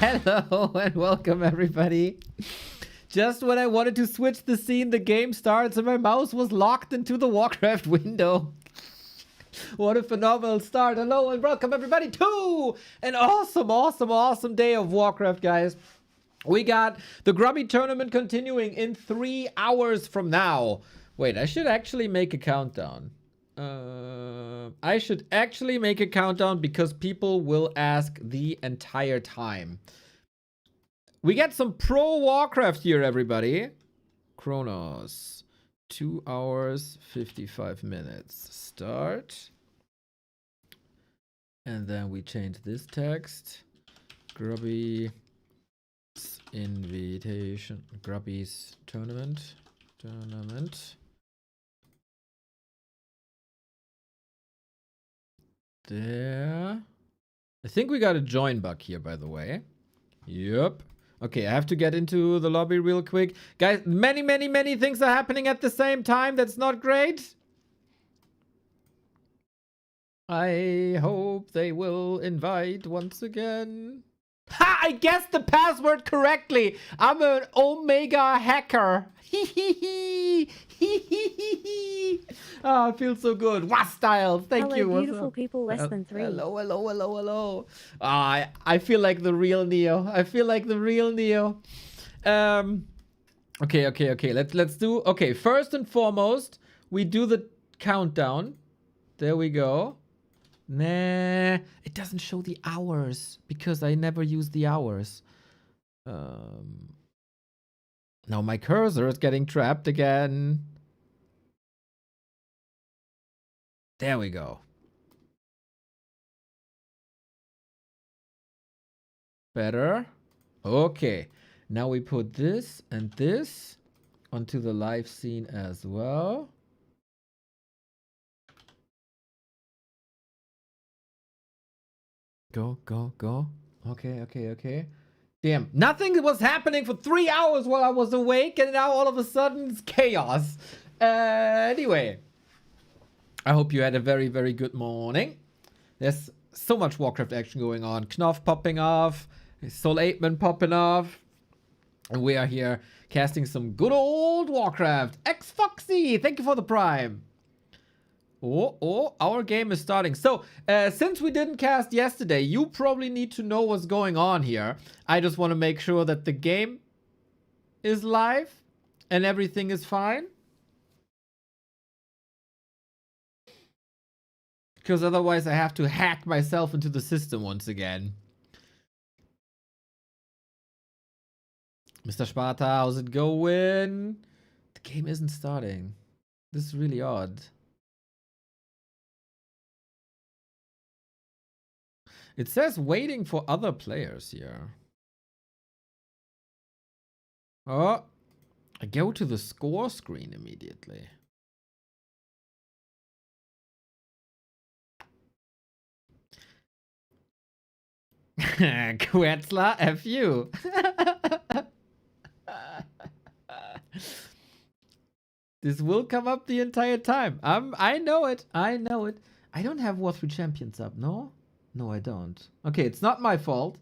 Hello and welcome everybody. Just when I wanted to switch the scene, the game starts and my mouse was locked into the Warcraft window. What a phenomenal start. Hello and welcome everybody to an awesome day of Warcraft, guys. We got the Grubby tournament continuing in 3 hours from now. Wait, I should actually make a countdown. I should actually make a countdown because people will ask the entire time. We get some pro Warcraft here, everybody. Chronos. 2 hours, 55 minutes. Start. And then we change this text. Grubby invitation. Grubby's tournament. There. I think we got a join bug here, by the way. Yep. Okay, I have to get into the lobby real quick. Guys, many things are happening at the same time. That's not great. I hope they will invite once again. Ha! I guessed the password correctly. I'm an Omega hacker. Oh, it feels so good. Wastyle, thank you. Hello, beautiful people less than 3. Hello. I feel like the real Neo. Okay. Let's do. Okay, first and foremost, we do the countdown. There we go. Nah, it doesn't show the hours because I never use the hours. Now my cursor is getting trapped again. There we go. Better. Okay. Now we put this and this onto the live scene as well. Go. Okay. Damn, nothing was happening for 3 hours while I was awake, and now all of a sudden it's chaos. Anyway, I hope you had a very good morning. There's so much Warcraft action going on. Knopf popping off, Soul 8-Man popping off, and we are here casting some good old Warcraft. X Foxy, thank you for the Prime. Oh, our game is starting. So, since we didn't cast yesterday, you probably need to know what's going on here. I just want to make sure that the game is live and everything is fine. Because otherwise I have to hack myself into the system once again. Mr. Sparta, how's it going? The game isn't starting. This is really odd. It says waiting for other players here. Oh, I go to the score screen immediately. Quetzla, F you. This will come up the entire time. I know it. I don't have War 3 Champions up, no? No, I don't. Okay, it's not my fault.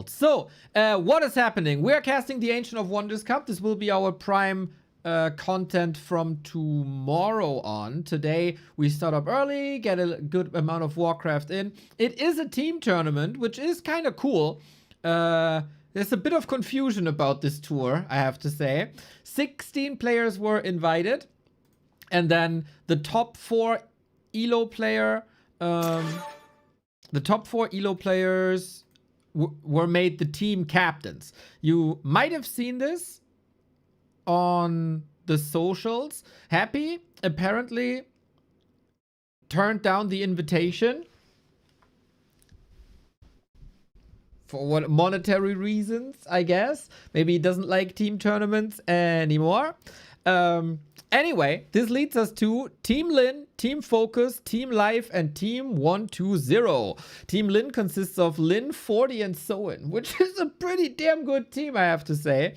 So, what is happening? We're casting the Ancient of Wonders Cup. This will be our prime content from tomorrow on. Today, we start up early, get a good amount of Warcraft in. It is a team tournament, which is kind of cool. There's a bit of confusion about this tour, I have to say. 16 players were invited. And then the top 4 ELO player... the top 4 ELO players were made the team captains. You might have seen this on the socials. Happy apparently turned down the invitation for what monetary reasons, I guess. Maybe he doesn't like team tournaments anymore. Anyway, this leads us to Team Lin, Team Focus, Team Life, and Team 120. Team Lin consists of Lin, 40, and Soin, which is a pretty damn good team, I have to say.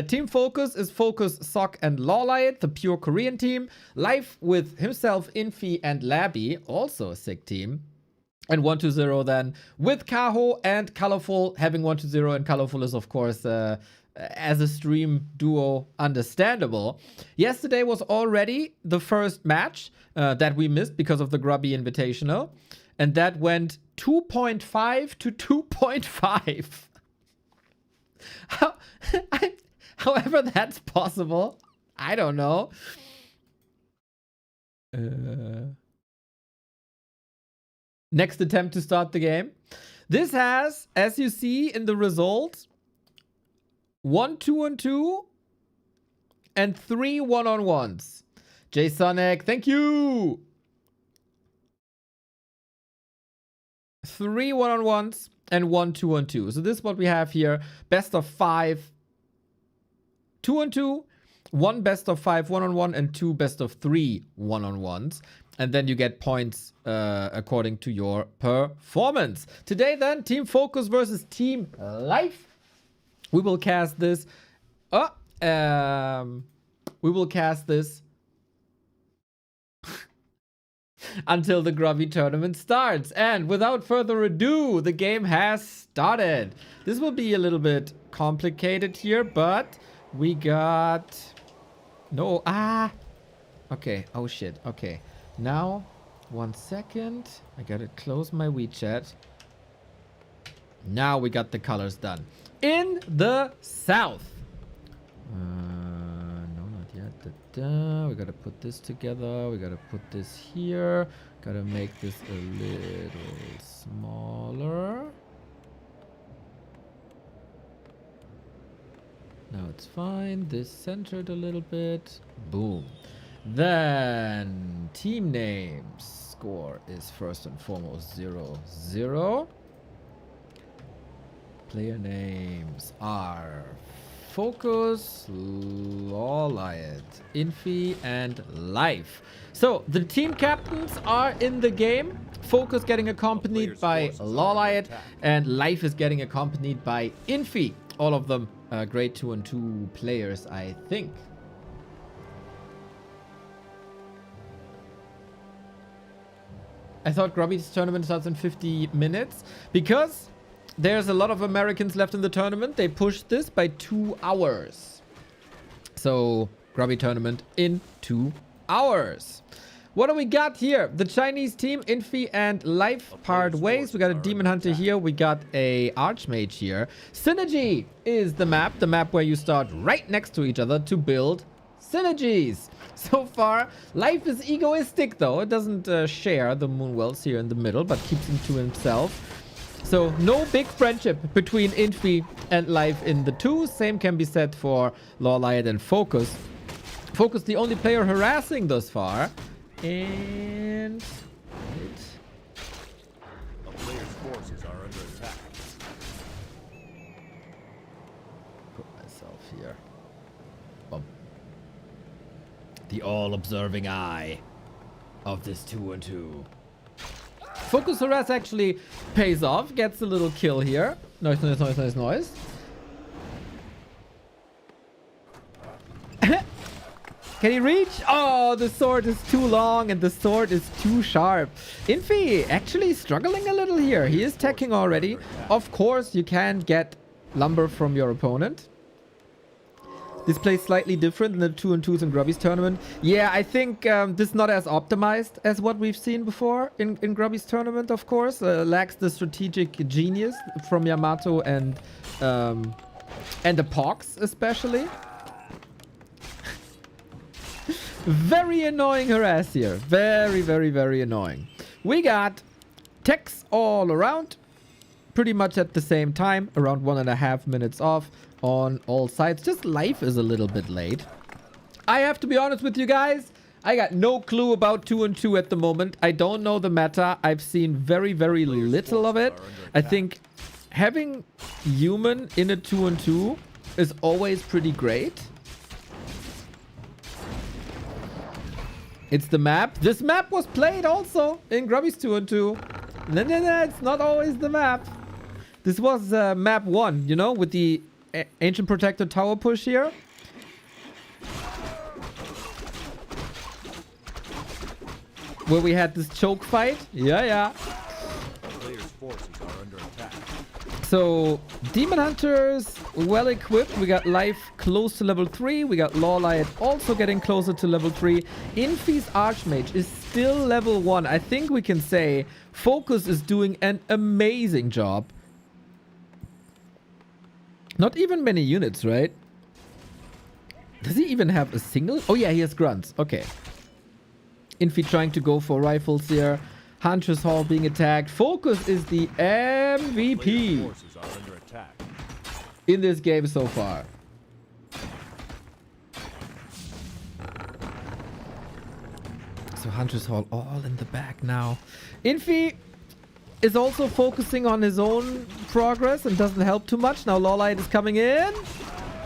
Team Focus is Focus, Sok, and Lawlight, the pure Korean team. Life with himself, Infi, and Labby, also a sick team. And 1-0 then with Kaho and Colorful. Having 1-0 and Colorful is, of course, as a stream duo, understandable. Yesterday was already the first match that we missed because of the Grubby Invitational. And that went 2.5 to 2.5. However that's possible, I don't know. Next attempt to start the game. This has, as you see in the result, 1 2-on-2 and 3 1-on-1s. JSonic, thank you. 3 1-on-1s and 1 2-on-2. So this is what we have here. Best of 5 2-on-2, 1 best of 5 1-on-1, and 2 best of 3 1-on-1s. And then you get points according to your performance. Today then, Team Focus versus Team Life. We will cast this. We will cast this until the Grubby tournament starts. And without further ado, the game has started. This will be a little bit complicated here, but we got... No, okay, oh shit, okay. Now, 1 second. I gotta close my WeChat. Now we got the colors done. In the south. No, not yet. We gotta put this together. We gotta put this here. Gotta make this a little smaller. Now it's fine. This centered a little bit. Boom. Then team names. Score is first and foremost 0-0. Player names are Focus, Lawlight, Infi, and Life. So the team captains are in the game. Focus getting accompanied by Lawlight, and Life is getting accompanied by Infi. All of them grade 2-on-2 players, I think. I thought Grubby's tournament starts in 50 minutes because there's a lot of Americans left in the tournament. They pushed this by 2 hours. So Grubby tournament in 2 hours. What do we got here? The Chinese team, Infi and Life, part ways. We got a Demon Hunter here. We got a Archmage here. Synergy is the map where you start right next to each other to build synergies. So far, Life is egoistic though. It doesn't share the Moonwells here in the middle, but keeps them to himself. So no big friendship between Infi and Life in the 2. Same can be said for Lawlight and Focus. Focus the only player harassing thus far. And a player's forces are under attack. Put myself here. Boom. The all-observing eye of this 2-on-2. Focus harass actually pays off. Gets a little kill here. Noise, noise, noise, noise, noise. Can he reach? Oh, the sword is too long and the sword is too sharp. Infi actually struggling a little here. He is teching already. Of course, you can get lumber from your opponent. This plays slightly different than the 2-on-2s in Grubby's tournament. Yeah, I think this is not as optimized as what we've seen before in Grubby's tournament, of course. Lacks the strategic genius from Yamato and the PohX especially. Very annoying harass here. Very, very, very annoying. We got techs all around. Pretty much at the same time. Around 1.5 minutes off on all sides. Just Life is a little bit late. I have to be honest with you guys. I got no clue about 2-on-2 at the moment. I don't know the meta. I've seen very, very little of it. I think having human in a 2-on-2 is always pretty great. It's the map. This map was played also in Grubby's 2-on-2. No, it's not always the map. This was map 1, you know, with the Ancient Protector tower push here. Where we had this choke fight. Yeah. So, Demon Hunters, well equipped. We got Life close to level 3. We got Lawlight also getting closer to level 3. Infi's Archmage is still level 1. I think we can say Focus is doing an amazing job. Not even many units, right? Does he even have a single? Oh yeah, he has grunts. Okay. Infi trying to go for rifles here. Huntress Hall being attacked. Focus is the MVP Forces are under attack. in this game so far. So Huntress Hall all in the back now. Infi is also focusing on his own progress and doesn't help too much. Now Lawlight is coming in.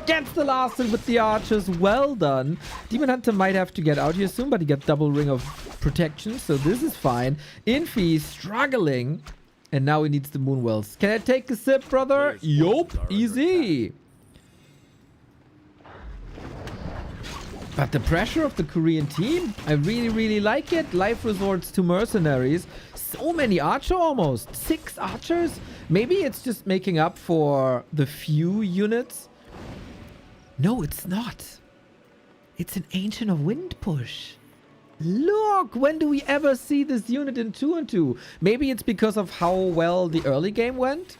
Gets the last hit with the archers. Well done. Demon Hunter might have to get out here soon, but he got double ring of protection, so this is fine. Infi struggling, and now he needs the Moonwells. Can I take a sip, brother? Yup, easy. But the pressure of the Korean team, I really, really like it. Life resorts to mercenaries. So many archer almost. 6 archers. Maybe it's just making up for the few units. No, it's not. It's an Ancient of Wind push. Look, when do we ever see this unit in 2-2? Maybe it's because of how well the early game went.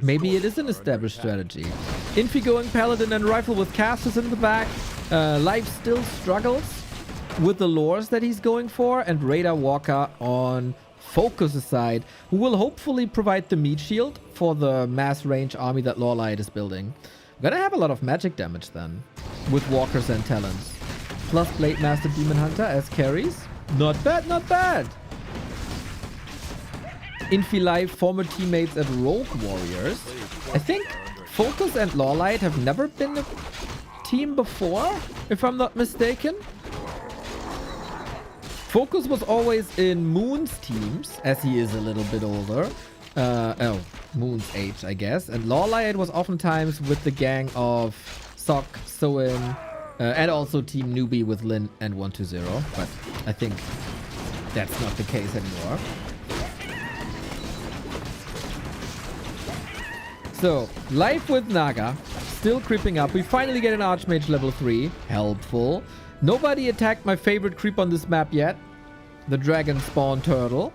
Maybe it is an established strategy. Infi going Paladin and Rifle with casters in the back. Life still struggles with the lures that he's going for. And Radar Walker on Focus's side, who will hopefully provide the meat shield for the mass range army that Lawlight is building. We're gonna have a lot of magic damage then, with Walkers and Talons. Plus Blade Master Demon Hunter as carries. Not bad, not bad. Infi Life, former teammates at Rogue Warriors. I think Focus and Lawlight have never been a team before, if I'm not mistaken. Focus was always in Moon's teams, as he is a little bit older. Moon's age, I guess. And Lawlight was oftentimes with the gang of Sok, Soin, and also Team Newbie with Lin and 120. But I think that's not the case anymore. So, Life with Naga, still creeping up. We finally get an Archmage level 3. Helpful. Nobody attacked my favorite creep on this map yet. The Dragon Spawn Turtle.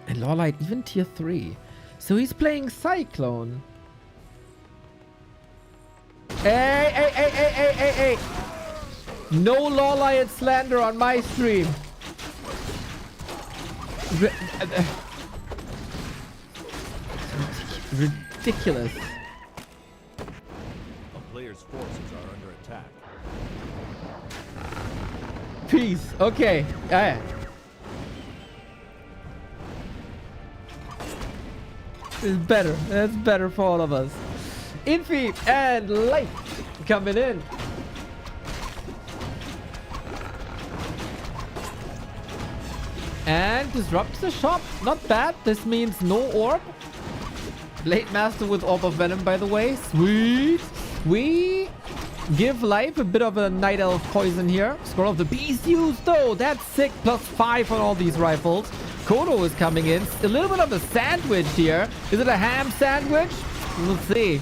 And Lawlight even tier 3. So he's playing Cyclone. Hey, hey, hey, hey, hey, hey, hey. No Lawlight slander on my stream. Ridiculous. A player's forces are under attack. Peace. Okay. Yeah. It's better. That's better for all of us. Infi and Life coming in. And disrupts the shop. Not bad. This means no orb. Blade Master with Orb of Venom, by the way. Sweet. We give Life a bit of a Night Elf poison here. Scroll of the Beast used though. That's sick. +5 on all these rifles. Kodo is coming in. A little bit of a sandwich here. Is it a ham sandwich? We'll see.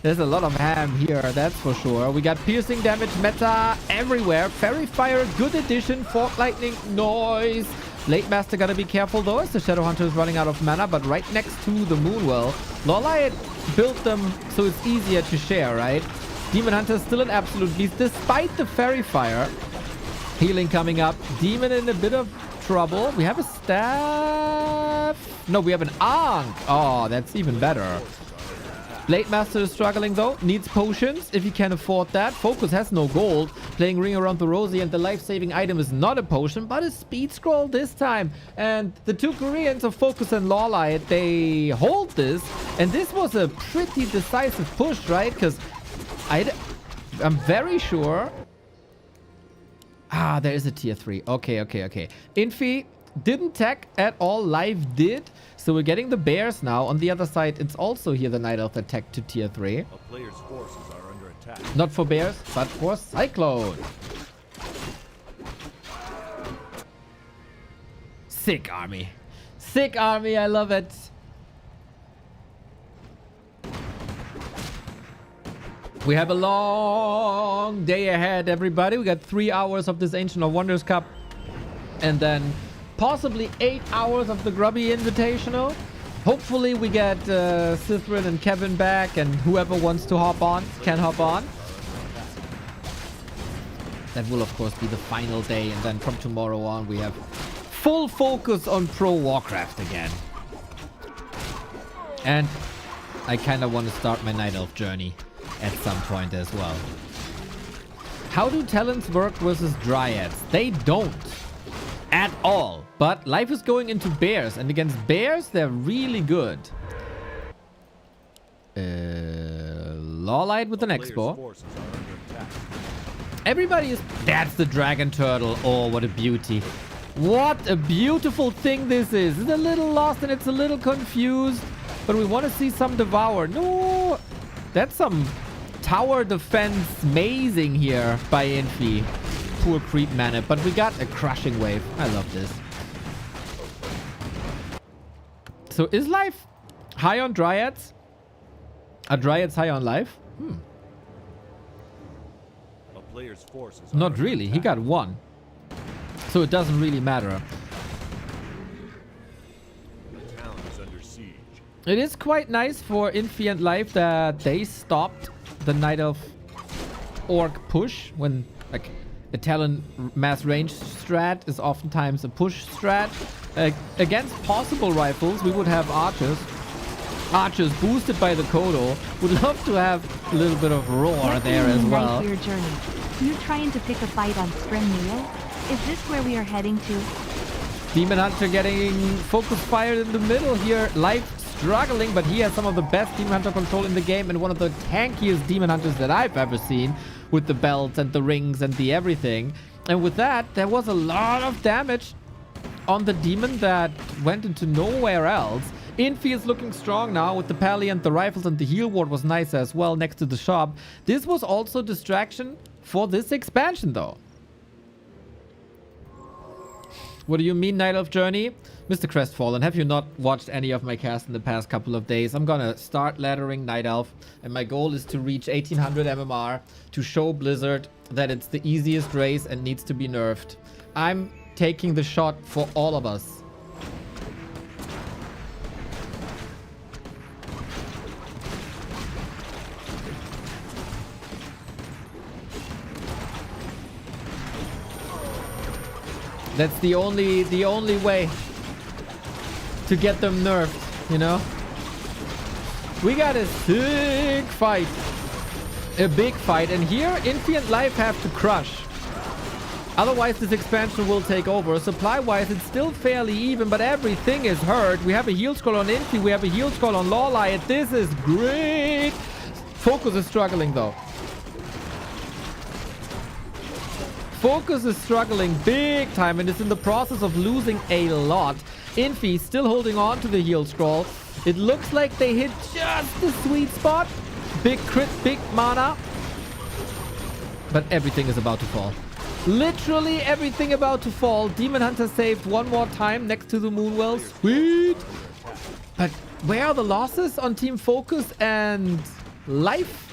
There's a lot of ham here, that's for sure. We got piercing damage meta everywhere. Fairy Fire, good addition. Fork Lightning, noise. Blade Master gotta be careful though, as the Shadow Hunter is running out of mana, but right next to the Moonwell. Lawlight built them so it's easier to share, right? Demon Hunter is still an absolute beast despite the Fairy Fire. Healing coming up. Demon in a bit of trouble. We have a staff. No, we have an Ankh. Oh, that's even better. Blade Master is struggling though. Needs potions if he can afford that. Focus has no gold. Playing Ring Around the Rosie, and the life-saving item is not a potion, but a speed scroll this time. And the two Koreans of Focus and Lawlight, they hold this. And this was a pretty decisive push, right? Because I'm very sure. Ah, there is a tier 3. Okay, okay, okay. Infi didn't tech at all. Live did. So we're getting the bears now. On the other side, it's also here the Night Elf that tech to tier 3. A player's forces are under attack. Not for bears, but for Cyclone. Sick army. Sick army. I love it. We have a long day ahead, everybody. We got 3 hours of this Ancient of Wonders Cup. And then possibly 8 hours of the Grubby Invitational. Hopefully we get Sithrin and Kevin back, and whoever wants to hop on can hop on. That will of course be the final day, and then from tomorrow on we have full focus on Pro Warcraft again. And I kind of want to start my Night Elf journey at some point as well. How do talents work versus dryads? They don't at all. But life is going into bears, and against bears they're really good. Lawlight with an Expo. Everybody is... That's the dragon turtle. Oh, what a beauty. What a beautiful thing this is. It's a little lost and it's a little confused. But we want to see some devour. No! That's some tower defense mazing here by Infi. Poor creep mana. But we got a crushing wave. I love this. So is life high on dryads? Are dryads high on life? Player's forces Not really. He got 1. So it doesn't really matter. The town is under siege. It is quite nice for Infi and Life that they stopped the Night Elf Orc push, when like a Talon mass range strat is oftentimes a push strat. Against possible rifles, we would have archers. Archers boosted by the Kodo. Would love to have a little bit of roar there as well. For your journey? You trying to pick a fight on Stremneo? Is this where we are heading to? Demon Hunter getting focus fired in the middle here. Life struggling, but he has some of the best Demon Hunter control in the game, and one of the tankiest Demon Hunters that I've ever seen, with the belts and the rings and the everything. And with that, there was a lot of damage on the demon that went into nowhere else. Infi is looking strong now with the pally and the rifles, and the heal ward was nice as well next to the shop. This was also distraction for this expansion though. What do you mean, Night Elf Journey? Mr. Crestfallen, have you not watched any of my casts in the past couple of days? I'm gonna start laddering Night Elf, and my goal is to reach 1800 MMR to show Blizzard that it's the easiest race and needs to be nerfed. I'm taking the shot for all of us. That's the only way to get them nerfed, you know? We got a sick fight. A big fight. And here, Infi and Life have to crush. Otherwise, this expansion will take over. Supply-wise, it's still fairly even, but everything is hurt. We have a heal scroll on Infi. We have a heal scroll on Lawlight. This is great. Focus is struggling, though. Focus is struggling big time and is in the process of losing a lot. Infi still holding on to the heal scroll. It looks like they hit just the sweet spot. Big crit, big mana. But everything is about to fall. Literally everything about to fall. Demon Hunter saved one more time next to the Moonwell. Sweet. But where are the losses on Team Focus and Life?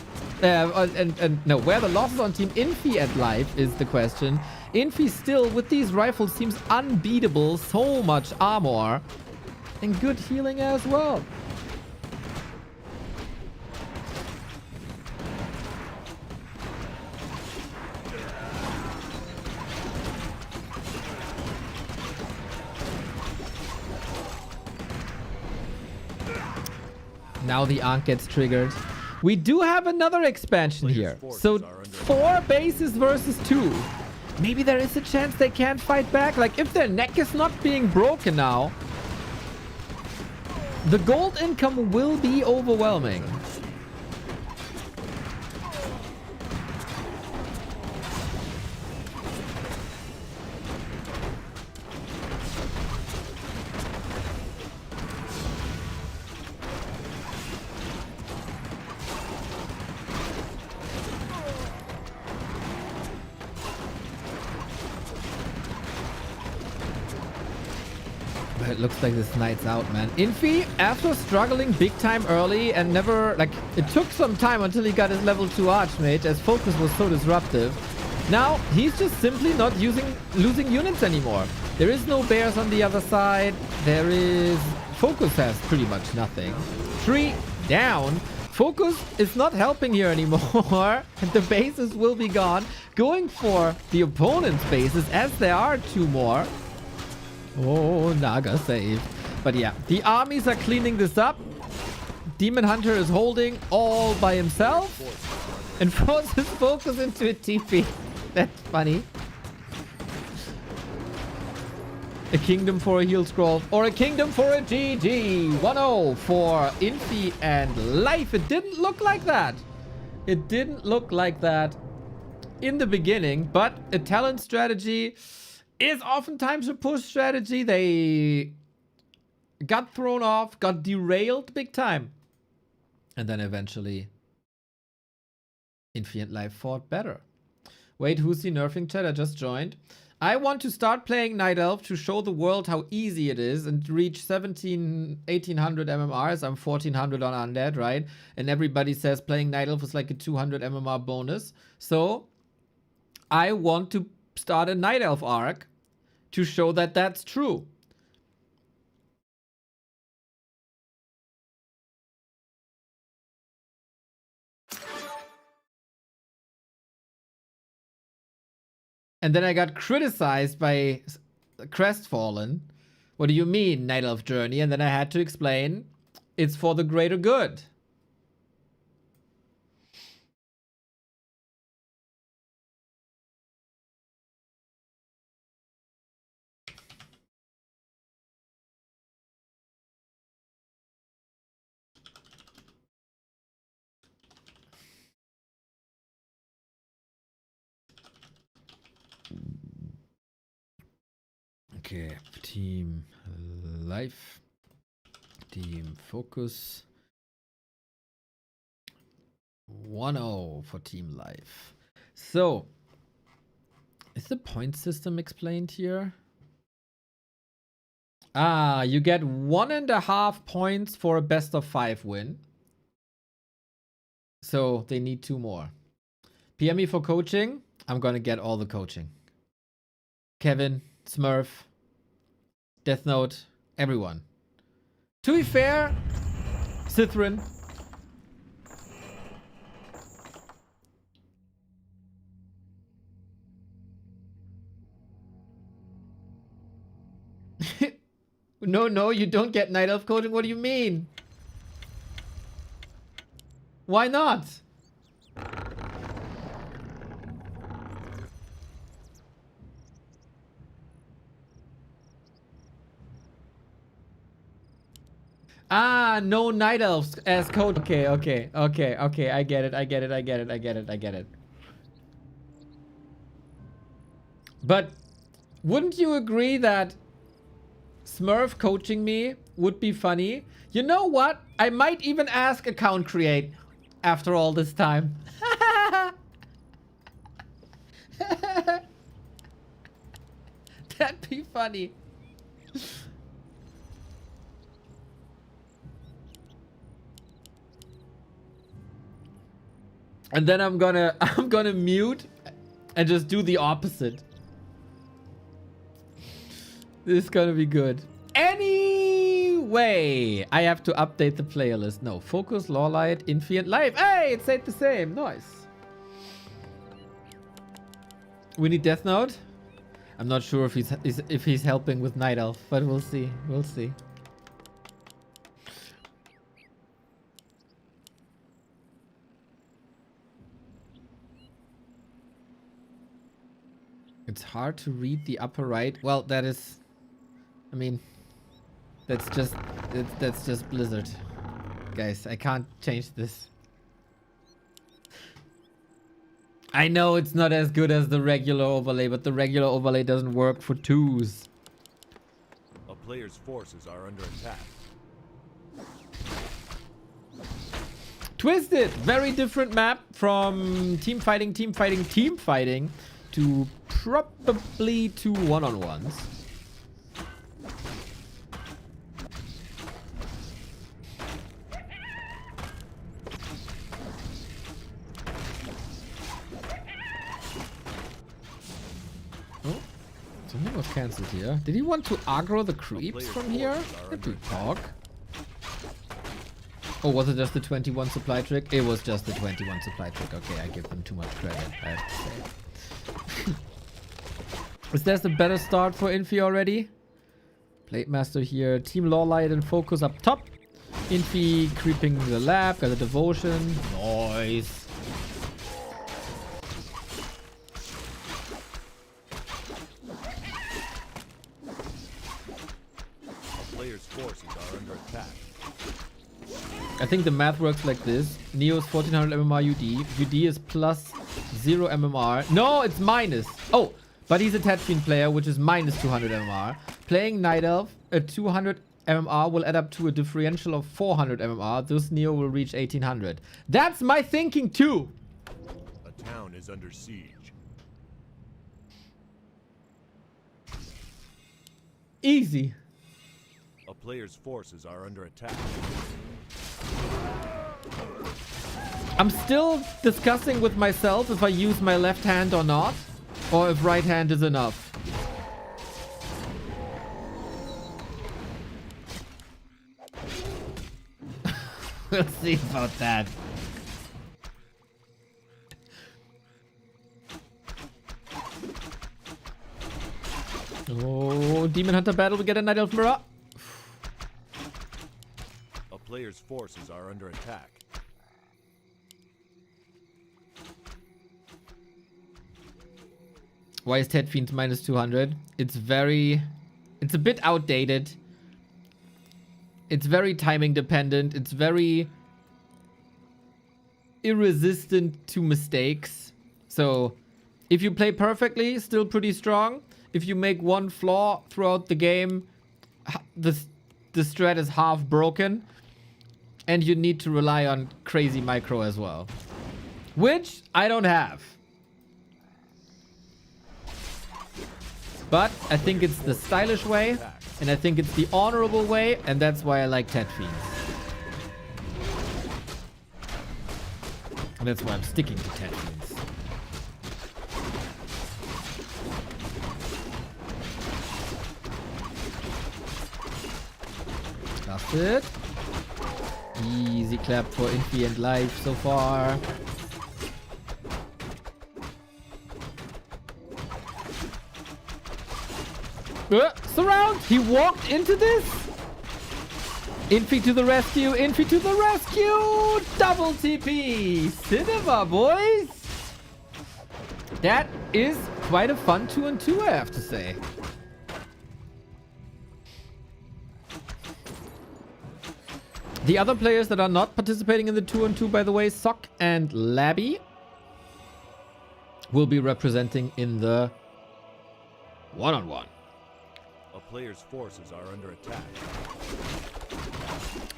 No, where the losses on Team Infi at Life is the question. Infi still, with these rifles, seems unbeatable. So much armor. And good healing as well. Now the Ankh gets triggered. We do have another expansion here. So 4 bases versus 2. Maybe there is a chance they can't fight back. Like, if their neck is not being broken now, the gold income will be overwhelming. it looks like this night's out, man. Infi, after struggling big time early and never, like, it took some time until he got his level 2 Archmage as focus was so disruptive. Now, he's just simply not losing units anymore. There is no bears on the other side. There is... Focus has pretty much nothing. 3 down. Focus is not helping here anymore. And the bases will be gone. Going for the opponent's bases as there are 2 more. Oh, Naga saved. But yeah, the armies are cleaning this up. Demon Hunter is holding all by himself. And forces Focus into a TP. That's funny. A kingdom for a heal scroll or a kingdom for a GG. 1-0 for Infi and Life. It didn't look like that. It didn't look like that in the beginning, but a talent strategy is oftentimes a push strategy. They got thrown off, got derailed big time. And then eventually Infi and Life fought better. Wait, who's the nerfing chat? I just joined. I want to start playing Night Elf to show the world how easy it is and reach 1800 MMRs. I'm 1400 on Undead, right? And everybody says playing Night Elf is like a 200 MMR bonus. So I want to start a Night Elf arc to show that that's true. And then I got criticized by Crestfallen. What do you mean, Night Elf Journey? And then I had to explain, it's for the greater good. Okay, Team Life, Team Focus. 1-0 for Team Life. So, is the point system explained here? Ah, you get 1.5 points for a best of 5 win. So they need 2 more. PM me for coaching. I'm gonna get all the coaching. Kevin, Smurf, Death Note, everyone. To be fair, Cithrin. No, you don't get Night Elf coaching. What do you mean? Why not? Ah, no Night Elves as coach. Okay. I get it. But wouldn't you agree that Smurf coaching me would be funny? You know what? I might even ask account create after all this time. That'd be funny. And then I'm gonna mute and just do the opposite. This is gonna be good. Anyway, I have to update the player list. No, Focus, Lawlight, Infi, and Life. Hey, it stayed the same. Nice. We need Death Note. I'm not sure if he's helping with Night Elf, but we'll see. We'll see. It's hard to read the upper right. Well, that is, I mean, that's just Blizzard. Guys, I can't change this. I know it's not as good as the regular overlay, but the regular overlay doesn't work for 2s. A player's forces are under attack. Twisted! Very different map from team fighting to probably 2 one-on-ones. Something was cancelled here. Did he want to aggro the creeps from here? Could be PohX. Oh, was it just the 21 supply trick? It was just the 21 supply trick. Okay, I give them too much credit, I have to say. Is there a better start for Infi already? Plate Master here. Team Lawlight and Focus up top. Infi creeping the lab. Got a Devotion. Nice. A player's forces are under attack. I think the math works like this. Neo's 1400 MMR UD. UD is plus 0 MMR. No, it's minus. Oh, but he's a Tatfiend player, which is minus 200 MMR. Playing Night Elf, a 200 MMR will add up to a differential of 400 MMR. This Neo will reach 1800. That's my thinking too. A town is under siege. Easy. A player's forces are under attack. I'm still discussing with myself if I use my left hand or not, or if right hand is enough. We'll see about that. Oh, Demon Hunter battle, we get a Night Elf Mirror. A player's forces are under attack. Why is Tatfiend minus 200? It's a bit outdated. It's very timing dependent. It's very irresistant to mistakes. So if you play perfectly, still pretty strong. If you make one flaw throughout the game, the strat is half broken. And you need to rely on crazy micro as well. Which I don't have. But I think it's the stylish way. And I think it's the honorable way. And that's why I like Tatfiend. And that's why I'm sticking to Tatfiends. That's it. Easy clap for Infi and Life so far. Surround! He walked into this? Infi to the rescue! Infi to the rescue! Double TP! Cinema, boys! That is quite a fun 2-on-2, I have to say. The other players that are not participating in the 2-on-2, by the way, Sock and Labby, will be representing in the 1-on-1. A player's forces are under attack.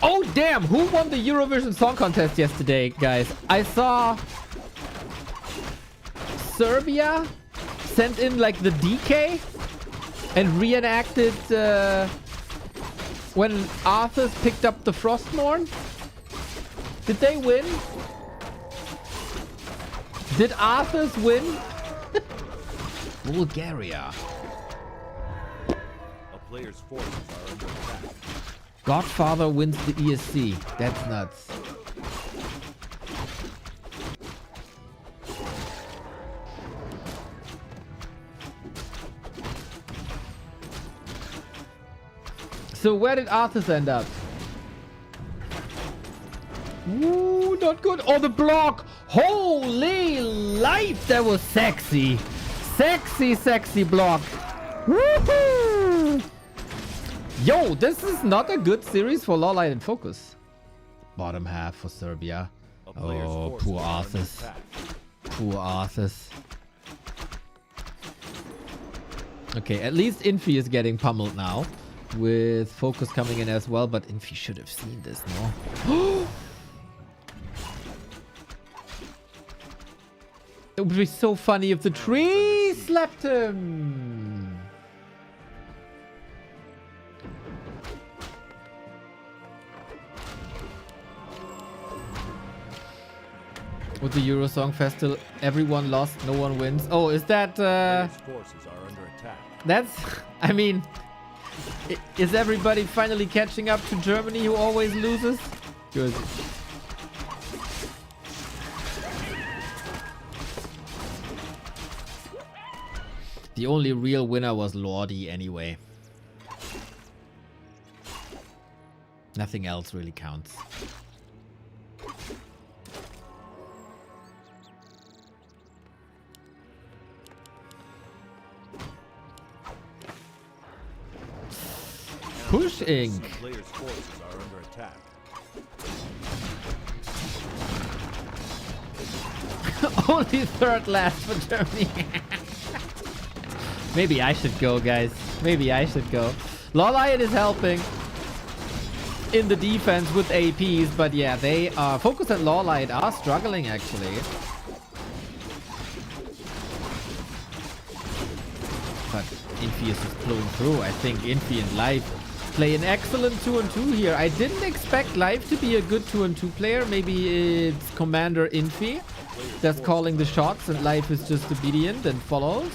Oh, damn! Who won the Eurovision Song Contest yesterday, guys? I saw Serbia sent in like the DK and reenacted when Arthas picked up the Frostmourne. Did they win? Did Arthas win? Bulgaria. A player's forces are under attack. Godfather wins the ESC. That's nuts. So where did Arthas end up? Ooh, not good. Oh, the block. Holy life. That was sexy. Sexy, sexy block. Woohoo! Yo, this is not a good series for Lawlight and Focus. Bottom half for Serbia. Oh, poor Arthas. Poor Arthas. Okay, at least Infi is getting pummeled now. With Focus coming in as well, but Infi should have seen this, no? It would be so funny if the tree slapped him. With the Eurosong Festival, everyone lost, no one wins. Oh, is that... Players' forces are under attack. That's... I mean... Is everybody finally catching up to Germany, who always loses? Good. The only real winner was Lordi anyway. Nothing else really counts. Push Inc. Some players' forces are under attack. Only third last for Germany. Maybe I should go, guys. Maybe I should go. Lawlion is helping in the defense with APs, but yeah, they are... Focus and Lawlion are struggling, actually. But Infi is just blowing through. I think Infi and Live play an excellent 2-on-2 here. I didn't expect Live to be a good 2-on-2 player. Maybe it's Commander Infi that's calling the shots and Live is just obedient and follows.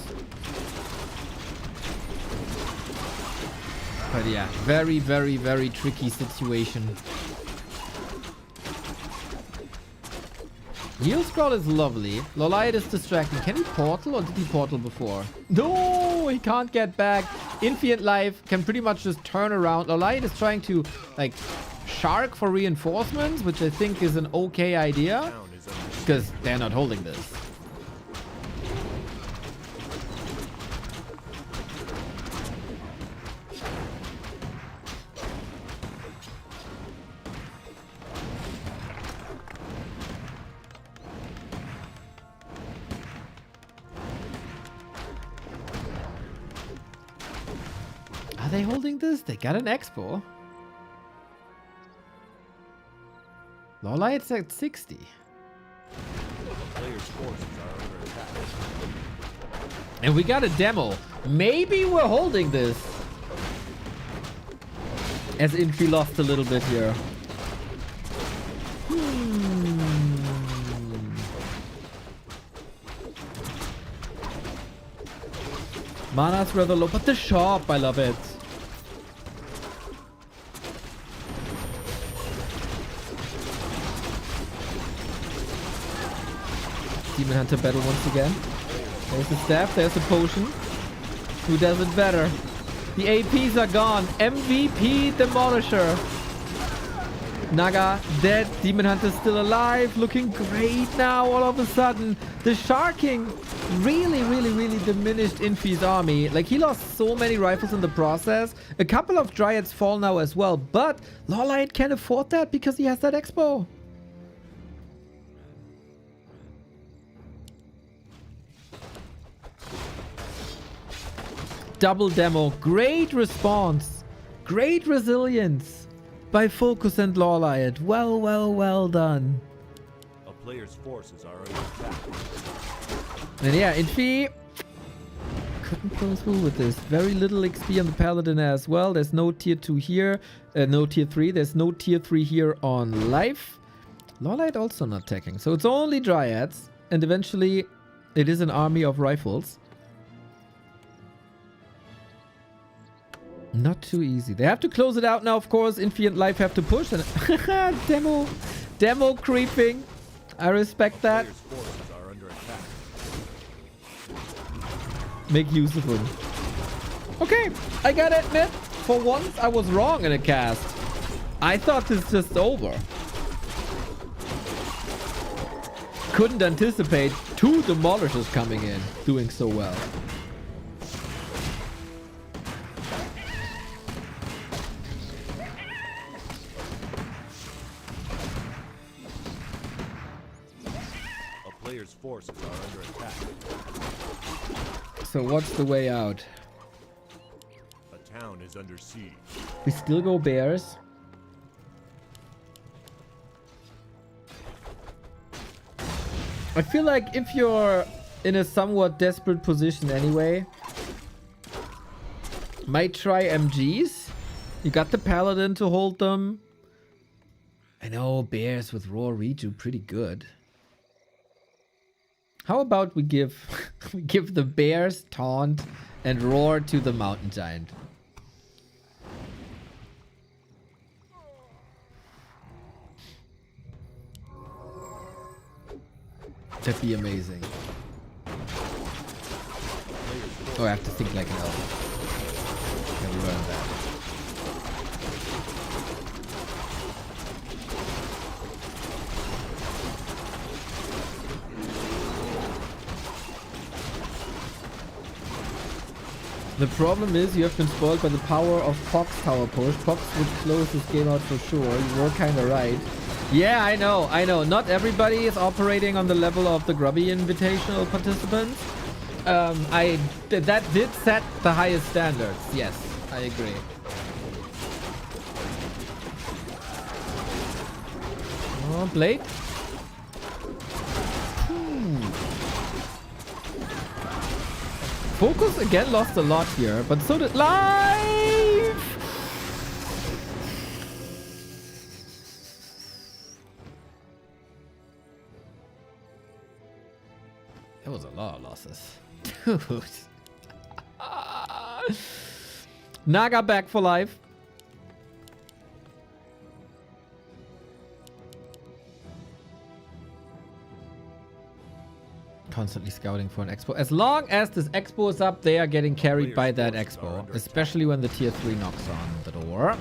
But yeah, very, very, very tricky situation. Heal scroll is lovely. Loliot is distracting. Can he portal or did he portal before? No, he can't get back. Infinite Life can pretty much just turn around. Loliot is trying to like shark for reinforcements, which I think is an okay idea because they're not holding this. Are they holding this? They got an expo. Lawlight's at 60. Players' forces are under attack. And we got a demo. Maybe we're holding this. As Infi lost a little bit here. Mana's rather low, but the shop, I love it. Demon Hunter battle once again. There's the staff, there's the potion. Who does it better? The APs are gone. MVP Demolisher. Naga dead. Demon Hunter still alive. Looking great now all of a sudden. The Sharking really diminished Infi's army. Like, he lost so many rifles in the process. A couple of Dryads fall now as well. But Lawlight can't afford that because he has that expo. Double demo. Great response. Great resilience by Focus and Lawlight. Well done. A player's forces are under attack. And yeah, Infi couldn't go through with this. Very little XP on the Paladin as well. There's no tier 2 here. No tier 3. There's no tier 3 here on Life. Lawlight also not attacking. So it's only Dryads. And eventually it is an army of rifles. Not too easy. They have to close it out now, of course. Infi and Life have to push. And demo creeping. I respect that. Players' forces are under attack. Make use of them. Okay, I gotta admit, for once I was wrong in a cast. I thought this was just over. Couldn't anticipate 2 Demolishers coming in, doing so well. Players' forces are under attack. So what's the way out? A town is under siege. We still go Bears. I feel like if you're in a somewhat desperate position anyway, might try MGs. You got the Paladin to hold them. I know Bears with Raw Redo pretty good. How about we give we give the bears taunt and roar to the mountain giant? That'd be amazing. Oh, I have to think like an elf. Yeah, we learned that. The problem is you have been spoiled by the power of PohX tower push. PohX would close this game out for sure. You were kinda right. Yeah, I know. Not everybody is operating on the level of the Grubby Invitational participants. That did set the highest standards. Yes, I agree. Oh, Blade. Focus again lost a lot here, but so did Life! That was a lot of losses. Dude. Naga back for life. Constantly scouting for an expo. As long as this expo is up, they are getting carried by that expo. Especially when the tier 3 knocks on the door.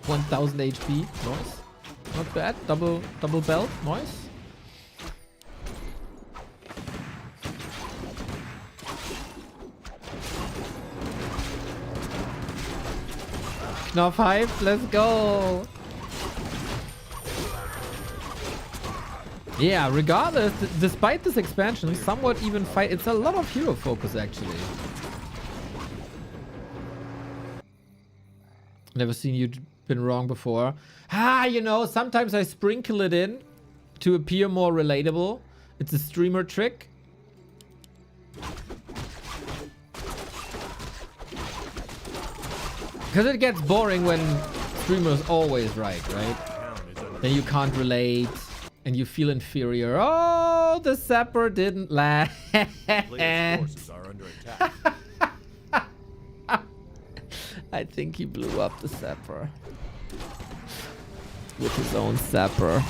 $1,000 HP. Nice. Not bad. Double belt. Nice. Knopf hype, let's go. Yeah, regardless, despite this expansion, somewhat even fight. It's a lot of hero focus actually. Never seen you been wrong before. You know, sometimes I sprinkle it in to appear more relatable. It's a streamer trick. Because it gets boring when streamer's always right? Then you can't relate and you feel inferior. Oh, the sapper didn't land. Forces are under attack. I think he blew up the sapper with his own sapper.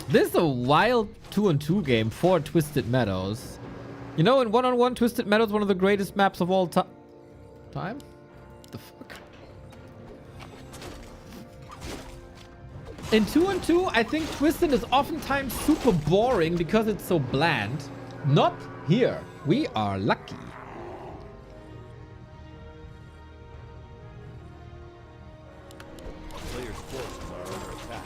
This is a wild 2-on-2 game for Twisted Meadows. You know, in 1-on-1, Twisted Meadows, one of the greatest maps of all time. The fuck? In 2-on-2, I think Twisted is oftentimes super boring because it's so bland. Not here. We are lucky. A player's forces are under attack.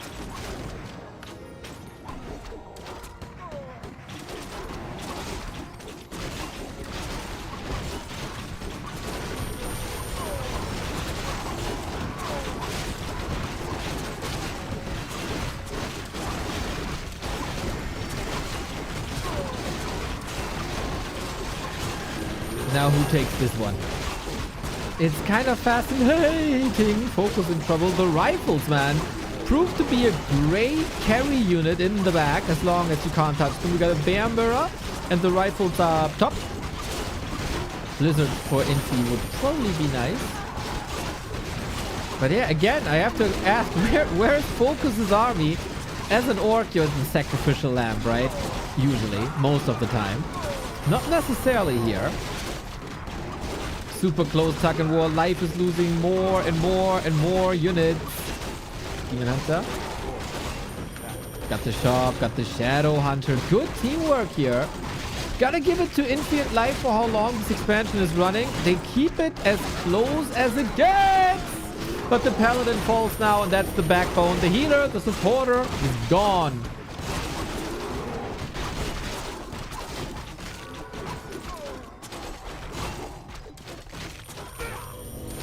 Now who takes this one? It's kind of fascinating. Focus in trouble. The rifles, man, prove to be a great carry unit in the back as long as you can't touch them. We got a bear mirror and the rifles are up top. Blizzard for Infi would probably be nice. But yeah, again, I have to ask, where is Focus's army? As an orc, you're the sacrificial lamb, right? Usually, most of the time. Not necessarily here. Super close tug and war. Life is losing more and more and more units. Demon Hunter. Got the shop, got the Shadow Hunter. Good teamwork here. Gotta give it to Infinite Life for how long this expansion is running. They keep it as close as it gets. But the Paladin falls now, and that's the backbone. The healer, the supporter, is gone.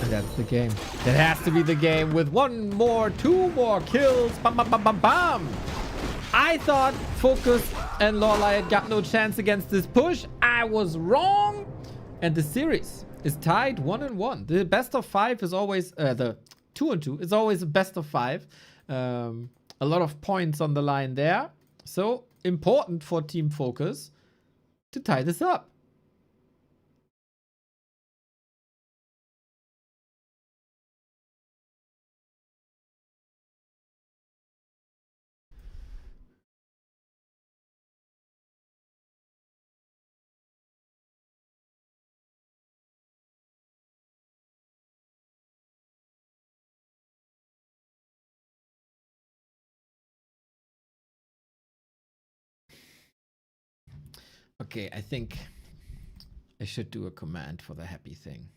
And that's the game. That has to be the game with 1 more, 2 more kills. Bam, bam, bam, bam, bam. I thought Focus and Lawlight got no chance against this push. I was wrong. And the series is tied 1-1. The best of 5 is always, the 2-2 is always a best of 5. A lot of points on the line there. So important for Team Focus to tie this up. Okay, I think I should do a command for the happy thing.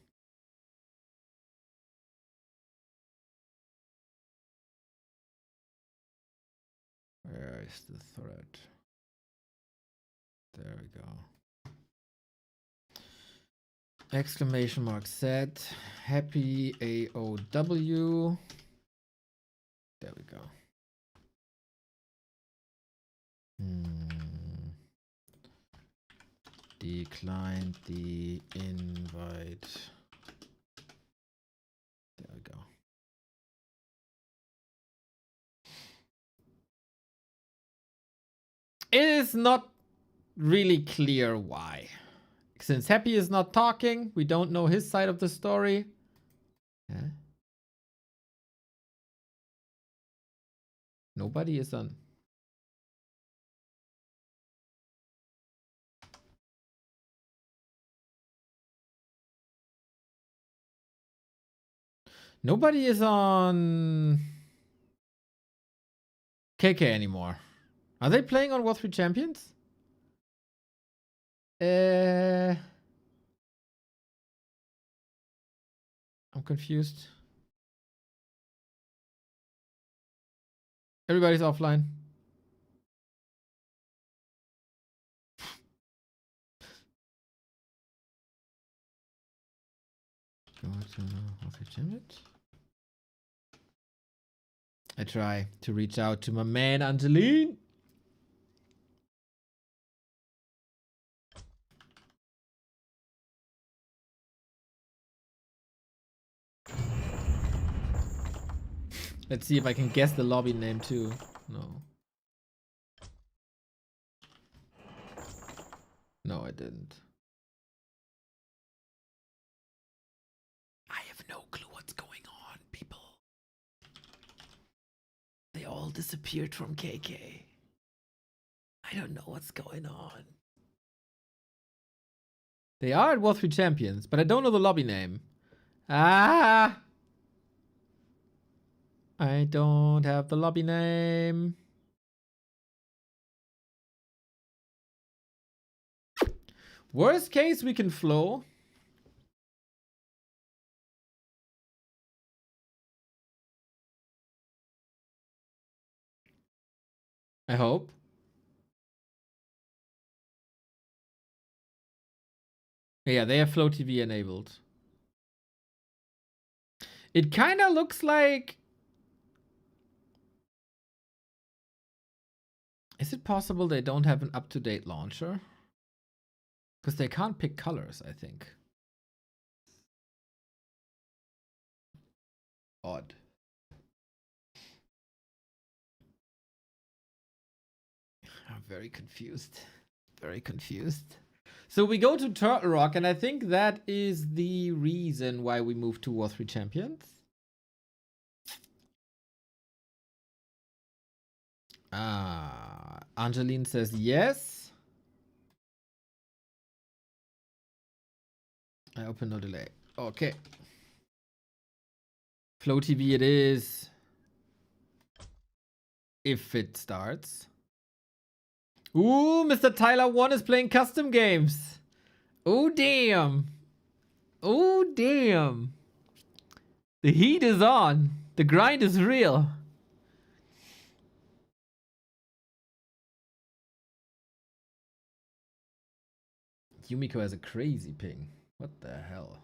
Where is the thread? There we go. Exclamation mark set. Happy AOW. There we go. Declined the invite. There we go. It is not really clear why. Since Happy is not talking, we don't know his side of the story. Yeah. Nobody is on. Nobody is on KK anymore. Are they playing on World 3 Champions? I'm confused. Everybody's offline. Go to World 3 Champions. I try to reach out to my man Angeline. Let's see if I can guess the lobby name too. No. No, I didn't. I have no clue what's going on, people. They all disappeared from KK. I don't know what's going on. They are at World 3 Champions, but I don't know the lobby name. Ah! I don't have the lobby name. Worst case, we can flow. I hope. Yeah, they have Flow TV enabled. It kind of looks like... Is it possible they don't have an up-to-date launcher? Because they can't pick colors, I think. Odd. I'm very confused. Very confused. So we go to Turtle Rock, and I think that is the reason why we moved to War 3 Champions. Angeline says yes. I open no delay. Okay. Flow TV it is. If it starts. Ooh, Mr. Tyler1 is playing custom games. Oh, damn. Oh, damn. The heat is on. The grind is real. Yumiko has a crazy ping. What the hell?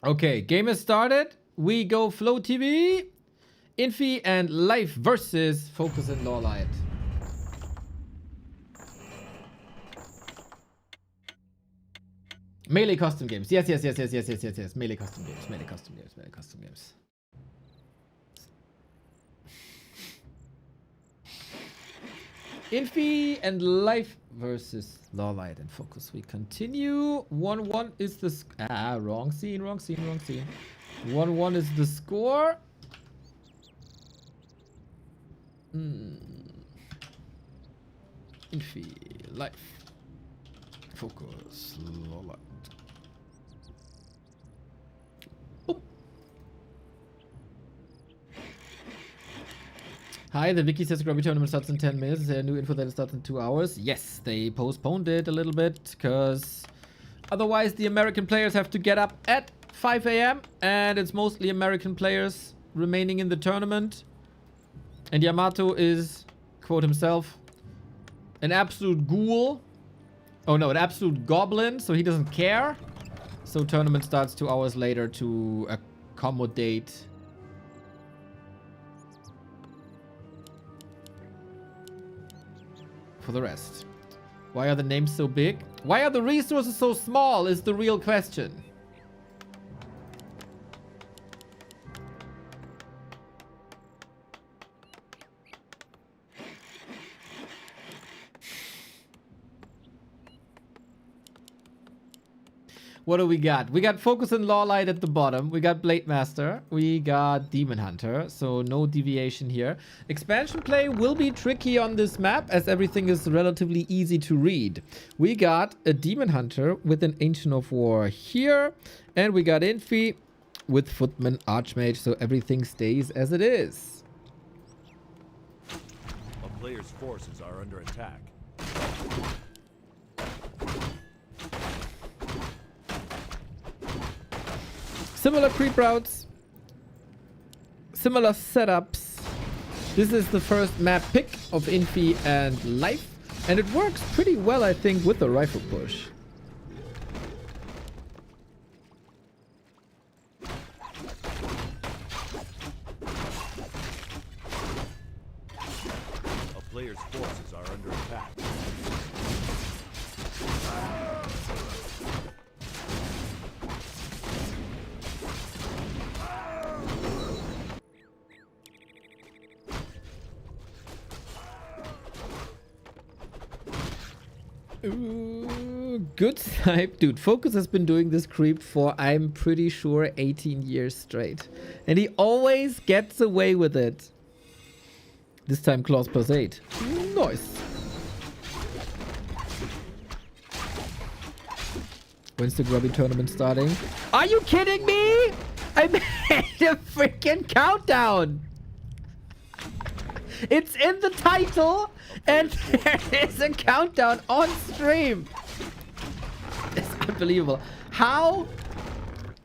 Okay, game is started. We go Flow TV, Infi and Life versus Focus and Lawlight. Melee custom games. Yes. Melee custom games. Infi and Life versus Lawlight and Focus. We continue. 1-1 is the wrong scene. 1-1 is the score. Infi, Life, Focus, Lawlight. Hi, the wiki says Grubby tournament starts in 10 minutes. Is there new info that it starts in 2 hours? Yes, they postponed it a little bit because otherwise the American players have to get up at 5 a.m. and it's mostly American players remaining in the tournament. And Yamato is, quote himself, an absolute ghoul. Oh no, an absolute goblin, so he doesn't care. So tournament starts 2 hours later to accommodate for the rest. Why are the names so big? Why are the resources so small is the real question. What do we got? We got Focus and Lawlight at the bottom. We got Blade Master. We got Demon Hunter. So no deviation here. Expansion play will be tricky on this map as everything is relatively easy to read. We got a Demon Hunter with an Ancient of War here. And we got Infi with Footman Archmage. So everything stays as it is. A player's forces are under attack. Similar creep routes, similar setups. This is the first map pick of Infi and Life, and it works pretty well, I think, with the rifle push. A player's forces are under attack. Ooh, good snipe. Dude, Focus has been doing this creep for, I'm pretty sure, 18 years straight. And he always gets away with it. This time claws plus 8. Nice. When's the Grubby tournament starting? Are you kidding me? I made a freaking countdown. It's in the title, and there is a countdown on stream. It's unbelievable. How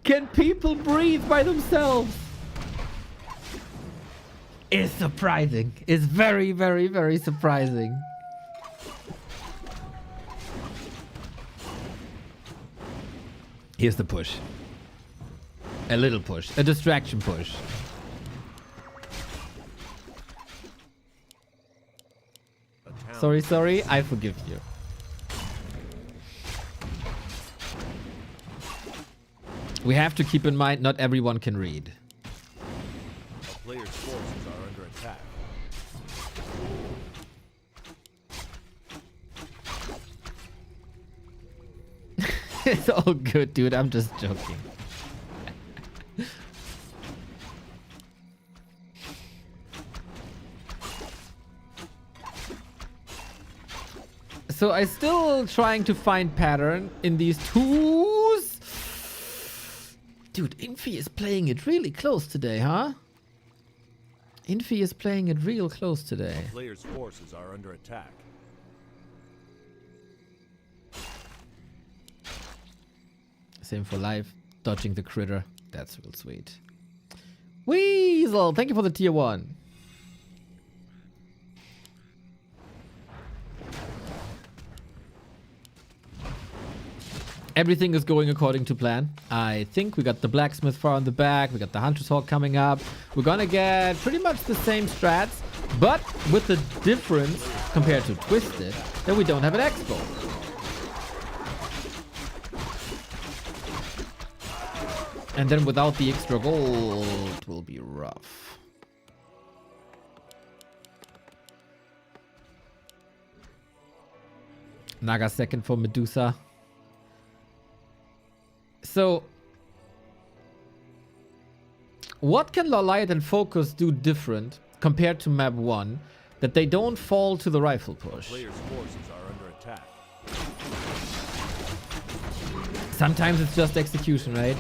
can people breathe by themselves? It's surprising. It's very, very, very surprising. Here's the push. A little push. A distraction push. Sorry, I forgive you. We have to keep in mind not everyone can read. A player's forces are under attack. It's all good, dude. I'm just joking. So I'm still trying to find pattern in these twos. Dude, Infi is playing it really close today, huh? Infi is playing it real close today. A player's forces are under attack. Same for Life. Dodging the critter. That's real sweet. Weasel, thank you for the tier 1. Everything is going according to plan. I think we got the blacksmith far on the back. We got the hunter's hawk coming up. We're gonna get pretty much the same strats, but with the difference compared to Twisted that we don't have an expo. And then without the extra gold, it will be rough. Naga second for Medusa. So, what can Lolliot and Focus do different compared to map 1 that they don't fall to the rifle push? Players' forces are under attack. Sometimes it's just execution, right?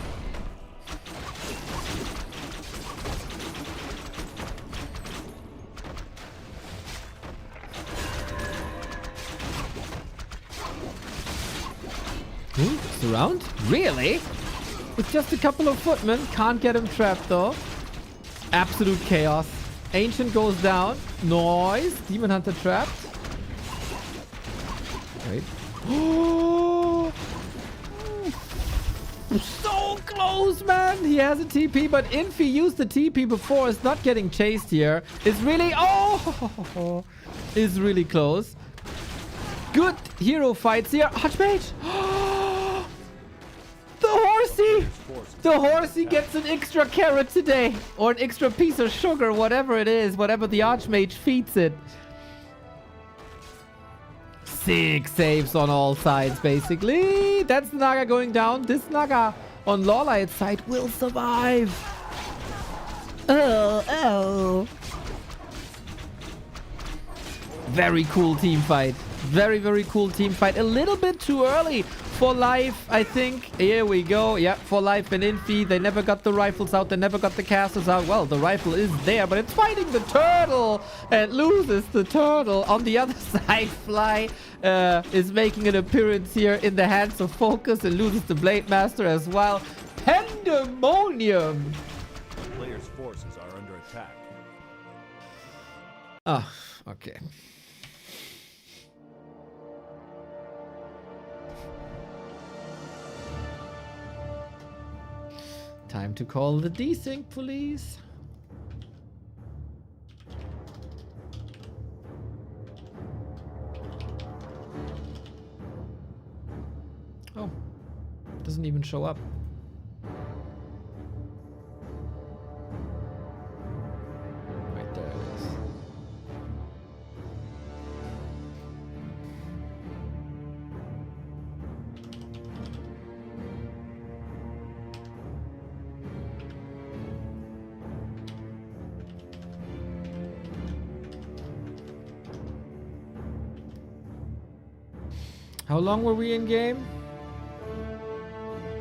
Ooh, surround? Really? With just a couple of footmen. Can't get him trapped though. Absolute chaos. Ancient goes down. Noise. Demon Hunter trapped. Wait. Oh! So close, man. He has a TP, but Infi used the TP before. Is not getting chased here. It's really... Oh! Is really close. Good hero fights here. Archmage! The horsey! The horsey gets an extra carrot today. Or an extra piece of sugar, whatever it is. Whatever the Archmage feeds it. 6 saves on all sides, basically. That's the Naga going down. This Naga on Lawlight's side will survive. Oh. Very cool team fight. Very, very cool team fight. A little bit too early for life, I think. Here we go. Yeah, for life and Infi. They never got the rifles out. They never got the castles out. Well, the rifle is there, but it's fighting the turtle and loses the turtle. On the other side, Fly is making an appearance here in the hands of Focus and loses the Blade Master as well. Pandemonium! Players' forces are under attack. Ah, okay. Time to call the desync police. Oh, doesn't even show up. Right there it is. How long were we in game?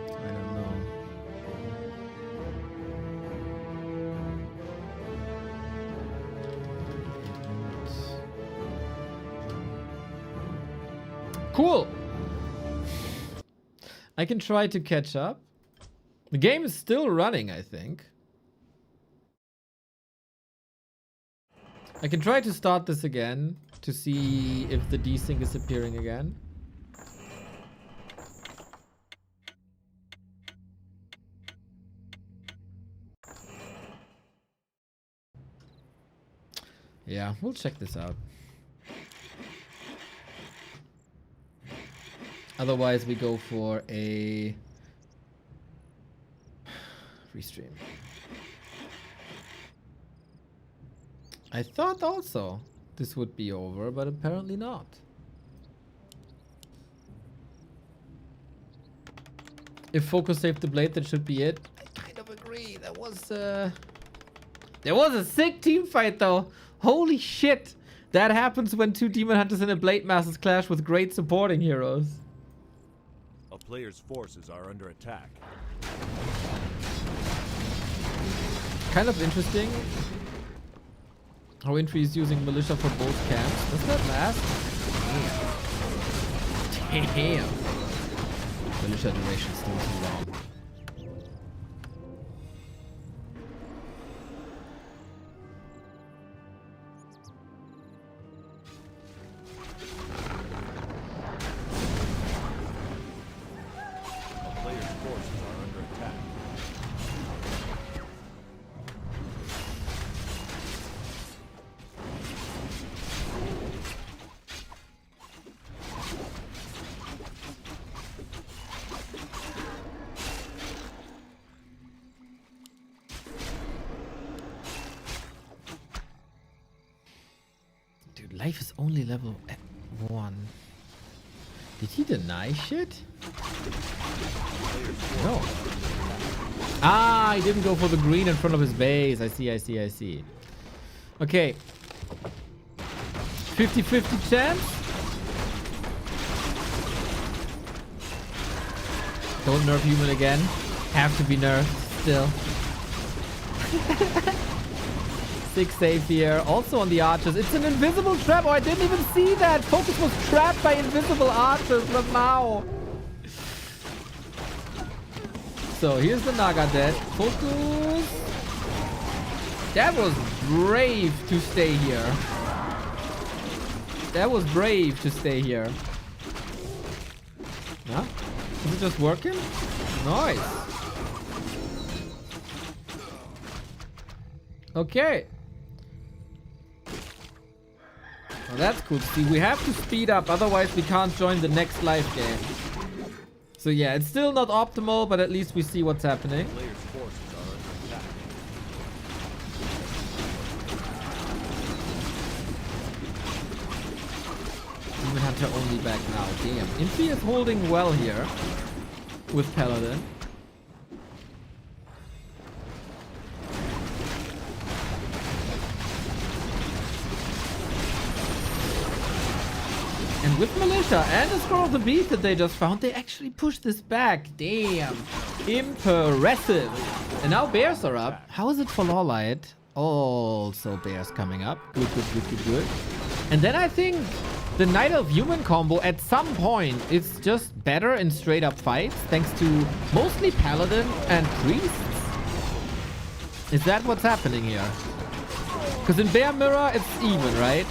I don't know. Cool. I can try to catch up. The game is still running, I think. I can try to start this again to see if the desync is appearing again. Yeah, we'll check this out. Otherwise, we go for a restream. I thought also this would be over, but apparently not. If Focus saved the blade, that should be it. I kind of agree. There was a sick team fight though. Holy shit! That happens when 2 Demon Hunters and a Blade Masters clash with great supporting heroes. A player's forces are under attack. Kind of interesting how Infi is using Militia for both camps. Doesn't that last? Damn. Militia duration is still too long. forces are under attack. Dude, life is only level 1. Did he deny shit? No. Ah, he didn't go for the green in front of his base. I see, I see, I see. Okay. 50-50 chance. Don't nerf human again. Have to be nerfed still. 6 save here. Also on the archers. It's an invisible trap. Oh, I didn't even see that. Focus was trapped by invisible archers. But now. So here's the Naga dead. Focus. That was brave to stay here. That was brave to stay here. Huh? Is it just working? Nice. Okay. Well, that's cool. See, we have to speed up, otherwise we can't join the next live game. So yeah, it's still not optimal, but at least we see what's happening. Players' forces are under attack. Demon Hunter only back now. Damn. Infi is holding well here with Paladin. And with Militia and the Scroll of the Beast that they just found, they actually pushed this back. Damn. Impressive. And now bears are up. How is it for Lawlight? Also bears coming up. Good, good, good, good, good. And then I think the Night Elf Human combo at some point is just better in straight up fights thanks to mostly Paladin and Priests. Is that what's happening here? Because in Bear Mirror, it's even, right?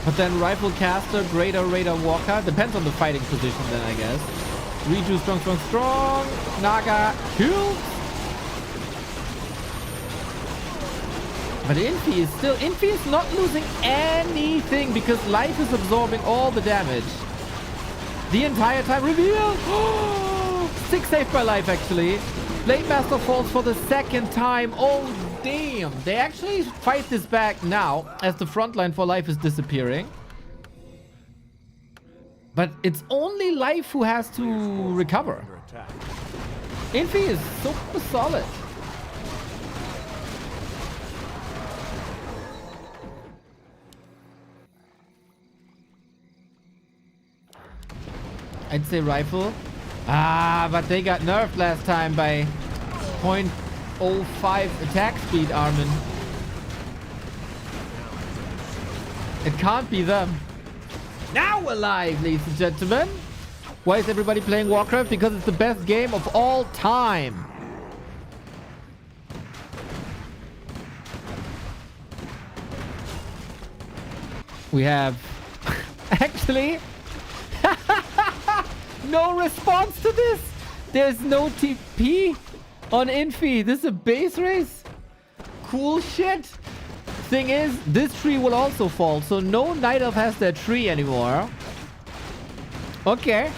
But then Rifle Caster, Greater Raider Walker. Depends on the fighting position then, I guess. Riju, strong, strong, strong. Naga, killed. But Infi is still... Infi is not losing anything because life is absorbing all the damage. The entire time. Reveal! 6 saved by life, actually. Blade Master falls for the second time. Oh, damn. They actually fight this back now as the front line for life is disappearing. But it's only life who has to recover. Infi is super solid. I'd say rifle. Ah, but they got nerfed last time by 0.05 attack speed, Armin. It can't be them. Now we're live, ladies and gentlemen. Why is everybody playing Warcraft? Because it's the best game of all time. We have... Actually... No response to this. There's no TP on Infi. This is a base race. Cool shit. Thing is, this tree will also fall. So no Night Elf has their tree anymore. Okay.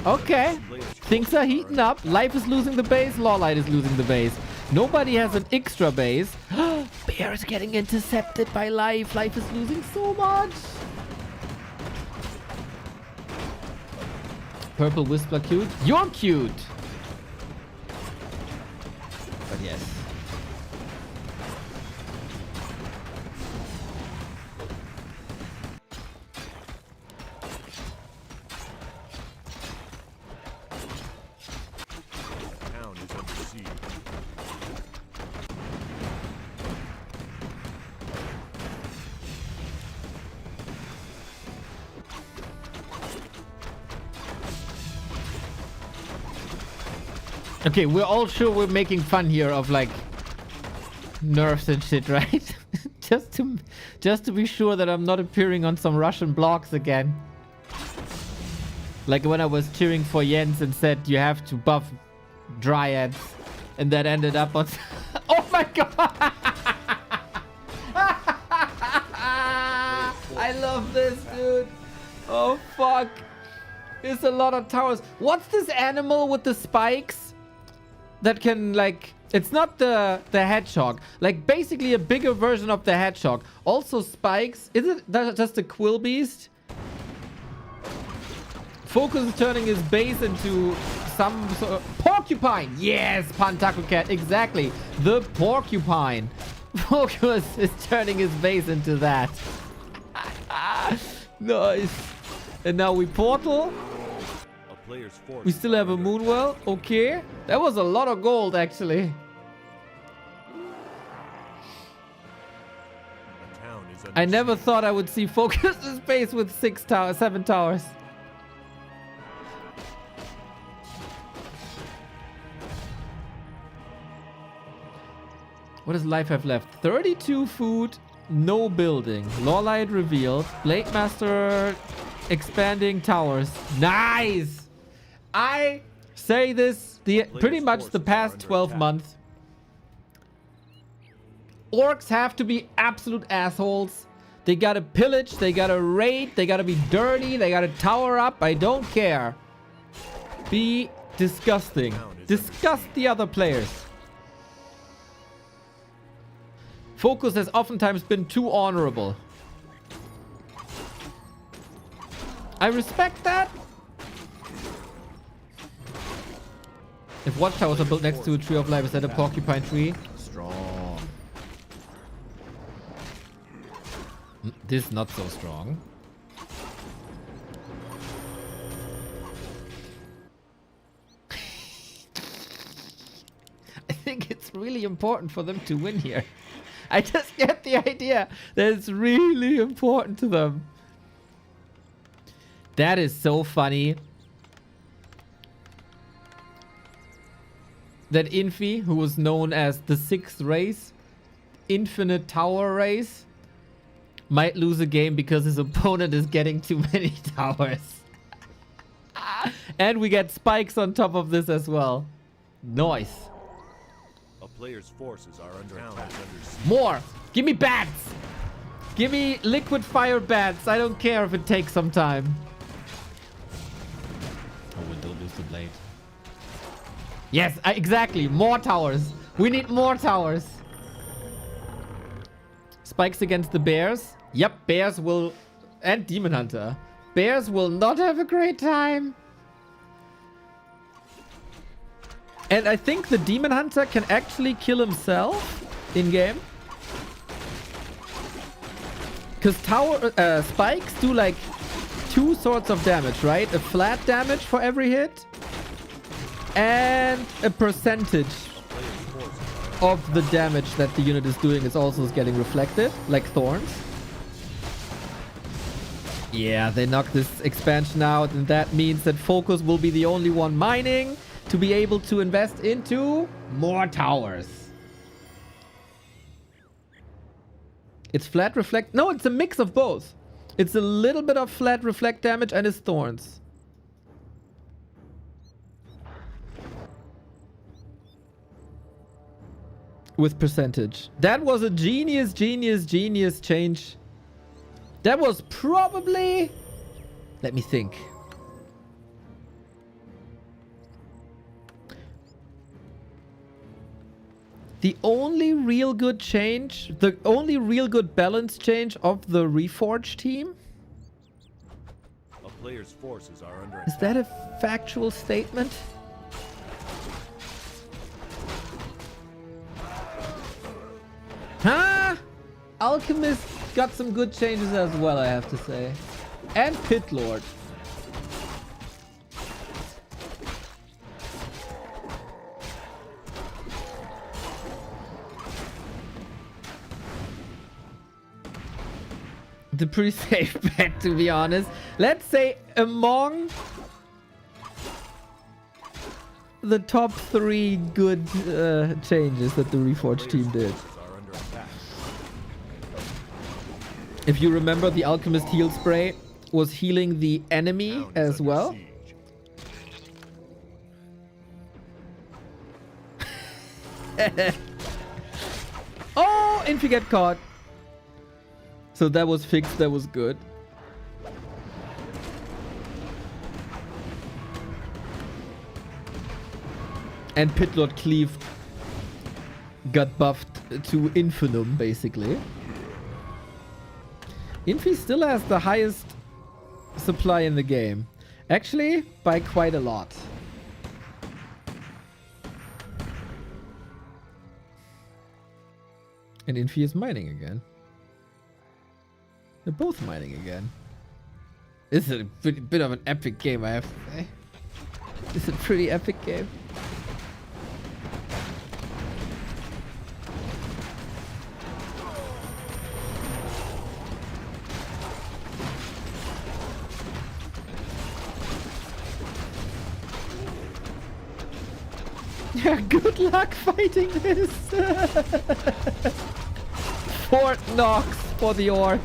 Okay. Things are heating up. Life is losing the base. Lawlight is losing the base. Nobody has an extra base. Bear is getting intercepted by Life. Life is losing so much. Purple Whisper cute. You're cute. But yes. Town is under siege. Okay, we're all sure we're making fun here of like nerfs and shit, right? just to be sure that I'm not appearing on some Russian blogs again. Like when I was cheering for Jens and said you have to buff Dryads. And that ended up on... Oh my god! I love this, dude. Oh, fuck. There's a lot of towers. What's this animal with the spikes? That can, like... It's not the hedgehog. Like, basically a bigger version of the hedgehog. Also spikes. Is it just a quill beast? Focus is turning his base into some sort of... Porcupine! Yes, Pantaku Cat. Exactly. The porcupine. Focus is turning his base into that. Nice. And now we portal. We still have a Moonwell. Okay. That was a lot of gold, actually. I never thought I would see Focus's base with 7 towers. What does life have left? 32 food, no building. Lawlight revealed. Blade Master expanding towers. Nice! I say this pretty much the past 12 months. Orcs have to be absolute assholes. They gotta pillage, they gotta raid, they gotta be dirty, they gotta tower up. I don't care. Be disgusting. Disgust the other players. Focus has oftentimes been too honorable. I respect that. If watchtowers are built next to a tree of life, is that a porcupine tree? Strong. This is not so strong. I think it's really important for them to win here. I just get the idea that it's really important to them. That is so funny. That Infi, who was known as the 6th race, Infinite Tower Race, might lose a game because his opponent is getting too many towers. And we get spikes on top of this as well. Nice. A player's forces are under attack. More! Give me bats! Give me liquid fire bats. I don't care if it takes some time. Oh, we don't lose the blade. Yes, exactly. More towers. We need more towers. Spikes against the bears. Yep, bears will... And Demon Hunter. Bears will not have a great time. And I think the Demon Hunter can actually kill himself in-game. Because spikes do like 2 sorts of damage, right? A flat damage for every hit. And a percentage of the damage that the unit is doing is also getting reflected, like thorns. Yeah, they knock this expansion out, and that means that Focus will be the only one mining to be able to invest into more towers. It's flat reflect. No, it's a mix of both. It's a little bit of flat reflect damage and it's thorns. With percentage. That was a genius change. That was probably... Let me think. The only real good change, the only real good balance change of the Reforged team? A player's forces are under Is that a factual statement? Huh? Alchemist got some good changes as well, I have to say. And Pit Lord. The pretty safe bet, to be honest. Let's say among the top 3 good changes that the Reforged team did. If you remember the Alchemist heal spray, was healing the enemy Town is as under well. siege. Oh, Infi get caught. So that was fixed. That was good. And Pitlord Cleave got buffed to infinitum, basically. Infi still has the highest supply in the game. Actually, by quite a lot. And Infi is mining again. They're both mining again. This is a bit of an epic game, I have to say. This is a pretty epic game. Yeah, good luck fighting this. Fort Knox for the orc.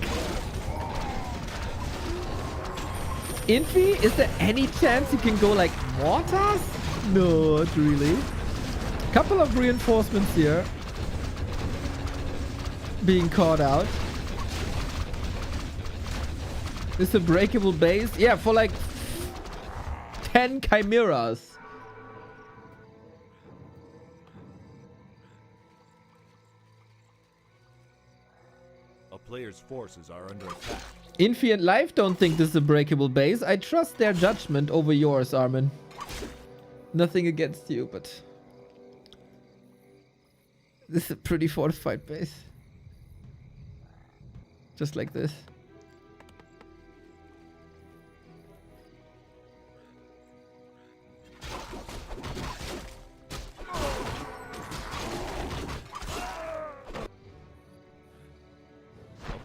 Infi, is there any chance you can go like mortars? No, not really. Couple of reinforcements here. Being caught out. Is a breakable base? Yeah, for like 10 chimeras. A player's forces are under attack. Infi and Life don't think this is a breakable base. I trust their judgment over yours, Armin. Nothing against you, but this is a pretty fortified base. Just like this.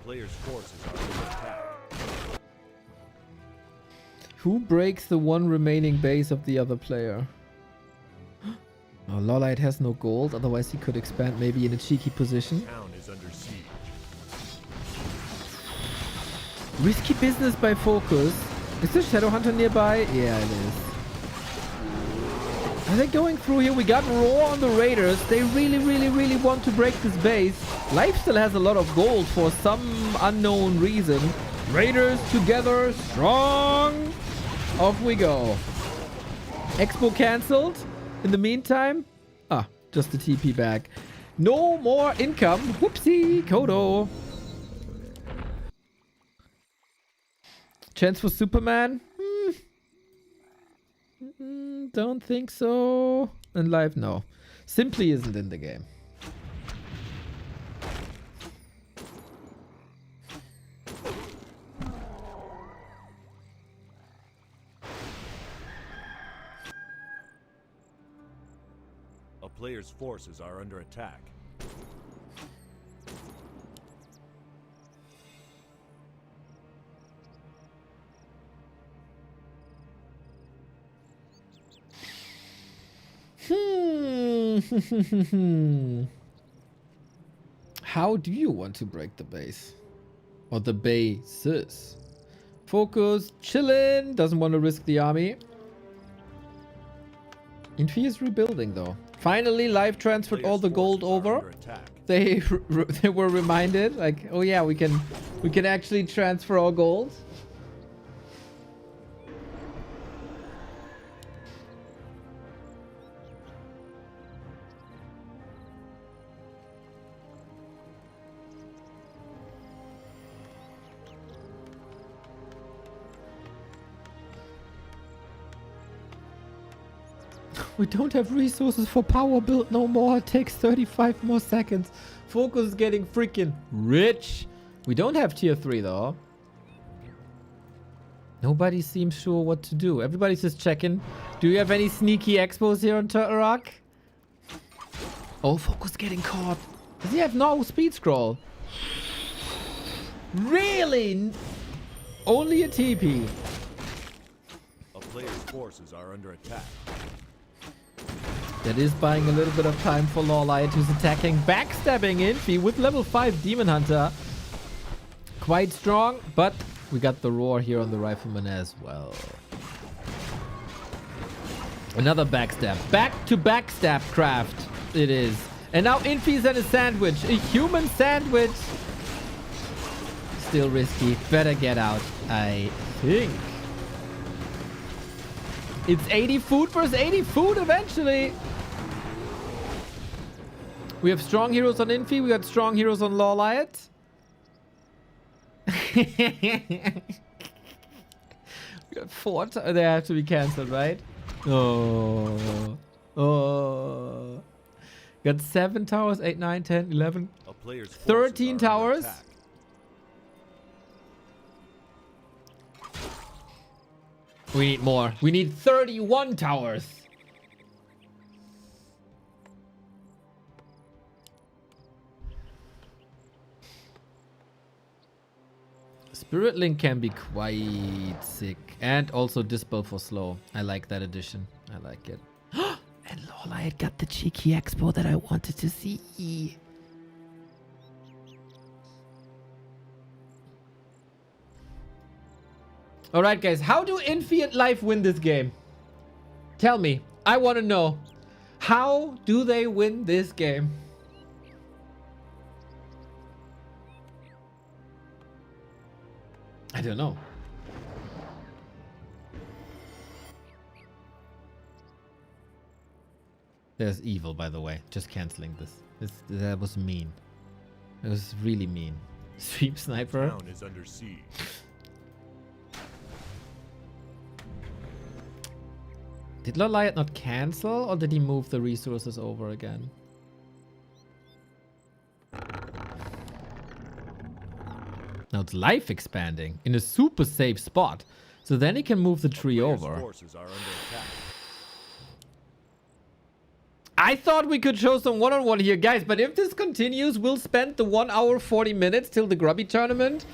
Player's forces are under attack. Who breaks the one remaining base of the other player? Oh, Lolite has no gold, otherwise he could expand maybe in a cheeky position. Town is under siege. Risky business by Focus. Is the Shadowhunter nearby? Yeah, it is. Are they going through here? We got Roar on the Raiders. They really want to break this base. Life still has a lot of gold for some unknown reason. Raiders together, strong. Off we go. Expo cancelled. In the meantime, just the TP back. No more income. Whoopsie, Kodo. Chance for Superman? Don't think so. And Live, no. Simply isn't in the game. A player's forces are under attack. How do you want to break the base? Or the bases? Focus, chillin', doesn't want to risk the army. Infi is rebuilding though. Finally, Live transferred all the gold over. They were reminded, like, oh yeah, we can actually transfer our gold. We don't have resources for power build no more. It takes 35 more seconds. Focus is getting freaking rich. We don't have tier 3 though. Nobody seems sure what to do. Everybody's just checking. Do you have any sneaky expos here on Turtle Rock? Oh, Focus getting caught. Does he have no speed scroll? Really? Only a TP. A player's forces are under attack. That is buying a little bit of time for Lawlight, who's attacking, backstabbing Infi with level 5 Demon Hunter. Quite strong, but We got the roar here on the rifleman as well. Another backstab. Back to backstab craft it is. And now Infi's and a sandwich. A human sandwich. Still risky. Better get out, I think. It's 80 food versus 80 food eventually. We have strong heroes on Infi. We got strong heroes on Lawliot. We got 4. They have to be cancelled, right? Oh. Oh. Got 7 towers, 8, 9, 10, 11, 13 towers. We need more. We need 31 towers. Spirit Link can be quite sick. And also Dispel for slow. I like that addition. I like it. And Lola had got the cheeky expo that I wanted to see. Alright guys, how do Infi and Life win this game? Tell me. I want to know. How do they win this game? I don't know. There's evil, by the way. Just canceling this. That was mean. It was really mean. Stream sniper. Town is under siege. Did Loliot not cancel, or did he move the resources over again? Now it's life expanding in a super safe spot. So then he can move the tree over. Forces are under attack. I thought we could show some one-on-one here, guys. But if this continues, we'll spend the 1 hour 40 minutes till the Grubby tournament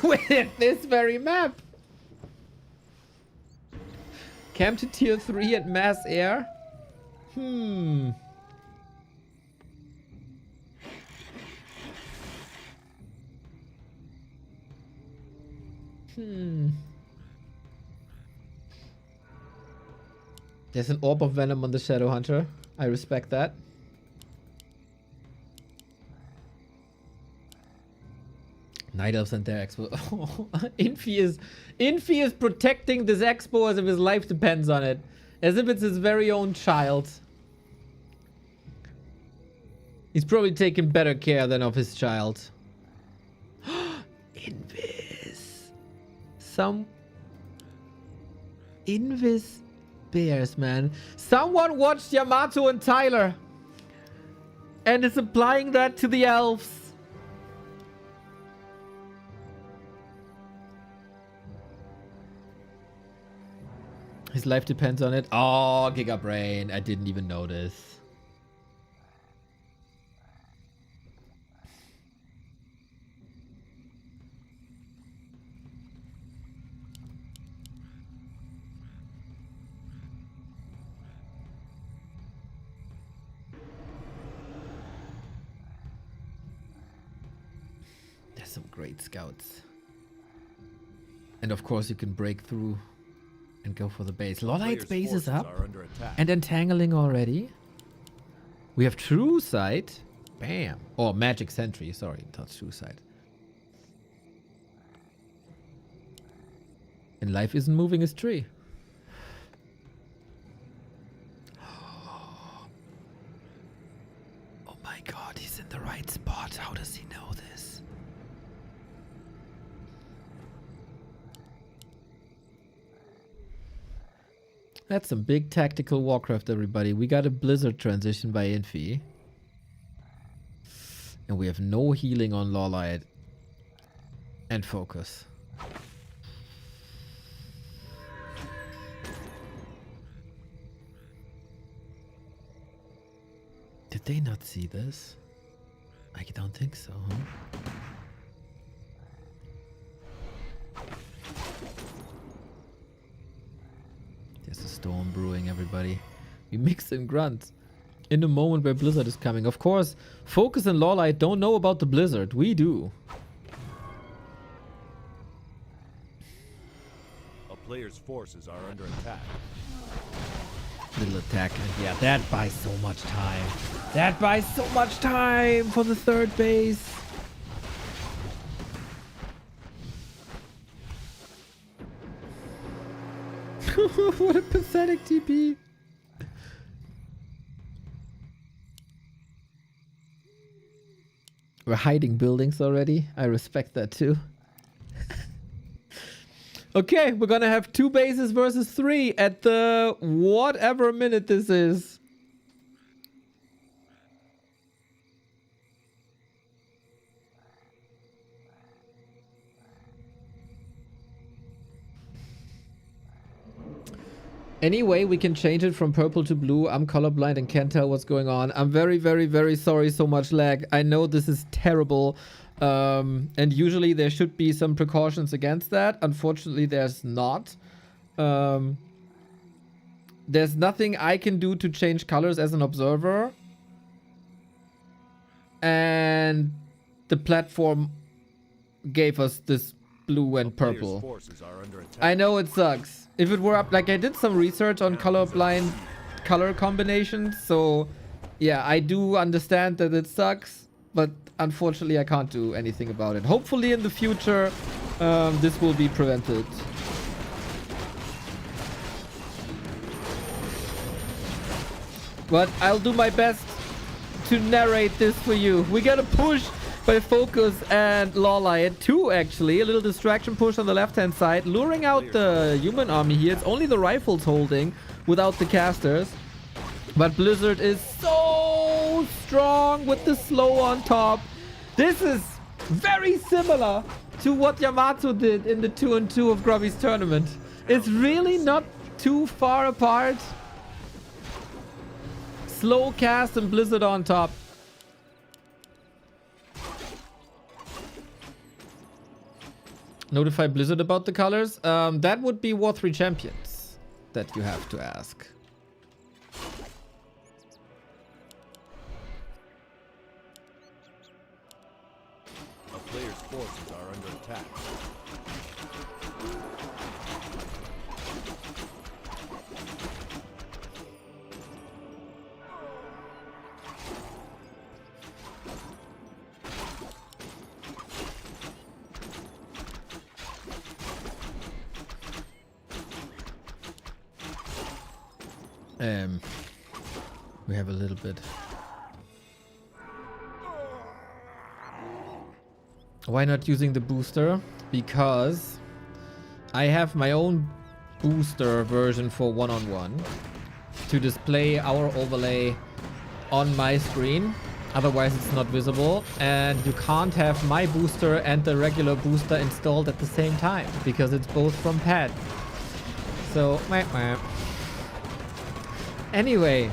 with this very map. Camp to tier 3 at mass air. There's an orb of venom on the Shadow Hunter. I respect that. Night Elves and their expo. Oh, Infi is protecting this expo as if his life depends on it. As if it's his very own child. He's probably taking better care than of his child. Invis. Invis bears, man. Someone watched Yamato and Tyler. And is applying that to the elves. His life depends on it. Oh, Giga Brain. I didn't even notice. There's some great scouts. And of course you can break through and go for the base. Lolite's base is up. And entangling already. We have True Sight. Bam. Or Magic Sentry. Sorry, not True Sight. And Life isn't moving his tree. Oh my god, he's in the right spot. How does he know this? That's some big tactical Warcraft, everybody. We got a Blizzard transition by Infi. And we have no healing on Lawlight. And focus. Did they not see this? I don't think so, huh? There's a storm brewing, everybody. We mix and grunt in the moment where Blizzard is coming. Of course, Focus and Lawlight don't know about the Blizzard. We do. player's forces are under attack. Little attack. And yeah, that buys so much time. That buys so much time for the third base. What a pathetic TP. We're hiding buildings already. I respect that too. Okay, we're gonna have 2 bases versus 3 at the whatever minute this is. Anyway, we can change it from purple to blue. I'm colorblind and can't tell what's going on. I'm very, very, very sorry. So much lag. I know this is terrible. And usually there should be some precautions against that. Unfortunately, there's not. There's nothing I can do to change colors as an observer. And the platform gave us this blue and purple. I know it sucks. If it were up, like I did some research on colorblind color combinations. So yeah, I do understand that it sucks, but unfortunately I can't do anything about it. Hopefully in the future, this will be prevented. But I'll do my best to narrate this for you. We got a push by Focus and Lawlight 2 actually. A little distraction push on the left-hand side, luring out the human army here. It's only the rifles holding without the casters. But Blizzard is so strong with the slow on top. This is very similar to what Yamato did in the 2-2 of Grubby's tournament. It's really not too far apart. Slow cast and Blizzard on top. Notify Blizzard about the colors? That would be War 3 Champions that you have to ask. A player's forces are under attack. We have a little bit. Why not using the booster? Because I have my own booster version for one-on-one to display our overlay on my screen. Otherwise it's not visible, and you can't have my booster and the regular booster installed at the same time because it's both from pad. So anyway,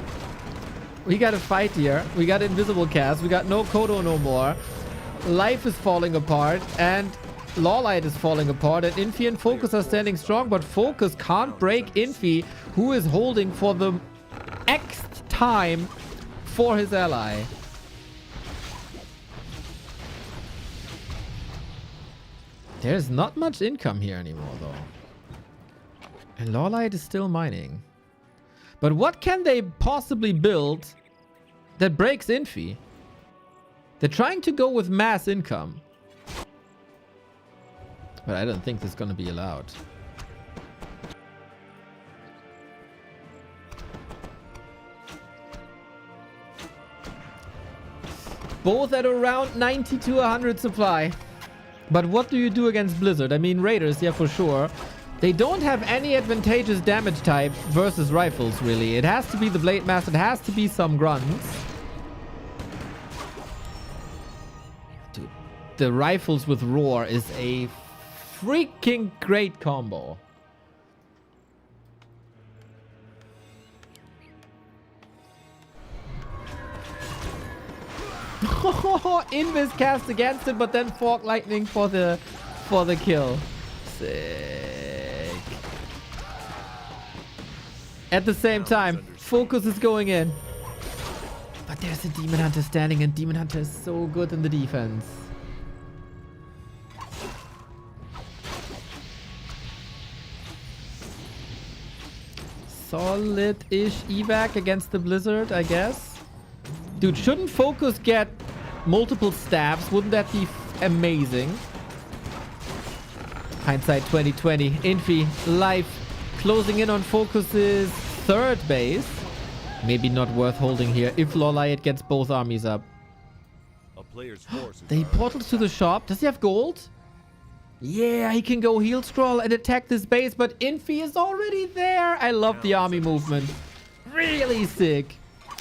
we got a fight here. We got invisible cast. We got no Kodo no more. Life is falling apart, and Lawlight is falling apart, and Infi and Focus are standing strong, but Focus can't break Infi, who is holding for the Xth time for his ally. There's not much income here anymore, though. And Lawlight is still mining. But what can they possibly build that breaks Infi? They're trying to go with mass income. But I don't think this is going to be allowed. Both at around 90 to 100 supply. But what do you do against Blizzard? I mean, Raiders, yeah, for sure. They don't have any advantageous damage type versus rifles, really. It has to be the Blade Master. It has to be some grunts. Dude, the rifles with Roar is a freaking great combo. Invis cast against it, but then Fork Lightning for the kill. Sick. At the same time, Focus is going in. But there's a Demon Hunter standing, and Demon Hunter is so good in the defense. solid-ish evac against the Blizzard, I guess. Dude, shouldn't Focus get multiple stabs? Wouldn't that be amazing? Hindsight 2020. Infi, Life, closing in on Focus's third base. Maybe not worth holding here if Lorlight gets both armies up. A player's forces They are portals to the shop. Does he have gold? Yeah, he can go heal scroll and attack this base, but Infi is already there. I love the army movement. Really sick.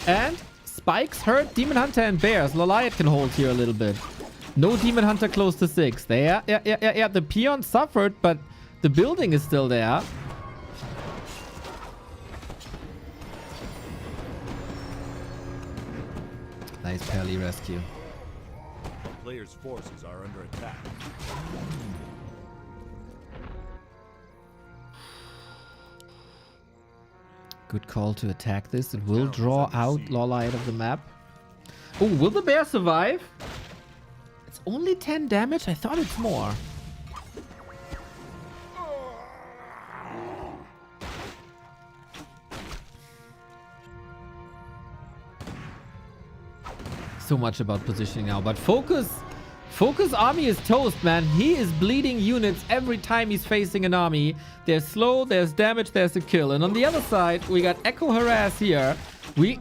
And Spikes hurt Demon Hunter and Bears. Lorlight can hold here a little bit. No Demon Hunter close to 6. There. Yeah. The peon suffered, but the building is still there. Nice Pally rescue. a player's forces are under attack. Good call to attack this. It will draw out Lorlight of the map. Oh, will the bear survive? It's only 10 damage? I thought it's more. So much about positioning now, but Focus army is toast, man. He is bleeding units every time he's facing an army. There's slow, there's damage, there's a kill. And on the other side, we got Echo Harass here. We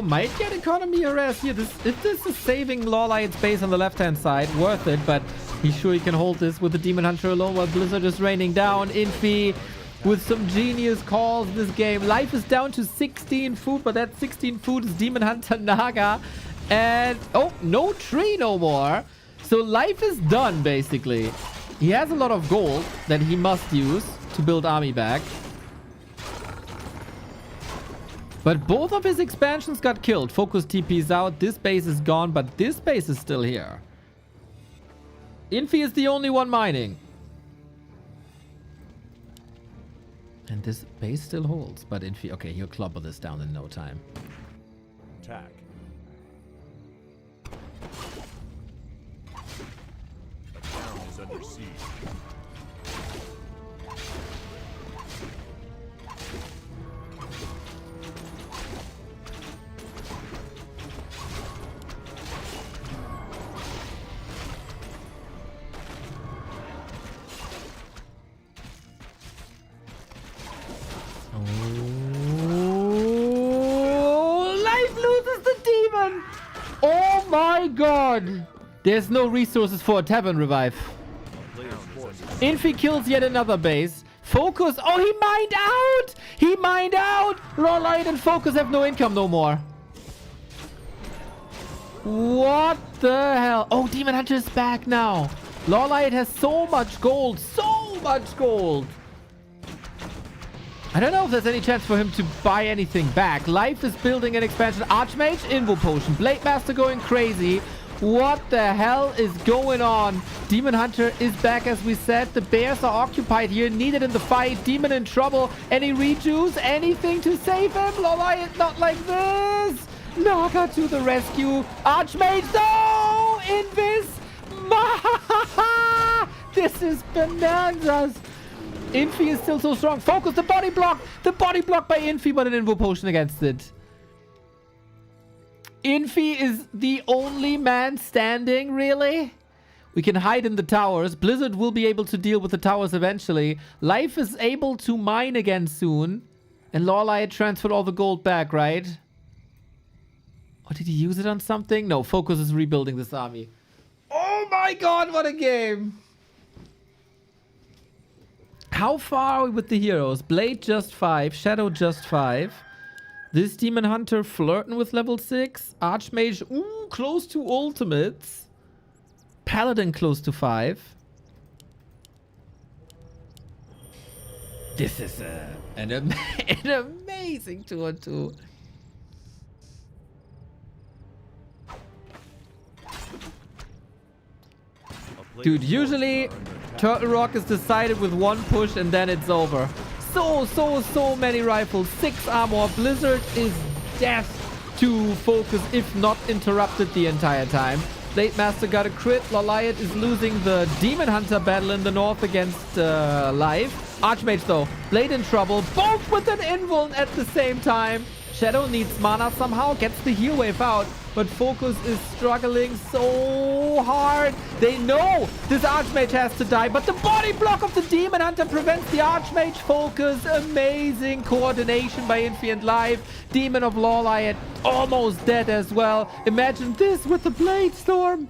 might get economy harass here. If this is saving Lorlight's base on the left-hand side, worth it, but he's sure he can hold this with the Demon Hunter alone while Blizzard is raining down. Infi with some genius calls this game. Life is down to 16 food, but that 16 food is Demon Hunter Naga. And, oh, no tree no more. So life is done, basically. He has a lot of gold that he must use to build army back. But both of his expansions got killed. Focus TP's out. This base is gone, but this base is still here. Infi is the only one mining. And this base still holds. But Infi... Okay, he'll clobber this down in no time. Attack. A town is under siege. Oh my god! There's no resources for a tavern revive. Infi kills yet another base. Focus. Oh, he mined out! He mined out! Lorlight and Focus have no income no more. What the hell? Oh, Demon Hunter is back now. Lorlight has so much gold. So much gold. I don't know if there's any chance for him to buy anything back. Life is building an expansion. Archmage, Invo Potion. Blade Master going crazy. What the hell is going on? Demon Hunter is back, as we said. The bears are occupied here. Needed in the fight. Demon in trouble. Any rejuice? Anything to save him? Lorlight, not like this. Naga to the rescue. Archmage, no! Invis. This is bananas. Infi is still so strong. Focus, the body block. The body block by Infi, but an Invo Potion against it. Infi is the only man standing, really? We can hide in the towers. Blizzard will be able to deal with the towers eventually. Life is able to mine again soon. And Lorlight transferred all the gold back, right? Or did he use it on something? No, Focus is rebuilding this army. Oh my god, what a game! How far are we with the heroes? Blade just 5. Shadow just 5. This Demon Hunter flirting with level 6. Archmage, ooh, close to ultimates. Paladin close to 5. This is an amazing 2-on-2. Dude, usually Turtle Rock is decided with one push and then it's over. So many rifles. 6 armor. Blizzard is death to Focus if not interrupted the entire time. Blade Master got a crit. Lorlight is losing the Demon Hunter battle in the north against Life. Archmage though, Blade in trouble, both with an invuln at the same time. Shadow needs mana somehow, gets the heal wave out, but Focus is struggling so hard. They know this Archmage has to die, but the body block of the Demon Hunter prevents the Archmage. Focus, amazing coordination by Infi and Life. Demon of Lawlight almost dead as well. Imagine this with the Blade Storm.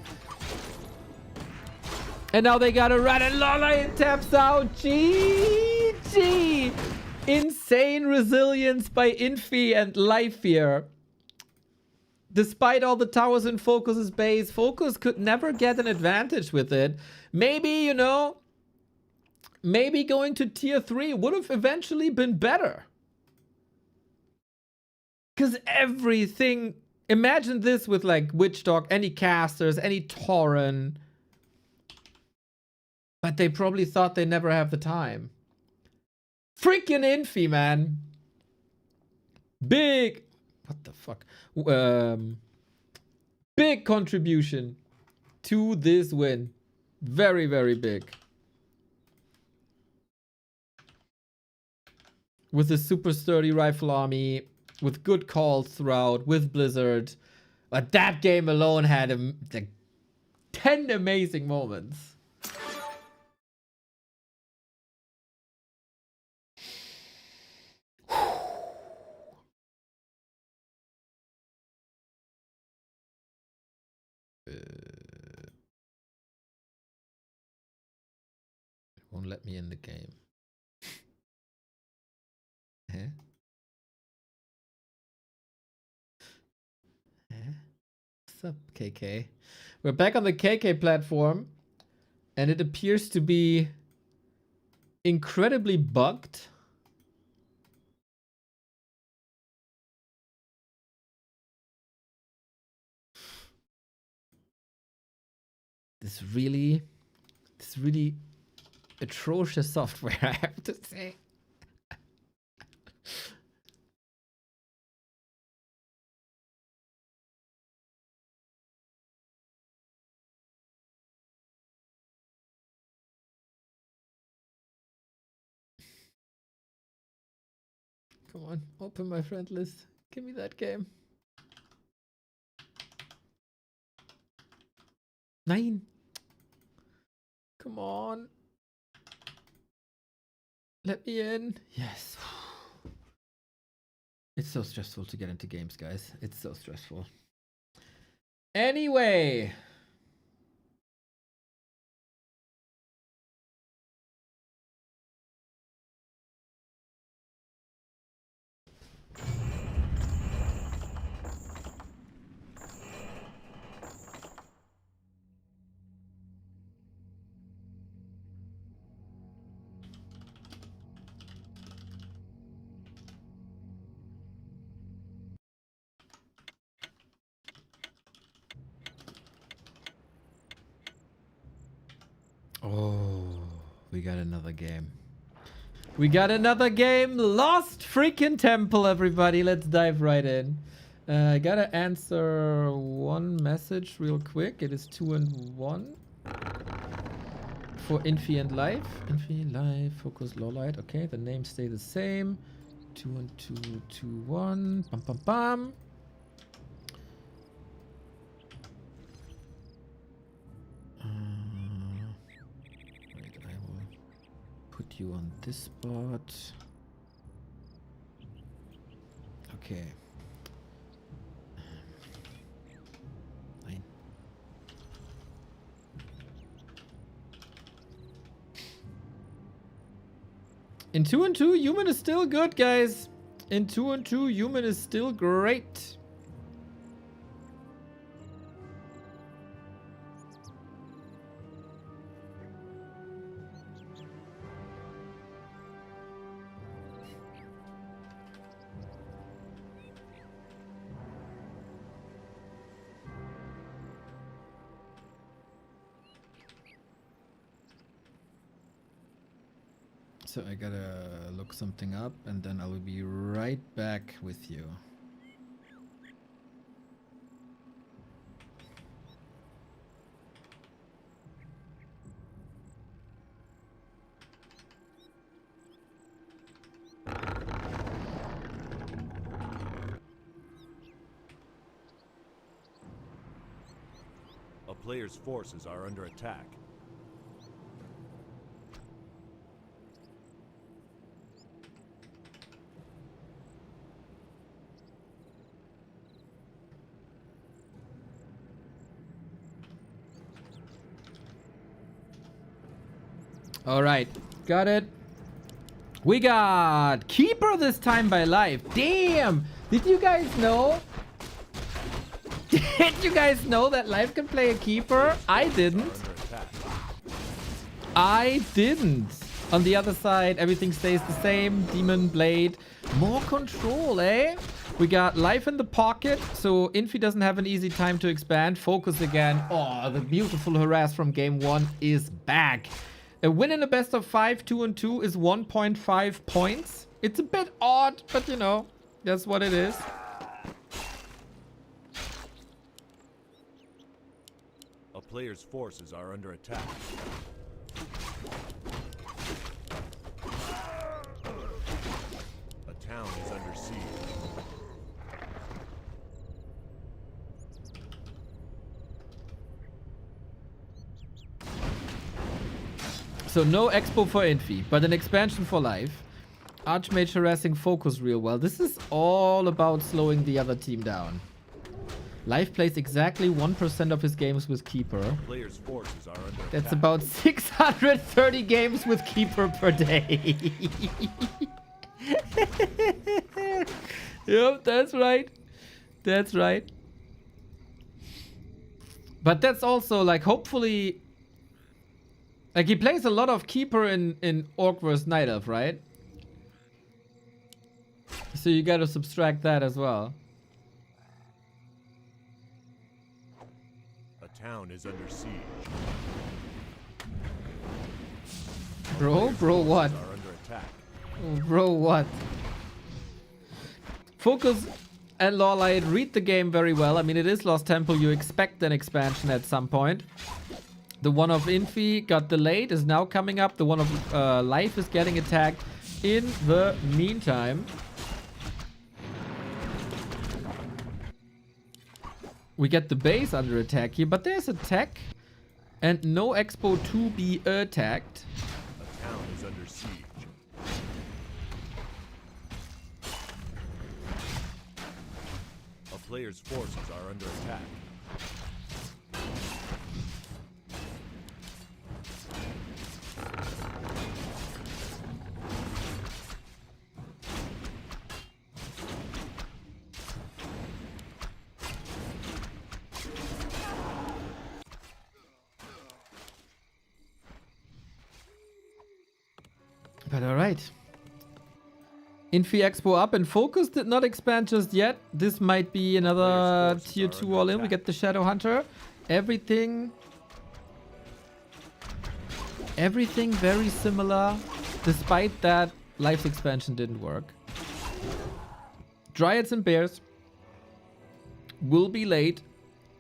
And now they gotta run and Lawlight taps out. GG. Insane resilience by Infi and Life here. Despite all the towers in Focus's base, Focus could never get an advantage with it. Maybe, you know, maybe going to tier 3 would have eventually been better. Because everything... Imagine this with like Witch Dog, any casters, any Tauren. But they probably thought they never have the time. Freaking Infi, man. Big... What the fuck? Big contribution to this win. Very, very big. With a super sturdy rifle army, with good calls throughout, with Blizzard. But that game alone had like 10 amazing moments. Won't let me in the game. Huh? Huh? What's up, KK? We're back on the KK platform, and it appears to be incredibly bugged. This really atrocious software, I have to say. Come on, open my friend list. Give me that game. Nein. Come on. Let me in. Yes. It's so stressful to get into games, guys. It's so stressful. Anyway. Oh, we got another game. We got another game. Lost freaking Temple, everybody. Let's dive right in. I gotta answer one message real quick. It is 2 and 1. For Infi and Life. Infi, Life, Focus, Lowlight. Okay, the names stay the same. 2 and 2, 2, 1. Bam, bam, bam. Put you on this spot. Okay. Nine. In 2 and 2, human is still good, guys. In 2 and 2, human is still great. So I gotta look something up and then I will be right back with you. player's forces are under attack. All right, got it. We got Keeper this time by Life. Damn! Did you guys know? Did you guys know that Life can play a Keeper? I didn't. I didn't. On the other side, everything stays the same. Demon Blade. More control, eh? We got Life in the pocket, so Infi doesn't have an easy time to expand. Focus again. Oh, the beautiful harass from game 1 is back. A win in a best of 5, 2-2 is 1.5 points. It's a bit odd, but you know, that's what it is. A player's forces are under attack. A town is under siege. So no expo for Infi, but an expansion for Life. Archmage harassing focus real well. This is all about slowing the other team down. Life plays exactly 1% of his games with Keeper. Players' forces are under That's attack. about 630 games with Keeper per day. Yep, that's right. That's right. But that's also like, hopefully, like he plays a lot of Keeper in Orc vs Night Elf, right? So you gotta subtract that as well. A town is under siege. Bro what? Are under attack. Bro what? Focus and Lawlight read the game very well. I mean, it is Lost Temple. You expect an expansion at some point. The one of Infi got delayed, is now coming up. The one of Life is getting attacked in the meantime. We get the base under attack here, but there's attack and no expo to be attacked. A town is under siege. A player's forces are under attack. But alright. Infi Expo up and Focus did not expand just yet. This might be another tier 2 all in. We get the Shadow Hunter. Everything very similar, despite that Life's expansion didn't work. Dryads and Bears will be late.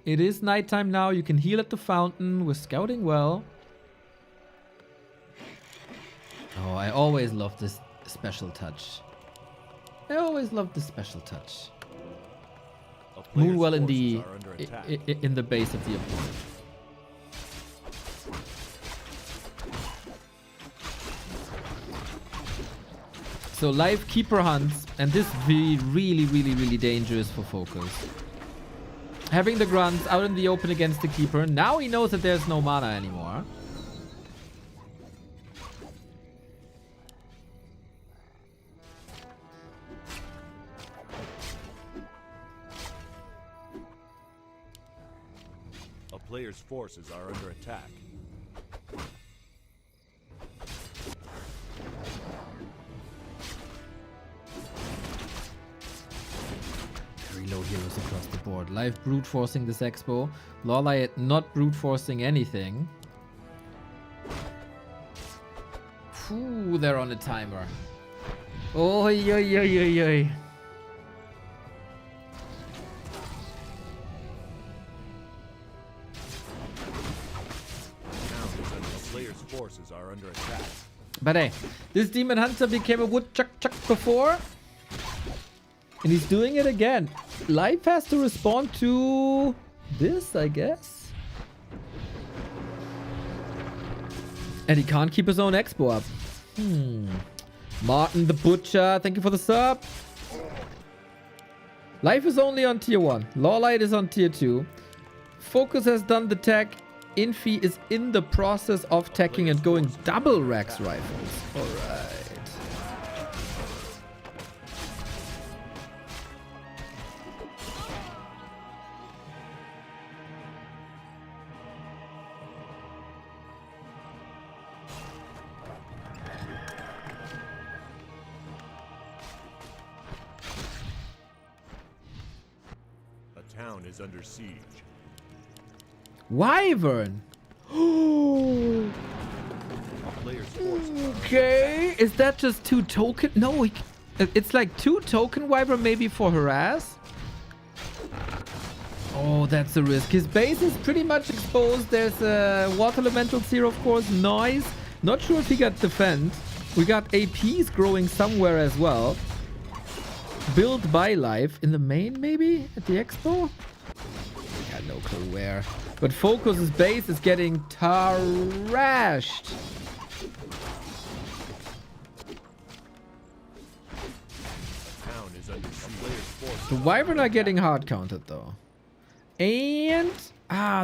It is nighttime now. You can heal at the fountain. We're scouting well. Oh, I always love this special touch. I always love the special touch. Move well in the base of the opponent. So Life Keeper hunts, and this be really dangerous for Focus. Having the grunts out in the open against the Keeper. Now he knows that there's no mana anymore. A player's forces are under attack. Very low heroes across the board. Life brute forcing this expo. Lawlight not brute forcing anything. Ooh, they're on a timer. Oh, yoy. Forces are under attack. But hey, this Demon Hunter became a woodchuck before, and he's doing it again. Life has to respond to this, I guess. And he can't keep his own expo up. Martin the Butcher, thank you for the sub. Life is only on tier 1. Lawlight is on tier 2. Focus has done the tech. Infi is in the process of teching and going double Rex rifles. Alright. A town is under siege. Wyvern. A player's forces are Okay. Is that just 2 token? No, it's like 2 token Wyvern maybe for harass. Oh, that's a risk. His base is pretty much exposed. There's water elementals here, of course. Noise. Not sure if he got defend. We got APs growing somewhere as well. Build by life in the main, maybe at the expo. Got no clue where. But Focus's base is getting trashed. town is under siege. A player's forces The Wyvern are getting hard counted though. And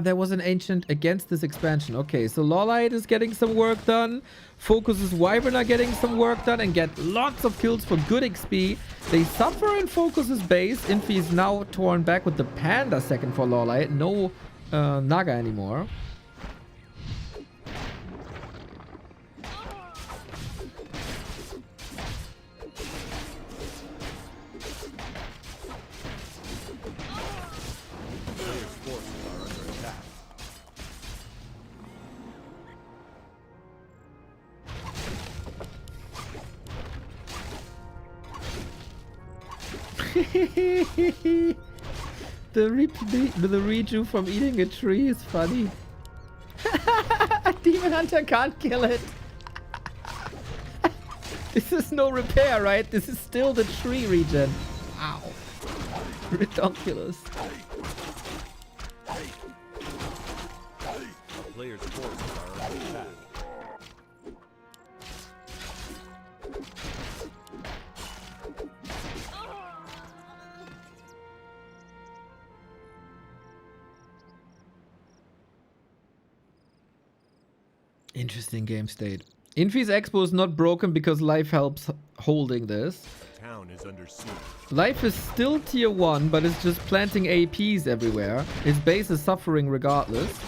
there was an ancient against this expansion. Okay, so Lawlight is getting some work done. Focus's Wyvern are getting some work done and get lots of kills for good XP. They suffer in Focus's base. Infi is now torn back with the Panda second for Lawlight. No Naga anymore. player's forces are under attack. The reju from eating a tree is funny. Demon Hunter can't kill it. This is no repair, right? This is still the tree regen. Ow. Ridiculous. A player's forces are under attack. Interesting game state. Infi's expo is not broken because life helps holding this. A town is under siege. Life is still tier 1, but it's just planting APs everywhere. His base is suffering regardless.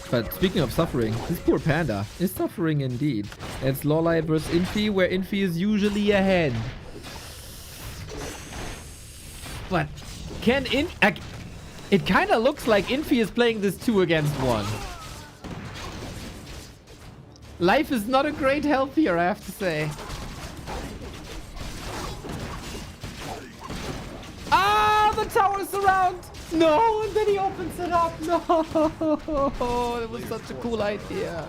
But speaking of suffering, this poor panda is suffering indeed. It's Lawlight versus Infi, where Infi is usually ahead. But can it kind of looks like Infi is playing this 2 against 1. Life is not a great help here, I have to say. Ah, the tower's around. No, and then he opens it up. No, it was such a cool idea.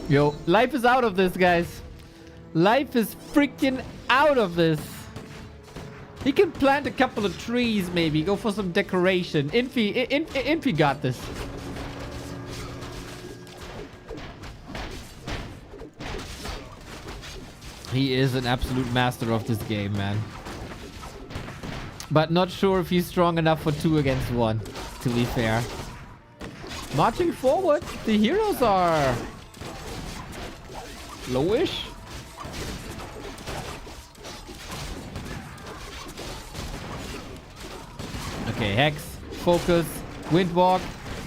Yo, life is out of this, guys. Life is freaking out of this. He can plant a couple of trees, maybe. Go for some decoration. Infi got this. He is an absolute master of this game, man. But not sure if he's strong enough for 2 against 1, to be fair. Marching forward, the heroes are lowish. Okay, Hex, Focus, Windwalk.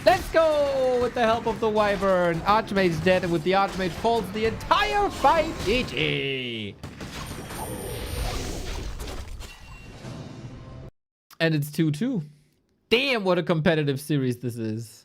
Let's go! With the help of the Wyvern. Archmage's dead, and with the Archmage falls the entire fight. GG! And it's 2-2. Damn, what a competitive series this is.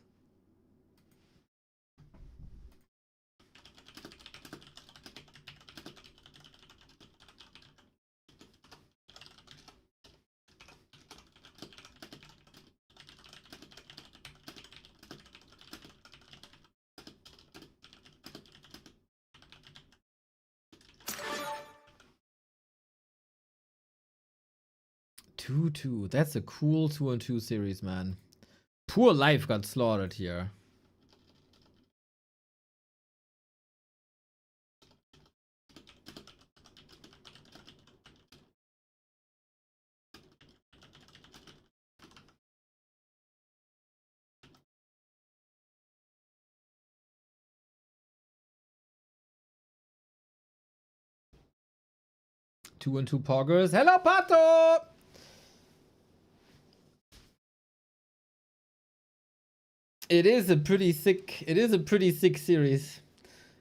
2-2. That's a cool 2-on-2 series, man. Poor Life got slaughtered here. Two and two poggers. Hello, Pato! It is a pretty sick series.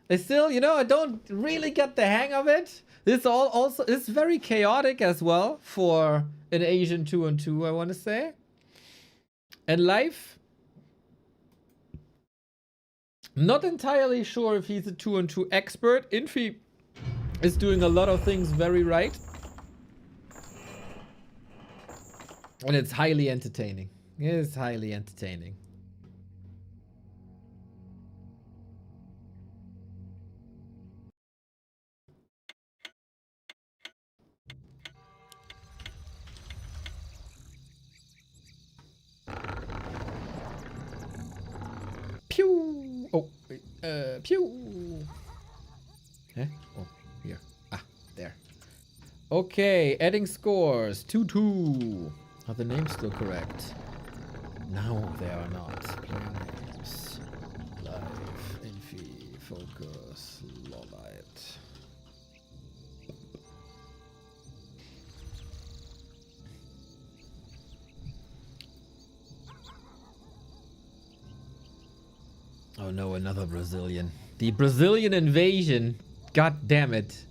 I still, you know, I don't really get the hang of it. This also is very chaotic as well for an Asian 2-on-2, I want to say. And Life, not entirely sure if he's a 2-on-2 expert. Infi is doing a lot of things very right. And it's highly entertaining. It is highly entertaining. Pew! Oh, wait. Pew! Eh? Oh, here. Ah, there. Okay, adding scores. 2-2. Are the names still correct? No, they are not. Player names. Live, Infi, Focus, Lolite. Oh no, another Brazilian. The Brazilian invasion. God damn it.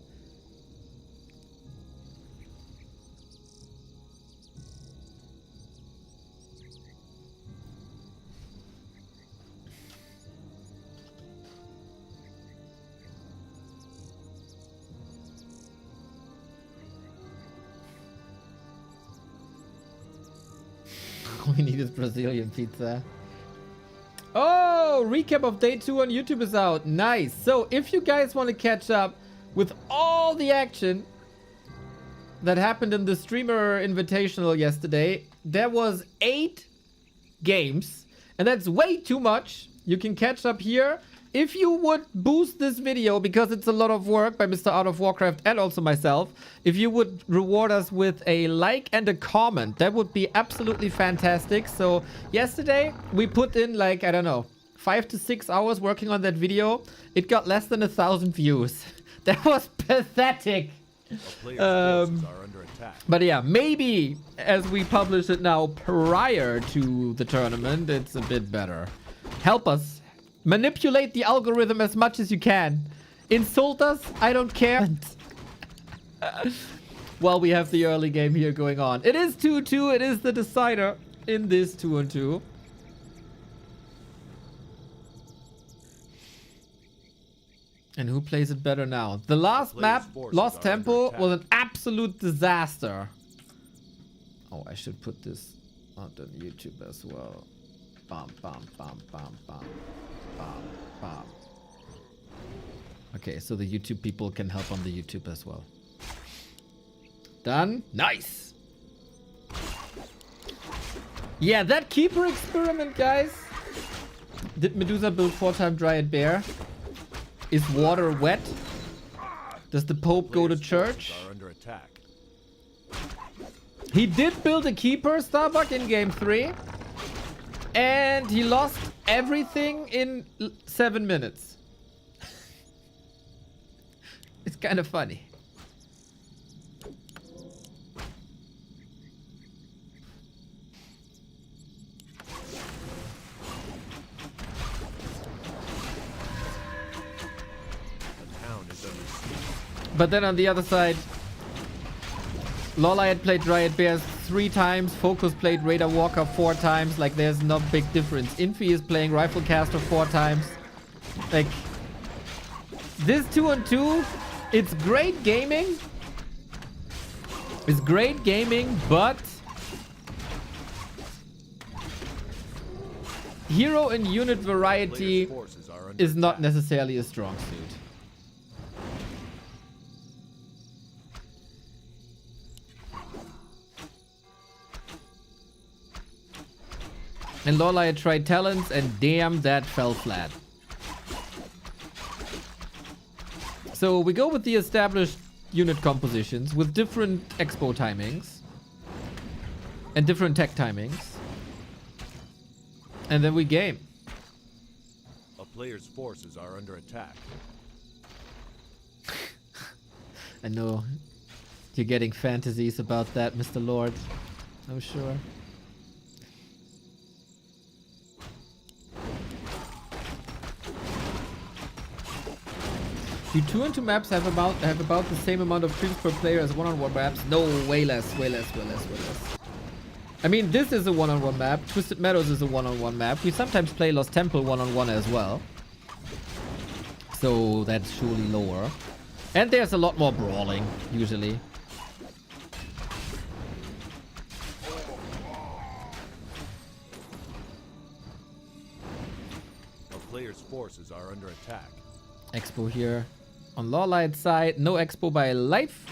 All we need is Brazilian pizza. Oh, recap of day 2 on YouTube is out. Nice. So if you guys want to catch up with all the action that happened in the streamer invitational yesterday, there was 8 games, and that's way too much. You can catch up here. If you would boost this video, because it's a lot of work by Mr. Out of Warcraft and also myself, if you would reward us with a like and a comment, that would be absolutely fantastic. So yesterday we put in, like, I don't know, 5 to 6 hours working on that video. It got less than 1,000 views. That was pathetic. But yeah, maybe as we publish it now prior to the tournament, it's a bit better. Help us. Manipulate the algorithm as much as you can. Insult us, I don't care. While we have the early game here going on. It is 2-2, it is the decider in this 2-on-2. And who plays it better now? The last map, Lost Temple, was an absolute disaster. Oh, I should put this on YouTube as well. Bam, bam, bam, bam, bam. Bam, bam. Okay, so the YouTube people can help on the YouTube as well. Done. Nice. Yeah, that keeper experiment, guys. Did Medusa build 4-time Dryad Bear? Is water wet? Does the Pope go to church? He did build a keeper, Starbuck, in game 3. And he lost everything in 7 minutes. It's kind of funny. But then on the other side, Lola had played Dryad Bears 3 times. Focus played Raider Walker 4 times. Like, there's no big difference. Infi is playing Riflecaster 4 times. Like, this 2-on-2, it's great gaming. It's great gaming, but hero and unit variety is not necessarily a strong suit. And Lorelei tried talents, and damn, that fell flat. So we go with the established unit compositions with different expo timings and different tech timings. And then we game. A player's forces are under attack. I know you're getting fantasies about that, Mr. Lord. I'm sure. Do 2 and 2 maps have about the same amount of creeps per player as 1-on-1 maps? No, way less. I mean, this is a 1-on-1 map. Twisted Meadows is a 1-on-1 map. We sometimes play Lost Temple 1-on-1 as well. So that's surely lower. And there's a lot more brawling, usually. A player's forces are under attack. Expo here. On Lawlight's side, no expo by Life.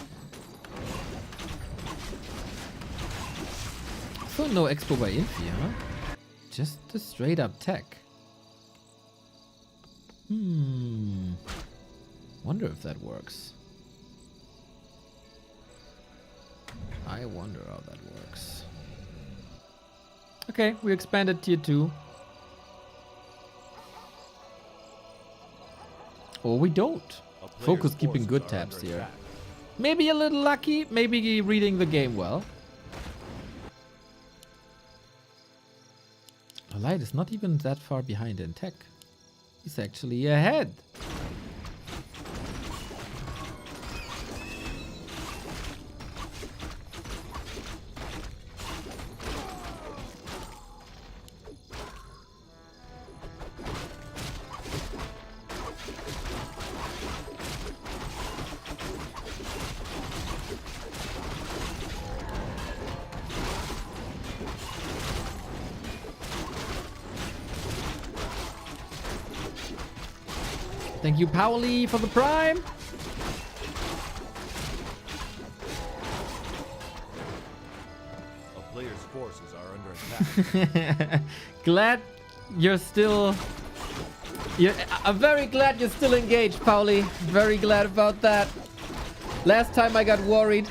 So no expo by Infi, huh? Just a straight up tech. Wonder if that works. I wonder how that works. Okay, we expanded tier 2. Or we don't. Focus keeping good tabs here. Attack. Maybe a little lucky, maybe reading the game well. Light is not even that far behind in tech. He's actually ahead. Thank you, Powley, for the prime. A player's forces are under attack. Glad you're still... I'm very glad you're still engaged, Powley. Very glad about that. Last time I got worried.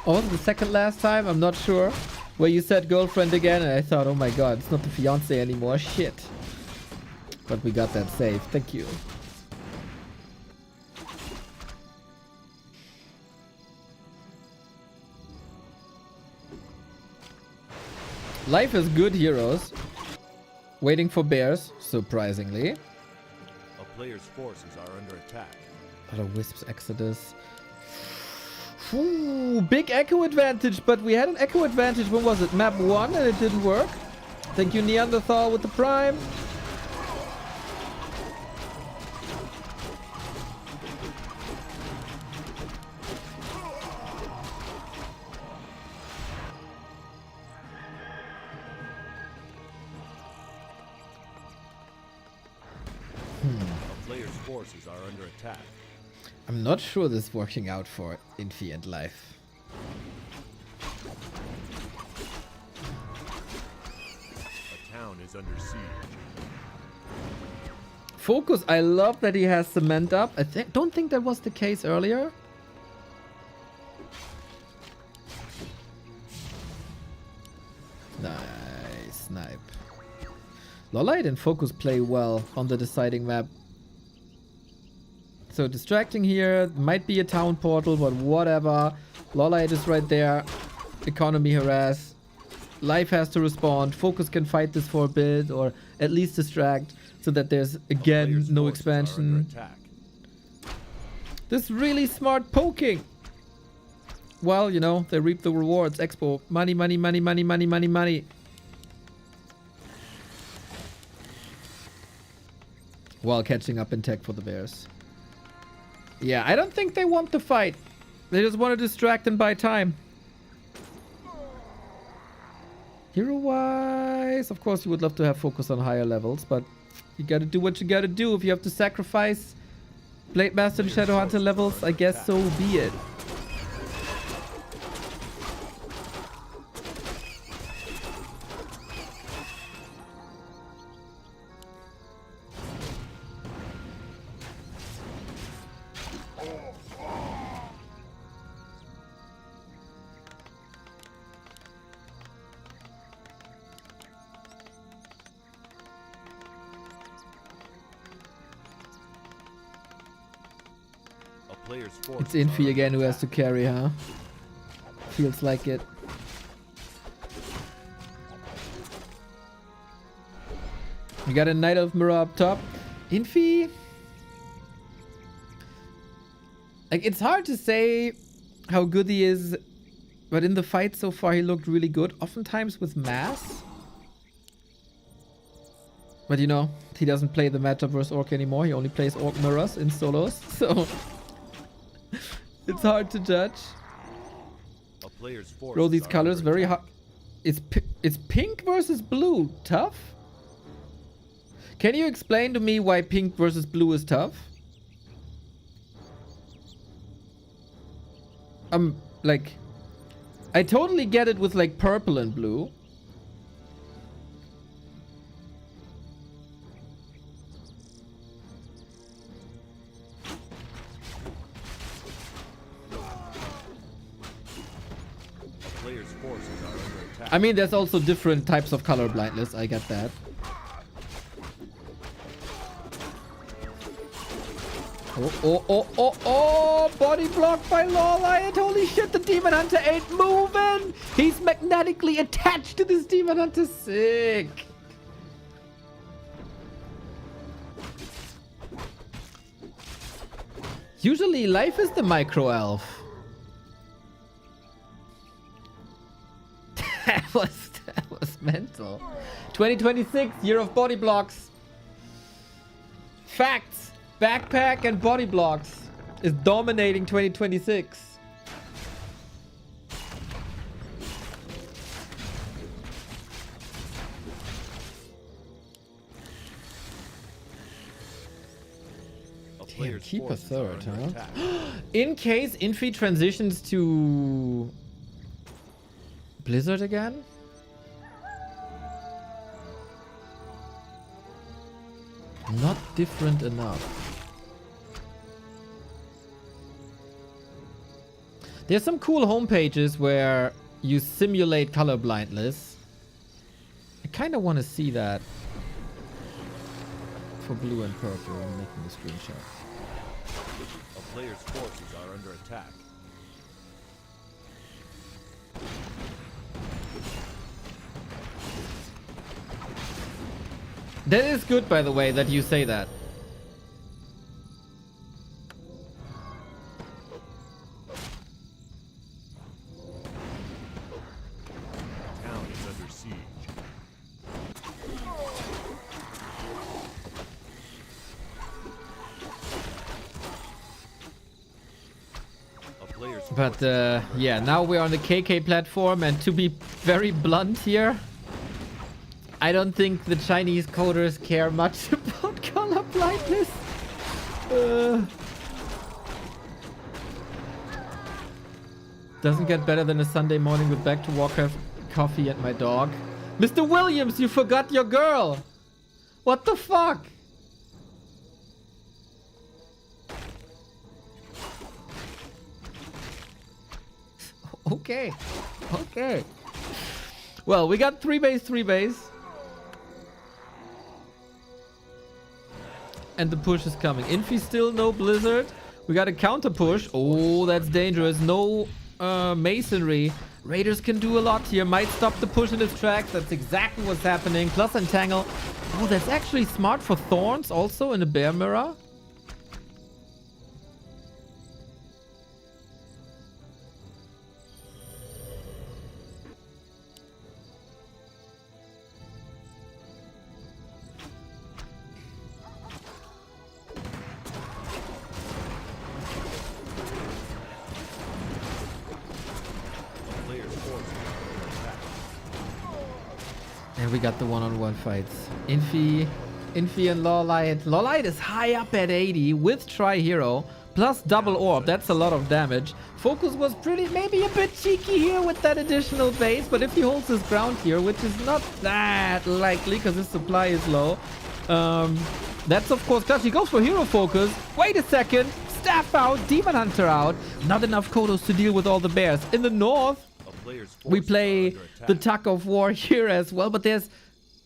Or was it the second last time? I'm not sure. Where you said girlfriend again, and I thought, oh my god, it's not the fiance anymore. Shit. But we got that saved. Thank you. Life is good heroes. Waiting for bears, surprisingly. A player's forces are under attack. A lot of Wisps Exodus. Ooh, big echo advantage, but we had an echo advantage. When was it? Map 1 and it didn't work. Thank you, Neanderthal, with the prime. A player's forces are under attack. I'm not sure this is working out for Infi and Life. A town is under siege. Focus, I love that he has cement up. I don't think that was the case earlier. Nice snipe. Lolite and Focus play well on the deciding map. So distracting here, might be a town portal, but whatever. Lolite is right there. Economy harass. Life has to respond. Focus can fight this for a bit, or at least distract, so that there's again no expansion. This really smart poking. Well, you know, they reap the rewards. Expo. Money, money, money, money, money, money, money. While catching up in tech for the bears. Yeah, I don't think they want to fight. They just want to distract and buy time. Hero-wise, of course you would love to have focus on higher levels, but you gotta do what you gotta do. If you have to sacrifice Blade Master and Shadowhunter levels, I guess so be it. player's It's forces Infi are again who under has to carry, huh? Feels like it. We got a Knight of Mirror up top. Infi... Like, it's hard to say how good he is, but in the fight so far he looked really good. Oftentimes with mass. But you know, he doesn't play the Meta vs Orc anymore. He only plays Orc Mirrors in solos. So, it's hard to judge. A player's forces Roll these are colors under very attack. hard. It's pink versus blue. Tough? Can you explain to me why pink versus blue is tough? Like, I totally get it with like purple and blue. A player's forces are under attack. I mean, there's also different types of color blindness. I get that. Oh, body blocked by Lawlight. Holy shit, the Demon Hunter ain't moving. He's magnetically attached to this Demon Hunter. Sick. Usually, life is the micro elf. that was mental. 2026, year of body blocks. Facts. Backpack and body blocks is dominating 2026. Damn, keep a third, huh? In case Infi transitions to Blizzard again? Not different enough. There's some cool homepages where you simulate color blindness. I kind of want to see that for blue and purple. I'm making a screenshot. A player's forces are under attack. That is good, by the way, that you say that. Town is under siege. A player's But yeah, now we're on the KK platform, and to be very blunt here, I don't think the Chinese coders care much about color blindness. Doesn't get better than a Sunday morning with back to Warcraft, coffee, and my dog. Mr. Williams, you forgot your girl! What the fuck? Okay. Okay. Well, we got 3 base, 3 base. And the push is coming. Infi still no Blizzard. We got a counter push. Oh, that's dangerous. No masonry. Raiders can do a lot here. Might stop the push in its tracks. That's exactly what's happening. Plus entangle. Oh, that's actually smart for Thorns also in a Bear Mirror. And we got the one-on-one fights. Infi and Lawlight. Lawlight is high up at 80 with Tri-Hero. Plus double orb. That's a lot of damage. Focus was pretty, maybe a bit cheeky here with that additional base. But if he holds his ground here, which is not that likely because his supply is low. That's of course clutch. He goes for Hero Focus. Wait a second. Staff out. Demon Hunter out. Not enough Kodos to deal with all the bears. In the north, we play the tug of war here as well, but there's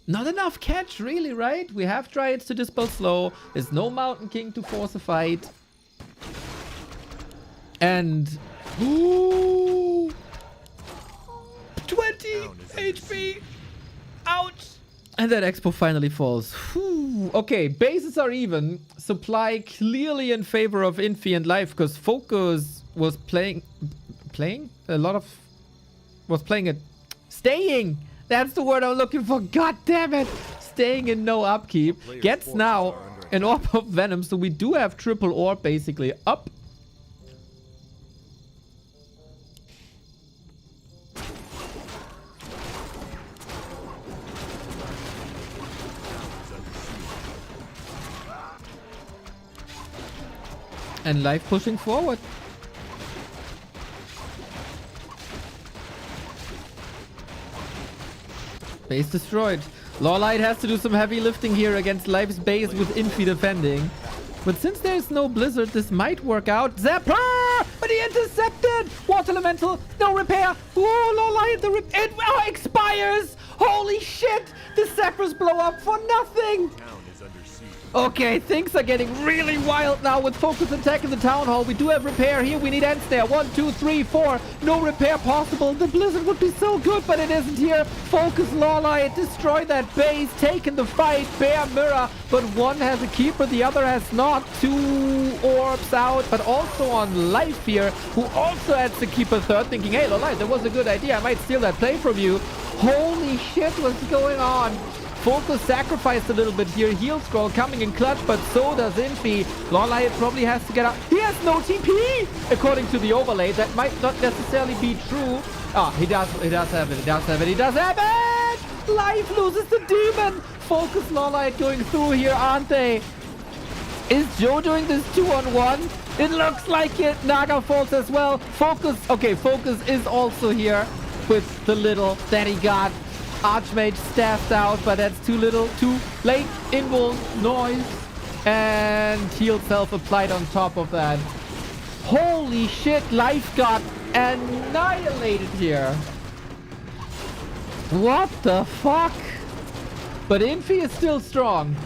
not enough catch really, right? We have Dryads to dispel slow. There's no Mountain King to force a fight. And... Ooh, 20 HP! Ouch! And that Expo finally falls. Whew. Okay, bases are even. Supply clearly in favor of Infi and Life, because Focus was playing it. Staying! That's the word I'm looking for. God damn it! Staying in no upkeep. Gets now an Orb of Venom, so we do have triple orb basically up. And Life pushing forward. Base destroyed. Lawlight has to do some heavy lifting here against Life's base with Infi defending. But since there's no Blizzard, this might work out. Zapper! But he intercepted! Water Elemental, no repair. Oh, Lawlight, it expires! Holy shit! The Zappers blow up for nothing! Okay, things are getting really wild now with Focus attack in the Town Hall. We do have repair here. We need end snare. 1, 2, 3, 4. No repair possible. The Blizzard would be so good, but it isn't here. Focus Lawlight. Destroy that base. Taking the fight. Bear Mirror. But one has a keeper. The other has not. 2 orbs out. But also on Life here, who also adds the keeper third. Thinking, hey, Lawlight, that was a good idea. I might steal that play from you. Holy shit, what's going on? Focus sacrificed a little bit here. Heal scroll coming in clutch, but so does Infi. Lawlight probably has to get out. He has no TP, according to the overlay. That might not necessarily be true. Ah, he does have it. He does have it. Life loses the demon. Focus Lawlight going through here, aren't they? Is Joe doing this 2-on-1? It looks like it. Naga falls as well. Focus. Okay, Focus is also here with the little that he got. Archmage staffed out, but that's too little, too late. Invul noise and heal self applied on top of that. Holy shit, Life got annihilated here. What the fuck? But Infi is still strong.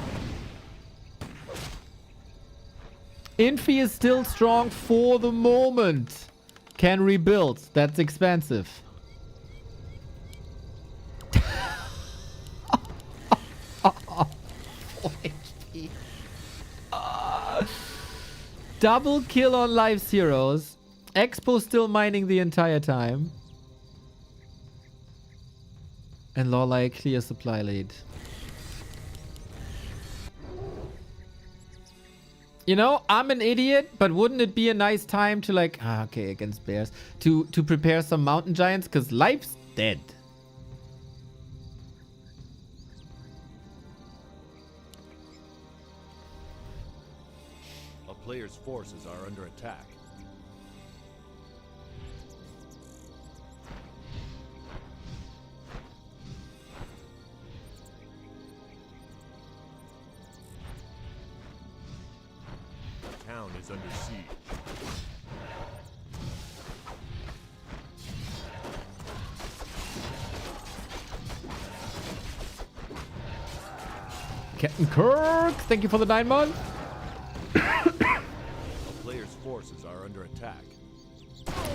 Infi is still strong for the moment. Can rebuild. That's expensive. Double kill on Life's heroes. Expo still mining the entire time. And Lawlight clear supply lead. You know, I'm an idiot, but wouldn't it be a nice time to like, okay, against bears, to prepare some mountain giants? Because Life's dead. Players' forces are under attack. The town is under siege. Captain Kirk, thank you for the 9 months. Forces are under attack.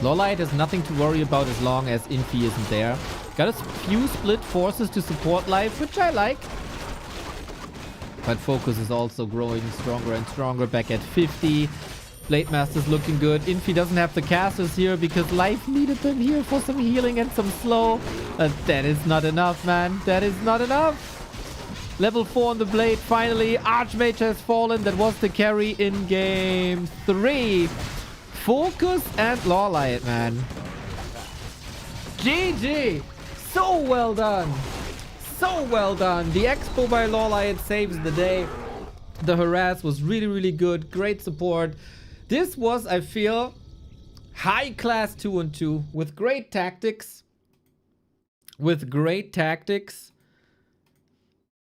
Lawlight has nothing to worry about as long as Infi isn't there. Got a few split forces to support Life, which I like. But Focus is also growing stronger and stronger, back at 50. Blade Master's looking good. Infi doesn't have the casters here because Life needed them here for some healing and some slow. That is not enough, man. That is not enough. Level 4 on the Blade, finally. Archmage has fallen. That was the carry in game 3. Focus and Lawlight, man. GG! So well done. So well done. The Expo by Lawlight saves the day. The harass was really, really good. Great support. This was, I feel, high class 2-on-2 with great tactics.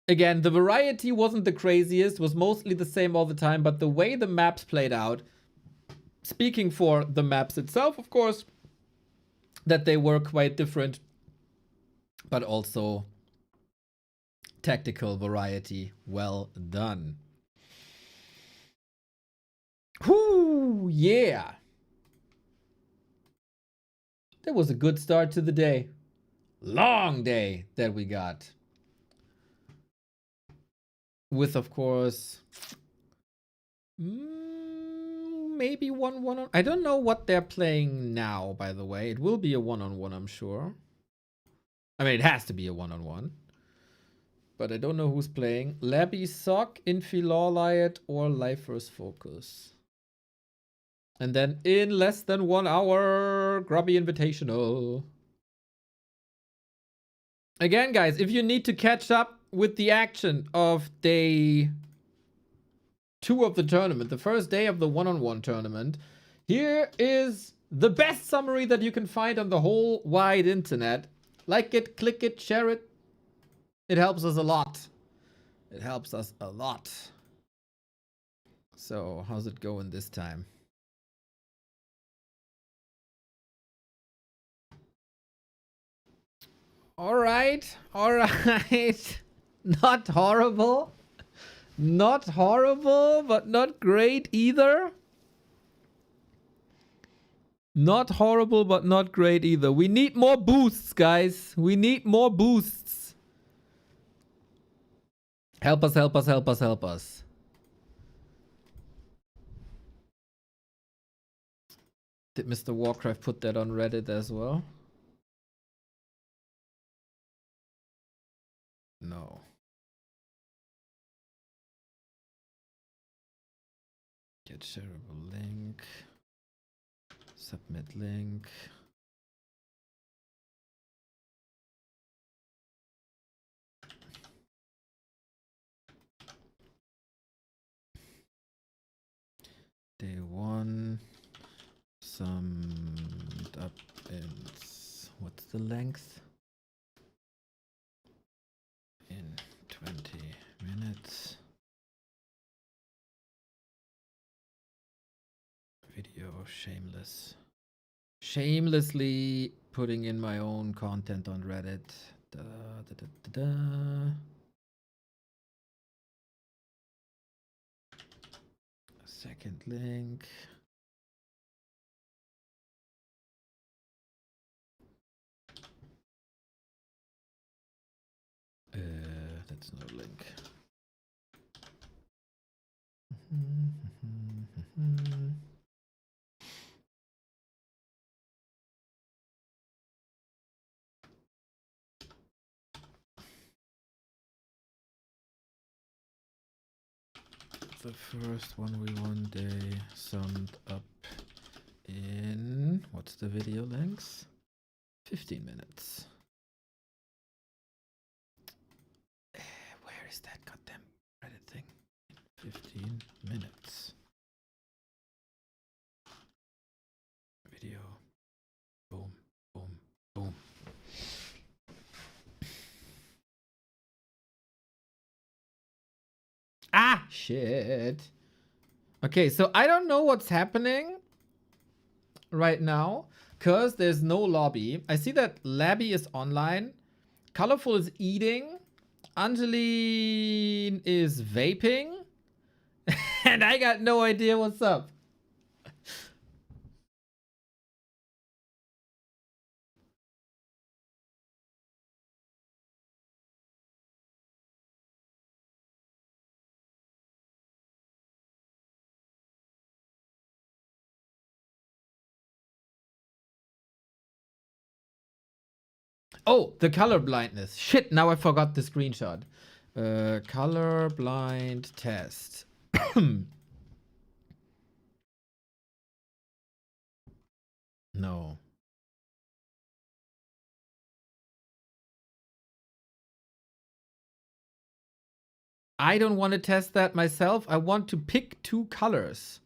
Again, the variety wasn't the craziest, was mostly the same all the time, but the way the maps played out, speaking for the maps itself, of course, that they were quite different, but also tactical variety. Well done. Whoo, yeah. That was a good start to the day. Long day that we got. With, of course, maybe one-on-one. I don't know what they're playing now, by the way. It will be a one-on-one, I'm sure. I mean, it has to be a one-on-one. But I don't know who's playing. Labby Sock, Infilorliot, or Lifer's Focus. And then in less than 1 hour, Grubby Invitational. Again, guys, if you need to catch up with the action of day 2 of the tournament, the first day of the one-on-one tournament, here is the best summary that you can find on the whole wide internet. Like it, click it, share it. It helps us a lot. It helps us a lot. So, how's it going this time? All right. Not horrible. Not horrible, but not great either. Not horrible, but not great either. We need more boosts, guys. We need more boosts. Help us, help us, help us, help us. Did Mr. Warcraft put that on Reddit as well? No. Get shareable link. Submit link. Day 1. Summed up in... What's the length? In 20 minutes. Video shameless. Shamelessly putting in my own content on Reddit. Da, da, da, da, da. Second link. That's no link. The first 1v1 day summed up in... What's the video length? 15 minutes. Where is that goddamn Reddit thing? 15 minutes. Video. Boom, boom, boom. Ah, shit. Okay, so I don't know what's happening right now because there's no lobby. I see that Labby is online. Colorful is eating. Angeline is vaping. And I got no idea what's up. Oh, the color blindness. Shit, now I forgot the screenshot. Color blind test. No. I don't want to test that myself. I want to pick 2 colors.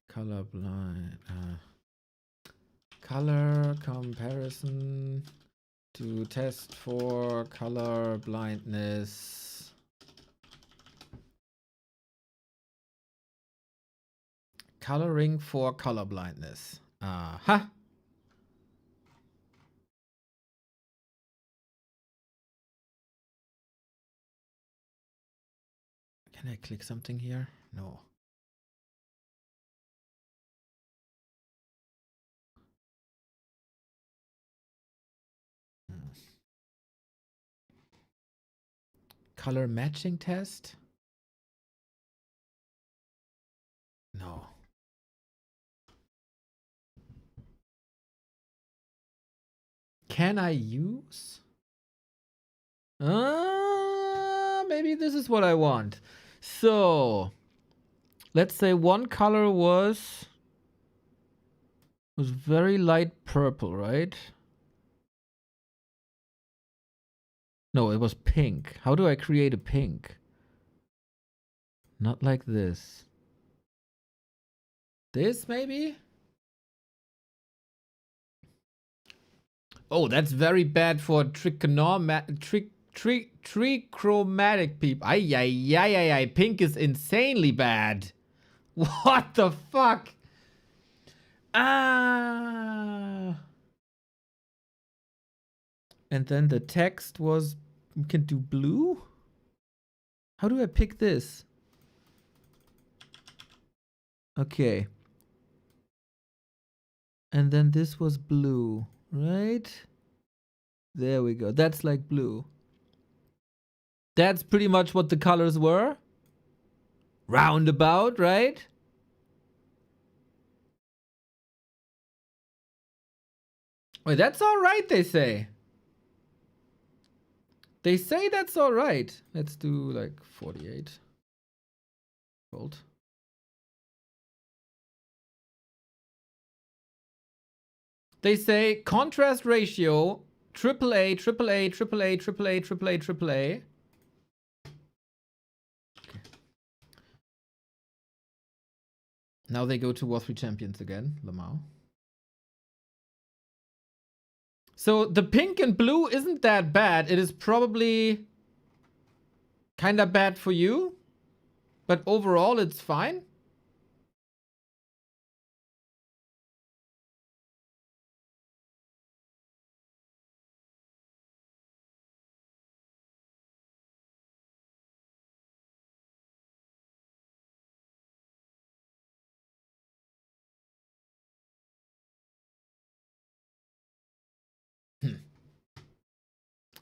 Color blind. Color comparison to test for color blindness. Coloring for color blindness. Aha. Can I click something here? No. Color matching test? No. Can I use? Maybe this is what I want. So, let's say one color was very light purple, right? No, it was pink. How do I create a pink? Not like this. This maybe? Oh, that's very bad for trichromatic people. Ay. Pink is insanely bad. What the fuck? Ah. And then the text was, we can do blue? How do I pick this? Okay. And then this was blue, right? There we go. That's like blue. That's pretty much what the colors were. Roundabout, right? Wait, that's all right, they say. They say that's all right. Let's do like 48 volt. They say contrast ratio AAA. Okay. Now they go to War 3 Champions again, Lamau. So the pink and blue isn't that bad. It is probably kind of bad for you, but overall it's fine.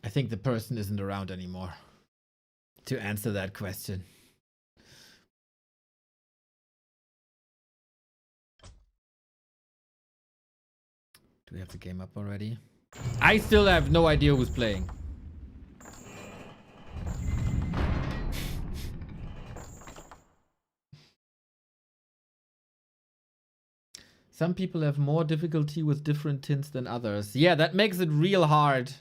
I think the person isn't around anymore to answer that question. Do we have the game up already? I still have no idea who's playing. Some people have more difficulty with different tints than others. Yeah, that makes it real hard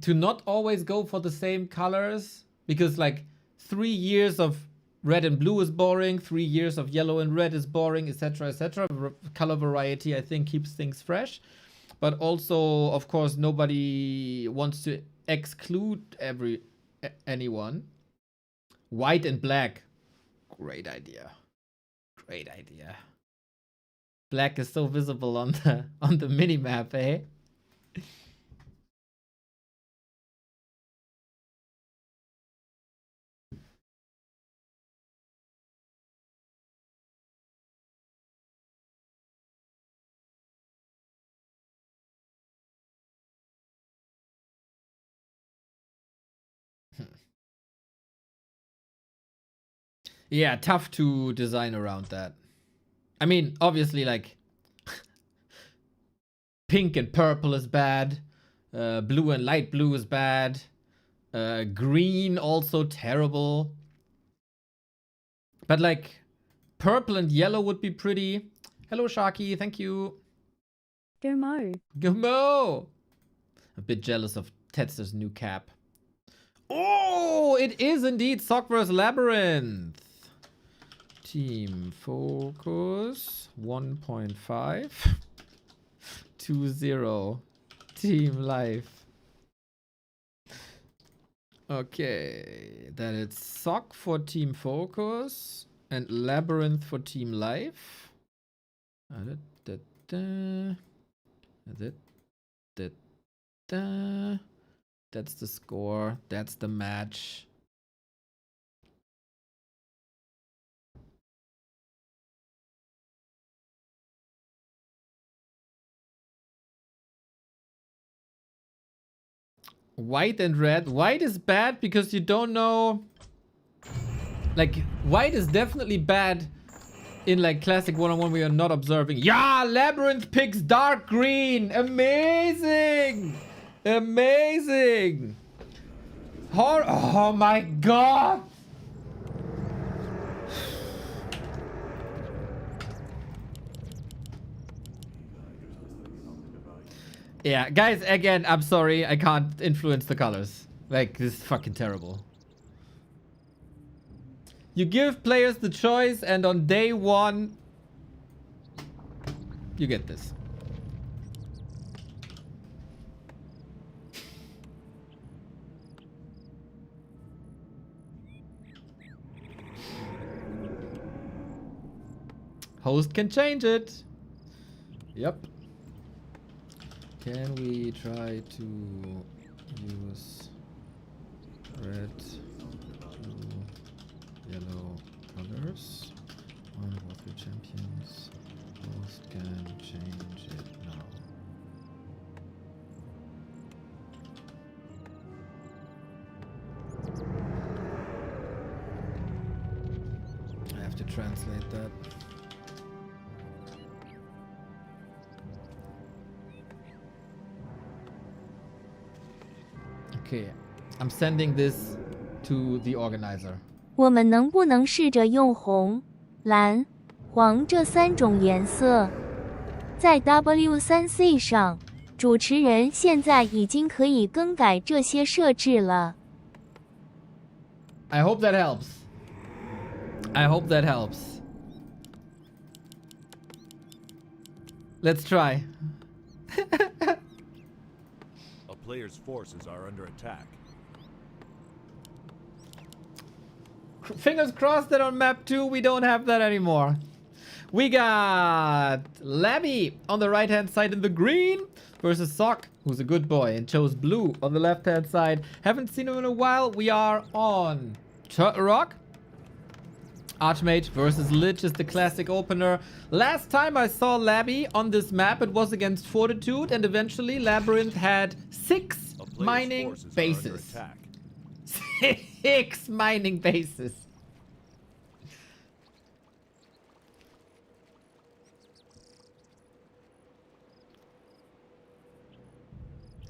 to not always go for the same colors, because like 3 years of red and blue is boring, 3 years of yellow and red is boring, etc, etc. Color variety, I think, keeps things fresh, but also, of course, nobody wants to exclude anyone. White and black, great idea. Great idea. Black is so visible on the mini map, eh? Yeah, tough to design around that. I mean, obviously, like, pink and purple is bad. Blue and light blue is bad. Green also terrible. But like, purple and yellow would be pretty. Hello, Sharky. Thank you. Go Mo. Go Mo. A bit jealous of Tetzer's new cap. Oh, it is indeed Sock vs Labyrinth. Team focus 1.5 2-0 team life. Okay, then it's Sock for team focus and Labyrinth for team life. That's the score. That's the match. white and red. White is bad because you don't know. Like, white is definitely bad in like classic one-on-one where you're not observing. Yeah, Labyrinth picks dark green. Amazing. Amazing. Oh my god. Yeah, guys, again, I'm sorry. I can't influence the colors. Like, this is fucking terrible. You give players the choice, and on day one, you get this. Host can change it. Yep. Can we try to use red to yellow colors on Warcraft Champions? Host can change it now. I have to translate that. Okay, I'm sending this to the organizer. 我们能不能试着用红、蓝、黄这3种颜色？在 W3C 上，主持人现在已经可以更改这些设置了。I hope that helps. I hope that helps. Let's try. A player's forces are under attack. Fingers crossed that on map 2 we don't have that anymore. We got Labby on the right hand side in the green versus Sock, who's a good boy and chose blue on the left hand side. Haven't seen him in a while. We are on Turtle Rock. Archmage versus Lich is the classic opener. Last time I saw Labby on this map, it was against Fortitude, and eventually Labyrinth had 6 mining bases. 6 mining bases.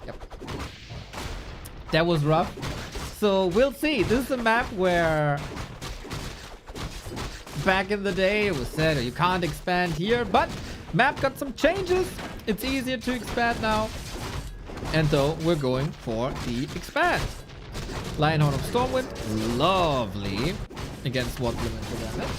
Yep. That was rough. So we'll see. This is a map where back in the day it was said you can't expand here, but map got some changes. It's easier to expand now. And so we're going for the expand. Lionhorn of Stormwind, lovely against what elemental damage.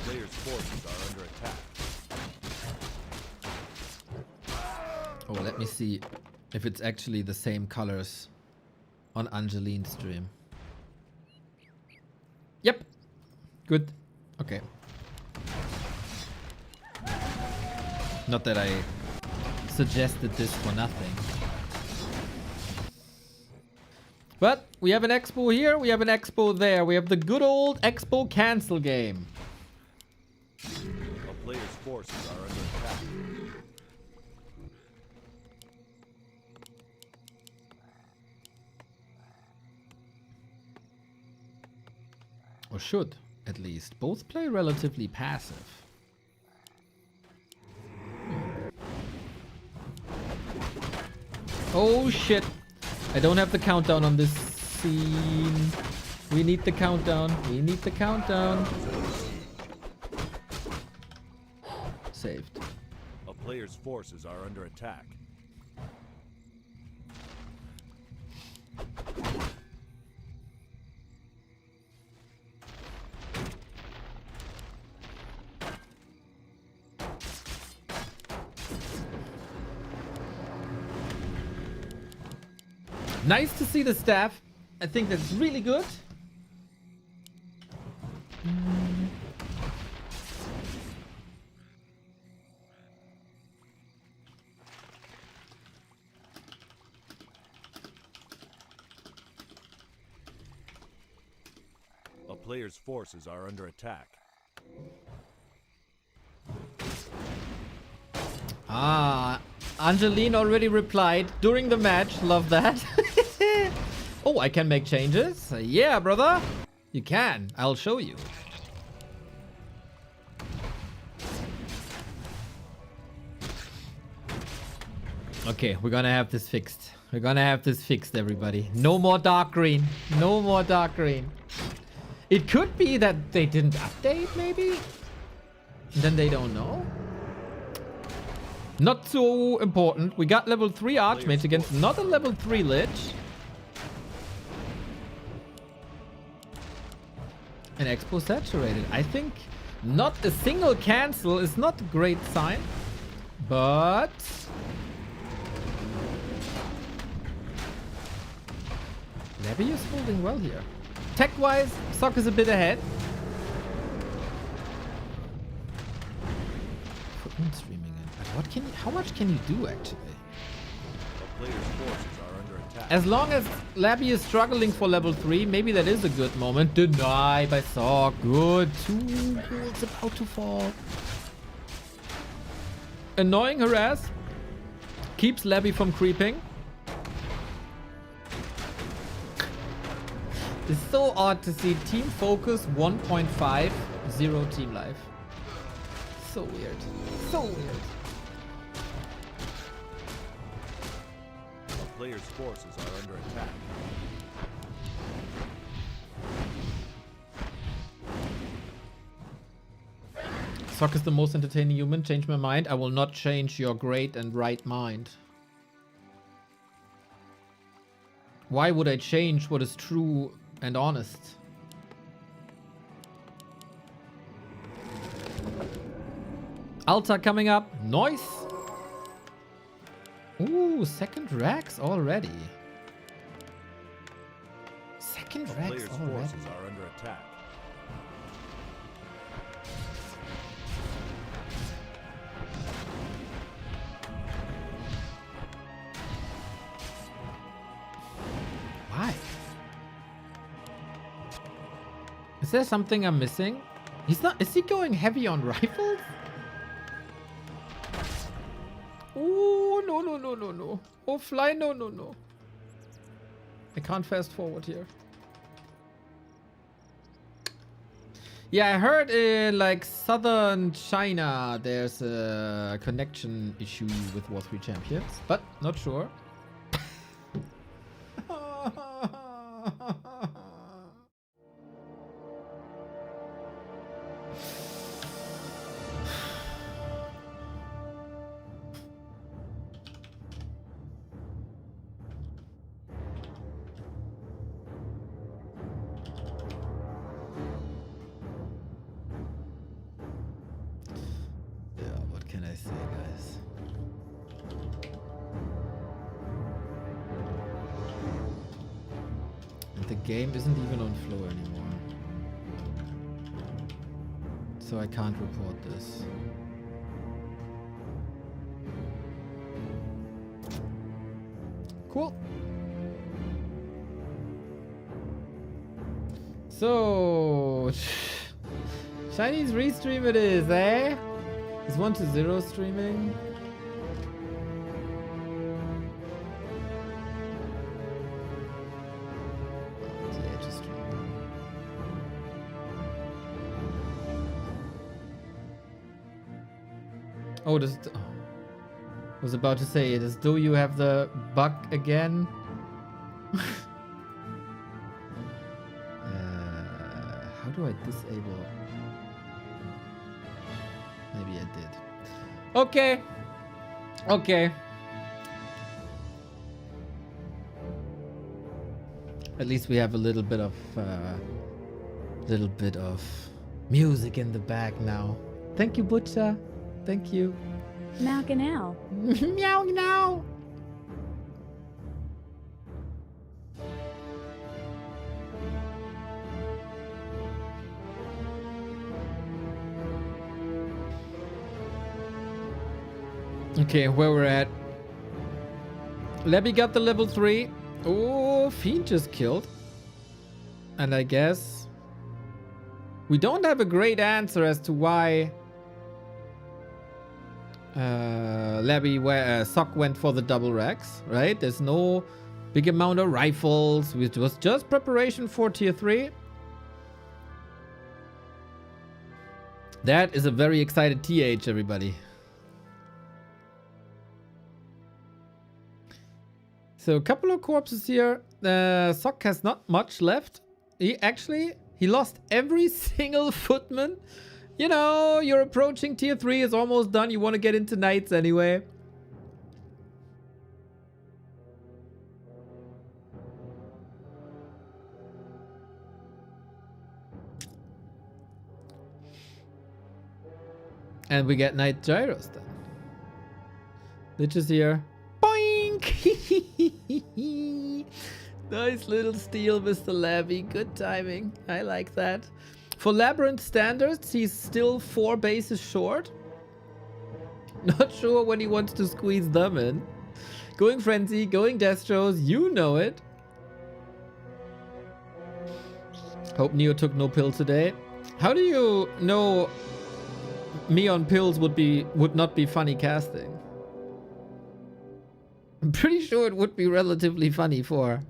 Players' forces are under attack. Oh, let me see if it's actually the same colors on Angeline's stream. Yep. Good. Okay. Not that I suggested this for nothing. But we have an expo here, we have an expo there. We have the good old expo cancel game. A player's forces are under attack. Or should, at least. Both play relatively passive. Oh shit. I don't have the countdown on this scene. We need the countdown. We need the countdown. Saved. A player's forces are under attack. Nice to see the staff. I think that's really good. player's forces are under attack. Ah, Angeline already replied during the match. Love that. Oh, I can make changes? Yeah, brother. You can. I'll show you. Okay, we're gonna have this fixed. We're gonna have this fixed, everybody. No more dark green. No more dark green. It could be that they didn't update, maybe? And then they don't know? Not so important. We got level 3 Archmage against not a level 3 Lich. And Expo saturated. I think not a single cancel is not a great sign. But... Levy is holding well here. Tech-wise, Sock is a bit ahead. For streaming in. But what can you, how much can you do actually? A player's forces are under attack. As long as Labby is struggling for level 3, maybe that is a good moment. Deny by Sock. Good. 2 goals about to fall. Annoying harass. Keeps Labby from creeping. It's so odd to see team focus 1.5, 0 team life. So weird. So weird. A player's forces are under attack. Sock is the most entertaining human. Change my mind. I will not change your great and right mind. Why would I change what is true and honest? Alta coming up. Nice. Ooh, second Rax already. Second A Rax player's already. forces are under attack. Why? Is there something I'm missing? He's not. Is he going heavy on rifles? Oh, no, no, no, no, no. Oh, fly, no, no, no. I can't fast forward here. Yeah, I heard in like southern China there's a connection issue with War 3 Champions, but not sure. What can I say, guys? And the game isn't even on flow anymore. So I can't report this. Cool. So... Chinese restream it is, eh? Is 1-0 streaming? TH is streaming. Oh, this. Oh. I was about to say it as though you have the bug again. How do I disable? Maybe I did. Okay. Okay. At least we have a little bit of music in the back now. Thank you, Butcher. Thank you. Meow now. Meow now. Okay, where we're at. Lebby got the level 3. Oh, Fiend just killed. And I guess We don't have a great answer as to why Sock went for the double racks, right? There's no big amount of rifles. It was just preparation for tier 3. That is a very excited TH, everybody. So a couple of corpses here. Sock has not much left. He lost every single footman. You know, you're approaching tier 3, it's almost done. You want to get into knights anyway. And we get knight gyros then. Lich is here. Boink! Nice little steal, Mr. Levy. Good timing. I like that. For Labyrinth standards, he's still 4 bases short. Not sure when he wants to squeeze them in. Going Frenzy, going Destros, you know it. Hope Neo took no pill today. How do you know me on pills would not be funny casting? I'm pretty sure it would be relatively funny for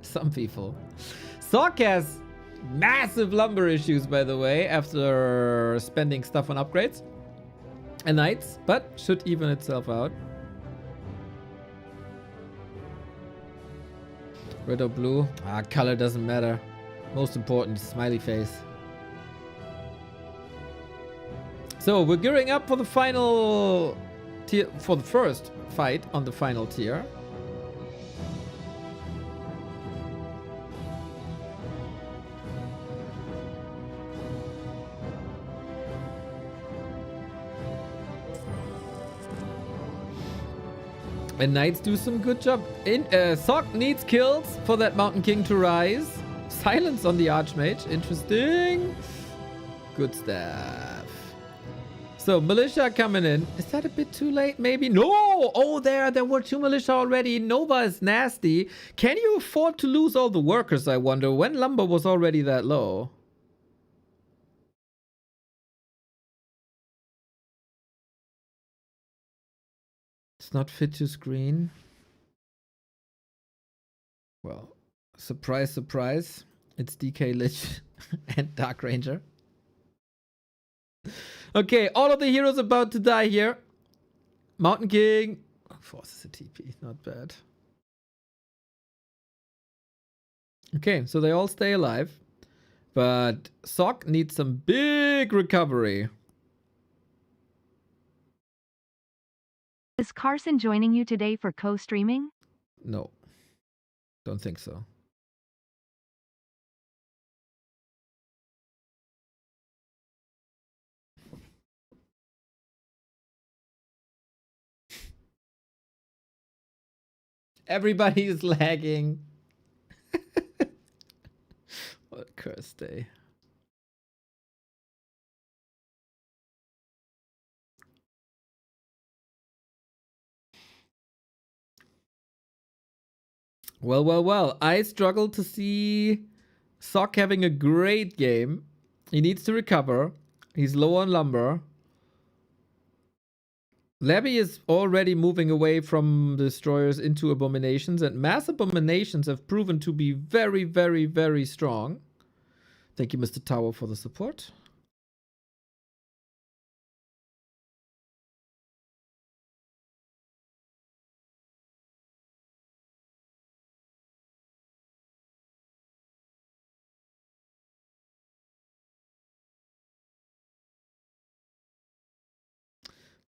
some people. Sock has massive lumber issues, by the way, after spending stuff on upgrades and knights, but should even itself out. Red or blue? Color doesn't matter. Most important, smiley face. So we're gearing up for the final tier, for the first fight on the final tier. And knights do some good job. Sock needs kills for that Mountain King to rise. Silence on the Archmage. Interesting. Good stuff. So, Militia coming in. Is that a bit too late, maybe? No! Oh, there were 2 Militia already. Nova is nasty. Can you afford to lose all the workers, I wonder, when lumber was already that low? It's not fit to screen. Well, surprise, surprise. It's DK Lich and Dark Ranger. Okay, all of the heroes about to die here. Mountain King forces a TP, not bad. Okay, so they all stay alive. But Sock needs some big recovery. Is Carson joining you today for co-streaming? No, don't think so. Everybody is lagging. What a cursed day. Well, well, well. I struggle to see Sock having a great game. He needs to recover. He's low on lumber. Levy is already moving away from destroyers into abominations, and mass abominations have proven to be very, very, very strong. Thank you, Mr. Tower, for the support.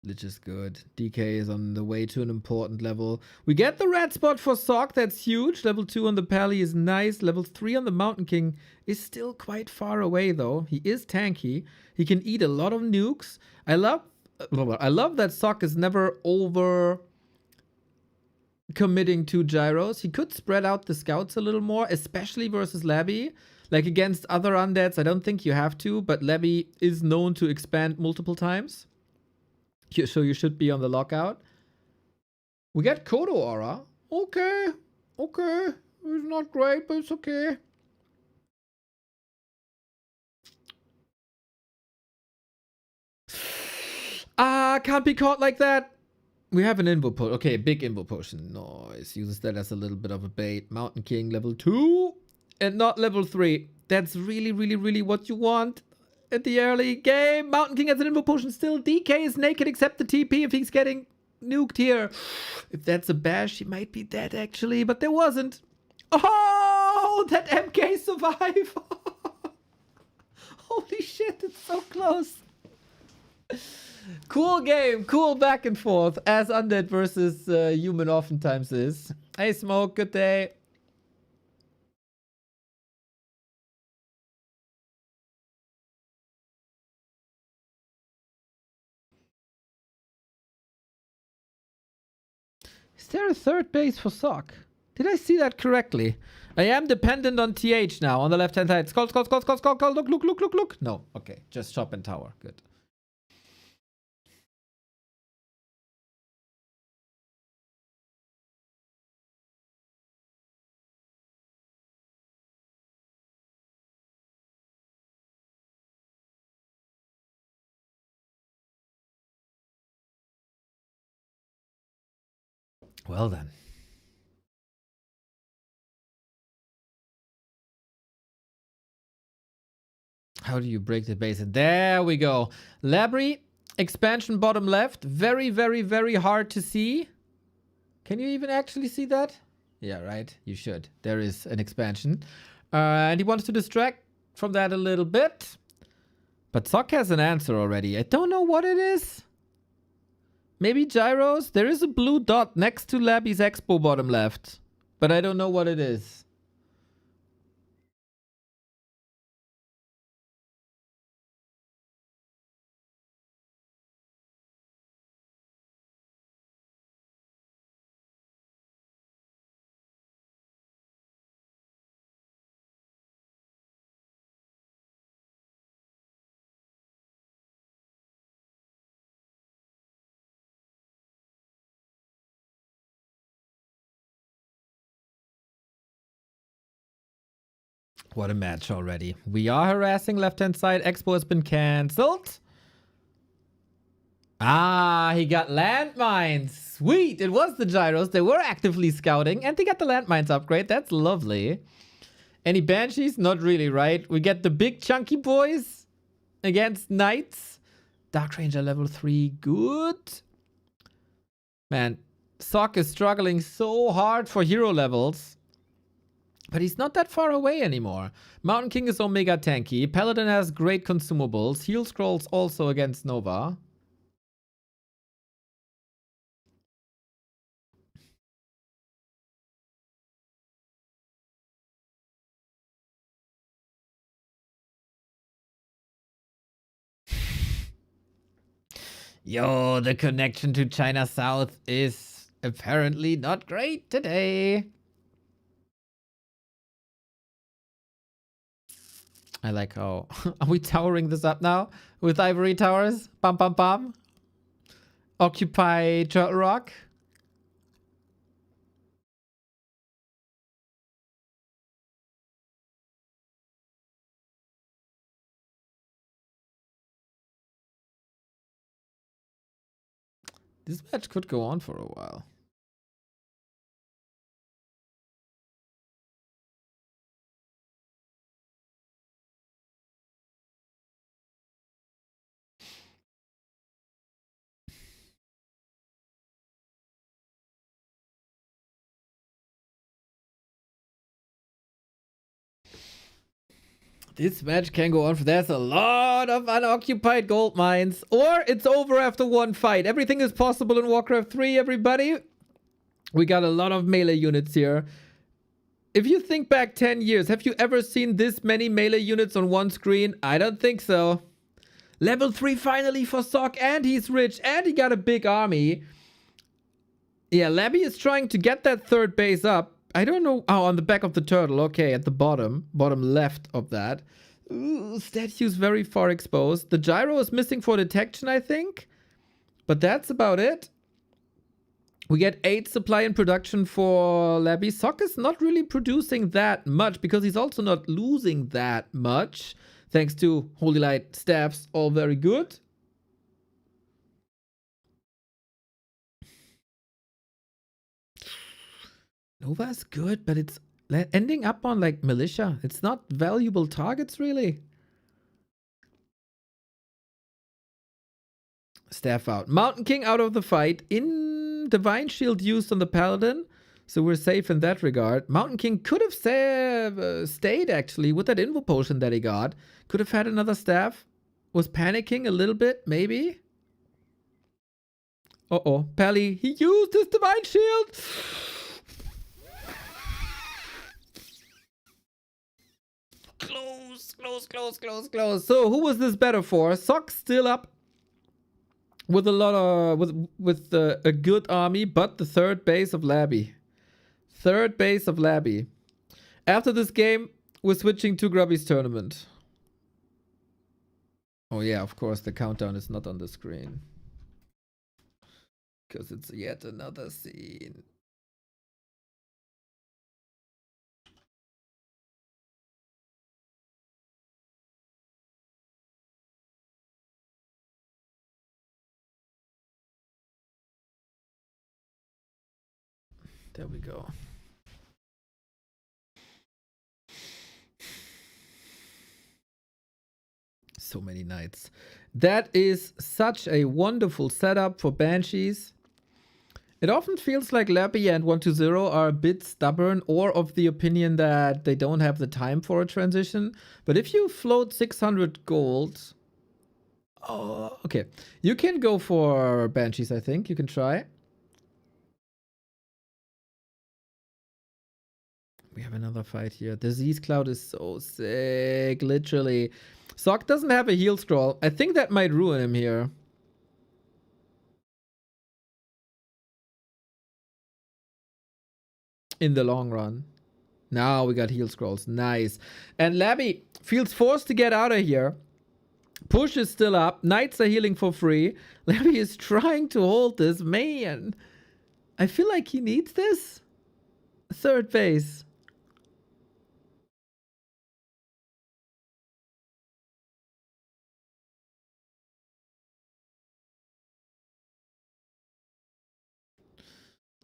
Lich is good. DK is on the way to an important level. We get the red spot for Sock. That's huge. Level 2 on the Pally is nice. Level 3 on the Mountain King is still quite far away, though. He is tanky. He can eat a lot of nukes. I love that Sock is never over committing to gyros. He could spread out the scouts a little more, especially versus Labby. Like against other undeads, I don't think you have to, but Labby is known to expand multiple times. So you should be on the lockout. We get Kodo Aura. Okay. Okay. It's not great, but it's okay. Ah, can't be caught like that. We have an invo potion. Okay, big invo potion. Nice. Uses that as a little bit of a bait. Mountain King level 2 and not level 3. That's really, really, really what you want at the early game. Mountain King has an invo potion still. DK is naked except the TP if he's getting nuked here. If that's a bash, he might be dead actually, but there wasn't. Oh, that MK survive. Holy shit, it's so close. Cool game, cool back and forth, as Undead versus Human oftentimes is. Hey Smoke, good day. Is there a third base for Sock? Did I see that correctly? I am dependent on TH now on the left hand side. Skull. Look. No, okay, just shop and tower. Good. Well then. How do you break the base? There we go. Labry, expansion bottom left. Very, very, very hard to see. Can you even actually see that? Yeah, right. You should. There is an expansion. And he wants to distract from that a little bit. But Sock has an answer already. I don't know what it is. Maybe gyros? There is a blue dot next to Labby's expo bottom left. But I don't know what it is. What a match already. We are harassing left-hand side. Expo has been cancelled. Ah, he got landmines. Sweet. It was the gyros. They were actively scouting. And they got the landmines upgrade. That's lovely. Any banshees? Not really, right? We get the big chunky boys against knights. Dark Ranger level 3. Good. Man, Sock is struggling so hard for hero levels. But he's not that far away anymore. Mountain King is omega tanky. Paladin has great consumables. Heal scrolls also against Nova. Yo, the connection to China South is apparently not great today. I like how... Are we towering this up now? With ivory towers? Bum bum bum. Occupy Turtle Rock. This match could go on for a while. This match can go on for... There's a lot of unoccupied gold mines. Or it's over after one fight. Everything is possible in Warcraft 3, everybody. We got a lot of melee units here. If you think back 10 years, have you ever seen this many melee units on one screen? I don't think so. Level 3 finally for Sock, and he's rich, and he got a big army. Yeah, Labby is trying to get that third base up. I don't know. Oh, on the back of the turtle. Okay, at the bottom left of that. Ooh, statues very far exposed. The gyro is missing for detection, I think. But that's about it. We get 8 supply and production for Labby. Sock is not really producing that much because he's also not losing that much. Thanks to Holy Light staffs, all very good. Nova's good, but it's ending up on like militia. It's not valuable targets, really. Staff out. Mountain King out of the fight. In Divine Shield used on the Paladin. So we're safe in that regard. Mountain King could have stayed, actually, with that Invo Potion that he got. Could have had another staff. Was panicking a little bit, maybe. Uh-oh. Pally, he used his Divine Shield. Close. So who was this better for? Sock still up. With a lot of with a good army, but the third base of Labby. Third base of Labby. After this game, we're switching to Grubby's tournament. Oh yeah, of course the countdown is not on the screen. Because it's yet another scene. There we go. So many knights. That is such a wonderful setup for Banshees. It often feels like Lappy and 120 are a bit stubborn or of the opinion that they don't have the time for a transition. But if you float 600 gold... Oh, okay. You can go for Banshees, I think. You can try. We have another fight here. Disease Cloud is so sick, literally. Sock doesn't have a heal scroll. I think that might ruin him here. In the long run. Now we got heal scrolls. Nice. And Labby feels forced to get out of here. Push is still up. Knights are healing for free. Labby is trying to hold this. Man. I feel like he needs this. Third base.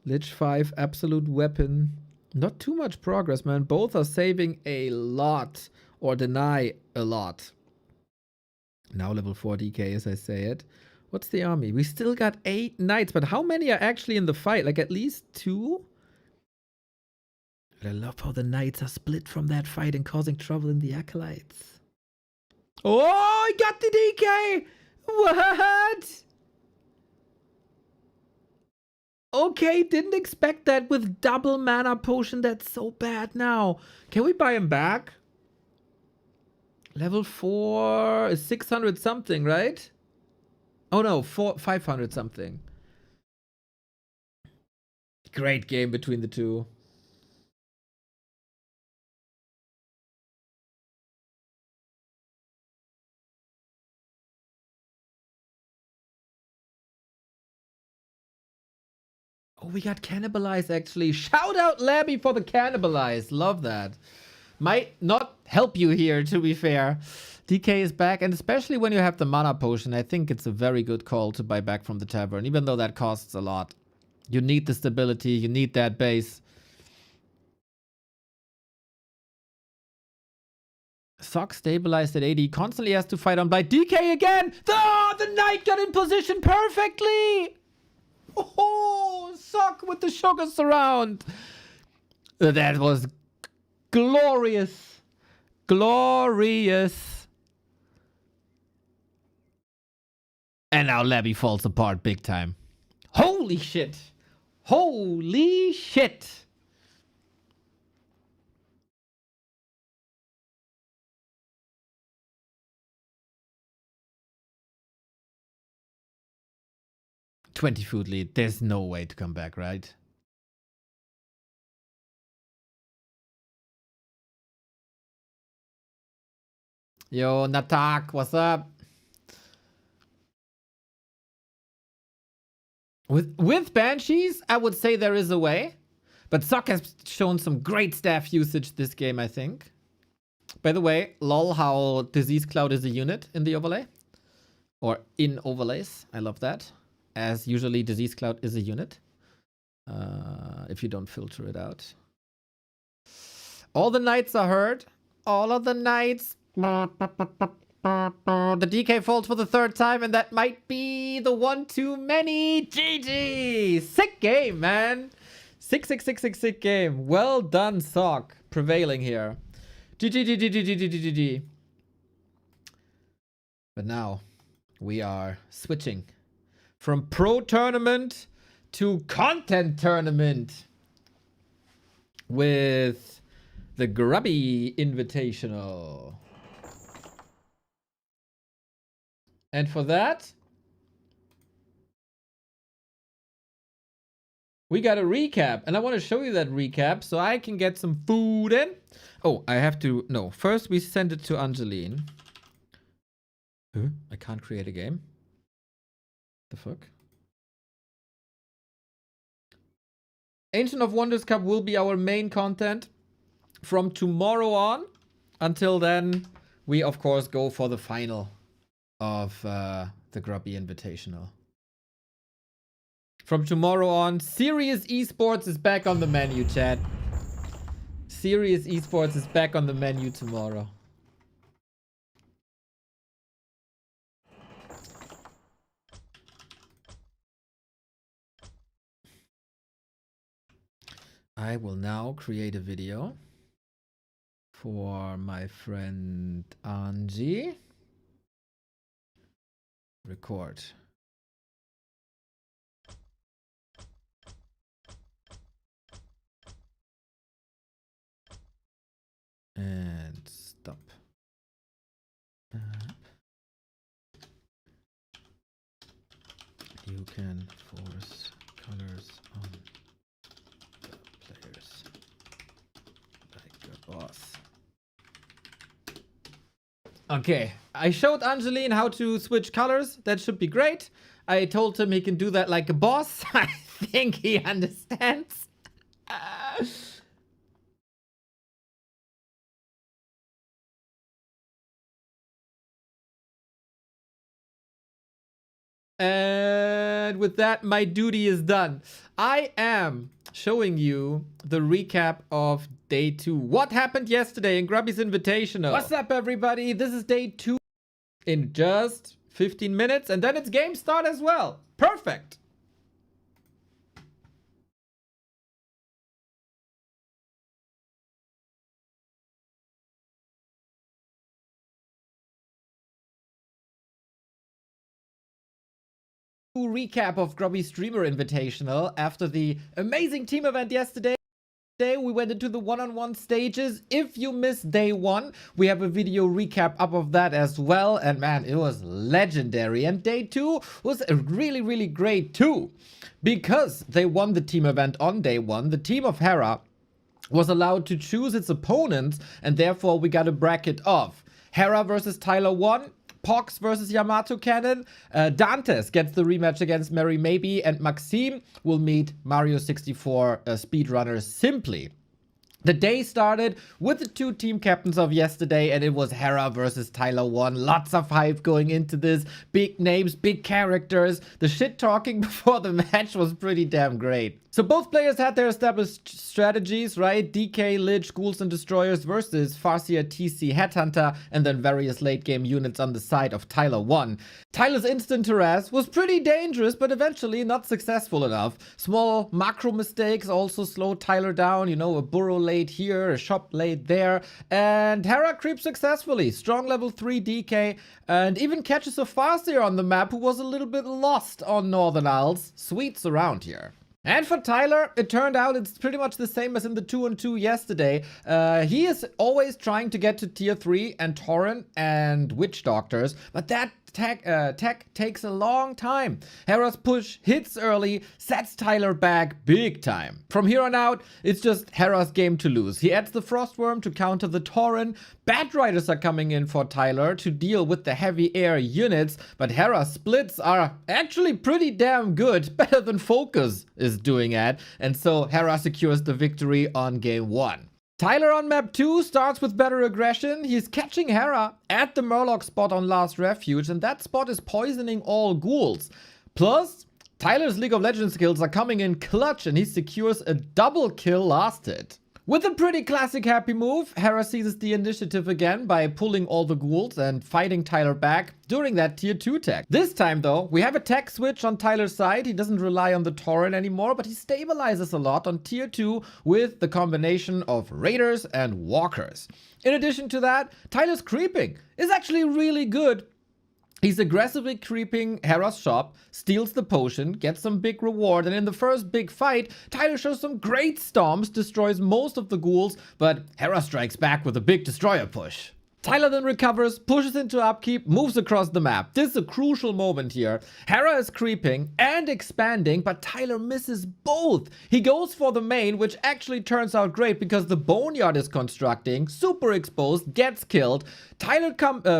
Lich 5, absolute weapon. Not too much progress, man. Both are saving a lot. Or deny a lot. Now level 4 DK as I say it. What's the army? We still got 8 knights. But how many are actually in the fight? Like at least 2? I love how the knights are split from that fight and causing trouble in the acolytes. Oh, I got the DK! What? Okay, didn't expect that with double mana potion. That's so bad now. Can we buy him back? Level 4 is 600 something, right? Oh no, 500 something. Great game between the two. Oh, we got cannibalized actually. Shout out Labby for the cannibalized. Love that. Might not help you here, to be fair. DK is back, and especially when you have the mana potion, I think it's a very good call to buy back from the tavern, even though that costs a lot. You need the stability, you need that base. Sock stabilized at 80, constantly has to fight on Blight. DK again! Oh, the knight got in position perfectly! Oh, Sock with the sugar surround. That was glorious. Glorious. And now Labby falls apart big time. Holy shit. Holy shit. $20 food lead. There's no way to come back, right? Yo, Natak, what's up? With Banshees, I would say there is a way. But Sock has shown some great staff usage this game, I think. By the way, lol, how Disease Cloud is a unit in the overlay. Or in overlays. I love that. As usually, Disease Cloud is a unit. if you don't filter it out. All the knights are hurt. All of the knights. The DK falls for the third time, and that might be the one too many. GG! Sick game, man. Sick game. Well done, Sock. Prevailing here. GG. But now we are switching from pro tournament to content tournament with the Grubby Invitational. And for that, we got a recap. And I want to show you that recap so I can get some food in. Oh, I have to... No, first we send it to Angeline. Huh? I can't create a game? The fuck? Ancient of Wonders Cup will be our main content from tomorrow on. Until then, we of course go for the final of the Grubby Invitational. From tomorrow on, Serious Esports is back on the menu, chat. Serious Esports is back on the menu tomorrow. I will now create a video for my friend Angie. Record. And stop. You can force colors on the players like a boss. Okay, I showed Angeline how to switch colors. That should be great. I told him he can do that like a boss. I think he understands. And with that, my duty is done. I am showing you the recap of day 2. What happened yesterday in Grubby's Invitational? What's up, everybody? This is day 2 in just 15 minutes, and then it's game start as well. Perfect. Recap of Grubby Streamer Invitational after the amazing team event yesterday. We went into the one-on-one stages. If you missed day 1, we have a video recap up of that as well. And man, it was legendary. And day 2 was really great too. Because they won the team event on day 1, the team of Hera was allowed to choose its opponents. And therefore, we got a bracket of Hera versus Tyler1. PohX versus Yamato Cannon. Dantes gets the rematch against Mary Maybe, and Maxime will meet Mario 64 speedrunners Simply. The day started with the 2 team captains of yesterday, and it was Hera versus Tyler1. Lots of hype going into this. Big names, big characters. The shit talking before the match was pretty damn great. So both players had their established strategies, right? DK, Lich, Ghouls and Destroyers versus Farseer, TC, Headhunter, and then various late game units on the side of Tyler1. Tyler's instant harass was pretty dangerous, but eventually not successful enough. Small macro mistakes also slowed Tyler down, you know, a burrow laid here, a shop laid there, and Hera creeps successfully. Strong level 3 DK, and even catches a Farseer on the map who was a little bit lost on Northern Isles. Sweets around here. And for Tyler, it turned out it's pretty much the same as in the 2-on-2 yesterday. He is always trying to get to tier 3 and Torrent and Witch Doctors, but that tech takes a long time. Hera's push hits early, sets Tyler back big time. From here on out, it's just Hera's game to lose. He adds the Frostworm to counter the Torrent. Bat Riders are coming in for Tyler to deal with the heavy air units, but Hera's splits are actually pretty damn good, better than Focus is doing at, and so Hera secures the victory on game 1. Tyler on map 2 starts with better aggression. He's catching Hera at the Murloc spot on Last Refuge, and that spot is poisoning all ghouls. Plus, Tyler's League of Legends skills are coming in clutch and he secures a double kill last hit. With a pretty classic happy move, Hera seizes the initiative again by pulling all the ghouls and fighting Tyler back during that tier 2 tech. This time though, we have a tech switch on Tyler's side. He doesn't rely on the torrent anymore, but he stabilizes a lot on tier 2 with the combination of raiders and walkers. In addition to that, Tyler's creeping is actually really good. He's aggressively creeping Hera's shop, steals the potion, gets some big reward, and in the first big fight, Tyler shows some great stomps, destroys most of the ghouls, but Hera strikes back with a big destroyer push. Tyler then recovers, pushes into upkeep, moves across the map. This is a crucial moment here. Hera is creeping and expanding, but Tyler misses both. He goes for the main, which actually turns out great because the boneyard is constructing, super exposed, gets killed. Tyler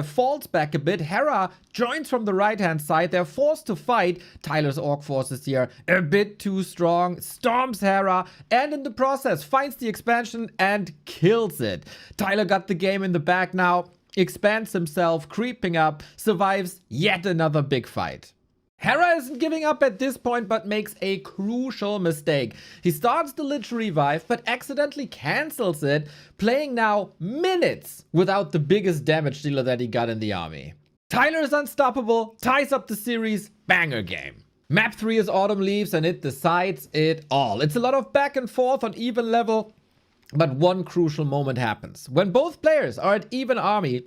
falls back a bit. Hera joins from the right-hand side. They're forced to fight. Tyler's orc forces here a bit too strong, stomps Hera, and in the process finds the expansion and kills it. Tyler got the game in the bag now, expands himself, creeping up, survives yet another big fight. Hera isn't giving up at this point, but makes a crucial mistake. He starts the Lich Revive, but accidentally cancels it, playing now minutes without the biggest damage dealer that he got in the army. Tyler is unstoppable, ties up the series, banger game. Map 3 is Autumn Leaves and it decides it all. It's a lot of back and forth on even level, but one crucial moment happens. When both players are at even army,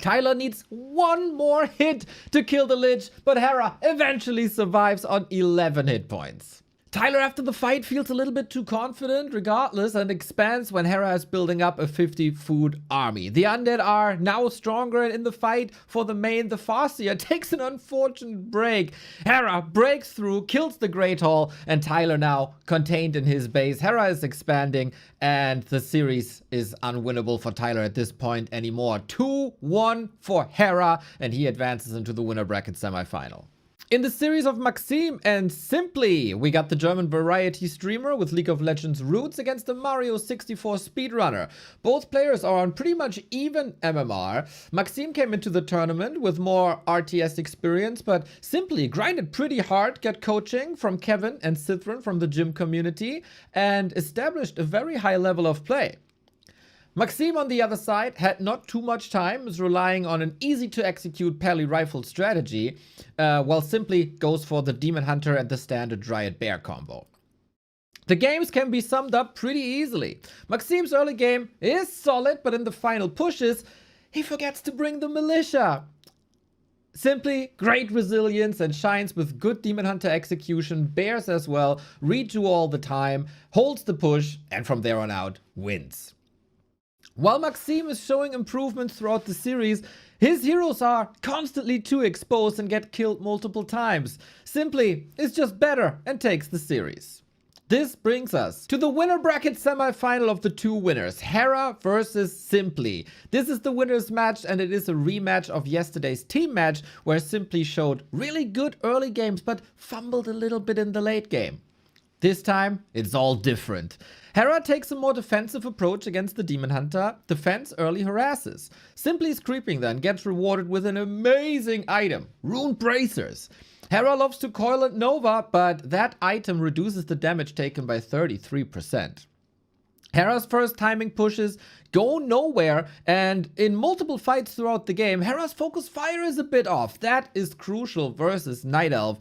Tyler needs one more hit to kill the Lich, but Hera eventually survives on 11 hit points. Tyler after the fight feels a little bit too confident regardless and expands when Hera is building up a 50 food army. The undead are now stronger and in the fight for the main, the Farseer takes an unfortunate break. Hera breaks through, kills the Great Hall, and Tyler now contained in his base. Hera is expanding and the series is unwinnable for Tyler at this point anymore. 2-1 for Hera and he advances into the winner bracket semifinal. In the series of Maxime and Simply, we got the German variety streamer with League of Legends roots against the Mario 64 speedrunner. Both players are on pretty much even MMR. Maxime came into the tournament with more RTS experience, but Simply grinded pretty hard, got coaching from Kevin and Cithran from the gym community, and established a very high level of play. Maxime on the other side had not too much time, is relying on an easy to execute Pally rifle strategy, while Simply goes for the Demon Hunter and the standard Dryad Bear combo. The games can be summed up pretty easily. Maxime's early game is solid, but in the final pushes, he forgets to bring the militia. Simply, great resilience and shines with good Demon Hunter execution, bears as well, read to all the time, holds the push, and from there on out, wins. While Maxime is showing improvements throughout the series, his heroes are constantly too exposed and get killed multiple times. Simply is just better and takes the series. This brings us to the winner bracket semi-final of the two winners, Hera versus Simply. This is the winner's match and it is a rematch of yesterday's team match where Simply showed really good early games but fumbled a little bit in the late game. This time, it's all different. Hera takes a more defensive approach against the Demon Hunter. Defense early harasses. Simply's creeping then gets rewarded with an amazing item, Rune Bracers. Hera loves to coil and Nova, but that item reduces the damage taken by 33%. Hera's first timing pushes go nowhere, and in multiple fights throughout the game, Hera's focus fire is a bit off. That is crucial versus Night Elf.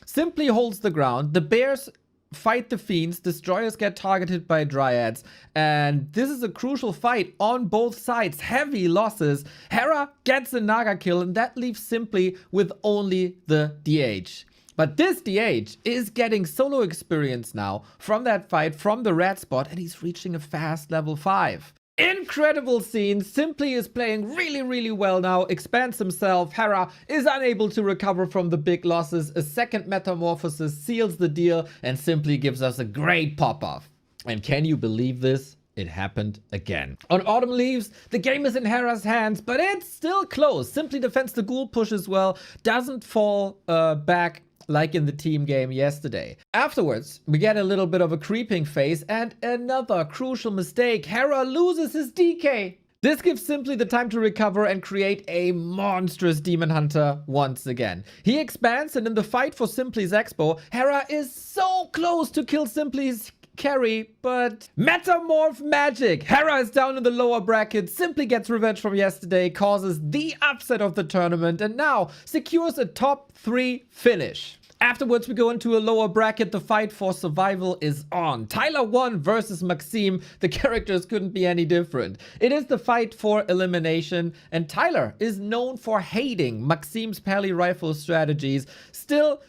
Simply holds the ground. The bears fight the fiends, destroyers get targeted by dryads, and this is a crucial fight on both sides. Heavy losses. Hera gets a Naga kill, and that leaves Simply with only the DH. But this DH is getting solo experience now from that fight, from the red spot, and he's reaching a fast level 5. Incredible scene. Simply is playing really well now, expands himself. Hera is unable to recover from the big losses. A second metamorphosis seals the deal and Simply gives us a great pop-off. And can you believe this? It happened again. On Autumn Leaves, the game is in Hera's hands, but it's still close. Simply defends the ghoul push as well, doesn't fall back like in the team game yesterday. Afterwards, we get a little bit of a creeping phase and another crucial mistake. Hera loses his DK. This gives Simply the time to recover and create a monstrous Demon Hunter once again. He expands, and in the fight for Simply's Expo, Hera is so close to kill Simply's carry, but Metamorph magic! Hera is down in the lower bracket, Simply gets revenge from yesterday, causes the upset of the tournament, and now secures a top 3 finish. Afterwards, we go into a lower bracket. The fight for survival is on. Tyler1 versus Maxime. The characters couldn't be any different. It is the fight for elimination, and Tyler is known for hating Maxime's pally rifle strategies. Still,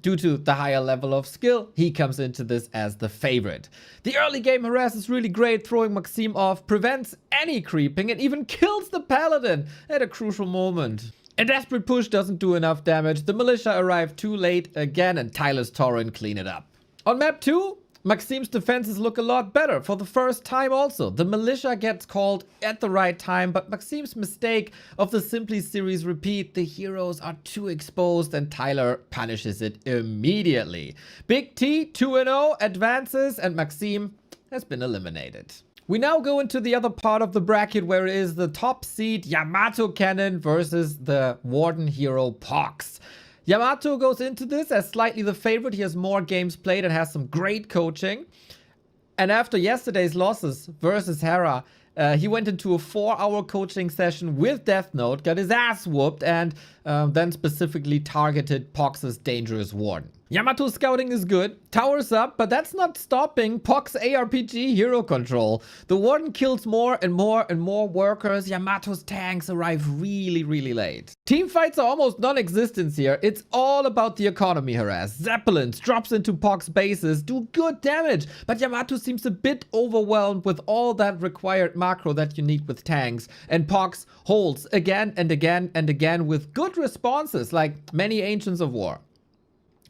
due to the higher level of skill, he comes into this as the favorite. The early game harass is really great, throwing Maxime off, prevents any creeping, and even kills the paladin at a crucial moment. A desperate push doesn't do enough damage, the militia arrive too late again, and Tyler's Tauren clean it up. On map 2, Maxime's defenses look a lot better for the first time also. The militia gets called at the right time, but Maxime's mistake of the Simply series repeat. The heroes are too exposed, and Tyler punishes it immediately. Big T 2-0 advances, and Maxime has been eliminated. We now go into the other part of the bracket, where it is the top seed Yamato Cannon versus the Warden hero PohX. Yamato goes into this as slightly the favorite. He has more games played and has some great coaching. And after yesterday's losses versus Hera, he went into a 4-hour coaching session with Death Note, got his ass whooped, and then specifically targeted PohX's dangerous Warden. Yamato's scouting is good, towers up, but that's not stopping PohX's ARPG hero control. The Warden kills more and more and more workers. Yamato's tanks arrive really late. Team fights are almost non-existent here. It's all about the economy harass. Zeppelins drops into PohX's bases, do good damage, but Yamato seems a bit overwhelmed with all that required macro that you need with tanks, and PohX holds again and again and again with good responses like many Ancients of War.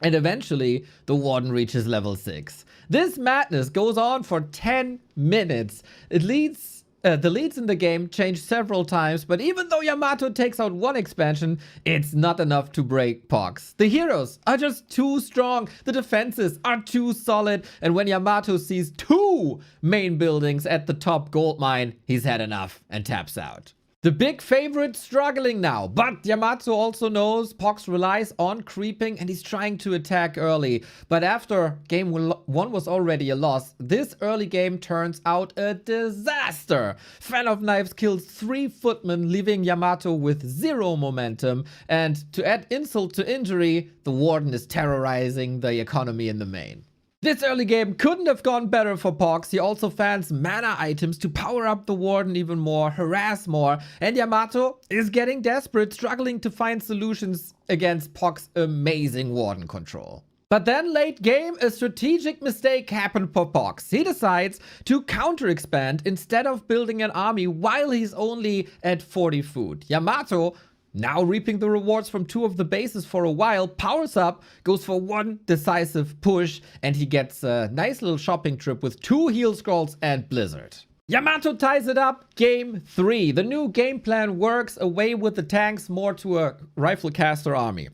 And eventually, the Warden reaches level 6. This madness goes on for 10 minutes. The leads in the game change several times, but even though Yamato takes out one expansion, it's not enough to break PohX. The heroes are just too strong, the defenses are too solid, and when Yamato sees 2 main buildings at the top gold mine, he's had enough and taps out. The big favorite struggling now, but Yamato also knows PohX relies on creeping, and he's trying to attack early. But after game 1 was already a loss, this early game turns out a disaster. Fan of Knives kills 3 footmen, leaving Yamato with 0 momentum. And to add insult to injury, the Warden is terrorizing the economy in the main. This early game couldn't have gone better for PohX. He also fans mana items to power up the Warden even more, harass more, and Yamato is getting desperate, struggling to find solutions against PohX's amazing Warden control. But then late game, a strategic mistake happened for PohX. He decides to counter expand instead of building an army while he's only at 40 food. Yamato, now reaping the rewards from 2 of the bases for a while, powers up, goes for 1 decisive push, and he gets a nice little shopping trip with 2 heal scrolls and Blizzard. Yamato ties it up, game 3. The new game plan works, away with the tanks, more to a rifle caster army.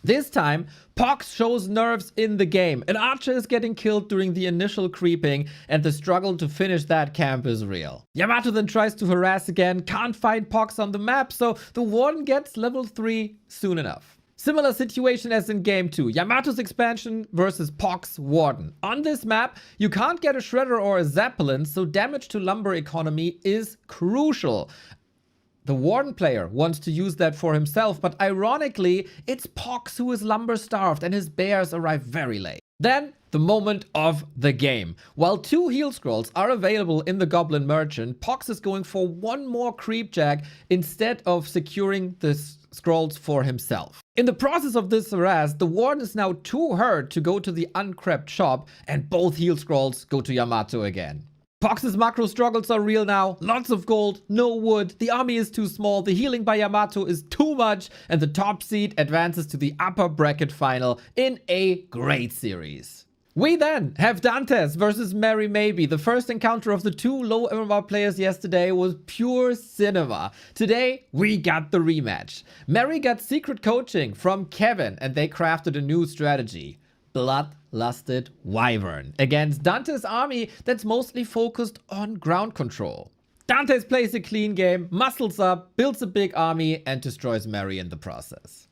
This time, PohX shows nerves in the game. An archer is getting killed during the initial creeping, and the struggle to finish that camp is real. Yamato then tries to harass again, can't find PohX on the map, so the Warden gets level 3 soon enough. Similar situation as in game 2, Yamato's expansion versus PohX's Warden. On this map, you can't get a Shredder or a Zeppelin, so damage to lumber economy is crucial. The Warden player wants to use that for himself, but ironically, it's PohX who is lumber starved, and his bears arrive very late. Then, the moment of the game. While 2 heal scrolls are available in the Goblin Merchant, PohX is going for 1 more creep jack instead of securing the scrolls for himself. In the process of this harass, the Warden is now too hurt to go to the uncrept shop, and both heal scrolls go to Yamato again. PohX's macro struggles are real now. Lots of gold, no wood, the army is too small, the healing by Yamato is too much, and the top seed advances to the upper bracket final in a great series. We then have Dantes versus Mary Maybe. The first encounter of the 2 low MMR players yesterday was pure cinema. Today, we got the rematch. Mary got secret coaching from Kevin, and they crafted a new strategy. Bloodlusted Wyvern against Dante's army that's mostly focused on ground control. Dantes plays a clean game, muscles up, builds a big army, and destroys Mary in the process.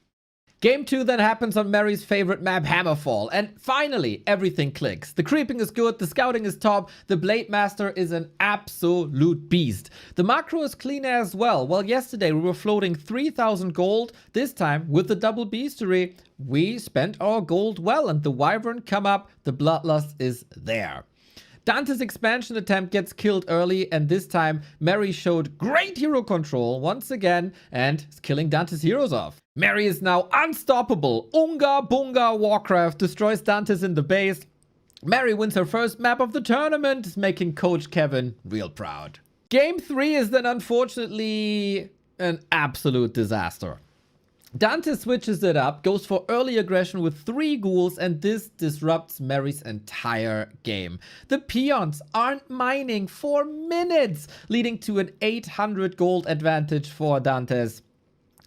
Game 2 then happens on Mary's favorite map, Hammerfall, and finally everything clicks. The creeping is good, the scouting is top, the Blade Master is an absolute beast. The macro is clean as well. Well, yesterday we were floating 3,000 gold. This time, with the double beastery, we spent our gold well, and the Wyvern come up, the Bloodlust is there. Dante's expansion attempt gets killed early, and this time Mary showed great hero control once again and is killing Dante's heroes off. Mary is now unstoppable. Unga Bunga Warcraft destroys Dante's in the base. Mary wins her first map of the tournament, making Coach Kevin real proud. Game 3 is then unfortunately an absolute disaster. Dante switches it up, goes for early aggression with 3 ghouls, and this disrupts Mary's entire game. The peons aren't mining for minutes, leading to an 800 gold advantage for Dantes.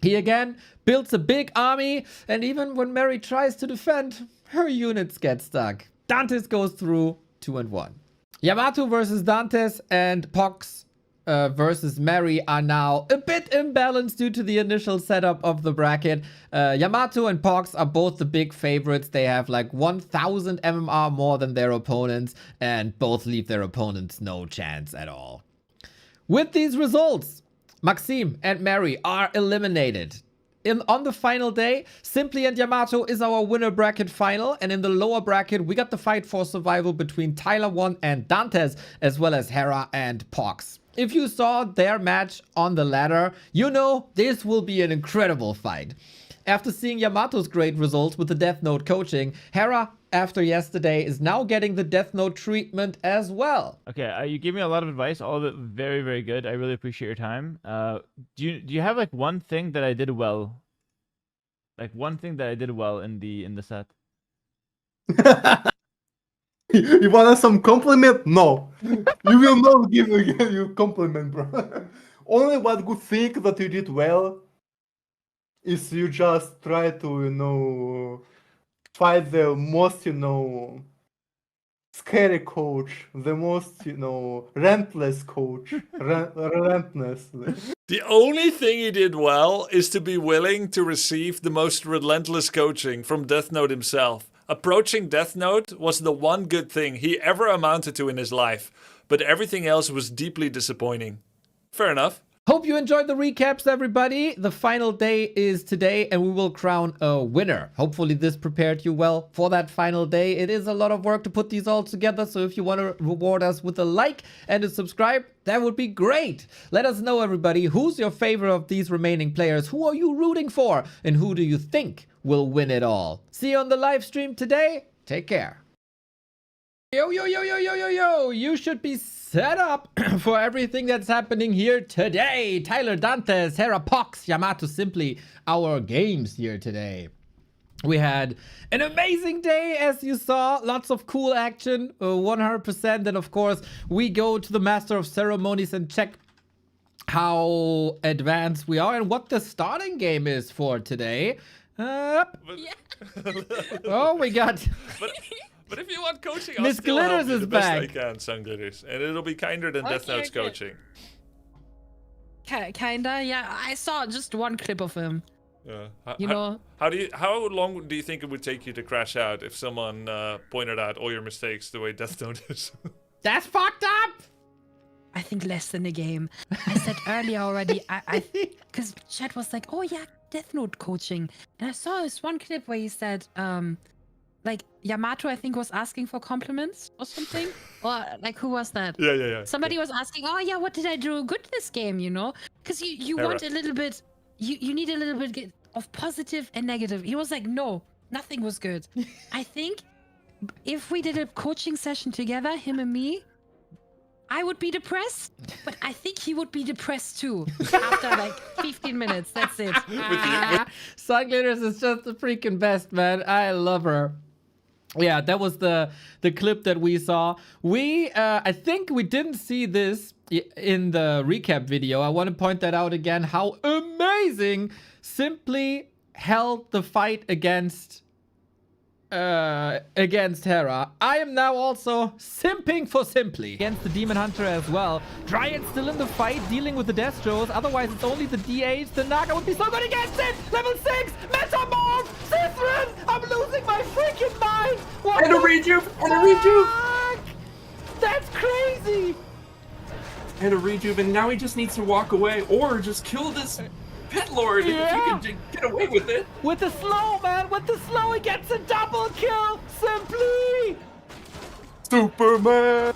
He again builds a big army, and even when Mary tries to defend, her units get stuck. Dantes goes through 2-1. Yamato versus Dantes and PohX versus Mary are now a bit imbalanced due to the initial setup of the bracket. Yamato and PohX are both the big favorites. They have like 1,000 MMR more than their opponents, and both leave their opponents no chance at all. With these results, Maxime and Mary are eliminated. On the final day, Simply and Yamato is our winner bracket final, and in the lower bracket, we got the fight for survival between Tyler1 and Dantes, as well as Hera and PohX. If you saw their match on the ladder, you know this will be an incredible fight. After seeing Yamato's great results with the Death Note coaching, Hera, after yesterday, is now getting the Death Note treatment as well. Okay, you gave me a lot of advice, all of it very, very good. I really appreciate your time. Do you have like one thing that I did well? Like one thing that I did well in the set? You want some compliment? No. You will not give you compliment, bro. Only one good thing that you did well is you just try to, fight the most, scary coach, the most, relentless coach. Relentless. The only thing he did well is to be willing to receive the most relentless coaching from Death Note himself. Approaching Death Note was the one good thing he ever amounted to in his life, but everything else was deeply disappointing. Fair enough. Hope you enjoyed the recaps, everybody. The final day is today, and we will crown a winner. Hopefully this prepared you well for that final day. It is a lot of work to put these all together, so if you want to reward us with a like and a subscribe, that would be great. Let us know, everybody, who's your favorite of these remaining players? Who are you rooting for? And who do you think will win it all? See you on the live stream today. Take care. Yo, yo, yo, yo, yo, yo, yo. You should be set up for everything that's happening here today. Tyler, Dantes, Hera, PohX, Yamato, Simply, our games here today. We had an amazing day, as you saw. Lots of cool action, 100%. And of course, we go to the Master of Ceremonies and check how advanced we are and what the starting game is for today. Oh, we got... But if you want coaching, I'll Miss still Glitters help you is the best back. I can, Sun Glitters. And it'll be kinder than Death Note's coaching. Kinda, yeah. I saw just one clip of him. Yeah. How long do you think it would take you to crash out if someone pointed out all your mistakes the way Death Note is? That's fucked up! I think less than a game. I said earlier already, because chat was like, oh yeah, Death Note coaching. And I saw this one clip where he said, like Yamato, I think, was asking for compliments or something. Or like, who was that? Yeah. Somebody was asking, oh yeah, what did I do good this game, Because you want a little bit, you need a little bit of positive and negative. He was like, no, nothing was good. I think if we did a coaching session together, him and me, I would be depressed, but I think he would be depressed too after like 15 minutes. That's it. Sun Glitters is just the freaking best, man. I love her. Yeah, that was the clip that we saw. I think we didn't see this in the recap video. I want to point that out again, how amazing Simply held the fight against against Hera. I am now also simping for Simply against the Demon Hunter as well. Dryad still in the fight, dealing with the Destros. Otherwise, it's only the DH. The Naga would be so good against it. Level 6, Metamorph, Sithrin. I'm losing my freaking mind. What And a rejuve! And a rejuve! fuck? That's crazy. And a rejuve, and now he just needs to walk away or just kill this pit lord if you can get away with it. With the slow, man. With the slow, he gets a double kill. Simply. Superman!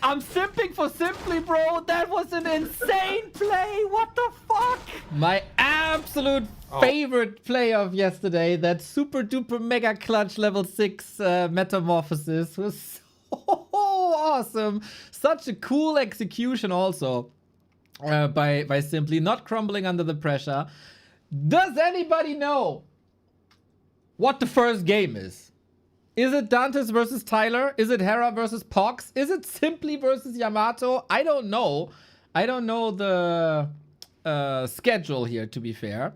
I'm simping for Simply, bro. That was an insane play. What the fuck? My absolute favorite play of yesterday, that super duper mega clutch level 6 metamorphosis was so awesome. Such a cool execution also by Simply, not crumbling under the pressure. Does anybody know what the first game is? Is it Dantes versus Tyler? Is it Hera versus PohX? Is it Simply versus Yamato? I don't know. I don't know the schedule here, to be fair.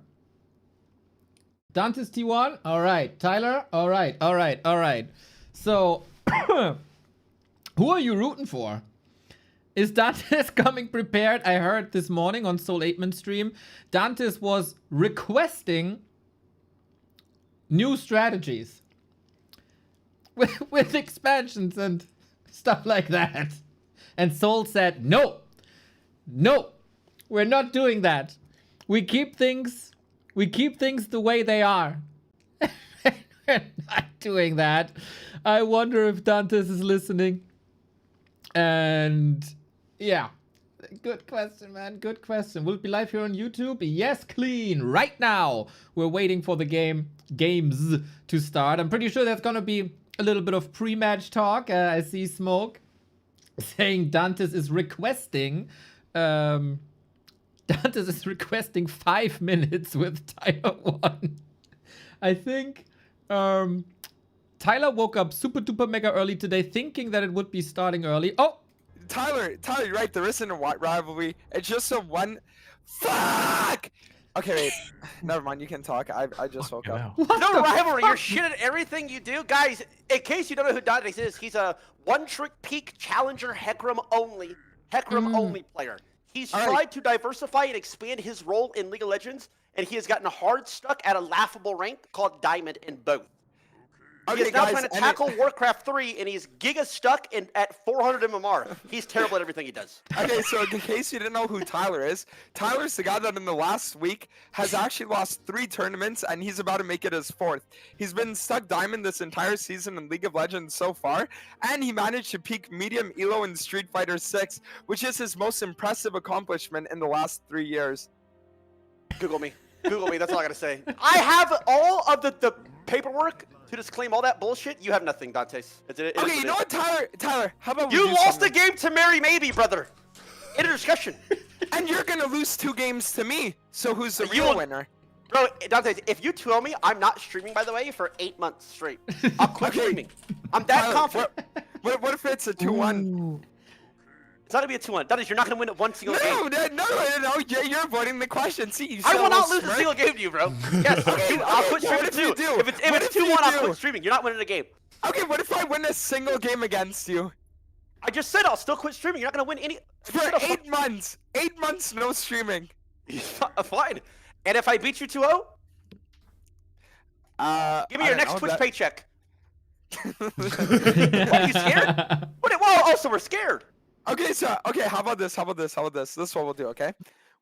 Dantes T1? All right. Tyler? All right. All right. All right. So, who are you rooting for? Is Dantes coming prepared? I heard this morning on Soul 8-Man stream, Dantes was requesting new strategies with expansions and stuff like that. And Soul said, no, we're not doing that. We keep things the way they are. We're not doing that. I wonder if Dantes is listening. And yeah, good question, man. Good question. Will it be live here on YouTube? Yes, clean. Right now, we're waiting for the games to start. I'm pretty sure there's gonna be a little bit of pre-match talk. I see Smoke saying Dantes is requesting. Dantes is requesting 5 minutes with Tyler1. I think Tyler woke up super duper mega early today, thinking that it would be starting early. Oh, Tyler, you're right. There isn't a rivalry. It's just a one. Fuck. Okay, wait. Never mind. You can talk. I just woke up. No rivalry. You're shit at everything you do, guys. In case you don't know who Dantes is, he's a one-trick peak challenger Hecarim only player. He's tried to diversify and expand his role in League of Legends, and he has gotten hard stuck at a laughable rank called Diamond in both. Okay, he's now guys, trying to tackle Warcraft 3, and he's giga stuck at 400 MMR. He's terrible at everything he does. Okay, so in case you didn't know who Tyler is, Tyler's the guy that in the last week has actually lost 3 tournaments, and he's about to make it his 4th. He's been stuck Diamond this entire season in League of Legends so far, and he managed to peak medium elo in Street Fighter 6, which is his most impressive accomplishment in the last 3 years. Google me. Google me. That's all I gotta say. I have all of the paperwork to disclaim all that bullshit. You have nothing, Dantes. Okay, you know what, Tyler? How about you lost the game to Mary Maybe, brother. In a discussion. And you're gonna lose 2 games to me. So who's the real winner? Bro, Dantes, if you 2-0 me, I'm not streaming, by the way, for 8 months straight. I'll quit streaming. I'm that confident. What if it's a 2-1? It's not gonna be a 2-1. Dantes, you're not gonna win at one single game. No. You're avoiding the question. See, I will not lose a single game to you, bro. Yes, I'll quit streaming too. If it's 2-1, I'll quit streaming. You're not winning a game. Okay, what if I win a single game against you? I just said I'll still quit streaming. You're not gonna win any. For 8 months. 8 months, no streaming. Fine. And if I beat you 2-0? Give me your next Twitch paycheck. What, are you scared? Whoa, also we're scared. Okay, how about this? This is what we'll do, okay?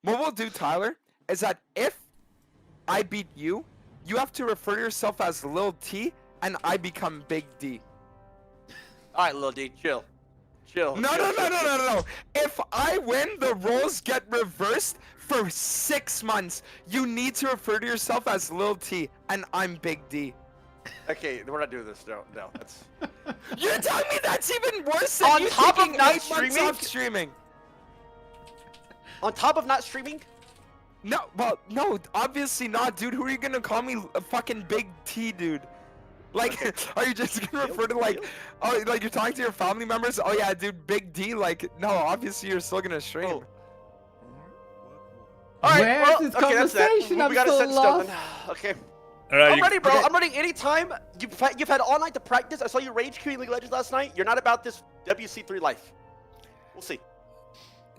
What we'll do, Tyler, is that if I beat you, you have to refer to yourself as Lil T, and I become Big D. Alright, Lil D, chill. No. If I win, the roles get reversed for 6 months. You need to refer to yourself as Lil T, and I'm Big D. Okay, we're not doing this. No, that's. You're telling me that's even worse than on you top of taking not 8 months off streaming? On top of not streaming? No, well, no, obviously not, dude. Who are you gonna call me, a fucking Big T, dude? Like, are you just gonna refer to like you're talking to your family members? Oh yeah, dude, Big D. Like, no, obviously you're still gonna stream. Oh. All right, where's this conversation? We got to set in stone. Okay. All right, I'm ready, bro. I'm ready anytime. You've had all night to practice. I saw you rage queuing League of Legends last night. You're not about this WC3 life. We'll see.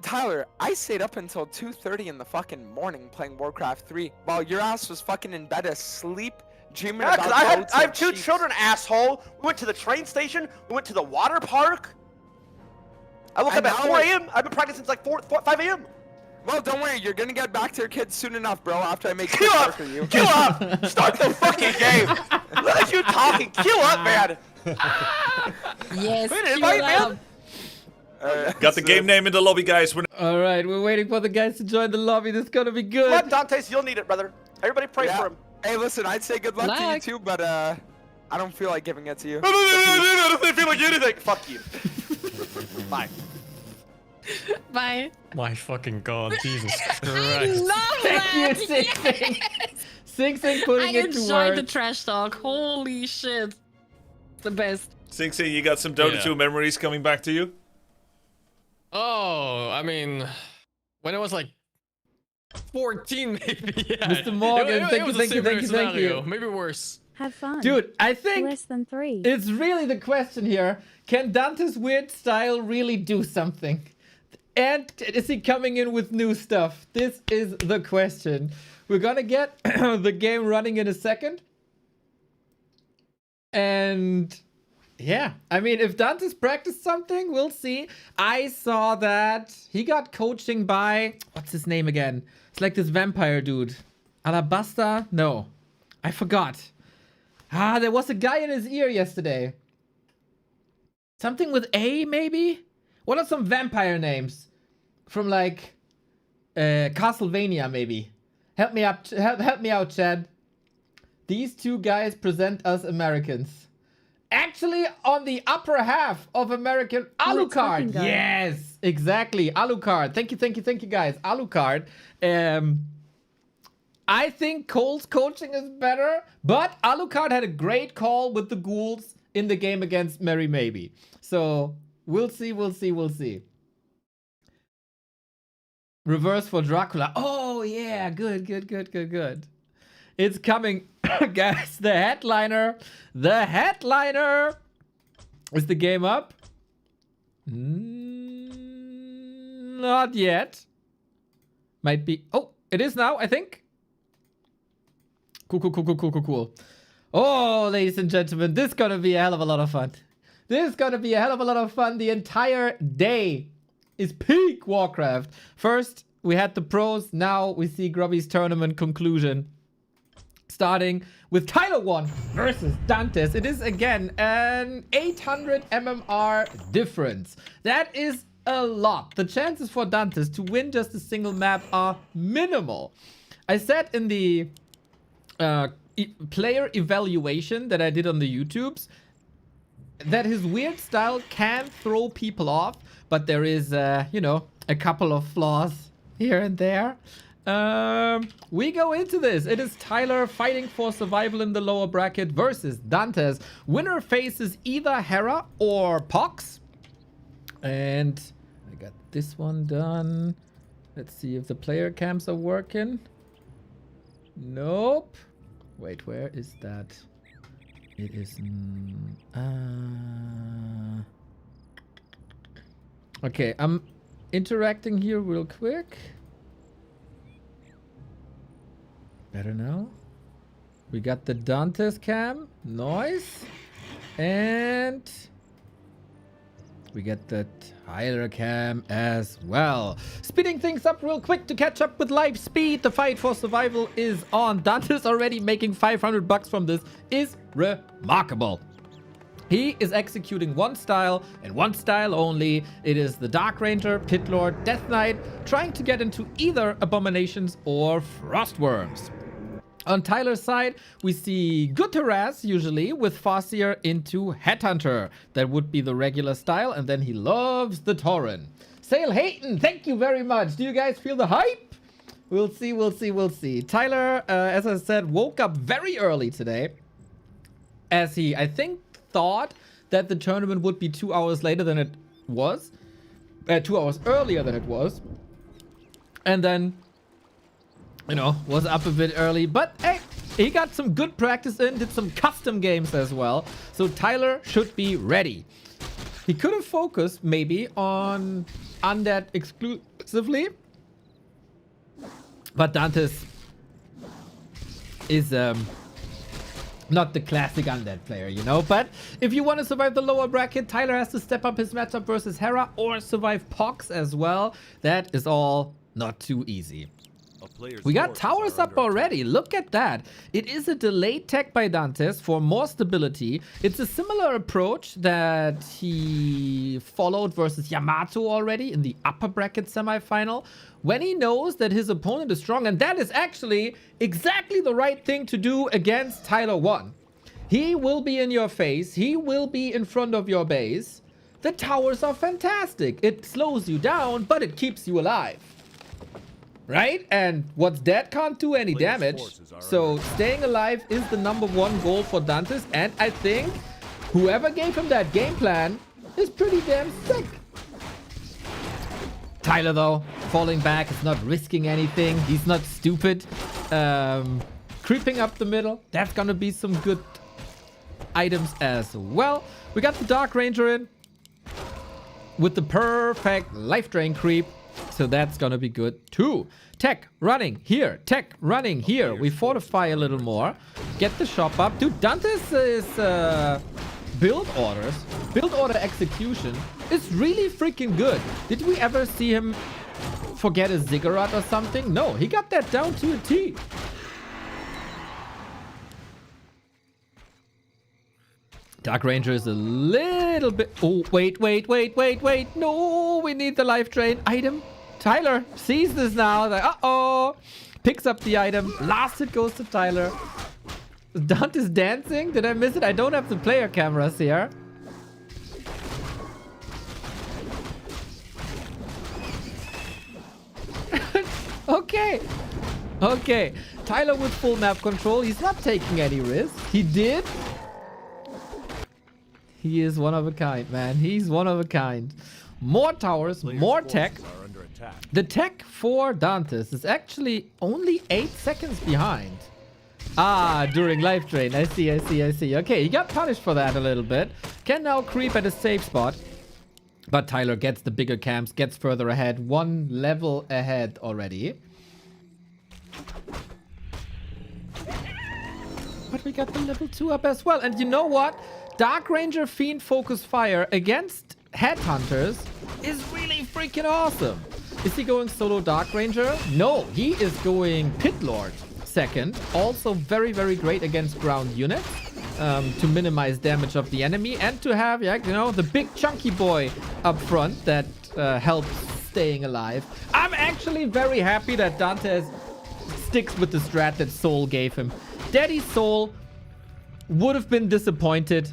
Tyler, I stayed up until 2:30 in the fucking morning playing Warcraft 3 while your ass was fucking in bed asleep, dreaming Yeah, about because goats I have and 2 sheep. children, asshole. We went to the train station. We went to the water park. I woke up at 4 a.m. I've been practicing since like 5 a.m. Well, don't worry. You're gonna get back to your kids soon enough, bro, after I make Queue quick up! work for you. Queue up! Start the fucking game! Look at you talking! Queue up, man! Yes. Wait, queue invite, up. man! Got the game name in the lobby, guys. All right, we're waiting for the guys to join the lobby. This is gonna be good. What, Dantes? You'll need it, brother. Everybody pray for him. Hey, listen, I'd say good luck to you Luck. too, but I don't feel like giving it to you. I don't feel like anything. Fuck you. Bye. Bye. My fucking god, Jesus I Christ. love that. Thank you, Sing Yes. Sing Sing putting I it to enjoyed the work. trash talk. Holy shit. The best. Sing Sing, you got some Dota Yeah. 2 memories coming back to you? Oh, I mean, when I was like 14, maybe. Yeah. Mr. Morgan, thank it you, was a thank you, similar thank you, thank scenario, you. Maybe worse. Have fun. Dude, I think Less than 3. it's really the question here. Can Dante's weird style really do something? And is he coming in with new stuff? This is the question. We're gonna get the game running in a second. And yeah, I mean, if Dante's practiced something, we'll see. I saw that he got coaching by, what's his name again? It's like this vampire dude. Alabasta? No, I forgot. Ah, there was a guy in his ear yesterday. Something with A, maybe? What are some vampire names? From like Castlevania, maybe. Help me up, help me out, Chad. These two guys present us Americans. Actually, on the upper half of American Alucard. Yes, exactly. Alucard. Thank you, guys. Alucard. I think Cole's coaching is better, but Alucard had a great call with the ghouls in the game against Mary Maybe. So we'll see. Reverse for Dracula. Oh yeah, good. It's coming, guys. The headliner. Is the game up? Not yet. Might be. Oh, it is now, I think. Cool. Oh, ladies and gentlemen, this is gonna be a hell of a lot of fun. The entire day is peak Warcraft. First, we had the pros. Now we see Grubby's tournament conclusion. Starting with Tyler1 versus Dantes. It is again an 800 MMR difference. That is a lot. The chances for Dantes to win just a single map are minimal. I said in the player evaluation that I did on the YouTubes that his weird style can throw people off, but there is, you know, a couple of flaws here and there. We go into this. It is Tyler fighting for survival in the lower bracket versus Dantes. Winner faces either Hera or PohX. And I got this one done. Let's see if the player cams are working. Nope. Wait, where is that? It is... Okay, I'm interacting here real quick. Better now. We got the Dantes cam. Nice. And we get the Tyler cam as well. Speeding things up real quick to catch up with live speed. The fight for survival is on. Dantes already making 500 bucks from this is remarkable. He is executing one style and one style only. It is the Dark Ranger, Pit Lord, Death Knight, trying to get into either Abominations or Frostworms. On Tyler's side, we see good harass usually with Farseer into Headhunter. That would be the regular style, and then he loves the Tauren. Sail Hayton, thank you very much. Do you guys feel the hype? We'll see. Tyler, as I said, woke up very early today, as he, I think, thought that the tournament would be 2 hours later than it was. 2 hours earlier than it was. And then, you know, was up a bit early. But hey, He got some good practice in, did some custom games as well. So Tyler should be ready. He could have focused maybe on Undead exclusively. But Dantes is not the classic Undead player, you know. But if you want to survive the lower bracket, Tyler has to step up his matchup versus Hera or survive PohX as well. That is all not too easy. We got towers up already. Look at that. It is a delayed tech by Dantes for more stability. It's a similar approach that he followed versus Yamato already in the upper bracket semifinal, when he knows that his opponent is strong. And that is actually exactly the right thing to do against Tyler1. He will be in your face. He will be in front of your base. The towers are fantastic. It slows you down, but it keeps you alive. Right? And what's dead can't do any damage. So staying alive is the #1 goal for Dantes. And I think whoever gave him that game plan is pretty damn sick. Tyler, though, falling back, is not risking anything. He's not stupid. Creeping up the middle. That's going to be some good items as well. We got the Dark Ranger in with the perfect life drain creep. So that's gonna be good too. Tech running here. Tech running here. We fortify a little more. Get the shop up. Dude, Dantes is build orders. Build order execution is really freaking good. Did we ever see him forget a ziggurat or something? No, he got that down to a T. Dark Ranger is a little bit... Oh, wait. No, we need the life drain item. Tyler sees this now. Like, uh-oh. Picks up the item. Last hit goes to Tyler. Dantes dancing? Did I miss it? I don't have the player cameras here. Okay. Okay. Tyler with full map control. He's not taking any risks. He did... He is one of a kind, man. He's one of a kind. More towers, more tech. The tech for Dantes is actually only 8 seconds behind. Ah, during life drain. I see. Okay, he got punished for that a little bit. Can now creep at a safe spot. But Tyler gets the bigger camps, gets further ahead. 1 level ahead already. But we got the level 2 up as well. And you know what? Dark Ranger Fiend Focus Fire against Headhunters is really freaking awesome. Is he going solo Dark Ranger? No, he is going Pit Lord second. Also very, very great against ground units to minimize damage of the enemy and to have, yeah, you know, the big chunky boy up front that helps staying alive. I'm actually very happy that Dantes sticks with the strat that Soul gave him. Daddy Soul would have been disappointed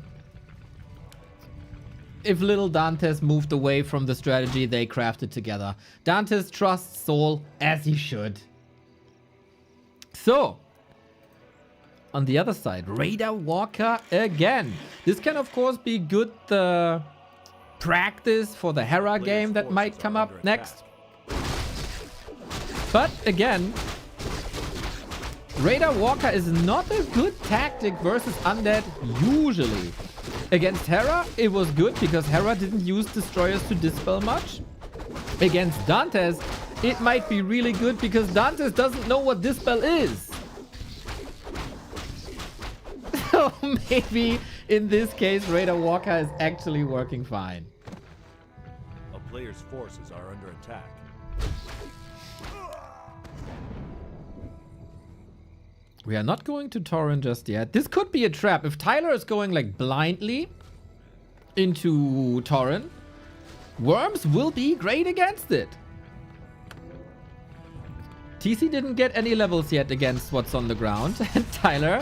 if little Dantes moved away from the strategy they crafted together. Dantes trusts Soul as he should. So, on the other side, Raider Walker again. This can of course be good practice for the Hera game that might come up next. But again, Raider Walker is not a good tactic versus Undead usually. Against Hera, it was good because Hera didn't use destroyers to dispel much. Against Dantes, it might be really good because Dantes doesn't know what dispel is. So maybe in this case, Raider Walker is actually working fine. A player's forces are under attack. We are not going to Torrent just yet. This could be a trap. If Tyler is going like blindly into Torrent, Worms will be great against it. TC didn't get any levels yet against what's on the ground. And Tyler,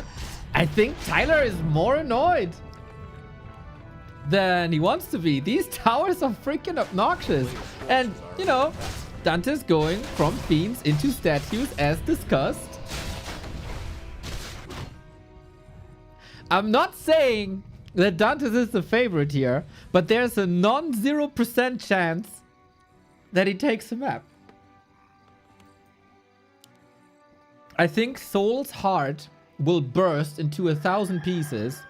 I think Tyler is more annoyed than he wants to be. These towers are freaking obnoxious. And, you know, Dantes going from fiends into statues as discussed. I'm not saying that Dantes is the favorite here, but there's a non-0% chance that he takes the map. I think Soul's heart will burst into 1,000 pieces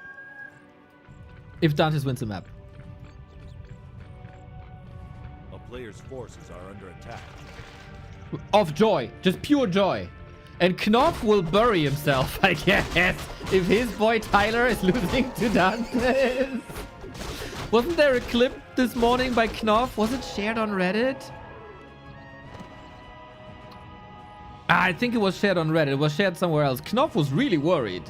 if Dantes wins the map. A player's forces are under attack. Of joy. Just pure joy. And Knopf will bury himself, I guess, if his boy Tyler is losing to Dantes. Wasn't there a clip this morning by Knopf? Was it shared on Reddit? I think it was shared on Reddit. It was shared somewhere else. Knopf was really worried.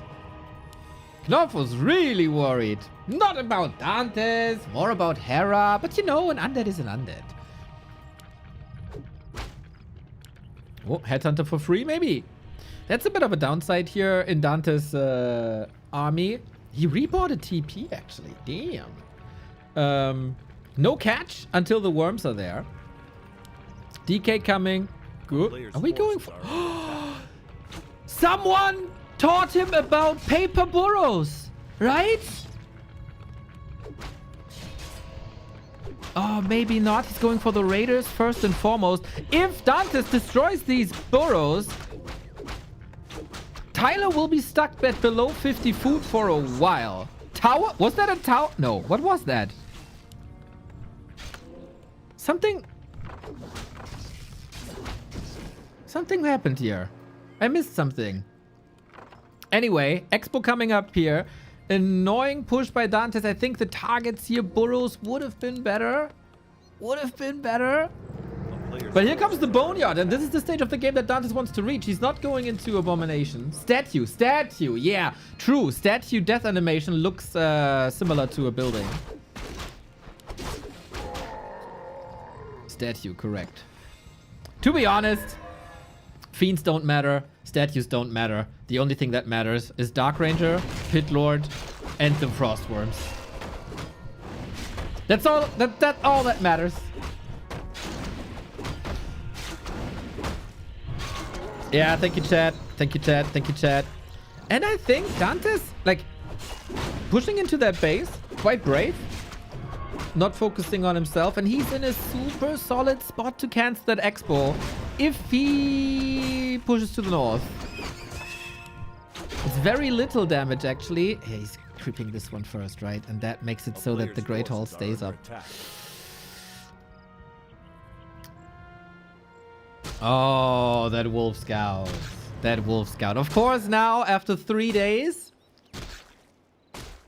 Knopf was really worried. Not about Dantes, more about Hera. But you know, an undead is an undead. Oh, Headhunter for free, maybe. That's a bit of a downside here in Dantes' army. He rebought a TP, actually. Damn. No catch until the worms are there. DK coming. Good. Are we going for... Someone taught him about paper burrows, right? Oh, maybe not. He's going for the raiders first and foremost. If Dantes destroys these burrows, Tyler will be stuck at below 50 food for a while. Tower? Was that a tower? No. What was that? Something happened here. I missed something. Anyway, Expo coming up here. Annoying push by Dantes. I think the targets here, burrows, would have been better. Would have been better. But here comes the Boneyard, and this is the stage of the game that Dantes wants to reach. He's not going into Abomination. Statue. Yeah, true. Statue death animation looks similar to a building. Statue, correct. To be honest, fiends don't matter. Statues don't matter. The only thing that matters is Dark Ranger, Pit Lord, and the Frostworms. That's all. That's all that matters. Yeah, thank you, chat. Thank you, chat. Thank you, chat. And I think Dantes, like, pushing into that base, quite brave. Not focusing on himself, and he's in a super solid spot to cancel that Expo if he pushes to the north. It's very little damage, actually. Yeah, he's creeping this one first, right? And that makes it so that the Great Hall stays up. Oh, that Wolf Scout. That Wolf Scout. Of course, now, after 3 days,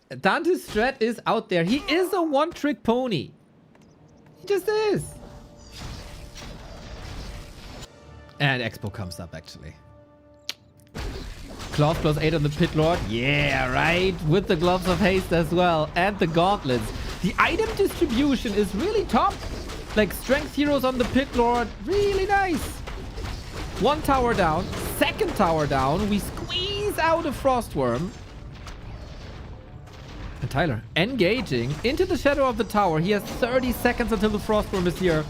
Dantes' strat is out there. He is a one-trick pony. He just is. And Expo comes up, actually. Claws +8 on the Pit Lord. Yeah, right. With the Gloves of Haste as well. And the Gauntlets. The item distribution is really top. Like, Strength Heroes on the Pit Lord. Really nice. One tower down. Second tower down. We squeeze out a Frostworm. And Tyler engaging into the shadow of the tower. He has 30 seconds until the Frostworm is here.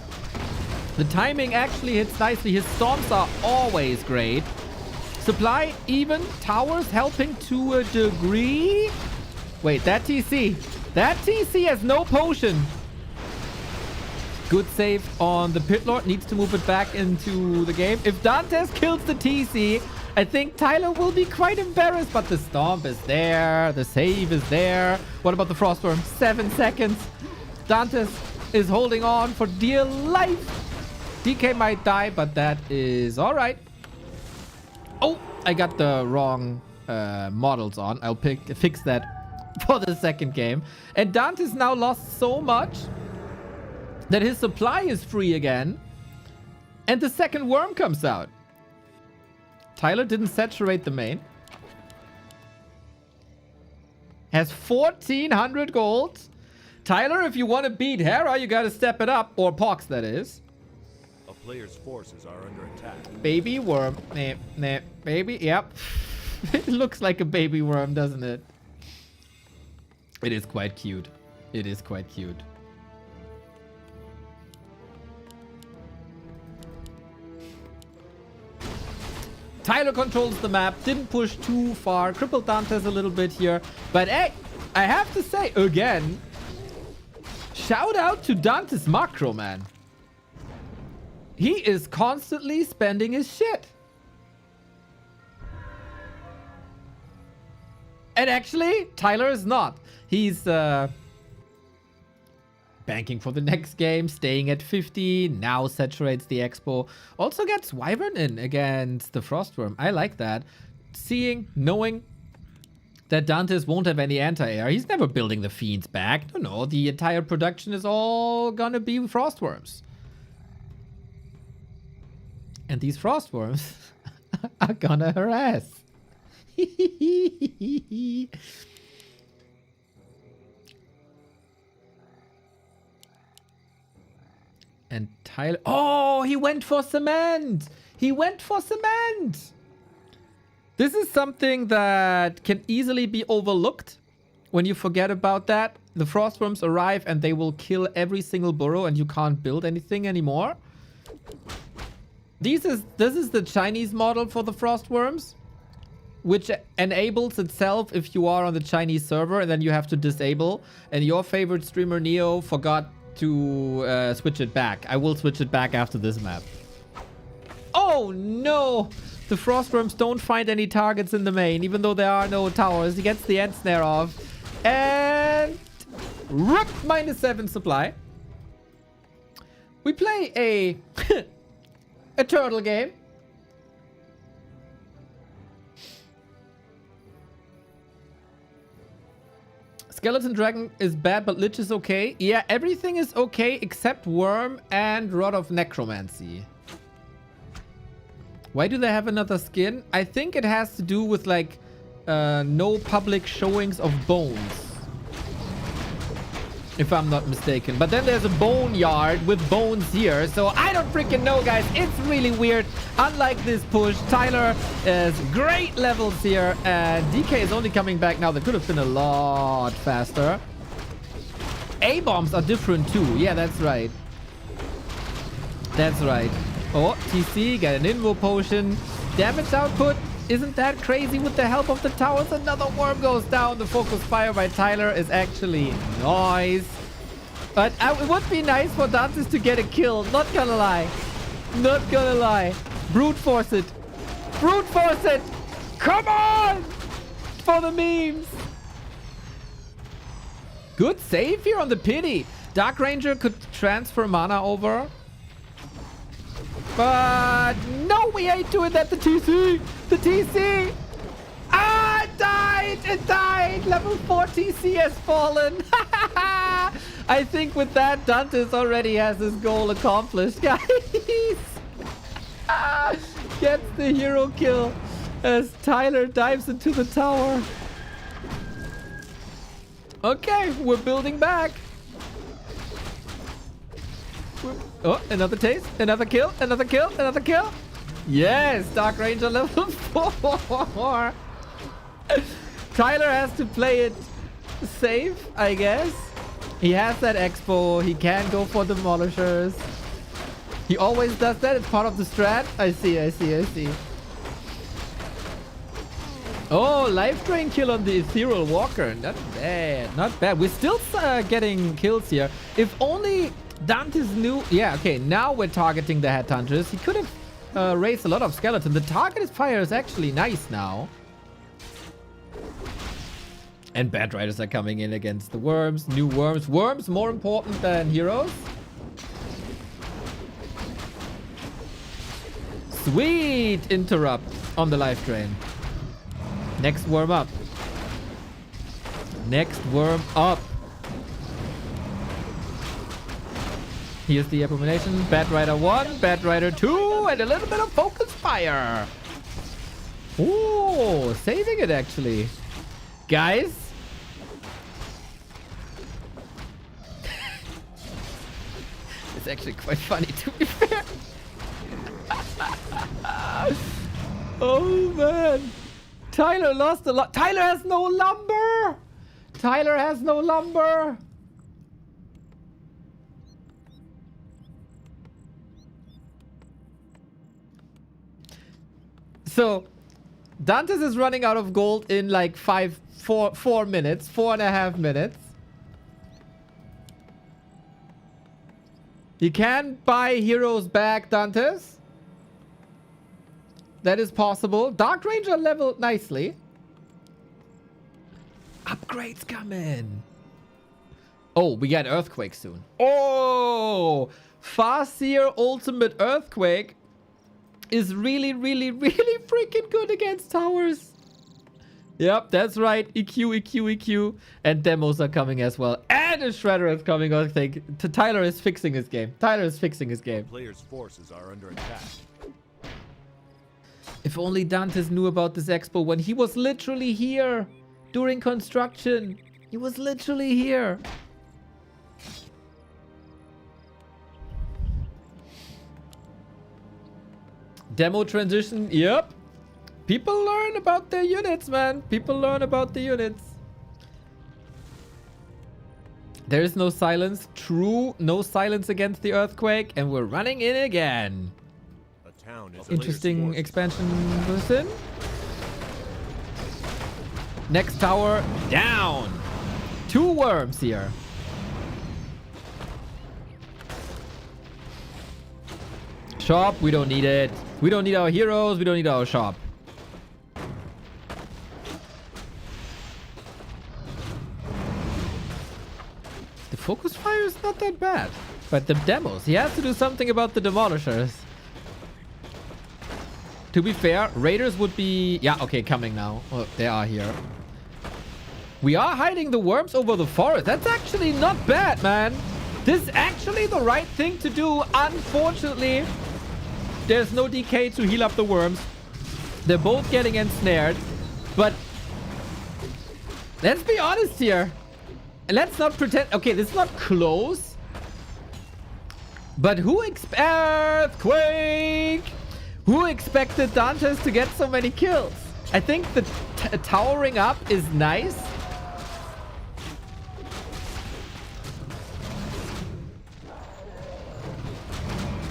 The timing actually hits nicely. His storms are always great. Supply even. Towers helping to a degree. Wait, that TC. That TC has no potion. Good save on the Pit Lord. Needs to move it back into the game. If Dantes kills the TC, I think Tyler will be quite embarrassed, but the Stomp is there. The save is there. What about the Frostworm? 7 seconds. Dantes is holding on for dear life. DK might die, but that is all right. Oh, I got the wrong models on. I'll fix that for the second game. And Dantes now lost so much that his supply is free again. And the second worm comes out. Tyler didn't saturate the main. Has 1,400 gold. Tyler, if you want to beat Hera, you got to step it up. Or PohX, that is. A player's forces are under attack. Baby worm. Nah. Baby, yep. It looks like a baby worm, doesn't it? It is quite cute. It is quite cute. Tyler controls the map, didn't push too far, crippled Dantes a little bit here. But hey, I have to say, again, shout out to Dantes Macro, man. He is constantly spending his shit. And actually, Tyler is not. He's banking for the next game, staying at 50, now saturates the expo. Also gets Wyvern in against the Frostworm. I like that. Knowing that Dantes won't have any anti-air. He's never building the Fiends back. No, the entire production is all gonna be Frostworms. And these Frostworms are gonna harass. And Tyler... Oh, he went for cement! He went for cement! This is something that can easily be overlooked when you forget about that. The Frostworms arrive and they will kill every single burrow and you can't build anything anymore. This is the Chinese model for the Frostworms, which enables itself if you are on the Chinese server and then you have to disable. And your favorite streamer Neo forgot to switch it back. I will switch it back after this map. Oh no! The Frostworms don't find any targets in the main, even though there are no towers. He gets the end snare off. And... RIP! -7 supply. We play a... a turtle game. Skeleton Dragon is bad, but Lich is okay. Yeah, everything is okay except Worm and Rod of Necromancy. Why do they have another skin? I think it has to do with like no public showings of bones, if I'm not mistaken. But then there's a boneyard with bones here, so I don't freaking know, guys. It's really weird. Unlike this push, Tyler has great levels here, and DK is only coming back now. That could have been a lot faster. A-bombs are different too. Yeah, that's right. That's right. Oh, TC, get an Invo potion. Damage output isn't that crazy with the help of the towers. Another worm goes down. The focus fire by Tyler is actually nice. But it would be nice for Dantes to get a kill. Not gonna lie. Not gonna lie. Brute force it. Brute force it. Come on! For the memes. Good save here on the pity. Dark Ranger could transfer mana over. But no, we ain't doing that. The TC! The TC! Ah, it died! It died! Level 4 TC has fallen. I think with that, Dantes already has his goal accomplished, guys. Gets the hero kill as Tyler dives into the tower. Okay, we're building back. Oh, another taste, another kill, another kill, another kill. Yes, Dark Ranger level 4. Tyler has to play it safe, I guess. He has that expo. He can go for demolishers. He always does that. It's part of the strat. I see, I see, I see. Oh, life drain kill on the Ethereal Walker. Not bad, not bad. We're still getting kills here. If only Dantes knew... Yeah, okay, now we're targeting the Headhunters. He could have raised a lot of skeleton. The targeted fire is actually nice now. And Bad Riders are coming in against the Worms. New Worms. Worms more important than heroes. Sweet interrupt on the life drain. Next worm up. Next worm up. Here's the Abomination. Bad Rider 1, Bad Rider 2, and a little bit of Focus Fire. Ooh, saving it actually. Guys. It's actually quite funny to be fair. Oh man. Tyler lost a lot. Tyler has no lumber. Tyler has no lumber. So, Dantes is running out of gold in like 4 minutes, 4.5 minutes. He can buy heroes back, Dantes. That is possible. Dark Ranger leveled nicely. Earthquake's coming. Oh, we get Earthquake soon. Oh, Farseer Ultimate Earthquake is really, really, really freaking good against towers. Yep, that's right. EQ, EQ, EQ. And demos are coming as well. And a Shredder is coming, I think. Tyler is fixing his game. Tyler is fixing his game. Players' forces are under attack. If only Dantes knew about this expo when he was literally here during construction. He was literally here. Demo transition, yep. People learn about their units, man. People learn about the units. There is no silence. True, no silence against the earthquake. And we're running in again. A town is Interesting expansion person. Next tower, down. 2 worms here. Shop, we don't need it. We don't need our heroes. We don't need our shop. The focus fire is not that bad. But the demos, he has to do something about the demolishers. To be fair, raiders would be... Yeah, okay, coming now. Oh, they are here. We are hiding the worms over the forest. That's actually not bad, man. This is actually the right thing to do. Unfortunately, there's no DK to heal up the worms. They're both getting ensnared. But let's be honest here. And let's not pretend... Okay, this is not close. But who Earthquake! Who expected Dantes to get so many kills? I think the towering up is nice.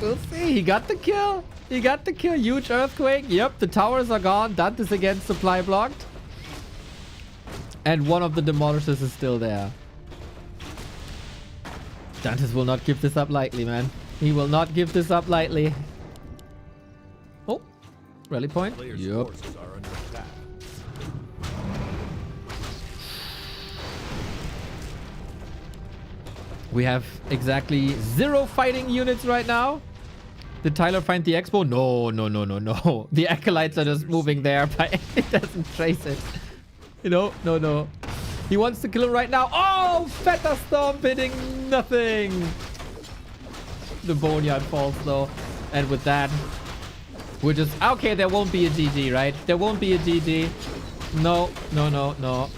We'll see. He got the kill. He got the kill. Huge earthquake. Yep, the towers are gone. Dantes again supply blocked. And one of the demolishers is still there. Dantes will not give this up lightly, man. He will not give this up lightly. Oh, rally point. Yep. We have exactly 0 fighting units right now. Did Tyler find the expo? No, no, no, no, no. The acolytes are just moving there, but it doesn't trace it. You know, no, no. He wants to kill him right now. Oh, Fetter Storm hitting nothing. The Boneyard falls though. And with that, we're just... Okay, there won't be a GG, right? There won't be a GG. No, no, no, no.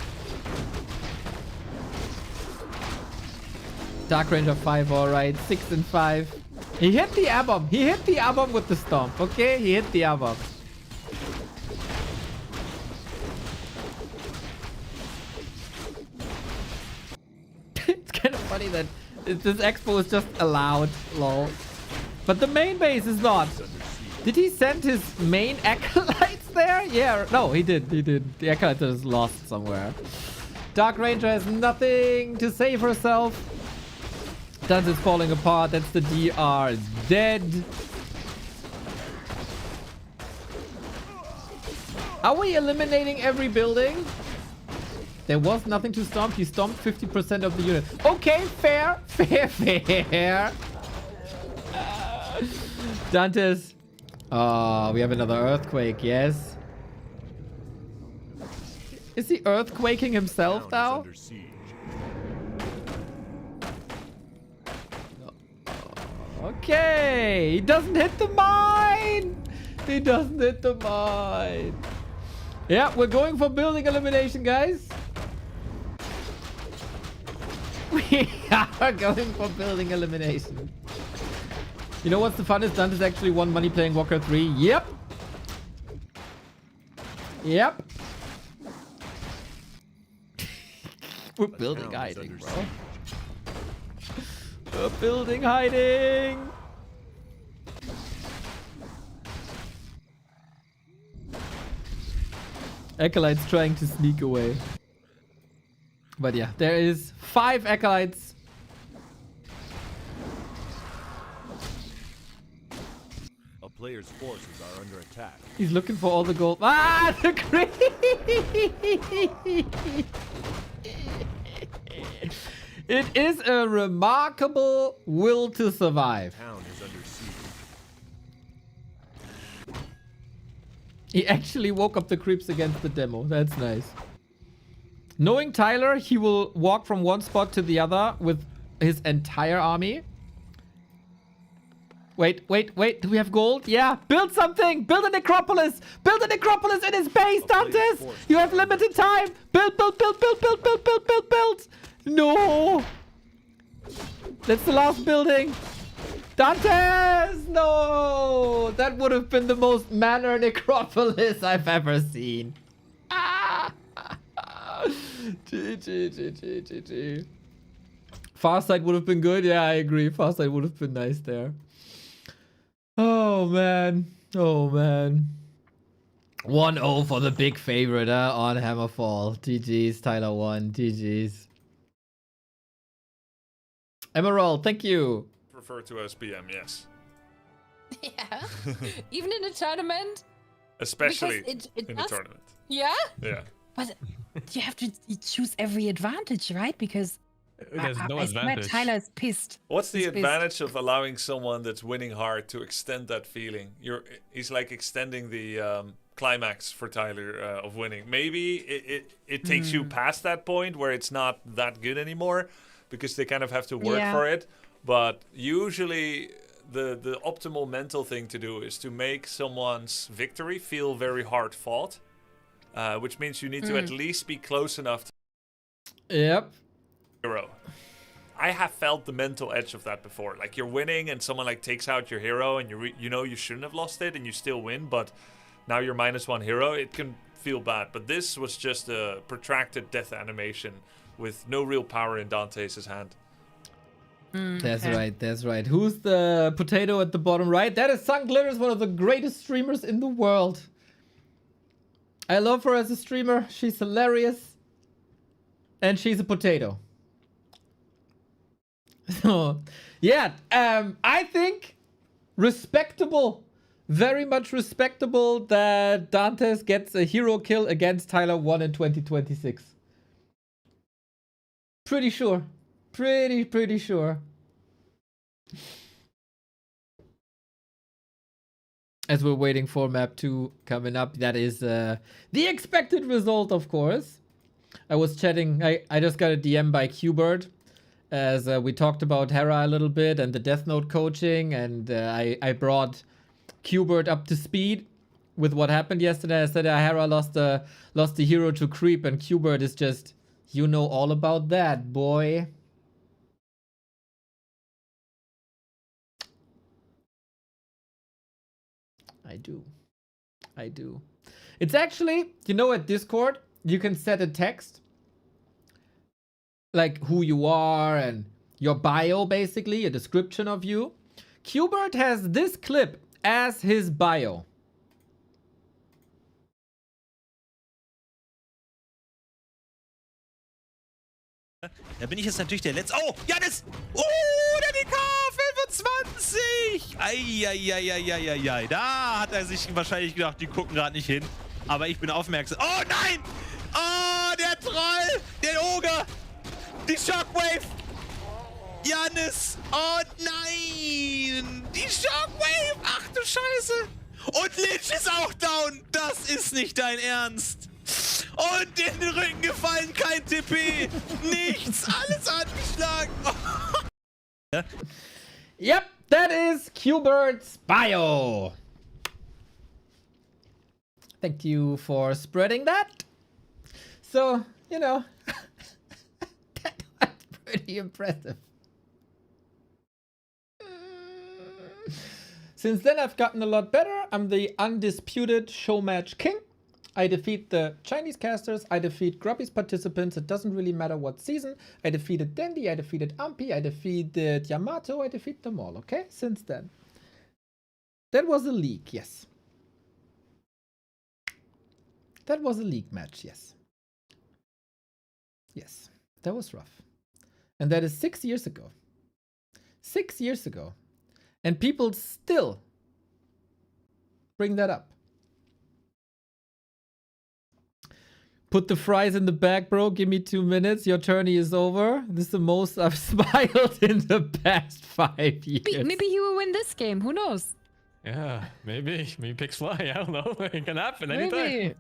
Dark Ranger 5, alright. 6 and 5. He hit the A-bomb. He hit the A-bomb with the stomp. Okay, he hit the A-bomb. It's kind of funny that this expo is just allowed, lol. But the main base is not. Did he send his main acolytes there? Yeah, no, he did. He did. The acolyte is lost somewhere. Dark Ranger has nothing to save herself. Dantes is falling apart. That's the DR. Dead. Are we eliminating every building? There was nothing to stomp. He stomped 50% of the unit. Okay, fair. Fair, fair. Dantes. Oh, we have another earthquake. Yes. Is he earthquaking himself now? Okay, he doesn't hit the mine. He doesn't hit the mine. Yeah, we're going for building elimination, guys. We are going for building elimination. You know what's the funnest? Dantes actually won money playing Warcraft 3. Yep. Yep. We're building hiding, bro. We're building hiding. Acolytes trying to sneak away. But yeah, there is 5 acolytes. A player's forces are under attack. He's looking for all the gold. Ah, the creep! It is a remarkable will to survive. Town is under siege. He actually woke up the creeps against the demo. That's nice. Knowing Tyler, he will walk from one spot to the other with his entire army. Wait. Do we have gold? Yeah. Build something. Build a necropolis. Build a necropolis in his base, Dantes. You have limited time. Build. No. That's the last building. Dantes! No! That would have been the most manor necropolis I've ever seen. GG. Farsight would have been good. Yeah, I agree. Farsight would have been nice there. Oh, man. 1-0 for the big favorite on Hammerfall. GG's, Tyler1. GG's. Emerald, thank you. Refer to as PM, yes. Yeah. Even in a tournament? Especially Because in a tournament. Yeah? Yeah. But you have to choose every advantage, right? Because There's no I swear advantage. Tyler's pissed. What's the He's pissed. advantage of allowing someone that's winning hard to extend that feeling? He's like extending the climax for Tyler of winning. Maybe it takes you past that point where it's not that good anymore because they kind of have to work for it. But usually the optimal mental thing to do is to make someone's victory feel very hard fought, which means you need to at least be close enough to Yep. hero. I have felt the mental edge of that before. Like you're winning and someone like takes out your hero and you know you shouldn't have lost it and you still win, but now you're -1 hero. It can feel bad. But this was just a protracted death animation with no real power in Dantes' hand. That's right. Who's the potato at the bottom right? That is Sun Glitters, one of the greatest streamers in the world. I love her as a streamer. She's hilarious. And she's a potato. So, yeah, I think respectable, very much respectable that Dantes gets a hero kill against Tyler1 in 2026. Pretty sure. Pretty sure. As we're waiting for map 2 coming up, that is the expected result, of course. I was chatting, I just got a DM by Qbird as we talked about Hera a little bit and the Death Note coaching, and I brought Qbird up to speed with what happened yesterday. I said Hera lost the hero to creep, and Qbird is just, you know all about that, boy. I do. It's actually, you know, at Discord, you can set a text. Like who you are and your bio, basically, a description of you. Qbird has this clip as his bio. Da bin ich jetzt natürlich der Letzte. Oh, Janis! Der DK 25! Eieieiei. Da hat er sich wahrscheinlich gedacht, die gucken gerade nicht hin. Aber ich bin aufmerksam. Oh nein! Oh, der Troll! Der Oger! Die Shockwave! Janis! Oh nein! Die Shockwave! Ach du Scheiße! Und Lich ist auch down! Das ist nicht dein Ernst! Und in den Rücken gefallen, kein TP! Nichts! Alles angeschlagen! Yep, that is Qbird's bio. Thank you for spreading that. So, you know, that was pretty impressive. Since then, I've gotten a lot better. I'm the undisputed show match king. I defeat the Chinese casters. I defeat Grubby's participants. It doesn't really matter what season. I defeated Dandy. I defeated Ampi. I defeated Yamato. I defeat them all, okay? Since then. That was a league, yes. That was a league match, yes. Yes, that was rough. And that is 6 years ago. 6 years ago. And people still bring that up. Put the fries in the bag, bro. Give me 2 minutes. Your tourney is over. This is the most I've smiled in the past 5 years. Maybe he will win this game. Who knows? Yeah, maybe picks fly. I don't know. It can happen anytime.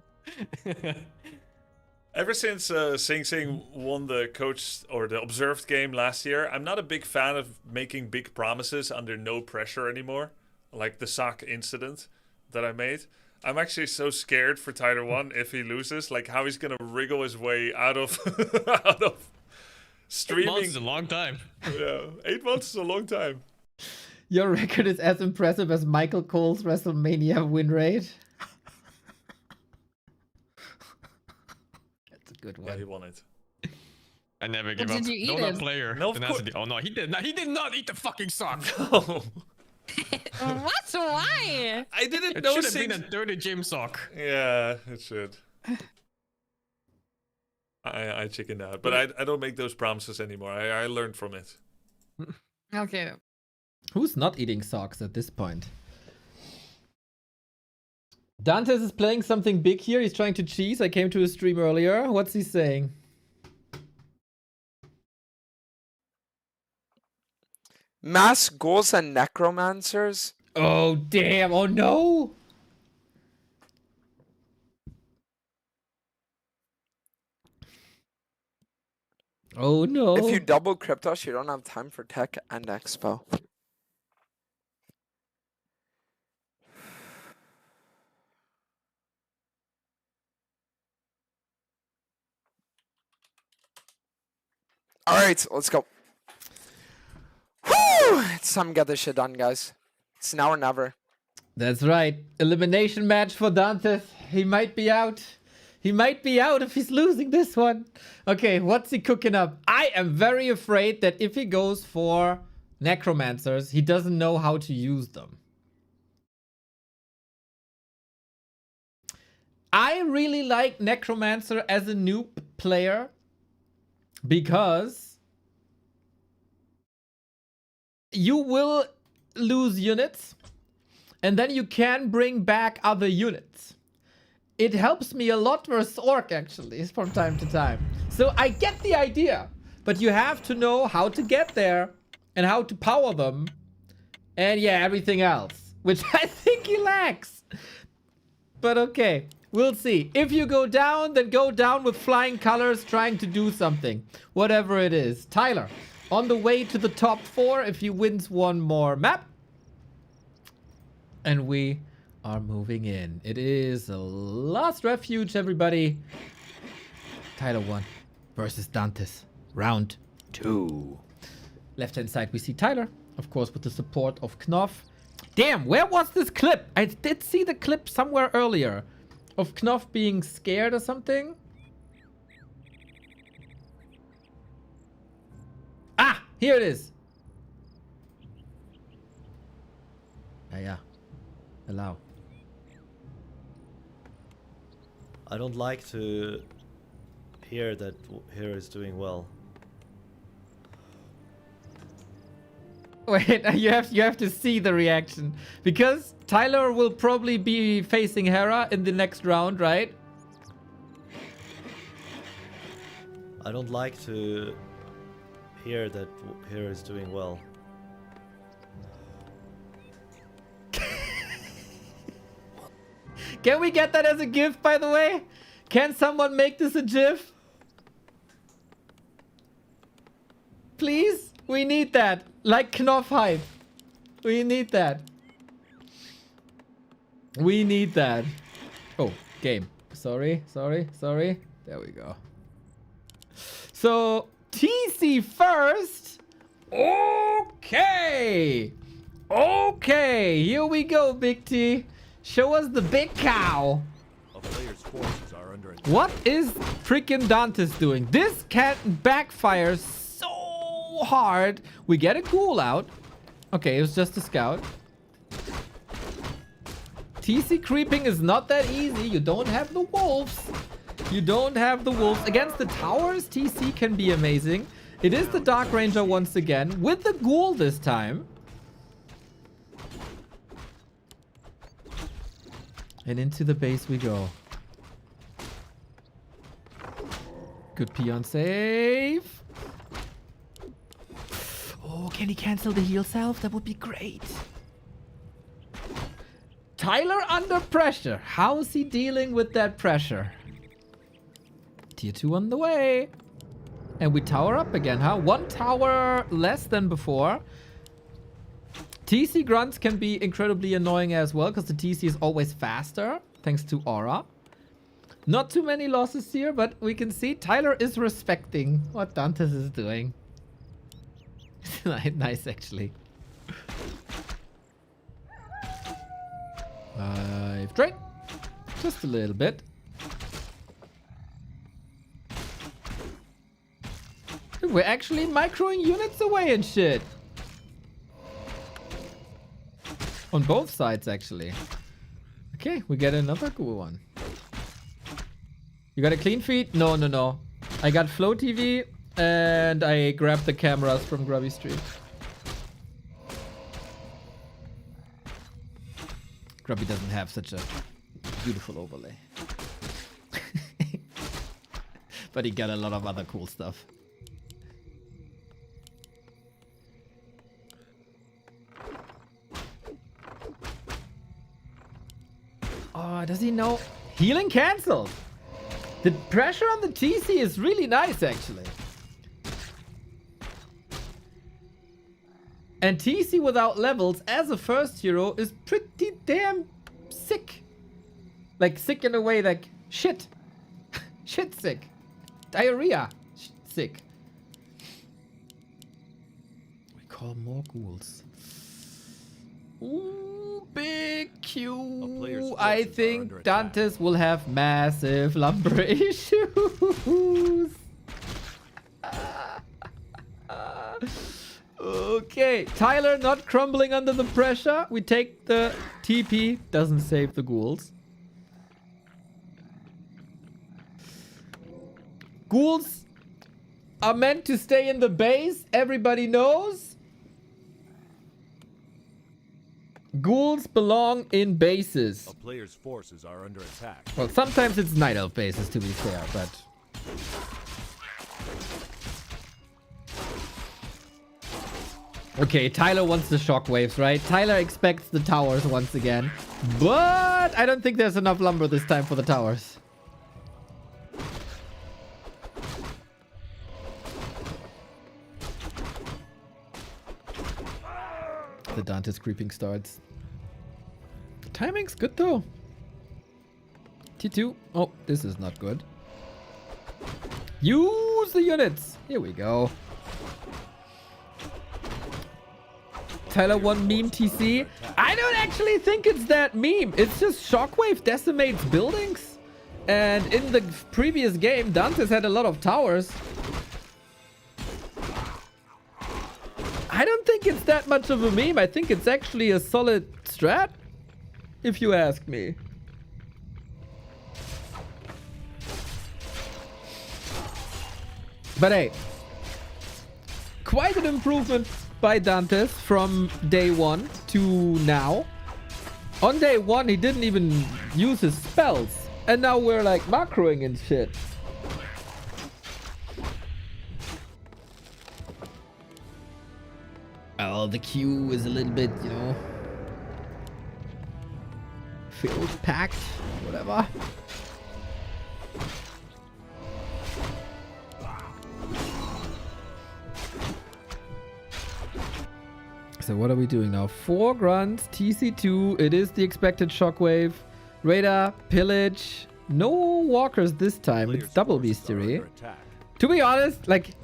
Ever since Sing Sing won the coach or the observed game last year, I'm not a big fan of making big promises under no pressure anymore. Like the sock incident that I made. I'm actually so scared for Tyler1 if he loses, like how he's gonna wriggle his way out of out of streaming. 8 months is a long time. Yeah, 8 months is a long time. Your record is as impressive as Michael Cole's WrestleMania win rate. That's a good one. Yeah, he won it. I never give But up. did you eat No, it? that player. No, of Then that's course. oh no, he did not. He did not eat the fucking sock. No. What? Why? I didn't It know should have Sing. been a dirty gym sock. Yeah, it should. I chickened out, but I don't make those promises anymore. I learned from it. Okay. Who's not eating socks at this point? Dantes is playing something big here. He's trying to cheese. I came to his stream earlier. What's he saying? Mass ghouls and necromancers? Oh, damn. Oh, no. Oh, no. If you double Cryptos, you don't have time for tech and expo. Alright, let's go. Whew! It's time to get this shit done, guys. It's now or never. That's right. Elimination match for Dantes. He might be out. He might be out if he's losing this one. Okay, what's he cooking up? I am very afraid that if he goes for necromancers, he doesn't know how to use them. I really like necromancer as a noob player because you will lose units and then you can bring back other units. It helps me a lot versus Orc, actually, from time to time. So I get the idea, but you have to know how to get there and how to power them. And yeah, everything else, which I think he lacks. But okay, we'll see. If you go down, then go down with flying colors trying to do something. Whatever it is. Tyler, on the way to the top 4 if he wins one more map. And we are moving in. It is a last refuge, everybody. Tyler1 versus Dantes. Round 2. Left-hand side, we see Tyler. Of course, with the support of Knopf. Damn, where was this clip? I did see the clip somewhere earlier. Of Knopf being scared or something. Ah, here it is. Yeah. Allow. I don't like to hear that Hera is doing well. Wait, you have to see the reaction. Because Tyler will probably be facing Hera in the next round, right? I don't like to hear that Hera is doing well. Can we get that as a GIF, by the way? Can someone make this a GIF? Please? We need that. Like Knopf hype. We need that. We need that. Oh, game. Sorry. There we go. So, TC first. Okay. Okay. Here we go, Big T. Show us the big cow. A player's forces are under attack. What is freaking Dantes doing? This can backfire so hard. We get a ghoul out. Okay, it was just a scout. TC creeping is not that easy. You don't have the wolves. You don't have the wolves. Against the towers, TC can be amazing. It is the Dark Ranger once again, with the ghoul this time. And into the base we go. Good peon save. Oh, can he cancel the heal self? That would be great. Tyler under pressure. How is he dealing with that pressure? Tier 2 on the way. And we tower up again, huh? 1 tower less than before. TC grunts can be incredibly annoying as well, because the TC is always faster, thanks to Aura. Not too many losses here, but we can see Tyler is respecting what Dantes is doing. Nice, actually. 5 drain. Just a little bit. We're actually microing units away and shit. On both sides, actually. Okay, we get another cool one. You got a clean feed? No, no, no. I got Flow TV and I grabbed the cameras from Grubby Street. Grubby doesn't have such a beautiful overlay. But he got a lot of other cool stuff. Oh, does he know? Healing cancelled. The pressure on the TC is really nice, actually. And TC without levels as a first hero is pretty damn sick. Like sick in a way like shit. Shit sick. Diarrhea. Sick. We call more ghouls. Ooh, big Q. I think Dantes will have massive lumber issues. Okay, Tyler not crumbling under the pressure. We take the TP. Doesn't save the ghouls. Ghouls are meant to stay in the base. Everybody knows. Ghouls belong in bases. A player's forces are under attack. Well, sometimes it's night elf bases, to be fair, but... Okay, Tyler wants the shockwaves, right? Tyler expects the towers once again. But I don't think there's enough lumber this time for the towers. The Dantes creeping starts. The timing's good though. T2. Oh, this is not good. Use the units. Here we go. Tyler1 meme TC. I don't actually think it's that meme. It's just Shockwave decimates buildings. And in the previous game, Dantes had a lot of towers. I don't think it's that much of a meme. I think it's actually a solid strat, if you ask me. But hey, quite an improvement by Dantes from day 1 to now. On day 1, he didn't even use his spells. And now we're like macroing and shit. Oh, the queue is a little bit, you know, filled, packed, whatever. So what are we doing now? 4 grunts, TC2, it is the expected shockwave, radar, pillage, no walkers this time, it's double bestiary. To be honest, like,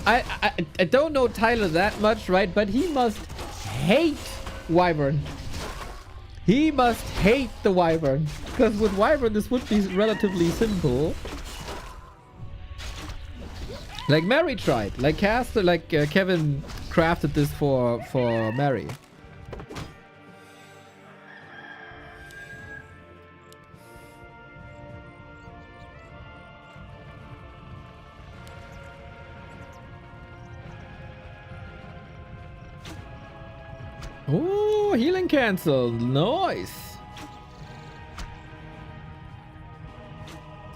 I don't know Tyler that much, right? But he must hate Wyvern. He must hate the Wyvern. Because with Wyvern, this would be relatively simple. Like Mary tried. Like Kevin crafted this for Mary. Oh, healing cancel. Nice.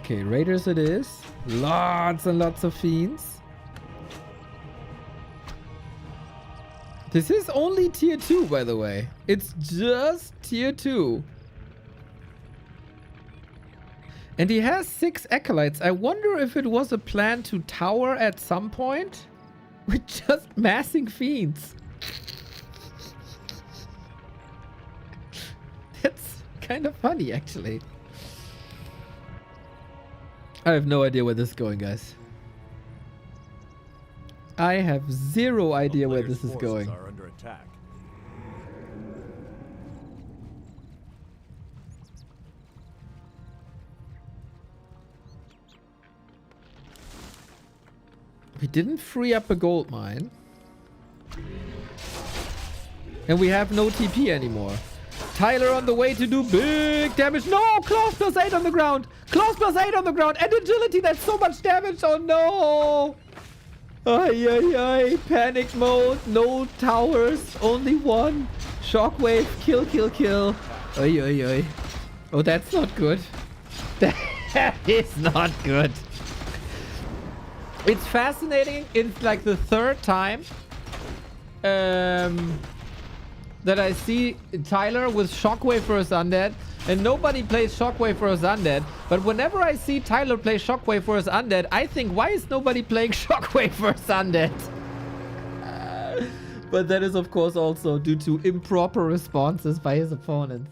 Okay, Raiders it is. Lots and lots of fiends. This is only tier 2, by the way. It's just tier 2. And he has 6 acolytes. I wonder if it was a plan to tower at some point with just massing fiends. That's kind of funny, actually. I have no idea where this is going, guys. I have zero idea where this is going. Are under attack. We didn't free up a gold mine. And we have no TP anymore. Tyler on the way to do big damage. No! Claws plus 8 on the ground! Claws plus 8 on the ground! And agility, that's so much damage! Oh no! Ay, ay, ay. Panic mode. No towers. Only one. Shockwave. Kill, kill, kill. Ay, ay, ay. Oh, that's not good. That is not good. It's fascinating. It's like the 3rd time that I see Tyler with Shockwave versus Undead, and nobody plays Shockwave versus Undead. But whenever I see Tyler play Shockwave versus Undead, I think, why is nobody playing Shockwave versus Undead? But that is, of course, also due to improper responses by his opponents.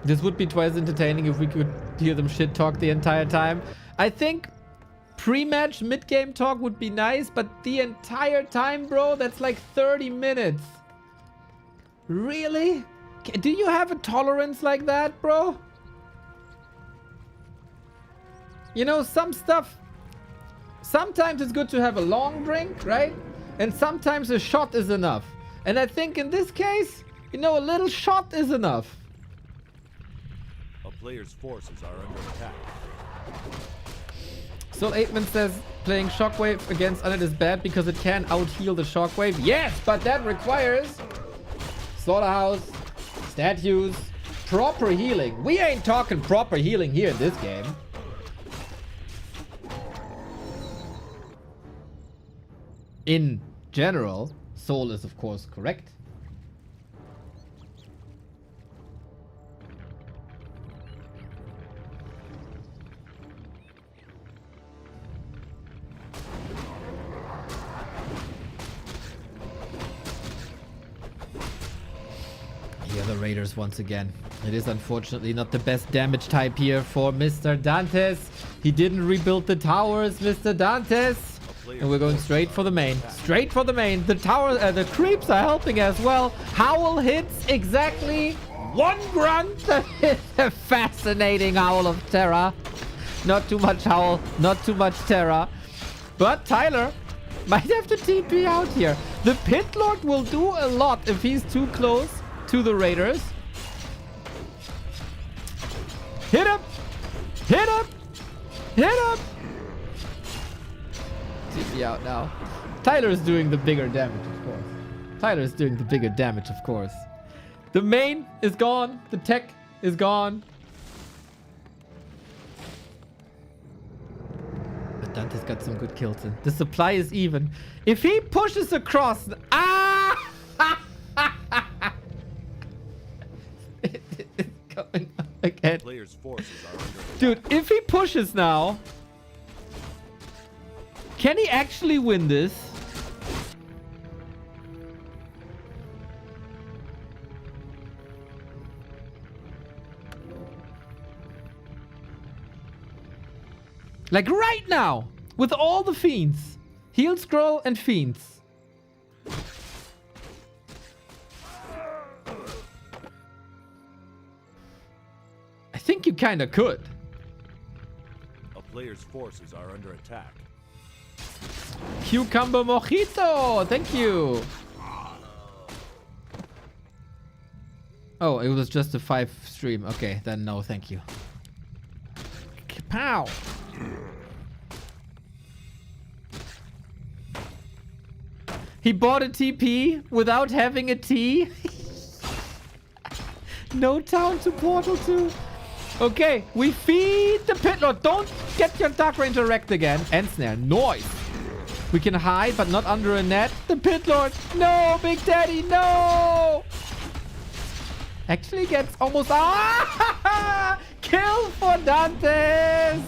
This would be twice entertaining if we could hear them shit talk the entire time. I think pre-match mid-game talk would be nice, but the entire time, bro, that's like 30 minutes. Really? Do you have a tolerance like that, bro? You know, some stuff, sometimes it's good to have a long drink, right? And sometimes a shot is enough. And I think in this case, you know, a little shot is enough. A player's forces are under attack. Soul 8man says playing Shockwave against Undead is bad because it can out-heal the Shockwave. Yes, but that requires Slaughterhouse, statues, proper healing. We ain't talking proper healing here in this game. In general, Soul is of course correct. Here are the Raiders once again. It is unfortunately not the best damage type here for Mr. Dantes. He didn't rebuild the towers, Mr. Dantes. And we're going straight for the main. Straight for the main. The tower, the creeps are helping as well. Howl hits exactly 1 grunt. A fascinating Howl of Terror. Not too much Howl, not too much Terror. But Tyler might have to TP out here. The Pit Lord will do a lot if he's too close to the Raiders. Hit up! Hit up! Hit up! TP out now. Tyler's doing the bigger damage, of course. Tyler's doing the bigger damage, of course. The main is gone. The tech is gone. But Dante's got some good kills in. The supply is even. If he pushes across... Ah! It's going up again. Players' forces are under attack. Dude, if he pushes now... Can he actually win this? Like right now, with all the fiends. Heal scroll and fiends. I think you kinda could. A player's forces are under attack. Cucumber Mojito! Thank you! Oh, it was just a 5 stream. Okay, then no, thank you. Pow! He bought a TP without having a T? No town to portal to. Okay, we feed the pit lord. Don't get your Dark Ranger wrecked again. End snare. Noise. We can hide, but not under a net. The pit lord. No, Big Daddy. No. Actually gets almost... Ah! Kill for Dantes.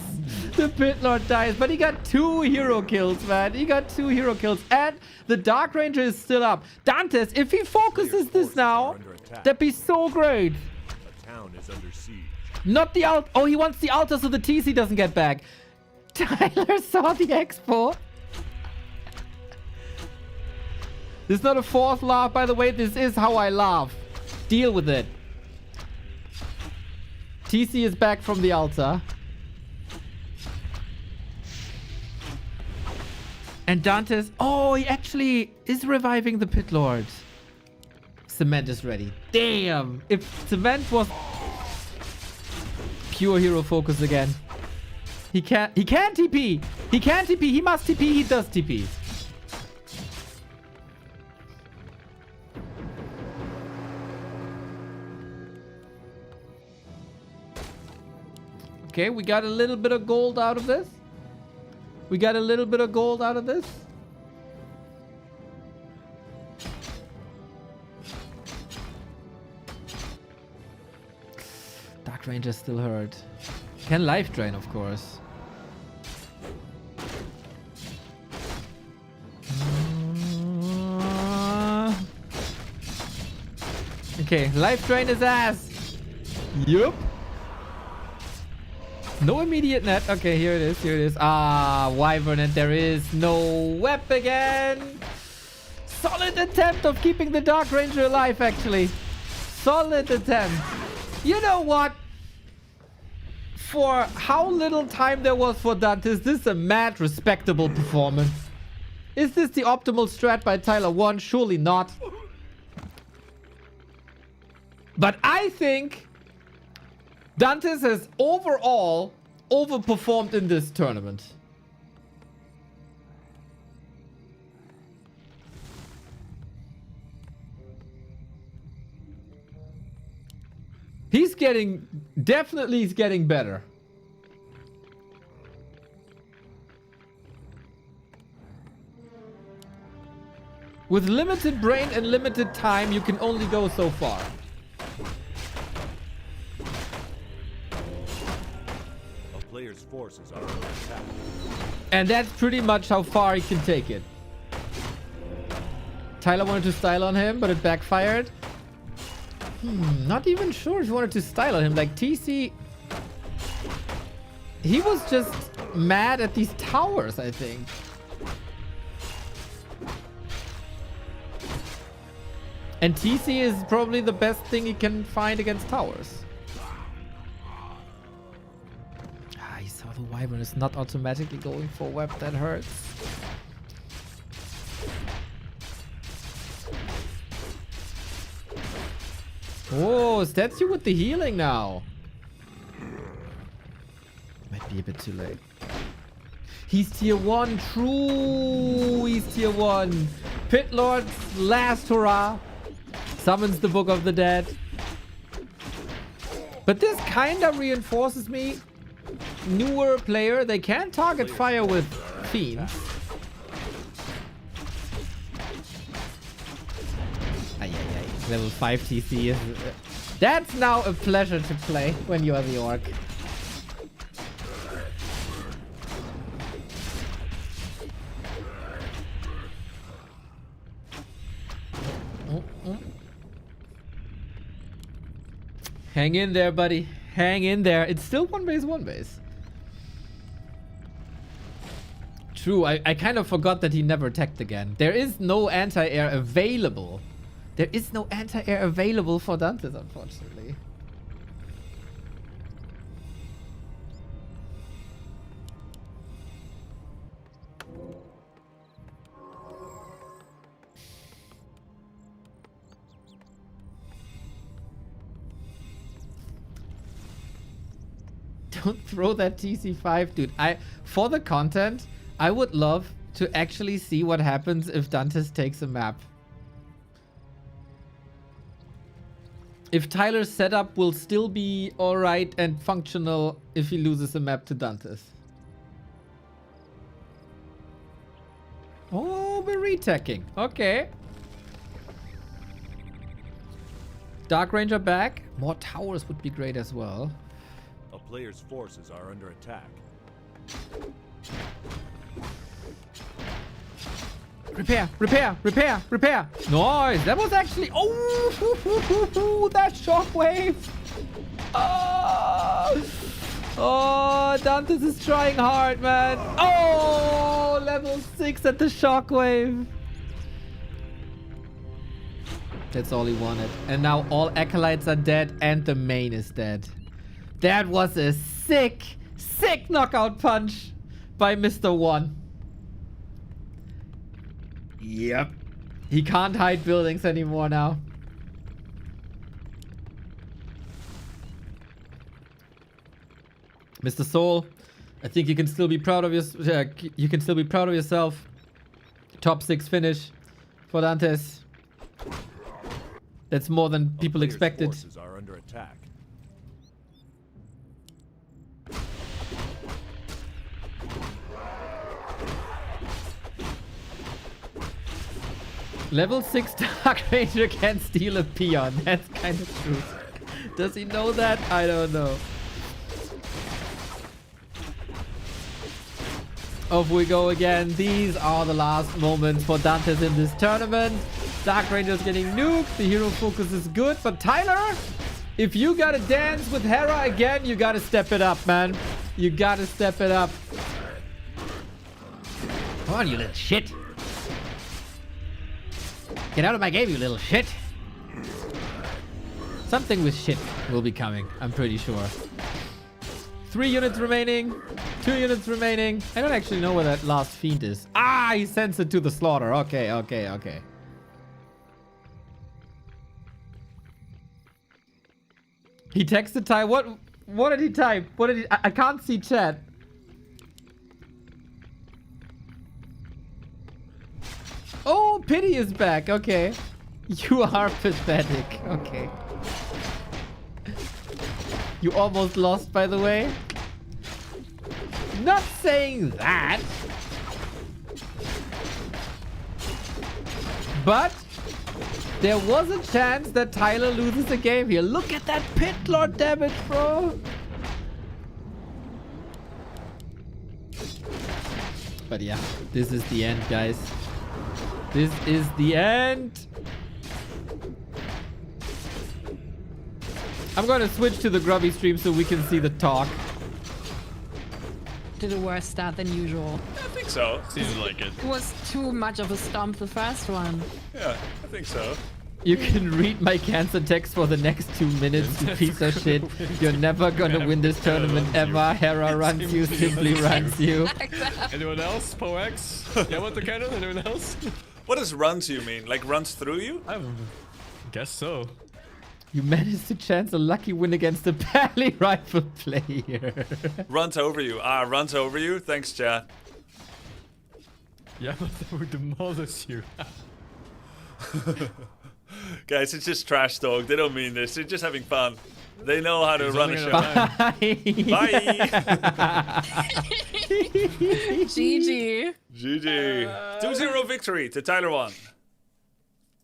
The pit lord dies, but he got 2 hero kills, man. He got 2 hero kills. And the Dark Ranger is still up. Dantes, if he focuses this now, that'd be so great. A town is under siege. Not the alt. Oh, he wants the altar so the TC doesn't get back. Tyler saw the expo. This is not a fourth laugh, by the way. This is how I laugh. Deal with it. TC is back from the altar. And Dantes... Oh, he actually is reviving the pit lord. Cement is ready. Damn. If Cement was... Pure hero focus again. He can't TP. He can't TP. He must TP. He does TP. Okay, we got a little bit of gold out of this. We got a little bit of gold out of this. Dark Ranger still hurt. Can life drain, of course. Okay, life drain his ass. Yup. No immediate net. Okay, here it is. Here it is. Ah, Wyvern, and there is no web again. Solid attempt of keeping the Dark Ranger alive, actually. Solid attempt. You know what? For how little time there was for Dantes, this is a mad, respectable performance. Is this the optimal strat by Tyler1? Surely not. But I think Dantes has overall overperformed in this tournament. He's getting, definitely he's getting better. With limited brain and limited time, you can only go so far. A player's forces are under attack. And that's pretty much how far he can take it. Tyler wanted to style on him, but it backfired. Not even sure if he wanted to style on him. Like, TC... He was just mad at these towers, I think. And TC is probably the best thing he can find against towers. Ah, he saw the Wyvern is not automatically going for web. That hurts. Oh, statue with the healing now. Might be a bit too late. He's tier 1. True. He's tier 1. Pit Lord's last hurrah. Summons the Book of the Dead. But this kinda reinforces me. Newer player, they can target fire with Fiends. Level 5 TC is... That's now a pleasure to play when you are the orc. Hang in there, buddy. Hang in there. It's still 1 base, 1 base. True, I kind of forgot that he never teched again. There is no anti-air available. There is no anti-air available for Dantes, unfortunately. Don't throw that TC5, dude. For the content, I would love to actually see what happens if Dantes takes a map. if Tyler's setup will still be alright and functional if he loses the map to Dantes. Oh, we're retacking. Okay. Dark Ranger back. More towers would be great as well. A player's forces are under attack. Repair, repair, repair, repair. Nice. That was actually... Oh, that shockwave. Oh, Dantes is trying hard, man. Oh, level 6 at the shockwave. That's all he wanted. And now all acolytes are dead and the main is dead. That was a sick, sick knockout punch by Mr. One. Yep. He can't hide buildings anymore now. Mr. Soul, I think you can still be proud of yourself. Top 6 finish for Dantes. That's more than people expected. Forces are under attack. Level 6 Dark Ranger can steal a peon. That's kind of true. Does he know that? I don't know. Off we go again. These are the last moments for Dantes in this tournament. Dark Ranger's getting nuked. The hero focus is good. But Tyler, if you gotta dance with Hera again, you gotta step it up, man. You gotta step it up. Come on, you little shit. Get out of my game, you little shit. Something with shit will be coming, I'm pretty sure. 3 units remaining. 2 units remaining. I don't actually know where that last fiend is. Ah, he sends it to the slaughter. Okay, okay, okay. He texted Ty. What did he type? What did he... I can't see chat. Oh, Pity is back. Okay. You are pathetic. Okay. You almost lost, by the way. Not saying that. But there was a chance that Tyler loses the game here. Look at that pit lord damage, bro. But yeah, this is the end, guys. This is the end. I'm gonna switch to the Grubby stream so we can see the talk. Did a worse start than usual. I think so. Seems like it. It was too much of a stomp, the first one. Yeah, I think so. You can read my cancer text for the next 2 minutes, you piece of shit. You're never gonna win this tournament ever. Hera runs you, simply runs you. Anyone else? PohX? Yamato cannon? Anyone else? What does runs you mean? Like runs through you? I guess so. You managed to chance a lucky win against a pally rifle player. Runs over you. Ah, runs over you? Thanks, chat. Yamato would demolish you. Guys, it's just trash talk. They don't mean this. They're just having fun. They know how to run a show. Bye. GG. GG. 2-0 victory to Tyler1.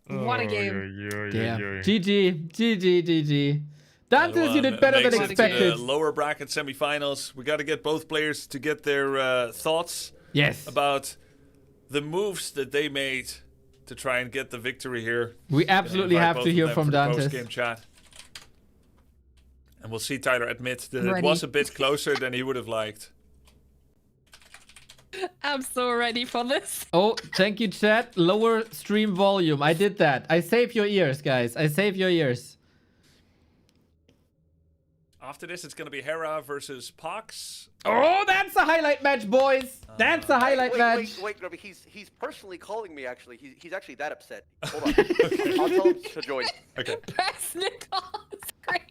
What a game. Damn. GG. GG. GG. Dantes, you did better than expected. Lower bracket semifinals. We got to get both players to get their thoughts. Yes. About the moves that they made to try and get the victory here. We absolutely have to hear from Dantes. Game chat. And we'll see Tyler admit that it was a bit closer than he would have liked. I'm so ready for this. Oh, thank you, chat. Lower stream volume. I did that. I save your ears, guys. I save your ears. After this, it's going to be Hera versus PohX. Oh, that's a highlight match, boys. That's a highlight match. Wait, Grubby. He's personally calling me, actually. He's actually that upset. Hold on. I'll tell him to join. Okay. Personal crazy.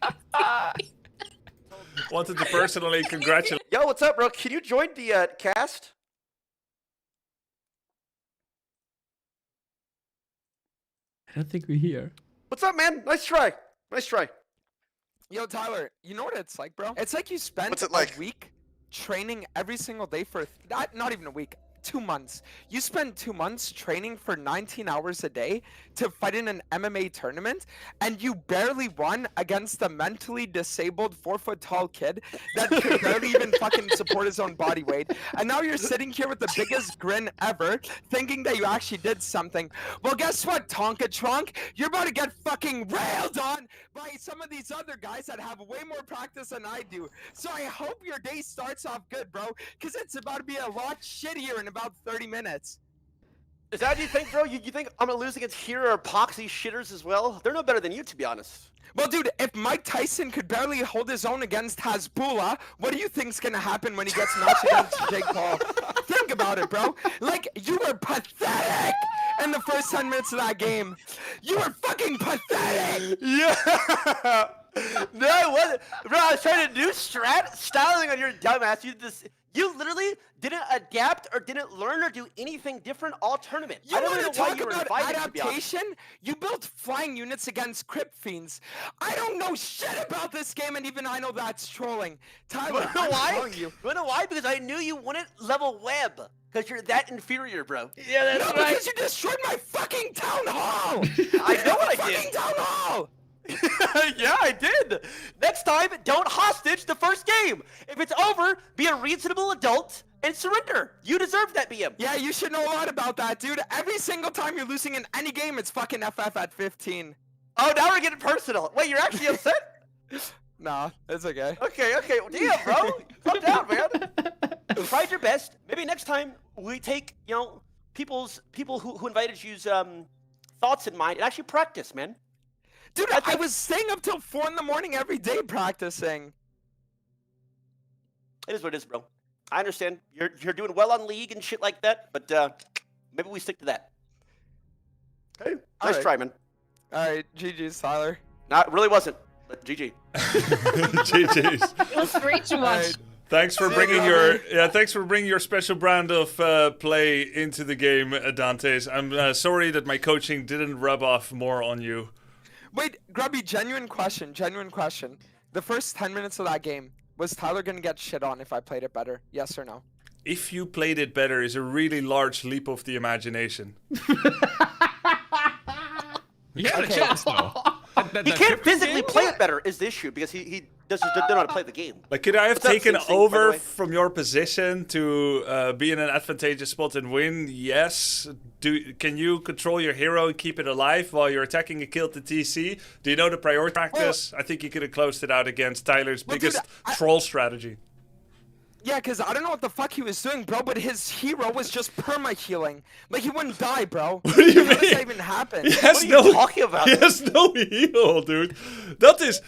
Wanted to personally congratulate. Yo, what's up, bro? Can you join the cast? I don't think we're here. What's up, man? Nice try. Nice try. Yo, Tyler, you know what it's like, bro? It's like you spent What's it like? a week training every single day for not even a week. 2 months. You spend 2 months training for 19 hours a day to fight in an MMA tournament, and you barely won against a mentally disabled 4-foot-tall kid that could barely even fucking support his own body weight. And now you're sitting here with the biggest grin ever, thinking that you actually did something. Well, guess what, Tonka Trunk? You're about to get fucking railed on by some of these other guys that have way more practice than I do. So I hope your day starts off good, bro, because it's about to be a lot shittier in about 30 minutes. Is that what you think, bro? You think I'm gonna lose against Hera or PohX, these shitters as well? They're no better than you, to be honest. Well, dude, if Mike Tyson could barely hold his own against Hasbulla, what do you think's gonna happen when he gets matched against Jake Paul? Think about it, bro. Like, you were pathetic in the first 10 minutes of that game. You were fucking pathetic! Yeah! No, I wasn't. Bro, I was trying to do styling on your dumbass. You literally didn't adapt or didn't learn or do anything different all tournament. You I don't want know to why talk you were about invited, adaptation? You built flying units against Crypt Fiends. I don't know shit about this game, and even I know that's trolling. Tyler, You know why? I'm telling you. You know why? Because I knew you wouldn't level web. Because you're that inferior, bro. Yeah, that's right. Because you destroyed my fucking town hall! I know what I did. Fucking town hall! Yeah, I did. Next time, don't hostage the first game. If it's over, be a reasonable adult and surrender. You deserve that, BM. Yeah, you should know a lot about that, dude. Every single time you're losing in any game, it's fucking FF at 15. Oh, now we're getting personal. Wait, you're actually upset? Nah, it's okay. Okay. Well, damn, bro. Calm down, man. You tried your best. Maybe next time we take, people who invited you's thoughts in mind and actually practice, man. Dude, I was staying up till 4 in the morning every day practicing. It is what it is, bro. I understand. You're doing well on League and shit like that, but maybe we stick to that. Okay. Nice try, man. Alright, GG's, Tyler. No, it really wasn't, but GG. GG's. It was great to watch. Thanks for bringing your special brand of play into the game, Dantes. I'm sorry that my coaching didn't rub off more on you. Wait, Grubby, genuine question. The first 10 minutes of that game, was Tyler gonna get shit on if I played it better? Yes or no? If you played it better is a really large leap of the imagination. You had a chance, though. He can't physically play it better is the issue, because he doesn't know how to play the game. Like, could I have What's up, taken Sing Sing, over by the way? from your position to be in an advantageous spot and win? Yes. Can you control your hero and keep it alive while you're attacking a kill to TC? Do you know the priority practice? I think you could have closed it out against Tyler's biggest troll strategy. Yeah, because I don't know what the fuck he was doing, bro, but his hero was just perma-healing. Like, he wouldn't die, bro. What do you How does mean? that even happen? What are you talking about? He has no heal, dude. That is,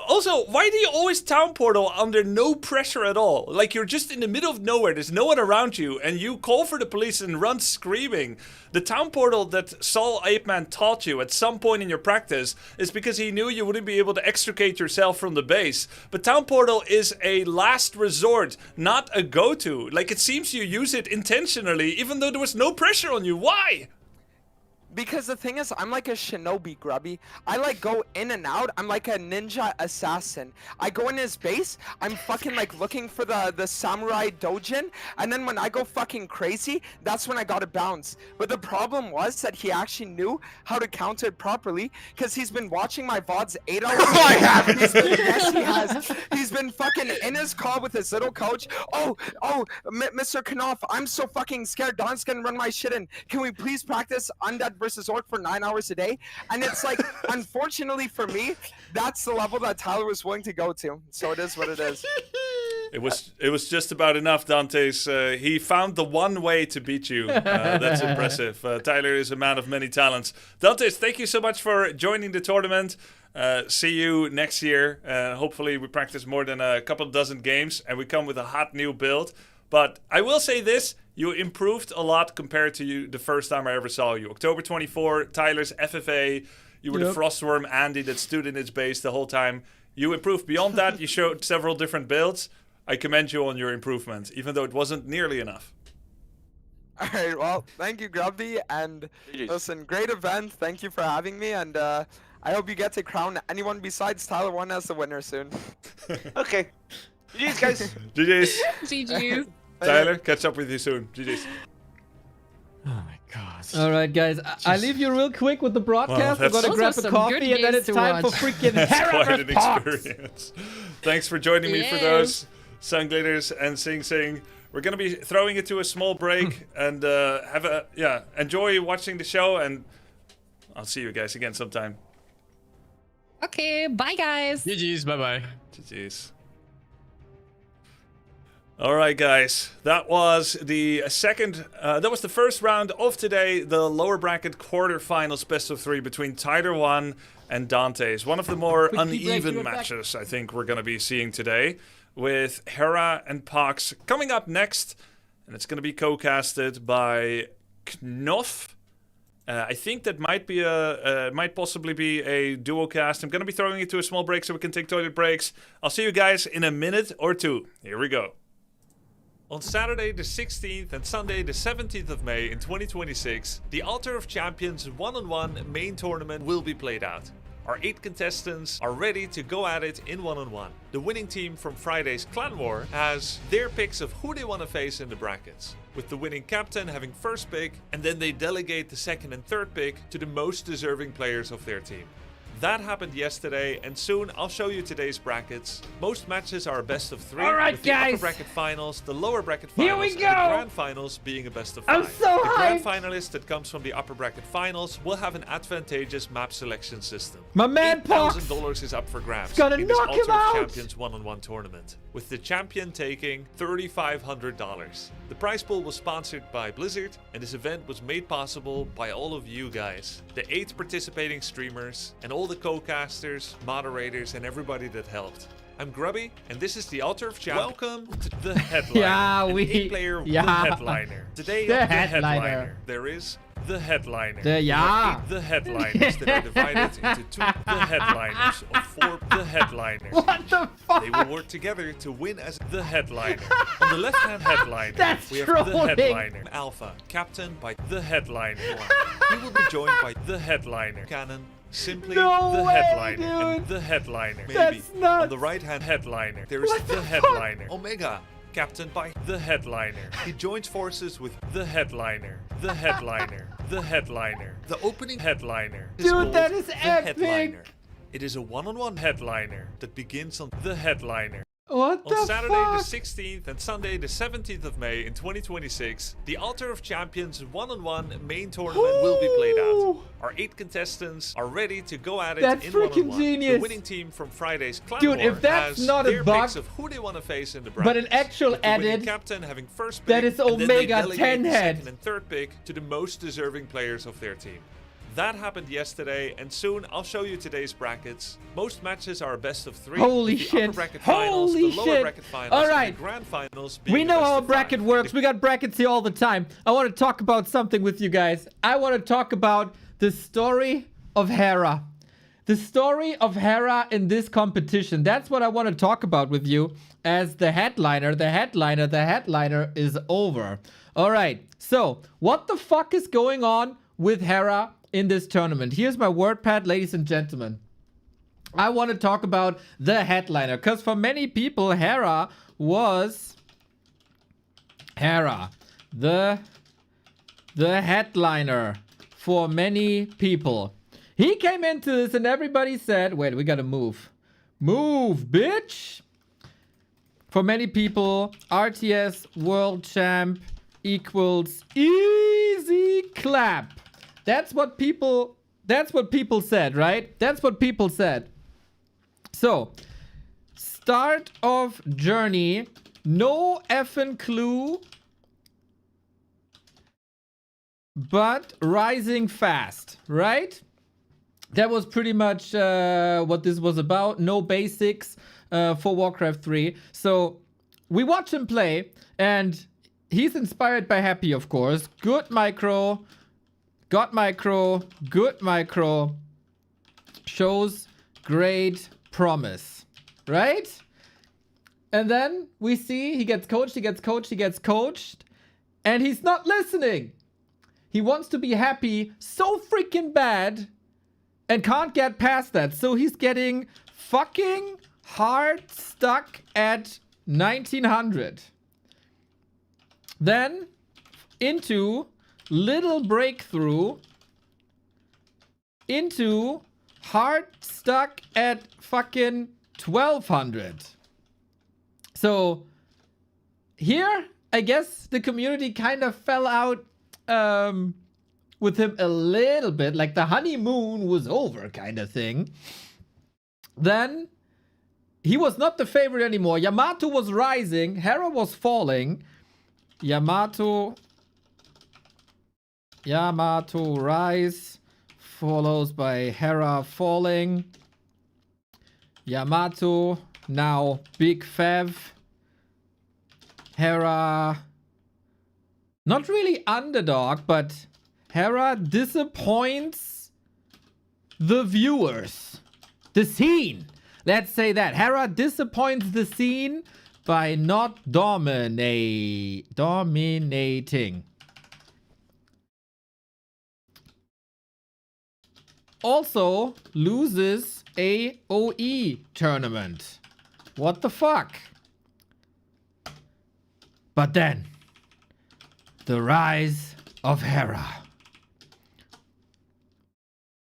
also, why do you always town portal under no pressure at all? Like, you're just in the middle of nowhere, there's no one around you, and you call for the police and run screaming. The town portal that Saul Apeman taught you at some point in your practice is because he knew you wouldn't be able to extricate yourself from the base. But town portal is a last resort, not a go-to. Like, it seems you use it intentionally, even though there was no pressure on you. Why? Because the thing is, I'm like a shinobi, Grubby. I like go in and out. I'm like a ninja assassin. I go in his base. I'm fucking like looking for the samurai dojin. And then when I go fucking crazy, that's when I gotta bounce. But the problem was that he actually knew how to counter it properly, because he's been watching my VODs 8 hours. No, I haven't. Yes, he has. He's been fucking in his call with his little coach. Mr. Knopf, I'm so fucking scared. Don's gonna run my shit in. Can we please practice Undead versus Orc for 9 hours a day? And it's like, unfortunately for me, that's the level that Tyler was willing to go to. So it is what it is. It was just about enough, Dantes. He found the one way to beat you. That's impressive. Tyler is a man of many talents. Dantes, thank you so much for joining the tournament. See you next year. Hopefully we practice more than a couple dozen games and we come with a hot new build. But I will say this, you improved a lot compared to the first time I ever saw you. October 24, Tyler's FFA. You were the Frostworm Andy that stood in its base the whole time. You improved beyond that. You showed several different builds. I commend you on your improvement, even though it wasn't nearly enough. Alright, well, thank you, Grubby. And listen, great event. Thank you for having me. And I hope you get to crown anyone besides Tyler1 as the winner soon. Okay. GG's, guys. GG's. GG's. Tyler, catch up with you soon. GG's. Oh my god. All right, guys. I leave you real quick with the broadcast. We're that's- gonna grab Those a are some coffee, good and then games it's to time for watch. freaking That's Hera quite an versus PohX. experience. Thanks for joining me for those. Sunglitters and Sing Sing. We're gonna be throwing it to a small break and enjoy watching the show, and I'll see you guys again sometime. Okay, bye guys. GG's, bye bye. GG's. All right, guys. That was the first round of today, the lower bracket quarterfinals best of 3 between Tyler1 and Dantes. One of the more uneven matches I think we're going to be seeing today, with Hera and PohX coming up next, and it's going to be co-casted by Knof. I think that might possibly be a duo cast. I'm going to be throwing it to a small break so we can take toilet breaks. I'll see you guys in a minute or two. Here we go. On Saturday the 16th and Sunday the 17th of May in 2026, the Altar of Champions 1-on-1 main tournament will be played out. Our 8 contestants are ready to go at it in 1-on-1. The winning team from Friday's Clan War has their picks of who they want to face in the brackets, with the winning captain having first pick, and then they delegate the second and third pick to the most deserving players of their team. That happened yesterday, and soon I'll show you today's brackets. Most matches are a best of 3, All right, with the guys. upper bracket finals, the lower bracket Here finals, we and the go. grand finals being a best of 5. I'm so The grand hyped. finalist that comes from the upper bracket finals will have an advantageous map selection system. My man PohX $8,000 is up for grabs gonna in this knock him Altar of out. Champions 1-on-1 tournament, with the champion taking $3,500. The prize pool was sponsored by Blizzard, and this event was made possible by all of you guys, the 8 participating streamers, and all the co-casters, moderators, and everybody that helped. I'm Grubby, and this is the Altar of Champions. Welcome to the headliner. Yeah, an we- 8-player yeah. headliner. Today, The on the headliner. headliner, there is the headliner. The- We yeah. have 8 the headliners that are divided into 2 the headliners of 4 the headliners. What the fuck? They will work together to win as the headliner. On the left-hand headliner, That's we have trolling. the headliner Alpha, captained by the headliner. He will be joined by the headliner Cannon, simply No the way, headliner, and dude. the headliner. Maybe That's nuts. on the right-hand headliner, there is What the the headliner Omega, captained by the headliner. He joins forces with the headliner, the headliner, the headliner. The opening headliner is Dude, called that is the epic. headliner. It is a 1-on-1 headliner that begins on the headliner. What the On Saturday fuck? the 16th and Sunday the 17th of May in 2026, the Altar of Champions 1-on-1 main tournament will be played out. Our 8 contestants are ready to go at it That's in freaking 1-on-1. genius. The winning team from Friday's Clan Dude, War if that's has not a their bug, picks of who they want to face in the brackets. but an actual with the winning edit, captain having first pick, that is and then they Omega delegate 10 the head. second and third pick to the most deserving players of their team. That happened yesterday, and soon I'll show you today's brackets. Most matches are a best of 3. Holy with the shit. upper bracket finals, Holy the lower shit. bracket finals, All and right. the grand finals being We the know best how a of 5. bracket works. We got brackets here all the time. I want to talk about something with you guys. I want to talk about the story of Hera. The story of Hera in this competition. That's what I want to talk about with you as the headliner. The headliner is over. All right. So, what the fuck is going on with Hera in this tournament? Here's my word pad, ladies and gentlemen. I want to talk about the headliner, because for many people, Hera was the headliner for many people. He came into this and everybody said, wait, we gotta move. Move, bitch! For many people, RTS World Champ equals easy clap. That's what people said, right? That's what people said. So, start of journey, no effing clue, but rising fast, right? That was pretty much what this was about. No basics for Warcraft 3. So we watch him play, and he's inspired by Happy, of course. Good micro, got micro, good micro, shows great promise, right? And then we see he gets coached, and he's not listening. He wants to be Happy so freaking bad, and can't get past that. So he's getting fucking hard stuck at 1900. Then into little breakthrough into hard stuck at fucking 1200. So here, I guess the community kind of fell out with him a little bit, like the honeymoon was over kind of thing. Then he was not the favorite anymore. Yamato was rising, Hera was falling. Yamato rise, follows by Hera falling. Yamato now big Fev. Hera not really underdog, but Hera disappoints the viewers. The scene. Let's say that. Hera disappoints the scene by not dominating. Also loses a OE tournament. What the fuck? But then, the rise of Hera.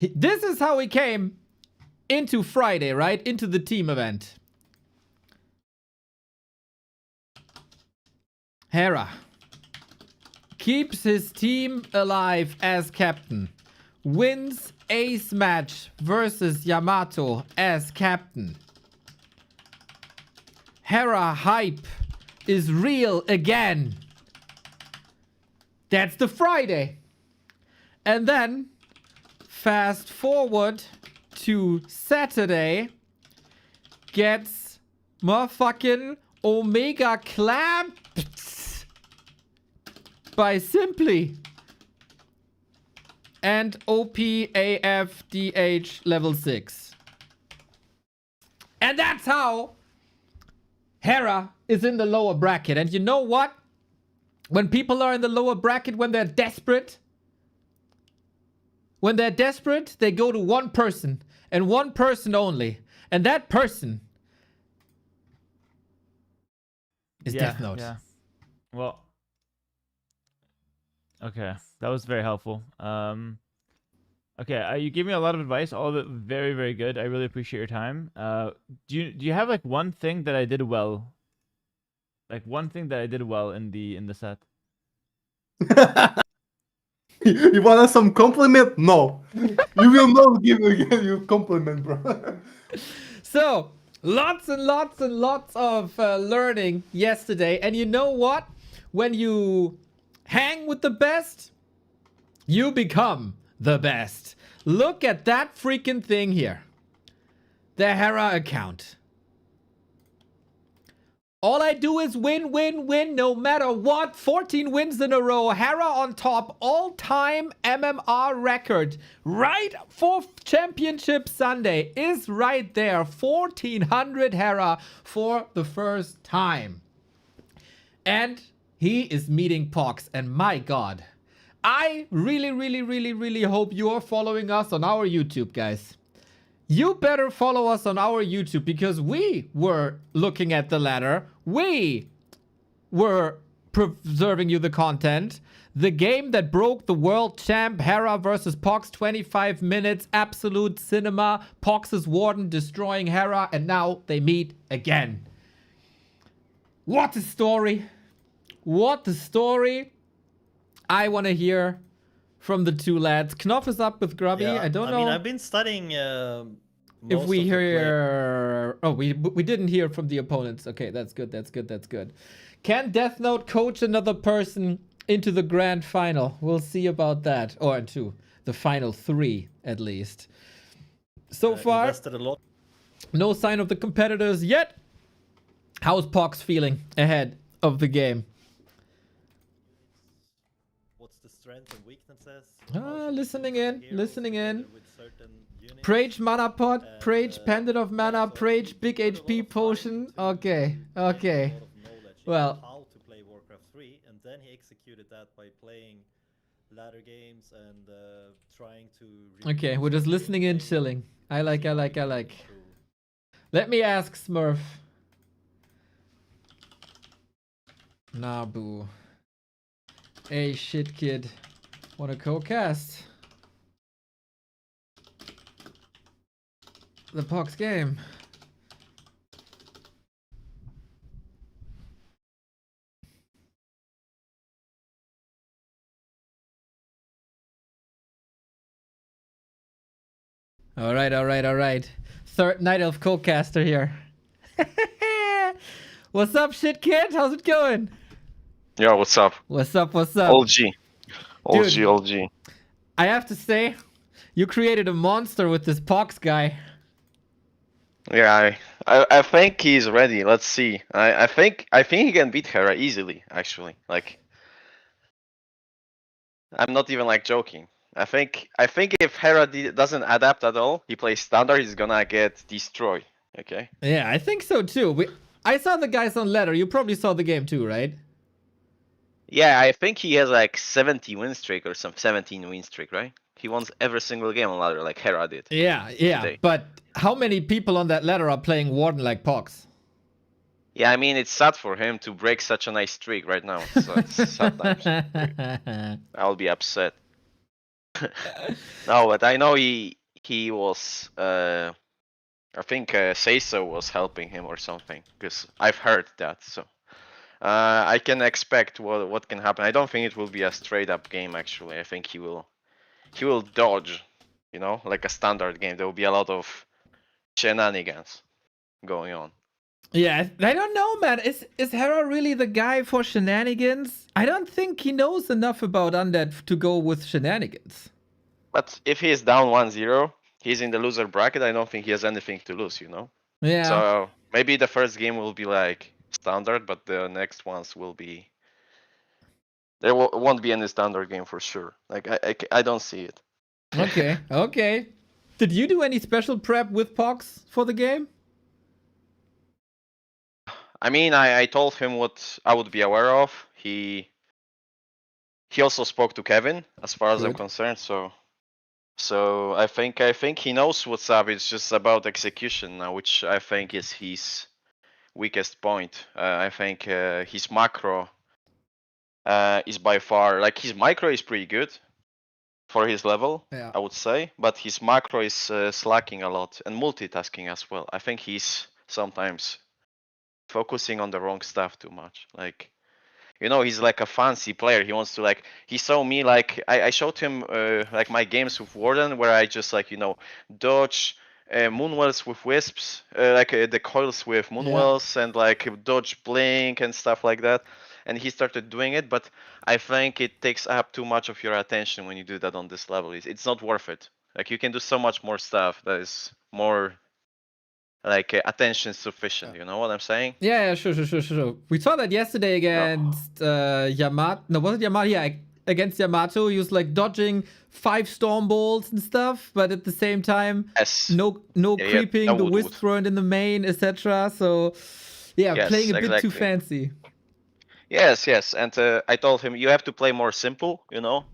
This is how he came into Friday, right? Into the team event. Hera keeps his team alive as captain. Wins ace match versus Yamato as captain. Hera hype is real again. That's the Friday. And then fast forward to Saturday, gets motherfucking Omega clamped by Simply and OPAFDH level 6. And that's how Hera is in the lower bracket. And you know what? When people are in the lower bracket, when they're desperate, they go to one person and one person only. And that person is Death Note. Yeah. Well, okay. That was very helpful. Okay, you gave me a lot of advice, all of it very, very good. I really appreciate your time. Do you have like one thing that I did well? Like one thing that I did well in the set? You want some compliment? No. You will not give you compliment, bro. So, lots and lots and lots of learning yesterday. And you know what? When you hang with the best, you become the best. Look at that freaking thing here. The Hera account. All I do is win, win, win, no matter what. 14 wins in a row. Hera on top. All-time MMR record. Right for Championship Sunday is right there. 1400 Hera for the first time. And he is meeting PohX. And my God, I really hope you are following us on our YouTube, guys. You better follow us on our YouTube because we were looking at the ladder. We were preserving you the content. The game that broke the world champ, Hera versus PohX, 25 minutes, absolute cinema. PohX's Warden destroying Hera, and now they meet again. What a story. What a story. I want to hear from the two lads. Knopf is up with Grubby. Yeah, I don't know. I mean, I've been studying If we hear... Oh, we didn't hear from the opponents. Okay, that's good, that's good, that's good. Can Death Note coach another person into the grand final? We'll see about that. Or into the final 3, at least. So far, invested a lot. No sign of the competitors yet. How's PohX feeling ahead of the game? What's the strengths and weaknesses? Listening in. Prage mana pot, Prage pendant of mana, Prage big HP potion. Okay. Well, Well, how to play Warcraft 3, and then he executed that by playing ladder games and trying to. Okay, we're just listening and chilling. I like. Let me ask Smurf. Nah, boo. Hey, shit, kid. Wanna co-cast? The PohX game. All right. Third night of co-caster here. What's up, shit kid? How's it going? Yo, what's up? What's up? OG. I have to say, you created a monster with this PohX guy. Yeah, I think he's ready. Let's see. I think he can beat Hera easily. Actually, like, I'm not even like joking. I think if Hera doesn't adapt at all, he plays standard, he's gonna get destroyed. Okay. Yeah, I think so too. I saw the guys on ladder. You probably saw the game too, right? Yeah, I think he has like 70 win streak or some 17 win streak, right? He wins every single game on ladder like Hera did. Yeah. Today. But how many people on that ladder are playing Warden like PohX? Yeah, I mean, it's sad for him to break such a nice streak right now. So it's sad times. I'll be upset. No, but I know he was. I think Seiso was helping him or something, because I've heard that. So I can expect what can happen. I don't think it will be a straight up game. Actually, I think he will dodge. You know, like a standard game. There will be a lot of shenanigans going on. Yeah, I don't know, man. Is Hera really the guy for shenanigans? I don't think he knows enough about Undead to go with shenanigans. But if he is down 1-0, he's in the loser bracket. I don't think he has anything to lose, you know? Yeah. So maybe the first game will be like standard, but the next ones will be... There won't be any standard game for sure. Like, I don't see it. Okay. Did you do any special prep with PohX for the game? I mean, I told him what I would be aware of. He also spoke to Kevin, as far as I'm concerned. So I think he knows what's up. It's just about execution now, which I think is his weakest point. I think his macro is by far his micro is pretty good for his level, I would say, but his macro is slacking a lot and multitasking as well. I think he's sometimes focusing on the wrong stuff too much. Like, you know, he's like a fancy player. He wants to he saw me I showed him like my games with Warden where I just dodge moonwells with wisps, the coils with moonwells and dodge blink and stuff like that. And he started doing it, but I think it takes up too much of your attention when you do that on this level. It's not worth it. Like, you can do so much more stuff that is more attention sufficient, you know what I'm saying? Yeah, sure. We saw that yesterday against Yamato. No, was it Yamato? Yeah, against Yamato. He was dodging 5 storm bolts and stuff, but at the same time, no creeping, the wisp thrown in the main, etc. So, yeah, playing a bit too fancy. Yes, and I told him you have to play more simple, you know,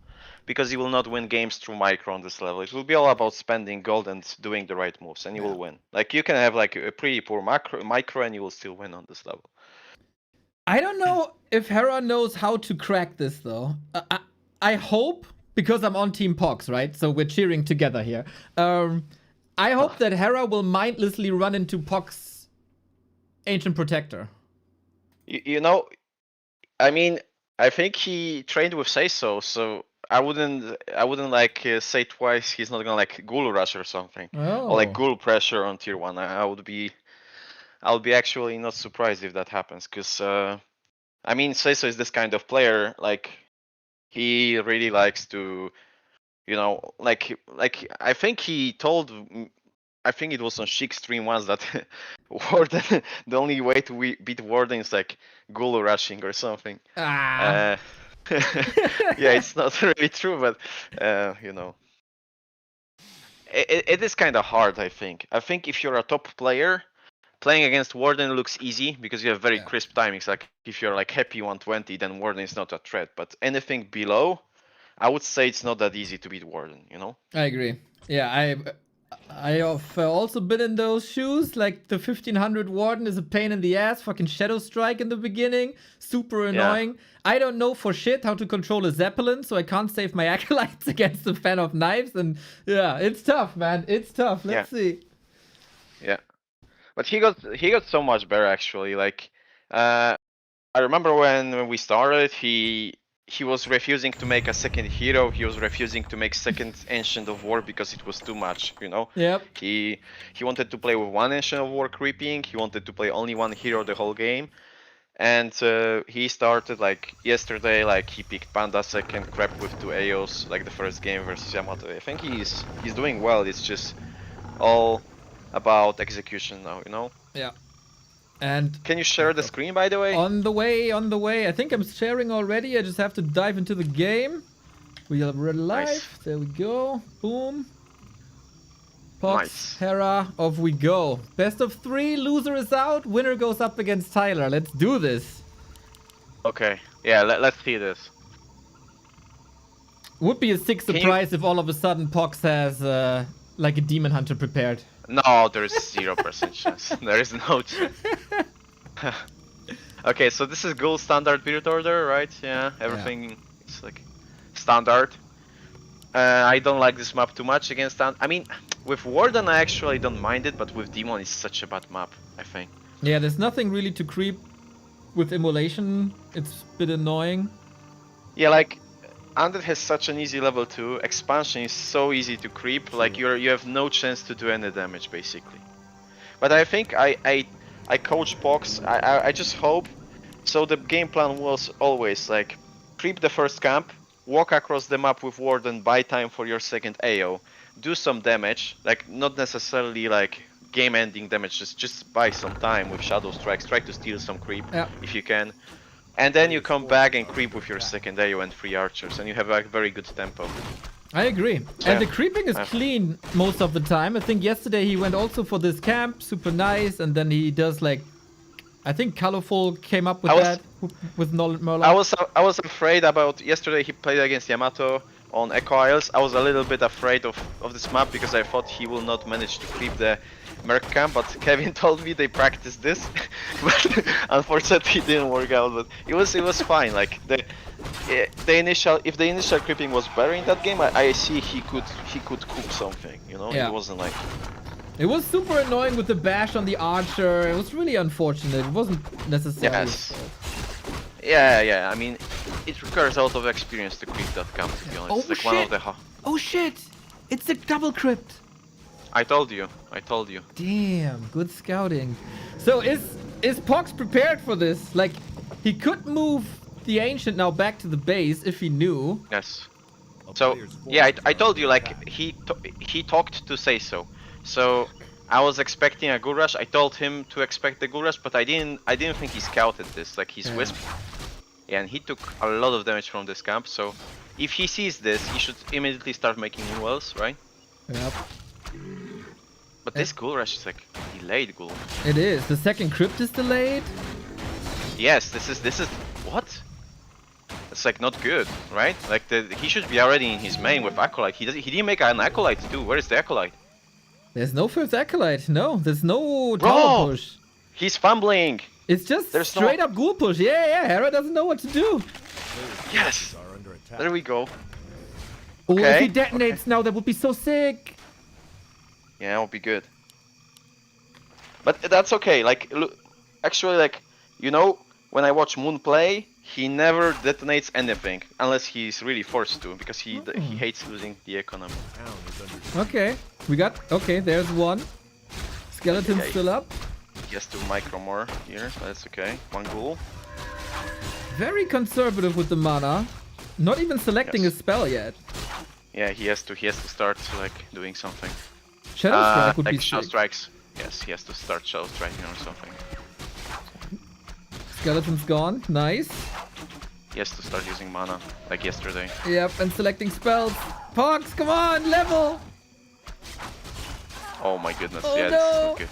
because you will not win games through micro on this level. It will be all about spending gold and doing the right moves, and you will win. Like, you can have a pretty poor micro and you will still win on this level. I don't know if Hera knows how to crack this, though. I hope, because I'm on Team PohX, right? So we're cheering together here. I hope that Hera will mindlessly run into PohX Ancient Protector. You know, I mean, I think he trained with Seiso, so I wouldn't say twice he's not gonna ghoul rush or something, or ghoul pressure on tier 1. I'll be actually not surprised if that happens, because I mean, Seiso is this kind of player. He really likes to, you know, I think he told. I think it was on Chic stream once that Warden, the only way to beat Warden is ghoul rushing or something. Yeah, it's not really true, but you know, it is kind of hard. I think if you're a top player, playing against Warden looks easy because you have very crisp timings. Like, if you're happy 120, then Warden is not a threat. But anything below, I would say it's not that easy to beat Warden, you know? I agree. Yeah, I have also been in those shoes. Like the 1500 Warden is a pain in the ass. Fucking Shadow Strike in the beginning. Super annoying. I don't know for shit how to control a Zeppelin, so I can't save my acolytes against the Fan of Knives. And yeah, it's tough, man. It's tough. Let's see. Yeah. But he got so much better actually. Like I remember when we started, he was refusing to make a second hero. He was refusing to make second Ancient of War because it was too much, you know? Yep. He wanted to play with one Ancient of War creeping. He wanted to play only one hero the whole game. And he started like yesterday, like he picked Panda second, crept with 2 AOs, like the first game versus Yamato. I think he's doing well. It's just all about execution now, you know? Yeah. And can you share the screen, by the way? On the way. I think I'm sharing already. I just have to dive into the game. We are live. Nice. There we go. Boom. PohX, Hera, off we go. Best of 3, loser is out, winner goes up against Tyler. Let's do this. Okay, yeah, let's see this. Would be a sick surprise if all of a sudden PohX has like a Demon Hunter prepared. No, there's 0% chance. There is no chance. Okay, so this is Ghoul standard build order, right? Yeah, everything is like standard. I don't like this map too much against I mean, with Warden I actually don't mind it, but with Demon it's such a bad map, I think. Yeah, there's nothing really to creep with Immolation. It's a bit annoying. Yeah, like Undead has such an easy level 2. Expansion is so easy to creep, like you have no chance to do any damage basically. But I think I coach PohX. I just hope. So the game plan was always like creep the first camp, walk across the map with Warden, buy time for your second AO, do some damage, like not necessarily like game-ending damage, just buy some time with Shadow Strikes, try to steal some creep if you can. And then you come back and creep with your second AO and 3 archers, and you have a very good tempo. I agree. And the creeping is clean most of the time. I think yesterday he went also for this camp, super nice, and then he does like, I think Colorful came up with that with Merlin. I was afraid about yesterday he played against Yamato on Echo Isles. I was a little bit afraid of this map because I thought he will not manage to creep the Merc camp, but Kevin told me they practiced this, but unfortunately it didn't work out. But it was fine. Like the initial creeping was better in that game, I see he could cook something. You know, it wasn't like. It was super annoying with the bash on the archer. It was really unfortunate. It wasn't necessarily. Yes. Yeah. I mean, it requires a lot of experience to creep that camp. To be honest, like one of the. Oh shit! It's a double crypt. I told you. Damn, good scouting. So is PohX prepared for this? Like, he could move the Ancient now back to the base if he knew. Yes. So yeah, I told you, like he talked to say so. So I was expecting a Ghoul Rush. I told him to expect the Ghoul Rush, but I didn't think he scouted this. Like he's Wisp. Yeah, and he took a lot of damage from this camp. So if he sees this, he should immediately start making new wells, right? Yep. But this Ghoul Rush is like delayed Ghoul. It is. The second crypt is delayed. Yes, this is what? It's like not good, right? Like he should be already in his main with Acolyte. He didn't make an Acolyte too. Where is the Acolyte? There's no first Acolyte. No, there's no tower push. He's fumbling. It's just straight up Ghoul push. Yeah. Hera doesn't know what to do. Yes. There we go. Oh, if he detonates now, that would be so sick. Yeah, it would be good. But that's okay. Like, look, actually, like, you know, when I watch Moon play, he never detonates anything unless he's really forced to, because he hates losing the economy. Okay, there's one. Skeleton's still up. He has to micro more here, but that's okay. One ghoul. Very conservative with the mana. Not even selecting a spell yet. Yeah, he has to start like doing something. Shadow Strike would be Shadow Strikes. Yes, he has to start Shadow Striking or something. Skeleton's gone. Nice. He has to start using mana, like yesterday. Yep, and selecting spells. PohX, come on, level! Oh my goodness, oh, yeah, no. this is not good.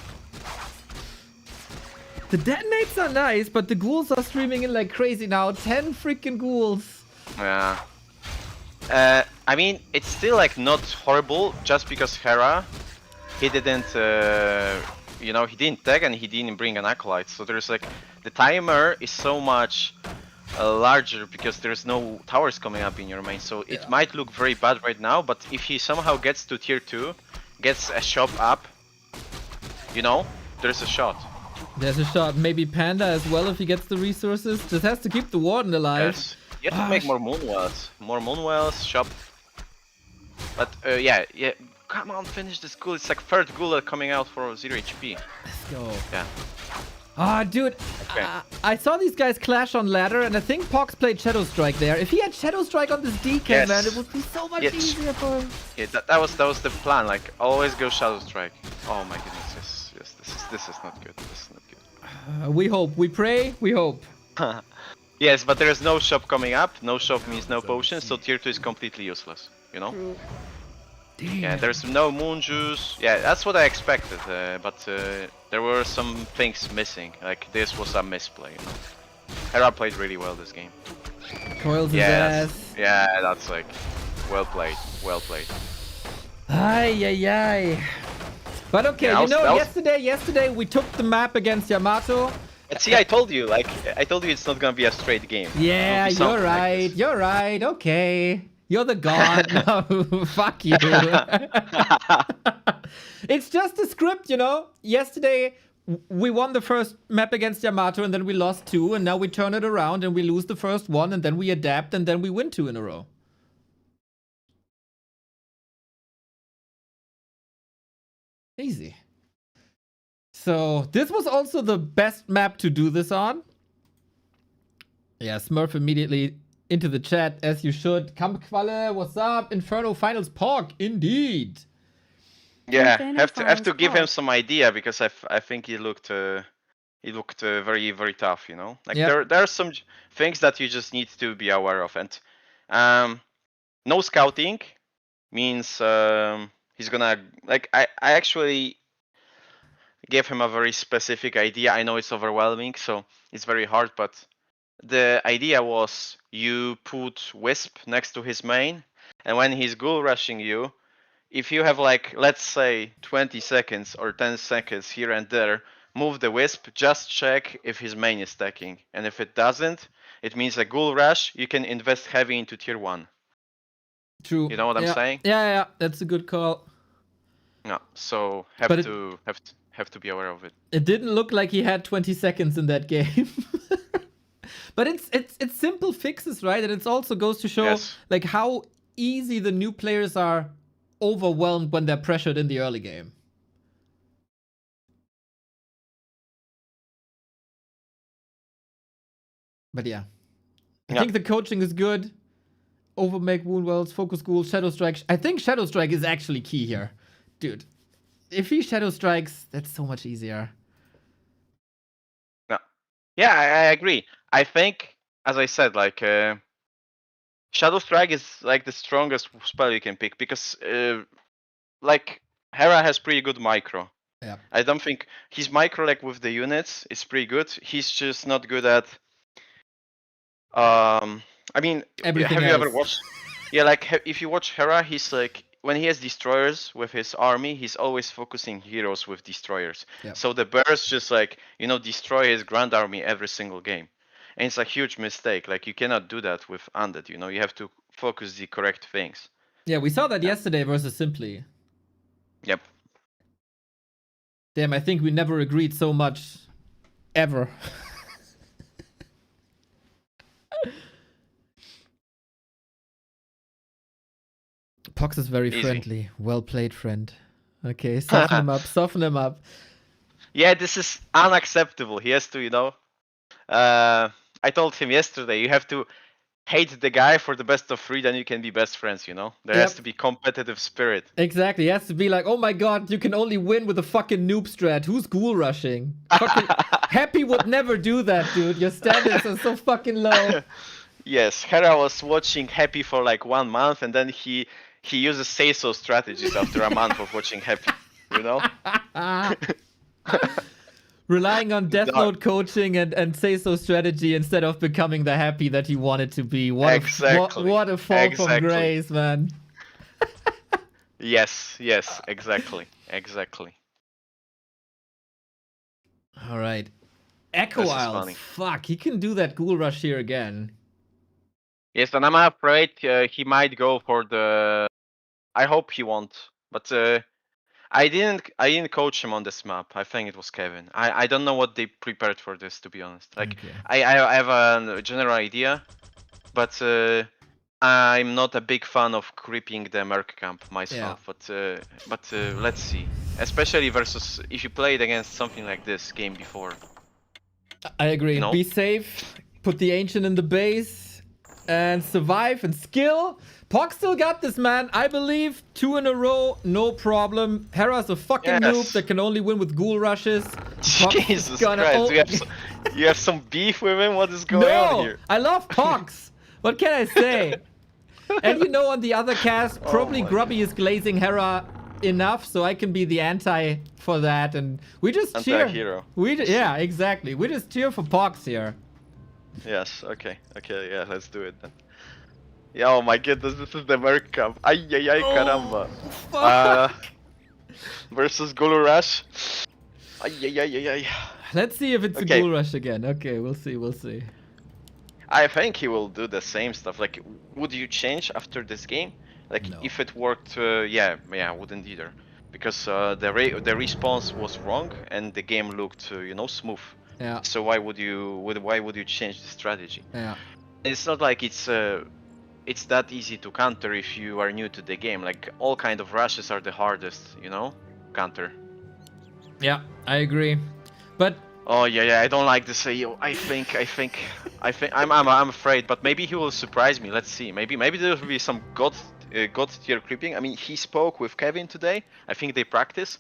The detonates are nice, but the ghouls are streaming in like crazy now. 10 freaking ghouls. Yeah. I mean, it's still like not horrible just because Hera, he didn't, you know, he didn't tag and he didn't bring an acolyte. So there's like, the timer is so much larger because there's no towers coming up in your main. So it might look very bad right now, but if he somehow gets to tier 2, gets a shop up, you know, there's a shot. There's a shot. Maybe Panda as well if he gets the resources. Just has to keep the Warden alive. Yes. You have to make more moonwells. More moonwells, shop. But yeah, come on, finish this ghoul. It's like third ghoul coming out for 0 HP. Let's go. Yeah. Ah, dude. Okay. I saw these guys clash on ladder, and I think PohX played Shadow Strike there. If he had Shadow Strike on this DK, Yes. man, it would be so much easier for him. Yeah, that was the plan. Like always go Shadow Strike. Oh my goodness, yes, this is not good. This is not good. We hope, we pray, we hope. Yes, but there's no shop coming up. No shop means no potions, so tier 2 is completely useless. You know? Yeah, there's no moon juice. Yeah, that's what I expected. But there were some things missing. Like this was a misplay. You know? Hera played really well this game. Coils his ass. Yeah, that's like well played. Well played. Ay. But okay, Yeah, you know, was... yesterday we took the map against Yamato. But see, I told you, like, I told you it's not gonna be a straight game. Yeah, you're right. Like you're right. Okay. You're the god. No, fuck you. It's just a script, you know? Yesterday, we won the first map against Yamato, and then we lost 2, and now we turn it around, and we lose the first 1, and then we adapt, and then we win 2 in a row. Easy. So, this was also the best map to do this on. Yeah, Smurf immediately into the chat, as you should. Kampqualle, what's up? Inferno Finals PohX, indeed. Yeah, have to give him some idea because I think he looked very very tough, you know. Like there are some things that you just need to be aware of, and no scouting means he's gonna like I actually gave him a very specific idea. I know it's overwhelming, so it's very hard, but the idea was you put Wisp next to his main, and when he's ghoul rushing you, if you have like, let's say 20 seconds or 10 seconds here and there, move the Wisp, just check if his main is stacking. And if it doesn't, it means a ghoul rush, you can invest heavy into tier 1. True. You know what I'm saying? Yeah, that's a good call. No, so have to be aware of it. It didn't look like he had 20 seconds in that game. But it's simple fixes, right? And it also goes to show like how easy the new players are overwhelmed when they're pressured in the early game. But yeah. I think the coaching is good. Overmake Woundwells, Focus Ghoul, Shadow Strike. I think Shadow Strike is actually key here. Dude, if he Shadow Strikes, that's so much easier. No. Yeah, I agree. I think, as I said, like Shadow Strike is like the strongest spell you can pick because like Hera has pretty good micro. Yeah. I don't think his micro like with the units is pretty good. He's just not good at I mean, everything have you else. ever watched? Yeah, like if you watch Hera, he's like when he has destroyers with his army, he's always focusing heroes with destroyers. Yep. So the burst just like, you know, destroy his grand army every single game. And it's a huge mistake. Like you cannot do that with Undead, you know, you have to focus the correct things. Yeah, we saw that yesterday versus Simply. Yep. Damn, I think we never agreed so much ever. PohX is very friendly. Well played, friend. Okay, soften him up, soften him up. Yeah, this is unacceptable. He has to, you know. I told him yesterday, you have to hate the guy for the best of 3, then you can be best friends, you know? There has to be competitive spirit. Exactly, he has to be like, oh my god, you can only win with a fucking noob strat. Who's ghoul rushing? Fucking Happy would never do that, dude. Your standards are so fucking low. Yes, Hera was watching Happy for like 1 month, and then he uses say-so strategies after a month of watching Happy, you know? Relying on Death Note coaching and say-so strategy instead of becoming the happy that he wanted to be. What a fall from grace, man. Yes, exactly. All right. Echo Isles. Fuck, he can do that ghoul rush here again. Yes, and I'm afraid he might go for the... I hope he won't, but I didn't coach him on this map. I think it was Kevin. I don't know what they prepared for this, to be honest. Like, I have a general idea, but I'm not a big fan of creeping the Merc camp myself. Yeah. But let's see. Especially versus if you played against something like this game before. I agree. You know? Be safe. Put the Ancient in the base and survive and skill. PohX still got this, man. I believe 2 in a row, no problem. Hera's a fucking noob that can only win with ghoul rushes. Jesus Christ, you have some beef with him? What is going on here? I love PohX. What can I say? And you know, on the other cast, probably Grubby is glazing Hera enough, so I can be the anti for that. And we just cheer. Anti-hero. Yeah, exactly. We just cheer for PohX here. Yes, okay, yeah, let's do it then. Yeah, oh my goodness, this is the Merc camp. Ay, caramba. Versus Ghoul Rush. Ay. Let's see if it's a Ghoul Rush again. Okay, we'll see. I think he will do the same stuff. Like, would you change after this game? Like, no. If it worked, yeah, wouldn't either. Because the response was wrong and the game looked, smooth. Yeah. So why would you change the strategy? Yeah. It's not like it's that easy to counter if you are new to the game. Like, all kind of rushes are the hardest, counter. Yeah, I agree. But oh yeah, I don't like this. I think I'm afraid, but maybe he will surprise me. Let's see. Maybe there will be some god tier creeping. I mean, he spoke with Kevin today. I think they practice.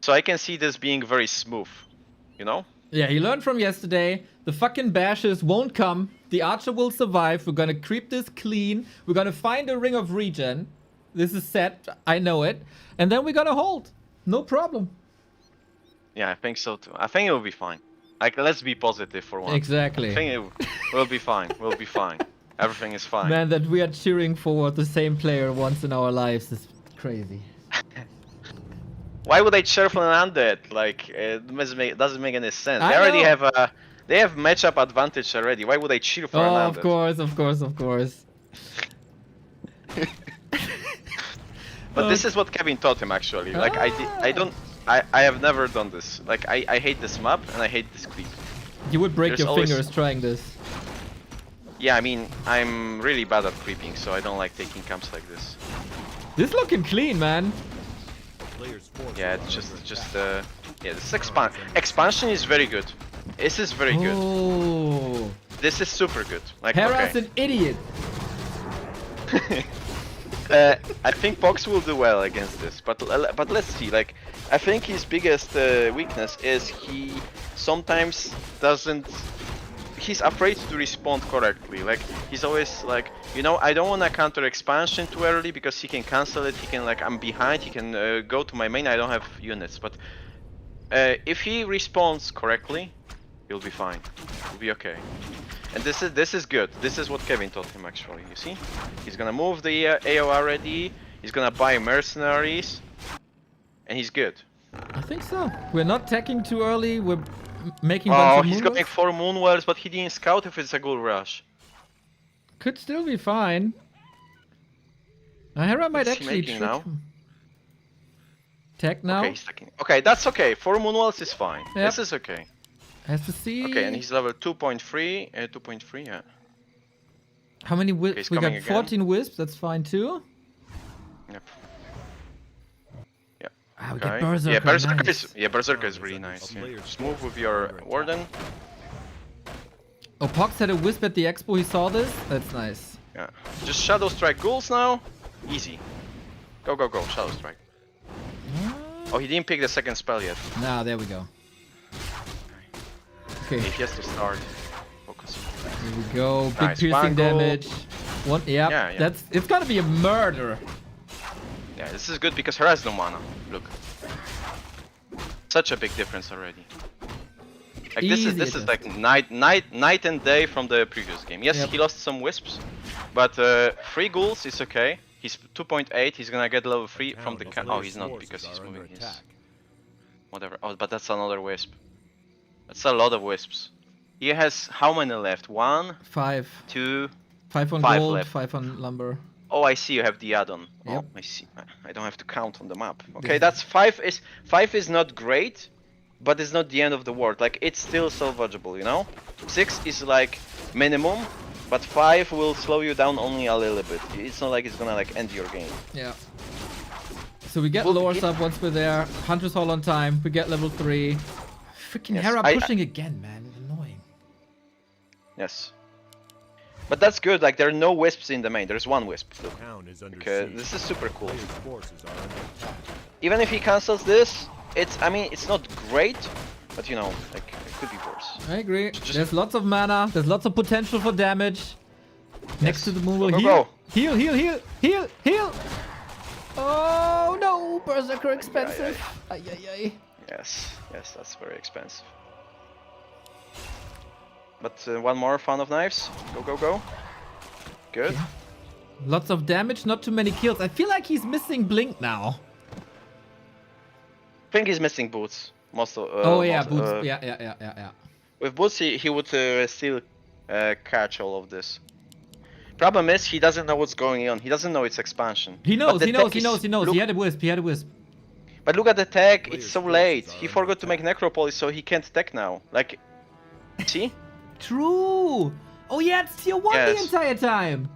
So I can see this being very smooth, Yeah, he learned from yesterday. The fucking bashes won't come. The archer will survive. We're gonna creep this clean. We're gonna find a ring of regen. This is set. I know it. And then we're gonna hold. No problem. Yeah, I think so too. I think it will be fine. Like, let's be positive for once. Exactly. I think it will be fine. We'll be fine. Everything is fine. Man, that we are cheering for the same player once in our lives is crazy. Why would I cheer for an undead? Like, it doesn't make any sense. They already have matchup advantage already. Why would I cheer for an undead? Of course. But this is what Kevin taught him actually. Like, I have never done this. Like, I hate this map and I hate this creep. You would break your fingers trying this. Yeah, I mean, I'm really bad at creeping, so I don't like taking camps like this. This looking clean, man. Yeah, it's just yeah, this expansion is very good. This is very good. This is super good. Like, Hera's an idiot. I think PohX will do well against this, but let's see. Like, I think his biggest weakness is he sometimes doesn't. He's afraid to respond correctly. Like, he's always like, I don't want to counter expansion too early because he can cancel it. He can, like, I'm behind. He can go to my main. I don't have units, but if he responds correctly, he'll be fine. He'll be okay. And this is good. This is what Kevin taught him actually. You see, he's gonna move the AOR ready. He's gonna buy mercenaries, and he's good. I think so. We're not attacking too early. We're making bunch of he's going for moonwells, but he didn't scout if it's a ghoul rush. Could still be fine. Hera might actually trick him. Tech now? Okay, he's attacking. Okay, that's okay. 4 moonwells is fine. Yep. This is okay. Has to see. Okay, and he's level 2.3. 2.3, yeah. How many wisps? We got 14 wisps. That's fine too. Yep. Ah, we get Berserker. Yeah, Berserker is really nice. Yeah. Just move with your Warden. Oh, PohX had a wisp at the expo. He saw this. That's nice. Yeah. Just Shadow Strike ghouls now. Easy. Go. Shadow Strike. Oh, he didn't pick the second spell yet. Nah, there we go. Okay. He has to start. Focus. Here we go. Big piercing damage. One. Yep. Yeah. It's gonna be a murder. Yeah, this is good because Hera has no mana. Look. such a big difference already. Like Easy this is like night and day from the previous game. Yes, he lost some wisps, but 3 ghouls is okay. He's 2.8. He's gonna get level 3 from the Oh, he's not because he's moving his whatever. Oh, but that's another wisp. That's a lot of wisps. He has how many left? 1, 5, 2, 5 on 5 gold, left. 5 on lumber. Oh, I see. You have the add-on. Yep. Oh, I see. I don't have to count on the map. Okay, that's 5 is not great, but it's not the end of the world. Like it's still salvageable, you know. 6 is like minimum, but 5 will slow you down only a little bit. It's not like it's gonna like end your game. Yeah. So we get lores up once we're there. Hunter's Hall on time. We get level 3. Freaking Hera pushing again, man. Annoying. Yes. But that's good, like there are no wisps in the main, there's 1 wisp. Okay, this is super cool. Even if he cancels this, I mean, it's not great, but you know, like, it could be worse. I agree. There's lots of mana, there's lots of potential for damage. Next to the moon will go. Heal! Oh no, Berserker expensive. Ay, ay, ay. Yes, that's very expensive. But 1 more fan of knives. Go. Good. Yeah. Lots of damage, not too many kills. I feel like he's missing Blink now. I think he's missing boots. Most of. Boots. Yeah. With boots, he would still catch all of this. Problem is, he doesn't know what's going on. He doesn't know it's expansion. He knows. He had a wisp. But look at the tech. It's so late. He forgot to make Necropolis, so he can't tech now. Like, see? True. Oh yeah, it's tier 1 the entire time.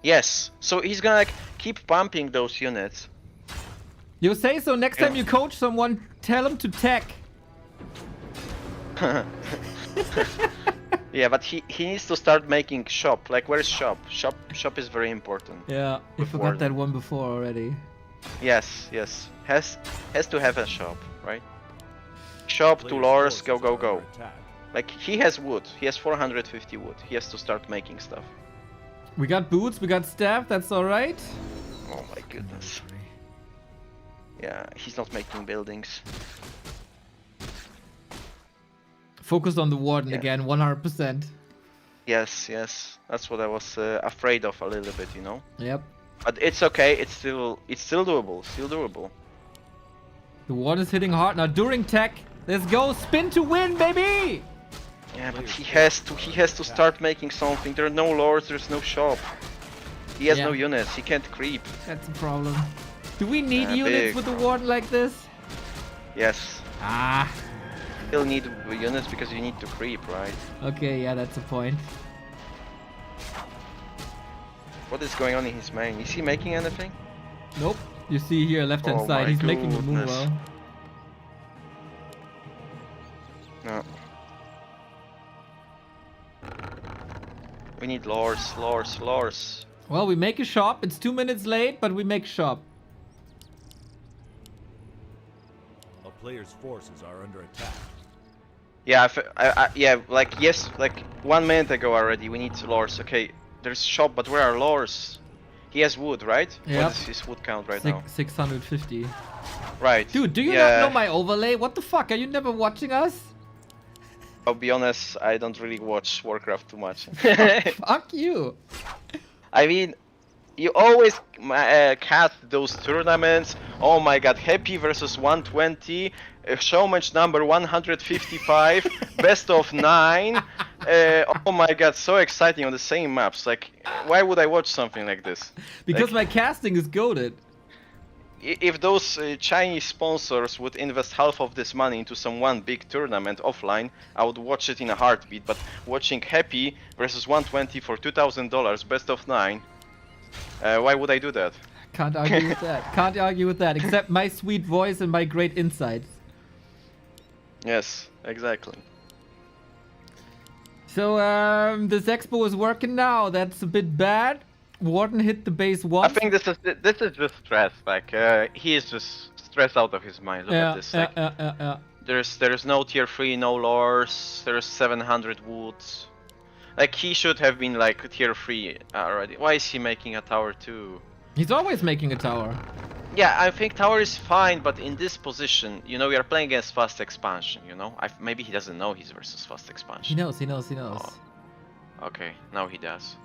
Yes. So he's gonna like keep pumping those units. You say so. Next time you coach someone, tell him to tech. Yeah, but he needs to start making shop. Like, where's shop? Shop is very important. Yeah, you forgot that one before already. Yes. Has to have a shop, right? Shop to lores, go. Like, he has wood. He has 450 wood. He has to start making stuff. We got boots, we got staff, that's alright. Oh my goodness. Yeah, he's not making buildings. Focused on the warden again, 100%. Yes. That's what I was afraid of a little bit, you know? Yep. But it's okay, it's still doable. The warden is hitting hard now during tech. Let's go, spin to win, baby! Yeah, but he has to start making something. There are no lords, there's no shop. He has no units, he can't creep. That's a problem. Do we need units with the warden like this? Yes. Ah. Still need units because you need to creep, right? Okay, yeah, that's a point. What is going on in his main? Is he making anything? Nope. You see here, left-hand side, he's making the move well. No. We need lores. Well, we make a shop. It's 2 minutes late, but we make shop. A player's forces are under attack. Yeah, like 1 minute ago already. We need lores. Okay, there's shop, but where are lores? He has wood, right? Yeah. What is his wood count right now? 650. Right. Dude, do you not know my overlay? What the fuck? Are you never watching us? I'll be honest, I don't really watch Warcraft too much. Fuck you. I mean, you always cast those tournaments. Oh my god, Happy versus 120, show match number 155, best of 9. Oh my god, so exciting on the same maps. Like, why would I watch something like this? Because my casting is goated. If those Chinese sponsors would invest half of this money into some one big tournament offline, I would watch it in a heartbeat. But watching Happy versus 120 for $2,000, best of 9, why would I do that? Can't argue with that. Can't argue with that. Except my sweet voice and my great insights. Yes, exactly. So this expo is working now. That's a bit bad. Warden hit the base once. I think this is just stress. Like he is just stressed out of his mind. Look at this. Like, there's no tier 3, no lores. There's 700 woods. Like he should have been like tier 3 already. Why is he making a tower too? He's always making a tower. Yeah, I think tower is fine, but in this position, you know, we are playing against fast expansion, you know? Maybe he doesn't know he's versus fast expansion. He knows, he knows, he knows. Oh. Okay, now he does.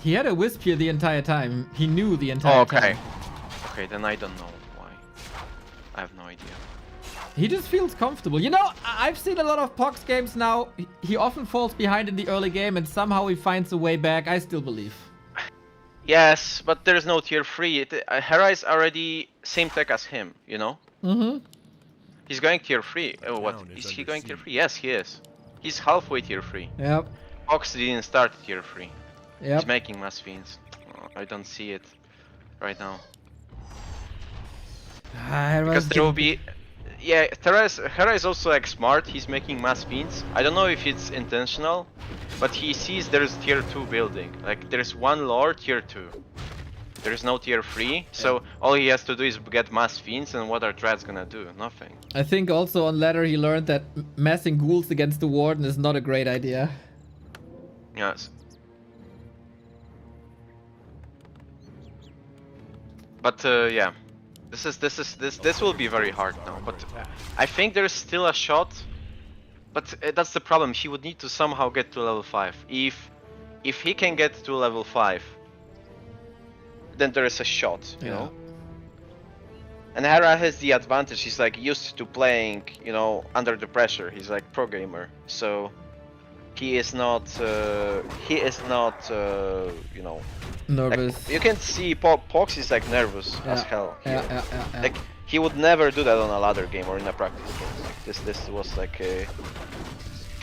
He had a wisp here the entire time. He knew the entire time. Okay, then I don't know why. I have no idea. He just feels comfortable. You know, I've seen a lot of PohX games now. He often falls behind in the early game and somehow he finds a way back. I still believe. Yes, but there's no tier 3. Hera is already same tech as him, you know? Mm-hmm. He's going tier 3. Oh, what? Is he going tier 3? Yes, he is. He's halfway tier 3. Yep. PohX didn't start tier 3. Yep. He's making mass fiends. Oh, I don't see it right now. Because there will be... Yeah, Hera is also like smart. He's making mass fiends. I don't know if it's intentional, but he sees there's tier 2 building. Like there's one lore tier 2. There's no tier 3, so all he has to do is get mass fiends, and what are Dreads gonna do? Nothing. I think also on ladder he learned that massing ghouls against the warden is not a great idea. Yes. But yeah. This will be very hard now, but I think there's still a shot. But that's the problem. He would need to somehow get to level 5. If he can get to level 5, then there is a shot, you know. And Hera has the advantage. He's like used to playing, you know, under the pressure. He's like pro gamer, so he is not. You know. Nervous. Like, you can see PohX is like nervous as hell. Yeah. Like he would never do that on a ladder game or in a practice game. Like, this was like a...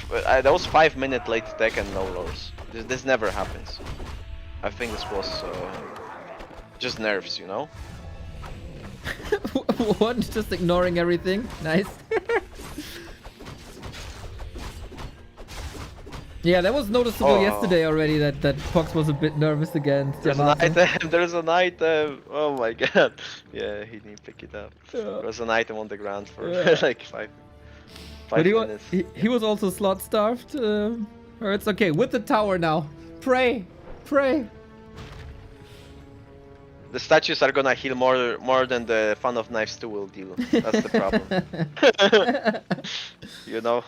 that was 5-minute late tech and no lores. This never happens. I think this was just nerves, you know. One just ignoring everything. Nice. Yeah, that was noticeable yesterday already that PohX was a bit nervous against Yamato. There's an item. Oh my god. Yeah, he didn't pick it up. There was an item on the ground for like 5 minutes. He was also slot starved. Or it's okay. With the tower now. Pray. The statues are gonna heal more than the Fan of Knives 2 will deal. That's the problem. You know,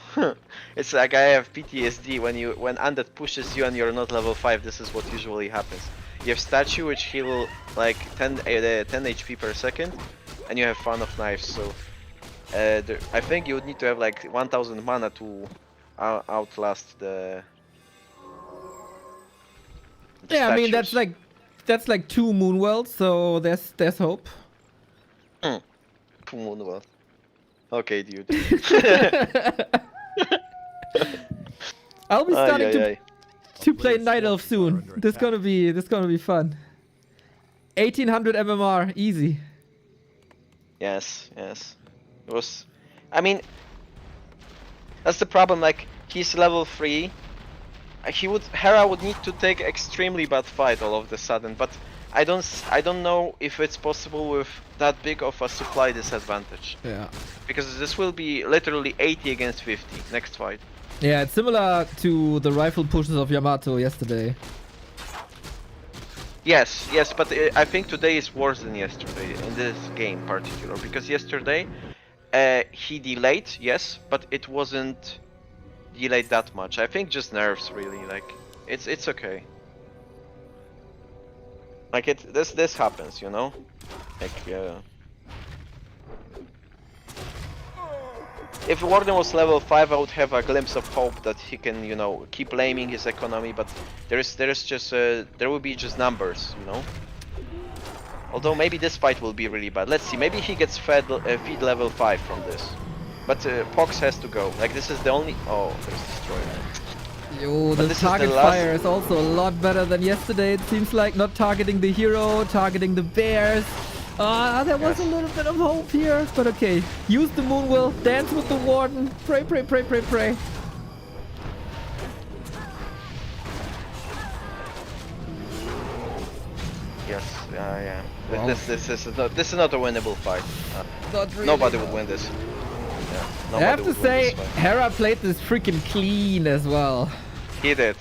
it's like I have PTSD when undead pushes you and you're not level 5. This is what usually happens. You have statue which heal like 10 HP per second, and you have Fan of Knives. So I think you would need to have like 1000 mana to outlast the. Yeah, I mean that's like 2 Moonwells, so there's hope. 2 Moonwells. Okay, dude. I'll be starting to play Night Elf soon. This gonna be fun. 1800 MMR, easy. Yes. It was. I mean, that's the problem. Like he's level 3. Hera would need to take extremely bad fight all of the sudden, but I don't know if it's possible with that big of a supply disadvantage. Yeah. Because this will be literally 80 against 50 next fight. Yeah, it's similar to the rifle pushes of Yamato yesterday. Yes, but I think today is worse than yesterday in this game in particular, because yesterday he delayed, yes, but it wasn't delayed that much. I think just nerves really, like it's okay. Like this happens, you know? Like if Warden was level 5, I would have a glimpse of hope that he can, you know, keep blaming his economy, but there will be just numbers, you know? Although maybe this fight will be really bad. Let's see, maybe he gets feed level 5 from this. But PohX has to go. Like this is the only... Oh, there's Destroyer. Yo, the target fire is also a lot better than yesterday. It seems like not targeting the hero, targeting the bears. There was a little bit of hope here, but okay. Use the Moonwell, dance with the Warden, pray. Yes, yeah. Wow. This is not a winnable fight. Really, nobody would win this. I have to say, Hera played this freaking clean as well. He did.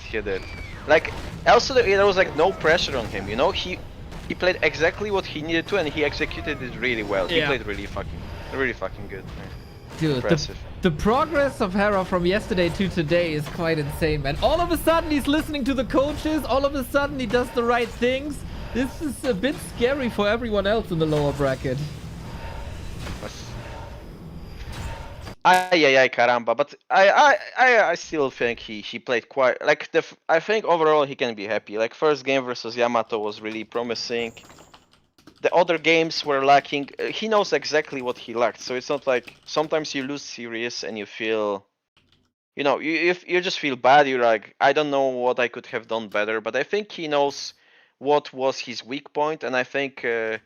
Like, also there was like no pressure on him, you know? He he played exactly what he needed to, and he executed it really well. He played really fucking good. Dude, impressive. the progress of Hera from yesterday to today is quite insane, man. All of a sudden he's listening to the coaches. All of a sudden he does the right things. This is a bit scary for everyone else in the lower bracket. Ay, caramba. But I still think he played quite like I think overall he can be happy. Like first game versus Yamato was really promising. The other games were lacking. He knows exactly what he lacked, so it's not like sometimes you lose series and you feel, you know, you just feel bad. You're like, I don't know what I could have done better, but I think he knows what was his weak point, and I think you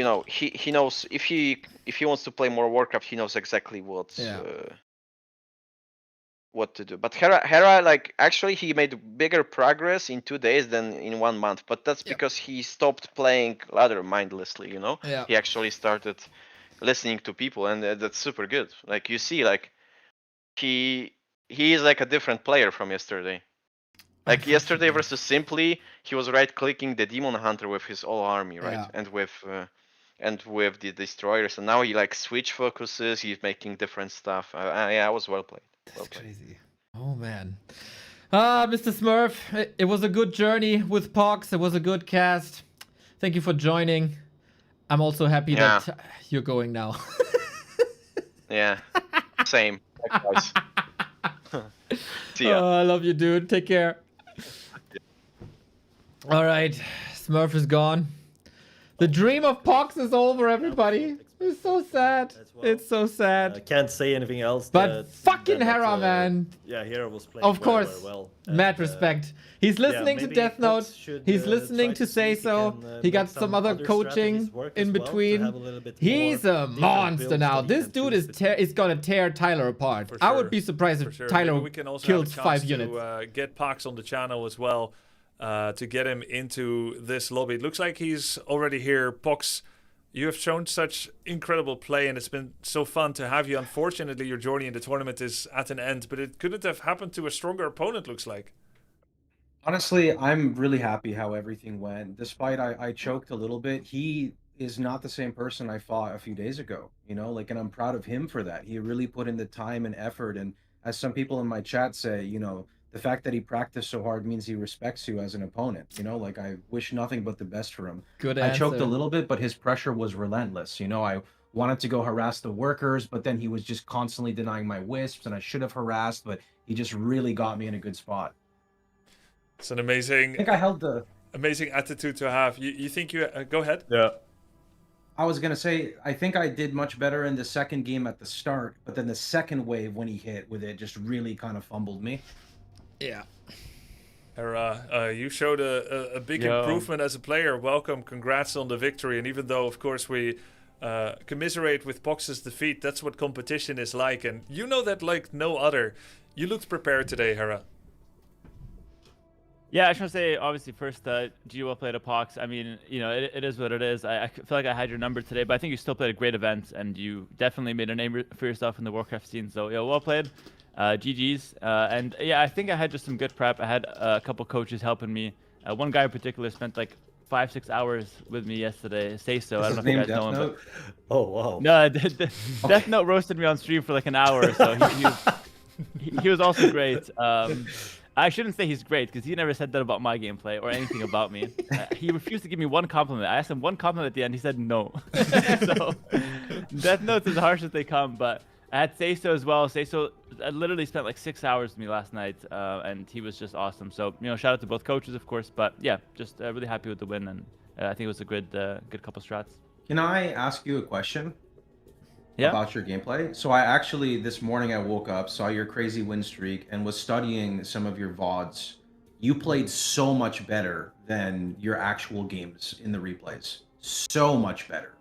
know, he knows if he wants to play more Warcraft, he knows exactly what to do. But Hera, like actually he made bigger progress in 2 days than in 1 month. But that's because he stopped playing ladder mindlessly. You know, he actually started listening to people, and that's super good. Like you see, like he is like a different player from yesterday. Like yesterday versus Simply, he was right clicking the Demon Hunter with his whole army, right, and with the destroyers, and now he like switch focuses. He's making different stuff. Yeah, it was well played. Well played. Crazy. Oh man. Mr. Smurf, it was a good journey with PohX. It was a good cast. Thank you for joining. I'm also happy that you're going now. Yeah. Same. Likewise. See ya. Oh, I love you, dude. Take care. All right, Smurf is gone. The dream of PohX is over, everybody. It's so sad. It's so sad. I can't say anything else. But fucking Hera, man. Yeah, Hera was playing of course. very well. Mad respect. He's listening to Death Note. He's listening to Say So. He got some other coaching in between. He's a monster now. This dude is gonna tear Tyler apart. I would be surprised if Tyler we can also kills have a chance 5 units. to get PohX on the channel as well, to get him into this lobby. It looks like he's already here. PohX, you have shown such incredible play, and it's been so fun to have you. Unfortunately, your journey in the tournament is at an end, but it couldn't have happened to a stronger opponent, looks like. Honestly, I'm really happy how everything went. Despite I choked a little bit, he is not the same person I fought a few days ago, you know, like, and I'm proud of him for that. He really put in the time and effort. And as some people in my chat say, you know, the fact that he practiced so hard means he respects you as an opponent. You know, like, I wish nothing but the best for him. Good I choked a answer. little bit, but his pressure was relentless. You know, I wanted to go harass the workers, but then he was just constantly denying my wisps, and I should have harassed, but he just really got me in a good spot. It's an amazing, I think I held the amazing attitude to have. You think you go ahead? Yeah. I was gonna say, I think I did much better in the second game at the start, but then the second wave when he hit with it just really kind of fumbled me. Yeah. Hera, you showed a big improvement as a player. Welcome, congrats on the victory. And even though, of course, we commiserate with PohX's defeat, that's what competition is like. And you know that like no other. You looked prepared today, Hera. Yeah, I just want to say, obviously, first, well played at PohX. I mean, you know, it is what it is. I feel like I had your number today, but I think you still played a great event, and you definitely made a name for yourself in the Warcraft scene. So, yeah, well played. GG's. And, yeah, I think I had just some good prep. I had a couple coaches helping me. One guy in particular spent, like, 5-6 hours with me yesterday. Say So. I don't know if you guys know him. But... Oh, wow. No, Death Note roasted me on stream for, like, an hour, so he was also great. I shouldn't say he's great, because he never said that about my gameplay or anything about me. He refused to give me one compliment. I asked him one compliment at the end. He said no. So Death Note's as harsh as they come. But I had Say So as well. Say So literally spent like 6 hours with me last night, and he was just awesome. So, you know, shout out to both coaches, of course. But yeah, just really happy with the win, and I think it was a good couple strats. Can I ask you a question? Yeah. About your gameplay. So I actually, this morning I woke up, saw your crazy win streak, and was studying some of your VODs. You played so much better than your actual games in the replays. So much better.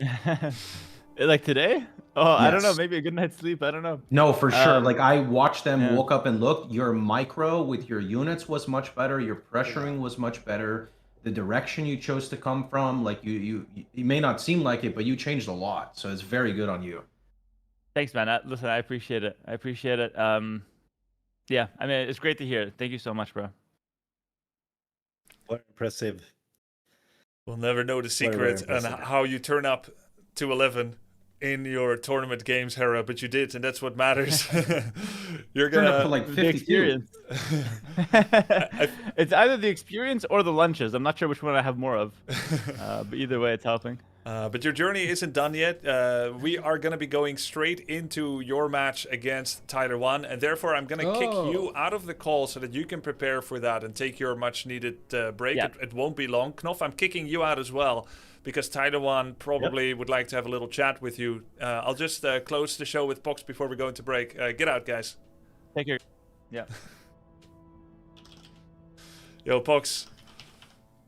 Like today? Oh, yes. I don't know. Maybe a good night's sleep. I don't know. No, for sure. Like, I watched them, woke up and looked. Your micro with your units was much better. Your pressuring was much better. The direction you chose to come from, like, you may not seem like it, but you changed a lot. So it's very good on you. Thanks, man. Listen, I appreciate it. Yeah, I mean, it's great to hear. Thank you so much, bro. What impressive We'll never know the secret and how you turn up to 11 in your tournament games, Hera, but you did, and that's what matters. You're Turned gonna up to like The 52. experience. It's either the experience or the lunches. I'm not sure which one I have more of. But either way, it's helping. But your journey isn't done yet. We are going to be going straight into your match against Tyler1, and therefore I'm going to kick you out of the call so that you can prepare for that and take your much-needed break. Yeah. It won't be long. Knof, I'm kicking you out as well because Tyler1 probably would like to have a little chat with you. I'll just close the show with PohX before we go into break. Get out, guys. Take care. Yeah. Yo, PohX.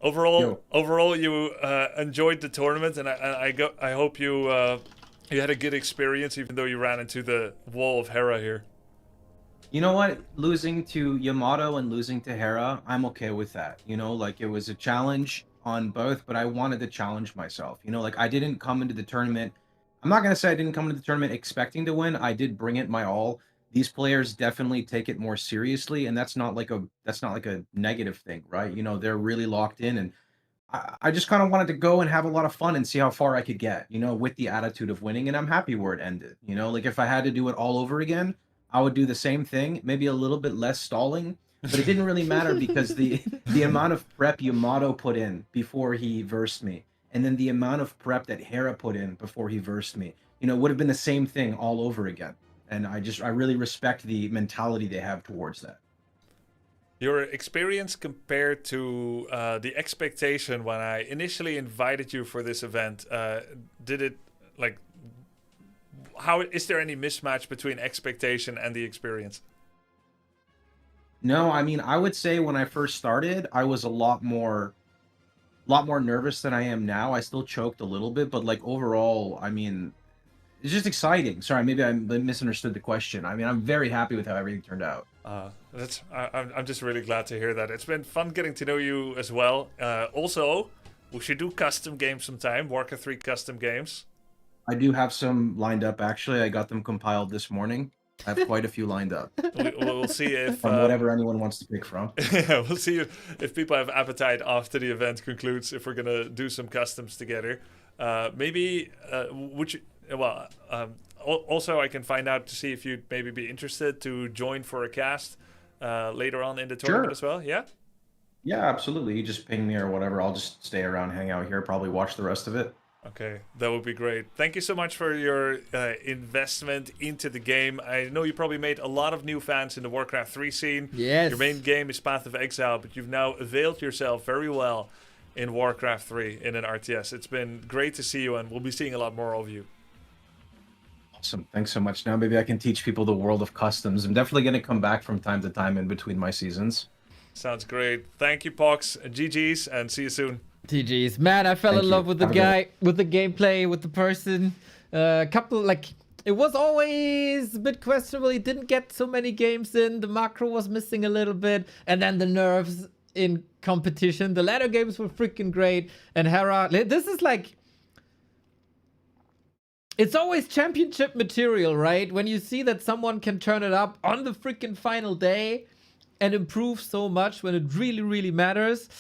Overall, you enjoyed the tournament, and I hope you you had a good experience, even though you ran into the wall of Hera here. You know what? Losing to Yamato and losing to Hera, I'm okay with that. You know, like it was a challenge on both, but I wanted to challenge myself. You know, like I didn't come into the tournament. I'm not gonna say I didn't come into the tournament expecting to win. I did bring it my all. These players definitely take it more seriously, and that's not like a negative thing, right? You know, they're really locked in, and I just kind of wanted to go and have a lot of fun and see how far I could get, you know, with the attitude of winning, and I'm happy where it ended. You know, like if I had to do it all over again, I would do the same thing, maybe a little bit less stalling, but it didn't really matter because the amount of prep Yamato put in before he versed me, and then the amount of prep that Hera put in before he versed me, you know, would have been the same thing all over again. And I really respect the mentality they have towards that. Your experience compared to the expectation when I initially invited you for this event, did it like? How is there any mismatch between expectation and the experience? No, I mean, I would say when I first started, I was a lot more nervous than I am now. I still choked a little bit, but like overall, I mean, it's just exciting. Sorry, maybe I misunderstood the question. I mean, I'm very happy with how everything turned out. I'm just really glad to hear that. It's been fun getting to know you as well. Also, we should do custom games sometime. Warcraft 3 custom games. I do have some lined up, actually. I got them compiled this morning. I have quite a few lined up. We'll see if... from whatever anyone wants to pick from. Yeah, we'll see if people have appetite after the event concludes, if we're going to do some customs together. Maybe, would you... Well, also I can find out to see if you'd maybe be interested to join for a cast later on in the tournament as well. Yeah? Yeah, absolutely. You just ping me or whatever. I'll just stay around, hang out here, probably watch the rest of it. Okay, that would be great. Thank you so much for your investment into the game. I know you probably made a lot of new fans in the Warcraft 3 scene. Yes. Your main game is Path of Exile, but you've now availed yourself very well in Warcraft 3 in an RTS. It's been great to see you, and we'll be seeing a lot more of you. Awesome. Thanks so much. Now maybe I can teach people the world of customs. I'm definitely going to come back from time to time in between my seasons. Sounds great. Thank you, PohX. GG's, and see you soon. GG's. Man, I fell in love with the guy, with the gameplay, with the person. Couple, like, it was always a bit questionable. He didn't get so many games in. The macro was missing a little bit. And then the nerves in competition. The latter games were freaking great. And Hera, this is like... It's always championship material, right? When you see that someone can turn it up on the freaking final day and improve so much when it really, really matters.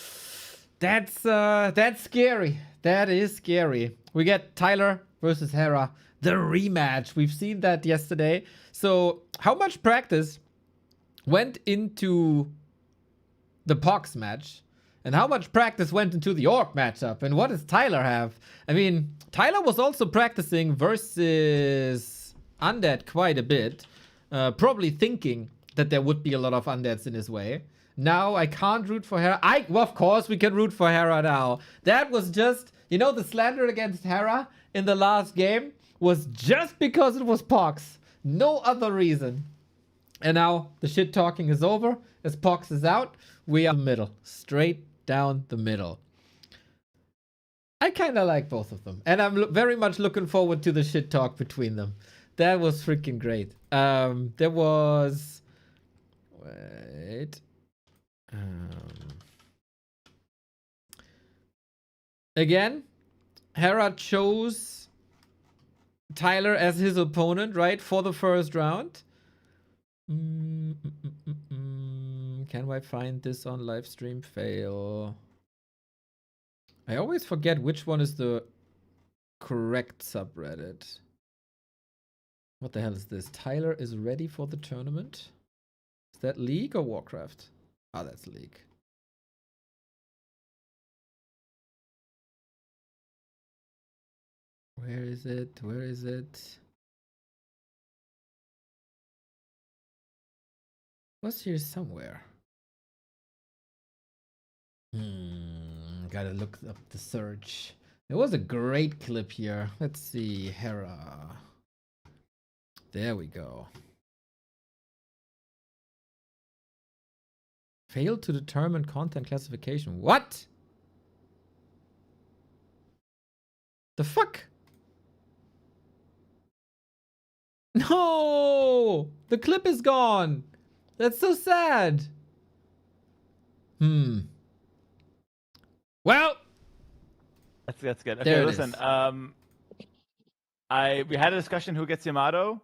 That's scary. That is scary. We get Tyler versus Hera, the rematch. We've seen that yesterday. So how much practice went into the PohX match? And how much practice went into the Orc matchup? And what does Tyler have? I mean, Tyler was also practicing versus Undead quite a bit. Probably thinking that there would be a lot of Undeads in his way. Now I can't root for Hera. Well, of course we can root for Hera now. That was just, you know, the slander against Hera in the last game was just because it was PohX. No other reason. And now the shit talking is over. As PohX is out, we are in the middle. Straight down the middle. I kind of like both of them. And I'm very much looking forward to the shit talk between them. That was freaking great. There was... Wait... Again, Hera chose Tyler as his opponent, right, for the first round. Can I find this on live stream? Fail. I always forget which one is the correct subreddit. What the hell is this? Tyler is ready for the tournament? Is that League or Warcraft? Ah, that's League. Where is it? Where is it? Was here somewhere? Gotta look up the search. There was a great clip here. Let's see, Hera. There we go. Failed to determine content classification. What? The fuck? No! The clip is gone. That's so sad. Well, that's good. there Okay, it listen. is. We had a discussion who gets Yamato.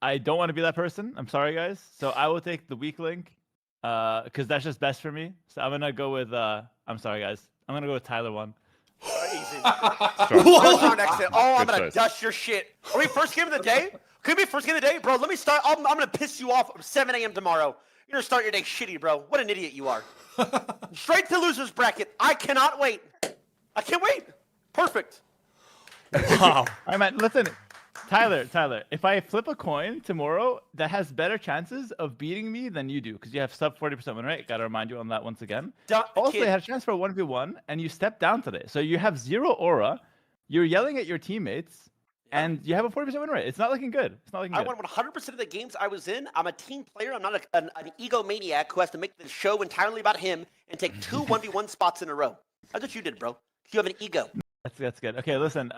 I don't want to be that person. I'm sorry, guys. So I will take the weak link, because that's just best for me. So I'm gonna go with. I'm sorry, guys. I'm gonna go with Tyler1. Easy. First round exit. Oh, I'm gonna dust your shit. Are we first game of the day? Could it be first game of the day, bro? Let me start. I'm gonna piss you off 7 a.m. tomorrow. You're gonna start your day shitty, bro. What an idiot you are. Straight to losers bracket. I cannot wait. I can't wait. Perfect. Wow. All right, man. Listen, Tyler. If I flip a coin tomorrow, that has better chances of beating me than you do, because you have sub 40% win rate. Gotta remind you on that once again. Also, you had a chance for a 1v1, and you stepped down today, so you have 0 aura. You're yelling at your teammates, and you have a 40% win rate. It's not looking good. It's not looking good. I won 100% of the games I was in. I'm a team player. I'm not an egomaniac who has to make the show entirely about him and take 2 1v1 spots in a row. That's what you did, bro. You have an ego. That's good. Okay, listen.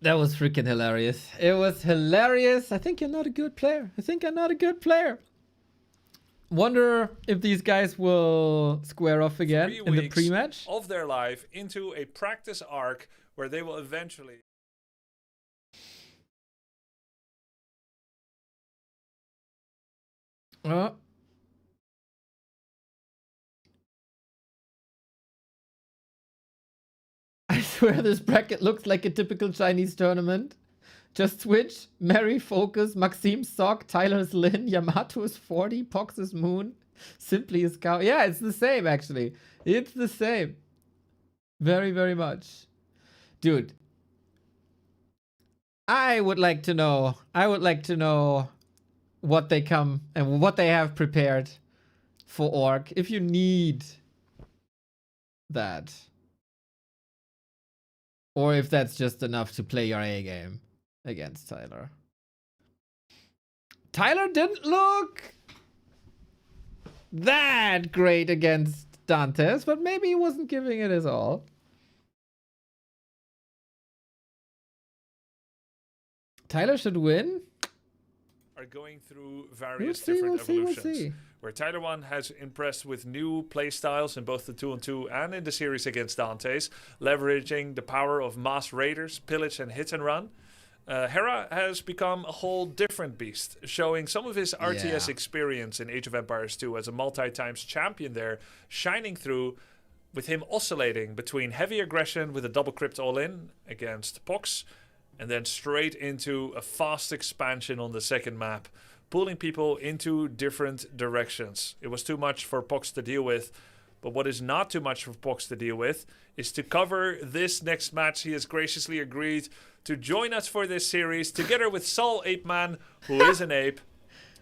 That was freaking hilarious. It was hilarious. I think you're not a good player. I think I'm not a good player. Wonder if these guys will square off again in the pre-match of their life into a practice arc where they will eventually. I swear this bracket looks like a typical Chinese tournament. Just Switch, Mary, Focus, Maxime, Sock, Tyler's Lin, Yamato is 40, PohX is Moon, Simply is Cow. Yeah, it's the same actually. It's the same. Very, very much. Dude. I would like to know what they come and what they have prepared for Orc. If you need that. Or if that's just enough to play your A game against Tyler. Tyler didn't look that great against Dantes, but maybe he wasn't giving it his all. Tyler should win. Are going through various different evolutions. Where Tyler1 has impressed with new playstyles in both the 2-on-2 and in the series against Dantes, leveraging the power of mass raiders, pillage and hit and run. Hera has become a whole different beast, showing some of his RTS experience in Age of Empires 2 as a multi-times champion there, shining through with him oscillating between heavy aggression with a double crypt all-in against PohX, and then straight into a fast expansion on the second map, pulling people into different directions. It was too much for PohX to deal with, but what is not too much for PohX to deal with is to cover this next match. He has graciously agreed to join us for this series, together with Sol Ape Man, who is an ape,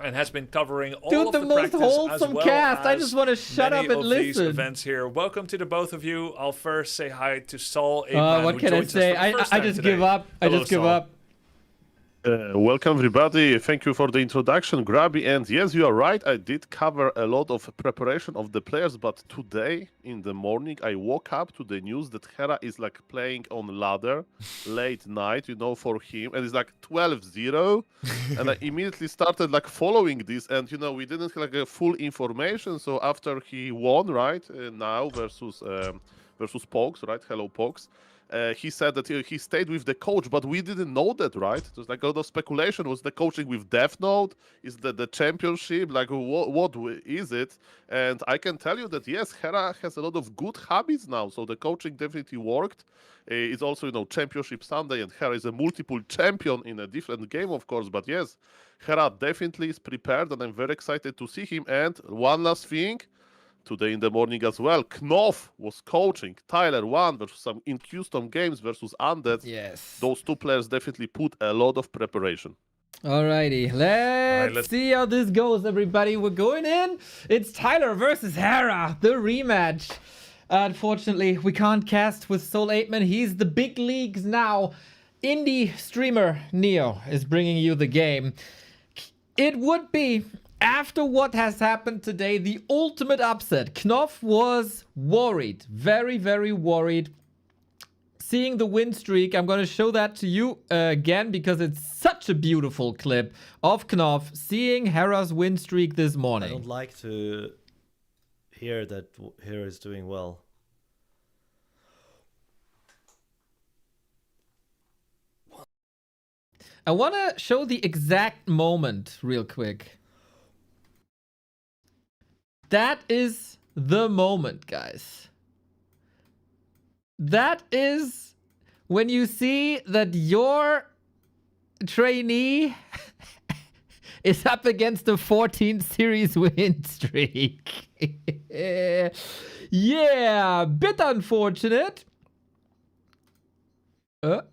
and has been covering all of the most practice wholesome as well cast. as I just want to shut up and these listen. events here. Welcome to the both of you. I'll first say hi to Sol Ape Man, what who can I joins us say? for the first I time just today. give up. I Hello, just give Sol. up. Welcome everybody, thank you for the introduction, Grubby, and yes, you are right, I did cover a lot of preparation of the players, but today in the morning I woke up to the news that Hera is like playing on ladder late night, you know, for him, and it's like 12-0, and I immediately started like following this, and you know, we didn't have like a full information, so after he won, right, now versus PohX, right, hello PohX, he said that he stayed with the coach, but we didn't know that, right? There's like a lot of speculation. Was the coaching with Death Note? Is that the championship? Like, what is it? And I can tell you that, yes, Hera has a lot of good habits now, so the coaching definitely worked. It's also, Championship Sunday, and Hera is a multiple champion in a different game, of course, but yes, Hera definitely is prepared, and I'm very excited to see him. And one last thing, today in the morning as well, Knopf was coaching Tyler1 versus some in custom games versus Undead. Yes. Those two players definitely put a lot of preparation. Alrighty, let's see how this goes, everybody. We're going in. It's Tyler versus Hera, the rematch. Unfortunately, we can't cast with Soul 8man. He's the big leagues now. Indie streamer Neo is bringing you the game. It would be, after what has happened today, the ultimate upset. Knopf was worried, very, very worried. Seeing the win streak, I'm going to show that to you again because it's such a beautiful clip of Knopf seeing Hera's win streak this morning. I don't like to hear that Hera is doing well. I want to show the exact moment real quick. That is the moment, guys. That is when you see that your trainee is up against a 14 series win streak. Yeah, bit unfortunate. What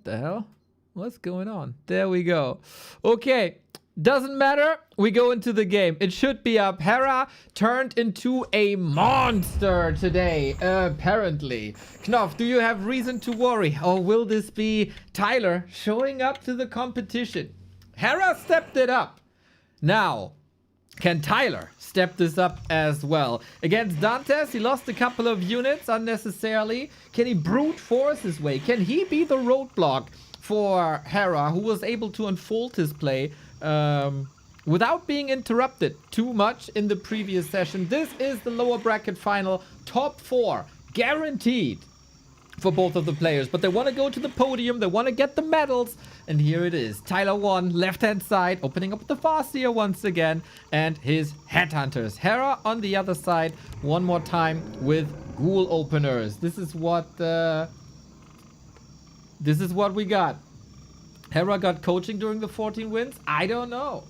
the hell? What's going on? There we go. Okay. Doesn't matter. We go into the game. It should be up. Hera turned into a monster today, apparently. Knopf, do you have reason to worry? Or will this be Tyler showing up to the competition? Hera stepped it up. Now, can Tyler step this up as well? Against Dantes, he lost a couple of units unnecessarily. Can he brute force his way? Can he be the roadblock for Hera, who was able to unfold his play without being interrupted too much in the previous session? This is the lower bracket final, top 4, guaranteed for both of the players. But they want to go to the podium, they want to get the medals, and here it is. Tyler1, left-hand side, opening up the Farseer once again, and his Headhunters. Hera on the other side, one more time with Ghoul Openers. This is what we got. Hera got coaching during the 14 wins? I don't know.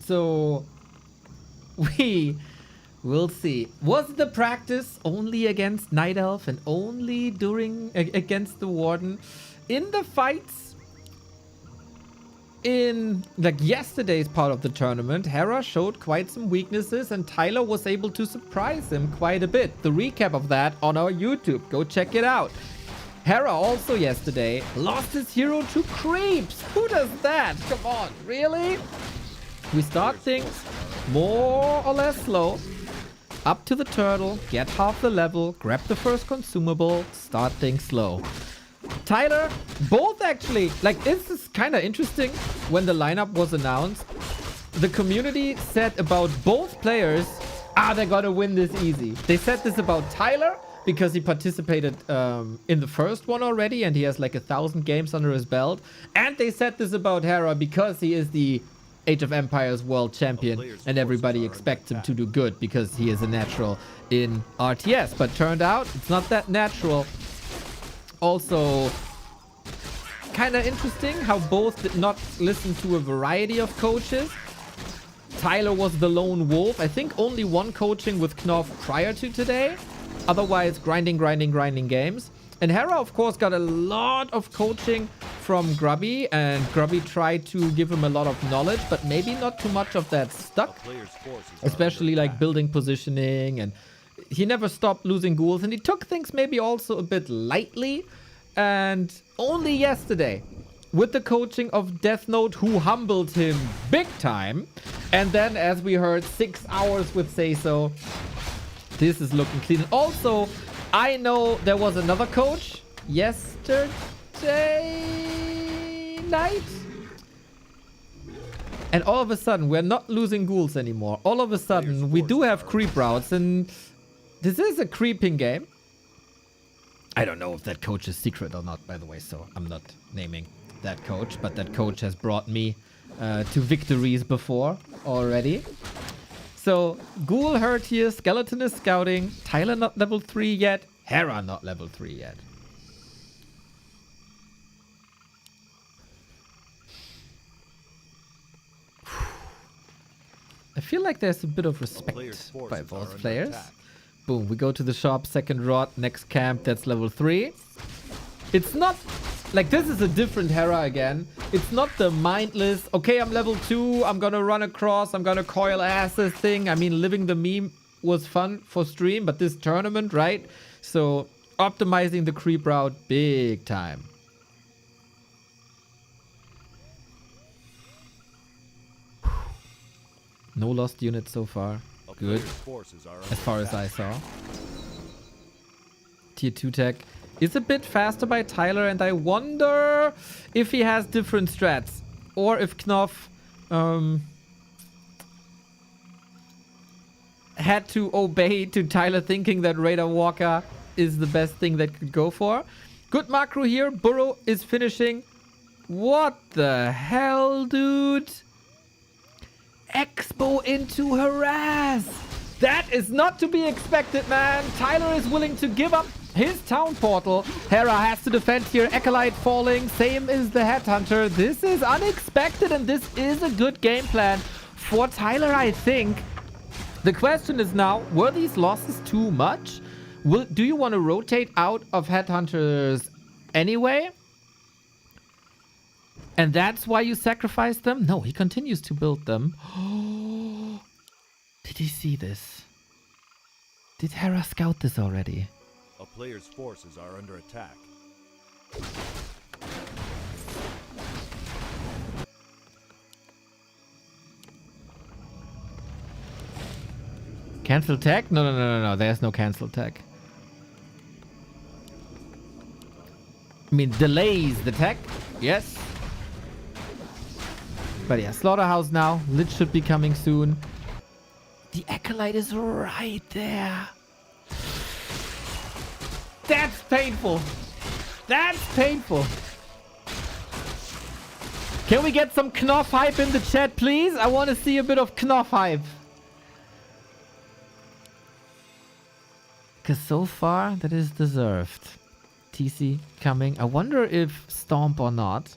So, we will see. Was the practice only against Night Elf and only against the Warden? In the fights, in like yesterday's part of the tournament, Hera showed quite some weaknesses and Tyler was able to surprise him quite a bit. The recap of that on our YouTube. Go check it out. Hera also yesterday lost his hero to creeps. Who does that? Come on, really? We start things more or less slow. Up to the turtle, get half the level, grab the first consumable, start things slow. Tyler, both actually, like, this is kind of interesting. When the lineup was announced, the community said about both players, they're gonna win this easy. They said this about Tyler because he participated in the first one already and he has like 1,000 games under his belt. And they said this about Hera because he is the Age of Empires world champion and everybody expects him to do good because he is a natural in RTS. But turned out it's not that natural. Also, kind of interesting how both did not listen to a variety of coaches. Tyler was the lone wolf. I think only one coaching with Knopf prior to today. Otherwise, grinding games. And Hera, of course, got a lot of coaching from Grubby. And Grubby tried to give him a lot of knowledge, but maybe not too much of that stuck. Especially like building positioning. And he never stopped losing ghouls. And he took things maybe also a bit lightly. And only yesterday, with the coaching of Death Note, who humbled him big time. And then, as we heard, 6 hours with Say So. This is looking clean. Also, I know there was another coach yesterday night. And all of a sudden, we're not losing ghouls anymore. All of a sudden, we do have creep routes. And This is a creeping game. I don't know if that coach is secret or not, by the way, so I'm not naming that coach, but that coach has brought me to victories before already. So, Ghoul hurt here, Skeleton is scouting, Tyler not level 3 yet, Hera not level 3 yet. I feel like there's a bit of respect by both players. Boom, we go to the shop, second rod, next camp, that's level 3. It's not, like this is a different Hera again. It's not the mindless, okay, I'm level 2, I'm gonna run across, I'm gonna coil asses thing. I mean, living the meme was fun for stream, but this tournament, right? So, optimizing the creep route big time. No lost units so far. Good. As far as I saw. Tier 2 tech is a bit faster by Tyler, and I wonder if he has different strats. Or if Knopf had to obey to Tyler thinking that Raider Walker is the best thing that could go for. Good macro here. Burrow is finishing. What the hell, dude? Expo into harass. That is not to be expected, man. Tyler is willing to give up his town portal. Hera has to defend here. Acolyte falling. Same as the Headhunter. This is unexpected, and this is a good game plan for Tyler, I think. The question is now, were these losses too much? Do you want to rotate out of Headhunters anyway? And that's why you sacrificed them? No, he continues to build them. Oh, did he see this? Did Hera scout this already? A player's forces are under attack. Cancel tech? No. There's no cancel tech. I mean, delays the tech. Yes. But yeah, Slaughterhouse now. Lich should be coming soon. The Acolyte is right there. That's painful. That's painful. Can we get some Knopf hype in the chat, please? I want to see a bit of Knopf hype. Because so far, that is deserved. TC coming. I wonder if Stomp or not.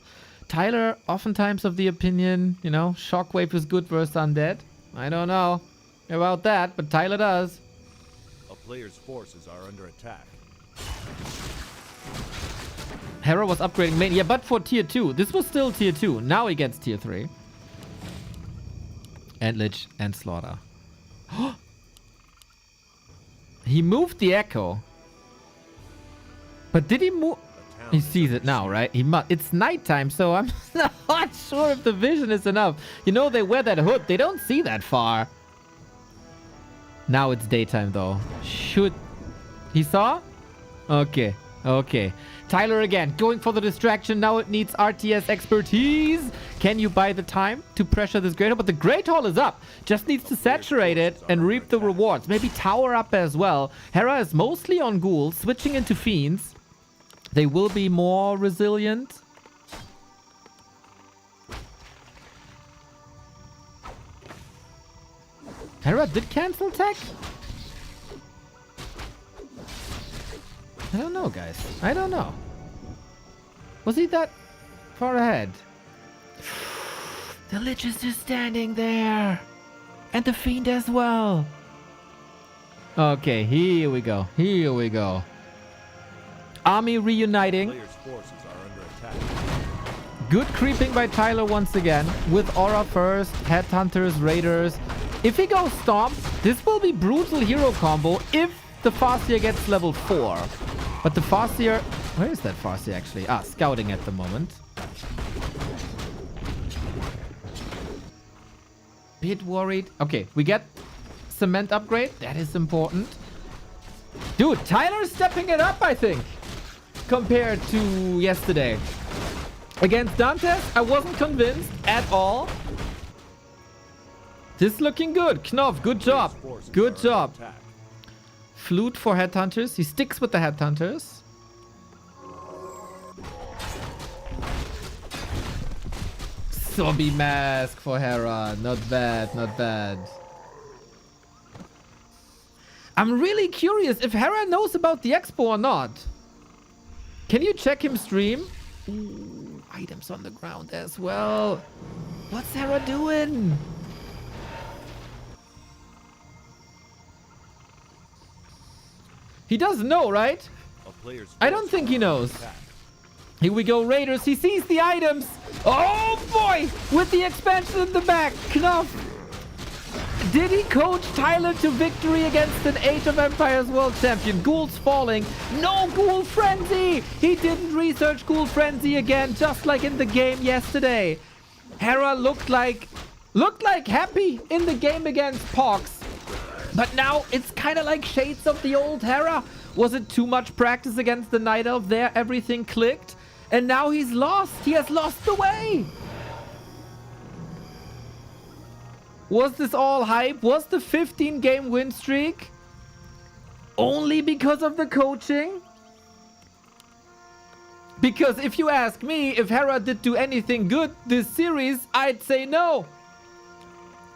Tyler, oftentimes of the opinion, you know, Shockwave is good versus Undead. I don't know about that, but Tyler does. A player's forces are under attack. Hera was upgrading main. Yeah, but for tier 2. This was still tier 2. Now he gets tier 3. And Lich and Slaughter. He moved the Echo. But did he move? He sees it now, right? He must. It's nighttime, so I'm not sure if the vision is enough. You know, they wear that hood. They don't see that far. Now it's daytime, though. Should... He saw? Okay. Okay. Tyler again, going for the distraction. Now it needs RTS expertise. Can you buy the time to pressure this Great Hall? But the Great Hall is up. Just needs to saturate it and reap the rewards. Maybe tower up as well. Hera is mostly on ghouls, switching into fiends. They will be more resilient. Hera did cancel tech? I don't know, guys. I don't know. Was he that far ahead? The Lich is just standing there. And the Fiend as well. Okay, here we go. Here we go. Army reuniting. Good creeping by Tyler once again. With Aura first, Headhunters, Raiders. If he goes Stomp, this will be brutal hero combo if the Farseer gets level 4. But the Farseer... Where is that Farseer actually? Ah, scouting at the moment. Bit worried. Okay, we get cement upgrade. That is important. Dude, Tyler's stepping it up, I think. Compared to yesterday. Against Dantes, I wasn't convinced at all. This is looking good. Knopf, good job. Good job. Flute for Headhunters. He sticks with the Headhunters. Zombie Mask for Hera. Not bad, not bad. I'm really curious if Hera knows about the expo or not. Can you check him stream? Ooh, items on the ground as well. What's Hera doing? He doesn't know, right? I don't think he knows. Here we go, Raiders. He sees the items. Oh boy! With the expansion in the back. Knopf. Did he coach Tyler to victory against an Age of Empires world champion? Ghouls falling. No Ghoul Frenzy! He didn't research Ghoul Frenzy again, just like in the game yesterday. Hera looked like happy in the game against PohX. But now it's kind of like shades of the old Hera. Was it too much practice against the Night Elf there? Everything clicked. And now he's lost. He has lost the way. Was this all hype? Was the 15-game win streak only because of the coaching? Because if you ask me if Hera did do anything good this series, I'd say no.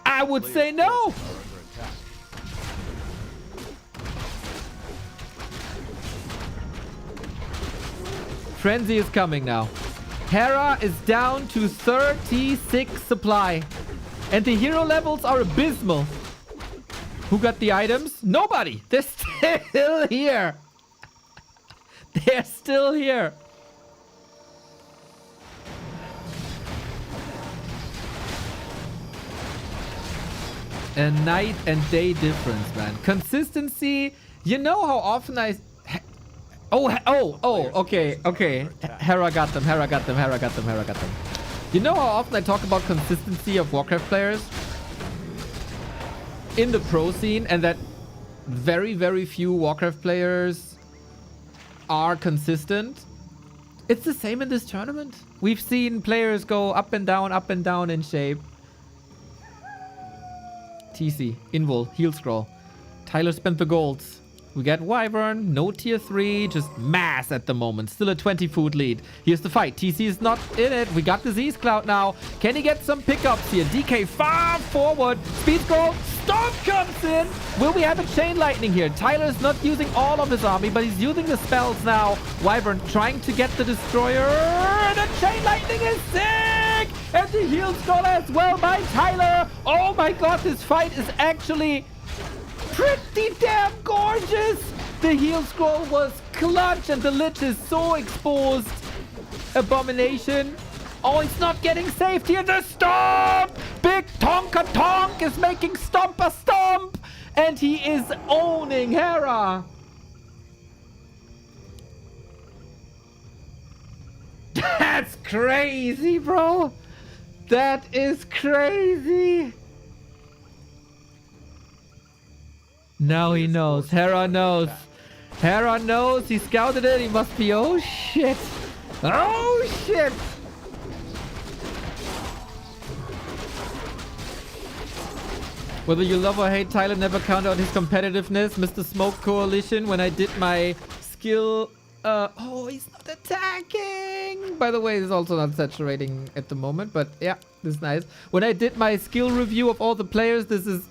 I would say no. Frenzy is coming now. Hera is down to 36 supply. And the hero levels are abysmal. Who got the items? Nobody. They're still here. They're still here. A night and day difference, man. Consistency. You know how often I... okay. Hera got them. You know how often I talk about consistency of Warcraft players in the pro scene, and that very, very few Warcraft players are consistent? It's the same in this tournament. We've seen players go up and down in shape. TC, Invul, heal scroll. Tyler spent the golds. We got Wyvern, no tier 3, just mass at the moment. Still a 20 food lead. Here's the fight. TC is not in it. We got Disease Cloud now. Can he get some pickups here? DK far forward. Speed scroll. Storm comes in. Will we have a Chain Lightning here? Tyler's not using all of his army, but he's using the spells now. Wyvern trying to get the Destroyer. The Chain Lightning is sick! And the heal scroll as well by Tyler. Oh my god, this fight is actually... pretty damn gorgeous! The heal scroll was clutch and the Lich is so exposed. Abomination. Oh, he's not getting saved here. The Stomp! Big Tonka Tonk is making Stomp a Stomp! And he is owning Hera. That's crazy, bro. That is crazy. Now he knows. Hera knows. Hera knows. He scouted it. He must be... oh, shit. Oh, shit. Whether you love or hate, Tyler never counted out his competitiveness. Mr. Smoke Coalition, when I did my skill... oh, he's not attacking. By the way, he's also not saturating at the moment. But yeah, this is nice. When I did my skill review of all the players, this is...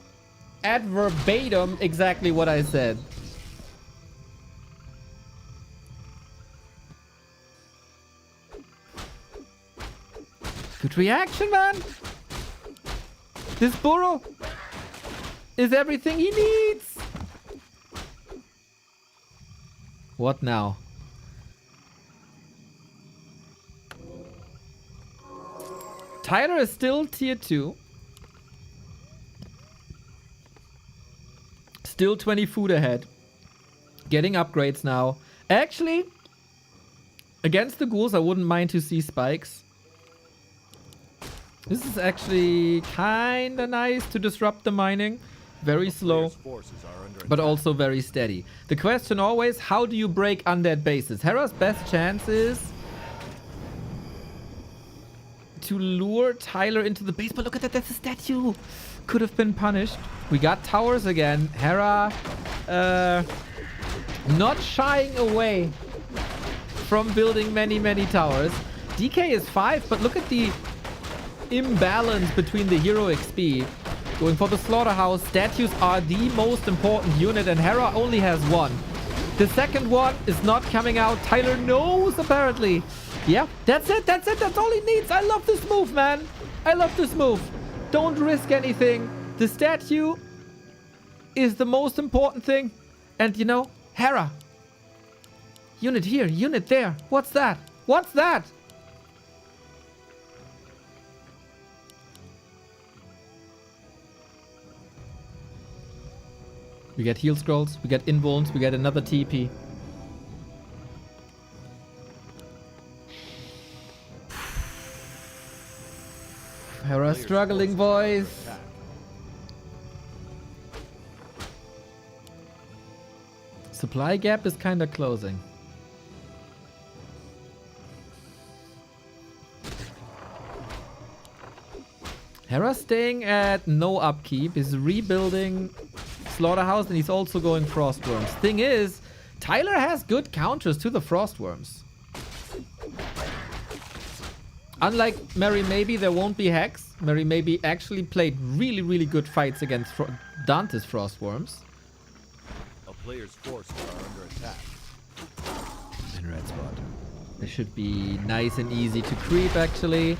at verbatim exactly what I said. Good reaction, man. This burrow is everything he needs. What now? Tyler is still tier 2. Still 20 food ahead. Getting upgrades now. Actually, against the ghouls, I wouldn't mind to see spikes. This is actually kind of nice to disrupt the mining. Very slow, but also very steady. The question always, how do you break undead bases? Hera's best chance is to lure Tyler into the base. But look at that. That's a statue. Could have been punished. We got towers again. Hera not shying away from building many towers. DK is 5, but look at the imbalance between the hero XP. Going for the slaughterhouse. Statues are the most important unit, and Hera only has 1. The second one is not coming out. Tyler knows, apparently. Yeah, that's it. That's it. That's all he needs. I love this move, man. I love this move. Don't risk anything. The statue is the most important thing. And, you know, Hera. Unit here, unit there. What's that? What's that? We get heal scrolls, we get invulns, we get another TP. Hera struggling, boys. Supply gap is kinda closing. Hera staying at no upkeep, is rebuilding Slaughterhouse, and he's also going Frostworms. Thing is, Tyler has good counters to the Frostworms. Unlike Mary Maybe, there won't be Hex. Mary Maybe actually played really good fights against Dantes Frostworms. A player's forces are under attack. In red spot. This should be nice and easy to creep, actually.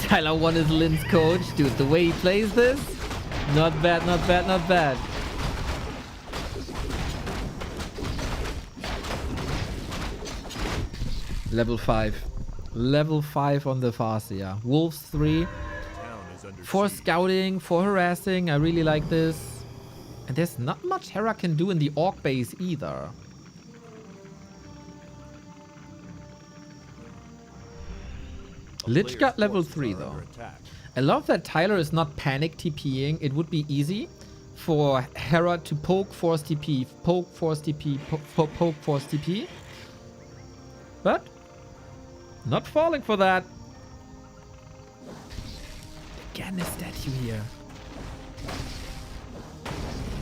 Tyler1 is Lynn's coach. Dude, the way he plays this, not bad, not bad, not bad. Level 5. Level 5 on the Farseer. Wolves 3. For scouting, for harassing. I really like this. And there's not much Hera can do in the Orc base either. Lich got level 3 though. I love that Tyler is not panic TPing. It would be easy for Hera to poke force TP, poke force TP, poke force TP. But not falling for that. Again, a statue here.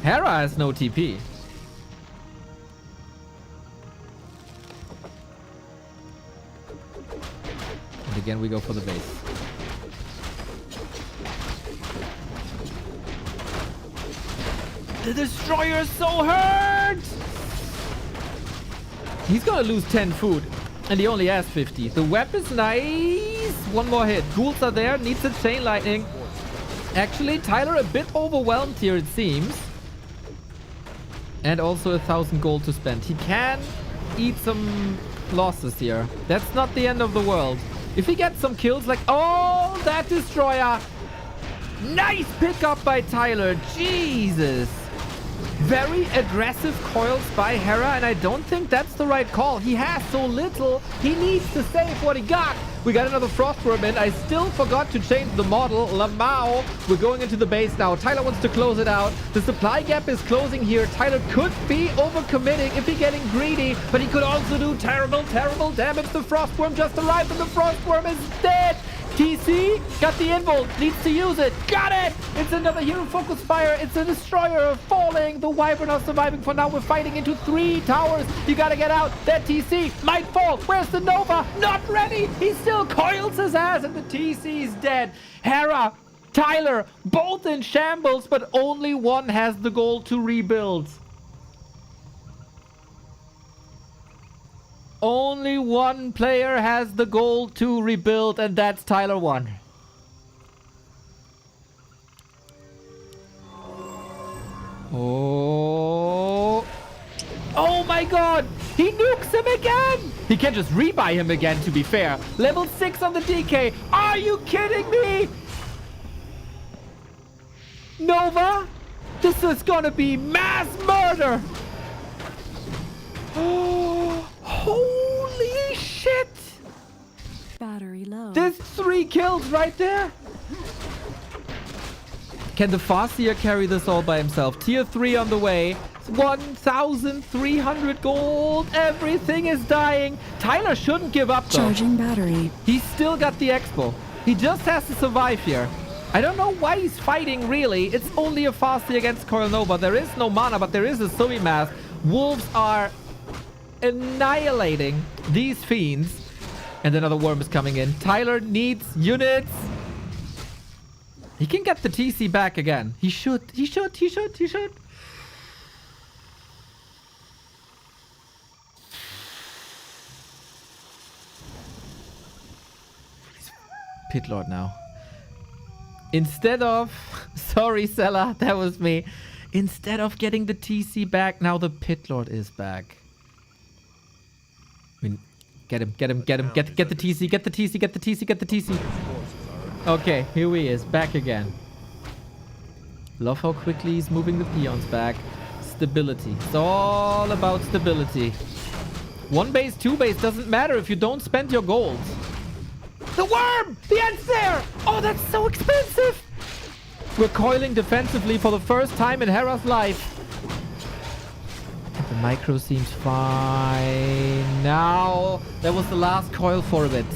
Hera has no TP. And again, we go for the base. The destroyer is so hurt! He's gonna lose 10 food. And he only has 50. The web is nice. One more hit. Ghouls are there. Needs a chain lightning. Actually, Tyler a bit overwhelmed here, it seems. And also 1,000 gold to spend. He can eat some losses here. That's not the end of the world. If he gets some kills like... Oh, that destroyer. Nice pickup by Tyler. Jesus. Very aggressive coils by Hera, and I don't think that's the right call. He has so little. He needs to save what he got. We got another Frostworm in. I still forgot to change the model. Lamau. We're going into the base now. Tyler wants to close it out. The supply gap is closing here. Tyler could be overcommitting if he's getting greedy, but he could also do terrible damage. The Frostworm just arrived, and the Frostworm is dead. TC got the invul, needs to use it. Got it! It's another hero focus fire. It's a destroyer falling. The Wyvern are surviving for now. We're fighting into 3 towers. You gotta get out. That TC might fall. Where's the Nova? Not ready. He still coils his ass, and the TC is dead. Hera, Tyler, both in shambles, but only one has the goal to rebuild. Only one player has the goal to rebuild, and that's Tyler1. Oh. Oh my god! He nukes him again! He can just rebuy him again, to be fair. Level 6 on the DK. Are you kidding me? Nova? This is gonna be mass murder! Oh. Holy shit! Battery low. There's 3 kills right there. Can the Farseer carry this all by himself? Tier 3 on the way. 1,300 gold. Everything is dying. Tyler shouldn't give up though. Charging battery. He's still got the expo. He just has to survive here. I don't know why he's fighting really. It's only a Fasty against Coil Nova. There is no mana, but there is a Sumi Mask. Wolves are annihilating these fiends. And another worm is coming in. Tyler needs units. He can get the TC back again. He should. He should. He should. He should. Pit Lord now. Instead of... Sorry, Sella. That was me. Instead of getting the TC back, now the Pit Lord is back. I mean, get him. Get him. Get him. Get the TC. Get the TC. Get the TC. Get the TC. Okay, here he is. Back again. Love how quickly he's moving the peons back. Stability. It's all about stability. 1 base, 2 base. Doesn't matter if you don't spend your gold. The worm! The end's there! Oh, that's so expensive! We're coiling defensively for the first time in Hera's life. The micro seems fine. Now, that was the last coil for a bit.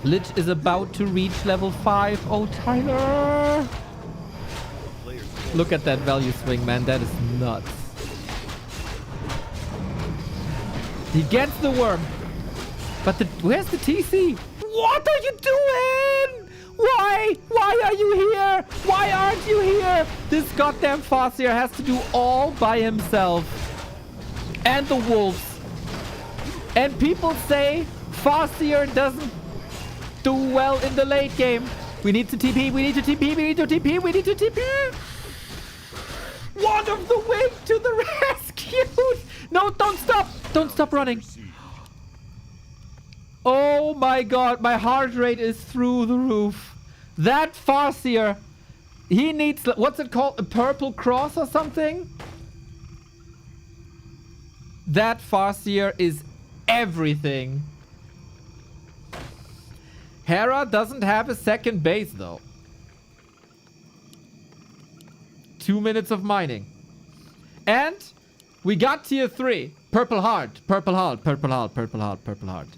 Lich is about to reach level 5. Oh, Tyler! Look at that value swing, man. That is nuts. He gets the worm. But where's the TC? What are you doing? Why? Why are you here? Why aren't you here? This goddamn Farseer has to do all by himself. And the wolves. And people say Farseer doesn't do well in the late game. We need to TP. We need to TP. We need to TP. We need to TP. One of the wing to the rescue. No, don't stop. Don't stop running. Oh my god, my heart rate is through the roof. That Farseer, he needs, what's it called? A purple cross or something? That Farseer is everything. Hera doesn't have a second base though. 2 minutes of mining. And we got tier 3. Purple heart, purple heart, purple heart, purple heart, purple heart.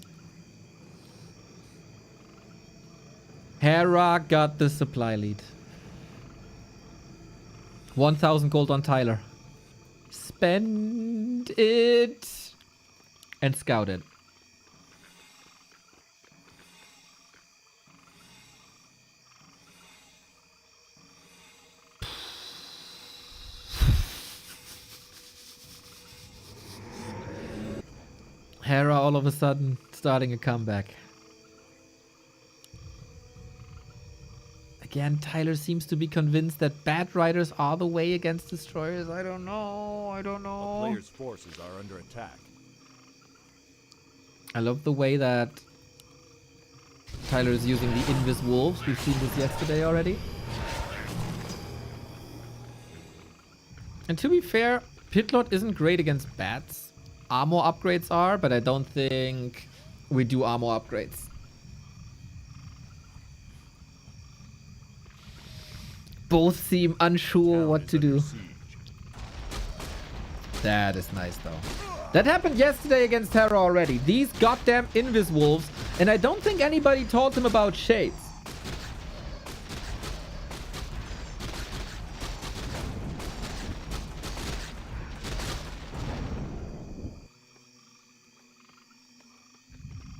Hera got the supply lead. 1,000 gold on Tyler. Spend it. And scout it. Hera all of a sudden starting a comeback. Again, Tyler seems to be convinced that bad riders are the way against destroyers. I don't know. I don't know. A player's forces are under attack. I love the way that Tyler is using the Invis Wolves. We've seen this yesterday already. And to be fair, Pitlord isn't great against bats. Armor upgrades are, but I don't think we do armor upgrades. Both seem unsure what to do. That is nice though. That happened yesterday against Hera already. These goddamn Invis Wolves. And I don't think anybody told him about Shades.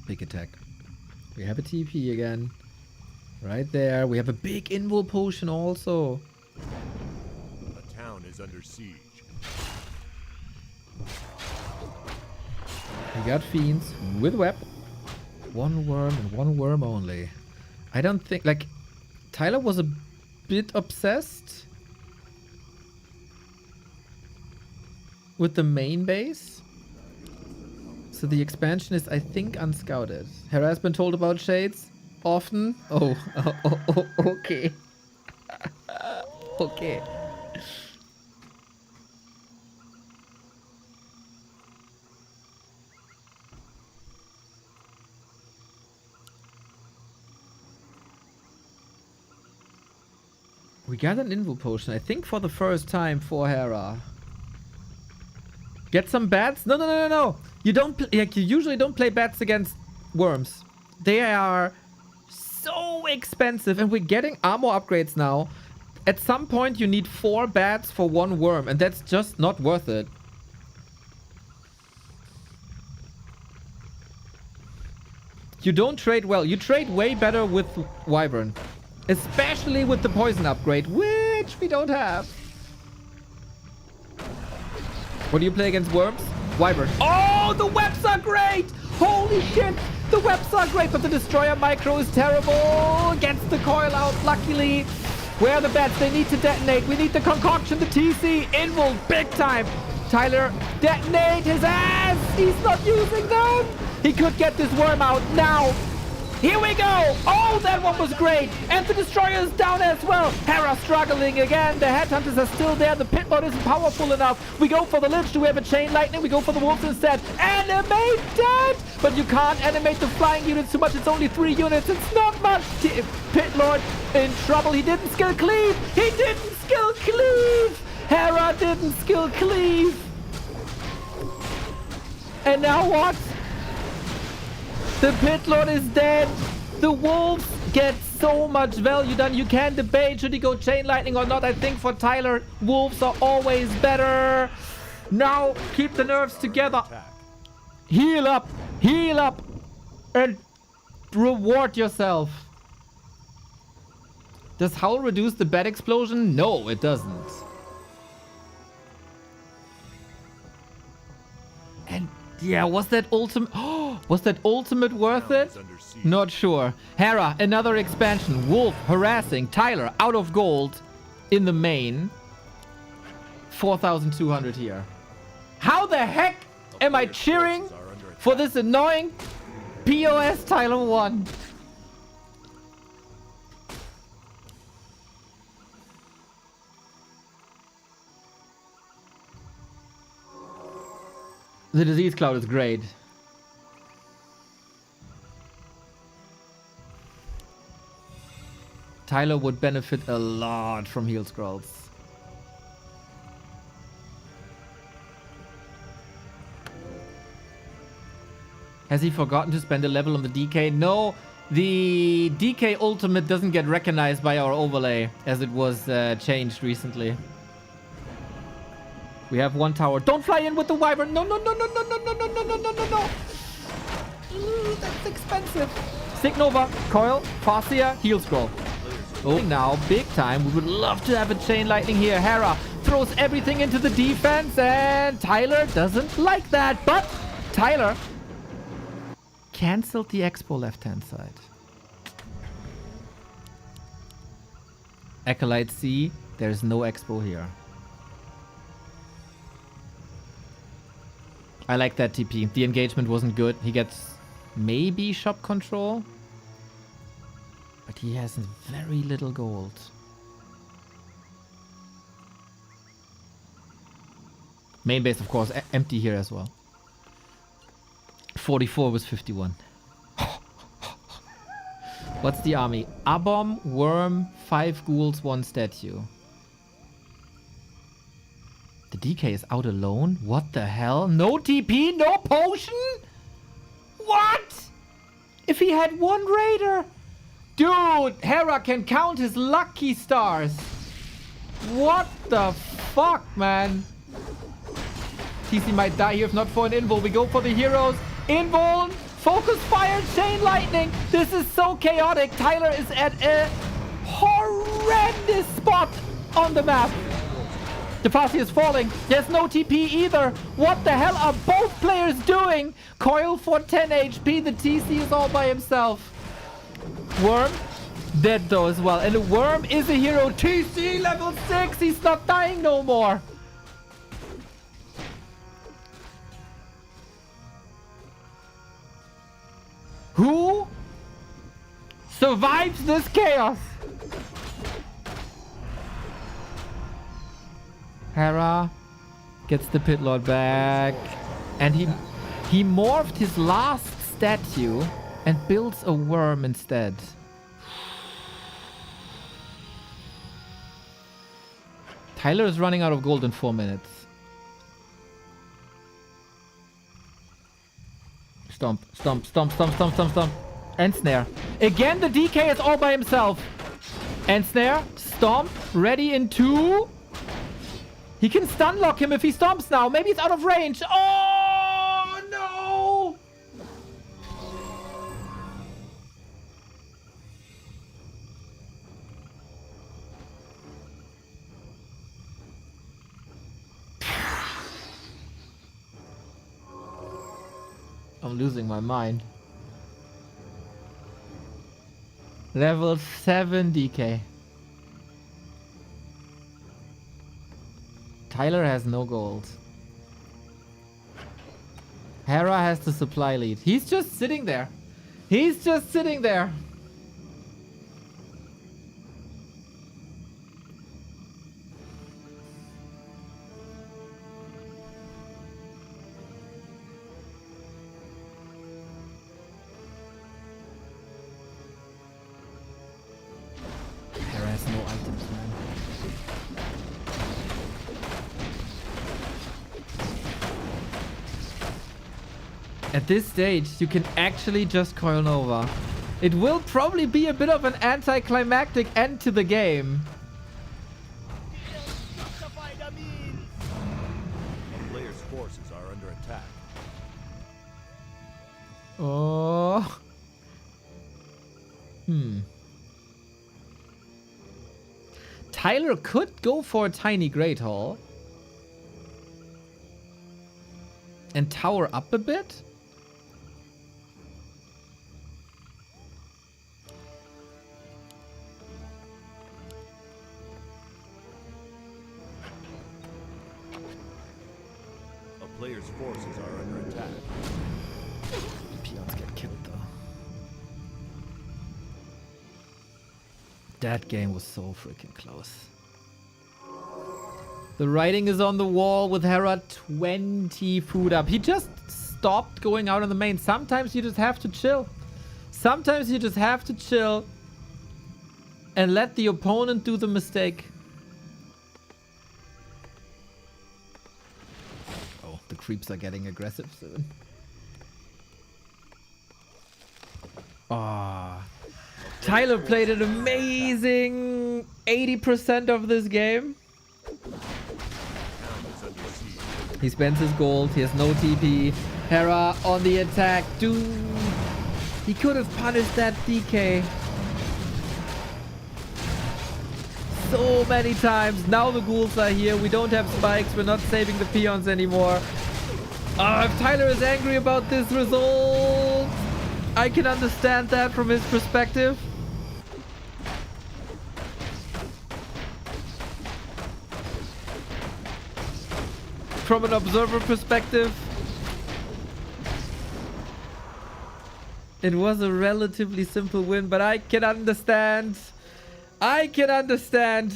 Big attack. We have a TP again. Right there. We have a big invul potion also. A town is under siege. We got fiends with web. One worm and one worm only. I don't think, like, Tyler was a bit obsessed with the main base. So the expansion is, I think, unscouted. Hera has been told about Shades often. Oh, okay. Okay. We got an invul potion, I think for the first time for Hera. Get some bats. No. You don't. You usually don't play bats against worms. They are so expensive, and we're getting armor upgrades now. At some point, you need 4 bats for 1 worm, and that's just not worth it. You don't trade well. You trade way better with Wyvern. Especially with the poison upgrade, which we don't have. What do you play against worms? Wyvern. Oh, the webs are great! Holy shit! The webs are great, but the destroyer micro is terrible. Gets the coil out, luckily. Where are the bats? They need to detonate. We need the concoction, the TC. Invul, big time. Tyler, detonate his ass! He's not using them! He could get this worm out now. Here we go! Oh, that one was great! And the destroyer is down as well. Hera struggling again. The headhunters are still there. The pit mode isn't powerful enough. We go for the lich. Do we have a chain lightning? We go for the wolves instead. Animate that! But you can't animate the flying units too much. It's only 3 units. It's not much. Pit lord in trouble. He didn't skill cleave. He didn't skill cleave. Hera didn't skill cleave. And now what? The pit lord is dead. The wolves get so much value done. You can debate, should he go chain lightning or not? I think for Tyler, wolves are always better. Now, keep the nerves together. Heal up, and reward yourself. Does Howl reduce the bat explosion? No, it doesn't. And yeah, was that ultimate? Oh, was that ultimate worth it? Not sure. Hera, another expansion. Wolf harassing. Tyler out of gold in the main. 4,200 here. How the heck am I cheering for this annoying PoS Tyler1? The disease cloud is great. Tyler would benefit a lot from heal scrolls. Has he forgotten to spend a level on the DK? No, the DK ultimate doesn't get recognized by our overlay as it was changed recently. We have 1 tower. Don't fly in with the wyvern. No. That's expensive. Signova, coil, Farsia, heal scroll. Oh, now big time. We would love to have a chain lightning here. Hera throws everything into the defense, and Tyler doesn't like that. But Tyler canceled the expo left-hand side. Acolyte C, there's no expo here. I like that TP. The engagement wasn't good. He gets maybe shop control. But he has very little gold. Main base, of course, empty here as well. 44 was 51. What's the army? Abom, Worm, 5 ghouls, 1 statue. The DK is out alone? What the hell? No TP? No potion? What? If he had 1 raider? Dude, Hera can count his lucky stars. What the fuck, man? TC might die here if not for an invul. We go for the heroes. Invul, focus fire, chain lightning. This is so chaotic. Tyler is at a horrendous spot on the map. The Farsi is falling. There's no TP either. What the hell are both players doing? Coil for 10 HP. The TC is all by himself. Worm, dead though as well. And the Worm is a hero. TC level 6. He's not dying no more. Who survives this chaos? Hera gets the pit lord back. And he morphed his last statue and builds a worm instead. Tyler is running out of gold in 4 minutes. Stomp, stomp, stomp, stomp, stomp, stomp, stomp. And snare. Again, the DK is all by himself. And snare, stomp, ready in 2. He can stun lock him if he stomps now. Maybe it's out of range. Oh, no! I'm losing my mind. Level 7 DK. Tyler has no gold. Hera has the supply lead. He's just sitting there. He's just sitting there. Hera has no items, man. At this stage, you can actually just coil Nova. It will probably be a bit of an anticlimactic end to the game. A player's forces are under attack. Oh. Tyler could go for a tiny Great Hall. And tower up a bit. A player's forces are under attack. Peons get killed though. That game was so freaking close. The writing is on the wall with Hera 20 food up. He just stopped going out on the main. Sometimes you just have to chill. Sometimes you just have to chill and let the opponent do the mistake. Oh, the creeps are getting aggressive soon. Ah. Tyler played an amazing 80% of this game. He spends his gold. He has no TP. Hera on the attack. Dude, he could have punished that DK so many times. Now the ghouls are here. We don't have spikes. We're not saving the peons anymore. If Tyler is angry about this result, I can understand that from his perspective. From an observer perspective, it was a relatively simple win, but I can understand. I can understand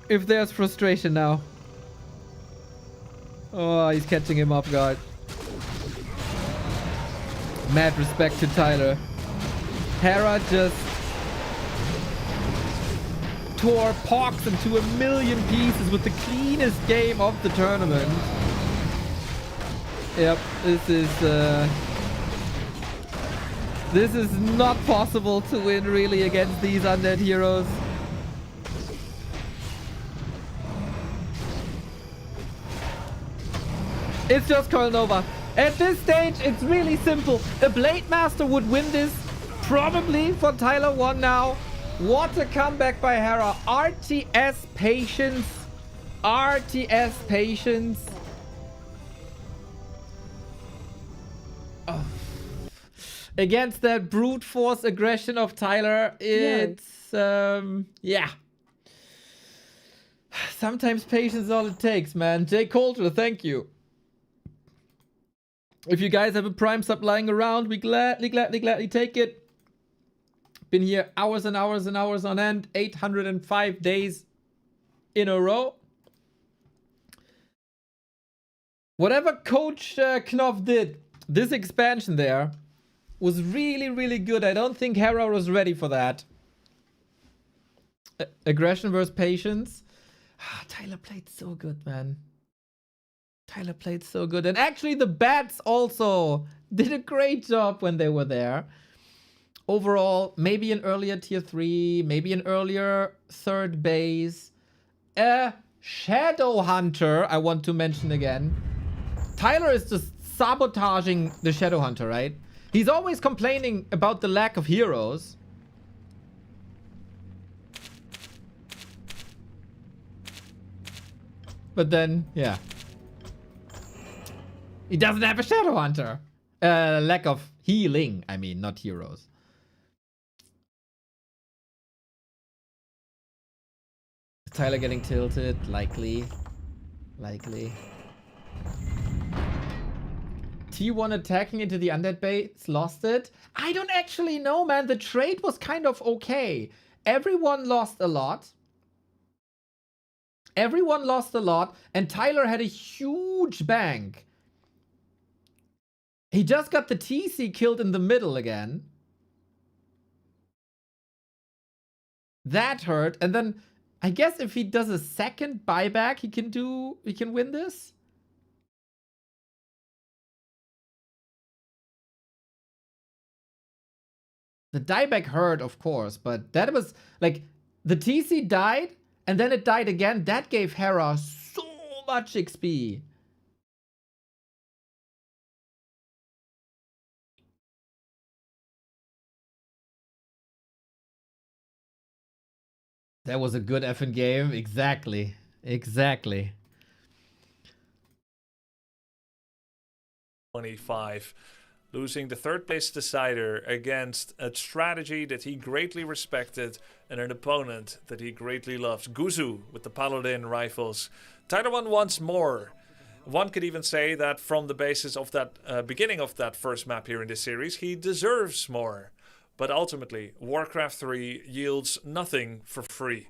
if there's frustration now. Oh, he's catching him off guard. Mad respect to Tyler. Hera just tore PohX into 1,000,000 pieces with the cleanest game of the tournament. Yep, this is not possible to win really against these undead heroes. It's just Coil Nova. At this stage, it's really simple. A Blade Master would win this, probably for Tyler1 now. What a comeback by Hera. RTS patience. RTS patience. Oh. Against that brute force aggression of Tyler, it's yeah. Sometimes patience is all it takes, man. Jay Coulter, thank you. If you guys have a Prime sub lying around, we gladly take it. Been here hours and hours and hours on end. 805 days in a row. Whatever Coach Knopf did, this expansion there was really, really good. I don't think Hera was ready for that. Aggression versus patience. Tyler played so good, man. Tyler played so good. And actually the bats also did a great job when they were there. Overall, maybe an earlier tier 3, maybe an earlier third base. Shadow Hunter, I want to mention again. Tyler is just sabotaging the Shadow Hunter, right? He's always complaining about the lack of heroes. But then, yeah. He doesn't have a Shadow Hunter. Lack of healing, I mean, not heroes. Is Tyler getting tilted? Likely. Likely. T1 attacking into the undead base, lost it. I don't actually know, man. The trade was kind of okay. Everyone lost a lot. Everyone lost a lot, and Tyler had a huge bank. He just got the TC killed in the middle again. That hurt, and then I guess if he does a second buyback, he can win this. The dieback hurt, of course, but that was like the TC died and then it died again. That gave Hera so much XP. That was a good effing game. Exactly. Exactly. 25. Losing the third place decider against a strategy that he greatly respected and an opponent that he greatly loves. Guzu with the Paladin rifles. Tyler1 wants more. One could even say that from the basis of that beginning of that first map here in this series, he deserves more. But ultimately, Warcraft 3 yields nothing for free.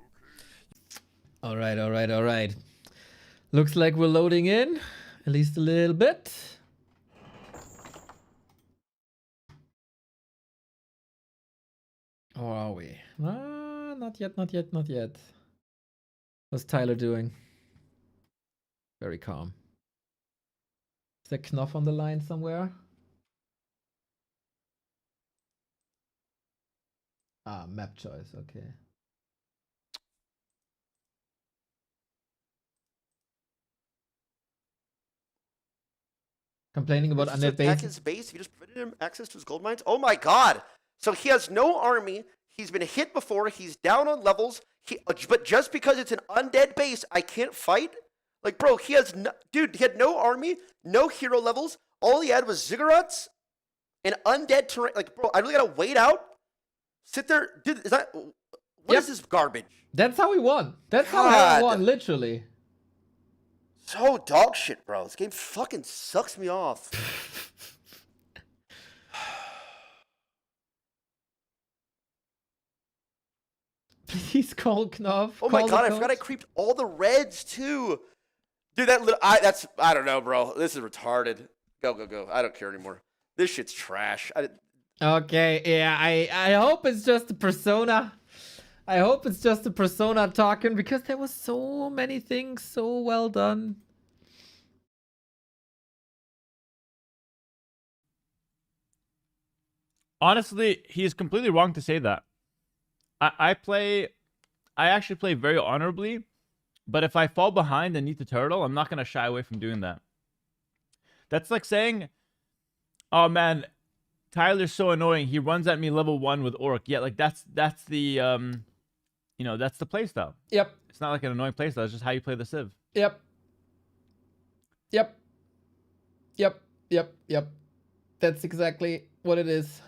All right, all right, all right. Looks like we're loading in, at least a little bit. Or are we? Not yet, not yet, not yet. What's Tyler doing? Very calm. Is there Knopf on the line somewhere? Ah, map choice, okay. Complaining about Just undead attack base. his base. You just prevented him access to his gold mines. Oh my god! So he has no army. He's been hit before. He's down on levels. But just because it's an undead base, I can't fight. Like, bro, he has no, dude. He had no army, no hero levels. All he had was ziggurats and undead terrain. Like, bro, I really gotta wait out. Sit there, dude. Is that what is this garbage? That's how we won. That's how Hera won, literally. So dog shit, bro. This game fucking sucks me off. Please call Knopf. Oh my god, I forgot I creeped all the reds too. Dude, that's I don't know, bro. This is retarded. Go, go, go. I don't care anymore. This shit's trash. Okay, yeah, I hope it's just a persona. I hope it's just a persona talking because there was so many things so well done. Honestly, he is completely wrong to say that. I actually play very honorably, but if I fall behind and need to turtle, I'm not going to shy away from doing that. That's like saying, oh man, Tyler's so annoying. He runs at me level 1 with Orc. Yeah, like that's the, you know, that's the playstyle. Yep. It's not like an annoying playstyle. It's just how you play the Civ. Yep. Yep. Yep. Yep. Yep. That's exactly what it is.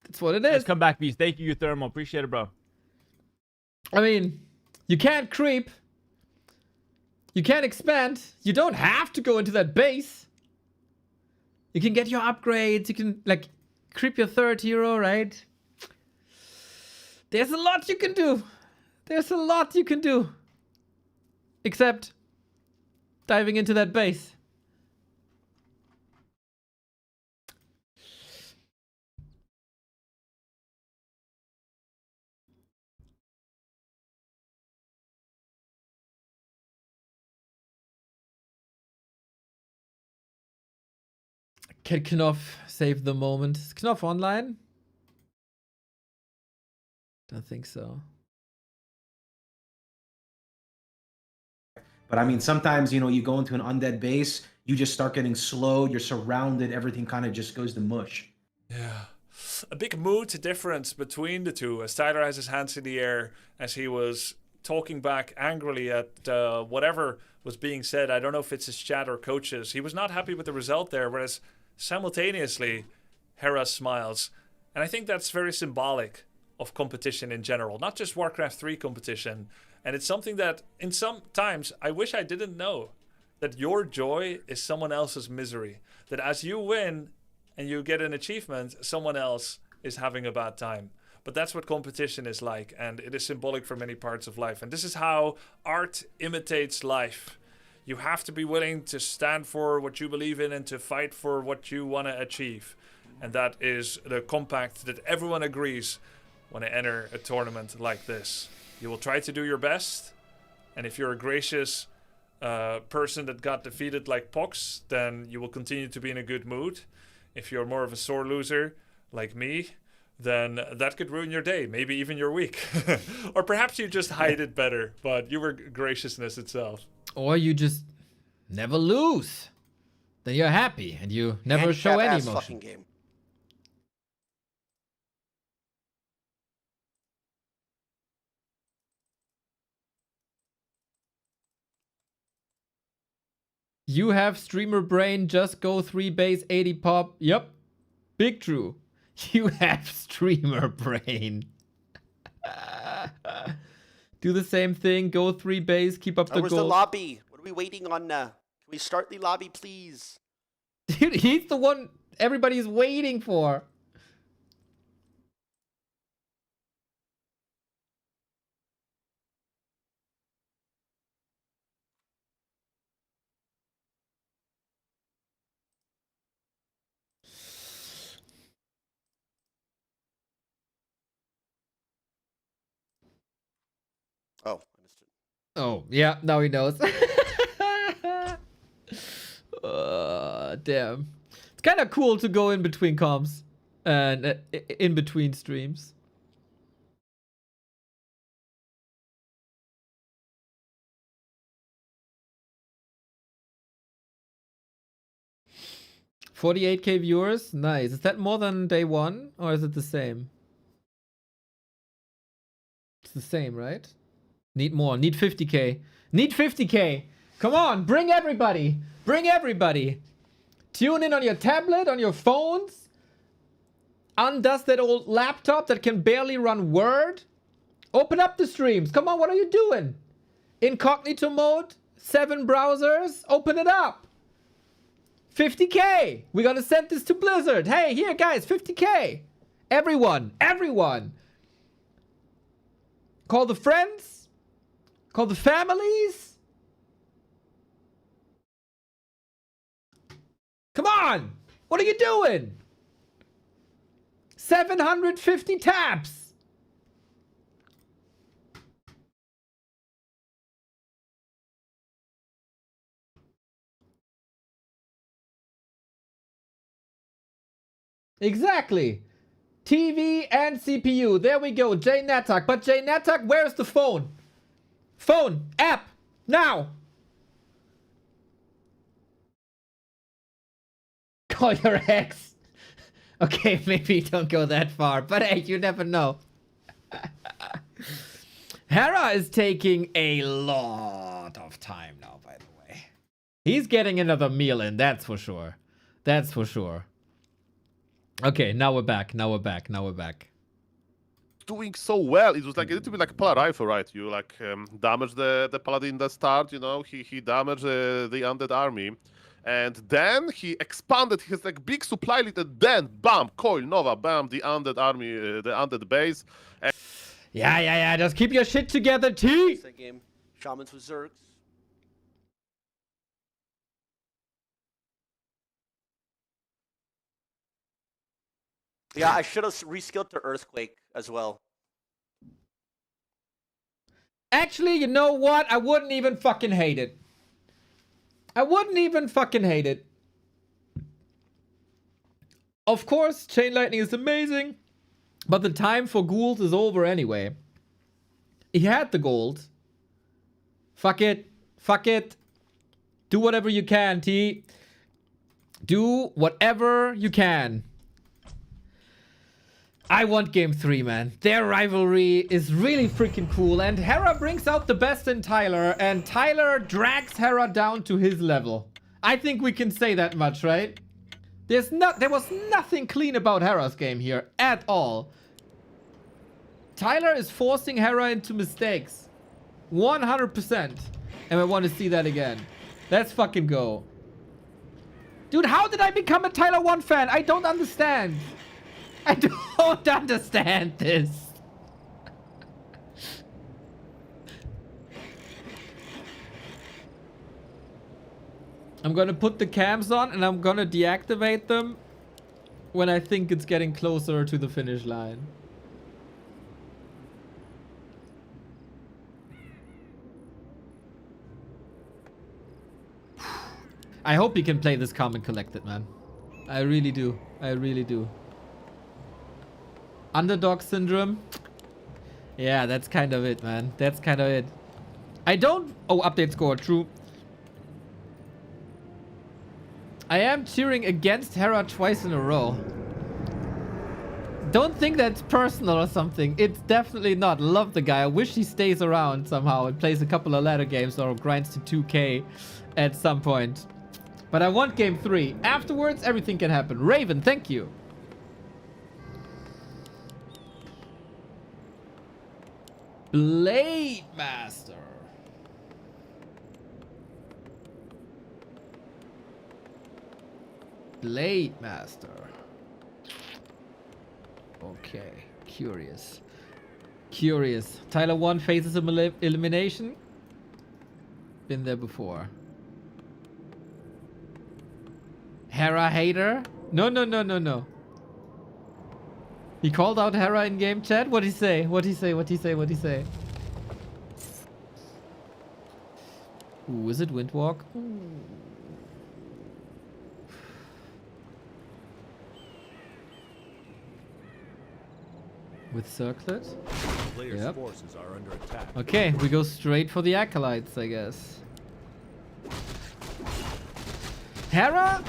That's what it is. Nice come back, Beast. Thank you, Thermal. Appreciate it, bro. I mean, you can't creep. You can't expand. You don't have to go into that base. You can get your upgrades. You can, like, creep your third hero, right? There's a lot you can do. There's a lot you can do. Except diving into that base. Can Knopf save the moment? Is Knopf online? Don't think so. But I mean, sometimes, you know, you go into an undead base, you just start getting slowed, you're surrounded, everything kind of just goes to mush. Yeah. A big mood difference between the two as Tyler has his hands in the air as he was talking back angrily at whatever was being said. I don't know if it's his chat or coaches. He was not happy with the result there, whereas simultaneously, Hera smiles. And I think that's very symbolic of competition in general, not just Warcraft 3 competition. And it's something that in some times I wish I didn't know, that your joy is someone else's misery. That as you win and you get an achievement, someone else is having a bad time. But that's what competition is like, and it is symbolic for many parts of life. And this is how art imitates life. You have to be willing to stand for what you believe in and to fight for what you want to achieve. And that is the compact that everyone agrees when they enter a tournament like this. You will try to do your best, and if you're a gracious person that got defeated like PohX, then you will continue to be in a good mood. If you're more of a sore loser like me, then that could ruin your day, maybe even your week. Or perhaps you just hide it better, but you were graciousness itself. Or you just never lose. Then you're happy and you never show any emotion. Fucking game. You have streamer brain, just go 3 base 80 pop. Yep. Big true. You have streamer brain. Do the same thing, go 3 base, keep up the Where's goal. the lobby? What are we waiting on? Can we start the lobby, please? Dude, he's the one everybody's waiting for. Oh, I missed it. Oh, yeah, now he knows. Damn. It's kind of cool to go in between comms and in between streams. $48K viewers, nice. Is that more than day one, or is it the same? It's the same, right? Need more. Need 50K. Need 50K. Come on, bring everybody. Bring everybody. Tune in on your tablet, on your phones. Undust that old laptop that can barely run Word. Open up the streams. Come on, what are you doing? Incognito mode. 7 browsers. Open it up. 50K. We're gonna send this to Blizzard. Hey, here, guys, 50K. Everyone. Everyone. Call the friends. Call the families. Come on. What are you doing? 750 taps. Exactly. TV and CPU. There we go. Jay Natak. But Jay Natak, where's the phone? Phone. App. Now. Call your ex. Okay, maybe don't go that far. But hey, you never know. Hera is taking a lot of time now, by the way. He's getting another meal in, that's for sure. That's for sure. Okay, now we're back. Now we're back. Now we're back. Doing so well. It was like a little bit like a Paladin rifle, right? You like damage the Paladin in the start, you know, he damaged the undead army. And then he expanded his like big supply lead, and then bam, Coil Nova, bam, the undead army, the undead base. And yeah. Just keep your shit together, T. That game. Shamans with Zergs. Yeah, I should have reskilled to Earthquake as well. Actually, you know what? I wouldn't even fucking hate it. I wouldn't even fucking hate it. Of course, Chain Lightning is amazing, but the time for ghouls is over anyway. He had the gold. Fuck it. Fuck it. Do whatever you can, T. Do whatever you can. I want game 3, man. Their rivalry is really freaking cool. And Hera brings out the best in Tyler. And Tyler drags Hera down to his level. I think we can say that much, right? There was nothing clean about Hera's game here at all. Tyler is forcing Hera into mistakes. 100%. And I want to see that again. Let's fucking go. Dude, how did I become a Tyler1 fan? I don't understand. I don't understand this. I'm gonna put the cams on and I'm gonna deactivate them when I think it's getting closer to the finish line. I hope you can play this calm and collected, man. I really do. I really do. Underdog syndrome. Yeah, that's kind of it, man. That's kind of it. I don't... Oh, update score. True. I am cheering against Hera twice in a row. Don't think that's personal or something. It's definitely not. Love the guy. I wish he stays around somehow and plays a couple of ladder games or grinds to 2K at some point. But I want game 3. Afterwards, everything can happen. Raven, thank you. Blade Master. Blade Master. Okay. Curious. Curious. Tyler1 faces elimination. Been there before. Hera hater? No, no, no, no, no. He called out Hera in game chat? What'd he say? What'd he say? What'd he say? What'd he say? Ooh, is it Windwalk? Ooh. With Circlet? Players' Yep. forces are under attack. Okay, we go straight for the Acolytes, I guess. Hera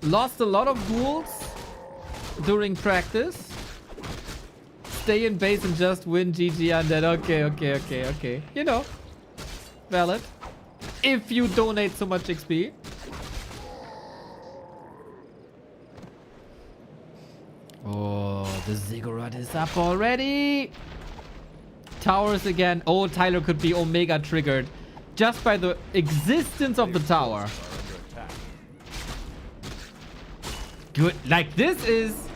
lost a lot of ghouls during practice. Stay in base and just win GG undead. Okay, okay, okay, okay. You know, valid. If you donate so much XP. Oh, the ziggurat is up already. Towers again. Oh, Tyler could be Omega triggered just by the existence of the tower. Good. Like, this is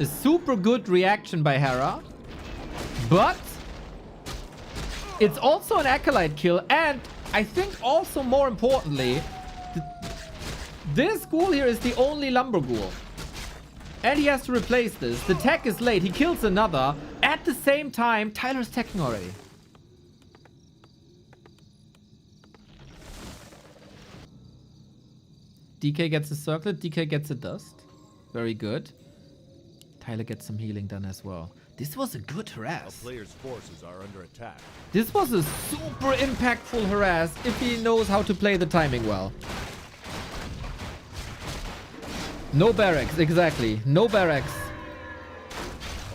a super good reaction by Hera. But it's also an Acolyte kill. And I think also more importantly, this ghoul here is the only Lumber Ghoul. And he has to replace this. The tech is late. He kills another. At the same time, Tyler's teching already. DK gets a circlet. DK gets a dust. Very good. Tyler gets some healing done as well. This was a good harass. A player's forces are under attack. This was a super impactful harass if he knows how to play the timing well. No barracks, exactly. No barracks.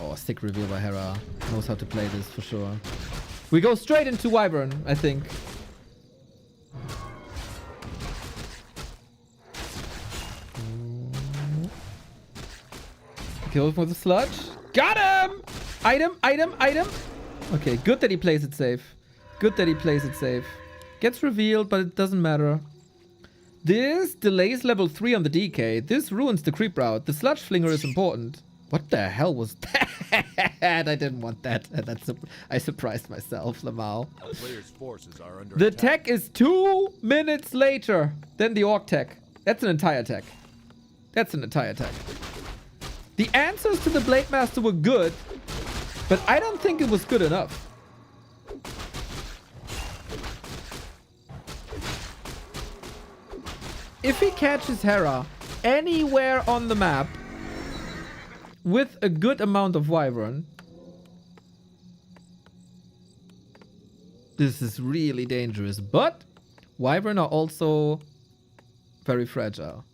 Oh, stick reveal by Hera. Knows how to play this for sure. We go straight into Wyvern, I think. Kill him with a sludge. Got him! Item, item, item. Okay, good that he plays it safe. Good that he plays it safe. Gets revealed, but it doesn't matter. This delays level 3 on the DK. This ruins the creep route. The sludge flinger is important. What the hell was that? I didn't want that. I surprised myself, Lamau. A player's forces are under The attack. tech is 2 minutes later than the Orc tech. That's an entire tech. That's an entire tech. The answers to the Blade Master were good, but I don't think it was good enough. If he catches Hera anywhere on the map, with a good amount of Wyvern. This is really dangerous, but Wyvern are also very fragile.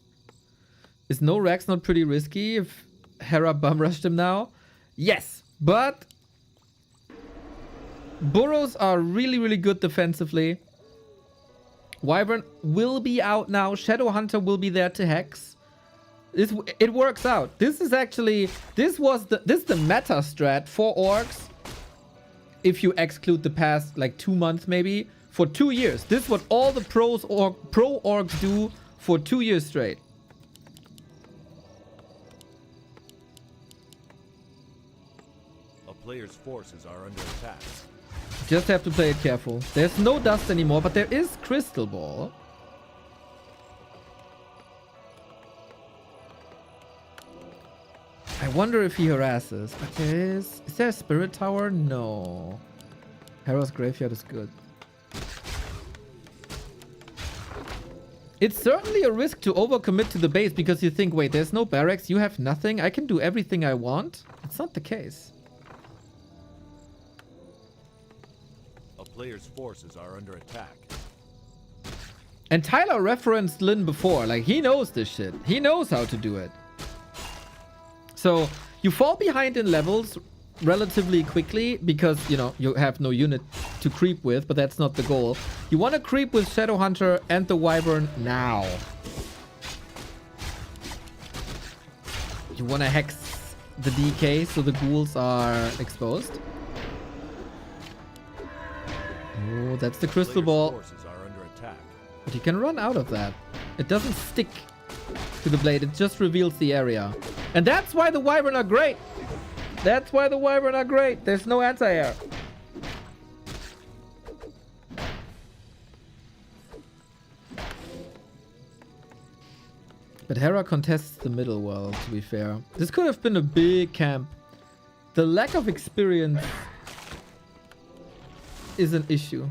Is no Rex not pretty risky if Hera bum rushed him now? Yes, but burrows are really, really good defensively. Wyvern will be out now. Shadow Hunter will be there to hex. It works out. This is actually this is the meta strat for orcs. If you exclude the past like 2 months maybe, for 2 years. This is what all the pro orcs do for 2 years straight. A player's forces are under attack. Just have to play it careful. There's no dust anymore, but there is Crystal Ball. I wonder if he harasses. But is there a Spirit Tower? No. Hera's Graveyard is good. It's certainly a risk to overcommit to the base because you think, wait, there's no barracks, you have nothing, I can do everything I want. It's not the case. A player's forces are under attack. And Tyler referenced Lin before. Like, he knows this shit. He knows how to do it. So, you fall behind in levels relatively quickly because, you know, you have no unit to creep with, but that's not the goal. You want to creep with Shadow Hunter and the Wyvern now. You want to hex the DK so the ghouls are exposed. Oh, that's the Crystal Ball. But you can run out of that. It doesn't stick to the blade. It just reveals the area. And that's why the Wyvern are great. That's why the Wyvern are great. There's no anti-air. But Hera contests the middle world, to be fair. This could have been a big camp. The lack of experience is an issue.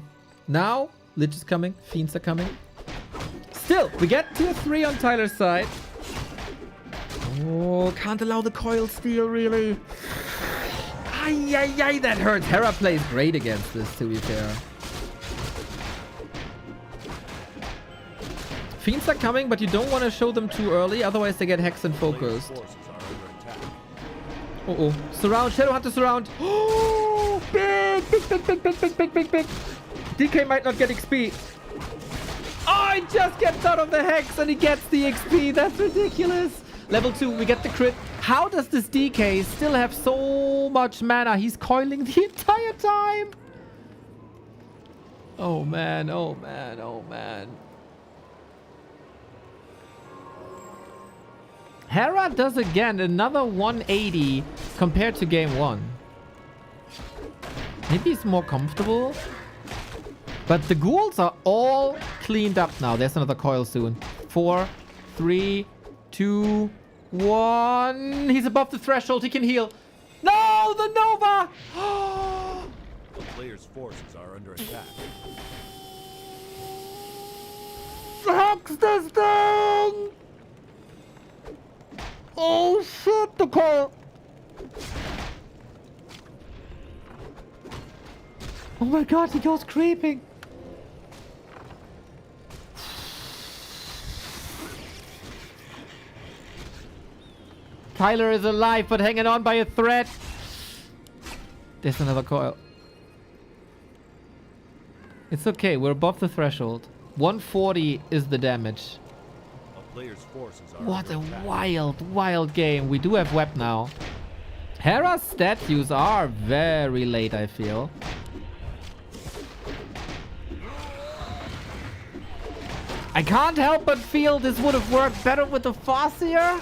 Now, Lich is coming. Fiends are coming. Still, we get tier 3 on Tyler's side. Oh, can't allow the coil steal, really. Ay, ay, ay, that hurts. Hera plays great against this, to be fair. Fiends are coming, but you don't want to show them too early, otherwise they get hexed and focused. Uh-oh. Surround, Shadow Hunter surround. Oh, big. DK might not get XP. Oh, he just gets out of the hex and he gets the XP. That's ridiculous. Level 2, we get the crit. How does this DK still have so much mana? He's coiling the entire time. Oh, man. Oh, man. Oh, man. Hera does again another 180 compared to game 1. Maybe he's more comfortable. But the ghouls are all cleaned up now. There's another coil soon. 4, 3, 2, 1. He's above the threshold. He can heal. No, the Nova! The player's forces are under attack. Hex this thing! Oh shit, the coil! Oh my god, he goes creeping! Tyler is alive, but hanging on by a thread. There's another coil. It's okay, we're above the threshold. 140 is the damage. A player's forces are What a under attack. wild, wild game. We do have web now. Hera's statues are very late, I feel. I can't help but feel this would have worked better with the Farseer.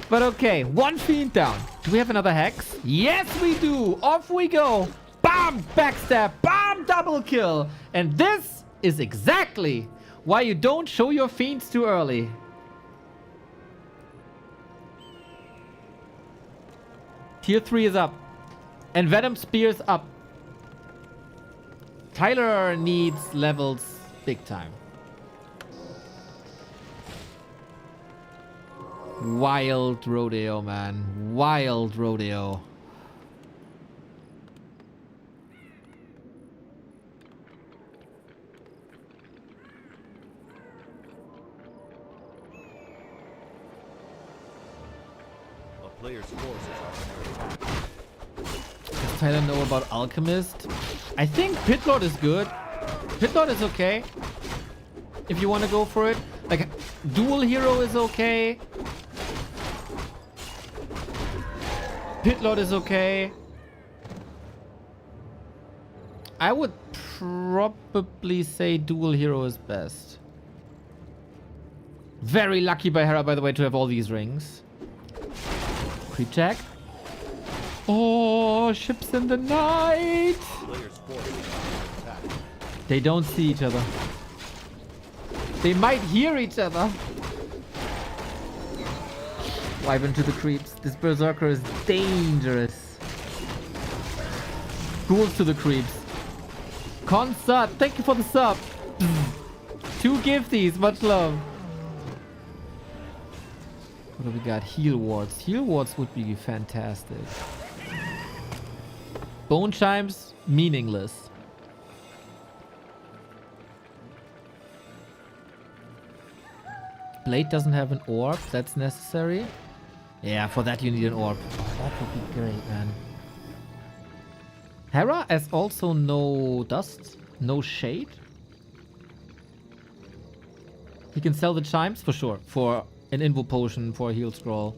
But okay, 1 fiend down. Do we have another hex? Yes, we do. Off we go. Bam! Backstab. Bam! Double kill. And this is exactly why you don't show your fiends too early. Tier 3 is up. And Venom Spear's up. Tyler needs levels big time. Wild rodeo, man. Wild rodeo. A player's forces are under attack. Does Tyler know about Alchemist? I think Pitlord is good. Pitlord is okay. If you want to go for it. Like, Dual Hero is okay. Pitlord is okay. I would probably say Dual Hero is best. Very lucky by Hera, by the way, to have all these rings. Creep check. Oh, ships in the night. They don't see each other. They might hear each other. Wyvern to the creeps. This berserker is dangerous. Ghouls to the creeps. Consult, thank you for the sub. 2 gifties, much love. What do we got? Heal wards. Heal wards would be fantastic. Bone chimes, meaningless. Blade doesn't have an orb. That's necessary. Yeah, for that you need an orb. Oh, that would be great, man. Hera has also no dust, no shade. He can sell the chimes for sure. For an invo potion, for a heal scroll.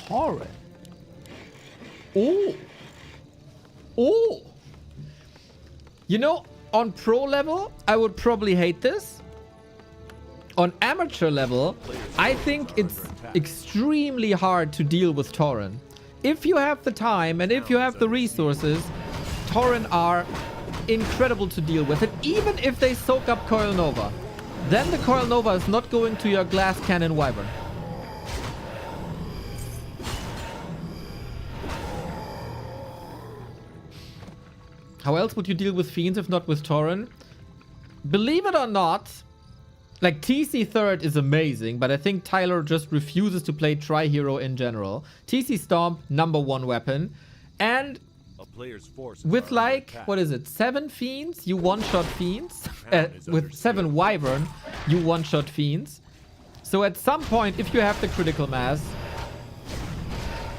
Torrent. Oh. Oh. You know, on pro level, I would probably hate this. On amateur level, I think it's extremely hard to deal with Tauren. If you have the time and if you have the resources, Tauren are incredible to deal with. And even if they soak up Coil Nova, then the Coil Nova is not going to your glass cannon Wyvern. How else would you deal with Fiends if not with Tauren? Believe it or not, like, TC third is amazing, but I think Tyler just refuses to play Tri-Hero in general. TC Stomp, #1 weapon. And with like, what is it, 7 Fiends, you one-shot Fiends. With 7 Wyvern, you one-shot Fiends. So at some point, if you have the critical mass,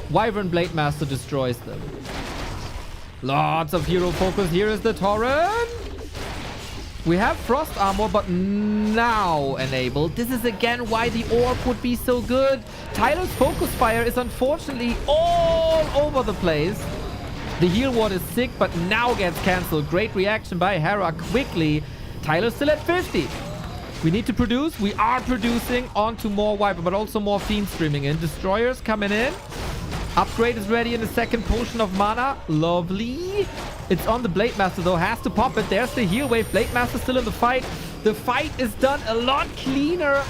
Wyvern Blade Master destroys them. Lots of hero focus. Here is the Tauren. We have Frost Armor, but now enabled. This is again why the Orb would be so good. Tyler's Focus Fire is unfortunately all over the place. The heal ward is sick, but now gets cancelled. Great reaction by Hera quickly. Tyler's still at 50. We need to produce. We are producing onto more Viper, but also more Fiends streaming in. Destroyers coming in. Upgrade is ready in the second potion of mana. Lovely. It's on the Blade Master though. Has to pop it. There's the heal wave. Blade Master still in the fight. The fight is done a lot cleaner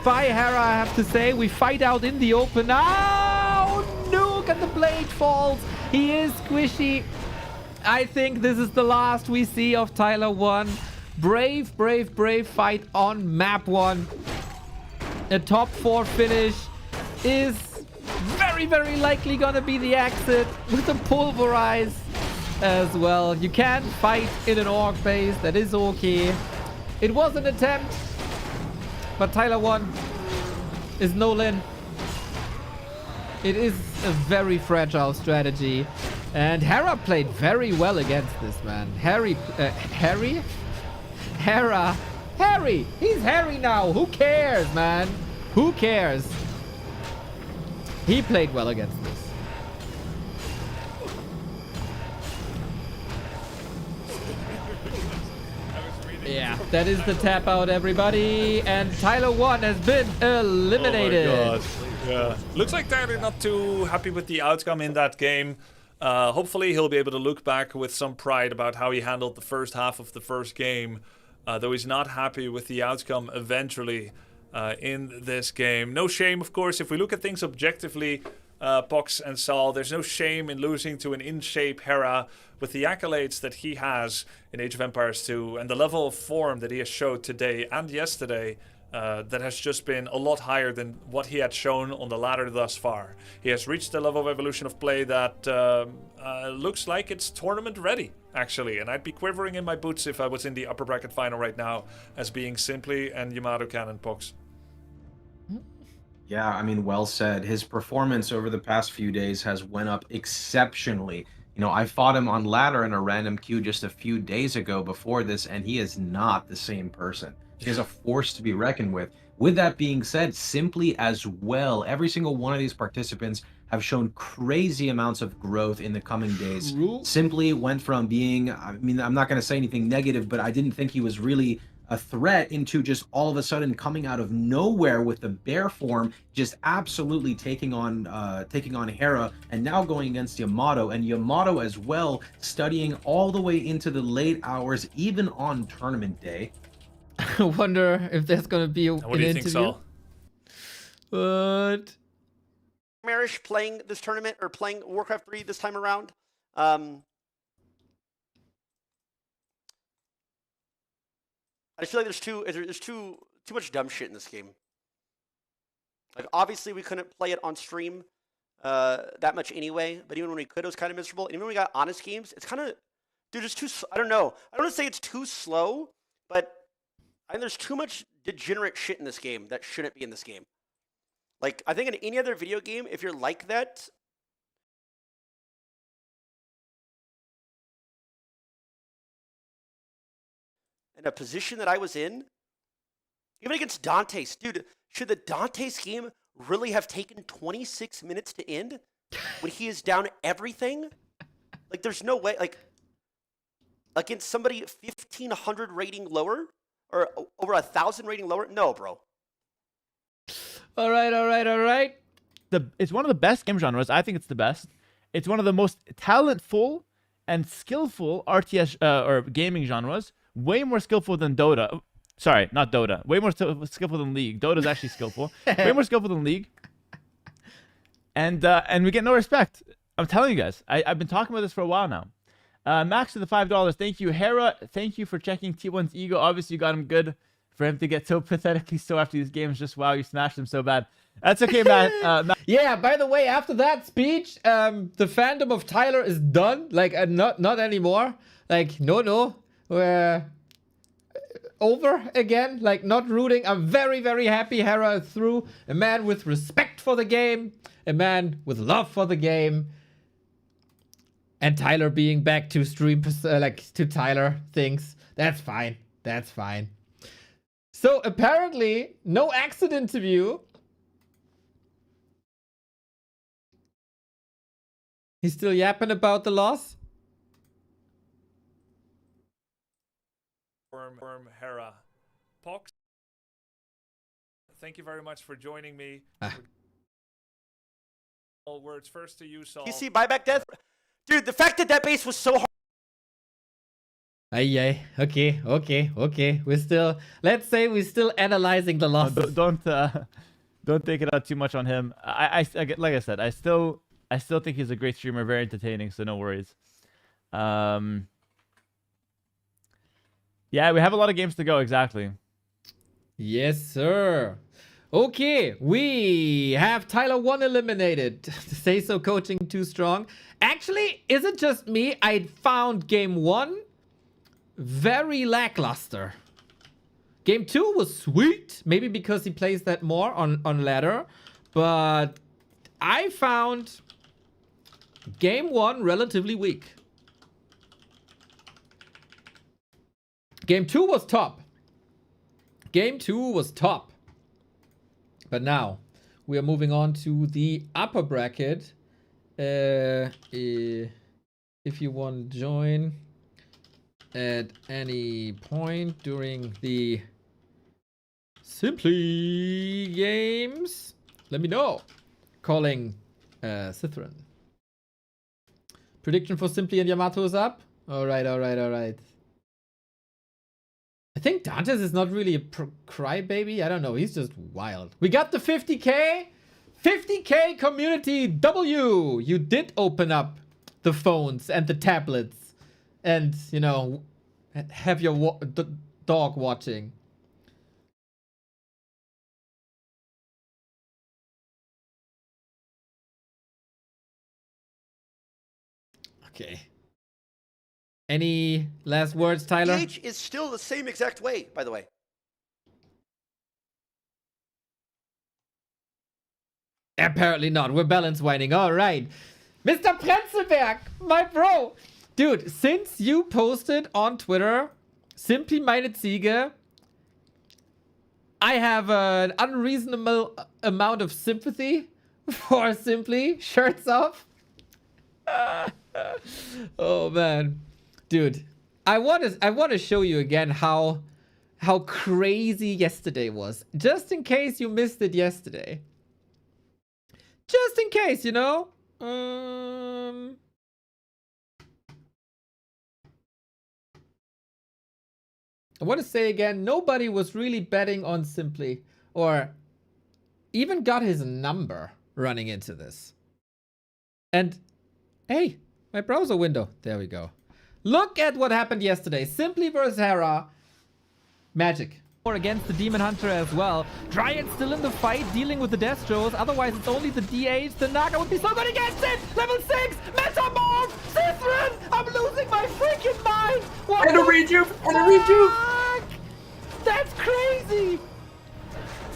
by Hera, I have to say. We fight out in the open. Oh, Nuke, and the blade falls. He is squishy. I think this is the last we see of Tyler1. Brave, brave, brave fight on map 1. A top 4 finish is very, very likely gonna be the exit with a pulverize as well. You can fight in an orc base. That is okay. It was an attempt, but Tyler1 is no Lin. It is a very fragile strategy, and Hera played very well against this, man. Harry? Hera. Harry! He's Harry now. Who cares, man? Who cares? He played well against this. Yeah, that is the tap out, everybody. And Tyler1 has been eliminated. Oh my God. Yeah. Looks like Tyler not too happy with the outcome in that game. Hopefully he'll be able to look back with some pride about how he handled the first half of the first game. Though he's not happy with the outcome eventually in this game. No shame, of course. If we look at things objectively, PohX and Saul, there's no shame in losing to an in-shape Hera with the accolades that he has in Age of Empires 2 and the level of form that he has showed today and yesterday. that has just been a lot higher than what he had shown on the ladder thus far. He has reached a level of evolution of play that looks like it's tournament ready, actually. And I'd be quivering in my boots if I was in the upper bracket final right now as being Simply and Yamato Cannon PohX. Yeah, I mean, well said. His performance over the past few days has went up exceptionally. You know, I fought him on ladder in a random queue just a few days ago before this, and he is not the same person. He is a force to be reckoned with. With that being said, Simply as well, every single one of these participants have shown crazy amounts of growth in the coming days. Simply went from being, I mean, I'm not going to say anything negative, but I didn't think he was really a threat into just all of a sudden coming out of nowhere with the bear form, just absolutely taking on Hera, and now going against Yamato, and Yamato as well, studying all the way into the late hours, even on tournament day. I wonder if there's gonna be an What do you think, Saul? But Marish playing this tournament or playing Warcraft 3 this time around. I just feel like there's too much dumb shit in this game. Like, obviously we couldn't play it on stream that much anyway, but even when we could, it was kind of miserable. And even when we got honest games, it's kind of, dude, it's too, I don't know. I don't want to say it's too slow, but I think there's too much degenerate shit in this game that shouldn't be in this game. Like, I think in any other video game, if you're like that, in a position that I was in, even against Dantes, dude, should the Dantes game really have taken 26 minutes to end when he is down everything? Like, there's no way, like, against somebody 1,500 rating lower or over 1,000 rating lower? No, bro. All right. It's one of the best game genres. I think it's the best. It's one of the most talentful and skillful RTS or gaming genres. Way more skillful than Dota. Sorry, not Dota. Way more skillful than League. Dota's actually skillful. Way more skillful than League. And we get no respect. I'm telling you guys. I've been talking about this for a while now. Max to the $5. Thank you. Hera, thank you for checking T1's ego. Obviously, you got him good. For him to get so pathetically so after these games, just wow, you smashed him so bad. That's okay, Matt. Yeah, by the way, after that speech, the fandom of Tyler is done. Like, not anymore. Like, no. We're over again. Like, not rooting. I'm very, very happy Hera is through. A man with respect for the game. A man with love for the game. And Tyler being back to stream, to Tyler things. That's fine. That's fine. So apparently, no exit interview. He's still yapping about the loss. Firm Hera. PohX, thank you very much for joining me. All words first to you, Saul. PC buyback death? Dude, the fact that base was so hard. Aye. Okay. Let's say we're still analyzing the loss. Don't take it out too much on him. Like I said, I still think he's a great streamer, very entertaining. So no worries. Yeah, we have a lot of games to go. Exactly. Yes, sir. Okay, we have Tyler1 eliminated. To say so, coaching too strong. Actually, is it just me? I found game 1 very lackluster. Game 2 was sweet. Maybe because he plays that more on ladder. But I found game 1 relatively weak. Game 2 was top. But now, we are moving on to the upper bracket. If you want to join at any point during the Simply games, let me know. Calling Cithran. Prediction for Simply and Yamato is up. Alright. I think Dantes is not really a crybaby. I don't know. He's just wild. We got the 50K. 50K community W. You did open up the phones and the tablets. And, you know, have your dog watching. Okay. Any last words, Tyler? PH is still the same exact way, by the way. Apparently not. We're balance winding. All right. Mr. Prenzelberg, my bro. Dude, since you posted on Twitter, Simply meine Ziege, I have an unreasonable amount of sympathy for Simply. Shirts off. Oh, man. Dude, I want to show you again how crazy yesterday was. Just in case you missed it yesterday. Just in case, you know? I want to say again, nobody was really betting on Simply or even got his number running into this. And hey, my browser window. There we go. Look at what happened yesterday. Simply versus Hera. Magic. Or against the Demon Hunter as well. Dryad still in the fight, dealing with the Destros. Otherwise, it's only the DH. The Naga would be so good against it. Level 6. Metamorph. Sithrin. I'm losing my freaking mind. What And a rejuve. And a rejuve. That's crazy.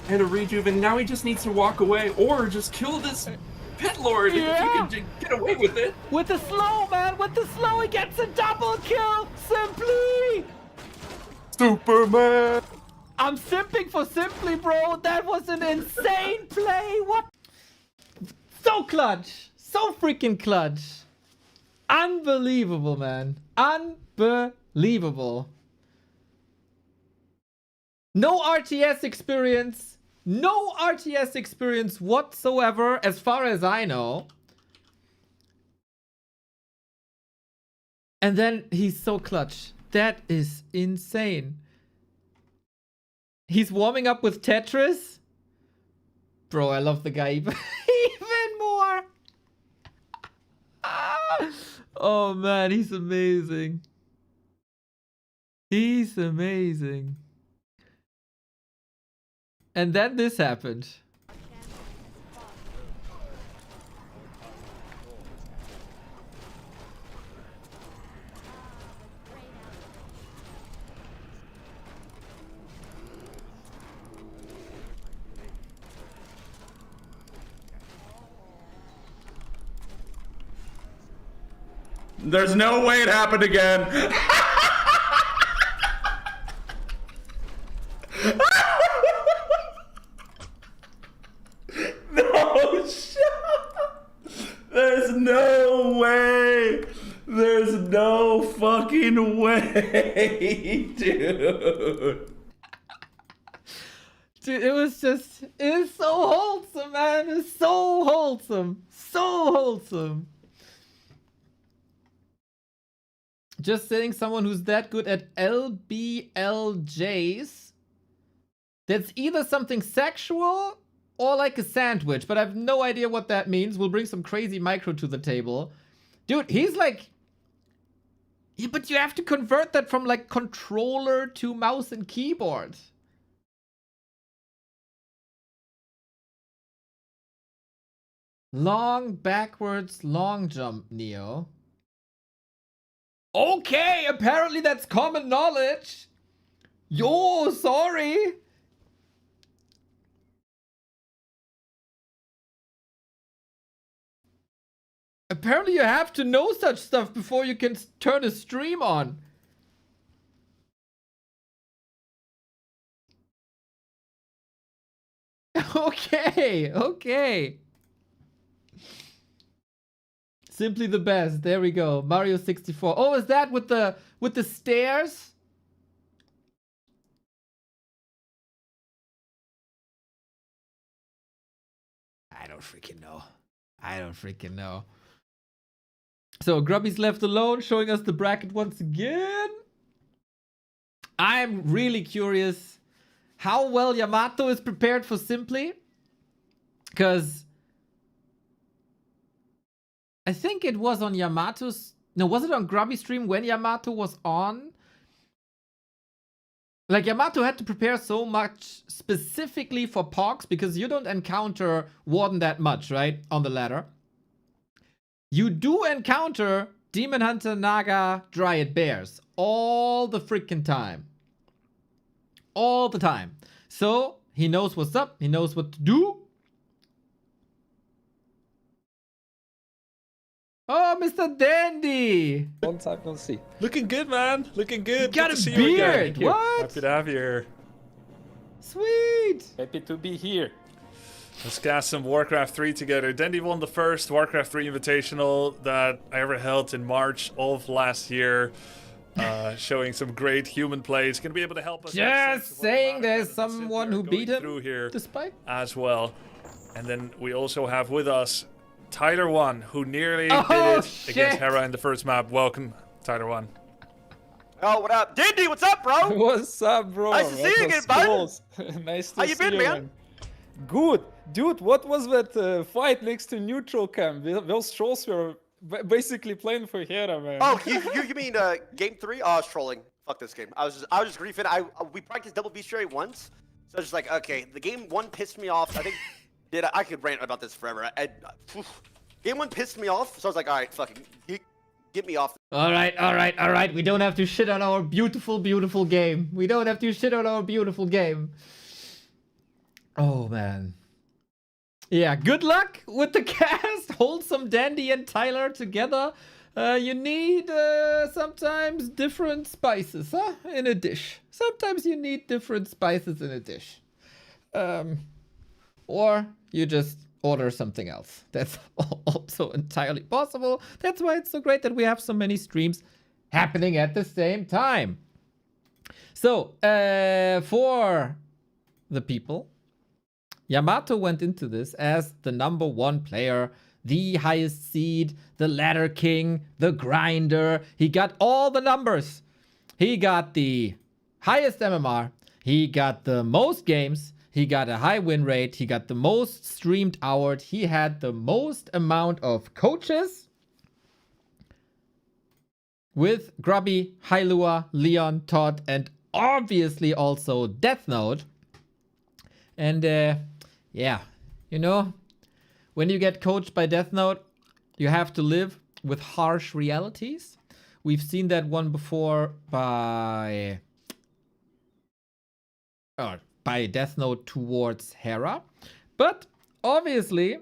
And a rejuve, and now he just needs to walk away or just kill this Pit Lord. Yeah. If you can get away with it. With the slow, man. With the slow, he gets a double kill. Simply. Superman. I'm simping for Simply, bro. That was an insane play. What? So clutch. So freaking clutch. Unbelievable, man. Unbelievable. No RTS experience. No RTS experience whatsoever, as far as I know. And then he's so clutch. That is insane. He's warming up with Tetris. Bro, I love the guy even more. Oh man, he's amazing. He's amazing. And then this happened. There's no way it happened again. No, there's no way. There's no fucking way, dude. Dude, it was so wholesome, man. It's so wholesome. So wholesome. Just saying, someone who's that good at LBLJs, that's either something sexual or like a sandwich, but I have no idea what that means. We'll bring some crazy micro to the table. Dude, he's like... Yeah, but you have to convert that from like controller to mouse and keyboard. Long backwards, long jump, Neo. Okay, apparently that's common knowledge. Yo, sorry. Apparently you have to know such stuff before you can turn a stream on. Okay, okay. Simply the best. There we go. Mario 64. Oh, is that with the stairs? I don't freaking know. I don't freaking know. So Grubby's left alone, showing us the bracket once again. I'm really curious how well Yamato is prepared for Simply. Because I think it was on Yamato's... No, was it on Grubby's stream when Yamato was on? Like, Yamato had to prepare so much specifically for PohX because you don't encounter Warden that much, right? On the ladder. You do encounter Demon Hunter, Naga, Dryad, Bears. All the freaking time. All the time. So, he knows what's up. He knows what to do. Oh, Mr. Dandy! Long time no see. Looking good, man. Looking good. You got Good to a see you again. beard. What? Happy to have you here. Sweet. Happy to be here. Let's cast some Warcraft 3 together. Dandy won the first Warcraft 3 Invitational that I ever held in March of last year. Showing some great human play. It's going to be able to help us. Just saying there's someone who beat him through here despite as well. And then we also have with us Tyler1, who nearly did it against Hera in the first map. Welcome, Tyler1. Oh, what up? Dandy, what's up, bro? What's up, bro? Nice to see you again, bud. Nice to How you see been, you, man? Good. Dude, what was that fight next to neutral camp? Those trolls were basically playing for Hera, man. Oh, you mean game 3? Oh, I was trolling. Fuck this game. I was just griefing. We practiced double bestiary once, so I was just like, okay, the game 1 pissed me off. I think I could rant about this forever. Game 1 pissed me off, so I was like, all right, fucking get me off. All right. We don't have to shit on our beautiful, beautiful game. We don't have to shit on our beautiful game. Oh, man. Yeah, good luck with the cast. Hold some Dandy and Tyler together. You need sometimes different spices, huh? In a dish. Sometimes you need different spices in a dish. Or you just order something else. That's also entirely possible. That's why it's so great that we have so many streams happening at the same time. So, for the people, Yamato went into this as the #1 player, the highest seed, the ladder king, the grinder. He got all the numbers. He got the highest MMR. He got the most games. He got a high win rate. He got the most streamed hours. He had the most amount of coaches. With Grubby, Hailua, Leon, Todd, and obviously also Death Note. And yeah, you know, when you get coached by Death Note, you have to live with harsh realities. We've seen that one before by Death Note towards Hera. But obviously,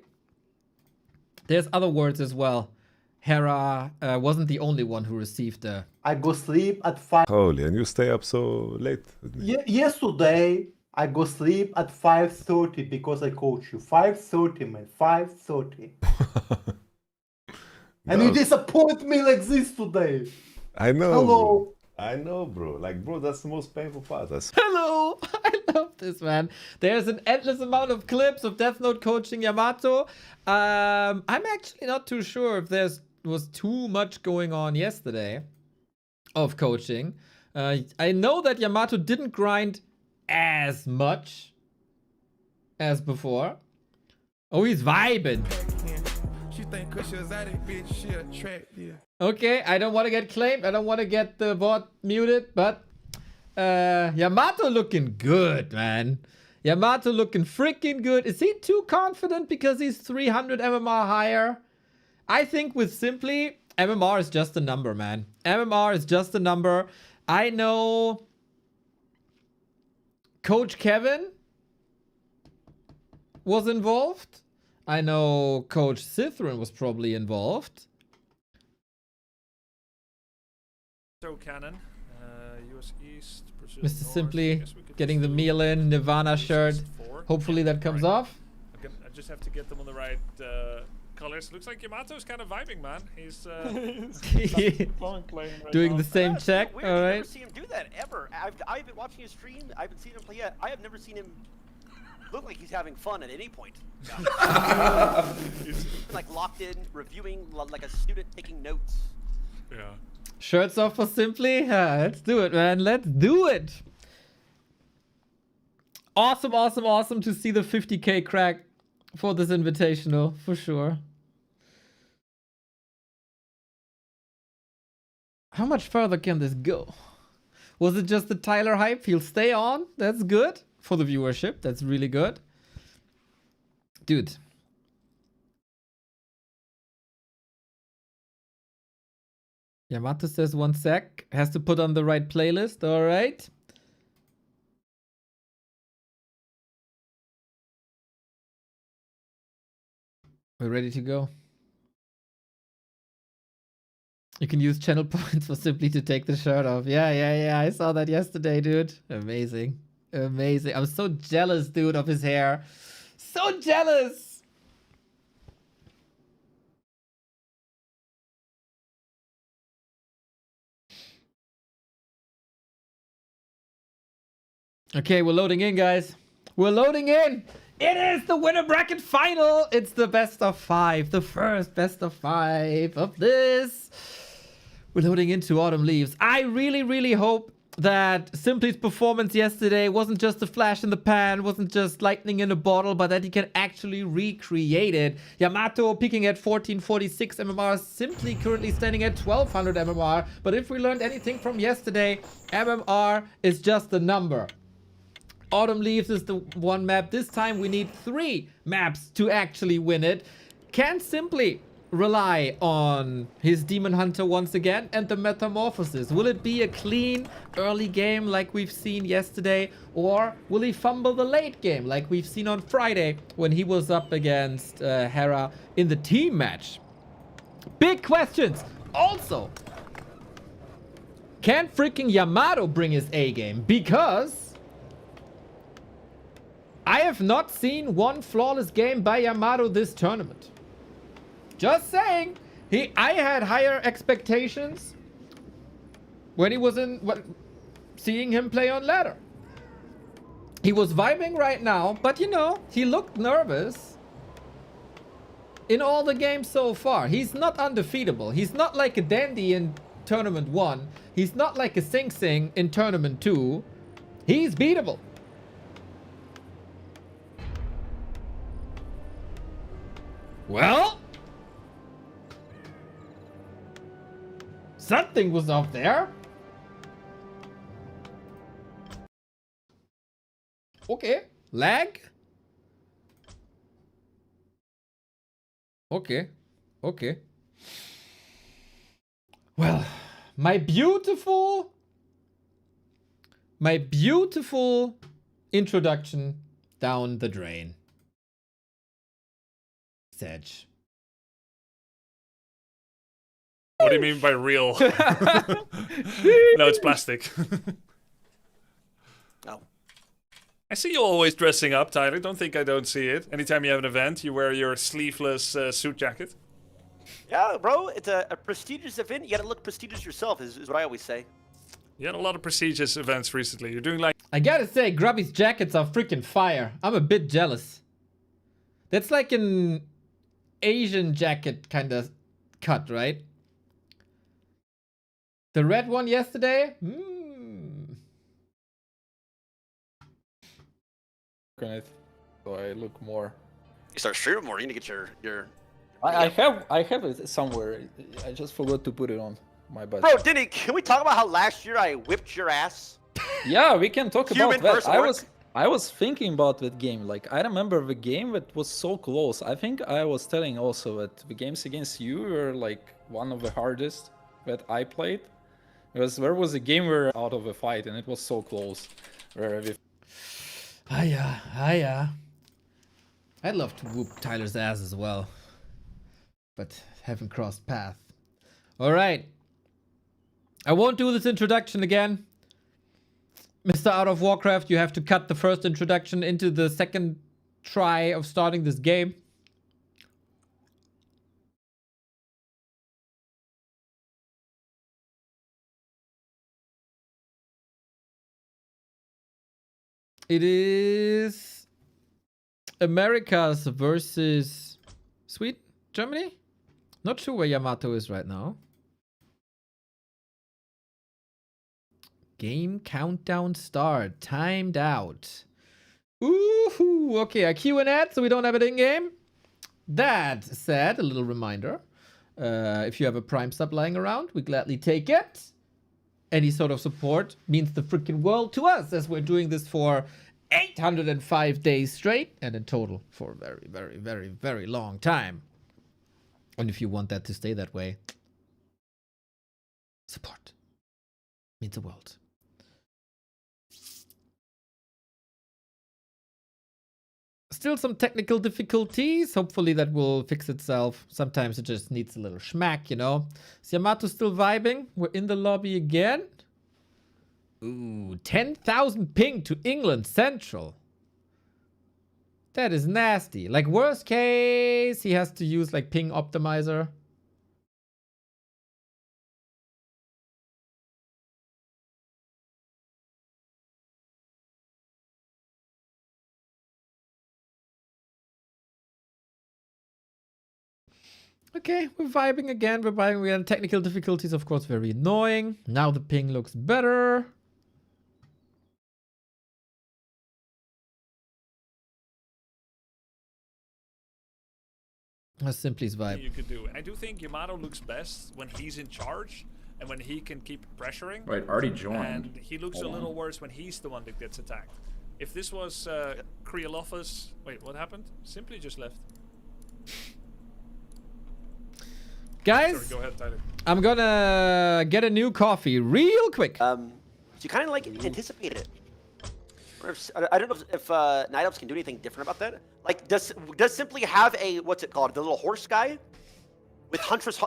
there's other words as well. Hera wasn't the only one who received the... I go sleep at 5. Holy, and you stay up so late with me. Yesterday, I go sleep at 5:30 because I coach you. 5:30, man. 5:30. And you disappoint me like this today. I know. Hello. Bro. I know, bro. Like, bro, that's the most painful part. Hello! I love this, man. There's an endless amount of clips of Death Note coaching Yamato. I'm actually not too sure if was too much going on yesterday of coaching. I know that Yamato didn't grind as much as before. Oh, he's vibing. Okay, I don't want to get claimed. I don't want to get the bot muted, but Yamato looking good, man. Yamato looking freaking good. Is he too confident because he's 300 MMR higher? I think with Simply, MMR is just a number, man. MMR is just a number. I know Coach Kevin was involved. I know Coach Sithrin was probably involved. So Cannon, US East, Mr. Simply getting the meal in, Nirvana shirt. Hopefully that comes off. I just have to get them on the right colors. Looks like Yamato's kind of vibing, man. He's doing the same check. Weird. All I've right. never seen him do that ever. I've been watching his stream. I haven't seen him play yet. I have never seen him look like he's having fun at any point. He's like locked in, reviewing like a student taking notes. Yeah. Shirts off for Simply? Let's do it, man. Let's do it. Awesome, awesome, awesome to see the 50k crack for this invitational, for sure. How much further can this go? Was it just the Tyler hype? He'll stay on. That's good for the viewership. That's really good. Dude. Yamato says 1 sec. Has to put on the right playlist. All right. We're ready to go. You can use channel points for simply to take the shirt off. Yeah. I saw that yesterday, dude. Amazing. Amazing. I'm so jealous, dude, of his hair. So jealous. Okay, we're loading in, guys. We're loading in. It is the winner bracket final. It's the best of 5. The first best of 5 of this. We're loading into Autumn Leaves. I really hope that Simply's performance yesterday wasn't just a flash in the pan, wasn't just lightning in a bottle, but that he can actually recreate it. Yamato peaking at 1446 MMR, Simply currently standing at 1200 MMR. But if we learned anything from yesterday, MMR is just a number. Autumn Leaves is the one map. This time we need 3 maps to actually win it. Can Simply rely on his Demon Hunter once again and the Metamorphosis? Will it be a clean early game like we've seen yesterday? Or will he fumble the late game like we've seen on Friday when he was up against Hera in the team match? Big questions. Also, can freaking Yamato bring his A game? Because I have not seen one flawless game by Yamato this tournament. Just saying. I had higher expectations when he was seeing him play on ladder. He was vibing right now, but you know, he looked nervous in all the games so far. He's not undefeatable. He's not like a Dandy in Tournament 1. He's not like a Sing Sing in Tournament 2. He's beatable. Well, something was up there. Okay. Lag? Okay. Well, my beautiful introduction down the drain. Sedge. What do you mean by real? No, it's plastic. No. I see you always dressing up, Tyler. Don't think I don't see it. Anytime you have an event, you wear your sleeveless suit jacket. Yeah, bro, it's a prestigious event. You gotta look prestigious yourself, is what I always say. You had a lot of prestigious events recently. You're doing like... I gotta say, Grubby's jackets are freaking fire. I'm a bit jealous. That's like an Asian jacket kind of cut, right? The red one yesterday? So I look more. You start streaming more, you need to get your... I have it somewhere. I just forgot to put it on my budget. Bro, Denny, can we talk about how last year I whipped your ass? Yeah, we can talk about that. Versus I was thinking about that game. Like, I remember the game that was so close. I think I was telling also that the games against you were like one of the hardest that I played. Because there was a game where out of a fight and it was so close. Where we... I'd love to whoop Tyler's ass as well. But haven't crossed path. Alright. I won't do this introduction again. Mr. Out of Warcraft, you have to cut the first introduction into the second try of starting this game. It is Americas versus Sweden, Germany? Not sure where Yamato is right now. Game countdown start. Timed out. Ooh, okay, I queue an ad so we don't have it in game. That said, a little reminder. If you have a Prime sub lying around, we gladly take it. Any sort of support means the freaking world to us, as we're doing this for 805 days straight, and in total for a very, very, very, very long time. And if you want that to stay that way, support. Means the world. Still some technical difficulties. Hopefully that will fix itself. Sometimes it just needs a little schmack, you know. Is Yamato still vibing? We're in the lobby again. Ooh, 10,000 ping to England Central. That is nasty. Like, worst case, he has to use like ping optimizer. Okay, we're vibing again. We're vibing again. Technical difficulties, of course, very annoying. Now the ping looks better. That's Simply's vibe. You could do. I do think Yamato looks best when he's in charge and when he can keep pressuring. Right, already joined. And he looks a little worse when he's the one that gets attacked. If this was Krioloffa's... Wait, what happened? Simply just left. Guys, sorry, go ahead, Tyler. I'm gonna get a new coffee real quick. So you kind of like anticipate it. Or if, I don't know if Night Elves can do anything different about that. Like, does Simply have a, what's it called, the little horse guy with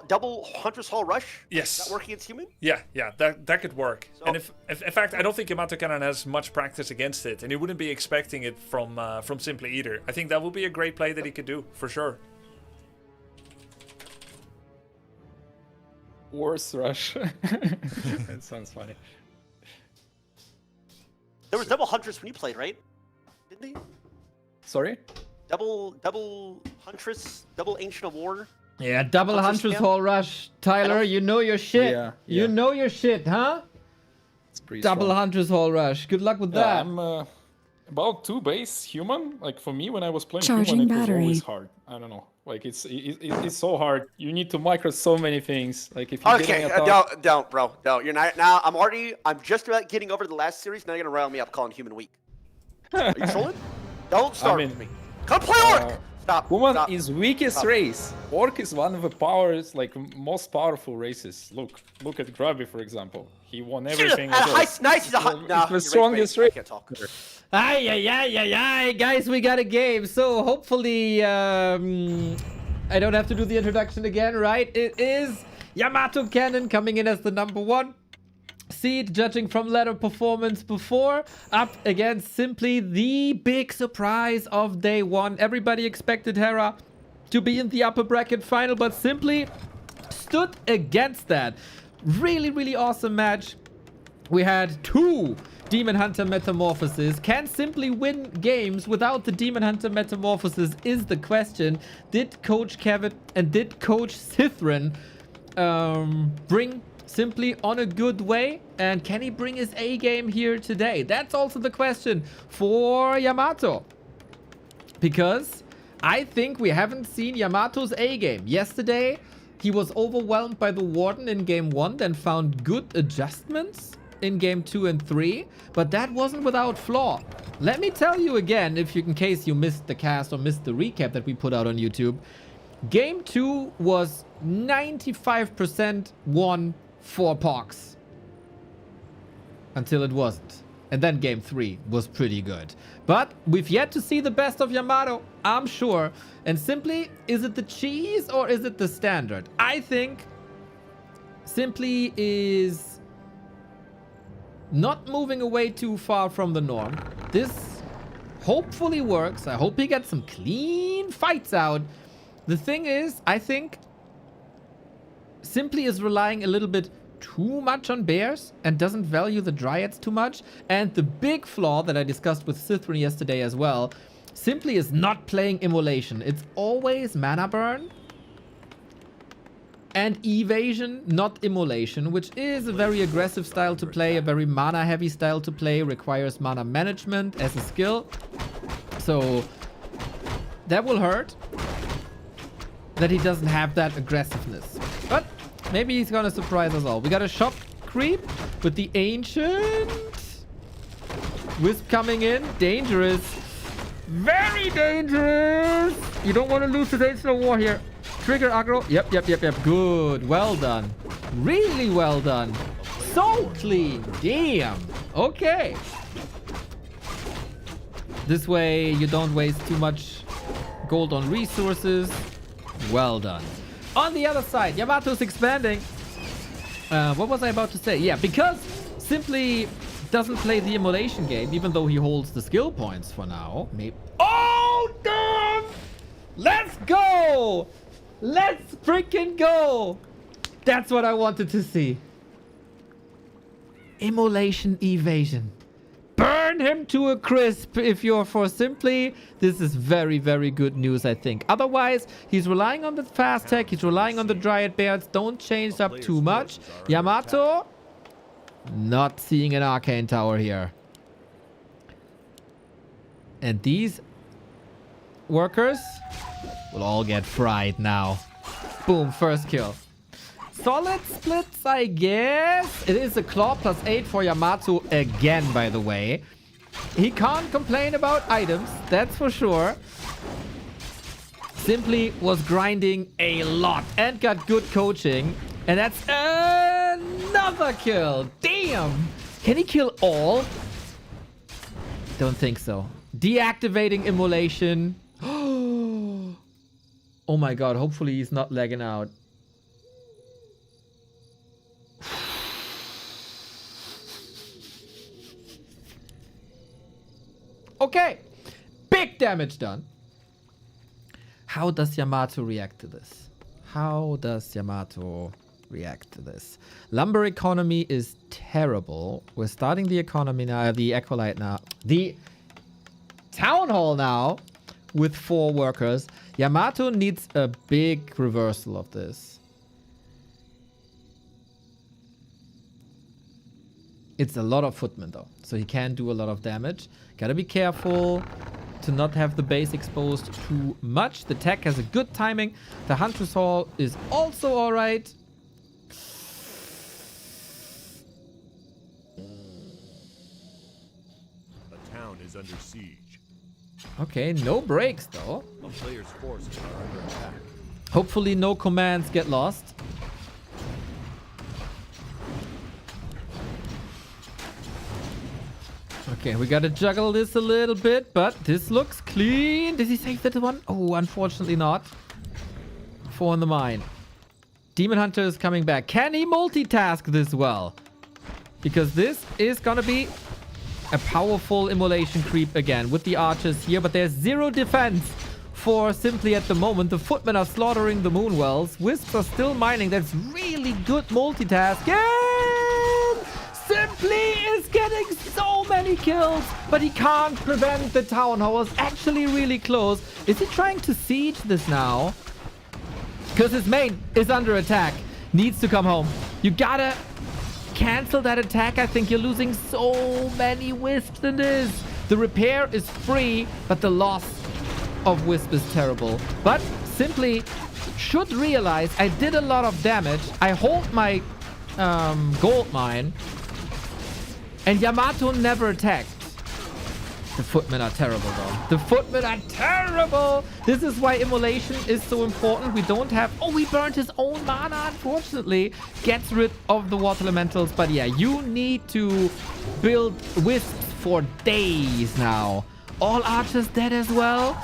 double Huntress Hall Rush? Yes. Is that working against human? Yeah, that could work. So, and if in fact, I don't think Yamato Cannon has much practice against it, and he wouldn't be expecting it from Simply either. I think that would be a great play that he could do for sure. Horse Rush. That sounds funny. There was double Huntress when you played, right? Didn't he? Sorry? Double Huntress, double Ancient of War. Yeah, double Huntress Hall Rush. Tyler, you know your shit. Yeah, You know your shit, huh? It's pretty double strong. Huntress Hall Rush. Good luck with that. I'm about 2 base human. Like for me, when I was playing Charging human, it was battery. always hard. I don't know. Like it's so hard. You need to micro so many things. Like if you Okay, don't, bro. Don't. You're not. Now, I'm just about getting over the last series. Now you're gonna rile me up calling human weak. Are you trolling? Don't start with me. Come play Orc! Stop. Human stop. is weakest Stop. race. Orc is one of the powers, like most powerful races. Look at Grubby, for example. He won everything. Nice, he's a hot. No, the strongest race. race. I can't talk. Ay, guys, we got a game. So hopefully, I don't have to do the introduction again, right? It is Yamato Cannon coming in as the #1 seed, judging from ladder performance before, up against Simply, the big surprise of day 1. Everybody expected Hera to be in the upper bracket final, but Simply stood against that. Really, really awesome match. We had 2 Demon Hunter Metamorphoses. Can Simply win games without the Demon Hunter Metamorphosis is the question. Did Coach Kevin and did Coach Sithrin bring Simply on a good way? And can he bring his A game here today? That's also the question for Yamato. Because I think we haven't seen Yamato's A game. Yesterday, he was overwhelmed by the Warden in game 1, then found good adjustments in game 2 and 3, but that wasn't without flaw. Let me tell you again, in case you missed the cast or missed the recap that we put out on YouTube, game 2 was 95% won for PohX. Until it wasn't. And then game 3 was pretty good. But we've yet to see the best of Yamato, I'm sure. And Simply, is it the cheese or is it the standard? I think Simply is not moving away too far from the norm. This hopefully works. I hope he gets some clean fights out. The thing is, I think Simply is relying a little bit too much on bears and doesn't value the dryads too much. And the big flaw that I discussed with Sithrin yesterday as well, Simply is not playing Immolation. It's always mana burn and evasion, not Immolation, which is a very aggressive style to play, a very mana heavy style to play, requires mana management as a skill. So that will hurt that he doesn't have that aggressiveness. But maybe he's gonna surprise us all. We got a shop creep with the Ancient. Wisp coming in. Dangerous. Very dangerous. You don't want to lose the Ancient of War here. Trigger aggro. Yep. Good. Well done. Really well done. So clean. Damn. Okay. This way you don't waste too much gold on resources. Well done. On the other side, Yamato's expanding. What was I about to say? Yeah, because Simply doesn't play the immolation game, even though he holds the skill points for now. Maybe. Oh, damn! Let's go! Let's freaking go! That's what I wanted to see. Immolation evasion. Burn him to a crisp if you're for Simply. This is very, very good news, I think. Otherwise, he's relying on the fast tech. He's relying on the Dryad Bears. Don't change up too much. Yamato, not seeing an Arcane Tower here. And these workers will all get fried now. Boom, first kill. Solid splits, I guess. It is a claw +8 for Yamato again, by the way. He can't complain about items, that's for sure. Simply was grinding a lot and got good coaching. And that's another kill. Damn. Can he kill all? Don't think so. Deactivating immolation. Oh my god, hopefully he's not lagging out. Okay, big damage done. How does Yamato react to this? How does Yamato react to this? Lumber economy is terrible. We're starting the economy now, the Acolyte now. The Town Hall now with 4 workers. Yamato needs a big reversal of this. It's a lot of footmen though, so he can do a lot of damage. Gotta be careful to not have the base exposed too much. The tech has a good timing. The Hunter's Hall is also alright. The town is under siege. Okay, no breaks though. A player's forces are under attack. Hopefully no commands get lost. Okay, we gotta juggle this a little bit, but this looks clean. Did he save that one? Oh, unfortunately not. 4 in the mine. Demon Hunter is coming back. Can he multitask this well? Because this is gonna be a powerful immolation creep again with the archers here, but there's 0 defense for Simply at the moment. The footmen are slaughtering the Moonwells. Wisps are still mining. That's really good multitasking. Simply is getting so many kills, but he can't prevent the Town Hall. It's actually really close. Is he trying to siege this now? Because his main is under attack. Needs to come home. You gotta cancel that attack. I think you're losing so many wisps in this. The repair is free, but the loss of wisp is terrible. But Simply should realize I did a lot of damage. I hold my gold mine. And Yamato never attacked. The footmen are terrible though. The footmen are terrible. This is why immolation is so important. We don't have... Oh, we burned his own mana, unfortunately. Gets rid of the water elementals. But yeah, you need to build wisps for days now. All archers dead as well.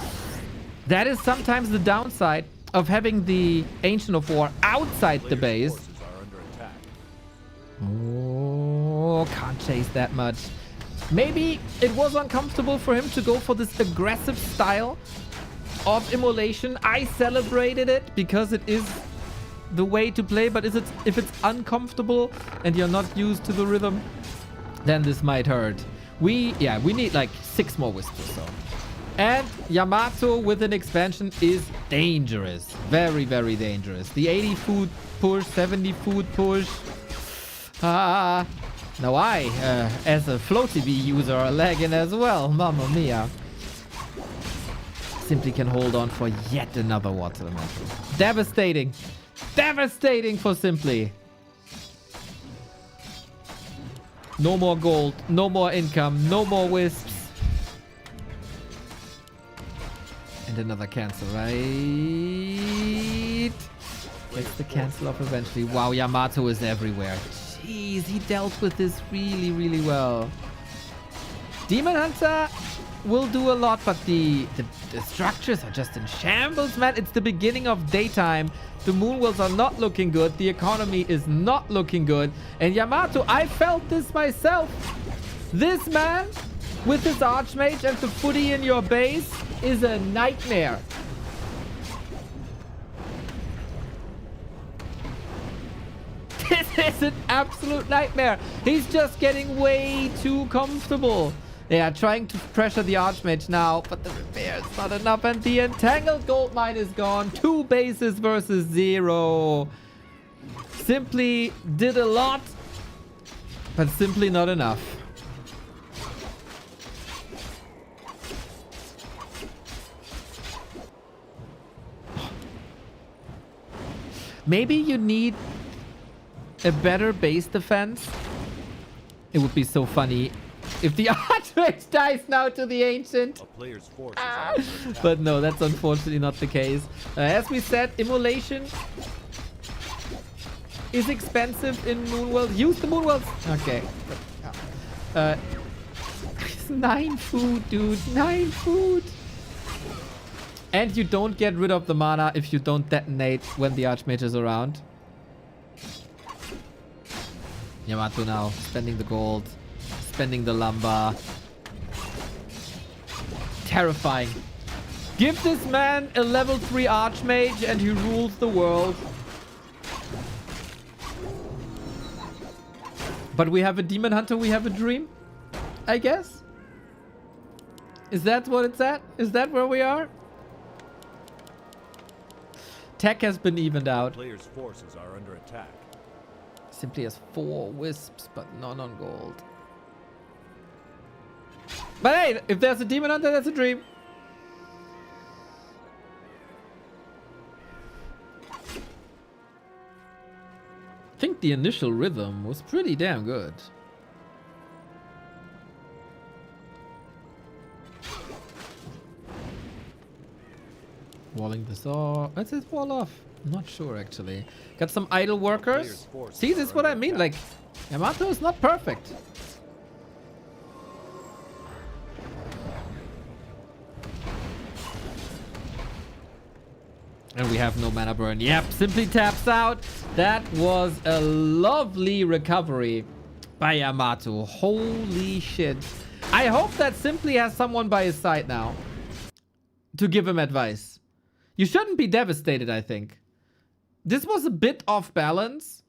That is sometimes the downside of having the Ancient of War outside the base. Oh, can't chase that much. Maybe it was uncomfortable for him to go for this aggressive style of immolation. I celebrated it because it is the way to play, but if it's uncomfortable and you're not used to the rhythm, then this might hurt. We need like 6 more wisps or so. And Yamato with an expansion is dangerous. Very, very dangerous. The 80 food push, 70 food push. Now I, as a Flow TV user, are lagging as well. Mamma mia. Simply can hold on for yet another water elemental. Devastating. Devastating for Simply. No more gold. No more income. No more wisps. And another cancel, right? Sweet. Gets the cancel off eventually. Wow, Yamato is everywhere. Jeez, he dealt with this really, really well. Demon Hunter will do a lot, but the structures are just in shambles, man. It's the beginning of daytime. The Moonwells are not looking good. The economy is not looking good. And Yamato, I felt this myself. This man, with his Archmage and the footy in your base, is a nightmare. This is an absolute nightmare. He's just getting way too comfortable. They are trying to pressure the Archmage now, but the repair is not enough, and the Entangled Goldmine is gone. 2 bases versus 0. Simply did a lot, but simply not enough. Maybe you need a better base defense. It would be so funny if the Archmage dies now to the Ancient. But no, that's unfortunately not the case. As we said, Immolation is expensive in Moonworld. Use the Moonworld. Okay. 9 food, dude. 9 food. And you don't get rid of the mana if you don't detonate when the Archmage is around. Yamato now spending the gold, spending the lumber. Terrifying. Give this man a level 3 Archmage and he rules the world. But we have a Demon Hunter, we have a dream, I guess. Is that what it's at? Is that where we are? Tech has been evened out. Players' forces are under attack. Simply has 4 wisps, but none on gold. But hey, if there's a Demon Hunter, that's a dream. I think the initial rhythm was pretty damn good. Walling this off. Let's just wall off. I'm not sure actually. Got some idle workers. See, this is what I mean. Like, Yamato is not perfect. And we have no mana burn. Yep, simply taps out. That was a lovely recovery by Yamato. Holy shit. I hope that Simply has someone by his side now to give him advice. You shouldn't be devastated, I think. This was a bit off balance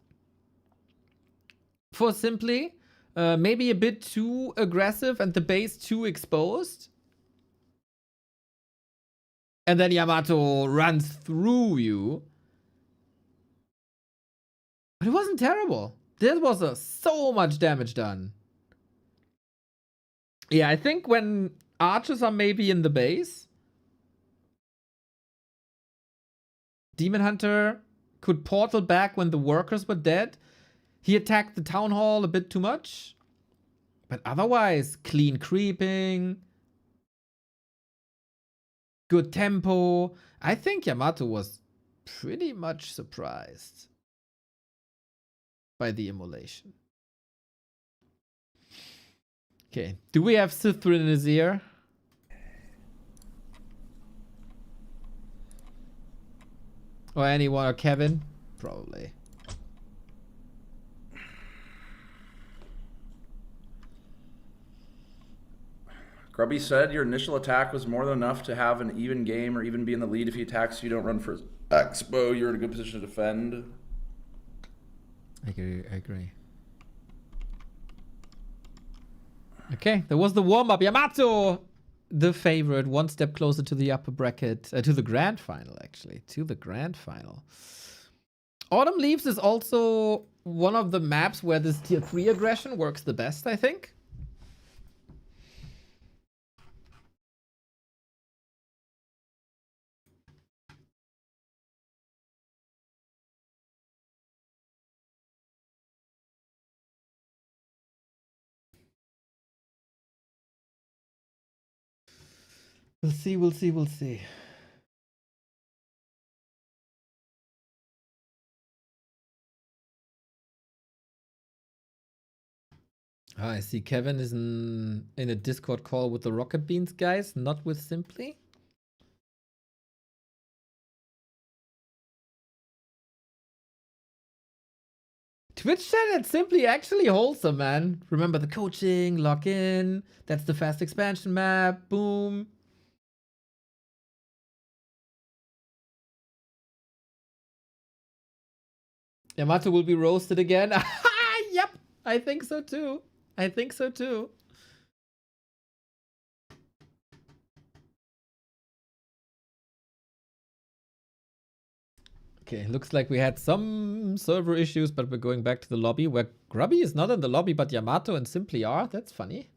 for Simply. Maybe a bit too aggressive and the base too exposed. And then Yamato runs through you. But it wasn't terrible. There was so much damage done. Yeah, I think when archers are maybe in the base, Demon Hunter could portal back when the workers were dead. He attacked the town hall a bit too much. But otherwise, clean creeping. Good tempo. I think Yamato was pretty much surprised by the immolation. Okay, do we have Sithrin in his ear? Or anyone, or Kevin? Probably. Grubby said your initial attack was more than enough to have an even game or even be in the lead. If he attacks you, don't run for expo. You're in a good position to defend. I agree. Okay, there was the warm-up. Yamato, the favorite, one step closer to the upper bracket, to the grand final, actually. To the grand final. Autumn Leaves is also one of the maps where this tier 3 aggression works the best, I think. We'll see. Oh, I see Kevin is in a Discord call with the Rocket Beans guys, not with Simply. Twitch chat at Simply actually wholesome, man. Remember the coaching, lock in. That's the fast expansion map. Boom. Yamato will be roasted again. Yep, I think so too. I think so too. Okay, looks like we had some server issues, but we're going back to the lobby where Grubby is not in the lobby, but Yamato and Simply are. That's funny.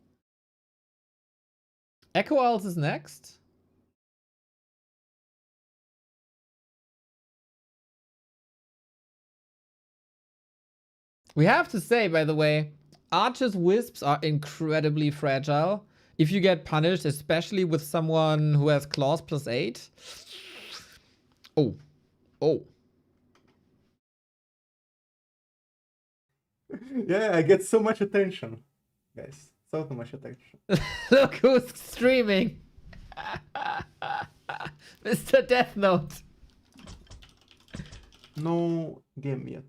Echo Owls is next. We have to say, by the way, Archer's Wisps are incredibly fragile. If you get punished, especially with someone who has claws +8. Oh. Oh. Yeah, I get so much attention, guys. So much attention. Look who's streaming. Mr. Death Note. No game yet.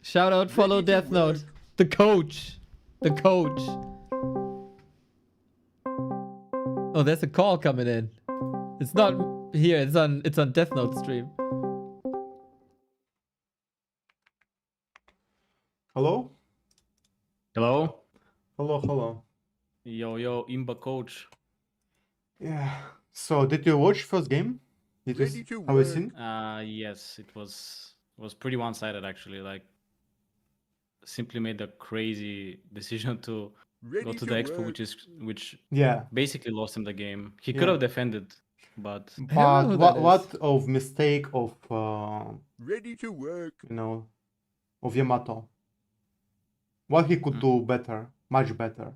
Shout out, follow Death Note. The coach. The coach. Oh, there's a call coming in. It's not here, it's on Death Note stream. Hello? Hello? Hello. Yo, Imba coach. Yeah. So, did you watch first game? Did you have you seen? Yes, it was pretty one-sided actually. Like, Simply made a crazy decision to go to the expo, which basically lost him the game. He could have defended, but what of mistake of Ready to work. you know, of Yamato? What he could do better, much better.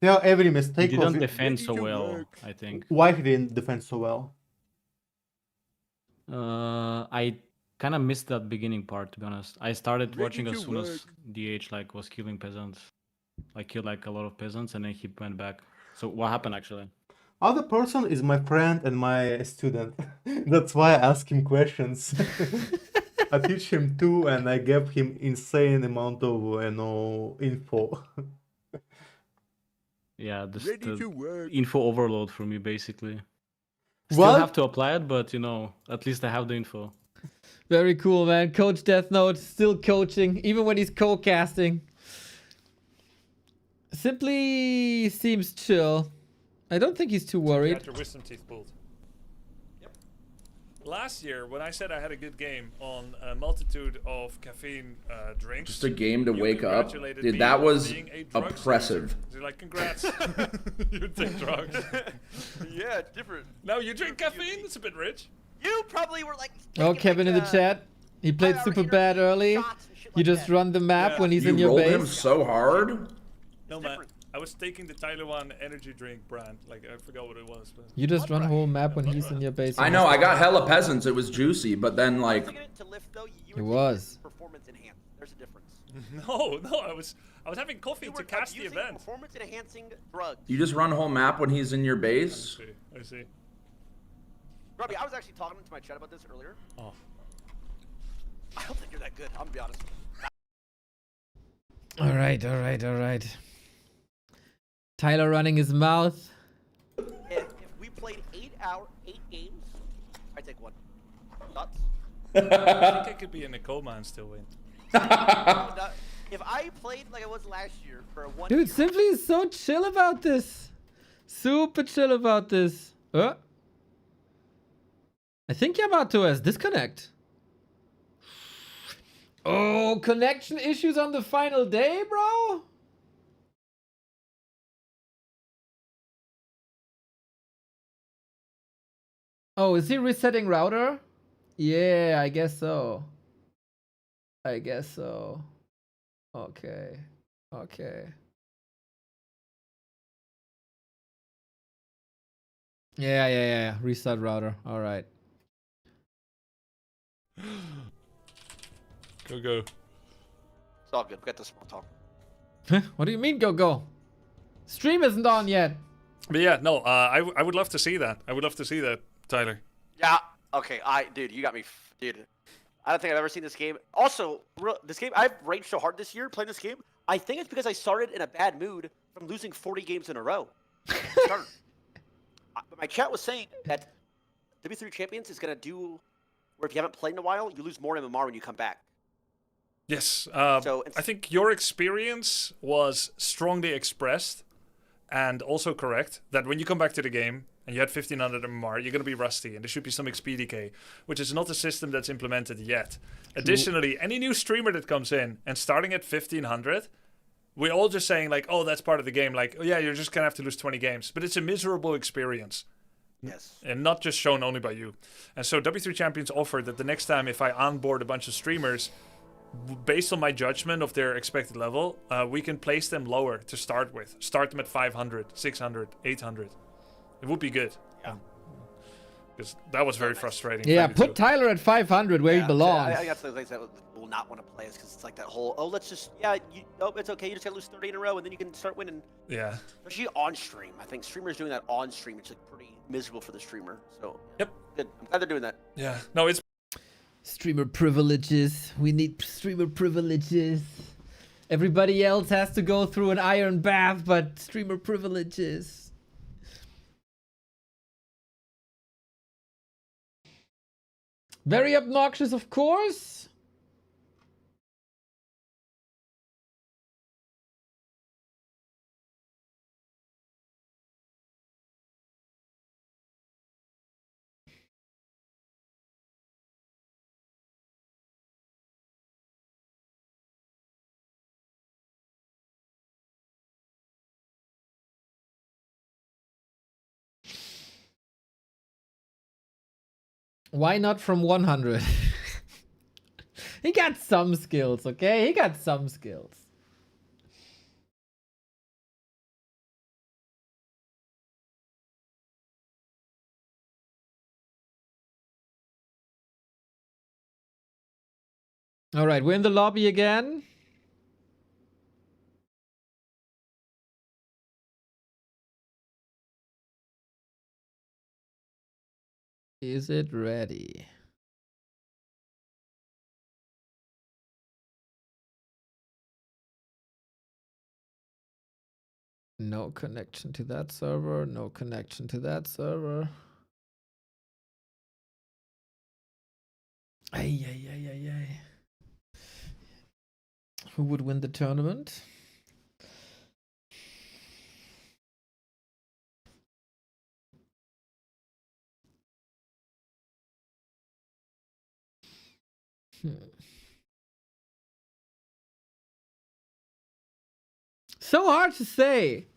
Tell every mistake. He of didn't defend so well, I think. Why he didn't defend so well? I kind of missed that beginning part, to be honest. I started watching as soon as DH like was killing peasants. I killed like a lot of peasants, and then he went back. So what happened actually? Other person is my friend and my student. That's why I ask him questions. I teach him too, and I gave him insane amount of info. Yeah, the info overload for me basically. What? Still have to apply it, but at least I have the info. Very cool, man. Coach Death Note still coaching, even when he's co-casting. Simply seems chill. I don't think he's too worried. After wisdom teeth pulled. Yep. Last year, when I said I had a good game on a multitude of caffeine drinks, Just a game to you wake up. congratulated Dude, me that on was being a drug oppressive. user. You're like, congrats. You take drugs. Yeah, different. No, you drink caffeine? It's a bit rich. You probably were like. Oh, Kevin in the chat. He played super bad early. You just run the map when he's in your rolled base. him so hard. No, man. I was taking the Tyler1 energy drink brand. Like, I forgot what it was. But... You just run whole map when he's in your base. I know, I got hella peasants. It was juicy, but then like. It was. Performance enhanced. There's a difference. No, I was having coffee to cast the event. Performance enhancing drugs. You just run whole map when he's in your base. I see. Grubby, I was actually talking to my chat about this earlier. Oh. I don't think you're that good. I'm gonna be honest. All right. Tyler running his mouth. If we played 8 games, I take one. Thoughts? I think I could be in a coma and still win. If I played like I was last year for a 1 Dude, year, Simply is so chill about this. Super chill about this. I think Yamato has disconnect. Oh, connection issues on the final day, bro? Oh, is he resetting router? Yeah, I guess so. Okay. Yeah. Restart router. All right. Go. It's all good. We got the small talk. What do you mean, go? Stream isn't on yet. But yeah, no, I would love to see that. I would love to see that, Tyler. Yeah. Okay. Dude, you got me. Dude, I don't think I've ever seen this game. Also, this game, I've raged so hard this year playing this game. I think it's because I started in a bad mood from losing 40 games in a row. But my chat was saying that W3 Champions is gonna do where if you haven't played in a while, you lose more MMR when you come back. Yes. I think your experience was strongly expressed and also correct that when you come back to the game and you had 1500 MMR, you're going to be rusty and there should be some XP decay, which is not a system that's implemented yet. Additionally, any new streamer that comes in and starting at 1500, we're all just saying like, oh, that's part of the game. Like, oh yeah, you're just going to have to lose 20 games. But it's a miserable experience. Yes. And not just shown only by you. And so W3 Champions offered that the next time if I onboard a bunch of streamers, based on my judgment of their expected level, we can place them lower to start with. Start them at 500, 600, 800. It would be good. Yeah. Because that was very frustrating. Yeah, put Tyler at 500 where he belongs. I think that's the things that will not want to play us because it's like that whole, oh, let's just, it's okay. You just got to lose 30 in a row and then you can start winning. Yeah. Especially on stream. I think streamers doing that on stream, it's like pretty miserable for the streamer. So, yep. Good. I'm glad they're doing that. Yeah. No, it's streamer privileges. We need streamer privileges. Everybody else has to go through an iron bath, but streamer privileges. Very obnoxious, of course. Why not from 100? He got some skills, okay? He got some skills. All right, we're in the lobby again. Is it ready? No connection to that server. No connection to that server. Ay. Who would win the tournament? So hard to say.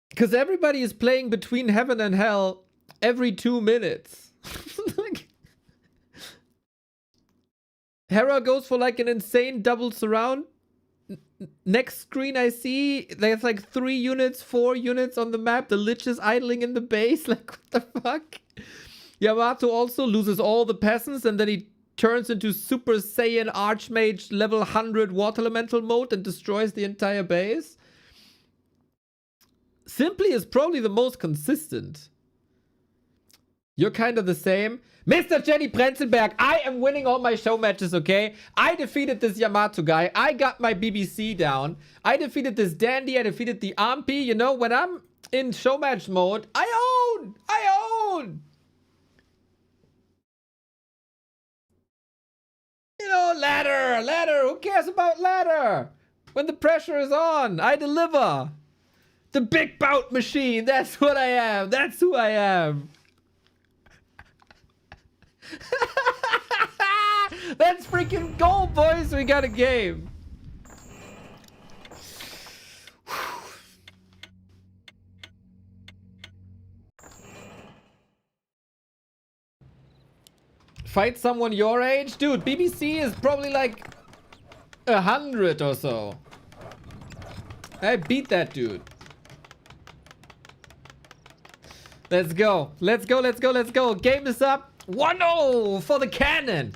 Because everybody is playing between heaven and hell every 2 minutes. Like, Hera goes for like an insane double surround. Next screen I see, there's like 3 units, 4 units on the map. The Lich is idling in the base. Like, what the fuck? Yamato also loses all the peasants and then he turns into Super Saiyan Archmage level 100 Water Elemental mode and destroys the entire base. Simply is probably the most consistent. You're kind of the same. Mr. Jenny Prenzelberg, I am winning all my show matches, okay? I defeated this Yamato guy. I got my BBC down. I defeated this Dandy. I defeated the Ampi. You know, when I'm in show match mode, I own! You know, ladder. Who cares about ladder? When the pressure is on, I deliver. The big bout machine. That's what I am. That's who I am. That's freaking gold, boys. We got a game. Fight someone your age? Dude, BBC is probably like 100 or so. I beat that dude. Let's go. Game is up. 1-0 for the cannon.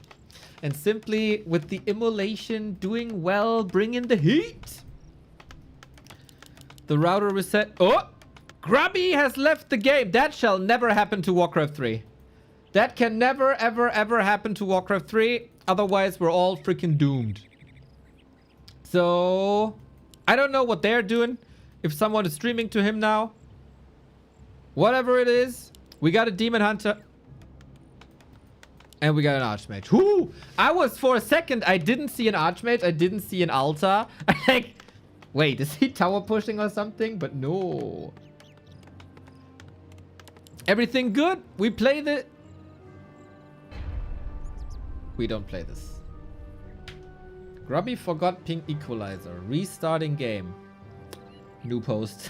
and simply with the immolation doing well, bring in the heat. The router reset. Oh! Grubby has left the game. That shall never happen to Warcraft 3. That can never, ever, ever happen to Warcraft 3. Otherwise, we're all freaking doomed. So, I don't know what they're doing. If someone is streaming to him now. Whatever it is, we got a Demon Hunter. And we got an Archmage. Whoo! I was, for a second, I didn't see an Archmage. I didn't see an Altar. Like, wait, is he tower pushing or something? But no. Everything good? We play the... We don't play this. Grubby forgot ping equalizer. Restarting game. New post.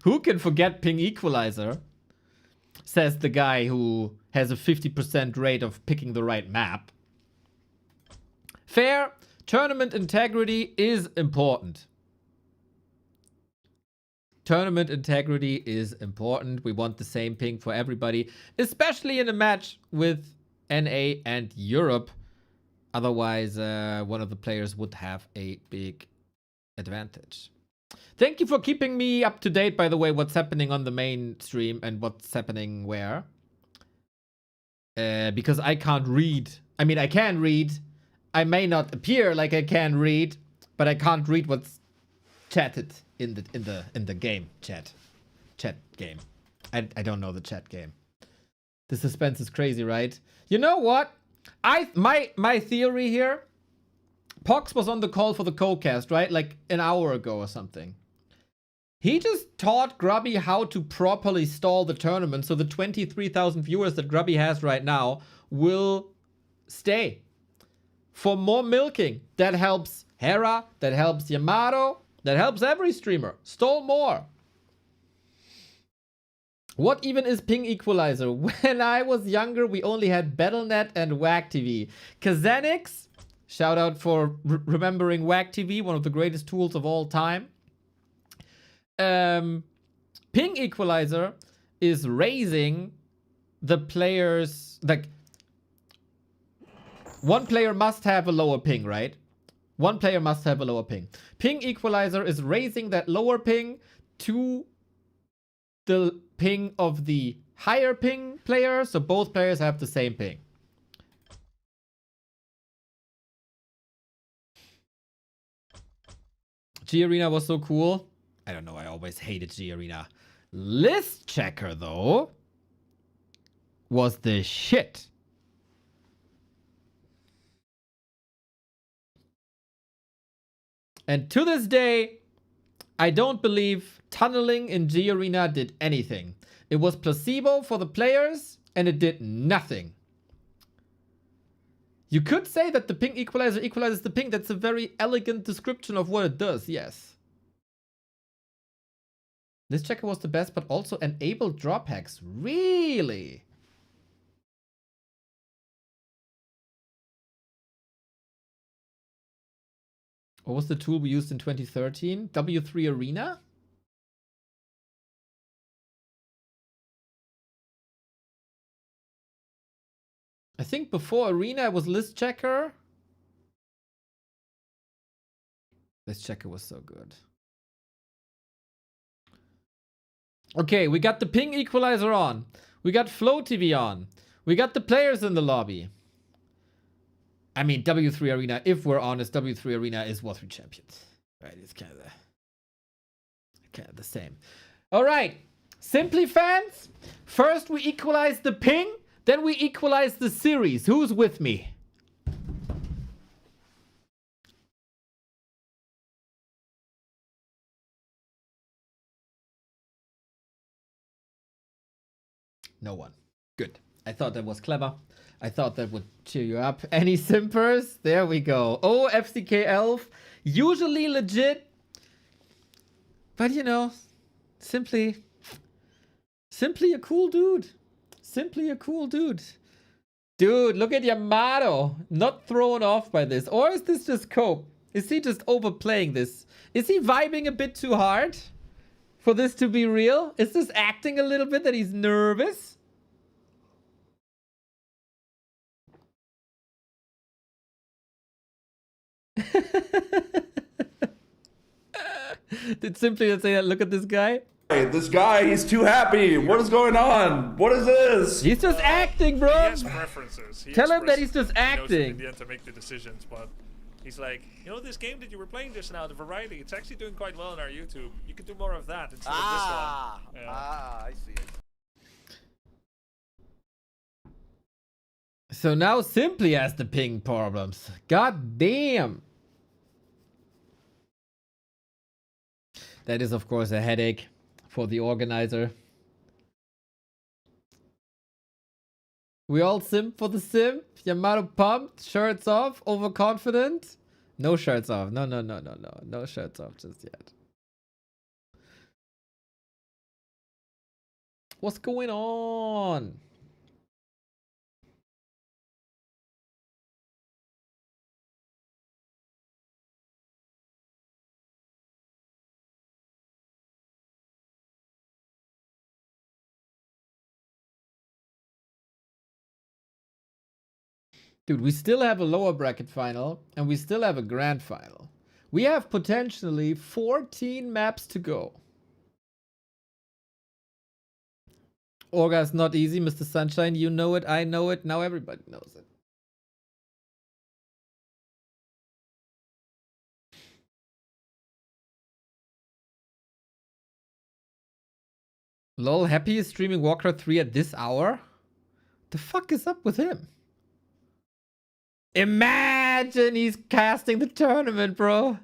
Who can forget ping equalizer? Says the guy who has a 50% rate of picking the right map. Fair. Tournament integrity is important. Tournament integrity is important. We want the same ping for everybody, especially in a match with NA and Europe. Otherwise, one of the players would have a big advantage. Thank you for keeping me up to date, by the way, what's happening on the main stream and what's happening where. Because I can't read. I mean, I can read. I may not appear like I can read, but I can't read what's chatted in the game chat game. I don't know the chat game. The suspense is crazy, right? You know what? My theory here. PohX was on the call for the co-cast, right? Like an hour ago or something. He just taught Grubby how to properly stall the tournament, so the 23,000 viewers that Grubby has right now will stay for more milking. That helps Hera, that helps Yamato, that helps every streamer. Stall more. What even is ping equalizer? When I was younger, we only had Battle.net and WAC TV. Kazanix, shout out for remembering WAC TV, one of the greatest tools of all time. Ping equalizer is raising the players, like, one player must have a lower ping, right? One player must have a lower ping. Ping equalizer is raising that lower ping to the ping of the higher ping player, so both players have the same ping. G Arena was so cool. I don't know, I always hated G Arena. List checker, though, was the shit. And to this day, I don't believe tunneling in G Arena did anything. It was placebo for the players, and it did nothing. You could say that the ping equalizer equalizes the ping. That's a very elegant description of what it does, yes. List checker was the best, but also enabled drop hacks. Really? What was the tool we used in 2013? W3 Arena? I think before Arena it was List Checker. List Checker was so good. Okay, we got the ping equalizer on. We got Flow TV on. We got the players in the lobby. I mean, W3 Arena, if we're honest, W3 Arena is War 3 Champions. Right, it's kind of the same. All right, Simply fans, first we equalize the ping, then we equalize the series. Who's with me? No one. Good. I thought that was clever. I thought that would cheer you up. Any simpers? There we go. Oh, FCK Elf. Usually legit. But you know, simply a cool dude. Simply a cool dude. Dude, look at Yamato. Not thrown off by this. Or is this just cope? Is he just overplaying this? Is he vibing a bit too hard for this to be real? Is this acting a little bit that he's nervous? Did Simply say that? Look at this guy. Hey, this guy, he's too happy. What is going on? What is this? He's just acting, bro. He has preferences. Tell him that he's just acting. In the end to make the decisions, but he's like, you know, this game that you were playing just now, the variety, it's actually doing quite well on our YouTube. You could do more of that instead of this one. Yeah. I see it. So now Simply has the ping problems. God damn. That is, of course, a headache for the organizer. We all simp for the simp. Yamato pumped, shirts off, overconfident. No shirts off. No. No shirts off just yet. What's going on? Dude, we still have a lower bracket final, and we still have a grand final. We have potentially 14 maps to go. Orga's not easy, Mr. Sunshine. You know it, I know it, now everybody knows it. Lol, Happy is streaming Warcraft 3 at this hour? The fuck is up with him? Imagine he's casting the tournament, bro.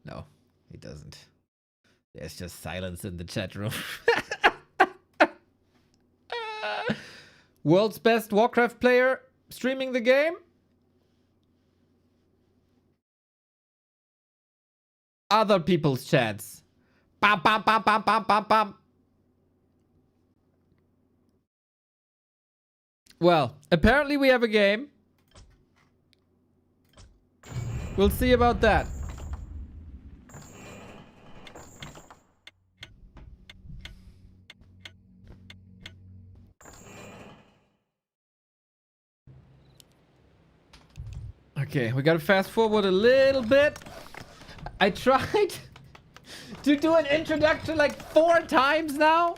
No, he doesn't. There's just silence in the chat room. World's best Warcraft player streaming the game? Other people's chats. Bam, bam, bam, bam, bam, bam, bam. Well, apparently we have a game. We'll see about that. Okay, we gotta fast forward a little bit. I tried to do an introduction like 4 times now.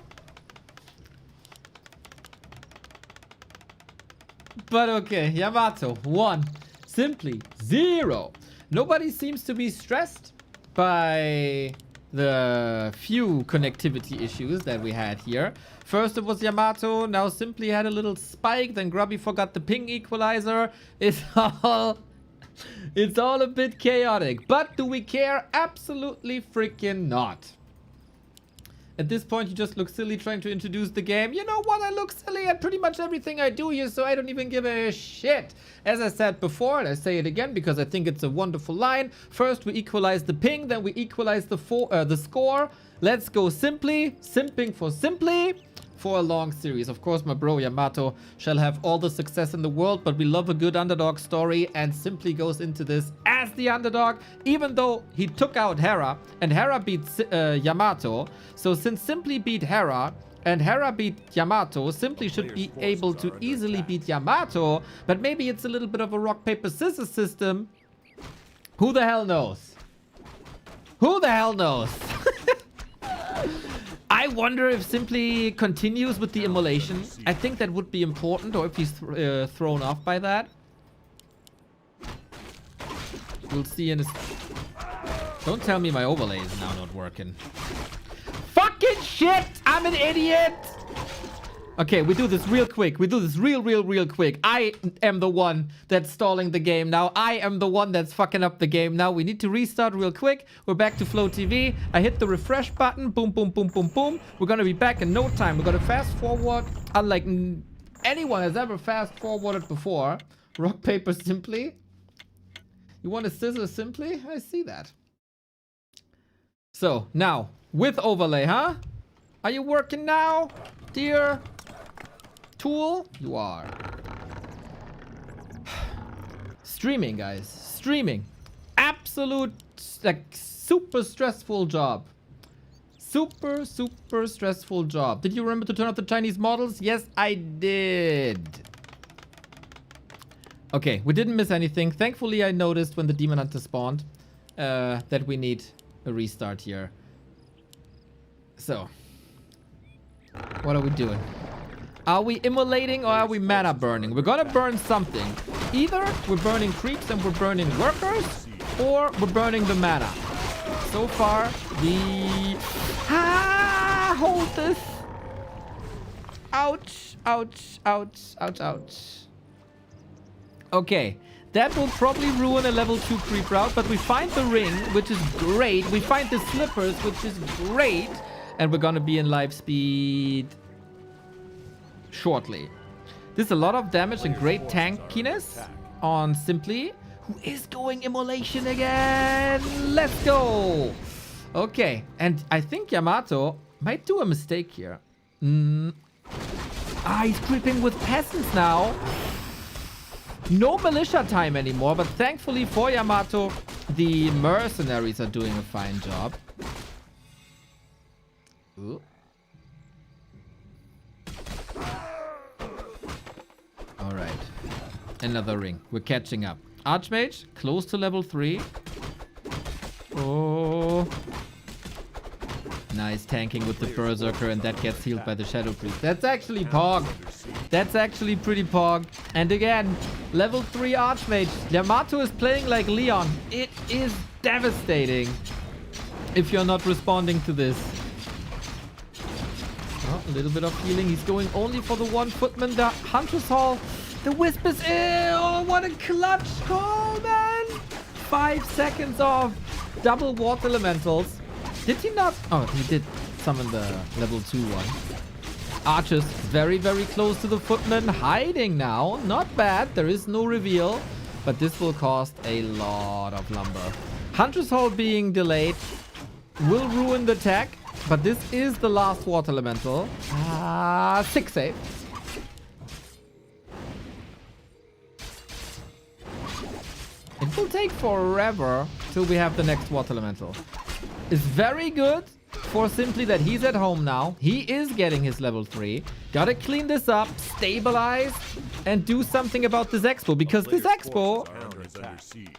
But okay, Yamato, 1. Simply 0. Nobody seems to be stressed by the few connectivity issues that we had here. First it was Yamato, now Simply had a little spike, then Grubby forgot the ping equalizer. It's all a bit chaotic. But do we care? Absolutely freaking not. At this point, you just look silly trying to introduce the game. You know what? I look silly at pretty much everything I do here, so I don't even give a shit. As I said before, and I say it again because I think it's a wonderful line. First, we equalize the ping, then we equalize the score. Let's go Simply. Simping for Simply. For a long series. Of course, my bro Yamato shall have all the success in the world, but we love a good underdog story, and Simply goes into this as the underdog, even though he took out Hera, and Hera beat Yamato. So since Simply beat Hera, and Hera beat Yamato, Simply should be able to easily beat Yamato, but maybe it's a little bit of a rock, paper, scissors system. Who the hell knows? Who the hell knows? I wonder if Simply continues with the immolation. I think that would be important, or if he's thrown off by that. We'll see in a... Don't tell me my overlay is now not working. Fucking shit! I'm an idiot! Okay, we do this real quick. We do this real quick. I am the one that's stalling the game now. I am the one that's fucking up the game now. We need to restart real quick. We're back to Flow TV. I hit the refresh button. Boom, boom, boom, boom, boom. We're gonna be back in no time. We're gonna fast forward. Unlike anyone has ever fast forwarded before. Rock, paper, Simply. You want a scissor Simply? I see that. So, now, with overlay, huh? Are you working now, dear tool? You are. Streaming, guys. Streaming. Absolute, like, super stressful job. Super stressful job. Did you remember to turn off the Chinese models? Yes, I did. Okay, we didn't miss anything. Thankfully, I noticed when the Demon Hunter spawned that we need a restart here. So, what are we doing? Are we immolating or are we mana burning? We're gonna burn something. Either we're burning creeps and we're burning workers, or we're burning the mana. So far, hold this. Ouch, ouch, ouch, ouch, ouch. Okay, that will probably ruin a level 2 creep route, but we find the ring, which is great. We find the slippers, which is great. And we're gonna be in life speed shortly. This is a lot of damage and great tankiness on Simply, who is going immolation again. Let's go. Okay, and I think Yamato might do a mistake here. He's creeping with peasants now. No militia time anymore, but thankfully for Yamato, the mercenaries are doing a fine job. Ooh. All right. Another ring. We're catching up. Archmage, close to level 3. Oh. Nice tanking with the Berserker, and that gets healed by the Shadow Priest. That's actually Pog. That's actually pretty Pog. And again, level 3 Archmage. Yamato is playing like Leon. It is devastating if you're not responding to this. Oh, a little bit of healing. He's going only for the one footman. The Hunter's Hall. The Wisp is... Oh, what a clutch call, man. 5 seconds off. Double water elementals. Did he not? Oh, he did summon the level 2 one. Archers very, very close to the footman. Hiding now. Not bad. There is no reveal. But this will cost a lot of lumber. Hunter's Hall being delayed will ruin the tech. But this is the last water elemental. 6 save. It will take forever till we have the next water elemental. It's very good for Simply that he's at home now. He is getting his level 3. Gotta clean this up, stabilize, and do something about this expo. Because this expo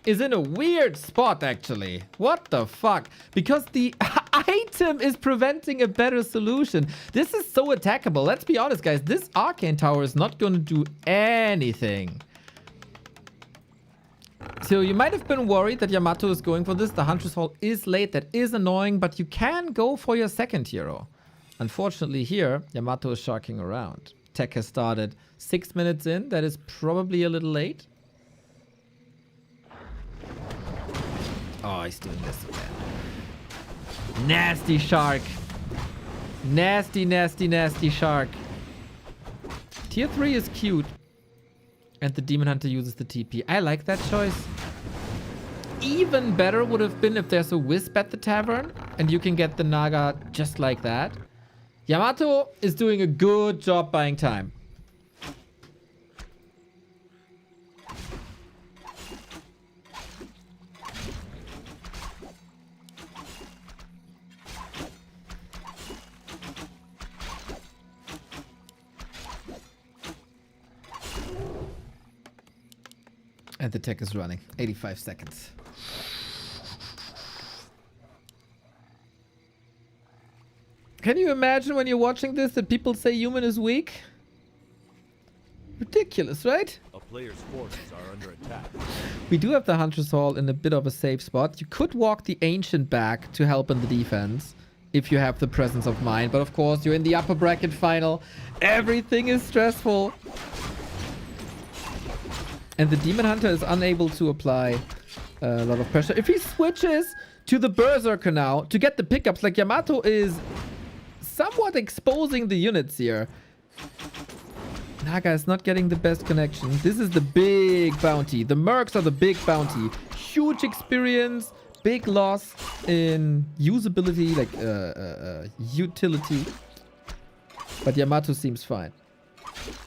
is in a weird spot, actually. What the fuck? Because the item is preventing a better solution. This is so attackable. Let's be honest, guys. This Arcane Tower is not going to do anything. So you might have been worried that Yamato is going for this. The Hunter's Hall is late. That is annoying, but you can go for your second hero. Unfortunately here, Yamato is sharking around. Tech has started 6 minutes in. That is probably a little late. Oh, he's doing this again. Nasty shark. Nasty, nasty, nasty shark. Tier 3 is cute. And the Demon Hunter uses the TP. I like that choice. Even better would have been if there's a Wisp at the tavern and you can get the Naga just like that. Yamato is doing a good job buying time. And the tech is running. 85 seconds. Can you imagine when you're watching this that people say human is weak? Ridiculous, right? A player's forces are under attack. We do have the Hunter's Hall in a bit of a safe spot. You could walk the Ancient back to help in the defense if you have the presence of mind. But of course, you're in the upper bracket final. Everything is stressful. And the Demon Hunter is unable to apply a lot of pressure. If he switches to the Berserker now to get the pickups, like Yamato is somewhat exposing the units here. Naga is not getting the best connection. This is the big bounty. The Mercs are the big bounty. Huge experience, big loss in usability, like utility. But Yamato seems fine.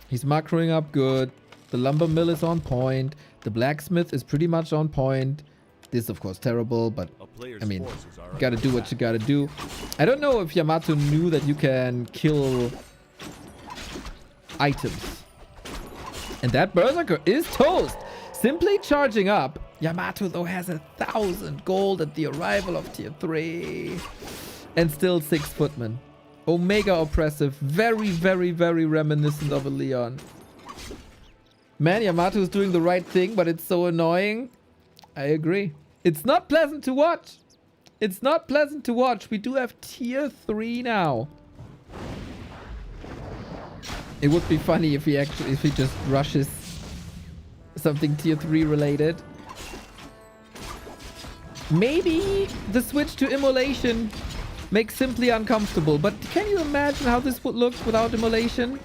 He's macroing up good. The lumber mill is on point. The blacksmith is pretty much on point. This is, of course, terrible, but I mean, you gotta do what you gotta do. I don't know if Yamato knew that you can kill items. And that Berserker is toast. Simply charging up Yamato, though, has 1,000 gold at the arrival of tier 3. And still 6 footmen. Omega oppressive. Very, very, very reminiscent of a Leon. Man, Yamato is doing the right thing, but it's so annoying. I agree. It's not pleasant to watch. It's not pleasant to watch. We do have tier 3 now. It would be funny if he just rushes something tier 3 related. Maybe the switch to immolation makes Simply uncomfortable, but can you imagine how this would look without immolation?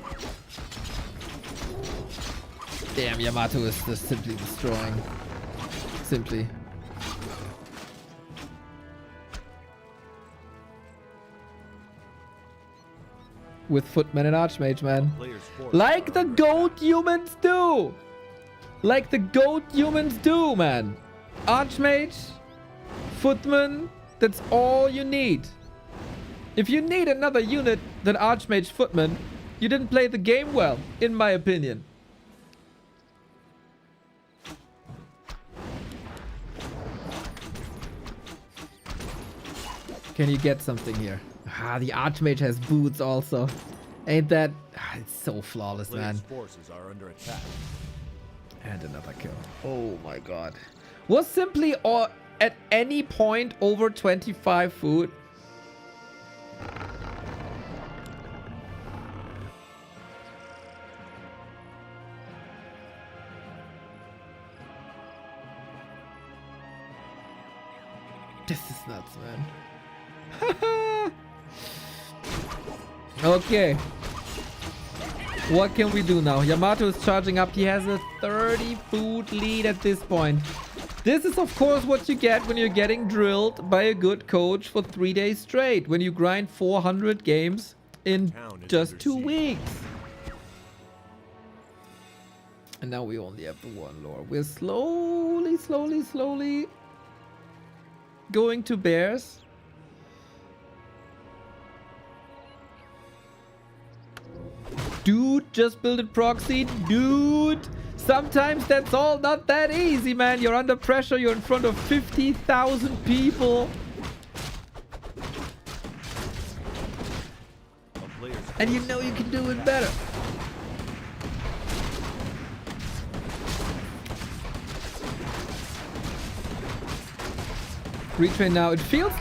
Damn, Yamato is just simply destroying. Simply. With Footman and Archmage, man. Like the goat humans do! Like the goat humans do, man. Archmage, Footman, that's all you need. If you need another unit than Archmage Footman, you didn't play the game well, in my opinion. Can you get something here? Ah, the Archmage has boots also. Ain't that... Ah, it's so flawless, man. Forces are under attack. And another kill. Oh my god. Was Simply or at any point over 25 food? This is nuts, man. Okay. What can we do now? Yamato is charging up. He has a 30 food lead at this point. This is, of course, what you get when you're getting drilled by a good coach for 3 days straight. When you grind 400 games in just 2 weeks. And now we only have the one lore. We're slowly going to bears. Dude, just build a proxy. Dude, sometimes that's all not that easy, man. You're under pressure. You're in front of 50,000 people. And you know you can do it better. Retrain now. It feels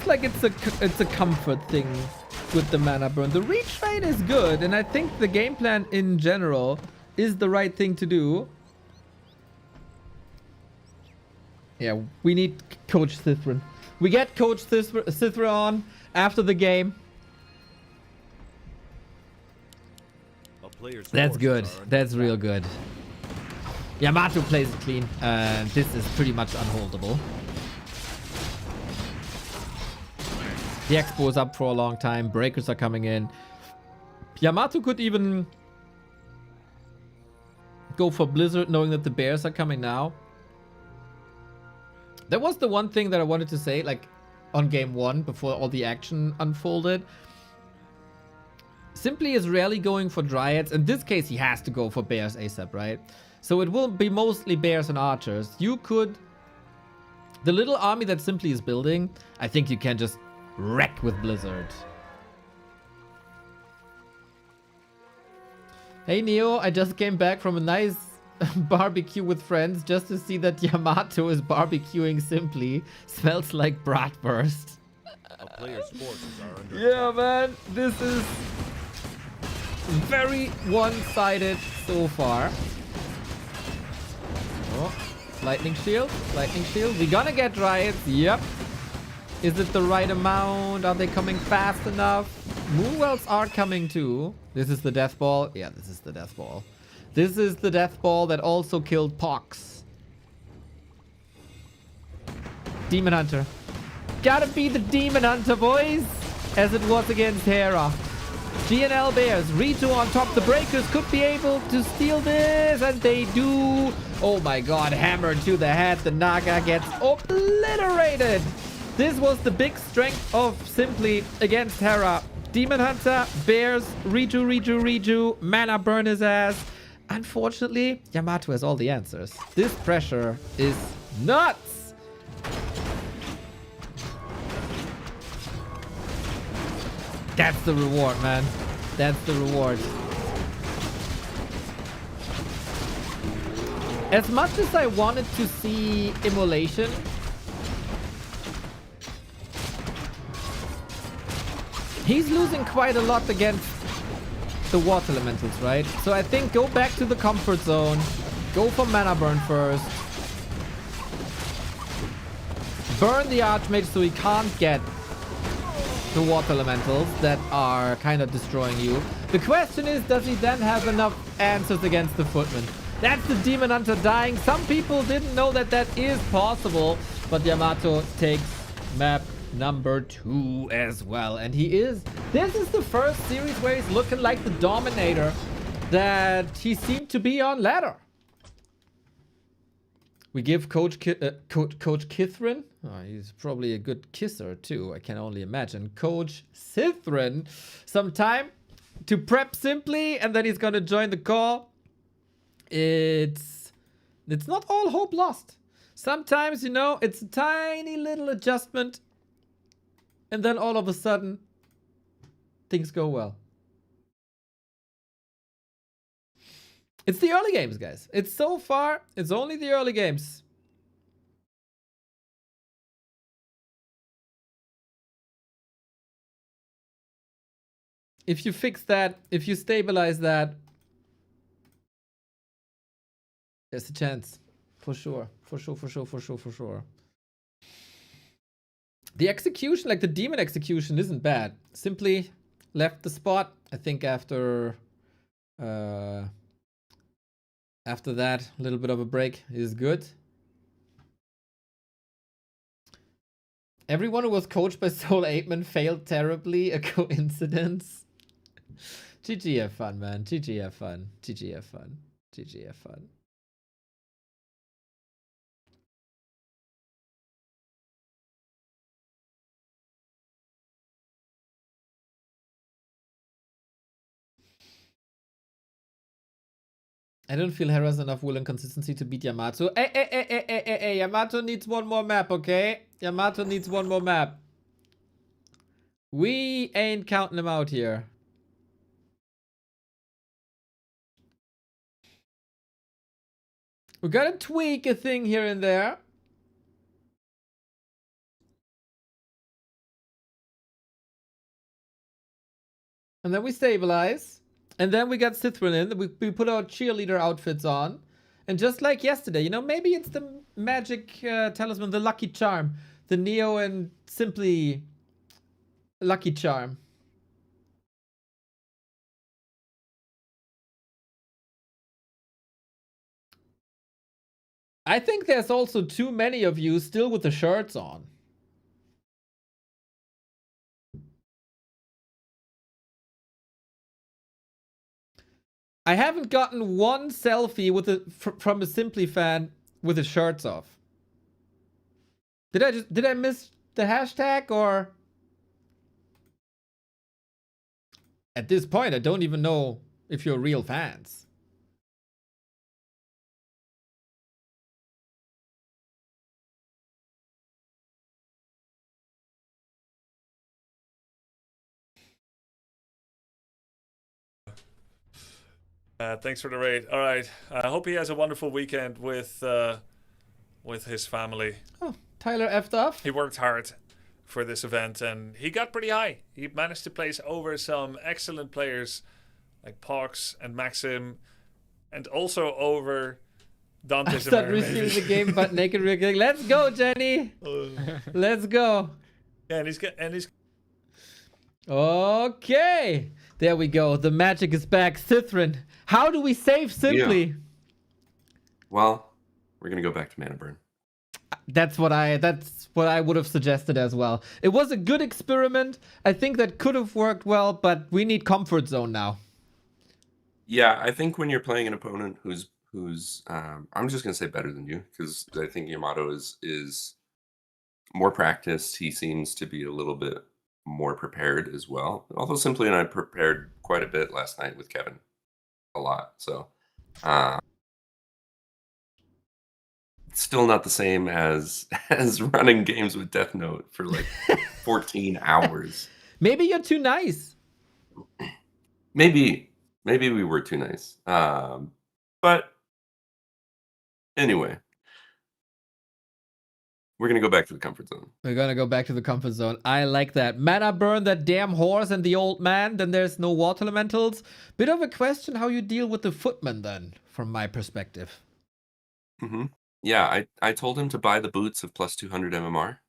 like it's a comfort thing with the mana burn. The retrain is good, and I think the game plan in general is the right thing to do. Yeah, we need Coach Cithran. We get Coach Cithran on after the game. That's good. That's real good. Yamato plays it clean. This is pretty much unholdable. The Expo is up for a long time. Breakers are coming in. Yamato could even go for Blizzard, knowing that the bears are coming now. That was the one thing that I wanted to say, like, on game 1, before all the action unfolded. Simply is rarely going for Dryads. In this case, he has to go for bears ASAP, right? So it will be mostly bears and archers. You could... The little army that Simply is building, I think you can just wreck with Blizzard. Hey Neo, I just came back from a nice barbecue with friends just to see that Yamato is barbecuing Simply. Smells like bratwurst. Yeah, man, this is very one-sided so far. Oh, lightning shield, lightning shield. We're gonna get riots. Yep. Is it the right amount? Are they coming fast enough? Moonwells are coming too. This is the death ball. Yeah, this is the death ball. This is the death ball that also killed PohX. Demon Hunter. Gotta be the Demon Hunter, boys. As it was against Hera. GNL Bears. Rito on top. The Breakers could be able to steal this. And they do. Oh my god. Hammer to the head. The Naga gets obliterated. This was the big strength of Simply against Hera. Demon Hunter, Bears, Reju, mana burn his ass. Unfortunately, Yamato has all the answers. This pressure is nuts! That's the reward, man. That's the reward. As much as I wanted to see immolation, he's losing quite a lot against the water elementals, right? So I think go back to the comfort zone. Go for mana burn first. Burn the Archmage so he can't get the water elementals that are kind of destroying you. The question is, does he then have enough answers against the footman? That's the Demon Hunter dying. Some people didn't know that that is possible, but Yamato takes map number 2 as well. And this is the first series where he's looking like the dominator that he seemed to be on ladder. We give Coach Kithrin, he's probably a good kisser too, I can only imagine, Coach Sithrin, some time to prep simply, and then he's gonna join the call. It's not all hope lost. Sometimes, you know, it's a tiny little adjustment, and then all of a sudden, things go well. It's the early games, guys. It's so far, it's only the early games. If you fix that, if you stabilize that, there's a chance. For sure. For sure. The execution, like the demon execution, isn't bad. Simply left the spot. I think after that, a little bit of a break is good. Everyone who was coached by Soul 8man failed terribly. A coincidence? GG have fun, man. GG have fun. GG have fun. GG have fun. I don't feel Hera has enough will and consistency to beat Yamato. Hey, Yamato needs one more map, okay? Yamato needs one more map. We ain't counting him out here. We gotta tweak a thing here and there. And then we stabilize. And then we got Sithrin in. We put our cheerleader outfits on. And just like yesterday, you know, maybe it's the magic talisman, the lucky charm. The Neo and Simply lucky charm. I think there's also too many of you still with the shirts on. I haven't gotten one selfie with from a Simply fan with his shirts off. Did I miss the hashtag, or at this point I don't even know if you're real fans. Thanks for the raid. All right. I hope he has a wonderful weekend with his family. Oh, Tyler effed off. He worked hard for this event and he got pretty high. He managed to place over some excellent players like PohX and Maxim, and also over Dantes. I start receiving the game but naked real quick. Let's go, Jenny. Let's go. Yeah, and he's okay. There we go. The magic is back. Sithrin. How do we save Simply? Yeah. Well, we're gonna go back to mana burn. That's what I would have suggested as well. It was a good experiment. I think that could have worked well, but we need comfort zone now. Yeah, I think when you're playing an opponent who's I'm just gonna say better than you, because I think Yamato is more practiced. He seems to be a little bit more prepared as well. Although Simply and I prepared quite a bit last night with Kevin. A lot. So It's still not the same as running games with Death Note for like 14 hours. Maybe you're too nice. Maybe we were too nice. But anyway, we're gonna go back to the comfort zone. We're gonna go back to the comfort zone. I like that. Mana burn that damn horse and the old man. Then there's no water elementals. Bit of a question how you deal with the footman then, from my perspective. Mm-hmm. Yeah, I told him to buy the boots of plus 200 MMR.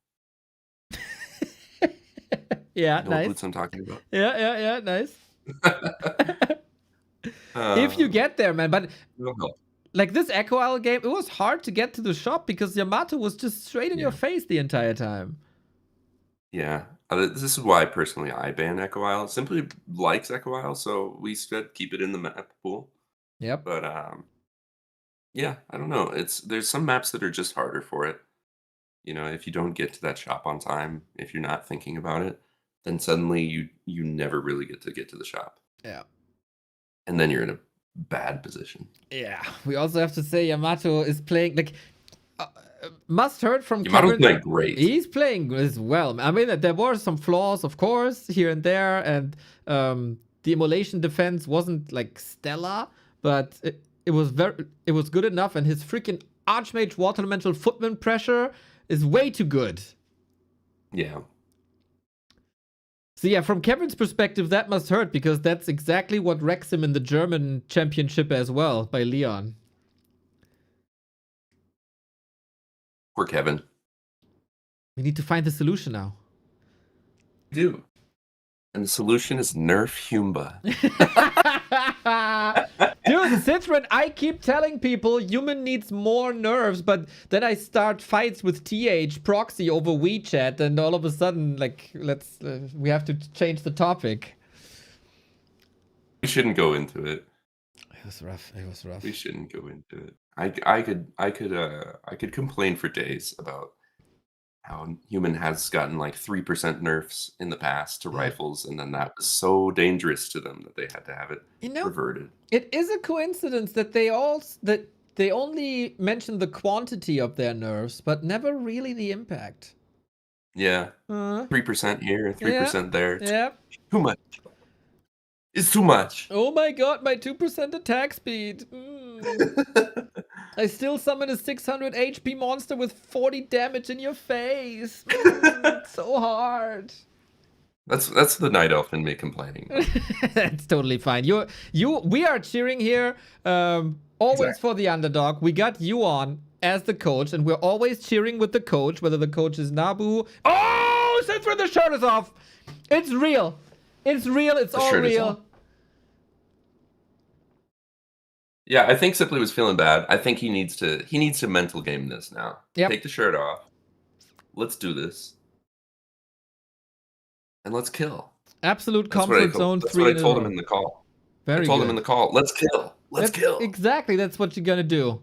Yeah, You know nice. what boots I'm talking about? Yeah, nice. If you get there, man. But it'll help. like this Echo Isle game, it was hard to get to the shop because Yamato was just straight in your face the entire time. Yeah, this is why personally I ban Echo Isle. Simply likes Echo Isle, so we said keep it in the map pool. Yep. But yeah, I don't know. There's some maps that are just harder for it. You know, if you don't get to that shop on time, if you're not thinking about it, then suddenly you never really get to the shop. Yeah. And then you're in a bad position. Yeah. We also have to say Yamato is playing like must heard from Yamato's Kevin. playing great. He's playing as well. I mean, there were some flaws, of course, here and there, and the immolation defense wasn't like stellar, but it was good enough, and his freaking Archmage Water Elemental footman pressure is way too good. Yeah. So yeah, from Kevin's perspective, that must hurt because that's exactly what wrecks him in the German championship as well by Leon. Poor Kevin. We need to find the solution now. We do. And the solution is nerf Humba. Dude, Citron, I keep telling people human needs more nerves, but then I start fights with TH proxy over WeChat, and all of a sudden, like, we have to change the topic. We shouldn't go into it. It was rough. It was rough. We shouldn't go into it. I could complain for days about how human has gotten like 3% nerfs in the past to rifles, and then that was so dangerous to them that they had to have it reverted. It is a coincidence that they only mention the quantity of their nerfs, but never really the impact. Yeah, 3% here, 3% there. It's Yeah. too much. It's too much. Oh my god, my 2% attack speed. I still summon a 600 HP monster with 40 damage in your face. It's so hard. That's the night elf in me complaining. That's totally fine. We are cheering here, always for the underdog. We got you on as the coach, and we're always cheering with the coach, whether the coach is Nabu. Oh, since when the shirt is off, it's real. It's real. It's all real. Yeah, I think Sipley was feeling bad. I think he needs to mental game this now. Yep. Take the shirt off. Let's do this. And let's kill. Absolute comfort zone. That's what I told him in the call. Very I told good. him in the call. Let's kill. Let's kill. Exactly. That's what you're gonna do.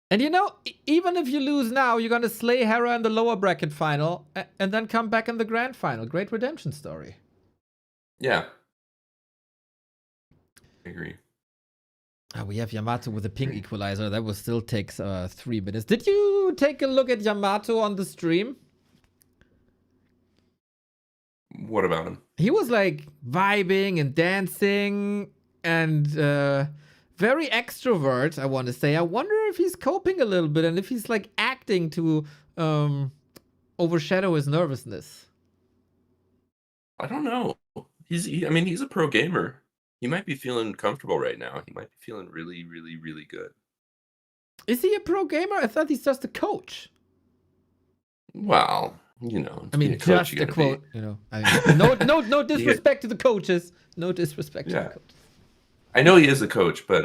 And you know, even if you lose now, you're gonna slay Hera in the lower bracket final, and then come back in the grand final. Great redemption story. Yeah. I agree. We have Yamato with a ping equalizer. That will still take 3 minutes. Did you take a look at Yamato on the stream? What about him? He was like vibing and dancing and very extrovert, I want to say. I wonder if he's coping a little bit and if he's like acting to overshadow his nervousness. I don't know. I mean, he's a pro gamer. He might be feeling comfortable right now. He might be feeling really, really, really good. Is he a pro gamer? I thought he's just a coach. Well, you know. I mean, just a quote. You know, I mean, no disrespect to the coaches. No disrespect to the coaches. I know he is a coach, but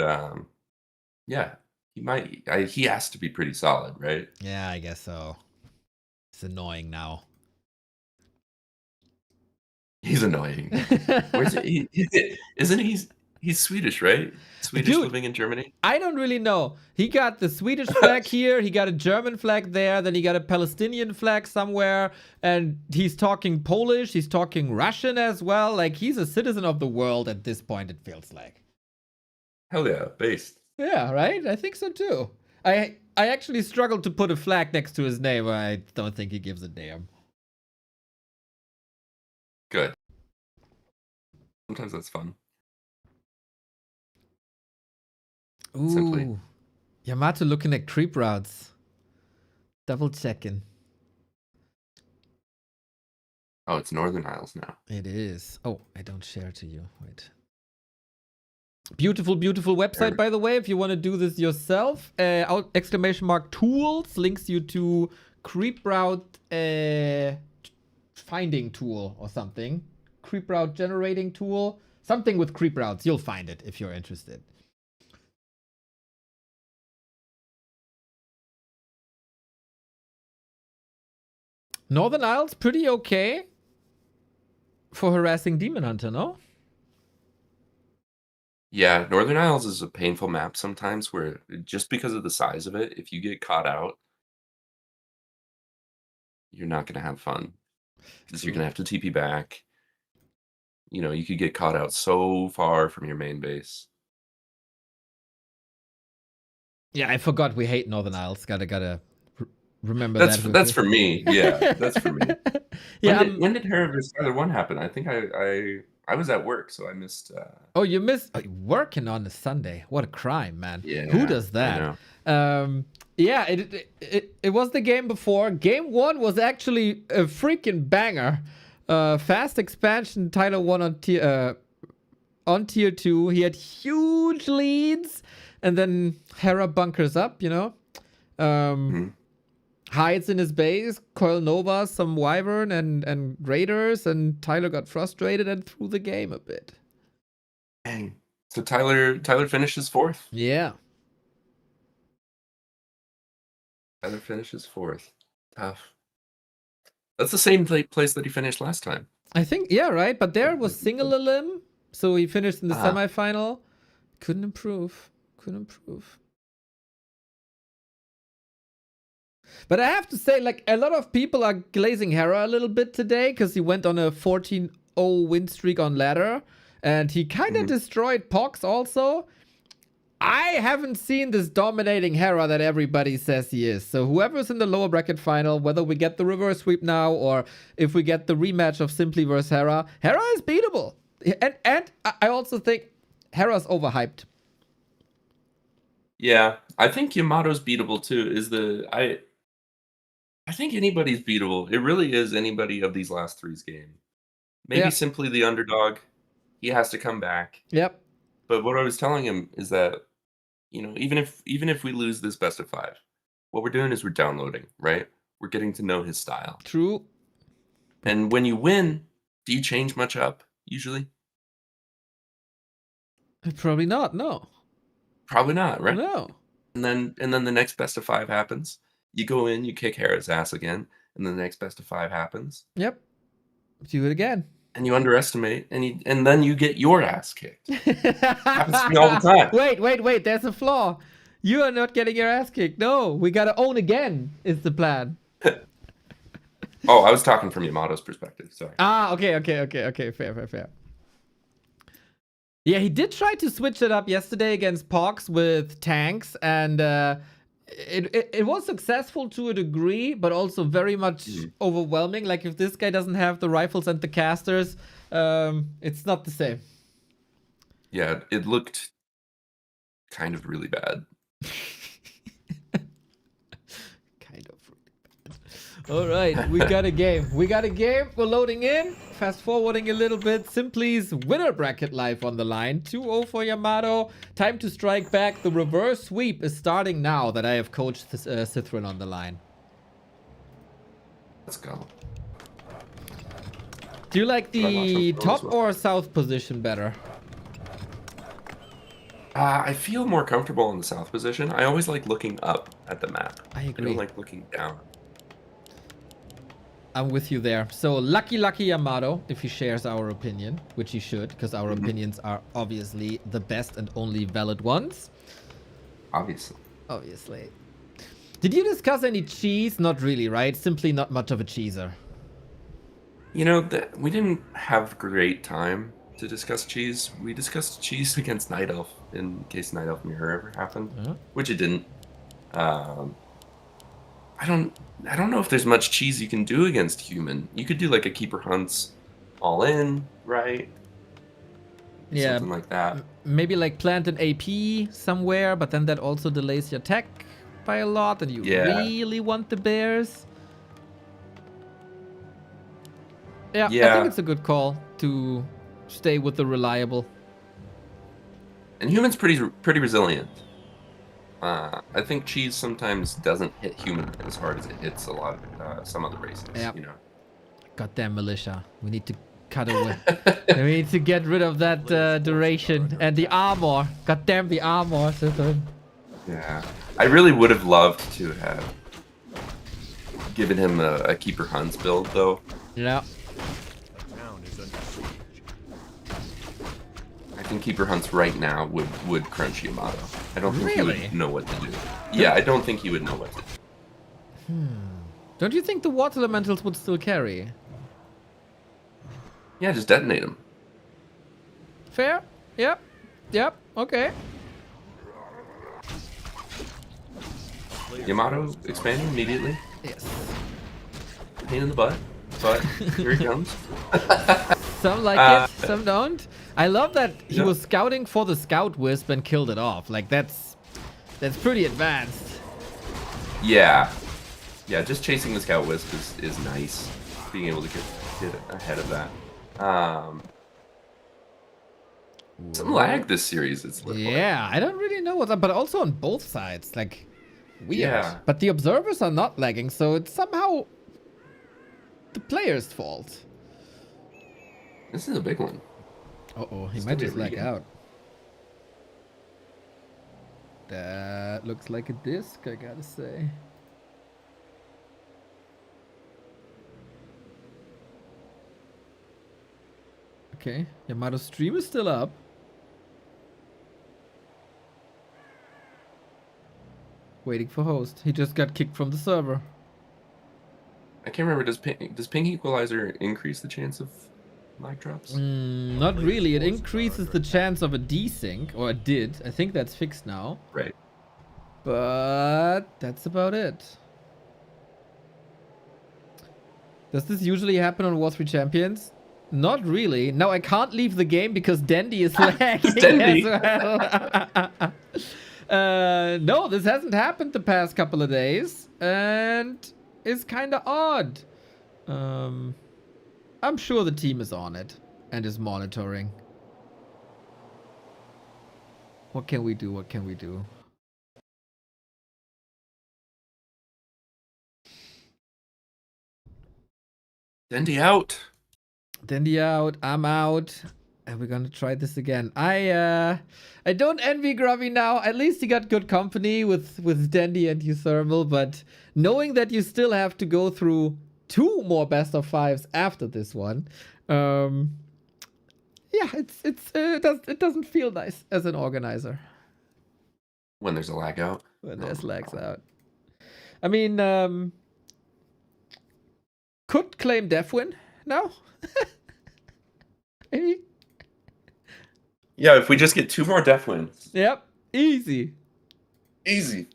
yeah, he has to be pretty solid, right? Yeah, I guess so. It's annoying now. He's annoying. Where's it? Isn't he's He's Swedish, right? Swedish Dude, living in Germany. I don't really know. He got the Swedish flag here, he got a German flag there, then he got a Palestinian flag somewhere, and he's talking Polish, he's talking Russian as well. Like, he's a citizen of the world at this point, it feels like. Hell yeah, based. Yeah, right? I think so too. I actually struggled to put a flag next to his name. I don't think he gives a damn. Good. Sometimes that's fun. Ooh. Simply. Yamato looking at creep routes. Double checking. Oh, it's Northern Isles now. It is. Oh, I don't share to you. Wait. Beautiful, beautiful website, by the way, if you want to do this yourself. Exclamation mark tools links you to creep route finding tool or something. Creep route generating tool. Something with creep routes. You'll find it if you're interested. Northern Isles, pretty okay for harassing Demon Hunter, no? Yeah, Northern Isles is a painful map sometimes where just because of the size of it, if you get caught out, you're not going to have fun. Because you're going to have to TP back. You know, you could get caught out so far from your main base. Yeah, I forgot we hate Northern Isles. Gotta remember That's that. that's for me. Yeah, that's for me. Yeah, When did Hera vs. Tyler1 happen? I think I was at work, so I missed. Oh, you missed working on a Sunday. What a crime, man. Yeah, who does that? Yeah, it was the game before. Game 1 was actually a freaking banger. Fast expansion. Tyler1 on tier 2. He had huge leads, and then Hera bunkers up. You know. Hides in his base, Coil Nova, some Wyvern and Raiders, and Tyler got frustrated and threw the game a bit. Dang. So Tyler finishes 4th. Yeah. Tyler finishes 4th. Tough. That's the same place that he finished last time. I think, yeah, right? But there was single elim, so he finished in the semifinal. Couldn't improve. But I have to say, like, a lot of people are glazing Hera a little bit today because he went on a 14-0 win streak on ladder. And he kind of destroyed PohX also. I haven't seen this dominating Hera that everybody says he is. So whoever's in the lower bracket final, whether we get the reverse sweep now or if we get the rematch of Simply versus Hera, Hera is beatable. And I also think Hera's overhyped. Yeah, I think Yamato's beatable too. I think anybody's beatable. It really is anybody of these last 3's game. Maybe Simply the underdog. He has to come back. Yep. But what I was telling him is that, you know, even if we lose this best of 5, what we're doing is we're downloading, right? We're getting to know his style. True. And when you win, do you change much up usually? Probably not. No. Probably not, right? No. And then the next best of 5 happens. You go in, you kick Hera's ass again, and then the next best of 5 happens. Yep. Do it again. And you underestimate, and then you get your ass kicked. Happens to me all the time. Wait. There's a flaw. You are not getting your ass kicked. No, we gotta own again. Is the plan. Oh, I was talking from Yamato's perspective. Sorry. Okay. Fair. Yeah, he did try to switch it up yesterday against PohX with tanks, and it was successful to a degree, but also very much overwhelming. Like, if this guy doesn't have the rifles and the casters, it's not the same. Yeah, it looked kind of really bad. All right, we got a game. We're loading in. Fast forwarding a little bit. Simply's winner bracket live on the line. 2-0 for Yamato. Time to strike back. The reverse sweep is starting now that I have coached Cithrin on the line. Let's go. Do you like the top or south position better? I feel more comfortable in the south position. I always like looking up at the map. I agree. I don't like looking down. I'm with you there. So lucky Yamato if he shares our opinion, which he should, because our opinions are obviously the best and only valid ones. Obviously. Did you discuss any cheese? Not really, right? Simply not much of a cheeser. You know, we didn't have great time to discuss cheese. We discussed cheese against Night Elf in case Night Elf Mirror ever happened, which it didn't. I don't know if there's much cheese you can do against human. You could do like a Keeper Hunts all in, right? Yeah, something like that. Maybe like plant an AP somewhere, but then that also delays your tech by a lot, and you really want the bears. Yeah, I think it's a good call to stay with the reliable. And human's pretty resilient. I think cheese sometimes doesn't hit human as hard as it hits a lot of some other races. You know. Goddamn militia! We need to cut away. We need to get rid of that duration and the armor. Goddamn the armor system. Yeah, I really would have loved to have given him a Keeper Hunts build though. Yeah. I think Keeper Hunts right now would crunch Yamato. I don't think he would know what to do. Yeah, I don't think he would know what to do. Don't you think the water elementals would still carry? Yeah, just detonate them. Fair. Yep. Okay. Yamato expanding immediately. Yes. Pain in the butt, but here he comes. Some like it, some don't. I love that he was scouting for the scout wisp and killed it off. Like that's pretty advanced. Yeah, just chasing the scout wisp is nice. Being able to get ahead of that. Some lag this series. Yeah, I don't really know what's up, but also on both sides, like weird. Yeah. But the observers are not lagging, so it's somehow the player's fault. This is a big one. Uh-oh, he might just lag out. That looks like a disc, I gotta say. Okay, Yamato's stream is still up. Waiting for host. He just got kicked from the server. I can't remember. Does ping equalizer increase the chance of lag drops? Not really. It increases the chance of a desync, or it did. I think that's fixed now. Right. But that's about it. Does this usually happen on War 3 Champions? Not really. No, I can't leave the game because Dandy is lagging as well. No, this hasn't happened the past couple of days, and it's kind of odd. I'm sure the team is on it and is monitoring. What can we do? What can we do? Dandy out. Dandy out. I'm out. And we're gonna try this again. I don't envy Grubby now. At least he got good company with Dandy and Euthermal, but knowing that you still have to go through 2 more best of 5s after this one, yeah, it doesn't feel nice as an organizer. When there's a lag out. When there's lags out. I mean, could claim def win now. Maybe. Yeah, if we just get 2 more def wins. Yep, easy. Easy.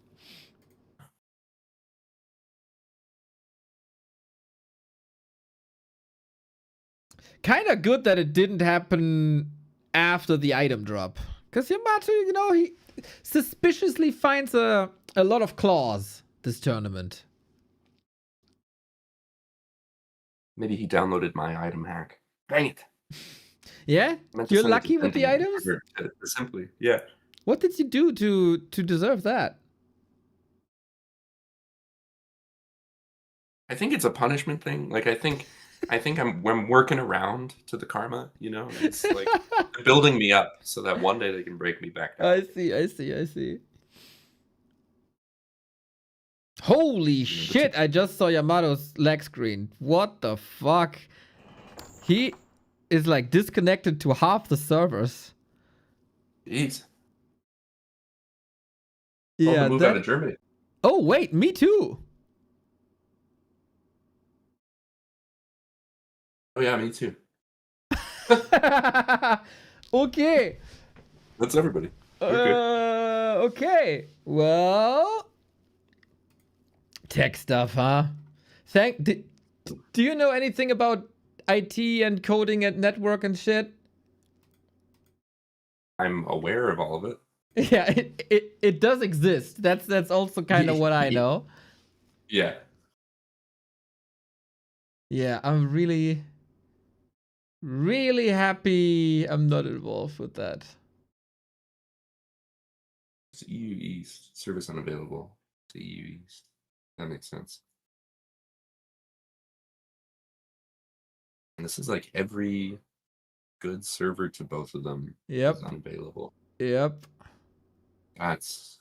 Kind of good that it didn't happen after the item drop. Because Yamato, you know, he suspiciously finds a lot of claws this tournament. Maybe he downloaded my item hack. Dang it. Yeah? You're lucky with the items? Simply, yeah. What did you do to deserve that? I think it's a punishment thing. Like I think I'm working around to the karma, you know? It's like building me up so that one day they can break me back down. I see. Holy shit, I just saw Yamato's lag screen. What the fuck? He is like disconnected to half the servers. Jeez. Yeah, to move out of Germany. Oh wait, me too. Oh yeah, me too. Okay. That's everybody. Okay. Okay. Well, tech stuff, huh? Do you know anything about IT and coding and network and shit? I'm aware of all of it. Yeah, it does exist. That's also kind of what I know. Yeah. Yeah, I'm really happy I'm not involved with that. It's EU East. Service unavailable. To EU East. That makes sense. And this is like every good server to both of them Yep. is unavailable. Yep. That's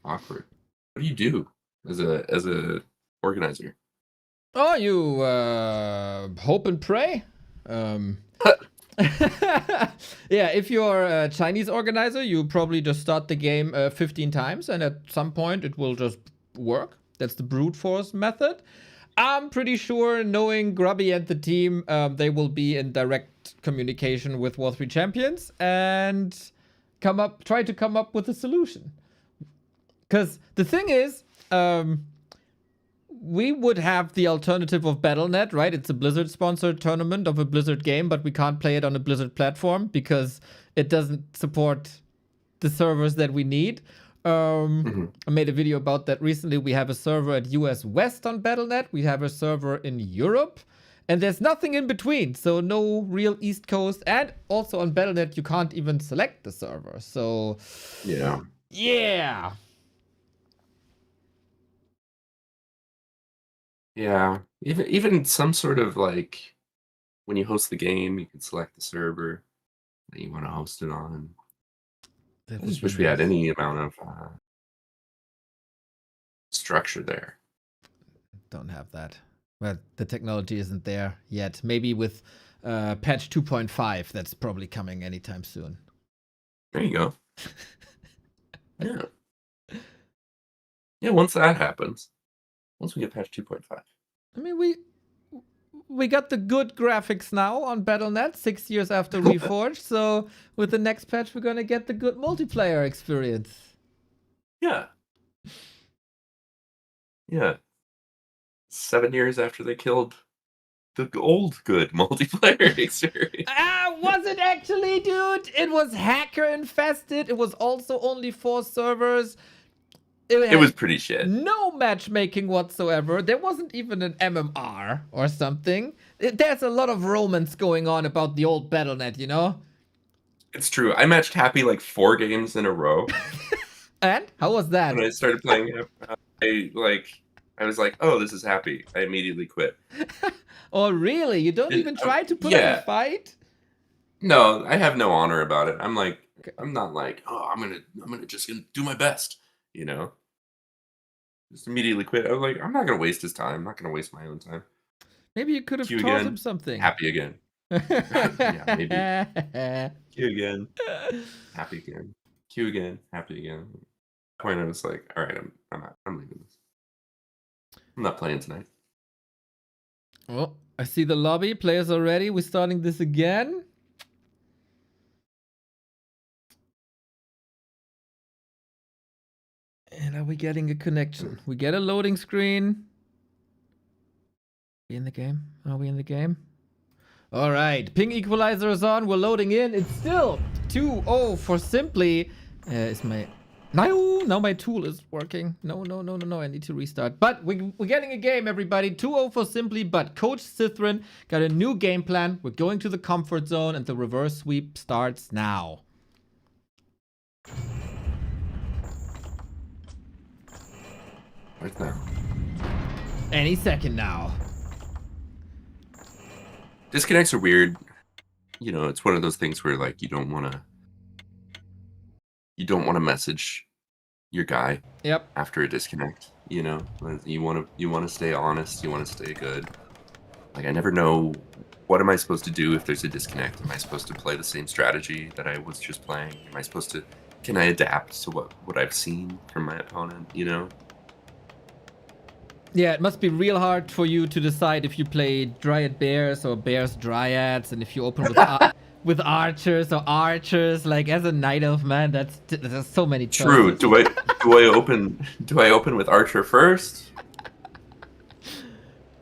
awkward. What do you do as a organizer? Oh, you hope and pray. Yeah, if you're a Chinese organizer, you probably just start the game 15 times, and at some point it will just work. That's the brute force method. I'm pretty sure, knowing Grubby and the team, they will be in direct communication with War 3 Champions and try to come up with a solution. Because the thing is, we would have the alternative of Battle.net, right? It's a Blizzard-sponsored tournament of a Blizzard game, but we can't play it on a Blizzard platform because it doesn't support the servers that we need. I made a video about that recently. We have a server at US West on Battle.net. We have a server in Europe. And there's nothing in between. So no real East Coast. And also on Battle.net, you can't even select the server. So yeah. Yeah. Yeah. Even some sort of like when you host the game, you can select the server that you want to host it on. I just wish we had any amount of structure there. Don't have that. Well, the technology isn't there yet. Maybe with patch 2.5, that's probably coming anytime soon. There you go. Yeah. Yeah, once that happens, once we get patch 2.5. I mean, we got the good graphics now on Battle.net 6 years after Reforged. So with the next patch, we're gonna get the good multiplayer experience. Yeah. Yeah. 7 years after they killed the old good multiplayer experience. Was it actually, dude? It was hacker infested. It was also only 4 servers. It was pretty shit. No matchmaking whatsoever. There wasn't even an MMR or something. There's a lot of romance going on about the old Battle.net, you know? It's true. I matched Happy like 4 games in a row. And? How was that? When I started playing, I was like, oh, this is Happy. I immediately quit. Oh, really? You don't even try to put up a fight? No, I have no honor about it. I'm like, I'm not like, oh, I'm gonna just do my best, you know? Just immediately quit. I was like, I'm not gonna waste his time. I'm not gonna waste my own time. Maybe you could have Q taught again, him something. Happy again. Yeah, maybe. Q again. Happy again. Q again. Happy again. At the point I was like, all right, I'm leaving this. I'm not playing tonight. Oh, I see the lobby. Players are ready. We're starting this again. And are we getting a connection? We get a loading screen. We in the game? Are we in the game? All right. Ping equalizer is on. We're loading in. It's still 2-0 for Simply. Is my... No, now my tool is working. No. I need to restart. But we're getting a game, everybody. 2-0 for Simply, but Coach Cithrin got a new game plan. We're going to the comfort zone, and the reverse sweep starts now. Right now. Any second now. Disconnects are weird. You know, it's one of those things where like you don't want to message your guy. Yep. After a disconnect, you know, you want to stay honest. You want to stay good. Like I never know what am I supposed to do if there's a disconnect. Am I supposed to play the same strategy that I was just playing? Am I supposed to? Can I adapt to what I've seen from my opponent? You know. Yeah, it must be real hard for you to decide if you play Dryad Bears or Bears Dryads, and if you open with with Archers or Archers. Like as a Night Elf, man, there's so many choices. True. Do I open with Archer first?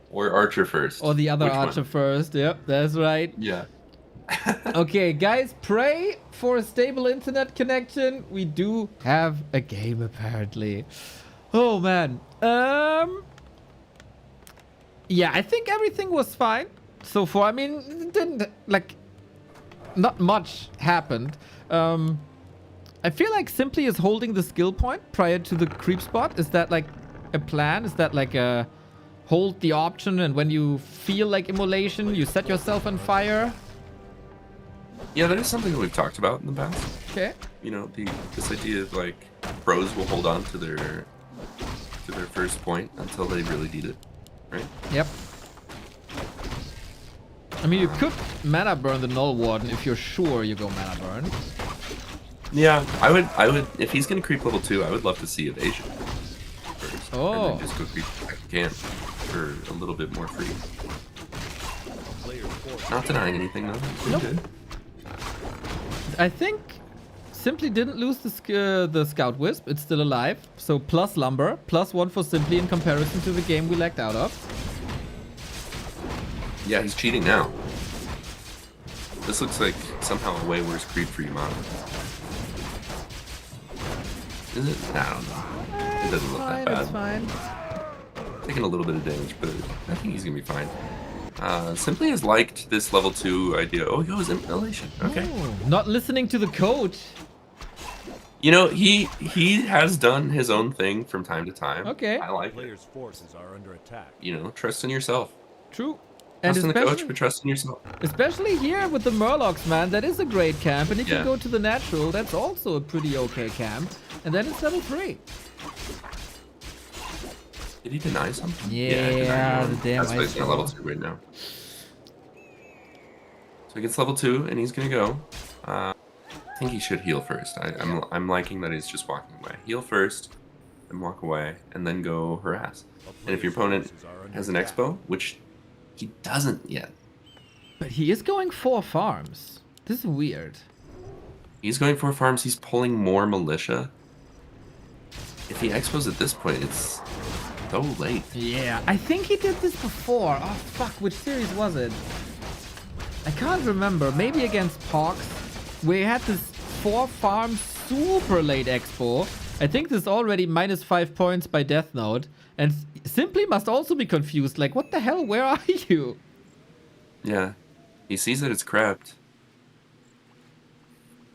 Or Archer first? Or the other Which Archer one? first. Yep, that's right. Yeah. Okay, guys, pray for a stable internet connection. We do have a game apparently. Oh man. Yeah, I think everything was fine so far. I mean, it didn't like not much happened. I feel like Simply is holding the skill point prior to the creep spot. Is that like a plan? Is that like a hold the option, and when you feel like immolation, you set yourself on fire? Yeah, that is something that we've talked about in the past. Okay. You know, this idea of like pros will hold on to their first point until they really need it, right? Yep. I mean, you could mana burn the Null Warden if you're sure you go mana burn. Yeah, I would if he's gonna creep level 2, I would love to see evasion first. Oh. And then just go creep if you can for a little bit more free. Not denying anything though. Nope. Good. I think Simply didn't lose the Scout Wisp. It's still alive. So plus Lumber, +1 for Simply in comparison to the game we lagged out of. Yeah, he's cheating now. This looks like somehow a way worse creep for Yamato. Is it? I don't know. It doesn't look that bad. It's fine. Taking a little bit of damage, but I think he's gonna be fine. Simply has liked this level 2 idea. Oh, he goes immolation. Okay. Oh, not listening to the coach. You know, he has done his own thing from time to time. Okay. I like it. Players' forces are under attack. You know, trust in yourself. True. Trust in the coach, but trust in yourself. Especially here with the Murlocs, man. That is a great camp. And if you Yeah. go to the natural, that's also a pretty okay camp. And then it's level 3. Did he deny something? Yeah, deny the damn That's why he's ice not ball. level 2 right now. So he gets level 2, and he's gonna go. I think he should heal first. I'm liking that he's just walking away. Heal first, and walk away, and then go harass. And if your opponent has an expo, which he doesn't yet. But he is going 4 farms. This is weird. He's going 4 farms, he's pulling more militia. If he expos at this point, it's so late. Yeah, I think he did this before. Oh, fuck, which series was it? I can't remember. Maybe against PohX. We had this 4 farm super late expo. I think this is already -5 points by Death Note. And Simply must also be confused. Like, what the hell? Where are you? Yeah. He sees that it's crept.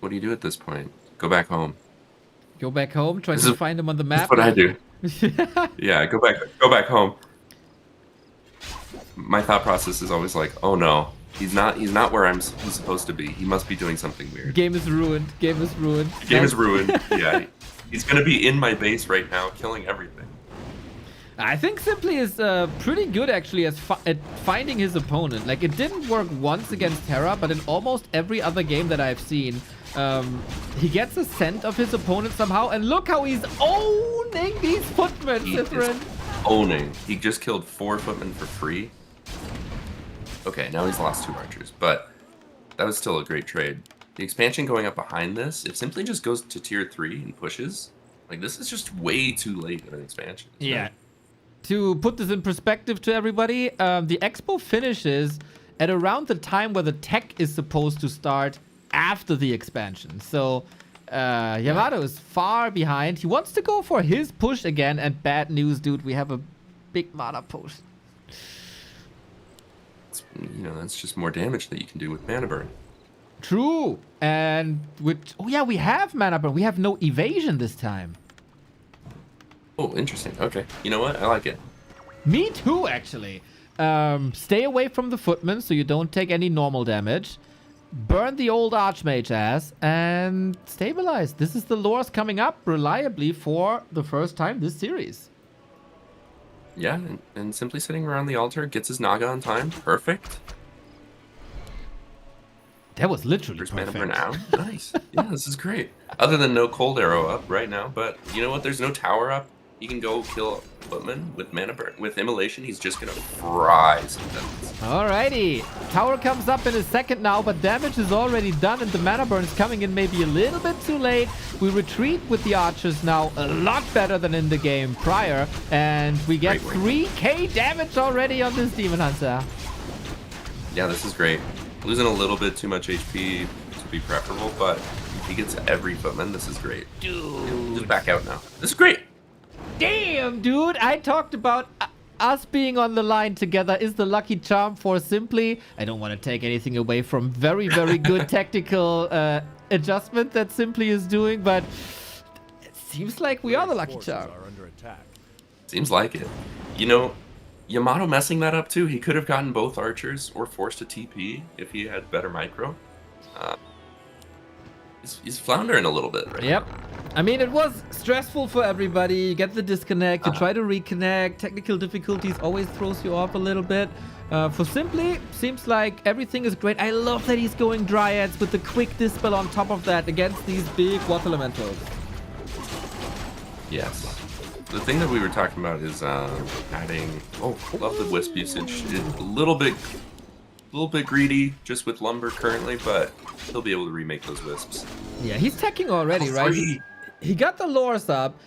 What do you do at this point? Go back home. Go back home, try to find him on the map. That's what I do. Yeah, go back home. My thought process is always like, oh no, he's not where he's supposed to be. He must be doing something weird. Game is ruined. Game is ruined. Game is ruined. Yeah. He's gonna be in my base right now, killing everything. I think Simply is pretty good actually at finding his opponent. Like, it didn't work once against Hera, but in almost every other game that I've seen, he gets a scent of his opponent somehow, and look how he's owning these footmen, Cytherin. Owning. He just killed 4 footmen for free. Okay, now he's lost 2 archers, but that was still a great trade. The expansion going up behind this, if Simply just goes to tier 3 and pushes, like, this is just way too late of an expansion. Yeah. To put this in perspective to everybody, the expo finishes at around the time where the tech is supposed to start after the expansion. So Yamato is far behind. He wants to go for his push again, and bad news, dude. We have a big mana push. You know, that's just more damage that you can do with mana burn. True. And with... Oh, yeah, we have mana burn. We have no evasion this time. Oh, interesting. Okay. You know what? I like it. Me too, actually. Stay away from the footmen so you don't take any normal damage. burn the old Archmage ass and stabilize. This is the lores coming up reliably for the first time this series. Yeah, and simply sitting around the altar gets his Naga on time. Perfect. That was literally First perfect. mana burn out. Nice. Yeah, this is great. Other than no cold arrow up right now, but you know what? There's no tower up. He can go kill Footman with mana burn. With immolation, he's just gonna fry some Dantes. Alrighty. Tower comes up in a second now, but damage is already done and the mana burn is coming in maybe a little bit too late. We retreat with the archers now a lot better than in the game prior. And we get 3k damage already on this Demon Hunter. Yeah, this is great. Losing a little bit too much HP to be preferable, but if he gets every Footman, this is great. Dude. Just back out now. This is great. Damn, dude. I talked about us being on the line together is the lucky charm for Simply. I don't want to take anything away from very, very good tactical adjustment that Simply is doing, but it seems like we are the lucky charm. Seems like it. You know, Yamato messing that up too. He could have gotten both archers or forced a TP if he had better micro. He's floundering a little bit right now. I mean, it was stressful for everybody. You get the disconnect, you try to reconnect. Technical difficulties always throws you off a little bit. For Simply, seems like everything is great. I love that he's going Dryads with the quick dispel on top of that against these big water elementals. Yes. The thing that we were talking about is adding... Oh, love the wisp usage. It's a little bit greedy just with lumber currently, but he'll be able to remake those wisps. Yeah, he's teching already, right? He got the lores up.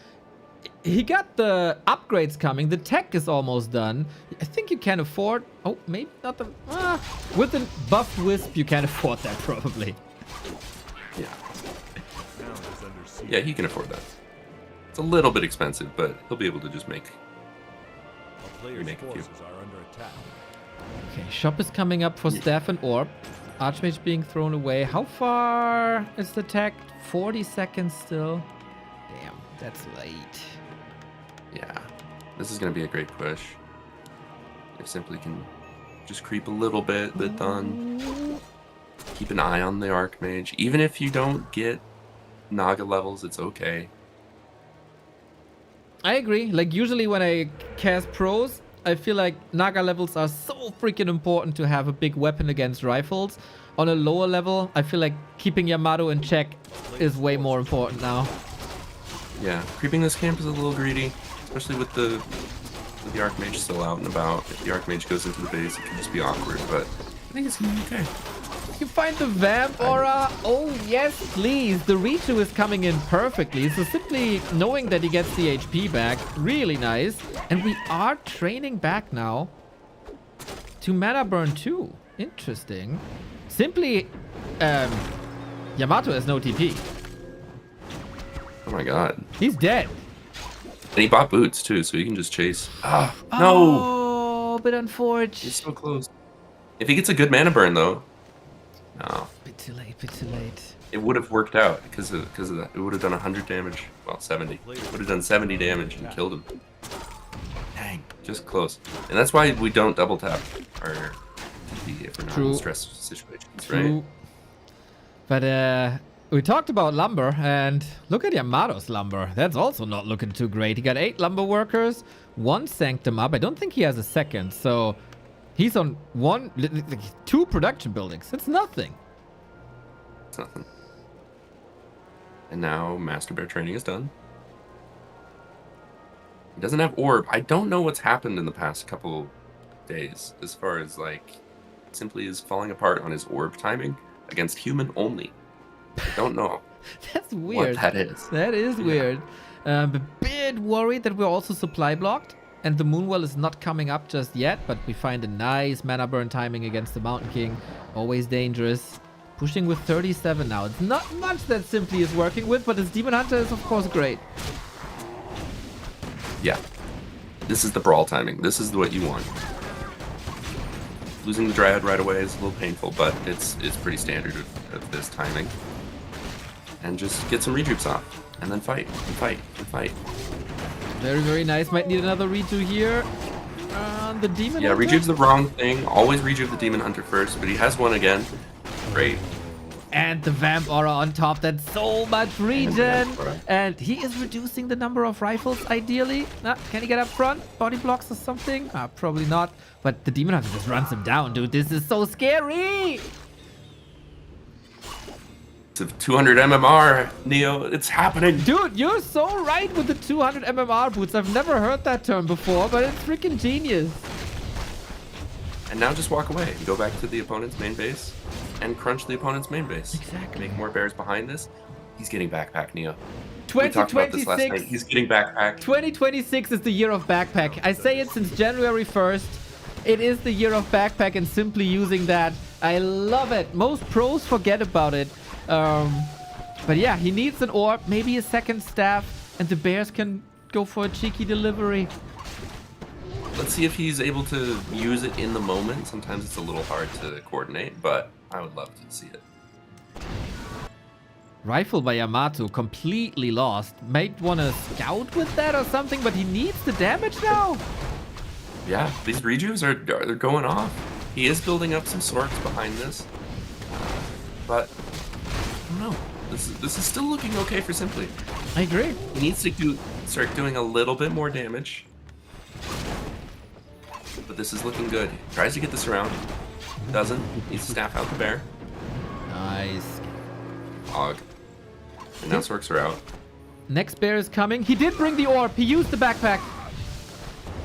He got the upgrades coming. The tech is almost done. I think you can afford... Oh, maybe not the... with the buffed wisp, you can afford that probably. Yeah. Yeah, he can afford that. It's a little bit expensive, but he'll be able to just remake a few. Okay, shop is coming up for Staff and Orb. Archmage being thrown away. How far is the tech? 40 seconds still. Damn, that's late. Yeah, this is going to be a great push. If Simply can just creep a little bit done. Keep an eye on the Archmage. Even if you don't get Naga levels, it's okay. I agree. Like, usually when I cast pros, I feel like Naga levels are so freaking important to have a big weapon against rifles. On a lower level, I feel like keeping Yamato in check is way more important now. Yeah, creeping this camp is a little greedy, especially with the Archmage still out and about. If the Archmage goes into the base, it can just be awkward, but I think it's gonna be okay. You find the Vamp Aura. Oh, yes, please. The Ritu is coming in perfectly. So simply knowing that he gets the HP back, really nice. And we are training back now to mana burn 2. Interesting. Simply, Yamato has no TP. Oh my god. He's dead. And he bought boots too, so he can just chase. Ah, no! Oh, bit unfortunate. He's so close. If he gets a good mana burn though, no. Bit too late, bit too late. It would have worked out because of that. It would have done 100 damage. Well, 70. It would have done 70 damage and killed him. Dang, just close. And that's why we don't double tap our TP if we're not in stress situations, right? But we talked about lumber, and look at Yamato's lumber. That's also not looking too great. He got 8 lumber workers, 1 sanctum up. I don't think he has a second, so he's on 2 production buildings. It's nothing. It's nothing. And now Master Bear training is done. He doesn't have orb. I don't know what's happened in the past couple days as far as like simply is falling apart on his orb timing against human only. I don't know. That's weird. What that is. That is weird. A bit worried that we're also supply blocked and the Moonwell is not coming up just yet, but we find a nice mana burn timing against the Mountain King. Always dangerous. Pushing with 37 now. It's not much that Simply is working with, but his Demon Hunter is of course great. Yeah. This is the brawl timing. This is what you want. Losing the Dryad right away is a little painful, but it's pretty standard of this timing. And just get some rejupes off. And then fight, and fight, and fight. Very, very nice. Might need another redo here. The Demon Hunter? Yeah, rejuve's the wrong thing. Always rejuve the Demon Hunter first, but he has one again. Great. And the Vamp Aura on top. That's so much regen. And he is reducing the number of rifles, ideally. Can he get up front? Body blocks or something? Probably not. But the Demon Hunter just runs him down, dude. This is so scary. It's 200 MMR, Neo. It's happening. Dude, you're so right with the 200 MMR boots. I've never heard that term before, but it's freaking genius. And now just walk away and go back to the opponent's main base and crunch the opponent's main base. Exactly. Make more bears behind this. He's getting backpack, Neo. We talked about this last night. He's getting backpack. 2026 is the year of backpack. I say it since January 1st. It is the year of backpack and simply using that. I love it. Most pros forget about it. But yeah, he needs an orb, maybe a second staff, and the bears can go for a cheeky delivery. Let's see if he's able to use it in the moment. Sometimes it's a little hard to coordinate, but I would love to see it. Rifle by Yamato, completely lost. Might want to scout with that or something, but he needs the damage now. Yeah, these rejuves are they're going off. He is building up some sorts behind this, but I don't know. This is still looking okay for Simply. I agree. He needs to start doing a little bit more damage, but this is looking good. He tries to get this around, doesn't. Needs to staff out the bear. Nice. Hog. And now Sorks are out. Next bear is coming. He did bring the orb. He used the backpack.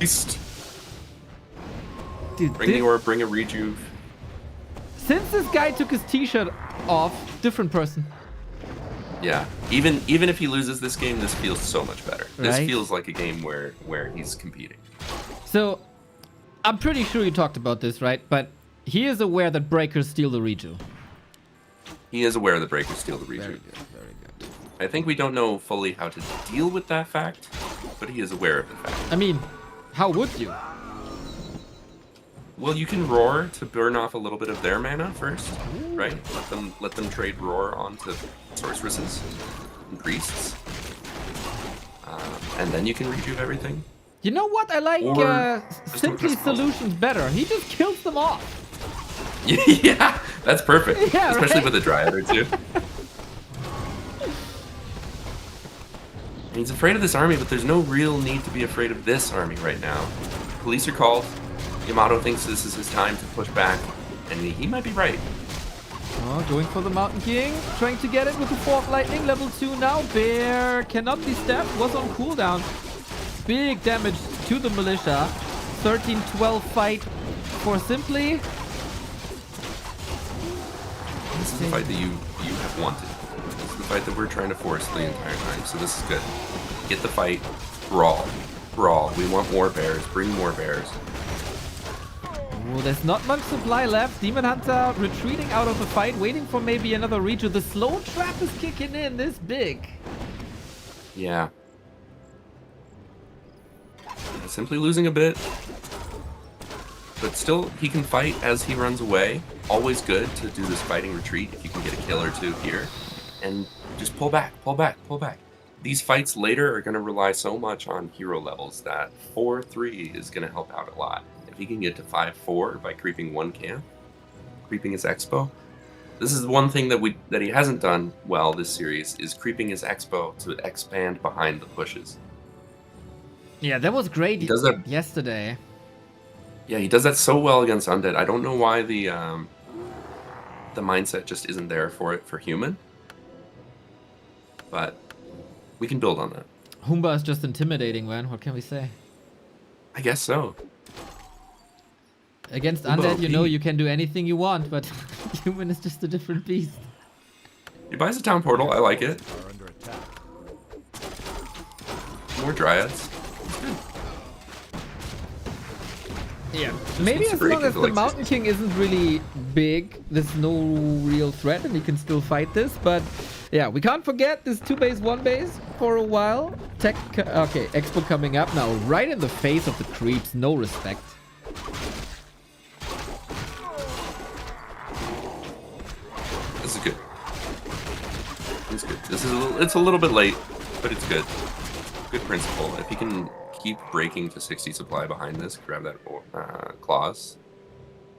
Beast. Dude, bring the orb, bring a rejuve. Since this guy took his t-shirt off, different person. Yeah, even if he loses this game, this feels so much better. This Right? feels like a game where he's competing. So, I'm pretty sure you talked about this, right? But he is aware that breakers steal the reju. He is aware that breakers steal the rejuve. Very good, very good. I think we don't know fully how to deal with that fact, but he is aware of the fact. I mean, how would you? Well, you can roar to burn off a little bit of their mana first, right? Let them trade roar onto sorceresses and priests, and then you can rejuve everything. You know what? I like Simply Solutions better. He just kills them off. Yeah, that's perfect. Yeah, especially right? with a Dryad or two. And he's afraid of this army, but there's no real need to be afraid of this army right now. Police are called. Yamato thinks this is his time to push back, and he might be right. Oh, going for the Mountain King. Trying to get it with the Fork Lightning. Level 2 now. Bear cannot be stepped. Was on cooldown. Big damage to the Militia. 13-12 fight for Simply. This is the fight that you have wanted. This is the fight that we're trying to force the entire time, so this is good. Get the fight. Brawl. Brawl. We want more bears. Bring more bears. Oh, there's not much supply left. Demon Hunter retreating out of the fight, waiting for maybe another reach. The slow trap is kicking in this big. Yeah. Simply losing a bit. But still, he can fight as he runs away. Always good to do this fighting retreat if you can get a kill or two here. And just pull back, pull back, pull back. These fights later are going to rely so much on hero levels that 4-3 is going to help out a lot. If he can get to 5-4 by creeping one camp, creeping his expo. This is one thing that he hasn't done well this series, is creeping his expo to expand behind the pushes. Yeah, that was great He does that yesterday. Yeah, he does that so well against Undead. I don't know why the mindset just isn't there for it for human. But we can build on that. Humba is just intimidating, man. What can we say? I guess so. Against Humba Undead, OP. you know you can do anything you want, but human is just a different beast. He buys a town portal. I like it. More dryads. Yeah, maybe as long as the Mountain King isn't really big, there's no real threat and he can still fight this. But yeah, we can't forget this 2-base, 1-base for a while. Okay, Expo coming up now, right in the face of the creeps. No respect. This is good. It's good. It's a little bit late, but it's good. Good principle. If he can keep breaking to 60 supply behind this, grab that claws,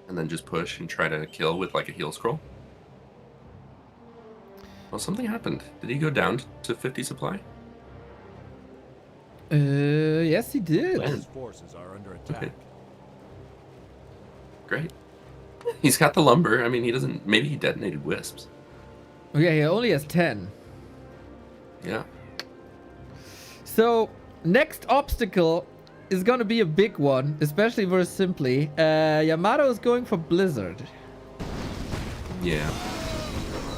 and then just push and try to kill with like a heal scroll. Well, something happened. Did he go down to 50 supply? Yes, he did. Players' forces are under attack. Okay. Great. He's got the lumber. I mean, he doesn't. Maybe he detonated wisps. Oh yeah, he only has 10. Yeah. So next obstacle is gonna be a big one, especially versus Simply. Yamato is going for Blizzard. Yeah.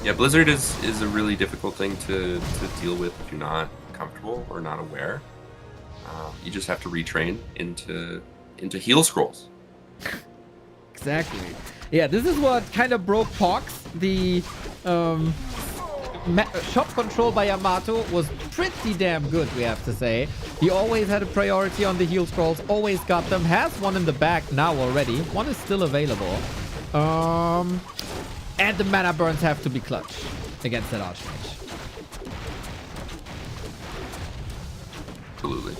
Yeah, Blizzard is a really difficult thing to deal with if you're not comfortable or not aware. You just have to retrain into heal scrolls. Exactly. Yeah, this is what kind of broke PohX. The shot control by Yamato was pretty damn good, we have to say. He always had a priority on the heal scrolls, always got them. Has one in the back now already. One is still available. And the mana burns have to be clutch against that Archmage. Absolutely.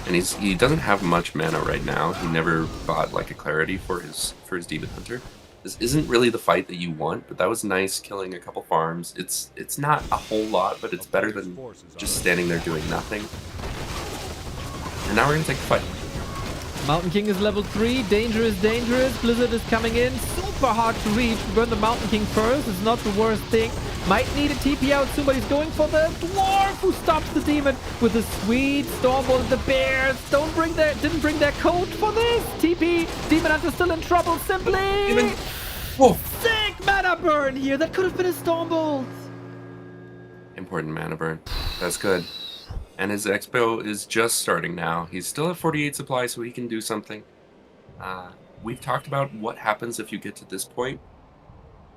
And he doesn't have much mana right now. He never bought like a clarity for his Demon Hunter. This isn't really the fight that you want, but that was nice, killing a couple farms. It's not a whole lot, but it's better than just standing there doing nothing. And now we're gonna take the fight. Mountain King is level 3. Dangerous. Blizzard is coming in. Super hard to reach. Burn the Mountain King first. It's not the worst thing. Might need a TP out soon, but he's going for the Dwarf who stops the Demon with a sweet Stormbolt. The Bears didn't bring their coat for this. TP. Demon Hunter still in trouble. Simply. Sick mana burn here. That could have been a Stormbolt. Important mana burn. That's good. And his expo is just starting now. He's still at 48 supply, so he can do something. We've talked about what happens if you get to this point.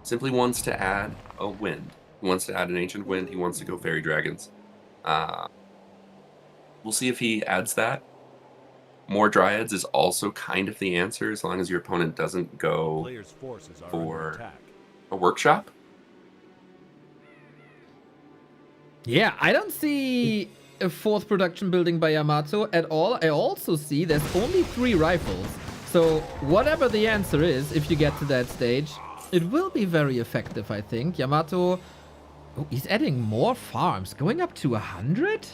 Simply wants to add a wind. He wants to add an ancient wind. He wants to go fairy dragons. We'll see if he adds that. More dryads is also kind of the answer, as long as your opponent doesn't go for a workshop. Yeah, I don't see a fourth production building by Yamato at all. I also see there's only 3 rifles. So whatever the answer is, if you get to that stage, it will be very effective, I think. Yamato, oh, he's adding more farms, going up to 100?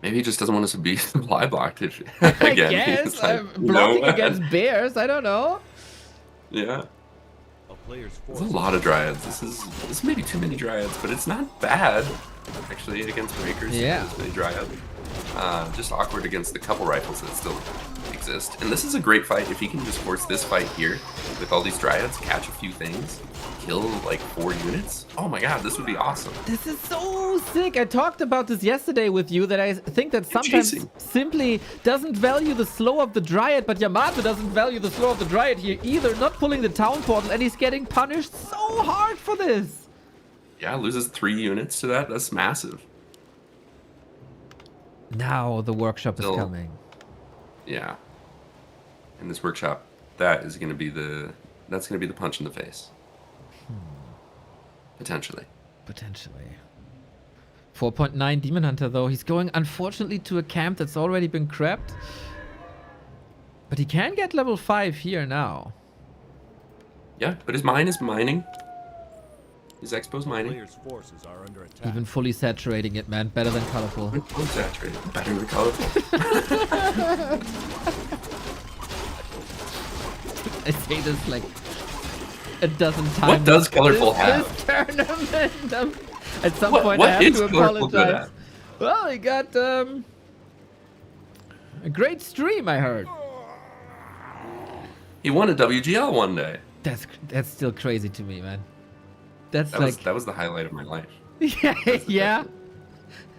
Maybe he just doesn't want us to be supply blocked again. I guess. Blocking against bears, I don't know. Yeah. There's a lot of dryads. This may be too many dryads, but it's not bad actually against breakers. Yeah. This many dryads. Just awkward against the couple rifles that still exist. And this is a great fight if he can just force this fight here with all these dryads, catch a few things, kill like 4 units. Oh my god, this would be awesome. This is so sick. I talked about this yesterday with you, that I think that sometimes Simply doesn't value the slow of the Dryad, but Yamato doesn't value the slow of the Dryad here either. Not pulling the town portal, and he's getting punished so hard for this. Yeah, loses 3 units to that. That's massive. Now the workshop is coming. Yeah. In this workshop, that's gonna be the punch in the face. Potentially. 4.9 Demon Hunter though. He's going unfortunately to a camp that's already been crapped. But he can get level 5 here now. Yeah, but his mine is mining. His expo's mining. Players' forces are under attack. Even fully saturating it, man. Better than colorful. Fully saturated. Better than colorful. I say this like a dozen times. What does colorful have? This tournament. At some point I have to apologize. Well, he got a great stream, I heard. He won a WGL one day. That's still crazy to me, man. That was the highlight of my life. Yeah.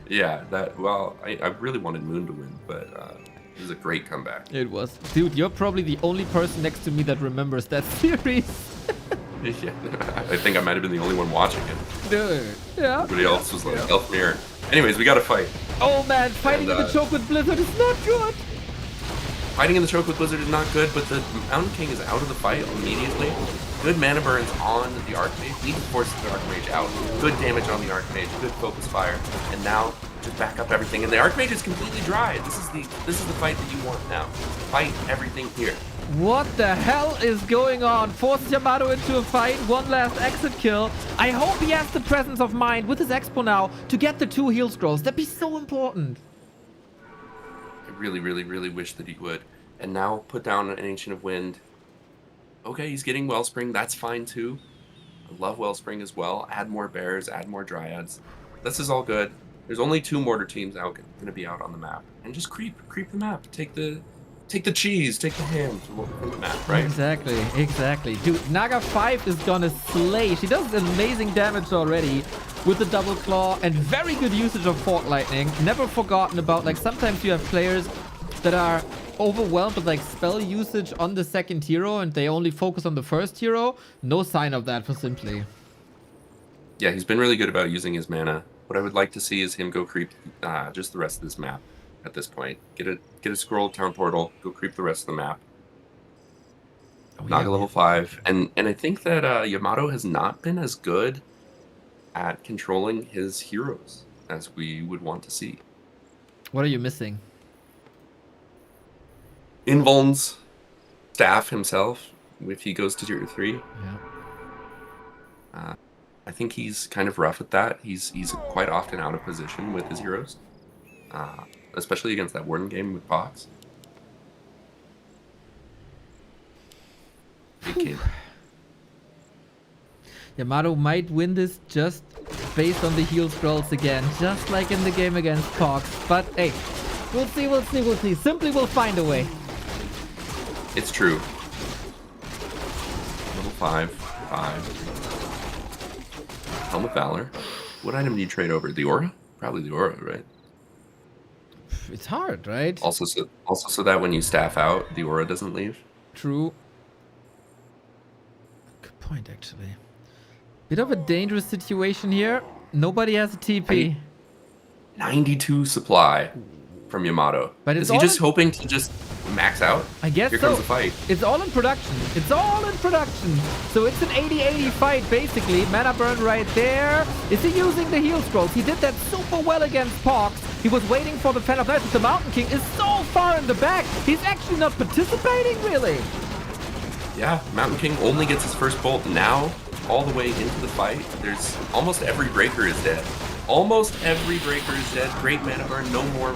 Yeah, I really wanted Moon to win, but it was a great comeback. It was. Dude, you're probably the only person next to me that remembers that series. Yeah, I think I might have been the only one watching it. Dude, yeah. Everybody else was like, Elf Mirror. Anyways, we gotta fight. Oh man, fighting in the choke with Blizzard is not good. Fighting in the choke with Blizzard is not good, but the Mountain King is out of the fight immediately. Good mana burns on the Archmage. Need to force the Archmage out. Good damage on the Archmage. Good focus fire. And now just back up everything. And the Archmage is completely dry. This is the fight that you want now. Fight everything here. What the hell is going on? Forces Yamato into a fight. One last exit kill. I hope he has the presence of mind with his Expo now to get the 2 heal scrolls. That'd be so important. I really, really, really wish that he would. And now put down an Ancient of Wind. Okay, he's getting Wellspring. That's fine too. I love Wellspring as well. Add more bears, add more dryads. This is all good. There's only 2 mortar teams out going to be out on the map. And just creep the map. Take the cheese, take the ham from the map, right? Exactly. Dude, Naga 5 is gonna slay. She does amazing damage already with the double claw and very good usage of Fork Lightning. Never forgotten about, like, sometimes you have players that are overwhelmed with like spell usage on the second hero and they only focus on the first hero. No sign of that for Simply. Yeah, he's been really good about using his mana. What I would like to see is him go creep just the rest of this map at this point. Get a scroll town portal, go creep the rest of the map. Naga level 5. And I think that Yamato has not been as good at controlling his heroes as we would want to see. What are you missing? Invuln's staff himself, if he goes to tier 3. Yeah. I think he's kind of rough at that. He's quite often out of position with his heroes, especially against that Warden game with PohX. Big kid. Yamato might win this just based on the heal scrolls again, just like in the game against PohX. But hey, we'll see. Simply will find a way. It's true. Level 5. Helm of Valor. What item do you trade over? The Aura? Probably the Aura, right? It's hard, right? Also so that when you staff out, the Aura doesn't leave. True. Good point, actually. Bit of a dangerous situation here. Nobody has a TP. 92 supply from Yamato. But is he just hoping to just max out? I guess Here so. comes the fight. It's all in production. So it's an 80-80 fight, basically. Mana burn right there. Is he using the heal scrolls? He did that super well against PohX. He was waiting for the Fan of Night, but the Mountain King is so far in the back. He's actually not participating, really. Yeah, Mountain King only gets his first bolt now, all the way into the fight. There's almost every breaker is dead. Great mana burn, no more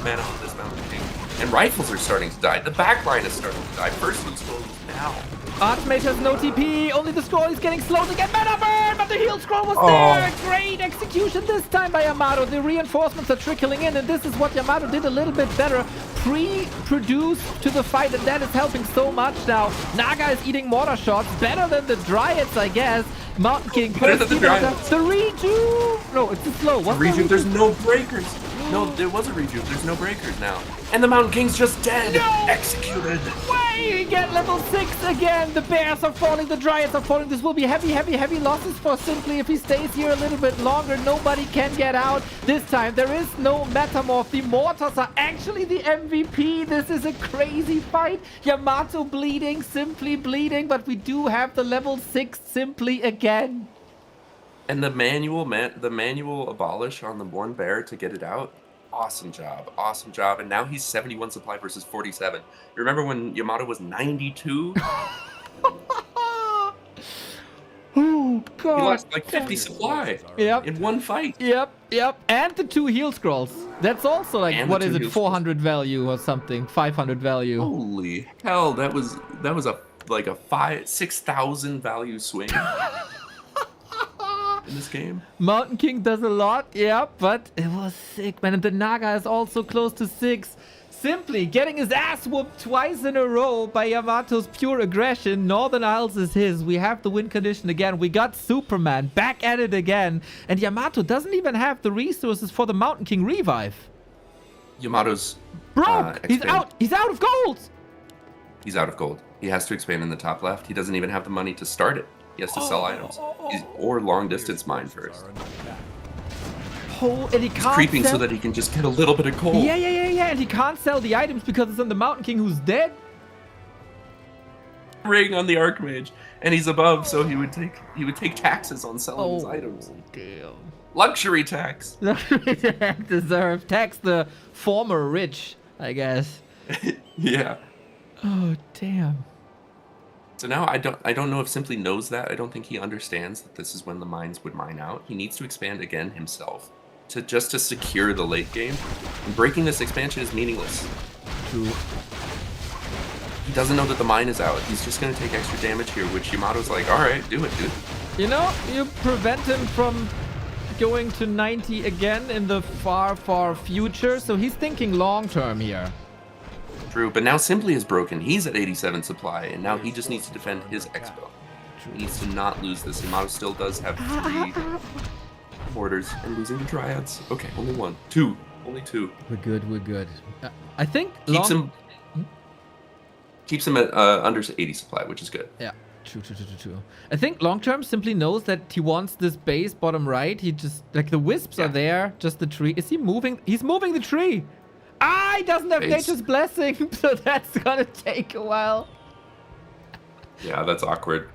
mana on this Mountain King. And rifles are starting to die. The back line is starting to die. First one's slowly now. Archmage has no TP. Only the scroll is getting slow to get mana burn, but the heal scroll was there. Great execution this time by Yamato. The reinforcements are trickling in, and this is what Yamato did a little bit better. Pre-produce to the fight, and that is helping so much now. Naga is eating mortar shots. Better than the Dryads, I guess. Mountain King. Better than the Dryads. The rejuve. No, it's a slow. What's the rejuve? There's no breakers. No, there was a rejuve. There's no breakers now. And the Mountain King's just dead. No! Executed. Way! We get level 6 again. The bears are falling. The Dryads are falling. This will be heavy losses for Simply. If he stays here a little bit longer, nobody can get out. This time, there is no Metamorph. The Mortars are actually the MVP. This is a crazy fight. Yamato bleeding, Simply bleeding, but we do have the level 6 Simply again. And the manual abolish on the one bear to get it out. Awesome job. And now he's 71 supply versus 47. You remember when Yamato was 92? Oh, God. He lost like 50 supply in one fight. Yep. And the 2 heal scrolls. That's also like, And what the is 2 it, 400 value or something? 500 value. Holy hell, that was a 6,000 value swing. In this game. Mountain King does a lot, yeah, but it was sick, man. And the Naga is also close to 6. Simply getting his ass whooped twice in a row by Yamato's pure aggression. Northern Isles is his. We have the win condition again. We got Superman back at it again. And Yamato doesn't even have the resources for the Mountain King revive. Yamato's broke. He's out of gold. He's out of gold. He has to expand in the top left. He doesn't even have the money to start it. He has to sell items. Or long distance mine first. And he He's creeping so that he can just get a little bit of gold. Yeah. yeah, and he can't sell the items because it's on the Mountain King who's dead. Ring on the Archmage, and he's above, so he would take taxes on selling his items. Damn. Luxury tax. Luxury tax deserved. Tax the former rich, I guess. Yeah. Oh damn. So now I don't know if Simply knows that. I don't think he understands that this is when the mines would mine out. He needs to expand again himself to secure the late game. And breaking this expansion is meaningless. True. He doesn't know that the mine is out. He's just gonna take extra damage here, which Yamato's like, alright, do it, dude. You know, you prevent him from going to 90 again in the far, far future, so he's thinking long term here. True, but now Simply is broken. He's at 87 supply, and now he just needs to defend his Expo. He needs to not lose this. Yamato still does have 3 orders, and losing the Dryads. Okay, only 1. 2. Only 2. We're good, we're good. I think keeps him at under 80 supply, which is good. Yeah, true. I think long term Simply knows that he wants this base bottom right. He just, like, the wisps are there, just the tree. Is he moving? He's moving the tree. Ah, he doesn't have Nature's Blessing, so that's gonna take a while. Yeah, that's awkward.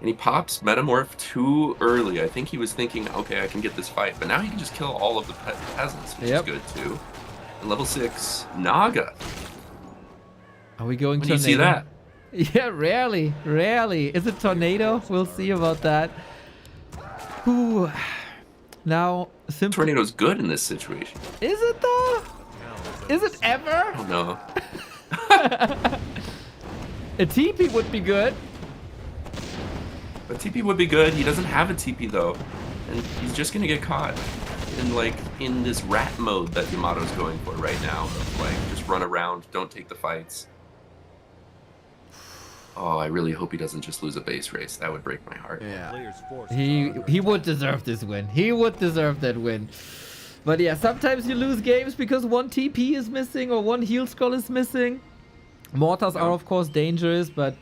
And he pops Metamorph too early. I think he was thinking, okay, I can get this fight, but now he can just kill all of the peasants, which is good too. And level 6, Naga. Are we going when Tornado? Do you see that? Yeah, rarely. Is it Tornado? We'll see about that. Ooh. Now, Tornado's good in this situation. Is it though? Is it ever? I don't know. A TP would be good. A TP would be good. He doesn't have a TP though, and he's just gonna get caught in this rat mode that Yamato's going for right now. Of like, just run around, don't take the fights. Oh, I really hope he doesn't just lose a base race. That would break my heart. Yeah. He would deserve this win. He would deserve that win. But yeah, sometimes you lose games because one TP is missing or one heal scroll is missing. Mortars are of course dangerous, but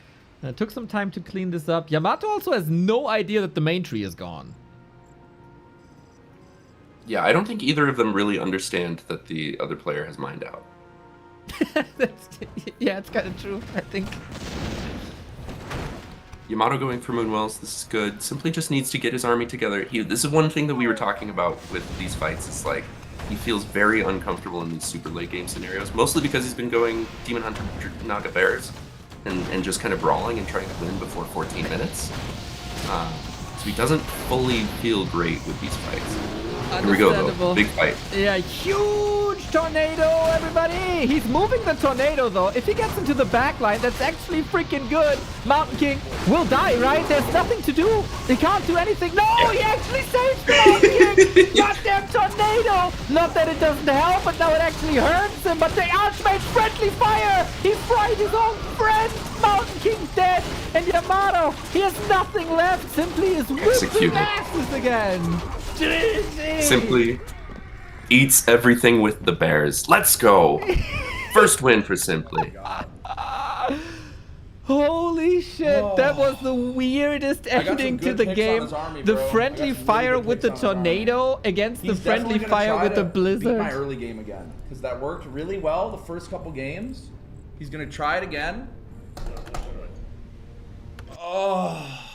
it took some time to clean this up. Yamato also has no idea that the main tree is gone. Yeah, I don't think either of them really understand that the other player has mined out. Yeah, it's kind of true, I think. Yamato going for Moonwells, this is good. Simply just needs to get his army together. This is one thing that we were talking about with these fights. It's like, he feels very uncomfortable in these super late game scenarios, mostly because he's been going Demon Hunter Naga Bears and just kind of brawling and trying to win before 14 minutes. So he doesn't fully feel great with these fights. Here we go though, big fight. Yeah, huge tornado, everybody! He's moving the tornado though. If he gets into the back line, that's actually freaking good. Mountain King will die, right? There's nothing to do. He can't do anything. No, he actually saves the Mountain King! Goddamn tornado! Not that it doesn't help, but now it actually hurts him. But the Archmage friendly fire! He fried his own friend! Mountain King's dead! And Yamato, he has nothing left. Simply is whipping asses again. Simply eats everything with the bears. Let's go! First win for Simply. Holy shit, that was the weirdest ending to the game. The friendly fire with the tornado against the friendly fire with the blizzard. Beat my early game again, because that worked really well the first couple games. He's gonna try it again. Oh.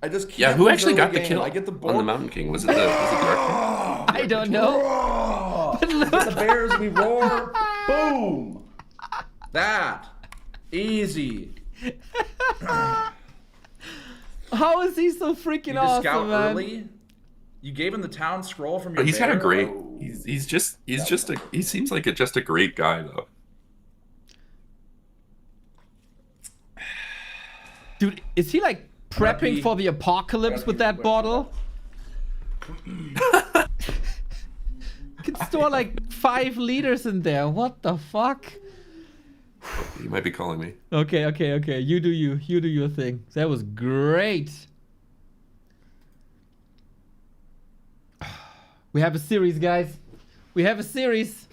I just can't. Yeah, who actually got the game. kill I get the board. on the Mountain King? Was it the Dark King? I don't know. The Bears, we roar. Boom. That. Easy. How is he so freaking you awesome, scout man? Early? You gave him the town scroll from your He's got a bear? great. He seems like just a great guy though. Dude, is he like prepping for the apocalypse with that bottle? You can store like 5 liters in there. What the fuck? You might be calling me. Okay. You do your thing. That was great. We have a series, guys. We have a series.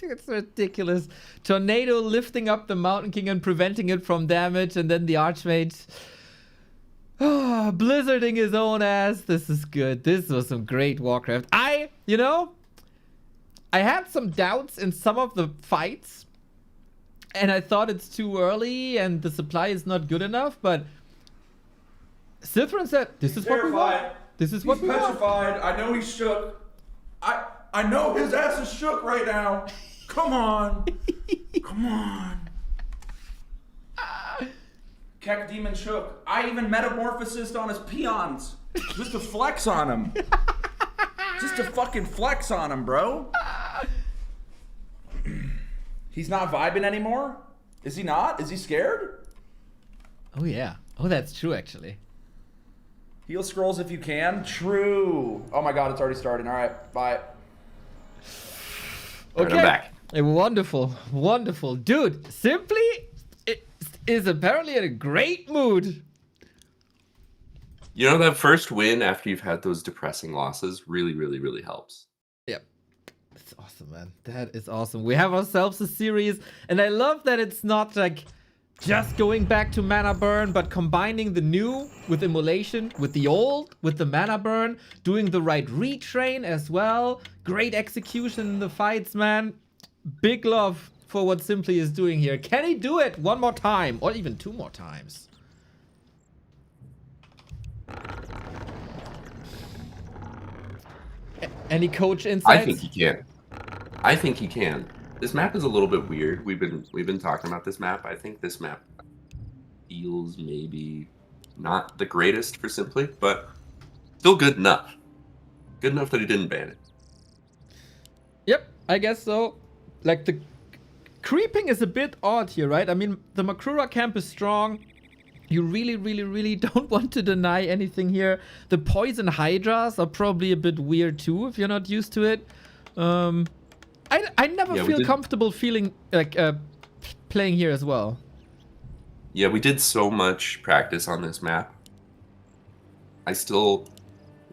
It's ridiculous. Tornado lifting up the Mountain King and preventing it from damage, and then the Archmage blizzarding his own ass. This is good. This was some great Warcraft. I had some doubts in some of the fights, and I thought it's too early and the supply is not good enough, but Silverin said, this is what we want. This is what we want. He's petrified. I know he's shook. I know his ass is shook right now. Come on. Come on. Keck Demon shook. I even metamorphosed on his peons. Just to flex on him. Just to fucking flex on him, bro. He's not vibing anymore? Is he not? Is he scared? Oh yeah. Oh, that's true actually. Heal scrolls if you can. True. Oh my god, it's already starting. All right, bye. Okay. I'm back. Wonderful, wonderful, dude. Simply is apparently in a great mood. You know, that first win after you've had those depressing losses really, really, really helps. Yep. That's awesome, man. That is awesome. We have ourselves a series, and I love that it's not like just going back to mana burn, but combining the new with immolation, with the old, with the mana burn, doing the right retrain as well. Great execution in the fights, man. Big love for what Simply is doing here. Can he do it one more time, or even 2 more times? Any coach insights? I think he can. I think he can. This map is a little bit weird. We've been talking about this map. I think this map feels maybe not the greatest for Simply, but still good enough. Good enough that he didn't ban it. Yep, I guess so. Like, the creeping is a bit odd here, right? I mean, the Makrura camp is strong. You really, really, really don't want to deny anything here. The poison hydras are probably a bit weird too if you're not used to it. I never feel comfortable feeling like playing here as well. Yeah, we did so much practice on this map.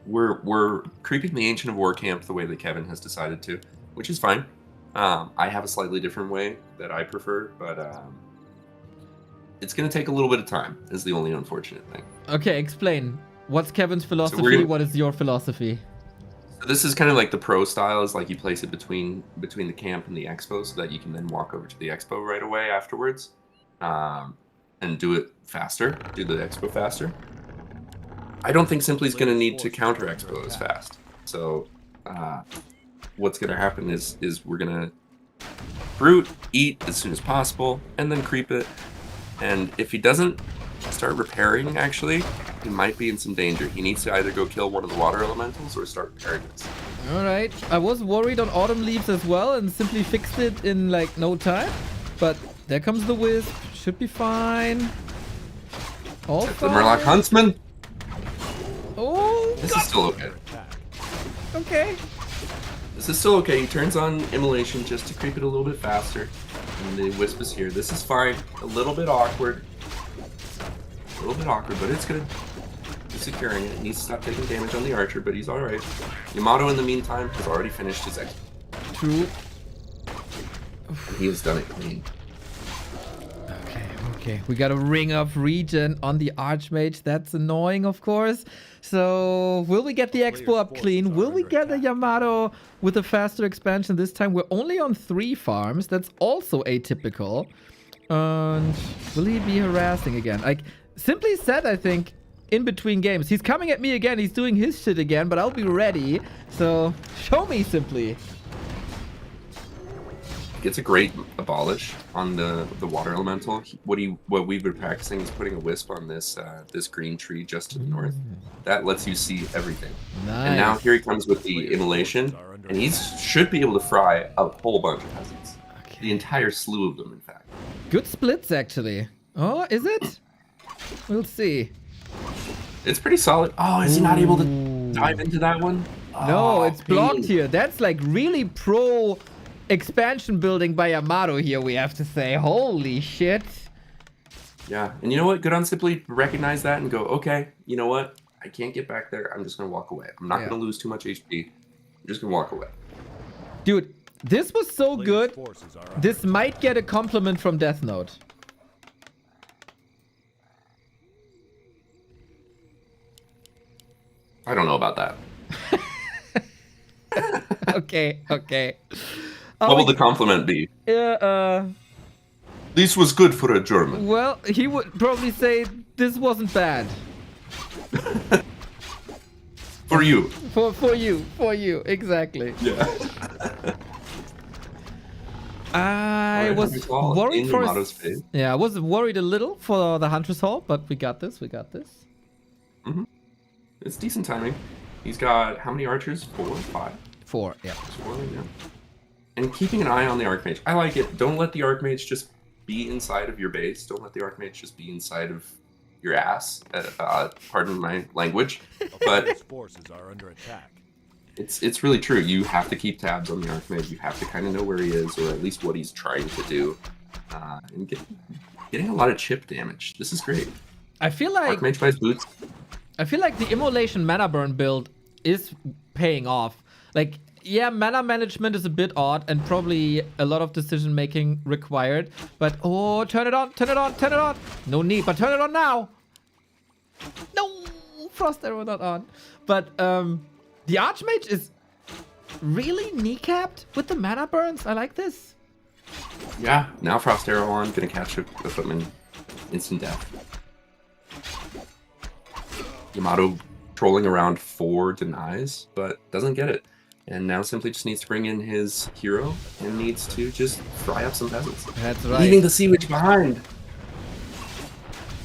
We're creeping the Ancient of War camp the way that Kevin has decided to, which is fine. I have a slightly different way that I prefer, but it's going to take a little bit of time, is the only unfortunate thing. Okay, explain. What's Kevin's philosophy? What is your philosophy? So this is kind of like the pro style, is like you place it between the camp and the expo so that you can then walk over to the expo right away afterwards and do it faster, do the expo faster. I don't think Simply's going to need to counter expo as fast. So what's going to happen is we're going to brute, eat as soon as possible, and then creep it. And if he doesn't start repairing, actually, he might be in some danger. He needs to either go kill one of the water elementals or start repairing this. Alright, I was worried on Autumn Leaves as well and Simply fixed it in like no time. But there comes the Wisp. Should be fine. All the Murloc Huntsman. Oh, this is still okay. Okay. This is still okay. He turns on Immolation just to creep it a little bit faster. And the Wisp is here. This is fine. A little bit awkward. A little bit awkward, but it's good. He's securing it. He needs to stop taking damage on the Archer, but he's alright. Yamato, in the meantime, has already finished his expo. True. And he has done it clean. Okay, we got a ring of regen on the Archmage. That's annoying, of course. So, will we get the expo up clean? Will we get a Yamato with a faster expansion this time? We're only on 3 farms. That's also atypical. And will he be harassing again? Like, Simply said, I think, in between games. He's coming at me again. He's doing his shit again, but I'll be ready. So, show me, Simply. Gets a great abolish on the water elemental. What we've been practicing is putting a wisp on this this green tree just to the north. That lets you see everything. Nice. And now here he comes with the immolation, and he should be able to fry a whole bunch of peasants. Okay. The entire slew of them, in fact. Good splits, actually. Oh, is it? We'll see. It's pretty solid. Oh, is he not able to dive into that one? No, it's blocked here. That's like really pro expansion building by Yamato here, we have to say. Holy shit. Yeah, and you know what? Good on Simply recognize that and go, okay, you know what? I can't get back there. I'm just going to walk away. I'm not going to lose too much HP. I'm just going to walk away. Dude, this was so good. This might get a compliment from Death Note. I don't know about that. Okay. What will the compliment be? This was good for a German. Well, he would probably say this wasn't bad. For you. For you, exactly. Yeah. I was worried for Yamato's face. Yeah, I was worried a little for the Hunter's Hall, but we got this. Mm-hmm. It's decent timing. He's got how many archers? 4 or 5? 4, yeah. 4, yeah. And keeping an eye on the Archmage. I like it. Don't let the Archmage just be inside of your base. Don't let the Archmage just be inside of your ass. Pardon my language. But forces are under attack. It's really true. You have to keep tabs on the Archmage. You have to kind of know where he is, or at least what he's trying to do. And getting a lot of chip damage. This is great. I feel like Archmage buys boots. I feel like the Immolation mana burn build is paying off. Like, yeah, mana management is a bit odd and probably a lot of decision making required. But oh, turn it on. No need, but turn it on now. No, Frost Arrow not on. But the Archmage is really kneecapped with the mana burns. I like this. Yeah, now Frost Arrow on, gonna catch a footman, instant death. Yamato trolling around 4 denies, but doesn't get it. And now simply just needs to bring in his hero and needs to just fry up some peasants. That's right. Leaving the Sea Witch behind.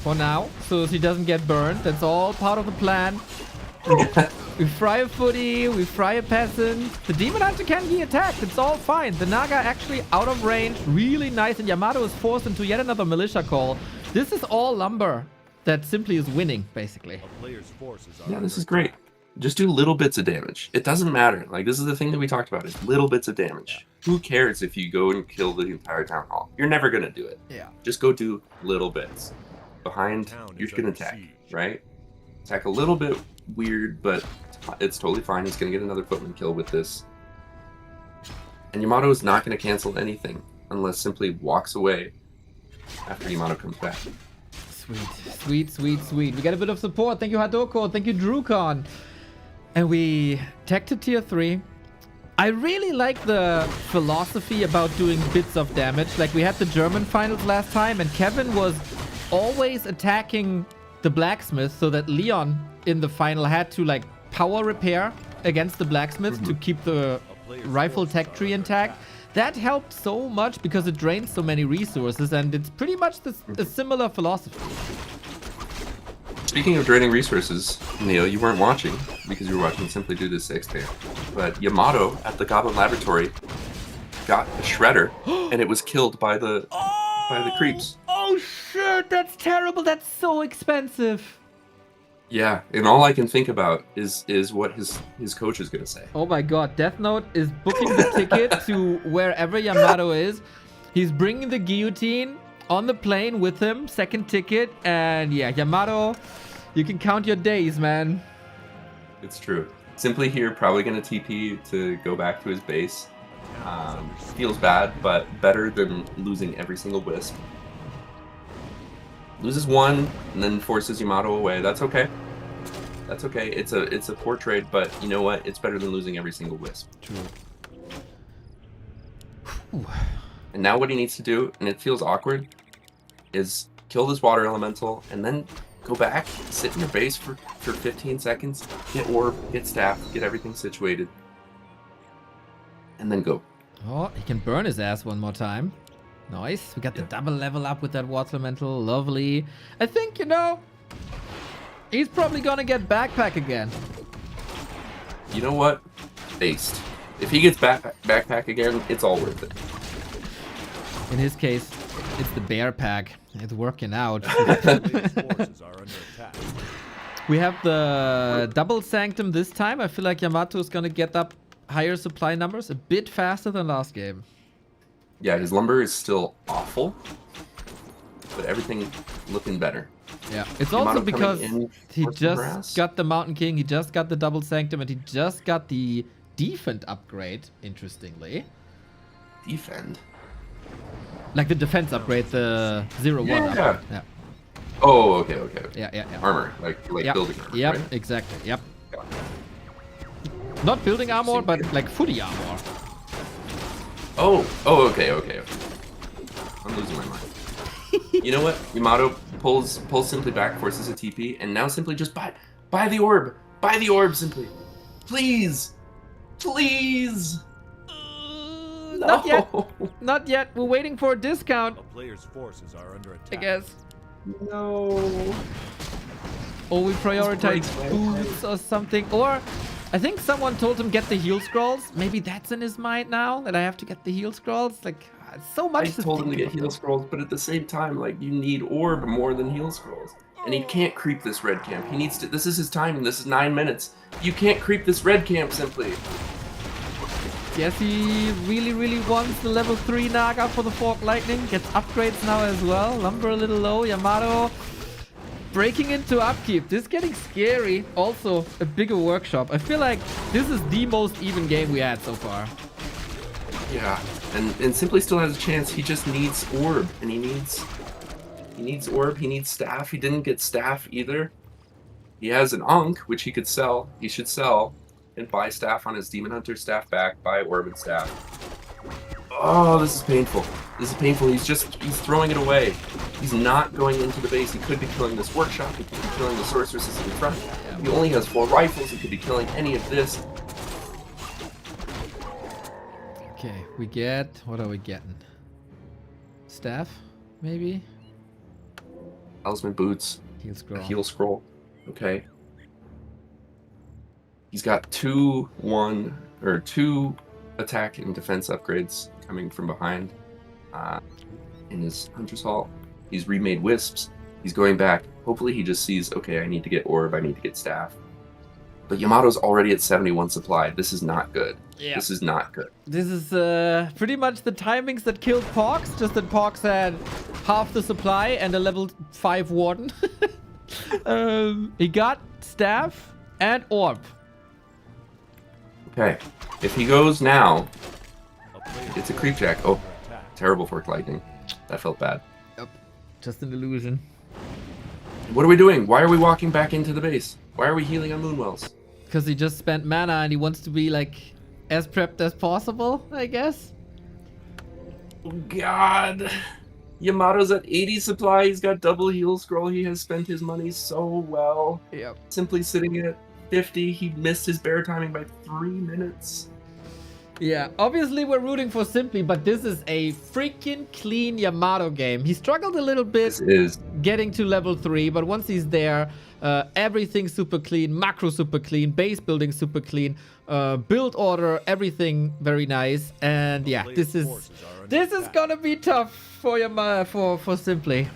For now, so he doesn't get burned. That's all part of the plan. We fry a footy, we fry a peasant. The Demon Hunter can be attacked, it's all fine. The Naga actually out of range, really nice, and Yamato is forced into yet another militia call. This is all lumber that simply is winning, basically. Yeah, this is great. Just do little bits of damage. It doesn't matter. Like, this is the thing that we talked about, is little bits of damage. Who cares if you go and kill the entire town hall? You're never gonna do it. Yeah. Just go do little bits. Behind, you're gonna attack, right? Attack a little bit weird, but it's totally fine. He's gonna get another footman kill with this. And Yamato is not gonna cancel anything unless simply walks away after Yamato comes back. Sweet. We get a bit of support. Thank you, Hadoko. Thank you, Drukon. And we tech to tier 3. I really like the philosophy about doing bits of damage. Like, we had the German finals last time, and Kevin was always attacking the blacksmith so that Leon in the final had to, like, power repair against the blacksmith to keep the rifle tech tree intact. That helped so much because it drains so many resources, and it's pretty much a similar philosophy. Speaking of draining resources, Neil, you weren't watching because you were watching Simply Do This 6 but Yamato at the Goblin Laboratory got a shredder, and it was killed by the creeps. Oh shit, that's terrible. That's so expensive. Yeah, and all I can think about is what his coach is gonna say. Oh my god, Death Note is booking the ticket to wherever Yamato is. He's bringing the guillotine on the plane with him, second ticket, and yeah, Yamato, you can count your days, man. It's true. Simply here, probably gonna TP to go back to his base. Feels bad, but better than losing every single wisp. Loses one and then forces Yamato away. That's okay. That's okay. It's a poor trade, but you know what? It's better than losing every single wisp. True. And now what he needs to do, and it feels awkward, is kill this water elemental and then go back, sit in your base for 15 seconds, get orb, get staff, get everything situated, and then go. Oh, he can burn his ass one more time. Nice. We got the double level up with that water elemental. Lovely. I think, you know, he's probably gonna get backpack again. You know what? Based. If he gets backpack again, it's all worth it. In his case, it's the bear pack. It's working out. We have the double sanctum this time. I feel like Yamato is gonna get up higher supply numbers a bit faster than last game. Yeah, his lumber is still awful, but everything looking better. Yeah, it's also because he just got the Mountain King, he just got the double sanctum, and he just got the defend upgrade, interestingly. Defend? Like the defense upgrade, the 0-1 upgrade. Yeah. Oh, okay. Yeah. Armor, like yep. building armor, Yep, right? exactly, yep. Not building armor, but like footy armor. Oh, okay. I'm losing my mind. You know what? Yamato pulls Simply back, forces a TP, and now Simply just buy the orb. Buy the orb, Simply. Please. Please. No. Not yet. We're waiting for a discount. A player's forces are under attack. I guess. No. Or we prioritize boots or something. Or I think someone told him get the heal scrolls. Maybe that's in his mind now, that I have to get the heal scrolls. Like, so much. I told him to get heal scrolls, but at the same time, like, you need orb more than heal scrolls. And he can't creep this red camp. He needs to. This is his time. This is 9 minutes. You can't creep this red camp, Simply. Yes, he really wants the level 3 Naga for the Fork Lightning. Gets upgrades now as well. Lumber a little low. Yamato breaking into upkeep. This is getting scary. Also, a bigger workshop. I feel like this is the most even game we had so far. Yeah, and Simply still has a chance. He just needs orb, and he needs orb. He needs staff. He didn't get staff either. He has an Ankh, which he could sell. He should sell and buy staff on his Demon Hunter staff back. Buy orb and staff. Oh, this is painful. This is painful. He's throwing it away. He's not going into the base. He could be killing this workshop. He could be killing the sorceresses in front. He only has 4 rifles. He could be killing any of this. Okay, we get... What are we getting? Staff, maybe? Talisman boots. Heal scroll. A heal scroll. Okay. He's got 2 attack and defense upgrades coming from behind in his Hunter's Hall. He's remade Wisps. He's going back. Hopefully he just sees, okay, I need to get orb, I need to get staff. But Yamato's already at 71 supply. This is not good. Yeah. This is not good. This is pretty much the timings that killed PohX, just that PohX had half the supply and a level 5 Warden. He got staff and orb. Okay, if he goes now, it's a creep jack. Oh, terrible Fork Lightning. That felt bad. Yep, just an illusion. What are we doing? Why are we walking back into the base? Why are we healing on Moonwells? Because he just spent mana and he wants to be like as prepped as possible, I guess. Oh God. Yamato's at 80 supply. He's got double heal scroll. He has spent his money so well. Yep. Simply sitting at 50. He missed his bear timing by 3 minutes. Yeah, obviously we're rooting for Simply, but this is a freaking clean Yamato game. He struggled a little bit getting to level 3, but once he's there, everything super clean, macro super clean, base building super clean, build order, everything very nice. And yeah, this is gonna be tough for for Simply.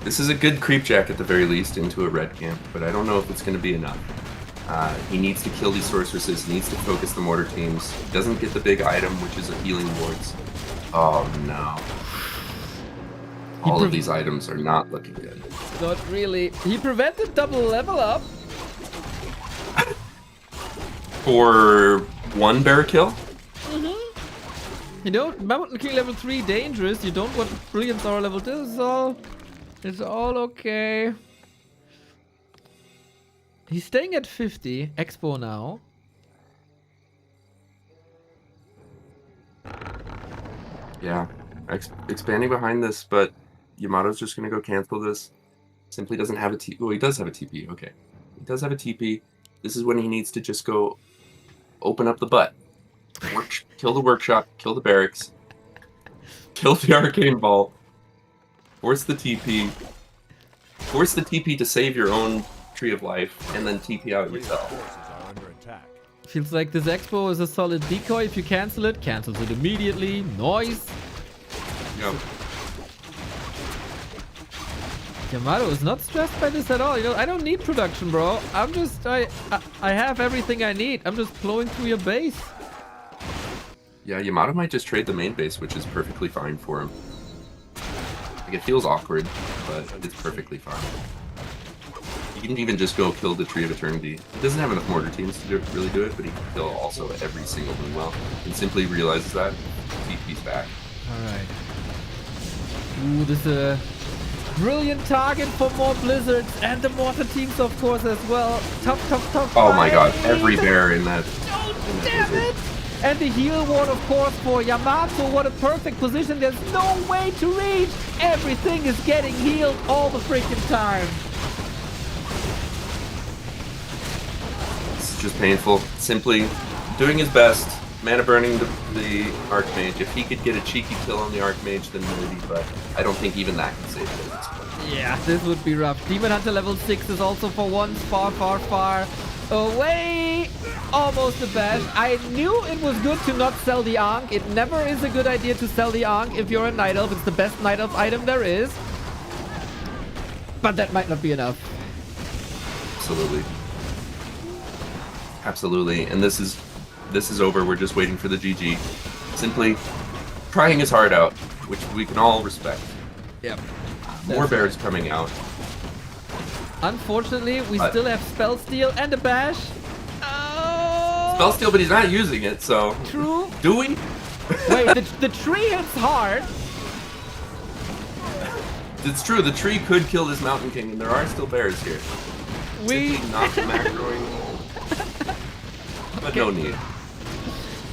This is a good creep jack at the very least into a red camp, but I don't know if it's going to be enough. He needs to kill these sorceresses, he needs to focus the mortar teams. He doesn't get the big item, which is a healing wards. Oh no. All of these items are not looking good. Not really. He prevented double level up. For 1 bear kill? You know, Mountain King level 3 dangerous. You don't want Brilliant Star level 2, it's all okay. He's staying at 50. Expo now. Yeah, expanding behind this, but Yamato's just going to go cancel this. Simply doesn't have a TP. Well, he does have a TP. Okay. He does have a TP. This is when he needs to just go open up the butt. Kill the workshop, kill the barracks, kill the arcane vault, force the TP. Force the TP to save your own Tree of Life, and then TP out yourself. Feels like this Expo is a solid decoy. If you cancel it, cancels it immediately. Noise. Yep. Yamato is not stressed by this at all. You know, I don't need production, bro. I'm just, I have everything I need. I'm just blowing through your base. Yeah, Yamato might just trade the main base, which is perfectly fine for him. Like, it feels awkward, but it's perfectly fine. He can even just go kill the Tree of Eternity. He doesn't have enough mortar teams to really do it, but he can kill also every single Moonwell. And simply realizes that, TP's back. Alright. Ooh, this Brilliant target for more blizzards and the mortar teams, of course, as well. Tough. Oh my god, every bear in that. Damn it! And the heal ward, of course, for Yamato. What a perfect position. There's no way to reach. Everything is getting healed all the freaking time. It's just painful. Simply doing his best. Mana burning the Archmage. If he could get a cheeky kill on the Archmage, then maybe, but I don't think even that can save it at this point. Yeah, this would be rough. Demon Hunter level 6 is also for once far away. Almost a bash. I knew it was good to not sell the Ankh. It never is a good idea to sell the Ankh if you're a Night Elf. It's the best Night Elf item there is. But that might not be enough. Absolutely. And this is over. We're just waiting for the GG. Simply trying his heart out, which we can all respect. Yep. More bears coming out. Unfortunately, we still have Spell Steal and a bash. Spell Steal, but he's not using it, so... True. Do we? Wait, the tree hits hard. It's true, the tree could kill this Mountain King, and there are still bears here. We... Simply not macroing. But no need.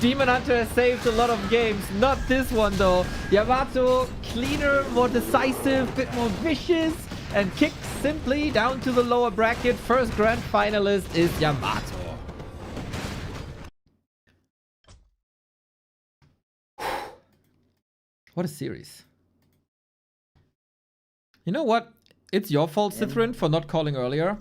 Demon Hunter has saved a lot of games. Not this one, though. Yamato, cleaner, more decisive, bit more vicious, and kicks simply down to the lower bracket. First grand finalist is Yamato. What a series. You know what? It's your fault, Cithrin, for not calling earlier.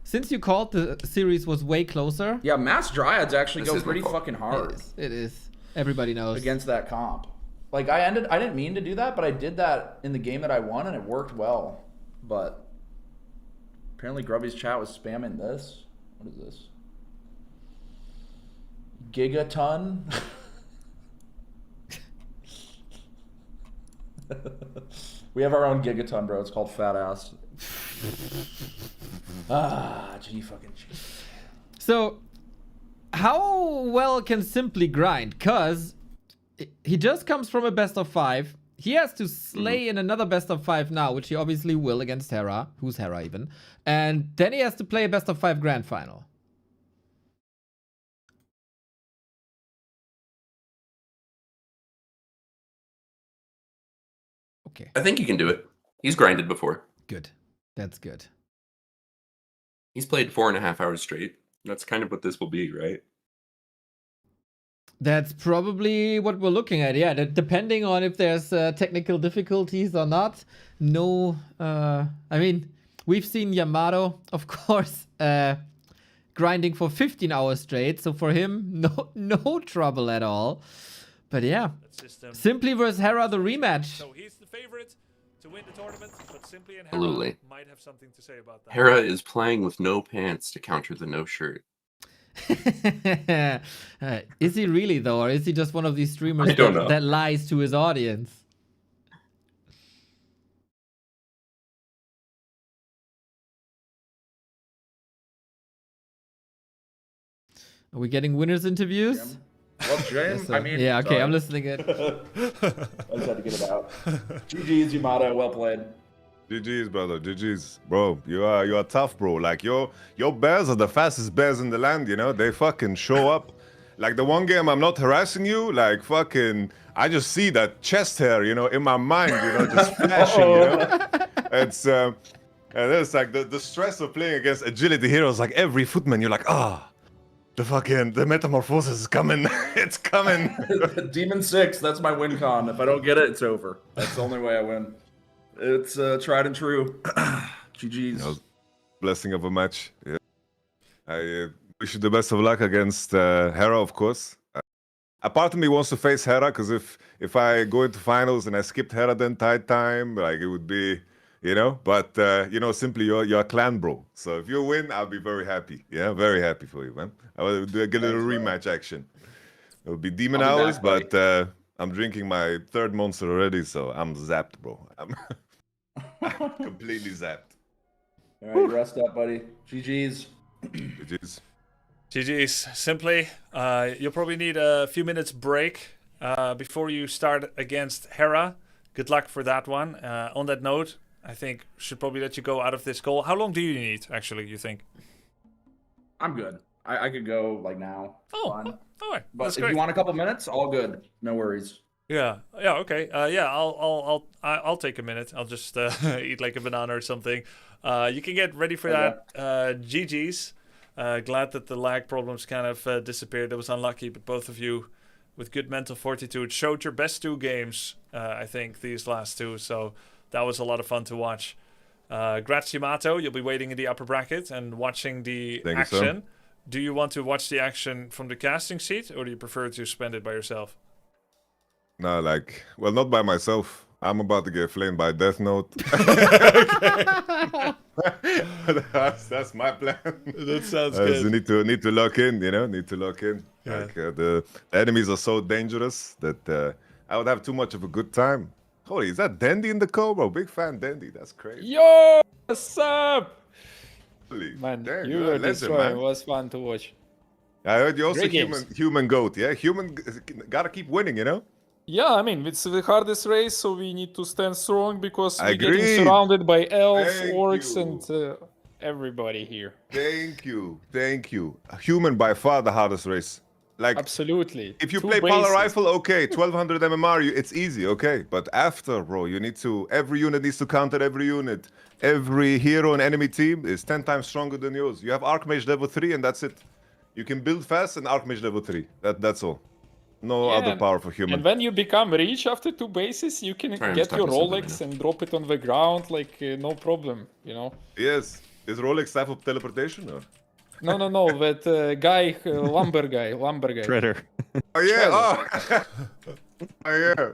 Since you called, the series was way closer. Yeah, Mass Dryads actually go pretty fucking hard. It is. Everybody knows. Against that comp. Like, I didn't mean to do that, but I did that in the game that I won, and it worked well. But apparently Grubby's chat was spamming this. What is this? Gigaton? We have our own Gigaton, bro. It's called Fat Ass. G fucking G. So, how well can Simply grind? Cause he just comes from a best of 5. He has to slay in another best of 5 now, which he obviously will against Hera. Who's Hera even? And then he has to play a best of 5 grand final. Okay. I think he can do it. He's grinded before. Good. That's good. He's played 4.5 hours straight. That's kind of what this will be, right? That's probably what we're looking at. Yeah, depending on if there's technical difficulties or not. No, I mean, we've seen Yamato, of course, grinding for 15 hours straight. So for him, no trouble at all. But yeah, Simply versus Hera, the rematch. So he's the favorite to win the tournament, but Simply and Absolutely. Hera might have something to say about that. Hera is playing with no pants to counter the no shirt. Is he really, though? Or is he just one of these streamers that lies to his audience? Are we getting winners interviews? Well, James, Yes, I mean... yeah, okay, I'm listening in. I just had to get it out. GG's, Yamato, well played. GG's, brother. GG's, bro. You are tough, bro. Like your bears are the fastest bears in the land. You know, they fucking show up. Like the one game I'm not harassing you. Like fucking, I just see that chest hair, you know, in my mind. You know, just flashing. You know, it's and it's like the stress of playing against agility heroes. Like every footman, you're like, the metamorphosis is coming. It's coming. Demon 6. That's my win con. If I don't get it, it's over. That's the only way I win. It's tried and true. GG's. You know, blessing of a match. Yeah. I wish you the best of luck against Hera, of course. A part of me wants to face Hera, because if I go into finals and I skipped Hera the entire time, like it would be, you know. But you know, simply you're a clan bro. So if you win, I'll be very happy. Yeah, very happy for you, man. I will get a little rematch action. It will be demon hours, but I'm drinking my 3rd monster already, so I'm zapped, bro. I'm completely zapped. All right, rest up, buddy. GG's. GG's. GG's. Simply, you'll probably need a few minutes break before you start against Hera, good luck for that one. On that note, I think should probably let you go out of this call. How long do you need, actually, you think? I'm good. I could go like now. Oh, fine. all right. But That's if great. you want a couple minutes, all good. No worries. Yeah. Okay. I'll take a minute. I'll just eat like a banana or something. You can get ready for that. GG's. Glad that the lag problems kind of disappeared. That was unlucky, but both of you, with good mental fortitude, showed your best 2 games. I think these last 2. So that was a lot of fun to watch. Grats Yamato. You'll be waiting in the upper bracket and watching the action. Do you want to watch the action from the casting seat, or do you prefer to spend it by yourself? No, well, not by myself. I'm about to get flamed by Death Note. that's my plan. That sounds good. So need to lock in, need to lock in. Yeah. Like the enemies are so dangerous that I would have too much of a good time. Holy, is that Dandy in the call, bro? Big fan Dandy. That's crazy. Yo, what's up? Holy, Man, damn, you you're a were legend, destroying. man. It was fun to watch. I heard you're also Great games. human goat, yeah? Human gotta keep winning, Yeah, I mean, it's the hardest race, so we need to stand strong because we're Agreed. getting surrounded by elves, Thank orcs, you. and everybody here. Thank you. Human by far the hardest race. Like absolutely. If you 2 play Polar bases. Rifle, okay, 1200 MMR, it's easy, okay. But after, bro, every unit needs to counter every unit. Every hero and enemy team is 10 times stronger than yours. You have Archmage level 3 and that's it. You can build fast and Archmage level 3. That's all. No other power for human. And when you become rich after 2 bases, you can get your Rolex and drop it on the ground like no problem, Yes. Is Rolex type of teleportation or? No, that guy, lumber guy. Shredder. Oh yeah, oh yeah.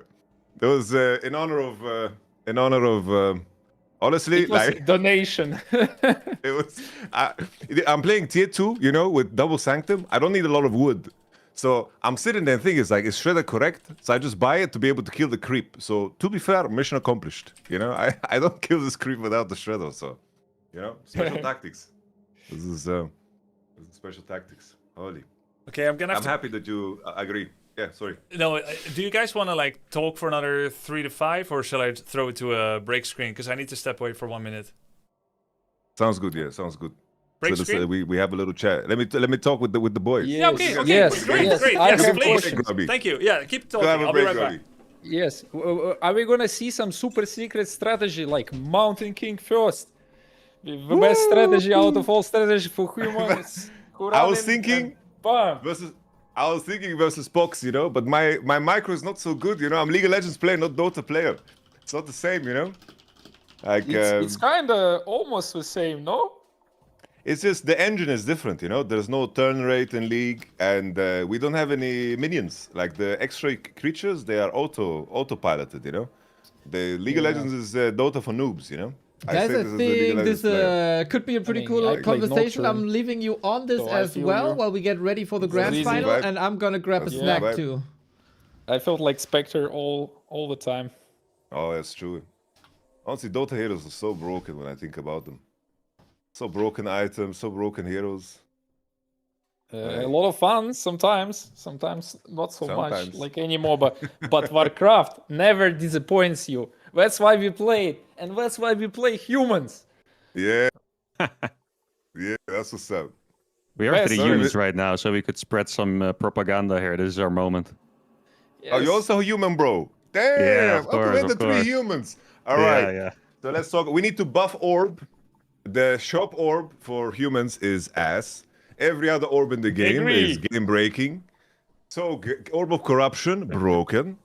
That was in honor of honestly, it was like donation. it was. I'm playing tier 2, with double sanctum. I don't need a lot of wood, so I'm sitting there and thinking, is Shredder correct? So I just buy it to be able to kill the creep. So to be fair, mission accomplished. I don't kill this creep without the Shredder. So, special tactics. This is special tactics. Holy. Okay, I'm happy that you agree. Yeah, sorry. No, do you guys want to talk for another 3 to 5, or shall I throw it to a break screen? Because I need to step away for 1 minute. Sounds good. Yeah, sounds good. Break so screen? we have a little chat. Let me talk with the boys. Yes. Yeah, okay, Yes, great. yes. Great. I Yes, have please. questions. Thank you. Yeah, keep talking. Have a I'll be break, right Grubby. back. Yes. Are we gonna see some super secret strategy like Mountain King first? The best strategy out of all strategy for humans. I was thinking versus Pox, but my micro is not so good, I'm League of Legends player, not Dota player. It's not the same, Like It's kinda almost the same, no? It's just the engine is different, There's no turn rate in League, and we don't have any minions. Like the X-ray creatures, they are auto-piloted, The League of Legends is Dota for noobs, Guys, I think this could be a pretty cool conversation. I'm leaving you on this as well while we get ready for the grand final, and I'm gonna grab a snack too. I felt like Spectre all the time. Oh, that's true. Honestly, Dota heroes are so broken when I think about them. So broken items, so broken heroes. A lot of fun sometimes not so much like anymore. But Warcraft never disappoints you. That's why we play it, and that's why we play humans. Yeah, yeah, that's what's up. We are 3 humans right now, so we could spread some propaganda here. This is our moment. Yes. Oh, you're also a human, bro. Damn, yeah, of course, the 3 humans. All right. Yeah. So let's talk. We need to buff orb. The shop orb for humans is ass. Every other orb in the game is game breaking. So orb of corruption, broken.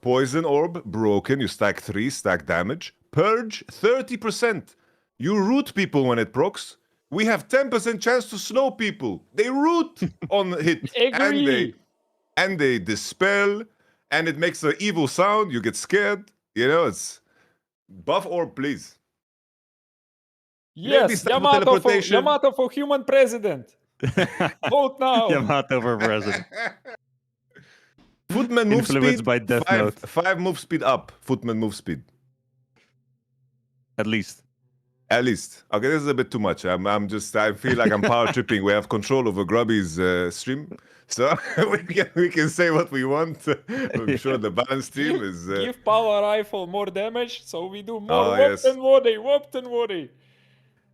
Poison orb, broken. You stack 3, stack damage. Purge, 30%. You root people when it procs. We have 10% chance to slow people. They root on hit. And they dispel. And it makes an evil sound. You get scared. It's buff orb, please. Yes, Yamato for human president. Vote now. Yamato for president. Footman move Influenced speed. by Death Note. 5 move speed up. Footman move speed. At least. At least. Okay, this is a bit too much. I feel like I'm power tripping. We have control over Grubby's stream. So we can say what we want. I'm sure the balance team is... Give power rifle more damage, so we do more yes. whoop and worry.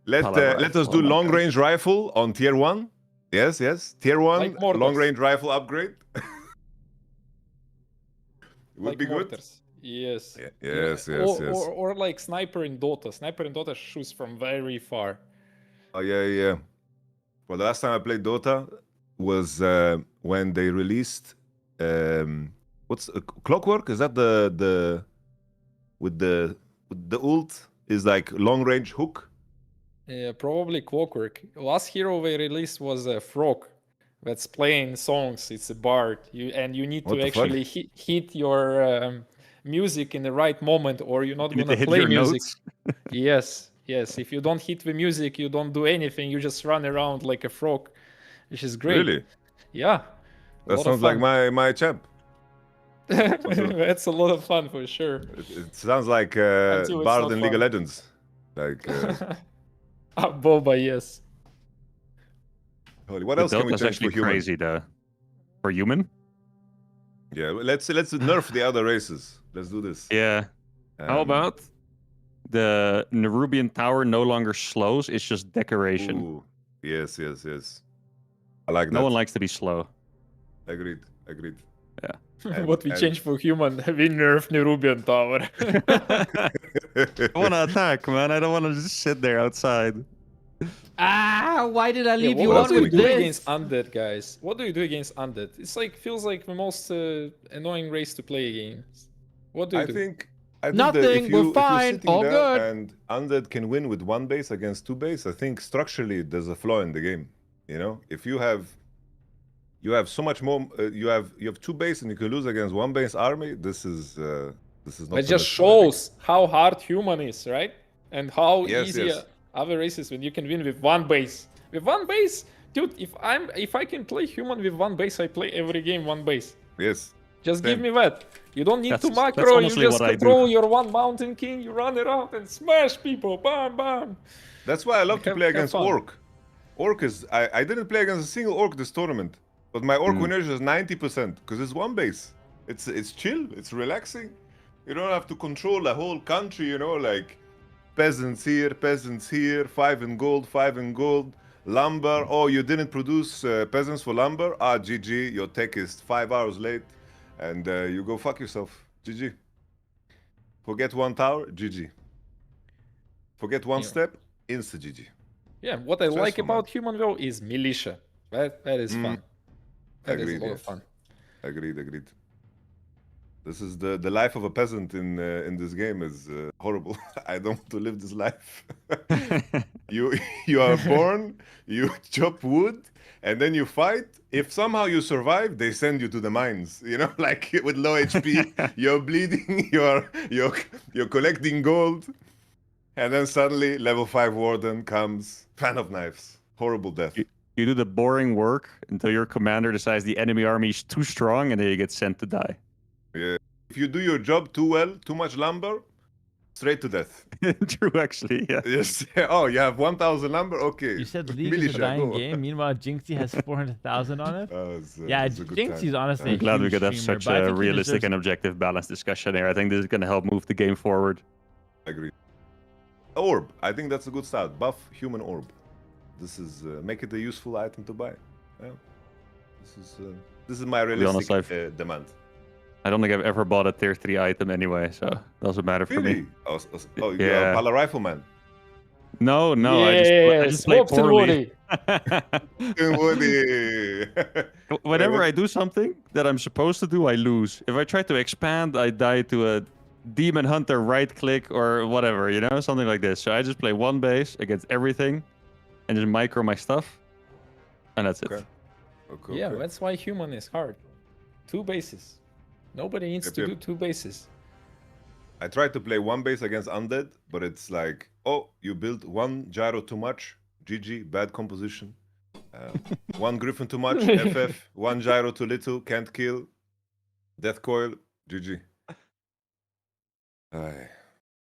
Let us do long range rifle on tier 1. Yes. Tier 1 Like long range rifle upgrade. Would be good. Yes. Yes. Or like sniper in Dota. Sniper in Dota shoots from very far. Oh yeah. Well, the last time I played Dota was when they released what's Clockwork? Is that the with the ult is like long range hook? Yeah, probably Clockwork. Last hero they released was a frog that's playing songs. It's a bard. You need to actually hit your music in the right moment, or you're not gonna play music. Yes. If you don't hit the music, you don't do anything. You just run around like a frog, which is great. Really? Yeah. That sounds like my champ. That's a lot of fun for sure. It sounds like Bard in League of Legends. Like Boba, yes. Holy, what else can we change for human? Crazy though. For human? Yeah, let's nerf the other races. Let's do this. Yeah. How about the Nerubian Tower no longer slows, it's just decoration. Ooh. Yes. I like that. No one likes to be slow. Agreed. Yeah. What we change for human, we nerf Nerubian Tower. I want to attack, man. I don't want to just sit there outside. Why did I leave you what on do you with do this? against undead, guys? What do you do against undead? It's like feels like the most annoying race to play against. What do you do? I think nothing. We're fine. All good. And undead can win with one base against two base. I think structurally there's a flaw in the game. You know, if you have so much more. You have two base and you can lose against one base army. This is not. It just shows how hard human is, right? And how easy yes. other races when you can win with one base. With one base, dude. If I can play human with one base, I play every game one base. Yes. Just give me that. You don't need to macro. You just control your one Mountain King. You run around and smash people. Bam, bam. That's why I love to play against Orc. Orc is I didn't play against a single Orc this tournament, but my Orc winners is 90% because it's one base. It's chill. It's relaxing. You don't have to control the whole country. You know, like peasants here, 5 in gold. Lumber. Oh, you didn't produce peasants for lumber. GG. Your tech is 5 hours late, and you go fuck yourself. GG. Forget one tower. GG. Forget one step. Insta GG. Yeah, what I like about human though is militia. That is fun. That is a lot of fun. Agreed. This is the life of a peasant in this game is horrible. I don't want to live this life. you are born, you chop wood, and then you fight. If somehow you survive, they send you to the mines. You know, like with low HP, you're bleeding, you're collecting gold, and then suddenly level 5 warden comes, fan of knives, horrible death. You do the boring work until your commander decides the enemy army is too strong, and then you get sent to die. Yeah. If you do your job too well, too much lumber, straight to death. True, actually, yeah. Yes. Oh, you have 1,000 lumber? Okay. You said League is a dying game. Meanwhile, Jinxie has 400,000 on it. Yeah, Jinxie's honestly. I'm glad we could have streamer, such a realistic and objective, balanced discussion here. I think this is going to help move the game forward. Agree. Orb. I think that's a good start. Buff human orb. This is make it a useful item to buy. Yeah. This is my realistic demand. I don't think I've ever bought a tier 3 item anyway, so it doesn't matter for me. Oh, you're a Pala Rifleman. No, I just play poorly. Whenever I do something that I'm supposed to do, I lose. If I try to expand, I die to a Demon Hunter right click or whatever, you know, something like this. So I just play one base against everything and just micro my stuff, and that's it. Okay. That's why human is hard. 2 bases. Nobody needs to do 2 bases. I tried to play one base against undead, but it's like, oh, you built one gyro too much, GG, bad composition. One griffin too much, FF. One gyro too little, can't kill. Death coil, GG.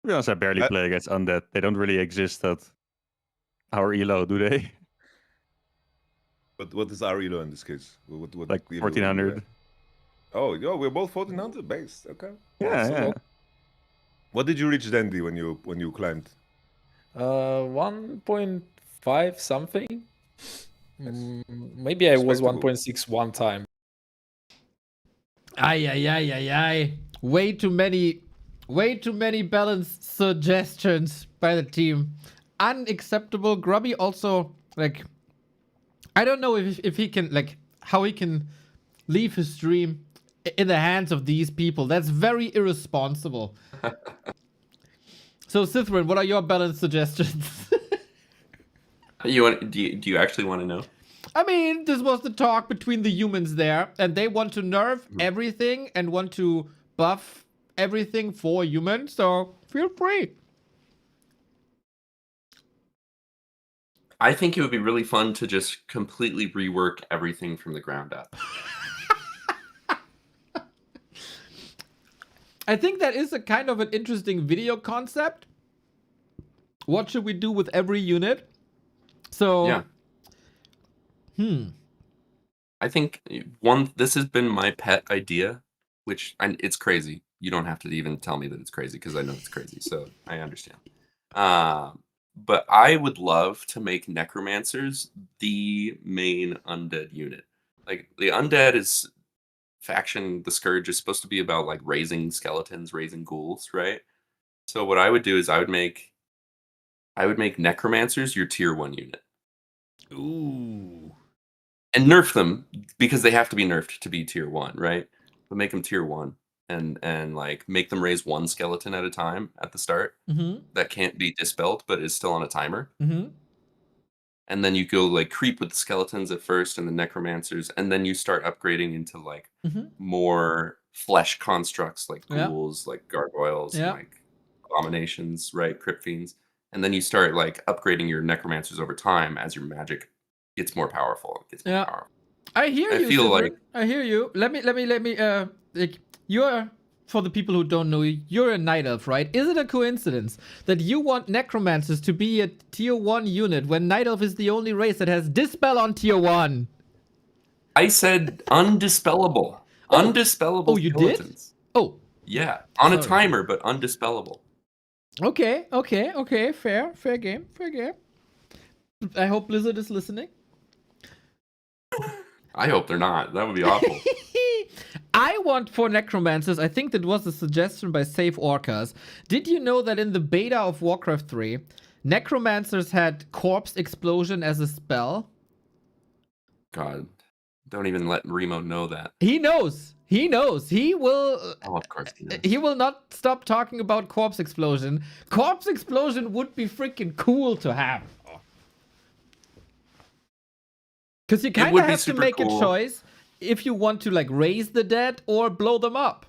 To be honest, I barely play against undead. They don't really exist at our elo, do they? But what is our elo in this case? What Like elo 1400. Oh, yo, we're both 1400 based. Okay. Yeah, yeah. What did you reach, Dandy, when you climbed? 1.5 something. Maybe I was 1.6 one time. Ay. Way too many balanced suggestions by the team. Unacceptable. Grubby also, like, I don't know if he can, like, how he can leave his stream in the hands of these people. That's very irresponsible. So, Sithrin, what are your balance suggestions? Do you actually want to know? I mean, this was the talk between the humans there, and they want to nerf everything and want to buff everything for humans, so feel free. I think it would be really fun to just completely rework everything from the ground up. I think that is a kind of an interesting video concept. What should we do with every unit? So, yeah. I think this has been my pet idea, it's crazy. You don't have to even tell me that it's crazy because I know it's crazy, so I understand. But I would love to make necromancers the main undead unit. Like, the undead is faction, the Scourge is supposed to be about like raising skeletons, raising ghouls, right? So what I would do is I would make necromancers your tier 1 unit. Ooh. And nerf them because they have to be nerfed to be tier 1, right? But make them tier 1 and like make them raise 1 skeleton at a time at the start. That can't be dispelled but is still on a timer. And then you go like creep with the skeletons at first and the necromancers, and then you start upgrading into like more flesh constructs like ghouls, like gargoyles, and, like abominations, right? Crypt fiends. And then you start like upgrading your necromancers over time as your magic gets more powerful. I hear you. Feel Sithrin. like I hear you. Let me like, you're, for the people who don't know you, you're a night elf, right? Is it a coincidence that you want necromancers to be a tier 1 unit when night elf is the only race that has dispel on tier 1? I said undispellable. Undispellable. Oh, you skeletons. did? Oh. Yeah. On a timer, but undispellable. Okay. Fair game. I hope Blizzard is listening. I hope they're not. That would be awful. I want for necromancers, I think that was a suggestion by Safe Orcas. Did you know that in the beta of Warcraft 3, necromancers had corpse explosion as a spell? God, don't even let Remo know that. He knows. He will. Oh, of course he knows. He will not stop talking about corpse explosion. Corpse explosion would be freaking cool to have. Because you kind of have to make a choice if you want to like raise the dead or blow them up.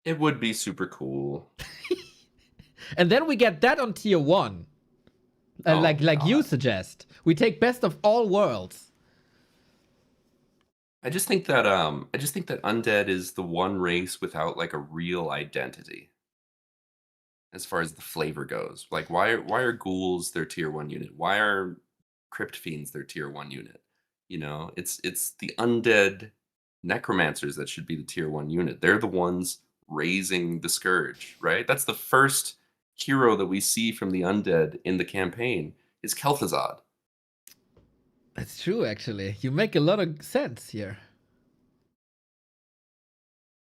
It would be super cool. And then we get that on tier 1. Like you suggest. We take best of all worlds. I just think that undead is the one race without like a real identity. As far as the flavor goes, like why are ghouls their tier 1 unit? Why are crypt fiends their tier 1 unit? You know, it's the undead necromancers that should be the tier 1 unit. They're the ones raising the Scourge, right? That's the first hero that we see from the undead in the campaign is Kel'Thuzad. That's true, actually. You make a lot of sense here.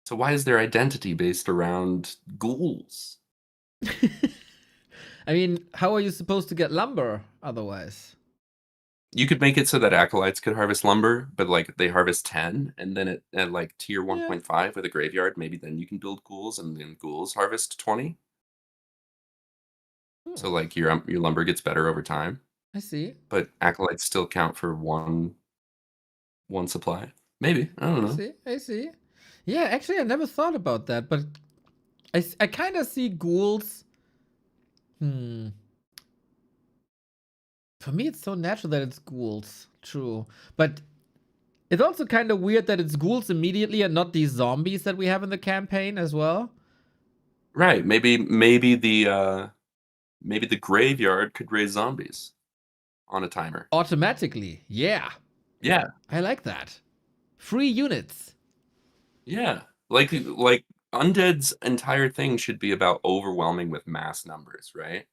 So why is their identity based around ghouls? I mean, how are you supposed to get lumber otherwise? You could make it so that acolytes could harvest lumber, but like they harvest 10, and then at like tier 1.5 with a graveyard, maybe then you can build ghouls, and then ghouls harvest 20. So like your lumber gets better over time. I see. But acolytes still count for one supply. Maybe. I don't know. I see. Yeah, actually I never thought about that, but I kind of see ghouls. For me, it's so natural that it's ghouls. True. But It's also kind of weird that it's ghouls immediately and not these zombies that we have in the campaign as well. Right. Maybe the graveyard could raise zombies on a timer. Automatically. Yeah. Yeah. I like that. Free units. Yeah. Like Undead's entire thing should be about overwhelming with mass numbers, right?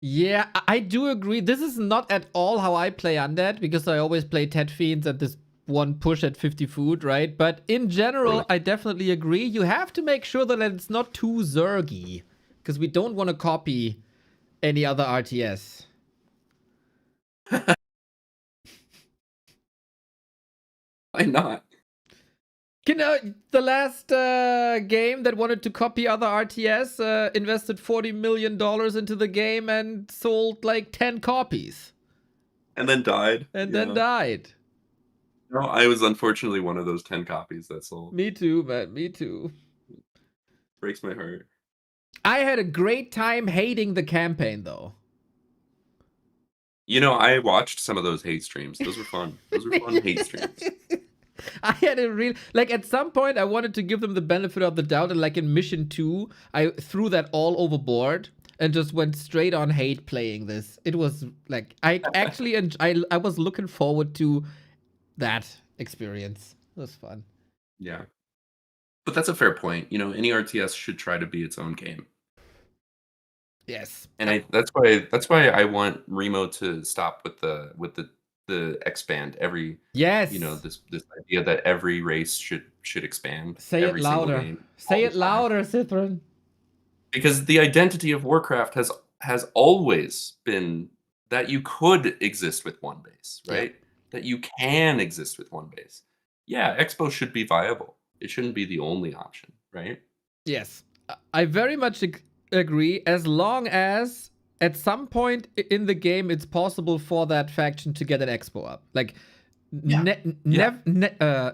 Yeah, I do agree. This is not at all how I play Undead, because I always play Ted Fiends at this one push at 50 food, right? But in general, I definitely agree. You have to make sure that it's not too Zergy, because we don't want to copy any other RTS. Why not? You know, the last game that wanted to copy other RTS invested $40 million into the game and sold like 10 copies. And then died. And then died. No, I was unfortunately one of those 10 copies that sold. Me too, man. Me too. Breaks my heart. I had a great time hating the campaign, though. You know, I watched some of those hate streams. Those were fun. Those were fun hate streams. I had a real, like, at some point I wanted to give them the benefit of the doubt, and like in mission 2 I threw that all overboard and just went straight on hate playing this. It was like, I actually I was looking forward to that experience. It was fun. Yeah. But that's a fair point. You know, any RTS should try to be its own game. Yes. And that's why I want Remo to stop with the expand every. Yes. You know, this idea that every race should expand. Say every it louder. Game, Say it louder, Cithrin. Because the identity of Warcraft has always been that you could exist with one base, right? Yeah. That you can exist with one base. Yeah, Expo should be viable. It shouldn't be the only option, right? Yes. I very much agree, as long as at some point in the game it's possible for that faction to get an Expo up. Like,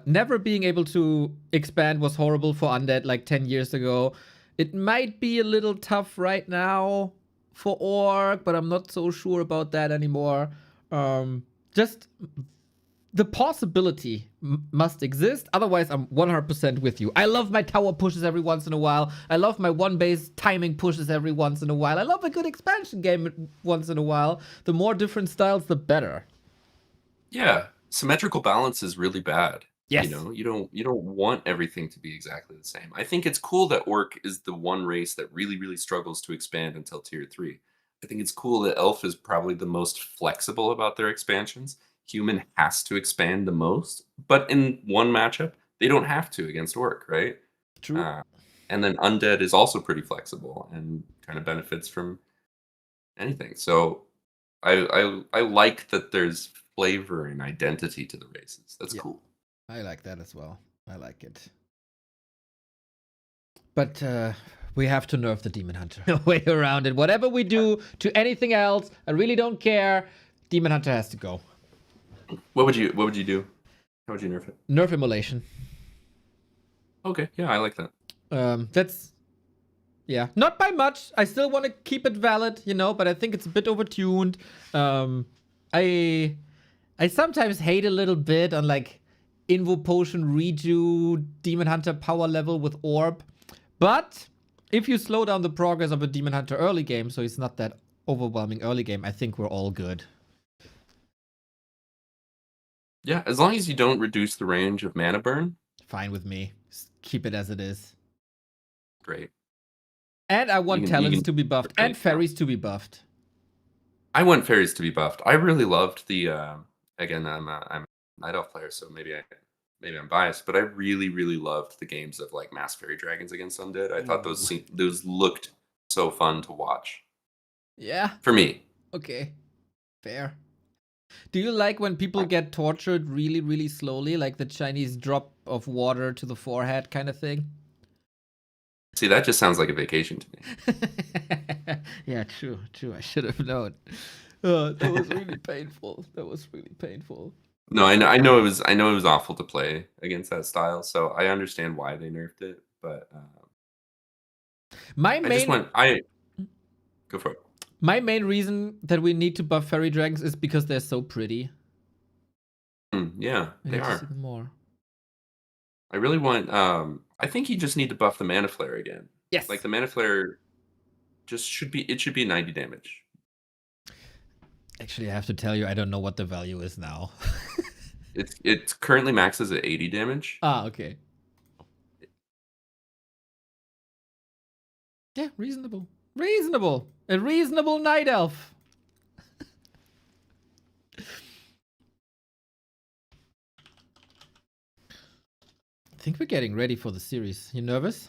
never being able to expand was horrible for Undead like 10 years ago. It might be a little tough right now for Orc, but I'm not so sure about that anymore. Just the possibility must exist. Otherwise, I'm 100% with you. I love my tower pushes every once in a while. I love my one base timing pushes every once in a while. I love a good expansion game once in a while. The more different styles, the better. Yeah, symmetrical balance is really bad. Yes. You know, you don't want everything to be exactly the same. I think it's cool that Orc is the one race that really, really struggles to expand until tier 3. I think it's cool that Elf is probably the most flexible about their expansions. Human has to expand the most, but in one matchup, they don't have to against Orc, right? True. And then Undead is also pretty flexible and kind of benefits from anything. So I like that there's flavor and identity to the races. That's cool. I like that as well. I like it. But we have to nerf the Demon Hunter. No way around it. Whatever we do to anything else, I really don't care. Demon Hunter has to go. What would you do? How would you nerf it? Nerf Immolation. Okay, yeah, I like that. That's not by much. I still want to keep it valid, you know, but I think it's a bit overtuned. I sometimes hate a little bit on like Invo Potion redo Demon Hunter power level with Orb, but if you slow down the progress of a Demon Hunter early game, so it's not that overwhelming early game, I think we're all good. Yeah, as long as you don't reduce the range of mana burn. Fine with me. Just keep it as it is. Great. And I want talents to be buffed and fairies to be buffed. I want fairies to be buffed. I really loved the again, I'm a Night Elf player, so maybe I'm biased, but I really, really loved the games of like Mass Fairy Dragons against Undead. I thought those looked so fun to watch. Yeah. For me. Okay. Fair. Do you like when people get tortured really, really slowly, like the Chinese drop of water to the forehead kind of thing? See, that just sounds like a vacation to me. Yeah, true. I should have known. That was really painful. No, I know it was awful to play against that style, so I understand why they nerfed it. But go for it. My main reason that we need to buff fairy dragons is because they're so pretty. Yeah, I they need to are. see them more. I really want. I think you just need to buff the mana flare again. Yes. Like the mana flare, just should be. It should be 90 damage. Actually, I have to tell you, I don't know what the value is now. It's currently maxes at 80 damage. Ah, okay. Yeah, reasonable. Reasonable. A reasonable night elf. I think we're getting ready for the series. You nervous?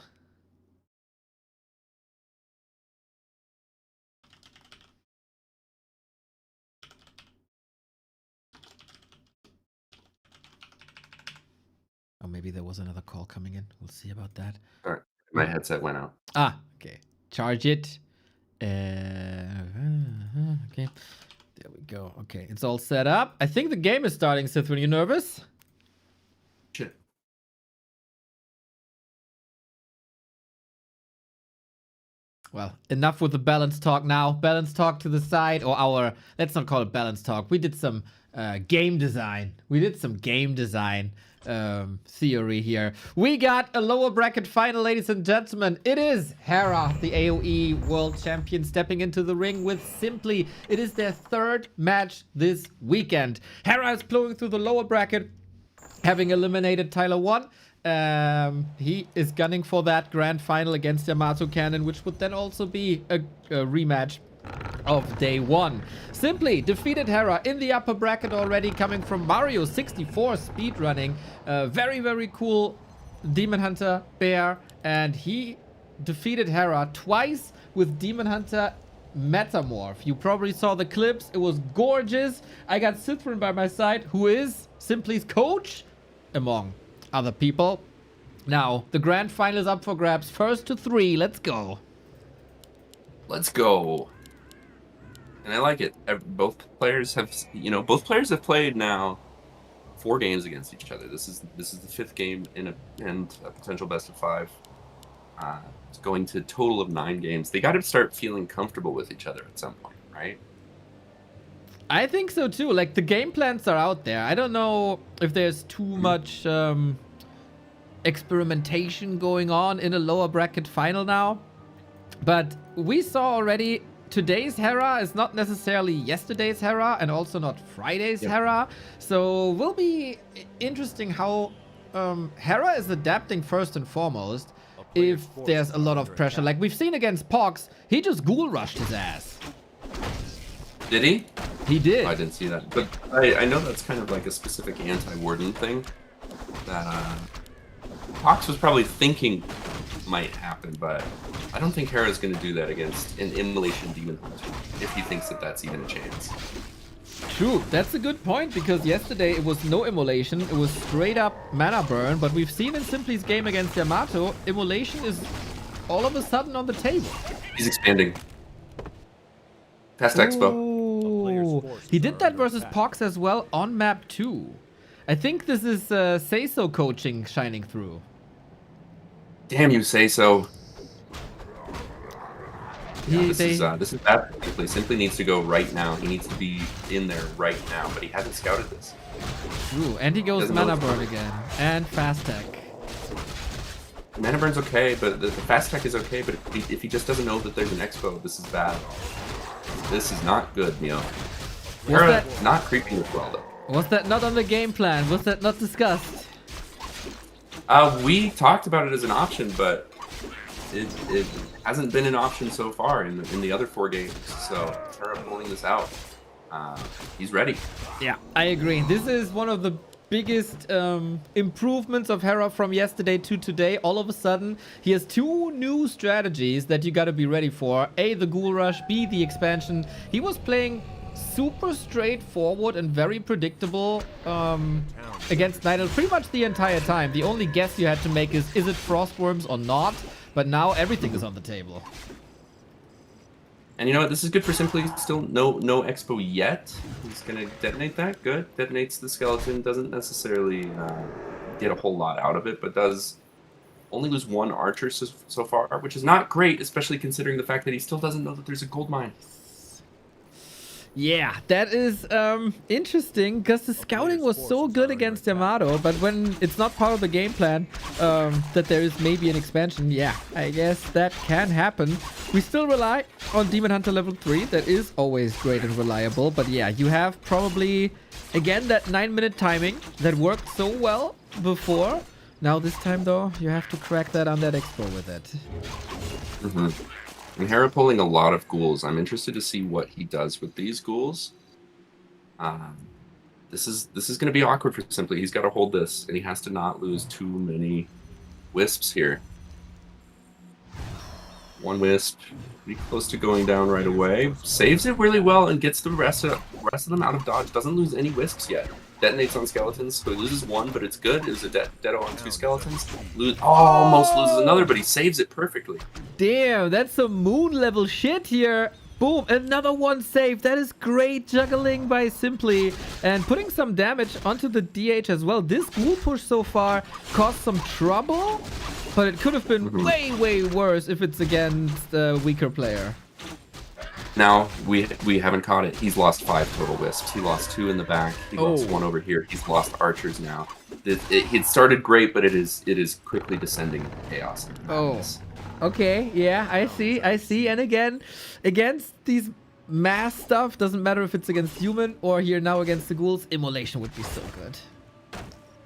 Or maybe there was another call coming in. We'll see about that. Sorry, my headset went out. Ah, okay. Charge it. Okay. There we go. Okay, it's all set up. I think the game is starting, Sithrin. You nervous? Shit. Well, enough with the balance talk now. Balance talk to the side, or our, let's not call it balance talk. We did some game design. We did some game design theory here. We got a lower bracket final, ladies and gentlemen. It is Hera, the AoE world champion, stepping into the ring with Simply. It is their third match this weekend. Hera is plowing through the lower bracket, having eliminated Tyler1. He is gunning for that grand final against Yamato Cannon, which would then also be a rematch of day one. Simply defeated Hera in the upper bracket already, coming from Mario 64 speedrunning. Very, very cool Demon Hunter bear, and he defeated Hera twice with Demon Hunter Metamorph. You probably saw the clips. It was gorgeous. I got Sithrin by my side, who is Simply's coach, among other people. Now, the grand final is up for grabs. First to 3. Let's go. Let's go. And I like it. Both players have, both players have played now 4 games against each other. This is the 5th game and a potential best of 5. It's going to a total of 9 games. They got to start feeling comfortable with each other at some point, right? I think so too. Like, the game plans are out there. I don't know if there's too much experimentation going on in a lower bracket final now. But we saw already today's Hera is not necessarily yesterday's Hera, and also not Friday's Hera. So will be interesting how Hera is adapting first and foremost if there's a lot of pressure. Like we've seen against PohX, he just ghoul rushed his ass. Did he? He did. Oh, I didn't see that. But I know that's kind of like a specific anti-warden thing that PohX was probably thinking might happen, but I don't think Hera's going to do that against an Immolation Demon Hunter, if he thinks that that's even a chance. True, that's a good point, because yesterday it was no Immolation, it was straight up mana burn, but we've seen in Simply's game against Yamato, Immolation is all of a sudden on the table. He's expanding. Past Expo. He did that versus PohX as well on map 2. I think this is Say-So coaching shining through. Damn you, Say-So. Yeah, this is bad. Simply needs to go right now. He needs to be in there right now, but he hasn't scouted this. True, and he goes mana burn again, and fast tech. Mana burn's okay, but the fast tech is okay, but if he just doesn't know that there's an expo, this is bad. This is not good, Neo. Hera not creeping as well, though. Was that not on the game plan? Was that not discussed? We talked about it as an option, but it hasn't been an option so far in the other 4 games. So Hera pulling this out. He's ready. Yeah, I agree. This is one of the biggest improvements of Hera from yesterday to today. All of a sudden, he has 2 new strategies that you got to be ready for. A, the Ghoul Rush. B, the expansion. He was playing super straightforward and very predictable against Night Elf pretty much the entire time. The only guess you had to make is it Frostworms or not? But now everything is on the table. And you know what? This is good for Simply. Still no expo yet. He's gonna detonate that. Good. Detonates the skeleton. Doesn't necessarily get a whole lot out of it, but does only lose 1 archer so far, which is not great, especially considering the fact that he still doesn't know that there's a gold mine. Yeah, that is interesting because the scouting was so good against Yamato, but when it's not part of the game plan that there is maybe an expansion, yeah, I guess that can happen. We still rely on Demon Hunter level 3. That is always great and reliable, but yeah, you have probably, again, that 9-minute timing that worked so well before. Now this time, though, you have to crack that on that expo with it. Mm-hmm. And Hera pulling a lot of ghouls. I'm interested to see what he does with these ghouls. This is going to be awkward for Simply. He's got to hold this, and he has to not lose too many wisps here. One wisp, pretty close to going down right away. Saves it really well and gets the rest of them out of dodge. Doesn't lose any wisps yet. Detonates on skeletons, so he loses one, but it's good. It was a deado on 2 skeletons. Almost loses another, but he saves it perfectly. Damn, that's some moon level shit here. Boom, another one saved. That is great juggling by Simply and putting some damage onto the DH as well. This ghoul push so far caused some trouble, but it could have been way worse if it's against a weaker player. Now, we haven't caught it. He's lost 5 total wisps. He lost 2 in the back. He lost 1 over here. He's lost archers now. It started great, but it is quickly descending into chaos. Okay, yeah, I see. And again, against these mass stuff, doesn't matter if it's against human or here now against the ghouls, Immolation would be so good.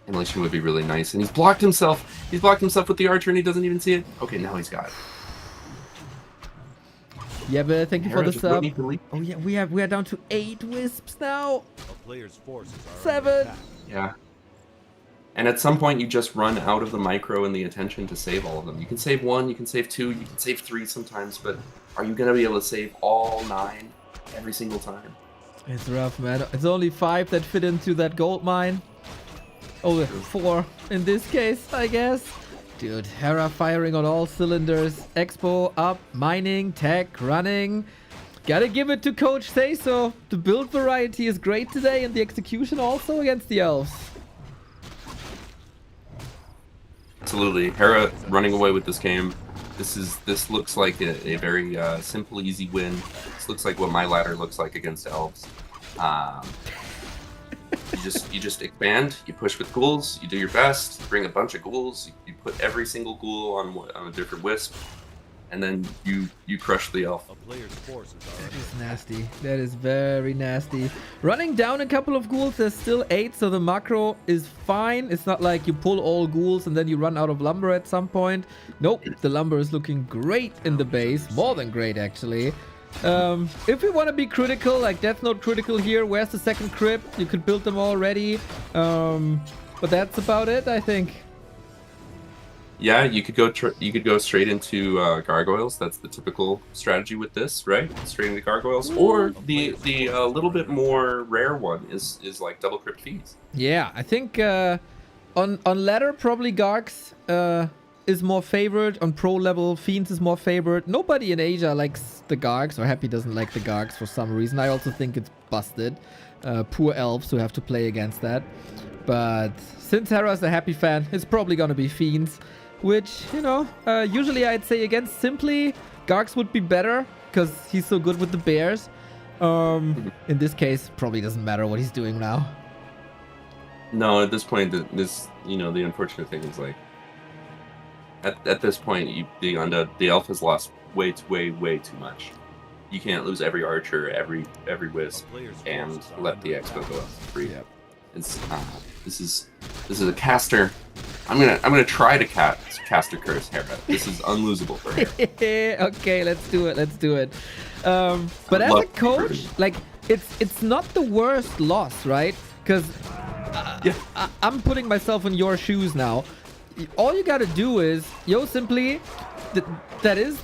Immolation would be really nice. And he's blocked himself. He's blocked himself with the archer and he doesn't even see it. Okay, now he's got it. Yeah, but thank you for the sub. Oh yeah, we are down to 8 wisps now. A player's forces are 7. Yeah. And at some point you just run out of the micro and the attention to save all of them. You can save 1, you can save 2, you can save 3 sometimes, but are you gonna be able to save all 9 every single time? It's rough, man. It's only 5 that fit into that gold mine. Oh, 4 in this case, I guess. Dude, Hera firing on all cylinders. Expo up, mining, tech, running. Gotta give it to Coach Say so. The build variety is great today and the execution also against the elves. Absolutely. Hera running away with this game. This looks like a very simple, easy win. This looks like what my ladder looks like against elves. You just expand, you push with ghouls, you do your best, bring a bunch of ghouls, you put every single ghoul on a different wisp, and then you crush the elf. That is nasty. That is very nasty. Running down a couple of ghouls, there's still 8, so the macro is fine. It's not like you pull all ghouls and then you run out of lumber at some point. Nope, the lumber is looking great in the base. More than great, actually. If we want to be critical, like Death Note critical here, where's the second crypt? You could build them already. But that's about it, I think. Yeah, you could go straight into gargoyles. That's the typical strategy with this, right? Straight into gargoyles, or the little bit more rare one is like double crypt fees. Yeah, I think on ladder probably Gargs is more favored. On pro level, Fiends is more favored. Nobody in Asia likes the Gargs, or Happy doesn't like the Gargs for some reason. I also think it's busted. Poor elves who have to play against that. But since Hera's a Happy fan, it's probably gonna be Fiends. Which, you know, usually I'd say against Simply, Gargs would be better because he's so good with the bears. In this case, probably doesn't matter what he's doing now. No, at this point, the unfortunate thing is like, at this point, the elf has lost way too much. You can't lose every archer, every wisp, and let the expo go up free. Yep. It's this is a caster. I'm gonna try to caster curse Hera. This is unlosable for Hera. Okay, let's do it. But as a coach, like it's not the worst loss, right? Because I'm putting myself in your shoes now. All you gotta do is, Simply, that is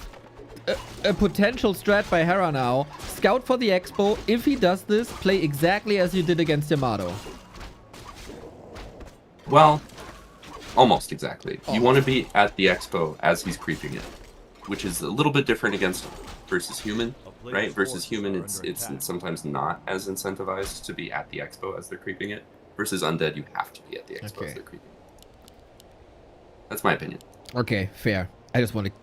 a potential strat by Hera now. Scout for the expo. If he does this, play exactly as you did against Yamato. Well, almost exactly. You want to be at the expo as he's creeping it, which is a little bit different versus human, right? Versus human, it's sometimes not as incentivized to be at the expo as they're creeping it. Versus undead, you have to be at the expo as they're creeping it. That's my opinion. Okay, fair. I just want to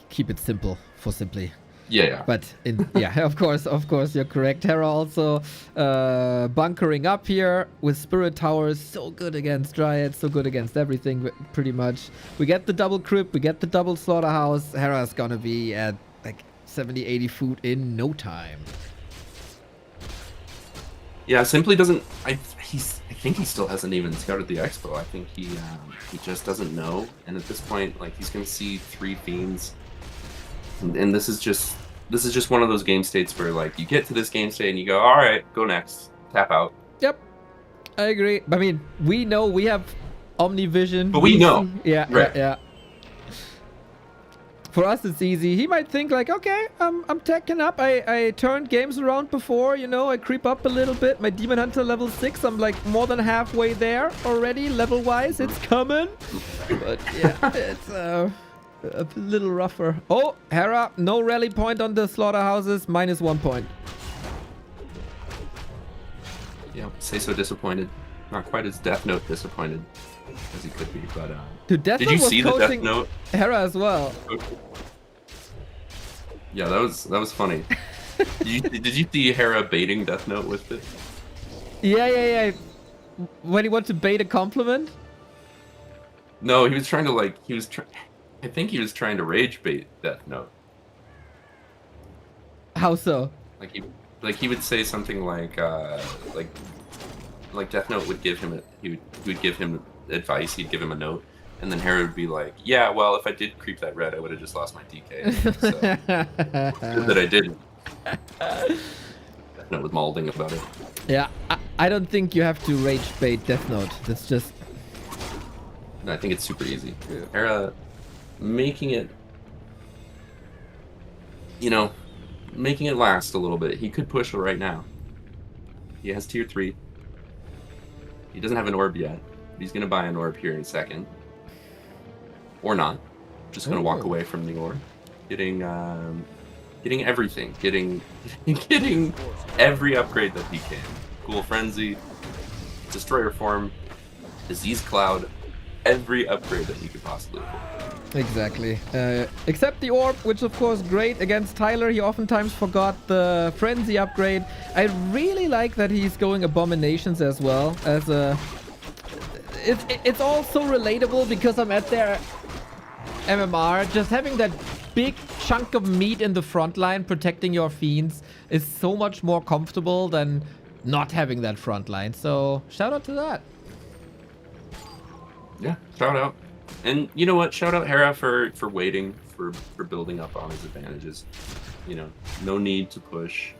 keep it simple for Simply. Yeah. But yeah, of course, you're correct. Hera also bunkering up here with Spirit Towers. So good against Dryads, so good against everything, pretty much. We get the double crypt, we get the double slaughterhouse. Hera's gonna be at like 70, 80 food in no time. Yeah, Simply doesn't. I think he still hasn't even scouted the expo. I think he just doesn't know. And at this point, like, he's gonna see 3 fiends. And this is just one of those game states where, like, you get to this game state and you go, all right, go next, tap out. Yep, I agree. I mean, we know we have Omnivision. But we know. Yeah, right. yeah. For us, it's easy. He might think like, okay, I'm teching up. I turned games around before, you know. I creep up a little bit. My Demon Hunter level 6. I'm like more than halfway there already, level-wise. It's coming. But yeah, it's a little rougher. Oh, Hera, no rally point on the slaughterhouses. -1 point. Yeah, say so disappointed. Not quite as Death Note disappointed as he could be, but Dude, did you see the Death Note? Hera as well. Yeah, that was funny. Did you see Hera baiting Death Note with it? Yeah. When he wants to bait a compliment? No, he was trying to I think he was trying to rage bait Death Note. How so? Like he would say something like Death Note would give him he would give him advice. He'd give him a note, and then Hera would be like, "Yeah, well, if I did creep that red, I would have just lost my DK." So good that I didn't. Death Note was mauling about it. Yeah, I don't think you have to rage bait Death Note. That's just. No, I think it's super easy. Hera making it, making it last a little bit. He could push it right now. He has tier 3. He doesn't have an orb yet. He's gonna buy an orb here in a second, or not. Just gonna walk away from the orb, getting everything, getting every upgrade that he can. Cool Frenzy, Destroyer Form, Disease Cloud, every upgrade that he could possibly afford. Exactly. Except the orb, which of course great against Tyler. He oftentimes forgot the Frenzy upgrade. I really like that he's going Abominations as well as a. It's all so relatable because I'm at their MMR. Just having that big chunk of meat in the front line protecting your fiends is so much more comfortable than not having that front line. So shout out to that. Yeah, shout out. And you know what? Shout out Hera for waiting, for building up on his advantages. No need to push.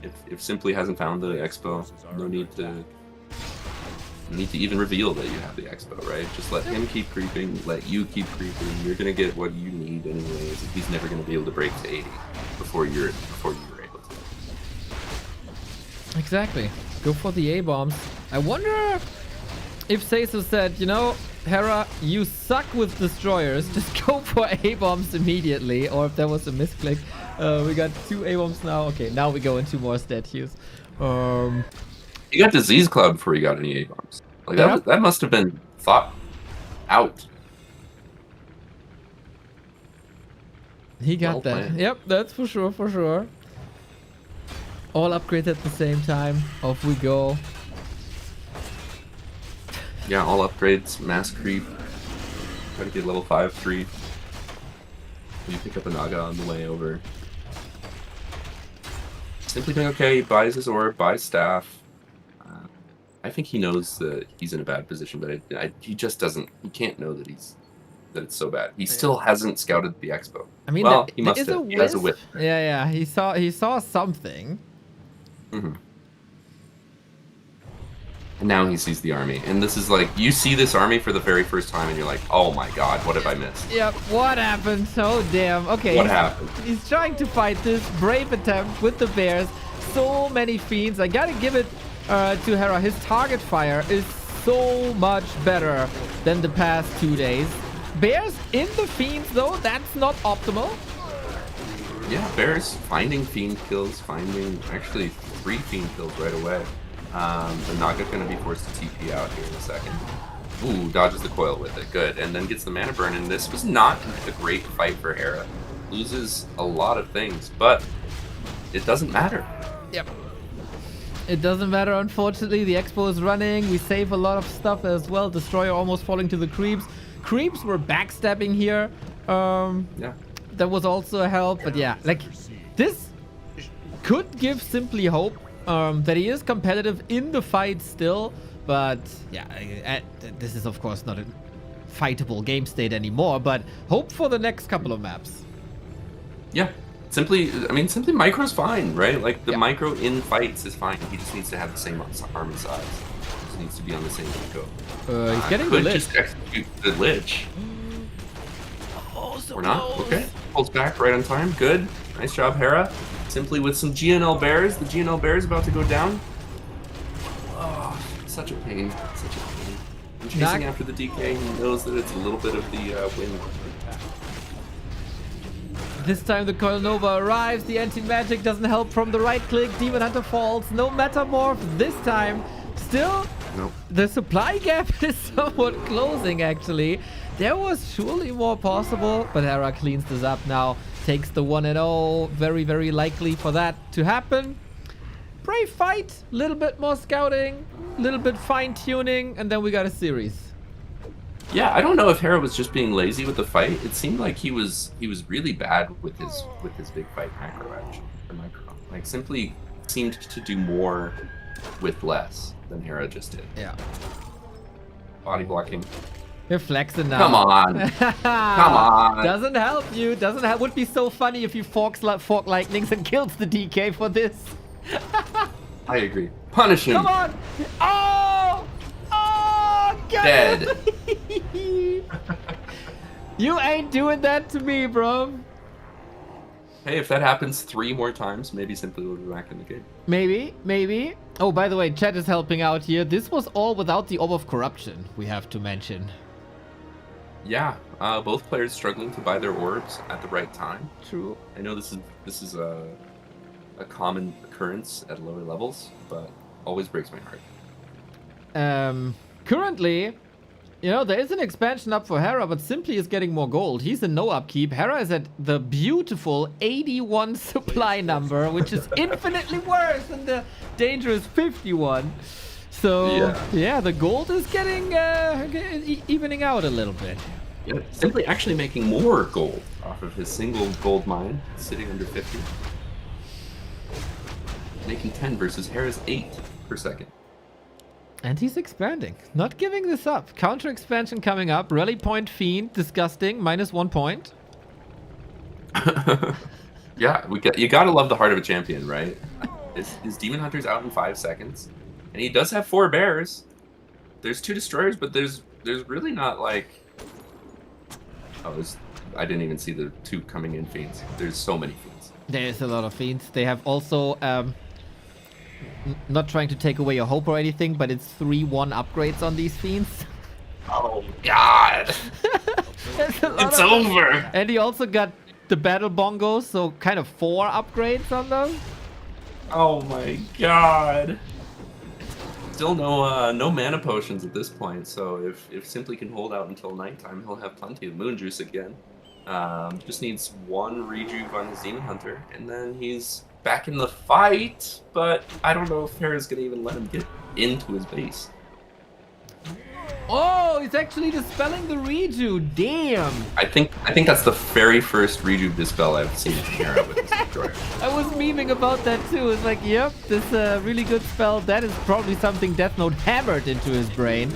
If Simply hasn't found the expo, no need to even reveal that you have the expo, right? Just let him keep creeping, let you keep creeping. You're gonna get what you need anyways. He's never gonna be able to break to 80 before you're able to. Exactly. Go for the A-bombs. I wonder if Seiso said, Hera, you suck with destroyers. Just go for A-bombs immediately. Or if there was a misclick. We got 2 A-bombs now. Okay, now we go into more statues. He got Disease Cloud before he got any A-bombs. Like that must have been thought out. He got that. Planned. Yep, that's for sure. All upgrades at the same time. Off we go. Yeah, all upgrades, mass creep. Try to get level 5-3. You pick up a Naga on the way over. Simply doing okay. He buys his orb, buys staff. I think he knows that he's in a bad position, but he just doesn't. He can't know that it's so bad. He still hasn't scouted the expo. I mean, well, he must have. He has a whip. Yeah. He saw something. Mm-hmm. And now he sees the army, and this is like, you see this army for the very first time, and you're like, oh my god, what have I missed? Yep, what happened? So damn. Okay. What happened? He's trying to fight this brave attempt with the bears. So many fiends. I gotta give it to Hera. His target fire is so much better than the past 2 days. Bears in the fiends, though, that's not optimal. Yeah, bears finding fiend kills, finding actually 3 fiend kills right away. The Naga's gonna be forced to TP out here in a second. Ooh, dodges the coil with it, good. And then gets the mana burn, and this was not a great fight for Hera. loses a lot of things, but it doesn't matter. Yep. It doesn't matter, unfortunately. The Expo is running. We save a lot of stuff as well. Destroyer almost falling to the creeps. Creeps were backstabbing here. Yeah. That was also a help, but yeah, like this could give Simply hope that he is competitive in the fight still, but yeah, this is of course not a fightable game state anymore, but hope for the next couple of maps. Yeah. Simply micro's fine, right? Like the micro in fights is fine. He just needs to have the same army size. He just needs to be on the same eco. He's getting the lich. Just execute the lich. Oh, so or not? close. Okay. Pulls back right on time. Good. Nice job, Hera. Simply with some GNL bears. The GNL bear is about to go down. Oh, such a pain. Such a pain. I'm chasing after the DK. He knows that it's a little bit of the wind. This time the Coil Nova arrives. The anti-magic doesn't help from the right click. Demon Hunter falls. No Metamorph this time. Still, the supply gap is somewhat closing, actually. There was surely more possible, but Hera cleans this up now. Takes the 1-0. Very, very likely for that to happen. Brave fight. Little bit more scouting. Little bit fine-tuning. And then we got a series. Yeah, I don't know if Hera was just being lazy with the fight. It seemed like he was really bad with his big fight macro actually. Or micro. Like Simply seemed to do more with less than Hera just did. Yeah. Body blocking. You're flexing now. Come on. Come on. Doesn't help you. Doesn't help. Would be so funny if you fork lightnings and kills the DK for this. I agree. Punish him. Come on. Oh! Oh! Get Dead. You ain't doing that to me, bro. Hey, if that happens 3 more times, maybe Simply will be back in the game. Maybe, maybe. Oh, by the way, chat is helping out here. This was all without the Orb of Corruption, we have to mention. Yeah, both players struggling to buy their orbs at the right time. True. I know this is a common occurrence at lower levels, but always breaks my heart. Currently, you know, there is an expansion up for Hera, but Simply is getting more gold. He's in no upkeep. Hera is at the beautiful 81 supply number, which is infinitely worse than the dangerous 51. So, yeah, the gold is getting evening out a little bit. Yeah, Simply actually making more gold off of his single gold mine, sitting under 50. Making 10 versus Hera's 8 per second. And he's expanding, not giving this up. Counter expansion coming up. Rally point Fiend, disgusting, -1 point. Yeah, you gotta love the heart of a champion, right? His Demon Hunter's out in 5 seconds, and he does have 4 bears. There's 2 destroyers, but there's really not like. Oh, I didn't even see the 2 coming in fiends. There's so many fiends. There's a lot of fiends. They have also. Not trying to take away your hope or anything, but it's 3-1 upgrades on these fiends. Oh god! It's over! And he also got the battle bongos, so kind of 4 upgrades on them. Oh my god! Still no mana potions at this point, so if Simply can hold out until nighttime, he'll have plenty of moon juice again. Just needs 1 rejuve on his Demon Hunter, and then he's back in the fight, but I don't know if Hera's gonna even let him get into his base. Oh, he's actually dispelling the reju. Damn. I think that's the very first reju dispel I've seen from Hera with this destroyer. I was memeing about that too. It's like, yep, this really good spell. That is probably something Death Note hammered into his brain.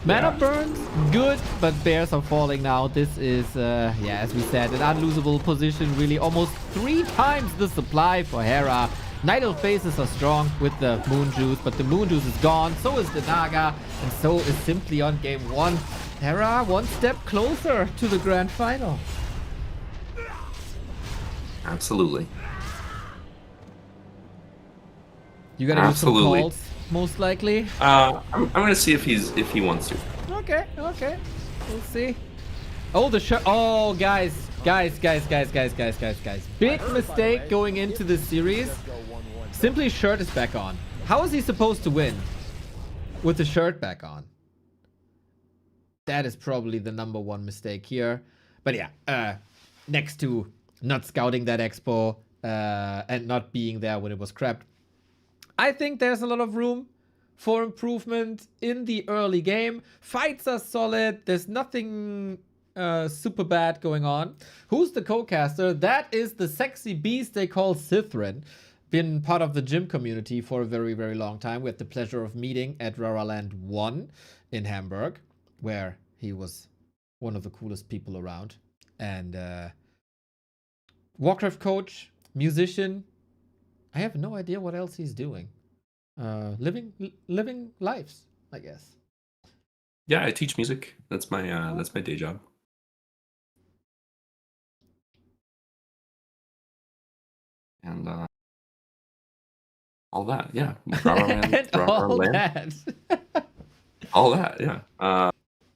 Mana burns, good, but bears are falling now. This is, yeah, as we said, an unlosable position. Really, almost 3 times the supply for Hera. Nidal phases are strong with the moon juice, but the moon juice is gone. So is the Naga, and so is Simply on game 1. Hera 1 step closer to the grand final. Absolutely. You gotta do some calls, most likely. I'm gonna see if he wants to. Okay, we'll see. Oh, the shirt. Oh, guys. Big mistake going into this series. Simply shirt is back on. How is he supposed to win with the shirt back on? That is probably the #1 mistake here. But yeah, next to not scouting that expo and not being there when it was scrapped. I think there's a lot of room for improvement in the early game. Fights are solid. There's nothing super bad going on. Who's the co-caster? That is the sexy beast they call Sithrin. Been part of the gym community for a very, very long time. We had the pleasure of meeting at Raraland 1 in Hamburg, where he was one of the coolest people around. And Warcraft coach, musician. I have no idea what else he's doing. Living lives, I guess. Yeah, I teach music. That's my day job. And all that, yeah. All that, yeah.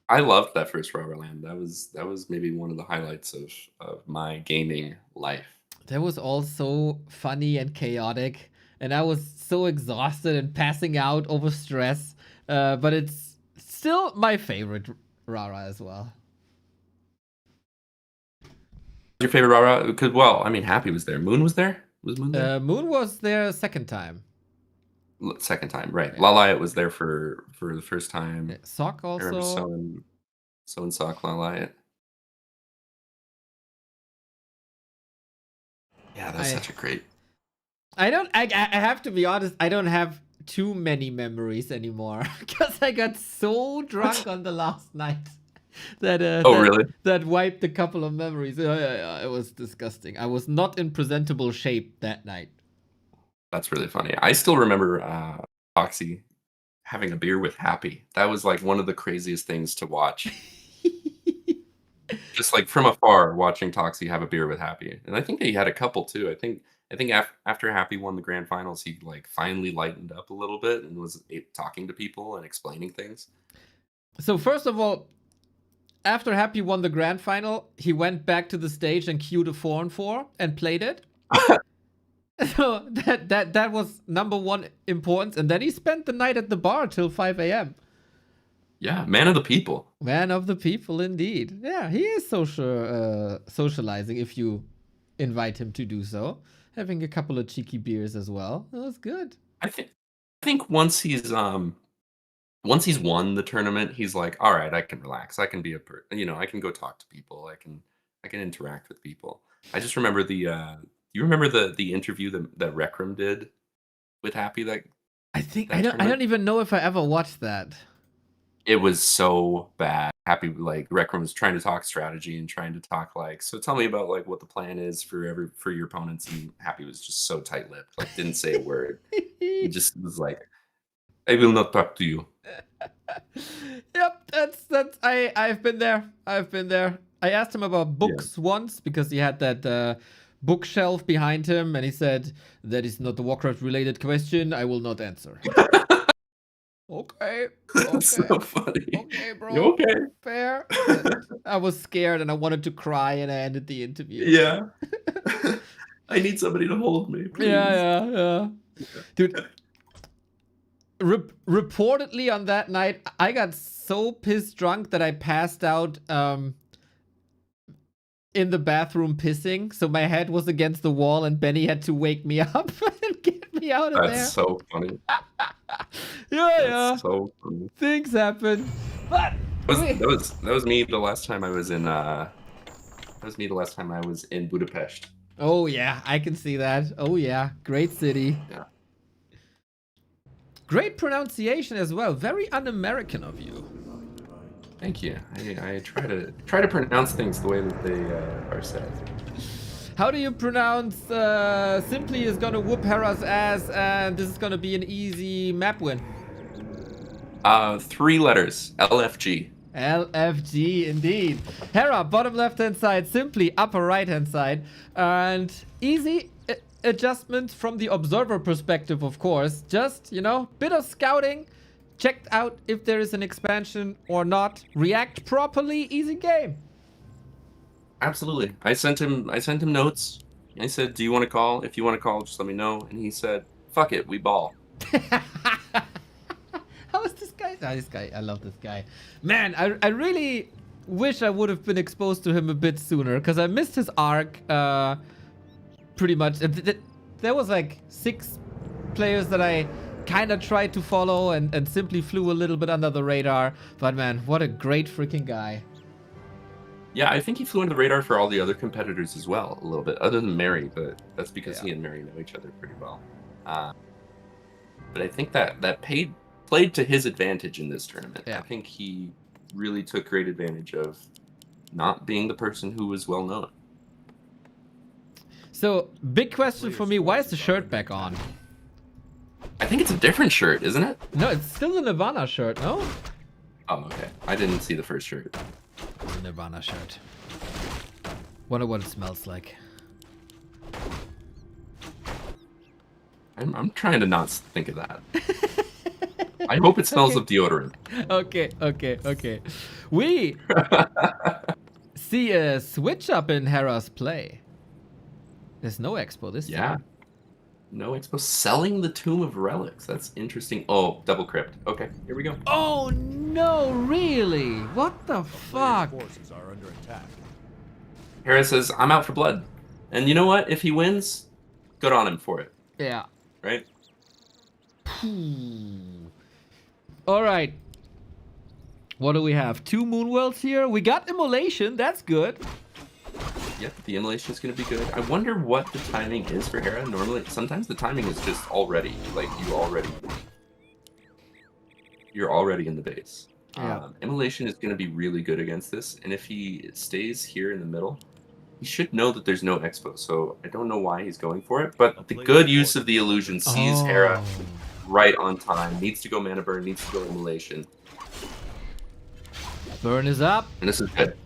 I loved that first Rubberland. That was maybe one of the highlights of my gaming life. That was all so funny and chaotic, and I was so exhausted and passing out over stress. But it's still my favorite Rara as well. Your favorite Rara? Because, well, I mean, Happy was there. Moon was there? Was Moon there? Moon was there second time. Second time, right. Lalite was there for the first time. Sock I remember also. sewing Sock Lalite. Yeah, that's such a great. I have to be honest, I don't have too many memories anymore because I got so drunk on the last night that really? That wiped a couple of memories. It was disgusting. I was not in presentable shape that night. That's really funny. I still remember Foxy having a beer with Happy. That was like one of the craziest things to watch. Just like from afar, watching Toxie have a beer with Happy. And I think he had a couple too. I think after Happy won the grand finals, he like finally lightened up a little bit and was talking to people and explaining things. So first of all, after Happy won the grand final, he went back to the stage and queued a 4-on-4 and played it. So that was number one importance. And then he spent the night at the bar till 5 a.m. Yeah, man of the people. Man of the people, indeed. Yeah, he is socializing if you invite him to do so. Having a couple of cheeky beers as well. That was good. I think once he's won the tournament, he's like, all right, I can relax. I can be I can go talk to people. I can interact with people. I just remember you remember the interview that Rekram did with Happy? I don't even know if I ever watched that. It was so bad. Happy, like, Rekram was trying to talk strategy and trying to talk like, so tell me about like what the plan is for your opponents, and Happy was just so tight-lipped, like didn't say a word. He just was like, I will not talk to you. Yep, that's I've been there. I asked him about books once because he had that bookshelf behind him, and he said, that is not the Warcraft related question, I will not answer. Okay. That's so funny. Okay, bro. You okay? Fair. I was scared and I wanted to cry, and I ended the interview. Yeah. I need somebody to hold me, please. Yeah. Dude, reportedly on that night, I got so pissed drunk that I passed out in the bathroom pissing. So my head was against the wall and Benny had to wake me up and get me out of there. That's so funny. Yeah. So funny. Things happen. But that was me the last time I was in Budapest. Oh yeah, I can see that. Oh yeah, great city. Yeah. Great pronunciation as well. Very un-American of you. Thank you. I try to pronounce things the way that they are said. How do you pronounce Simply is gonna whoop Hera's ass, and this is gonna be an easy map win? 3 letters. LFG. LFG, indeed. Hera, bottom left-hand side. Simply, upper right-hand side. And easy adjustment from the observer perspective, of course. Just, bit of scouting. Checked out if there is an expansion or not. React properly. Easy game. Absolutely. I sent him notes. I said, do you want to call? If you want to call, just let me know. And he said, fuck it, we ball. How is this guy? This guy, I love this guy. Man, I really wish I would have been exposed to him a bit sooner, because I missed his arc pretty much. There was like 6 players that I kind of tried to follow and simply flew a little bit under the radar. But man, what a great freaking guy. Yeah, I think he flew under the radar for all the other competitors as well, a little bit, other than Mary, but that's because he and Mary know each other pretty well. But I think that played to his advantage in this tournament. Yeah. I think he really took great advantage of not being the person who was well known. So, big question for me, why is the shirt back on? I think it's a different shirt, isn't it? No, it's still the Nirvana shirt, no? Oh, okay. I didn't see the first shirt. It's a Nirvana shirt. Wonder what it smells like. I'm trying to not think of that. I hope it smells of deodorant. Okay. We see a switch up in Hera's play. There's no expo this time. No expo. Selling the Tomb of Relics. That's interesting. Oh, double crypt. Okay, here we go. Oh no, really? What the fuck? Forces are under attack. Hera says, I'm out for blood. And you know what? If he wins, good on him for it. Yeah. Right? Alright. What do we have? 2 Moonworlds here. We got Immolation. That's good. Yep, the immolation is going to be good. I wonder what the timing is for Hera. Normally, sometimes the timing is just already, like you're already in the base. Yeah. Immolation is going to be really good against this, and if he stays here in the middle, he should know that there's no expo, so I don't know why he's going for it, but the good use of the illusion sees Hera right on time, needs to go mana burn, needs to go immolation. Burn is up. And this is good.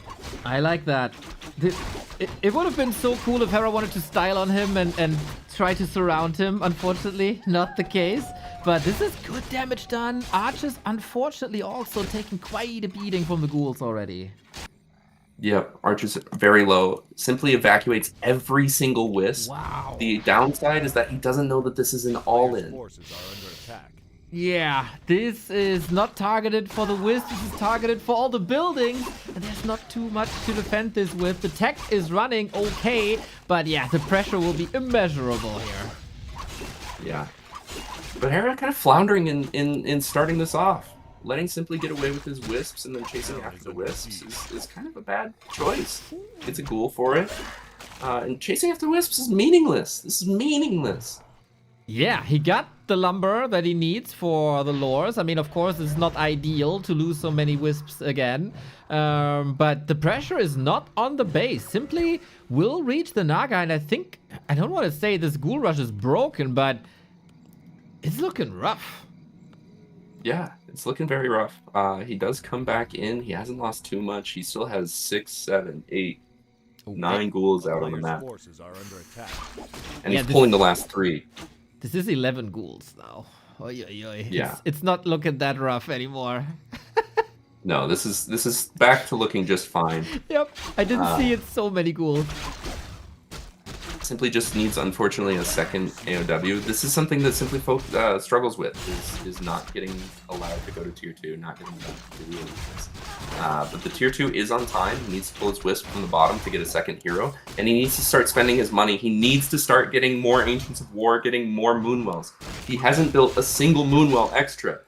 I like that. It would have been so cool if Hera wanted to style on him and try to surround him. Unfortunately, not the case. But this is good damage done. Archers, unfortunately, also taking quite a beating from the ghouls already. Yep, Archer's very low. Simply evacuates every single wisp. Wow. The downside is that he doesn't know that this is an all-in. Forces are under attack. Yeah, this is not targeted for the wisp. This is targeted for all the buildings. And there's not too much to defend this with. The tech is running okay. But yeah, the pressure will be immeasurable here. Yeah. But Hera kind of floundering in starting this off. Letting Simply get away with his wisps and then chasing after the wisps is kind of a bad choice. It's a ghoul for it. And chasing after wisps is meaningless. This is meaningless. Yeah, he got the lumber that he needs for the lures. I mean, of course, it's not ideal to lose so many wisps again. But the pressure is not on the base. Simply will reach the Naga, and I think, I don't want to say this ghoul rush is broken, but it's looking rough. Yeah, it's looking very rough. He does come back in. He hasn't lost too much. He still has 6, 7, 8, 9 ghouls out on the map. Forces are under attack. And he's pulling the last 3. This is 11 ghouls now. Oy, oy, oy. Yeah. It's not looking that rough anymore. No, this is back to looking just fine. Yep, I didn't see it so many ghouls. Simply just needs, unfortunately, a second AOW. This is something that Simply Folk struggles with, is not getting allowed to go to tier 2, not getting allowed to do this. But the tier 2 is on time. He needs to pull his wisp from the bottom to get a second hero, and he needs to start spending his money. He needs to start getting more Ancients of War, getting more Moonwells. He hasn't built a single Moonwell extra.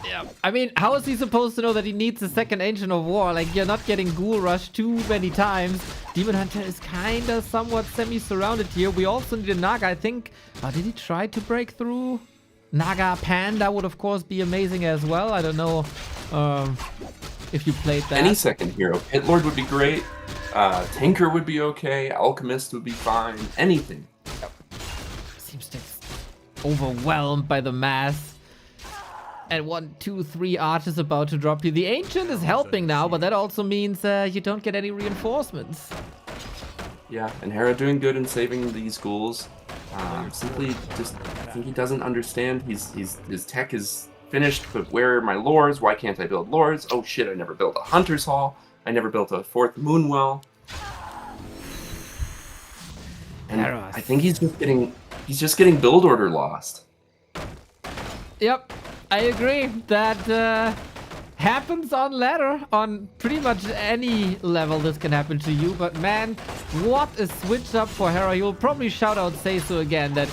Yeah. I mean, how is he supposed to know that he needs a second Ancient of War? Like, you're not getting Ghoul Rush too many times. Demon Hunter is kind of somewhat semi-surrounded here. We also need a Naga, I think. Did he try to break through? Naga Panda would, of course, be amazing as well. I don't know if you played that. Any second hero. Pit Lord would be great. Tinker would be okay. Alchemist would be fine. Anything. Seems to overwhelmed by the mass. And 1, 2, 3 archers about to drop you. The Ancient is helping now, but that also means you don't get any reinforcements. Yeah, and Hera doing good in saving these ghouls. Simply just, I think he doesn't understand. His tech is finished, but where are my lores? Why can't I build lores? Oh shit, I never built a Hunter's Hall. I never built a 4th Moonwell. And I think he's just getting build order lost. Yep. I agree that happens on ladder, on pretty much any level this can happen to you. But man, what a switch up for Hera. You'll probably shout out Seiso again, that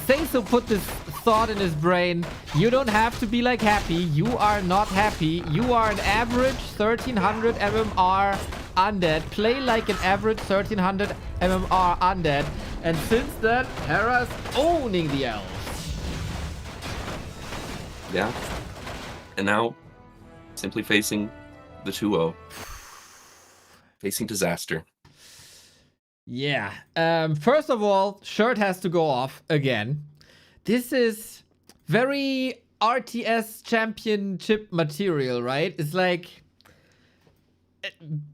Seiso put this thought in his brain. You don't have to be like Happy. You are not Happy. You are an average 1300 MMR undead. Play like an average 1300 MMR undead. And since then, Hera's owning the elves. Yeah. And now, simply facing the 2-0. Facing disaster. Yeah. First of all, shirt has to go off again. This is very RTS championship material, right? It's like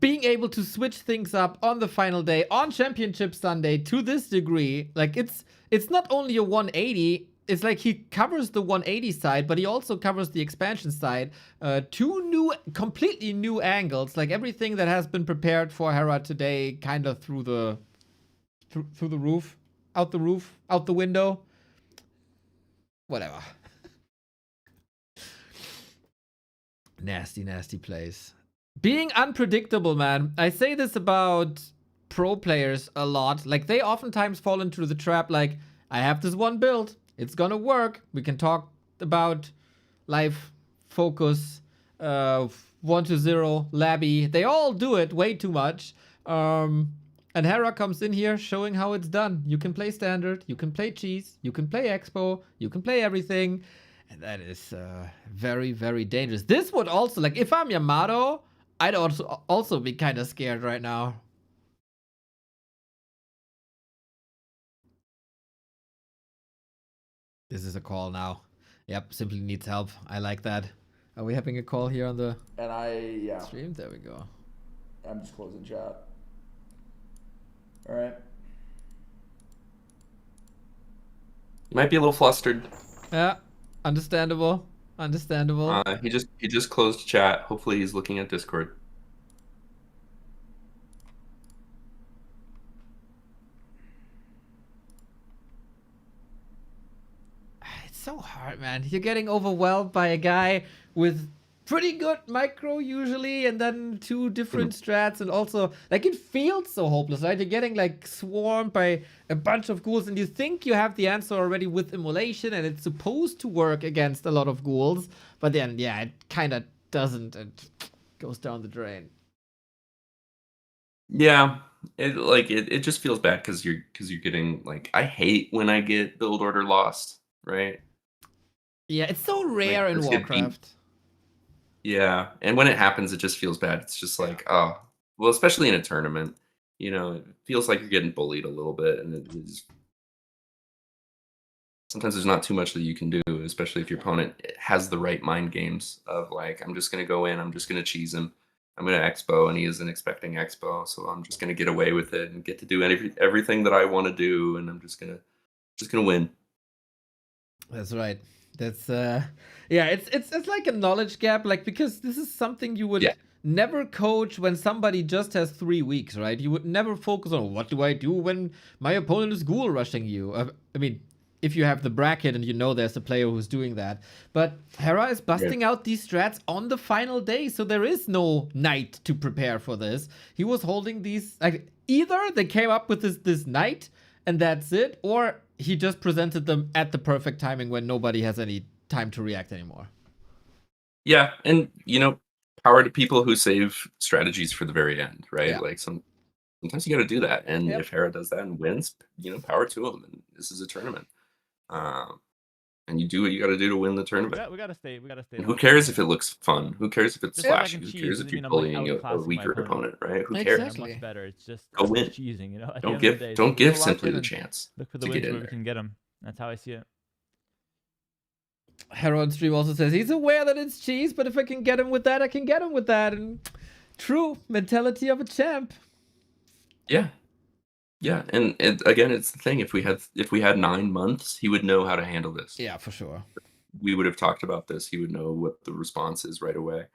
being able to switch things up on the final day, on Championship Sunday, to this degree. Like, it's not only a 180, it's like he covers the 180 side, but he also covers the expansion side. Two completely new angles, like everything that has been prepared for Hera today, kind of through the roof, out the window. Whatever. Nasty, nasty plays. Being unpredictable, man. I say this about pro players a lot. Like, they oftentimes fall into the trap, like, I have this one build. It's gonna work. We can talk about life, focus, 1-0, Labby. They all do it way too much. And Hera comes in here showing how it's done. You can play standard, you can play cheese, you can play expo, you can play everything. And that is very, very dangerous. This would also, like, if I'm Yamato, I'd also be kind of scared right now. This is a call now. Yep, simply needs help. I like that. Are we having a call here on the stream? There we go. I'm just closing chat. All right. He might be a little flustered. Yeah, understandable. Understandable. He just closed chat. Hopefully he's looking at Discord. It's so hard, man. You're getting overwhelmed by a guy with pretty good micro usually, and then two different strats, and also, like, it feels so hopeless, right? You're getting, like, swarmed by a bunch of ghouls, and you think you have the answer already with immolation, and it's supposed to work against a lot of ghouls, but then, yeah, it kind of doesn't, and goes down the drain. Yeah, it just feels bad because you're getting, like, I hate when I get build order lost, right? Yeah, it's so rare in Warcraft. Yeah, and when it happens, it just feels bad. It's just like, oh, well, especially in a tournament, you know, it feels like you're getting bullied a little bit, and it is. Sometimes there's not too much that you can do, especially if your opponent has the right mind games of, like, I'm just gonna go in, I'm just gonna cheese him, I'm gonna expo, and he isn't expecting expo, so I'm just gonna get away with it and get to do everything that I want to do, and I'm just gonna win. That's right. That's yeah, it's like a knowledge gap, like, because this is something you would never coach when somebody just has 3 weeks, right? You would never focus on, what do I do when my opponent is ghoul rushing you? I mean, if you have the bracket and you know there's a player who's doing that. But Hera is busting out these strats on the final day, so there is no night to prepare for this. He was holding these, like, either they came up with this night and that's it, or he just presented them at the perfect timing when nobody has any time to react anymore. Yeah, and, you know, power to people who save strategies for the very end, right? Yeah. Like, sometimes you got to do that, and if Hera does that and wins, you know, power to him. And this is a tournament, and you do what you got to do to win the tournament. We gotta stay. And who cares if it looks fun? Who cares if it's Just like flashy? in Who cheese, cares if doesn't you're mean I'm, like, bullying a outclassing my weaker opponent, right? Who cares? Exactly. Much better. It's just Go win. cheesing, you know. At the Don't end of the day. So don't give we'll lock Simply in the and chance look for the to wins get in where we there. can get them. That's how I see it. Hera on stream also says he's aware that it's cheese, but if I can get him with that, I can get him with that. And true mentality of a champ. Yeah, yeah, and again, it's the thing. If we had 9 months, he would know how to handle this. Yeah, for sure. We would have talked about this. He would know what the response is right away.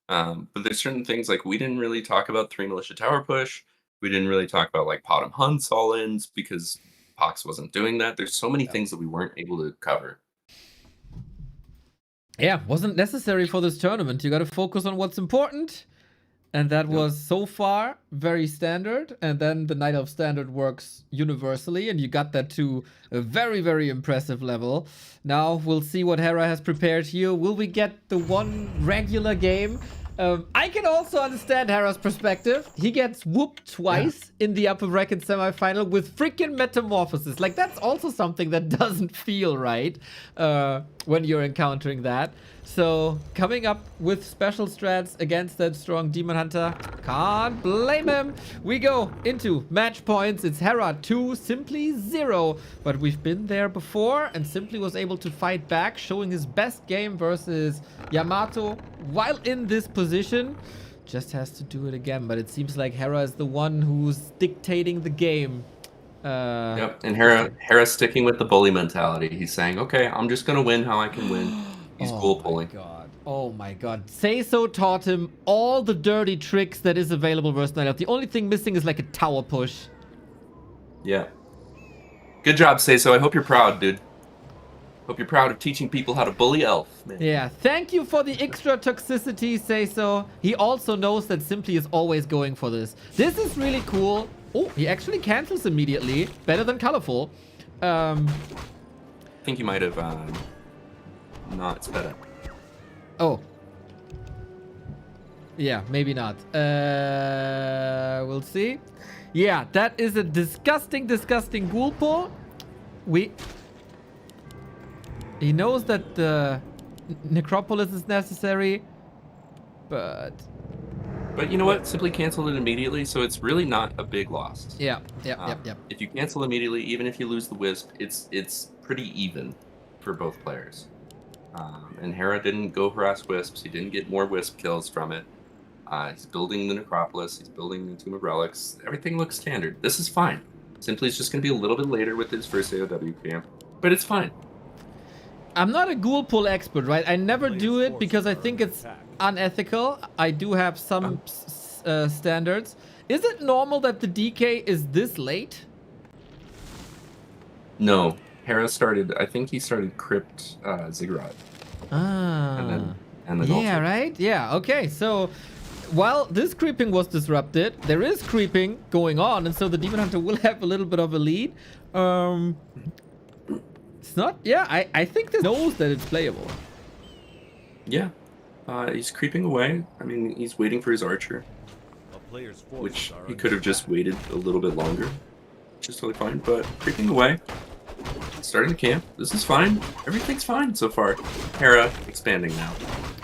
But there's certain things, like, we didn't really talk about 3 militia tower push. We didn't really talk about, like, Potom hunts all-ins because PohX wasn't doing that. There's so many things that we weren't able to cover. Yeah, wasn't necessary for this tournament. You got to focus on what's important. And that was so far very standard. And then the Night Elf standard works universally. And you got that to a very, very impressive level. Now we'll see what Hera has prepared here. Will we get the one regular game? I can also understand Hera's perspective. He gets whooped twice in the upper bracket semifinal with freaking Metamorphosis. Like, that's also something that doesn't feel right when you're encountering that. So, coming up with special strats against that strong Demon Hunter. Can't blame him. We go into match points. It's Hera 2, Simply 0. But we've been there before, and Simply was able to fight back, showing his best game versus Yamato while in this position. Just has to do it again, but it seems like Hera is the one who's dictating the game. Yep, and Hera's sticking with the bully mentality. He's saying, okay, I'm just going to win how I can win. He's ghoul pulling. Oh my god. Seiso taught him all the dirty tricks that is available versus Night Elf. The only thing missing is like a tower push. Yeah. Good job, Seiso. I hope you're proud, dude. Hope you're proud of teaching people how to bully Elf, man. Yeah, thank you for the extra toxicity, Seiso. He also knows that Simply is always going for this. This is really cool. Oh, he actually cancels immediately. Better than Colorful. I think he might have... No, it's better. Oh. Yeah, maybe not. We'll see. Yeah, that is a disgusting, disgusting ghoul pull. He knows that the Necropolis is necessary, but you know what? Simply canceled it immediately, so it's really not a big loss. Yeah. If you cancel immediately, even if you lose the Wisp, it's pretty even for both players. And Hera didn't go harass Wisps. He didn't get more Wisp kills from it. He's building the Necropolis. He's building the Tomb of Relics. Everything looks standard. This is fine. Simply is just going to be a little bit later with his first AOW camp, but it's fine. I'm not a ghoul pull expert, right? I never do it because I think it's unethical. I do have some standards. Is it normal that the DK is this late? No. Hera started, I think he started Crypt Ziggurat. And then yeah, right? Yeah, okay. So while this creeping was disrupted, there is creeping going on, and so the Demon Hunter will have a little bit of a lead. It's not, yeah, I think this knows that it's playable. Yeah. He's creeping away. I mean, he's waiting for his archer, which he could have just waited a little bit longer, which is totally fine, but creeping away. Starting the camp. This is fine. Everything's fine so far. Hera expanding now.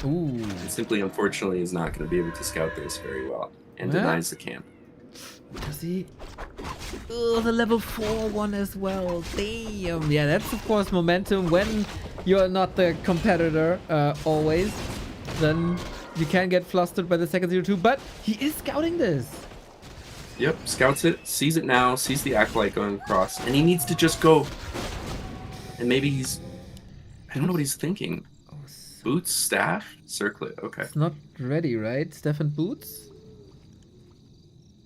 Ooh. And Simply, unfortunately, is not going to be able to scout this very well and denies the camp. Does he? Oh, the level 4 one as well. Damn. Yeah, that's of course momentum when you're not the competitor always. Then you can get flustered by the second 0-2, but he is scouting this. Yep, scouts it, sees it now, sees the Acolyte going across, and he needs to just go. And maybe he's... I don't know what he's thinking. Boots, staff, circlet, okay. It's not ready, right? Staff and boots?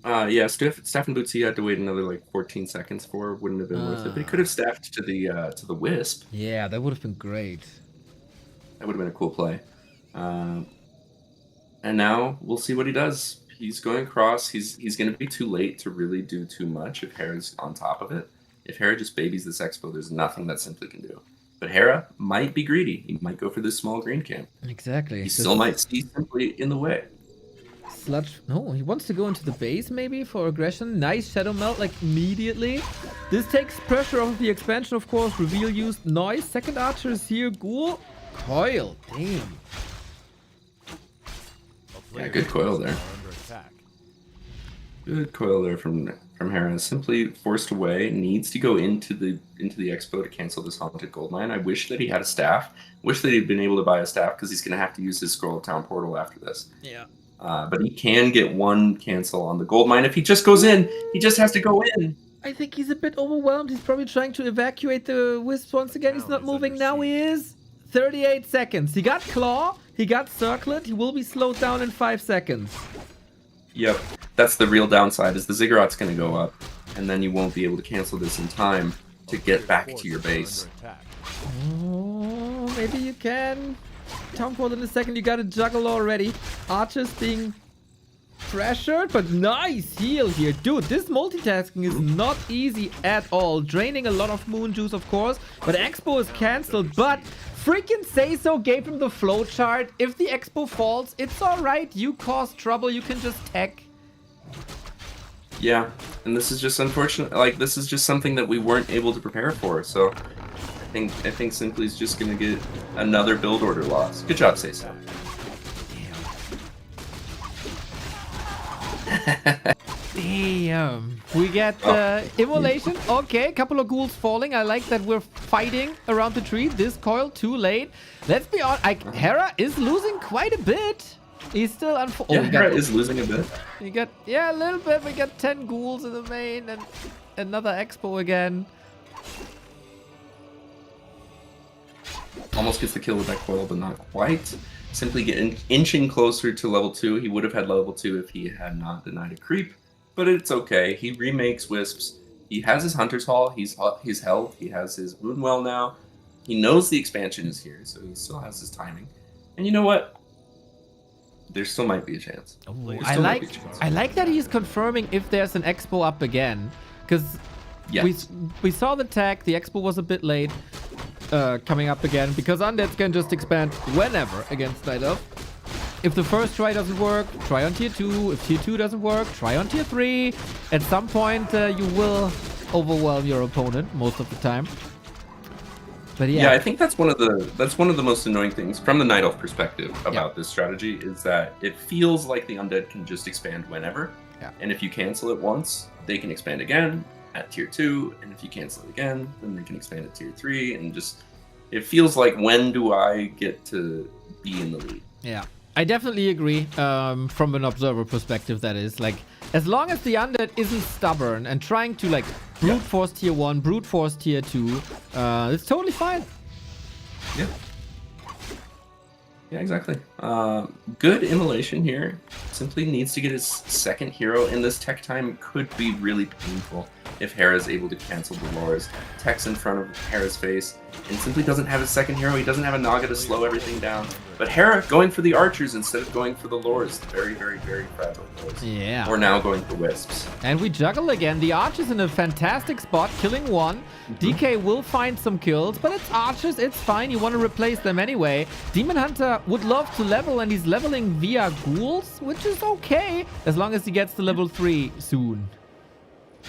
Yeah, staff and boots he had to wait another like 14 seconds for. Wouldn't have been worth it. But he could have staffed to the Wisp. Yeah, that would have been great. That would have been a cool play. And now we'll see what he does. He's going across. He's going to be too late to really do too much if Hera's on top of it. If Hera just babies this expo, there's nothing that Simply can do. But Hera might be greedy. He might go for this small green camp. Exactly. He still might see Simply in the way. Sludge. No, he wants to go into the base maybe for aggression. Nice Shadow Melt like immediately. This takes pressure off the expansion, of course. Reveal used. Noise. Second Archer is here. Ghoul. Coil. Damn. Yeah, good coil there. Good coil there from Hera. Simply forced away. Needs to go into the expo to cancel this haunted gold mine. I wish that he had a staff. Wish that he'd been able to buy a staff because he's going to have to use his Scroll of Town portal after this. Yeah. But he can get one cancel on the gold mine if he just goes in. He just has to go in. I think he's a bit overwhelmed. He's probably trying to evacuate the Wisps once again. He's not moving. Now he is. 38 seconds. He got Claw. He got Circlet. He will be slowed down in 5 seconds. Yep. That's the real downside is the Ziggurat's going to go up. And then you won't be able to cancel this in time to get back to your base. Oh, maybe you can. Townfall in a second. You got to juggle already. Archers being pressured, but nice heal here. Dude, this multitasking is not easy at all. Draining a lot of moon juice, of course, but Expo is cancelled. But freaking Say So gave him the flowchart. If the Expo falls, it's alright. You cause trouble. You can just tech. Yeah, and this is just unfortunate. Like, this is just something that we weren't able to prepare for. So I think Simply's just gonna get another build order loss. Good job, Say So. Damn. We get Immolation. Okay, a couple of ghouls falling. I like that we're fighting around the tree. This coil too late. Let's be honest. Hera is losing quite a bit. He's still Hera is losing a bit. We got a little bit. We got 10 ghouls in the main and another Expo again. Almost gets the kill with that coil, but not quite. Simply getting inching closer to level 2. He would have had level 2 if he had not denied a creep, but it's okay. He remakes Wisps. He has his Hunter's Hall. He's health. He has his Moonwell now. He knows the expansion is here, so he still has his timing. And you know what? There still might be a chance. I like that he's confirming if there's an Expo up again, because we saw the tag. The Expo was a bit late. Coming up again, because Undeads can just expand whenever against Night Elf. If the first try doesn't work, try on tier 2. If tier 2 doesn't work, try on tier 3. At some point, you will overwhelm your opponent most of the time. But yeah, I think that's one of the most annoying things from the Night Elf perspective about this strategy is that it feels like the Undead can just expand whenever. Yeah. And if you cancel it once, they can expand again at tier 2, and if you cancel it again, then they can expand at tier 3, and just it feels like, when do I get to be in the lead? Yeah, I definitely agree. From an observer perspective, that is, like, as long as the Undead isn't stubborn and trying to like brute force tier 1, brute force tier 2, it's totally fine. Yeah. Yeah, exactly. Good immolation here. Simply needs to get his second hero, and this tech time could be really painful if Hera is able to cancel the lures. Tech's in front of Hera's face, and Simply doesn't have his second hero. He doesn't have a Naga to slow everything down. But Hera going for the archers instead of going for the lures. Very, very, very fragile lures. Yeah. Or now going for wisps. And we juggle again. The archers in a fantastic spot, killing one. DK will find some kills, but it's archers. It's fine. You want to replace them anyway. Demon Hunter would love to level, and he's leveling via ghouls, which is okay as long as he gets to level 3 soon.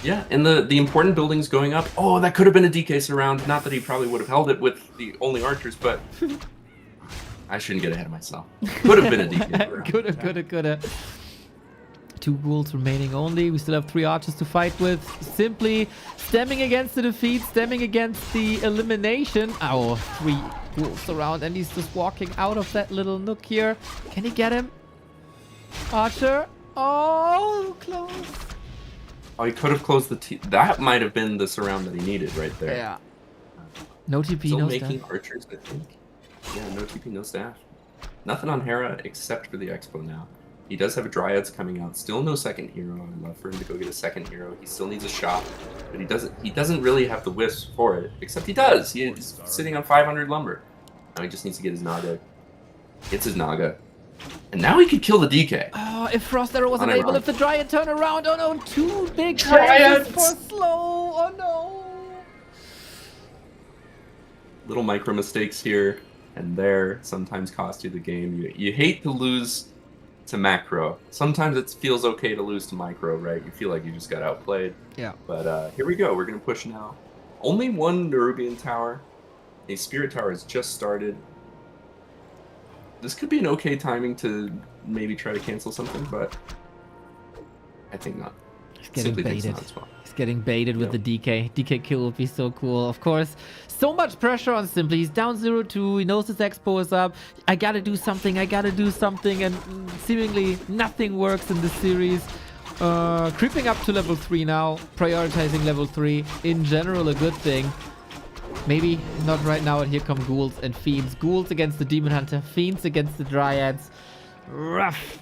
Yeah, and the important buildings going up. Oh, that could have been a DK surround. Not that he probably would have held it with the only archers, but I shouldn't get ahead of myself. Could have been a DK surround. Could have. 2 ghouls remaining only. We still have 3 archers to fight with. Simply stemming against the defeat, stemming against the elimination. Oh, 3 ghouls around, and he's just walking out of that little nook here. Can he get him? Archer. Oh, close. Oh, he could have closed the that might have been the surround that he needed right there. Yeah. No TP, Still no making staff. archers, I think. Yeah, no TP, no staff. Nothing on Hera except for the Expo now. He does have Dryads coming out. Still no second hero. I'd love for him to go get a second hero. He still needs a shop, but he doesn't really have the wisps for it. Except he does. He's sitting on 500 lumber. Now he just needs to get his Naga. Gets his Naga. And now he could kill the DK. Oh, if Frost Arrow wasn't able, if the Dryad turn around. Oh no, 2 big Dryads for slow. Oh no. Little micro mistakes here and there sometimes cost you the game. You hate to lose to macro. Sometimes it feels okay to lose to micro, right? You feel like you just got outplayed. Yeah. But here we go. We're going to push now. Only 1 Nerubian tower. A Spirit Tower has just started. This could be an okay timing to maybe try to cancel something, but I think not. He's getting Simply thinks baited. not as well. He's getting baited with the DK. DK kill would be so cool. Of course, so much pressure on Simply. He's down 0-2. He knows his Expo is up. I gotta do something. I gotta do something. And seemingly nothing works in this series. Creeping up to level 3 now. Prioritizing level 3. In general, a good thing. Maybe not right now, and here come Ghouls and Fiends. Ghouls against the Demon Hunter, Fiends against the Dryads. Rough.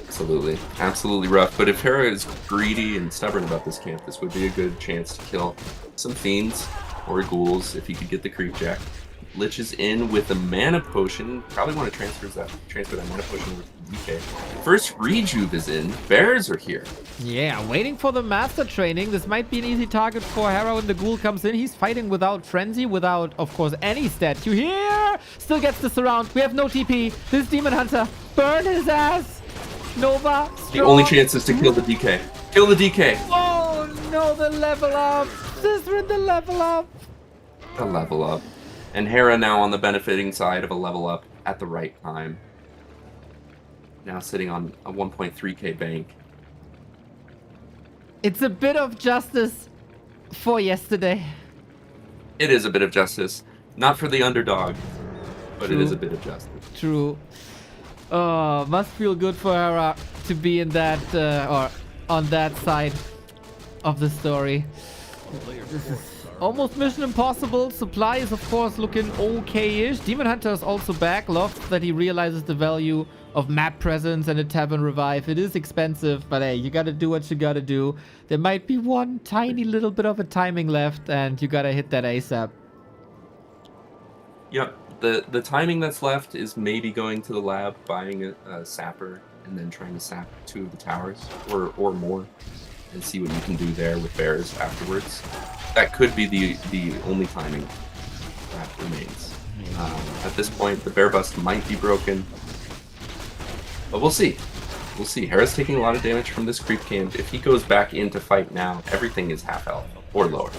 Absolutely. Absolutely rough. But if Hera is greedy and stubborn about this camp, this would be a good chance to kill some Fiends or Ghouls if he could get the creep jack. Lich is in with a mana potion. Probably want to transfer that mana potion with DK. First rejuve is in. Bears are here. Yeah, waiting for the master training. This might be an easy target for Hera when the ghoul comes in. He's fighting without frenzy, without, of course, any statue here. Still gets the surround. We have no TP. This Demon Hunter, burn his ass. Nova, strong. The only chance is to kill the DK. Kill the DK. Oh no, the level up. Sisterin, the level up. The level up. And Hera now on the benefiting side of a level up at the right time. Now sitting on a 1.3k bank. It's a bit of justice for yesterday. It is a bit of justice. Not for the underdog, but True. it is a bit of justice. True. Oh, must feel good for Hera to be in that, or on that side of the story. This is almost mission impossible. Supply is, of course, looking okay-ish. Demon Hunter is also back. Love that he realizes the value of map presence and a tavern revive. It is expensive, but hey, you gotta do what you gotta do. There might be one tiny little bit of a timing left, and you gotta hit that ASAP. Yep. The timing that's left is maybe going to the lab, buying a sapper, and then trying to sap 2 of the towers, or more, and see what you can do there with bears afterwards. That could be the only timing that remains. At this point, the bear bust might be broken, but we'll see. We'll see. Hera's taking a lot of damage from this creep camp. If he goes back in to fight now, everything is half health or lower.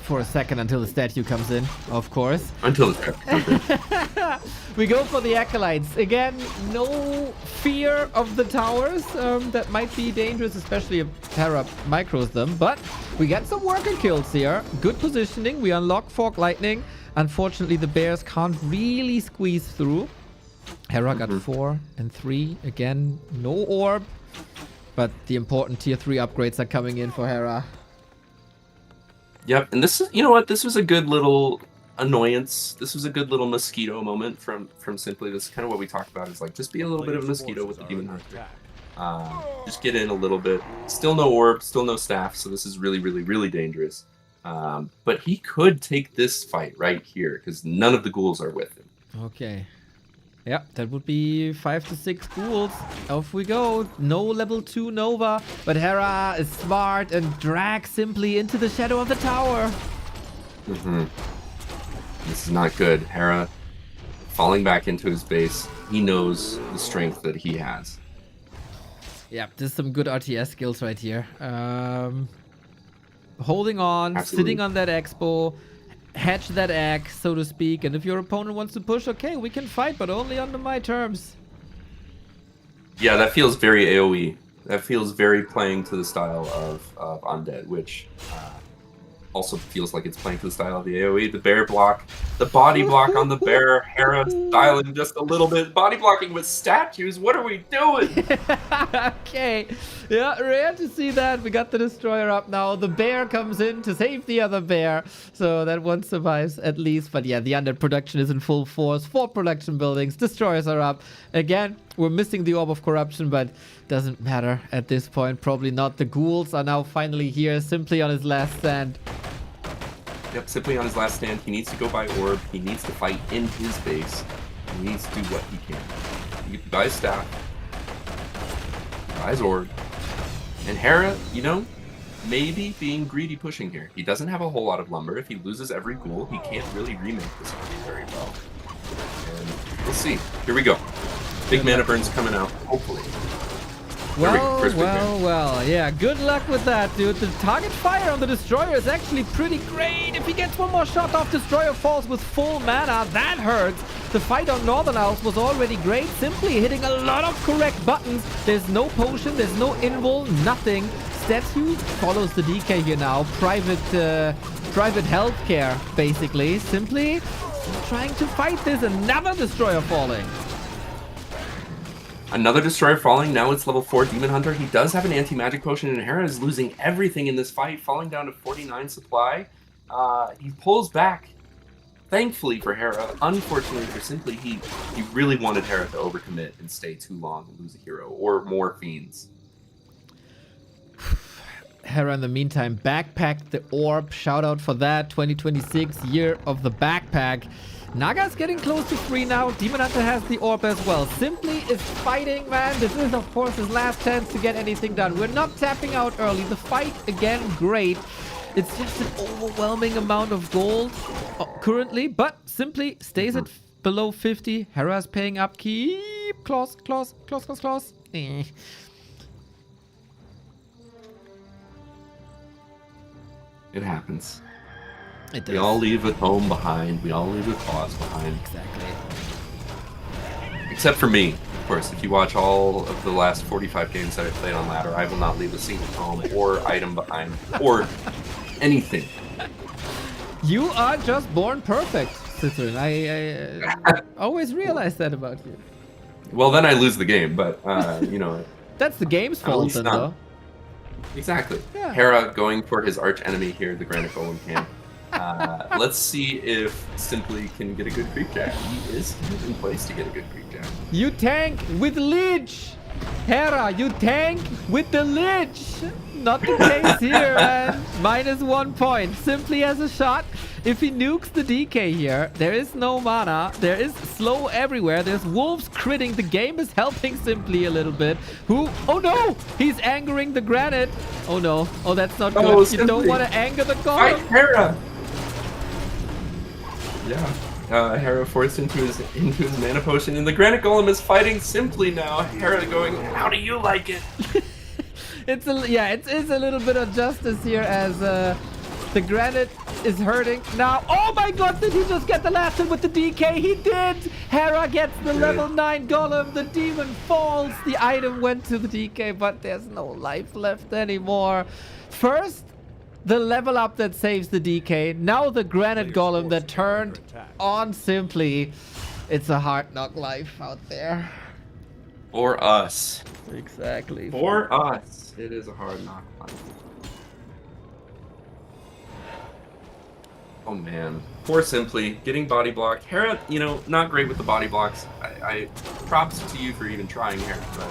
For a second until the statue comes in, of course. Until the statue comes in. We go for the Acolytes. Again, no fear of the towers. That might be dangerous, especially if Hera micros them. But we get some worker kills here. Good positioning. We unlock Fork Lightning. Unfortunately, the bears can't really squeeze through. Hera got 4 and 3. Again, no orb. But the important tier 3 upgrades are coming in for Hera. Yep, and this is, you know what, this was a good little annoyance. This was a good little mosquito moment from Simply. This is kind of what we talked about, is like, just be a little bit of a mosquito with the Demon Hunter. Just get in a little bit. Still no orb, still no staff, so this is really, really, really dangerous. But he could take this fight right here, because none of the ghouls are with him. Okay. Yeah, that would be 5 to 6 ghouls. Off we go. No level 2 Nova, but Hera is smart and drags Simply into the shadow of the tower. This is not good. Hera falling back into his base. He knows the strength that he has. Yeah, there's some good RTS skills right here. Holding on, Absolutely. sitting on that expo, hatch that egg, so to speak, and if your opponent wants to push, okay, we can fight, but only under my terms. Yeah, that feels very AoE. That feels very playing to the style of Undead, which also feels like it's playing to the style of the AoE. The bear block, the body block on the bear, Hera styling just a little bit. Body blocking with statues, what are we doing? Okay, yeah, rare to see that. We got the destroyer up now. The bear comes in to save the other bear, so that one survives at least. But yeah, the Undead production is in full force. 4 production buildings, destroyers are up. Again, we're missing the Orb of Corruption, but doesn't matter at this point. Probably not. The ghouls are now finally here, Simply on his last stand. Yep, Simply on his last stand. He needs to go buy orb. He needs to fight in his base. He needs to do what he can. He buys staff, buys orb, and Hera, you know, maybe being greedy pushing here. He doesn't have a whole lot of lumber. If he loses every ghoul, he can't really remake this army very well. And we'll see. Here we go. Big mana burns coming out, hopefully. Well, yeah, good luck with that, dude. The target fire on the Destroyer is actually pretty great. If he gets one more shot off, Destroyer falls with full mana. That hurts. The fight on Northern Isles was already great. Simply hitting a lot of correct buttons. There's no potion, there's no invul, nothing. Statue follows the DK here now. Private healthcare, basically. Simply trying to fight this. Another Destroyer falling. Another Destroyer falling. Now it's level 4 Demon Hunter. He does have an anti-magic potion, and Hera is losing everything in this fight, falling down to 49 supply. He pulls back. Thankfully for Hera, unfortunately for Simply, he really wanted Hera to overcommit and stay too long and lose a hero, or more fiends. Hera in the meantime backpacked the orb. Shout out for that. 2026 year of the backpack. Naga's getting close to 3 now. Demon Hunter has the orb as well. Simply is fighting, man. This is, of course, his last chance to get anything done. We're not tapping out early. The fight, again, great. It's just an overwhelming amount of gold currently, but Simply stays at below 50. Hera's paying up. Keep close. Eh. It happens. It does. We all leave with home behind. We all leave with boss behind. Exactly. Except for me, of course. If you watch all of the last 45 games that I played on ladder, I will not leave a single home or item behind or anything. You are just born perfect, Citroen. I always realize that about you. Well, then I lose the game, but you know. That's the game's at fault, least then, not. though. Exactly. Yeah. Hera going for his arch enemy here, the Granite Golem camp. Let's see if Simply can get a good creep jack. He is in place to get a good creep jack. You tank with Lich! Hera, you tank with the Lich! Not the case here, man. -1 point. Simply has a shot. If he nukes the DK here, there is no mana. There is slow everywhere. There's wolves critting. The game is helping Simply a little bit. Oh no! He's angering the Granite. Oh no. Oh, that's not good. Simply. You don't want to anger the Fight golem. Hera! Yeah. Hera forced into his mana potion, and the Granite Golem is fighting Simply now. Hera going, how do you like it? It's a little bit of justice here as the Granite is hurting now. Oh my god, did he just get the last hit with the DK? He did! Hera gets the level 9 golem. The demon falls. The item went to the DK, but there's no life left anymore. First, the level up that saves the DK. Now the Granite golem that turned on Simply. It's a hard knock life out there. For us. Exactly. For us. It is a hard knock life. Oh man, poor Simply, getting body blocked. Hera, you know, not great with the body blocks. I props to you for even trying, Hera, but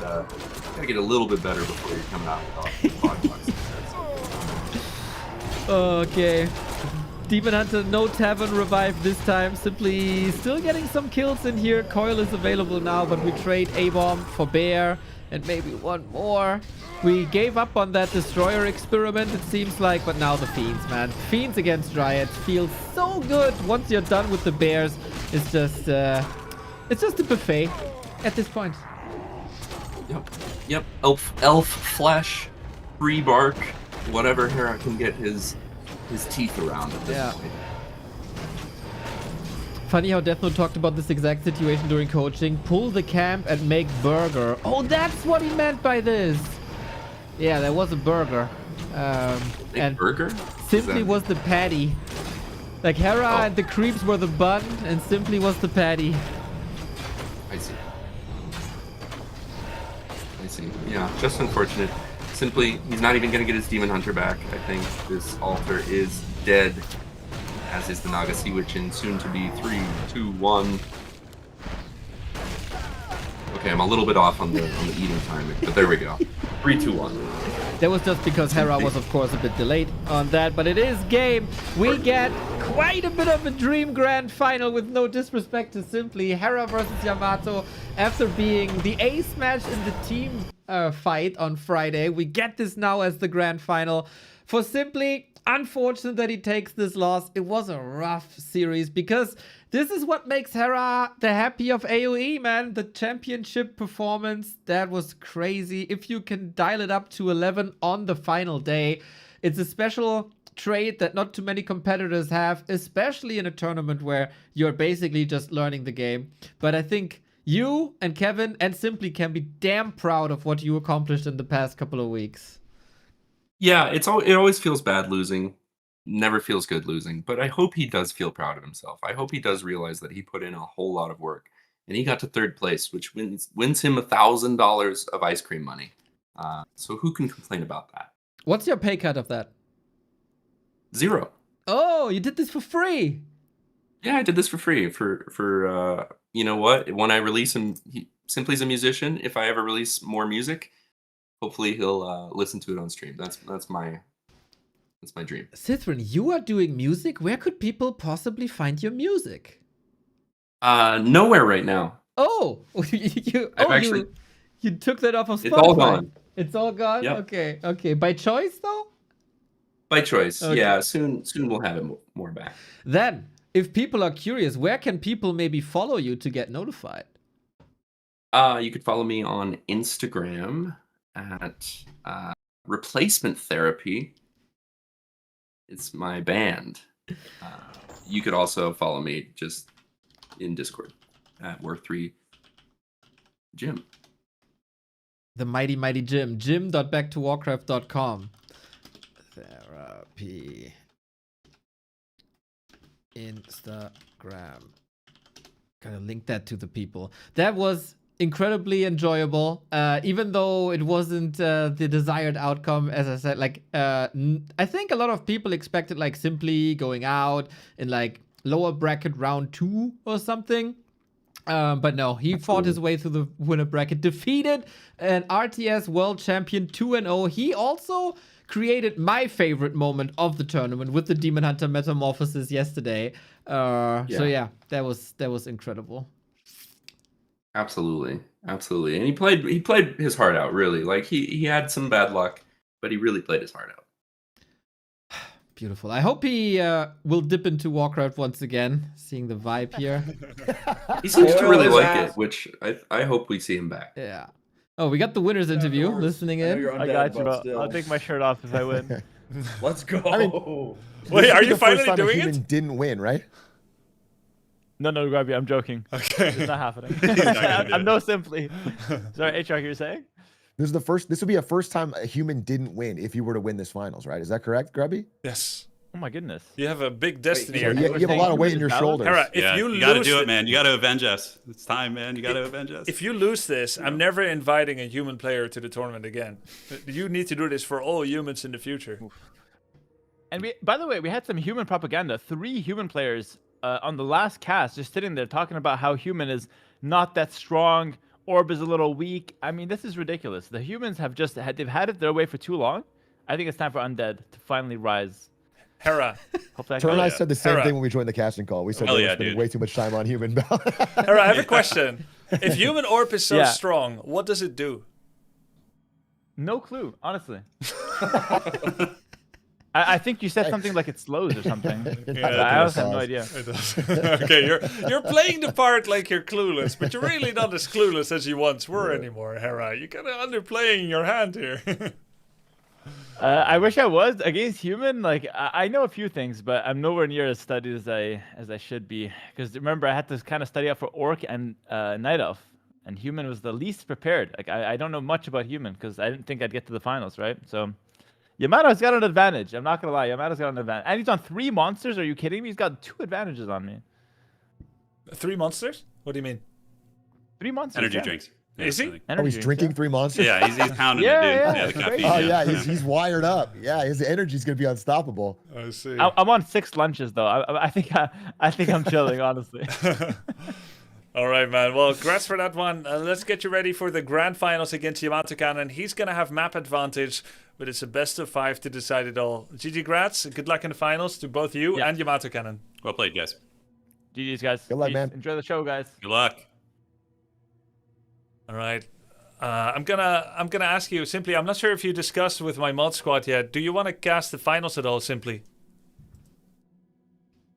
gotta get a little bit better before you're coming out with body blocks. Okay. Demon Hunter, no Tavern revive this time. Simply still getting some kills in here. Coil is available now, but we trade A-Bomb for Bear and maybe one more. We gave up on that Destroyer experiment, it seems like, but now the Fiends, man. Fiends against Dryads feels so good once you're done with the Bears. It's just a buffet at this point. Yep. Elf flesh, free bark, whatever Hera can get his teeth around at this point. Funny how Death Note talked about this exact situation during coaching. Pull the camp and make burger. Oh, that's what he meant by this. Yeah, there was a burger. And burger? Simply was the patty. Like Hera and the creeps were the bun, and Simply was the patty. I see. Yeah, just unfortunate. Simply, he's not even going to get his Demon Hunter back. I think this altar is dead, as is the Naga Sea Witch in soon to be 3, 2, 1. Okay, I'm a little bit off on the eating timing, but there we go. 3, 2, 1. That was just because Hera was, of course, a bit delayed on that, but it is game. We get quite a bit of a dream grand final with no disrespect to Simply. Hera versus Yamato after being the ace match in the team fight on Friday. We get this now as the grand final. For Simply, unfortunate that he takes this loss. It was a rough series because this is what makes Hera the happy of AoE, man. The championship performance, that was crazy. If you can dial it up to 11 on the final day, it's a special trait that not too many competitors have, especially in a tournament where you're basically just learning the game. But I think you and Kevin and Simply can be damn proud of what you accomplished in the past couple of weeks. Yeah, it always feels bad losing. Never feels good losing, but I hope he does feel proud of himself. I hope he does realize that he put in a whole lot of work, and he got to 3rd place, which wins him $1,000 of ice cream money. So who can complain about that? What's your pay cut of that? 0. Oh, you did this for free. Yeah, I did this for free. For you know what? When I release him, Simply's a musician. If I ever release more music, hopefully he'll listen to it on stream. That's my dream. Citroen, you are doing music? Where could people possibly find your music? Nowhere right now. Oh, you took that off of Spotify. It's all gone. It's all gone. Yep. Okay, okay. By choice though. By choice. Okay. Yeah. Soon we'll have it more back. Then, if people are curious, where can people maybe follow you to get notified? You could follow me on Instagram at Replacement Therapy. It's my band. You could also follow me just in Discord at War3 Gym. The mighty Jim. Jim.backtowarcraft.com. Therapy. Instagram. Gotta link that to the people. That was incredibly enjoyable, even though it wasn't the desired outcome. As I said, like I think a lot of people expected like simply going out in like lower bracket round 2 or something, but no, he fought his way through the winner bracket, defeated an RTS world champion 2-0. He also created my favorite moment of the tournament with the Demon Hunter metamorphosis yesterday. So yeah, that was incredible. Absolutely. And he played his heart out, really. Like he had some bad luck, but he really played his heart out. Beautiful. I hope he will dip into Warcraft once again, seeing the vibe here. He seems to really like it, which I hope we see him back. Yeah. Oh, we got the winner's interview listening in. I got you. I'll take my shirt off if I win. Let's go. I mean, wait, are you the first finally time doing a human it? Didn't win, right? No, Grubby, I'm joking. Okay. It's not happening. I'm no simply. Sorry, HR, you're saying? This would be a first time a human didn't win if you were to win this finals, right? Is that correct, Grubby? Yes. Oh my goodness. You have a big destiny So here. you have a lot of weight in your shoulders. Hera, if you gotta lose do it, man. You gotta avenge us. It's time, man. You gotta avenge us. If you lose this, I'm never inviting a human player to the tournament again. You need to do this for all humans in the future. And by the way, we had some human propaganda. 3 human players on the last cast just sitting there talking about how human is not that strong. Orb is a little weak. I mean, this is ridiculous. The humans have they've had it their way for too long. I think it's time for Undead to finally rise. Hera. Tur and I said the same thing when we joined the casting call. We said they were spending way too much time on human. Hera, I have a question. If human orb is so strong, what does it do? No clue, honestly. I think you said something like it slows or something. I also have no idea. It does. Okay, you're playing the part like you're clueless, but you're really not as clueless as you once were anymore, Hera. You're kind of underplaying your hand here. I wish I was against human. Like I know a few things, but I'm nowhere near as studied as I should be. Because remember, I had to kind of study out for Orc and Night Elf, and human was the least prepared. Like I don't know much about human because I didn't think I'd get to the finals, right? So Yamato's got an advantage. I'm not gonna lie, Yamato's got an advantage, and he's on 3 monsters. Are you kidding me? He's got 2 advantages on me. 3 monsters? What do you mean? 3 monsters. Energy drinks. Is he? Oh, he's drinking 3 monsters? Yeah, he's pounding it, dude. The caffeine. Oh, yeah, he's wired up. Yeah, his energy's going to be unstoppable. I see. I'm on 6 lunches, though. I think I'm chilling, honestly. All right, man. Well, congrats for that one. Let's get you ready for the grand finals against Yamato Cannon. He's going to have map advantage, but it's a best of 5 to decide it all. GG, grats. Good luck in the finals to both you and Yamato Cannon. Well played, guys. GG's, guys. Good luck, man. Enjoy the show, guys. Good luck. All right. I'm gonna ask you simply. I'm not sure if you discussed with my mod squad yet. Do you want to cast the finals at all? Simply.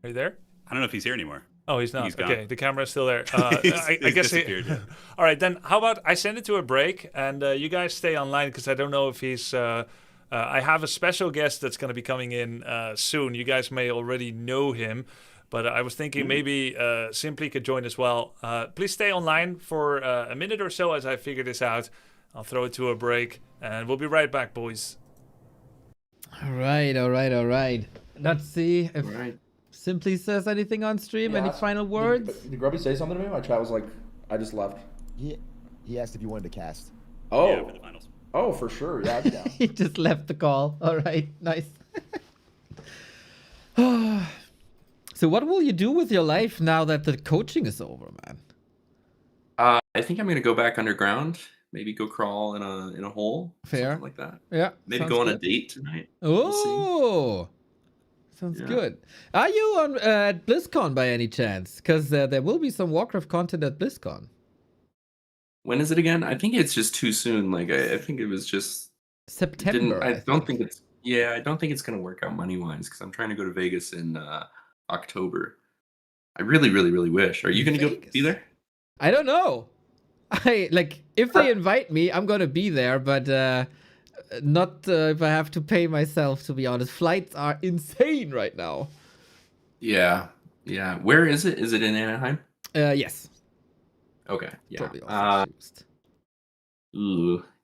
Are you there? I don't know if he's here anymore. Oh, he's not. He's gone. Okay, the camera's still there. I He's guess disappeared, yeah. All right, then. How about I send it to a break and you guys stay online because I don't know if he's. I have a special guest that's going to be coming in soon. You guys may already know him. But I was thinking maybe Simply could join as well. Please stay online for a minute or so as I figure this out. I'll throw it to a break, and we'll be right back, boys. All right. Let's see if Simply says anything on stream. Any final words? Did Grubby say something to me? My chat was like, I just left. He asked if you wanted to cast. Oh. Yeah, for the finals. Oh, for sure. Yeah, I'd be down. He just left the call. All right, nice. So what will you do with your life now that the coaching is over, man? I think I'm gonna go back underground. Maybe go crawl in a hole. Fair. Something like that. Yeah. Maybe go on a date tonight. Oh. Sounds good. Are you on at BlizzCon by any chance? Because there will be some Warcraft content at BlizzCon. When is it again? I think it's just too soon. Like I think it was just September. I don't think it's I don't think it's gonna work out money wise because I'm trying to go to Vegas in October. I really, really, really wish. Are you gonna go be there? I don't know. If they invite me, I'm gonna be there, but not if I have to pay myself. To be honest, flights are insane right now. Yeah. Where is it? Is it in Anaheim? Yes. Okay. Yeah. Probably also confused.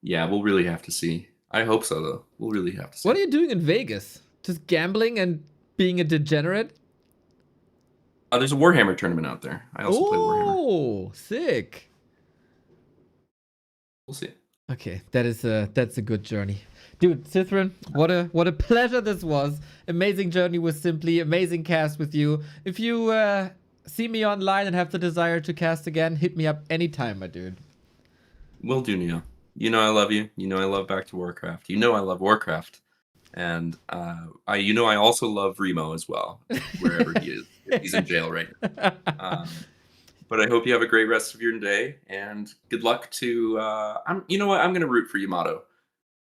Yeah, we'll really have to see. I hope so, though. We'll really have to see. What are you doing in Vegas? Just gambling and being a degenerate? There's a Warhammer tournament out there. I also play Warhammer. Oh, sick. We'll see. Okay, that's a good journey. Dude, Cithrin, what a pleasure this was. Amazing journey with Simply, amazing cast with you. If you see me online and have the desire to cast again, hit me up anytime, my dude. Will do, Neo. You know I love you. You know I love Back to Warcraft. You know I love Warcraft. And I also love Remo as well, wherever he is. He's in jail right now. But I hope you have a great rest of your day, and good luck to. You know what? I'm gonna root for Yamato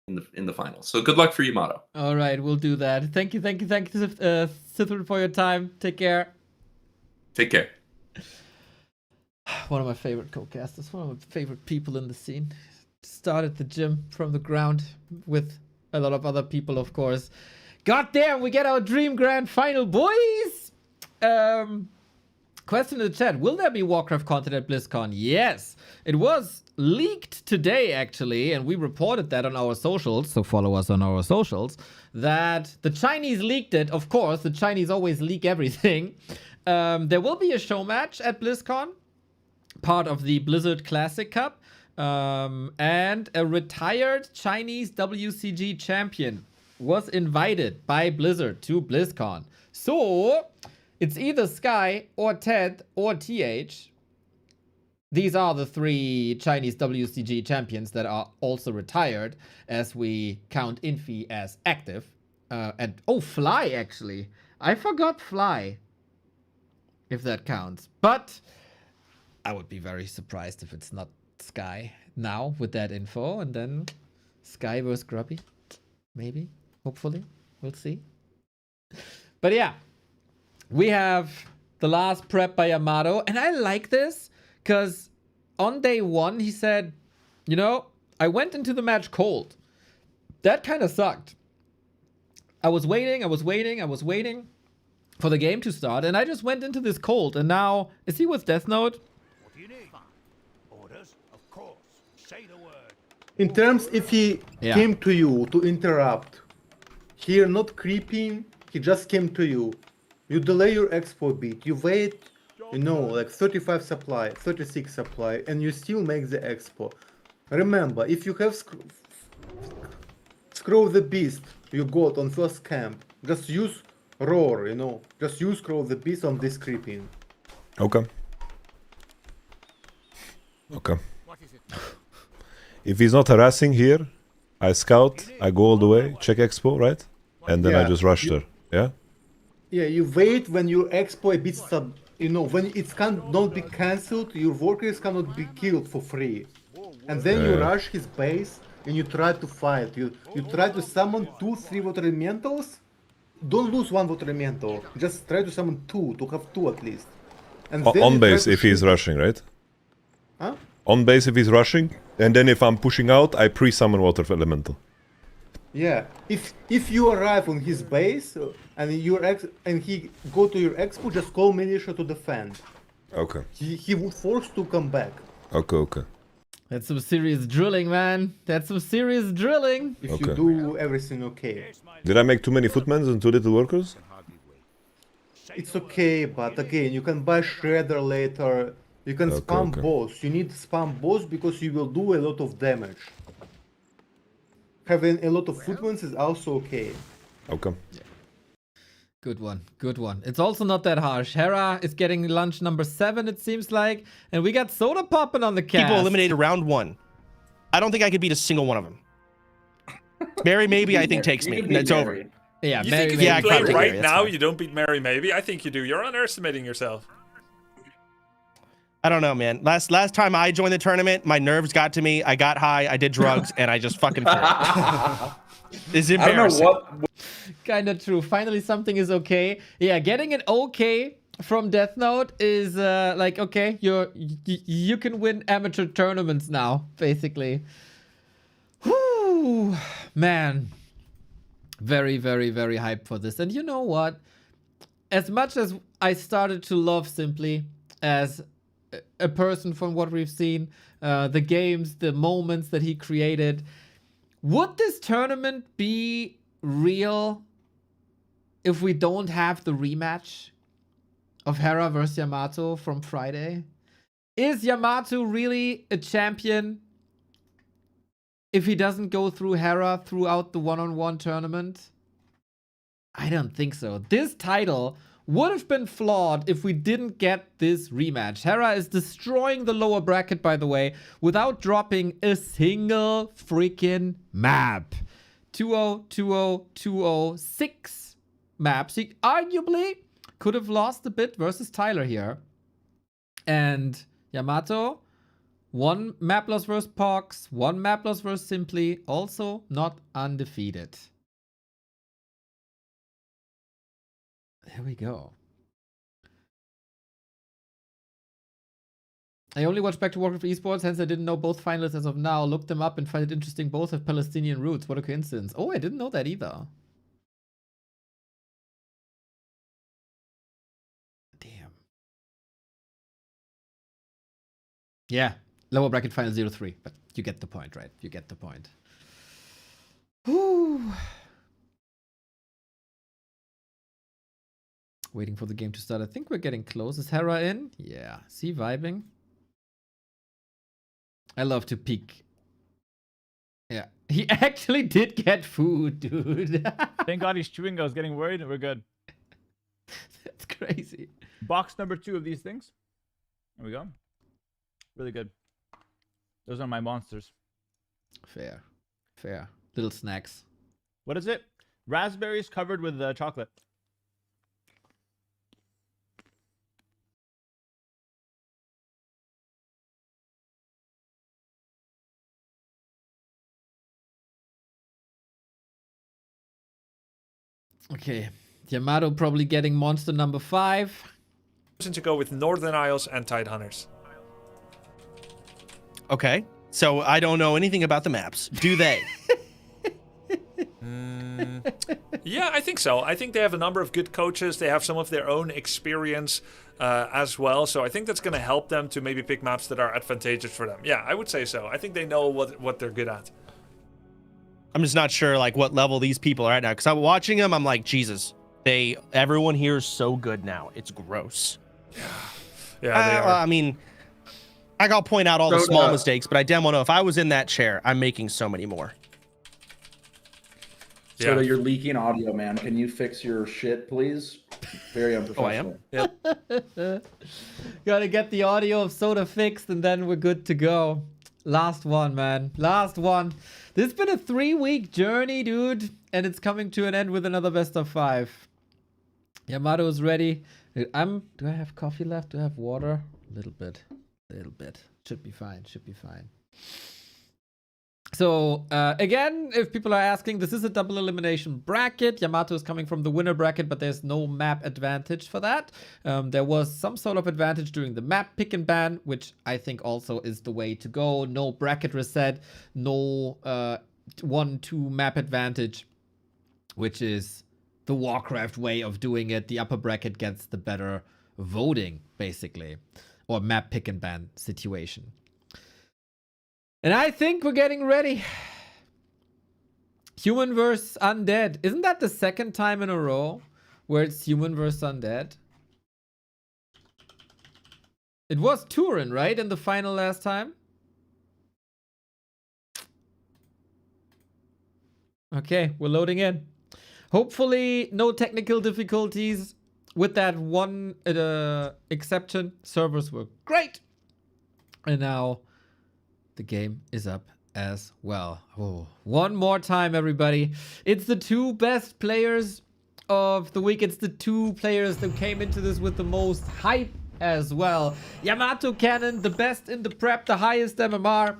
in the finals. So good luck for Yamato. All right, we'll do that. Thank you, Cithrin, for your time. Take care. Take care. One of my favorite co-casters. One of my favorite people in the scene. Started the gym from the ground with a lot of other people, of course. God damn, we get our dream grand final, boys! Question in the chat. Will there be Warcraft content at BlizzCon? Yes. It was leaked today, actually, and we reported that on our socials, so follow us on our socials, that the Chinese leaked it. Of course, the Chinese always leak everything. There will be a show match at BlizzCon, part of the Blizzard Classic Cup, and a retired Chinese WCG champion was invited by Blizzard to BlizzCon. So it's either Sky or Ted or TH. These are the three Chinese WCG champions that are also retired, as we count Infi as active. And Fly, actually. I forgot Fly, if that counts. But I would be very surprised if it's not Sky now with that info. And then Sky versus Grubby. Maybe. Hopefully. We'll see. But yeah. We have the last prep by Yamato. And I like this because on day one, he said, you know, I went into the match cold. That kind of sucked. I was waiting for the game to start. And I just went into this cold. And now, is he with Death Note? What do you need? Orders? Of course. Say the word. In terms, if he came to you to interrupt, here not creeping, he just came to you. You delay your expo a bit, you wait, you know, like 35 supply, 36 supply, and you still make the expo. Remember, if you have Scroll the Beast you got on first camp, just use Roar, you know, just use Scroll the Beast on this creeping. Okay. Okay. If he's not harassing here, I scout, I go all the way, check expo, right? And then I just rush there, yeah? Yeah, you wait when your expo a bit you know, when it cannot be cancelled, your workers cannot be killed for free. And then you rush his base and you try to fight. You try to summon 2-3 water elementals. Don't lose one water elemental. Just try to summon 2, to have 2 at least. And then on base if he's rushing, right? Huh? On base if he's rushing, and then if I'm pushing out, I pre-summon water elemental. Yeah, if you arrive on his base and he go to your expo, just call militia to defend. Okay. He would force to come back. Okay. That's some serious drilling, man. That's some serious drilling. If you do everything okay. Did I make too many footmans and too little workers? It's okay, but again, you can buy Shredder later. You can spam boss. You need spam boss because you will do a lot of damage. Having a lot of footmans is also okay. Okay. Good one. It's also not that harsh. Hera is getting lunch number 7, it seems like. And we got Soda popping on the cast. People eliminated round 1. I don't think I could beat a single one of them. Barry maybe I think takes me. It's over. Yeah, You Mary think if Maybe. you play probably. right That's now, fine. you don't beat Mary Maybe? I think you do. You're underestimating yourself. I don't know, man. Last time I joined the tournament, my nerves got to me. I got high, I did drugs, and I just fucking failed. It's embarrassing. Kind of true. Finally, something is okay. Yeah, getting an okay from Death Note is like, okay, you can win amateur tournaments now, basically. Whew, man. Very, very, very hyped for this. And you know what? As much as I started to love Simply as a person from what we've seen, the games, the moments that he created, would this tournament be real if we don't have the rematch of Hera versus Yamato from Friday? Is Yamato really a champion if he doesn't go through Hera throughout the one-on-one tournament? I don't think so. This title would have been flawed if we didn't get this rematch. Hera is destroying the lower bracket, by the way, without dropping a single freaking map. 2-0, 2-0, 2-0, 6 maps. He arguably could have lost a bit versus Tyler here. And Yamato, 1 map loss versus PohX, 1 map loss versus Simply, also not undefeated. There we go. I only watched back to Warcraft Esports, hence I didn't know both finalists as of now. Looked them up and find it interesting. Both have Palestinian roots. What a coincidence. Oh, I didn't know that either. Damn. Yeah, lower bracket final 0-3, but you get the point, right? You get the point. Whew. Waiting for the game to start. I think we're getting close. Is Hera in? Yeah. See, vibing. I love to peek. Yeah. He actually did get food, dude. Thank God he's chewing. I was getting worried. We're good. That's crazy. Box number 2 of these things. There we go. Really good. Those are my monsters. Fair. Fair. Little snacks. What is it? Raspberries covered with chocolate. Okay. Yamato probably getting monster number 5. To go with Northern Isles and Tidehunters. Okay. So I don't know anything about the maps. Do they? Yeah, I think so. I think they have a number of good coaches. They have some of their own experience as well. So I think that's going to help them to maybe pick maps that are advantageous for them. Yeah, I would say so. I think they know what they're good at. I'm just not sure like what level these people are at now. Because I'm watching them, I'm like, Jesus, everyone here is so good now. It's gross. Yeah, they are. I mean, I'll point out all the small mistakes, but I damn well know if I was in that chair, I'm making so many more. So you're leaking audio, man. Can you fix your shit, please? Very unprofessional. Oh, I am? Gotta get the audio of Soda fixed and then we're good to go. Last one, man. Last one. This has been a 3-week journey, dude. And it's coming to an end with another best of 5. Yamato is ready. Do I have coffee left? Do I have water? A little bit. Should be fine. Should be fine. So, again, if people are asking, this is a double elimination bracket. Yamato is coming from the winner bracket, but there's no map advantage for that. There was some sort of advantage during the map pick and ban, which I think also is the way to go. No bracket reset, no 1-2 map advantage, which is the Warcraft way of doing it. The upper bracket gets the better voting, basically, or map pick and ban situation. And I think we're getting ready. Human versus undead. Isn't that the second time in a row where it's human versus undead? It was Turin, right? In the final last time? Okay, we're loading in. Hopefully no technical difficulties with that one exception. Servers were great. And now the game is up as well. Oh, one more time, everybody. It's the two best players of the week. It's the two players that came into this with the most hype as well. Yamato Cannon, the best in the prep, the highest MMR.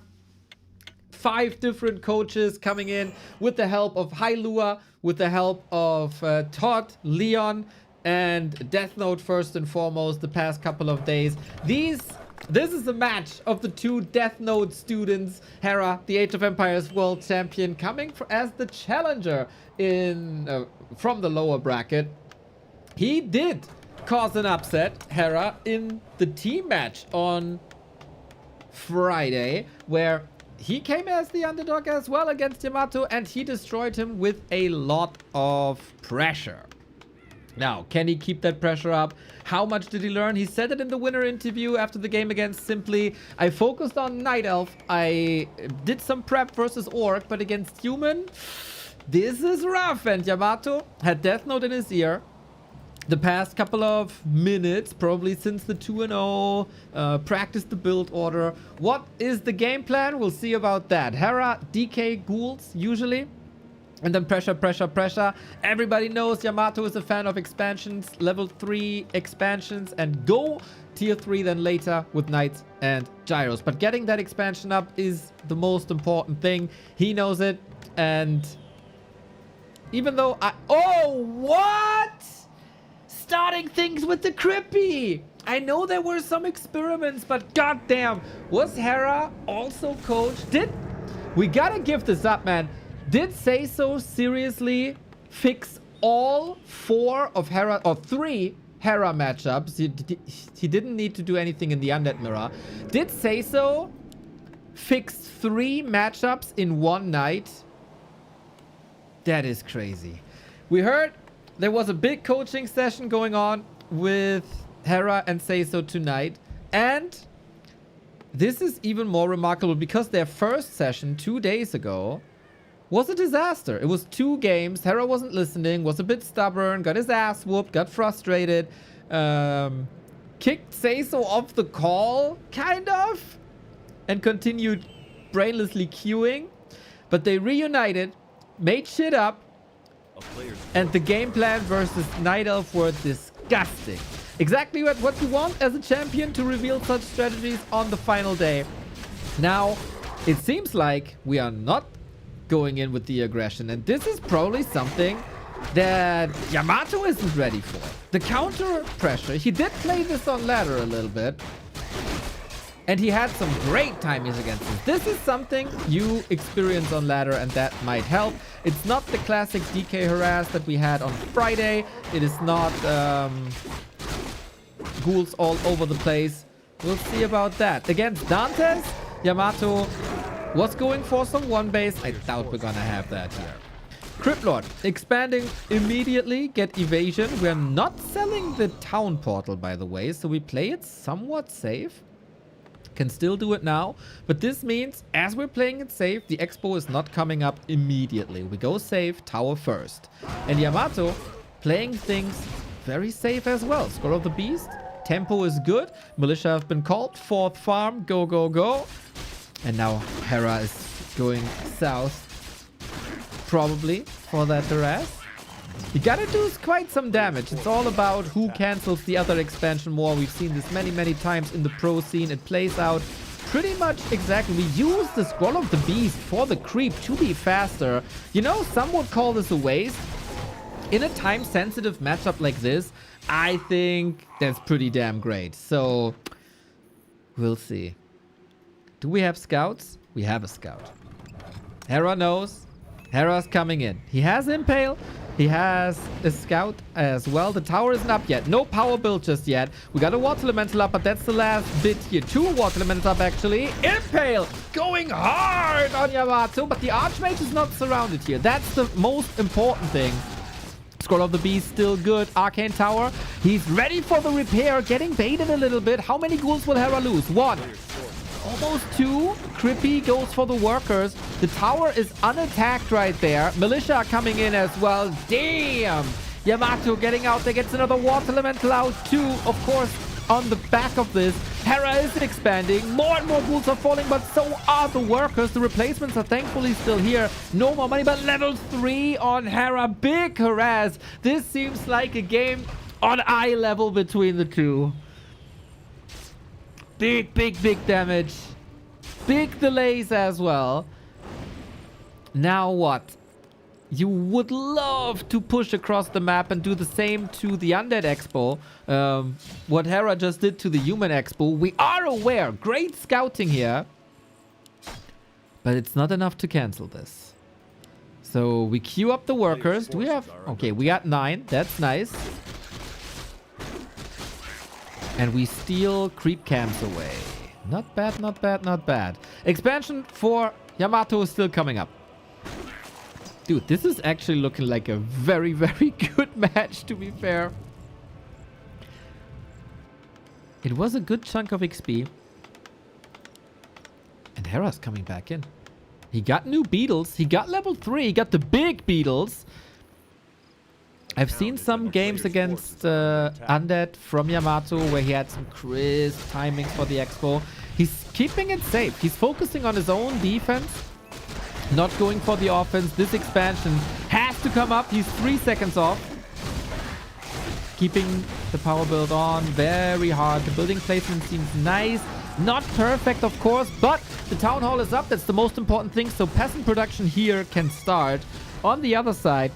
5 different coaches coming in with the help of Hailua, with the help of Todd, Leon, and Death Note first and foremost the past couple of days. This is a match of the two Death Note students. Hera, the Age of Empires world champion, coming as the challenger in from the lower bracket. He did cause an upset, Hera, in the team match on Friday, where he came as the underdog as well against Yamato, and he destroyed him with a lot of pressure. Now, can he keep that pressure up? How much did he learn? He said it in the winner interview after the game against Simply. I focused on Night Elf. I did some prep versus Orc, but against Human, this is rough. And Yamato had Death Note in his ear the past couple of minutes, probably since the 2-0, practiced the build order. What is the game plan? We'll see about that. Hera, DK, ghouls, usually. And then pressure, pressure, pressure. Everybody knows Yamato is a fan of expansions, level 3 expansions, and go tier 3 then later with Knights and Gyros. But getting that expansion up is the most important thing. He knows it, and even though oh, what? Starting things with the Crippy. I know there were some experiments, but goddamn, was Hera also coached? We gotta give this up, man. Did Say So seriously fix all 4 of Hera, or 3 Hera matchups? He didn't need to do anything in the Undead Mirror. Did Say So fix 3 matchups in one night? That is crazy. We heard there was a big coaching session going on with Hera and Say So tonight, and this is even more remarkable because their first session 2 days ago was a disaster. It was 2 games. Hera wasn't listening, was a bit stubborn, got his ass whooped, got frustrated, kicked Say So off the call, kind of, and continued brainlessly queuing. But they reunited, made shit up, and the game plan versus Night Elf were disgusting. Exactly what you want as a champion, to reveal such strategies on the final day. Now, it seems like we are not going in with the aggression, and this is probably something that Yamato isn't ready for. The counter pressure, he did play this on ladder a little bit, and he had some great timings against this. This is something you experience on ladder, and that might help. It's not the classic DK harass that we had on Friday. It is not ghouls all over the place. We'll see about that. Against Dantes, Yamato was going for some one base. I doubt we're gonna have that here. Cryptlord expanding immediately, get evasion. We're not selling the town portal, by the way, so we play it somewhat safe. Can still do it now, but this means as we're playing it safe, the expo is not coming up immediately. We go safe, tower first. And Yamato playing things very safe as well. Scroll of the Beast, tempo is good. Militia have been called, 4th farm, go, go, go. And now Hera is going south, probably, for that harass. You gotta do quite some damage. It's all about who cancels the other expansion more. We've seen this many, many times in the pro scene. It plays out pretty much exactly. We use the Scroll of the Beast for the creep to be faster. You know, some would call this a waste. In a time-sensitive matchup like this, I think that's pretty damn great. So, we'll see. Do we have scouts? We have a scout. Hera knows. Hera's coming in. He has Impale. He has a scout as well. The tower isn't up yet. No power build just yet. We got a water elemental up, but that's the last bit here. 2 water elementals up, actually. Impale going hard on Yamato, but the Archmage is not surrounded here. That's the most important thing. Scroll of the Beast still good. Arcane Tower. He's ready for the repair. Getting baited a little bit. How many ghouls will Hera lose? 1. Almost 2. Crippy goes for the workers. The tower is unattacked right there. Militia coming in as well. Damn! Yamato getting out there. Gets another water elemental out too. Of course, on the back of this. Hera is expanding. More and more ghouls are falling, but so are the workers. The replacements are thankfully still here. No more money, but level 3 on Hera. Big harass. This seems like a game on eye level between the two. Big damage. Big delays as well. Now what? You would love to push across the map and do the same to the Undead Expo. What Hera just did to the Human Expo. We are aware. Great scouting here. But it's not enough to cancel this. So we queue up the workers. Do we have... Okay, we got 9. That's nice. And we steal creep camps away. Not bad, not bad, not bad. Expansion for Yamato is still coming up. Dude, this is actually looking like a very good match, to be fair. It was a good chunk of XP. And Hera's coming back in. He got new beetles. He got level 3. He got the big beetles. I've seen some games against Undead from Yamato where he had some crisp timings for the Expo. He's keeping it safe. He's focusing on his own defense. Not going for the offense. This expansion has to come up. He's 3 seconds off. Keeping the power build on very hard. The building placement seems nice. Not perfect, of course, but the town hall is up. That's the most important thing. So peasant production here can start. On the other side,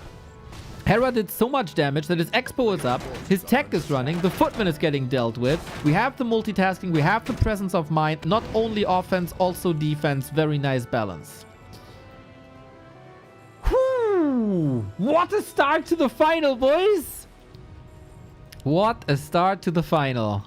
Hera did so much damage that his expo is up. His tech is running. The footman is getting dealt with. We have the multitasking. We have the presence of mind. Not only offense, also defense. Very nice balance. What a start to the final, boys! What a start to the final.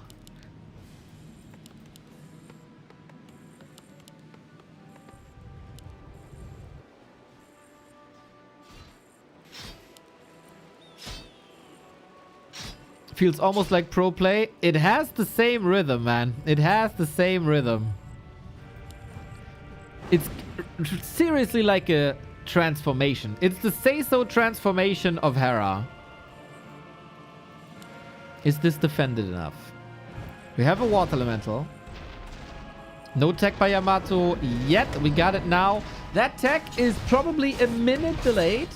Feels almost like pro play. It has the same rhythm, man. It has the same rhythm. It's seriously like a transformation. It's the say-so transformation of Hera. Is this defended enough? We have a water elemental. No tech by Yamato yet. We got it now. That tech is probably a minute delayed.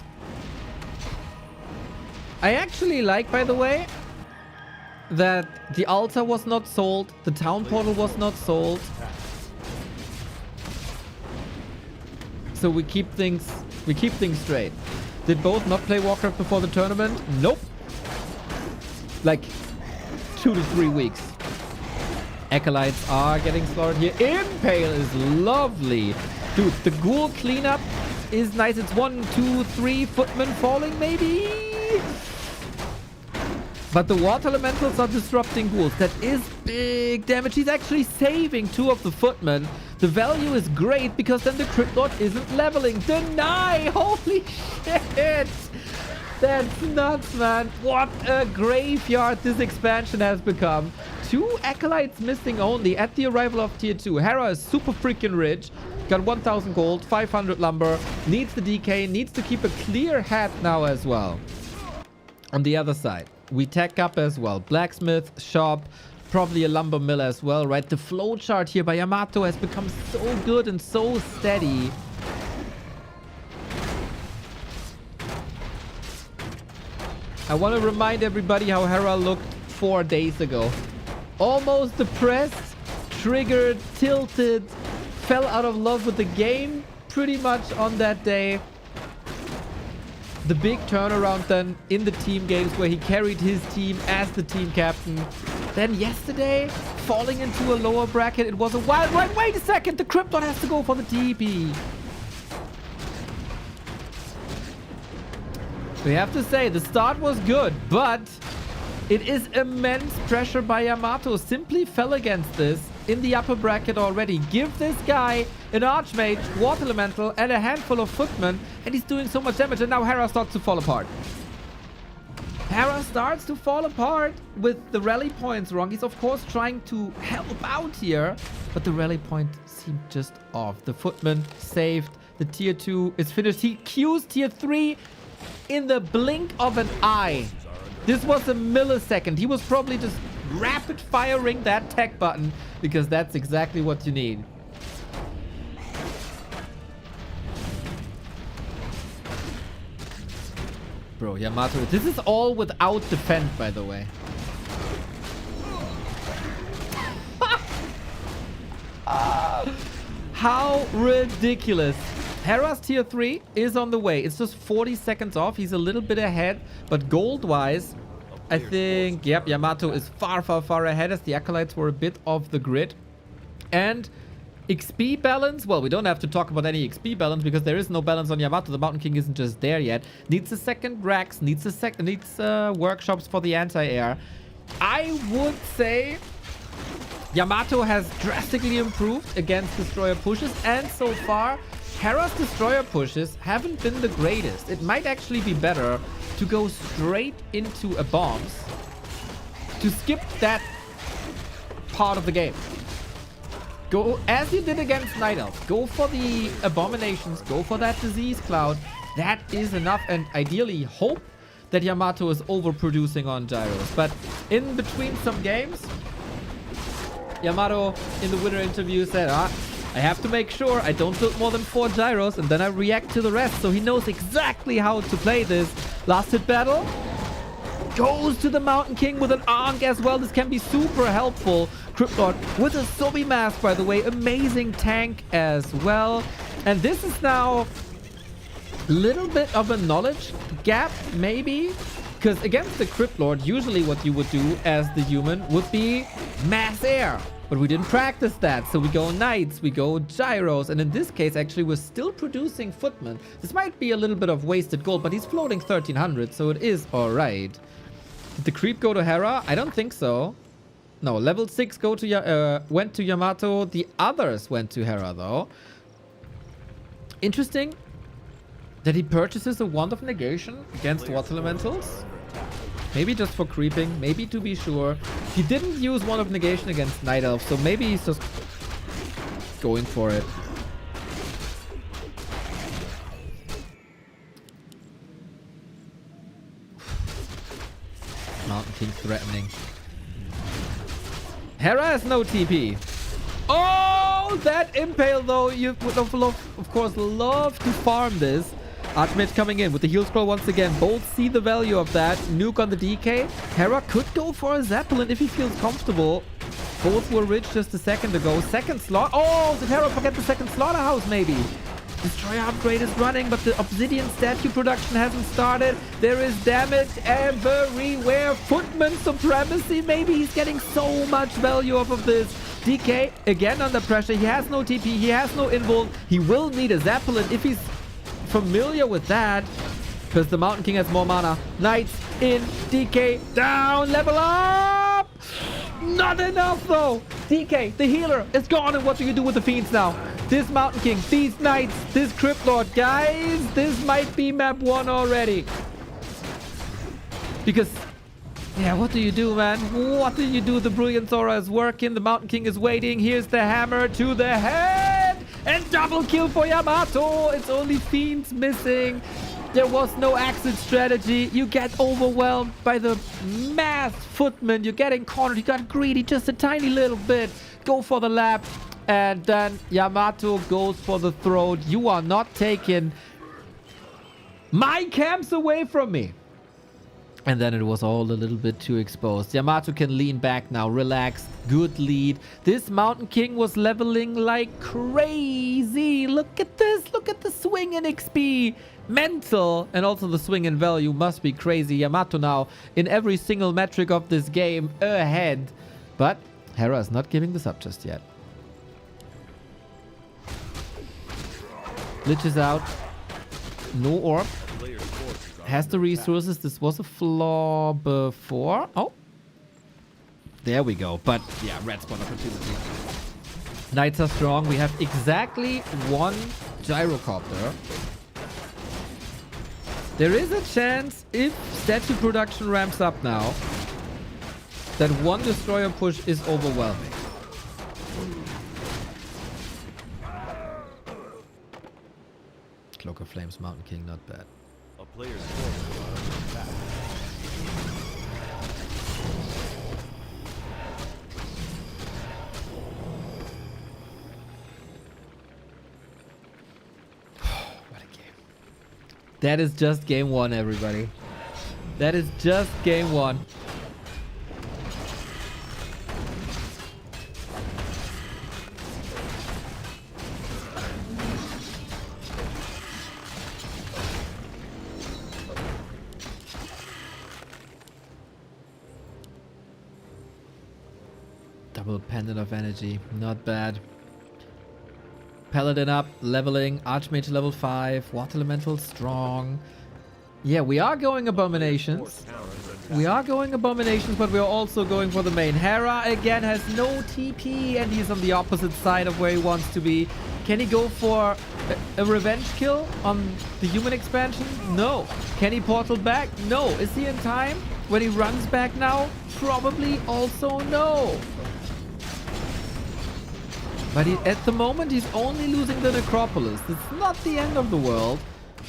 I actually like, by the way, that the altar was not sold. The town portal was not sold. So we keep things straight. Did both not play Warcraft before the tournament? Nope. Like 2 to 3 weeks. Acolytes are getting slaughtered here. Impale is lovely. Dude, the ghoul cleanup is nice. It's 1, 2, 3 footmen falling maybe. But the water elementals are disrupting ghouls. That is big damage. He's actually saving 2 of the footmen. The value is great because then the Crypt Lord isn't leveling. Deny! Holy shit! That's nuts, man. What a graveyard this expansion has become. 2 acolytes missing only at the arrival of tier 2. Hera is super freaking rich. Got 1000 gold, 500 lumber. Needs the DK, needs to keep a clear head now as well. On the other side, we tech up as well. Blacksmith, shop, probably a lumber mill as well, right? The flowchart here by Yamato has become so good and so steady. I want to remind everybody how Hera looked 4 days ago. Almost depressed, triggered, tilted, fell out of love with the game pretty much on that day. The big turnaround then in the team games where he carried his team as the team captain. Then yesterday, falling into a lower bracket. It was a wild ride. Wait a second, the Krypton has to go for the TP. We have to say, the start was good, but it is immense pressure by Yamato. Simply fell against this in the upper bracket already. Give this guy an Archmage, Water Elemental, and a handful of Footmen, and he's doing so much damage, and now Hera starts to fall apart. Hera starts to fall apart with the rally points wrong. He's, of course, trying to help out here, but the rally point seemed just off. The Footman saved. The tier 2 is finished. He queues tier 3 in the blink of an eye. This was a millisecond. He was probably just rapid firing that tech button because that's exactly what you need. Bro, Yamato, this is all without defend, by the way. How ridiculous. Hera's tier 3 is on the way. It's just 40 seconds off. He's a little bit ahead, but gold-wise, I think, yep, Yamato is far, far, far ahead as the Acolytes were a bit off the grid. And XP balance, well, we don't have to talk about any XP balance because there is no balance on Yamato. The Mountain King isn't just there yet. Needs a second Rax, needs workshops for the anti-air. I would say Yamato has drastically improved against destroyer pushes, and so far Hera's destroyer pushes haven't been the greatest. It might actually be better to go straight into a bombs to skip that part of the game. Go as you did against Night Elf. Go for the abominations. Go for that disease cloud. That is enough, and ideally hope that Yamato is overproducing on gyros. But in between some games, Yamato in the winter interview said, I have to make sure I don't build more than 4 gyros and then I react to the rest. So he knows exactly how to play this. Last hit battle. Goes to the Mountain King with an Ankh as well. This can be super helpful. Cryptlord with a Sobi Mask, by the way. Amazing tank as well. And this is now a little bit of a knowledge gap, maybe. Because against the Cryptlord, usually what you would do as the human would be mass air. But we didn't practice that, so we go knights, we go gyros, and in this case, actually, we're still producing footmen. This might be a little bit of wasted gold, but he's floating 1300, so it is all right. Did the creep go to Hera? I don't think so. No, level 6 went to Yamato. The others went to Hera, though. Interesting that he purchases a Wand of Negation against Water Elementals. Maybe just for creeping, maybe to be sure. He didn't use Wand of Negation against Night Elf, so maybe he's just going for it. Mountain King threatening. Hera has no TP. Oh, that Impale though. You would of course love to farm this. Archmage coming in with the heal scroll once again. Both see the value of that. Nuke on the DK. Hera could go for a Zeppelin if he feels comfortable. Both were rich just a second ago. Second slot. Oh, did Hera forget the second slaughterhouse maybe? Destroyer upgrade is running, but the Obsidian statue production hasn't started. There is damage everywhere. Footman supremacy. Maybe he's getting so much value off of this. DK again under pressure. He has no TP. He has no invul. He will need a Zeppelin if he's familiar with that, because the Mountain King has more mana. Knights in, DK down, level up. Not enough though. DK, the healer, is gone, and what do you do with the Fiends now? This Mountain King, these Knights, this Cryptlord, guys, this might be map 1 already. Because, yeah, what do you do, man? What do you do? The Brilliant Aura is working, the Mountain King is waiting. Here's the hammer to the head, and double kill for Yamato. It's only Fiends missing. There was no exit strategy. You get overwhelmed by the mass footmen. You're getting cornered. You got greedy just a tiny little bit. Go for the lap. And then Yamato goes for the throat. You are not taking my camps away from me. And then it was all a little bit too exposed. Yamato can lean back now. Relaxed. Good lead. This Mountain King was leveling like crazy. Look at this. Look at the swing in XP. Mental. And also the swing in value must be crazy. Yamato now in every single metric of this game ahead. But Hera is not giving this up just yet. Lich is out. No orb. Has the resources. This was a flaw before. Oh. There we go. But yeah, red spawn opportunity. Knights are strong. We have exactly one gyrocopter. There is a chance, if statue production ramps up now, that one destroyer push is overwhelming. Cloak of Flames, Mountain King, not bad. A player's forces are under attack. That is just game one, everybody. That is just game one. Double pendant of energy. Not bad. Paladin up, leveling. Archmage level 5. Water Elemental strong. Yeah, we are going Abominations. We are going Abominations, but we are also going for the main. Hera again has no TP, and he's on the opposite side of where he wants to be. Can he go for a revenge kill on the human expansion? No. Can he portal back? No. Is he in time when he runs back now? Probably also no. But at the moment, he's only losing the Necropolis. It's not the end of the world.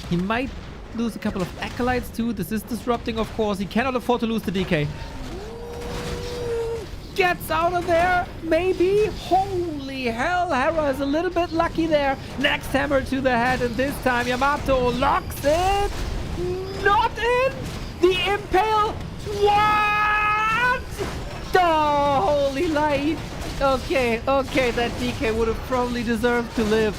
He might lose a couple of Acolytes too. This is disrupting, of course. He cannot afford to lose the DK. Gets out of there, maybe. Holy hell, Hera is a little bit lucky there. Next hammer to the head, and this time Yamato locks it. Not in. The Impale. What? Oh, holy light. Okay, that DK would have probably deserved to live.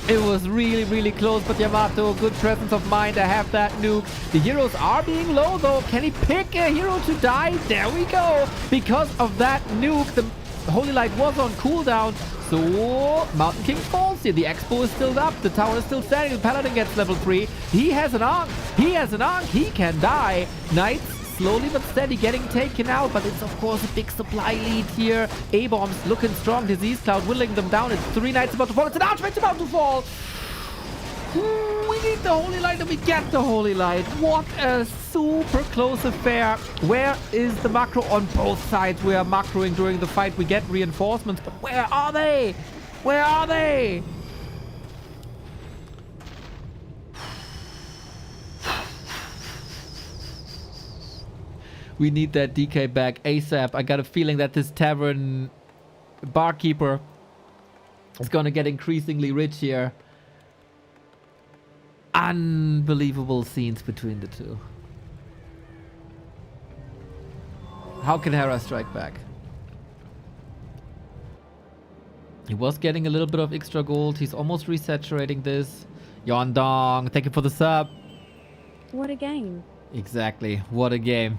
It was really, really close, but Yamato, good presence of mind to have that nuke. The heroes are being low, though. Can he pick a hero to die? There we go. Because of that nuke, the Holy Light was on cooldown. So, Mountain King falls here. The Expo is still up. The tower is still standing. The Paladin gets level 3. He has an Ankh. He has an Ankh. He can die. Knights slowly but steady getting taken out, but it's of course a big supply lead here. A-bombs looking strong. Disease Cloud whittling them down. It's 3 Knights about to fall. It's an Archmage about to fall. We need the Holy Light and we get the Holy Light. What a super close affair. Where is the macro on both sides? We are macroing during the fight. We get reinforcements, but where are they? Where are they? We need that DK back ASAP. I got a feeling that this tavern barkeeper is gonna get increasingly rich here. Unbelievable scenes between the two. How can Hera strike back? He was getting a little bit of extra gold. He's almost resaturating this. Yondong, thank you for the sub. What a game. Exactly, what a game.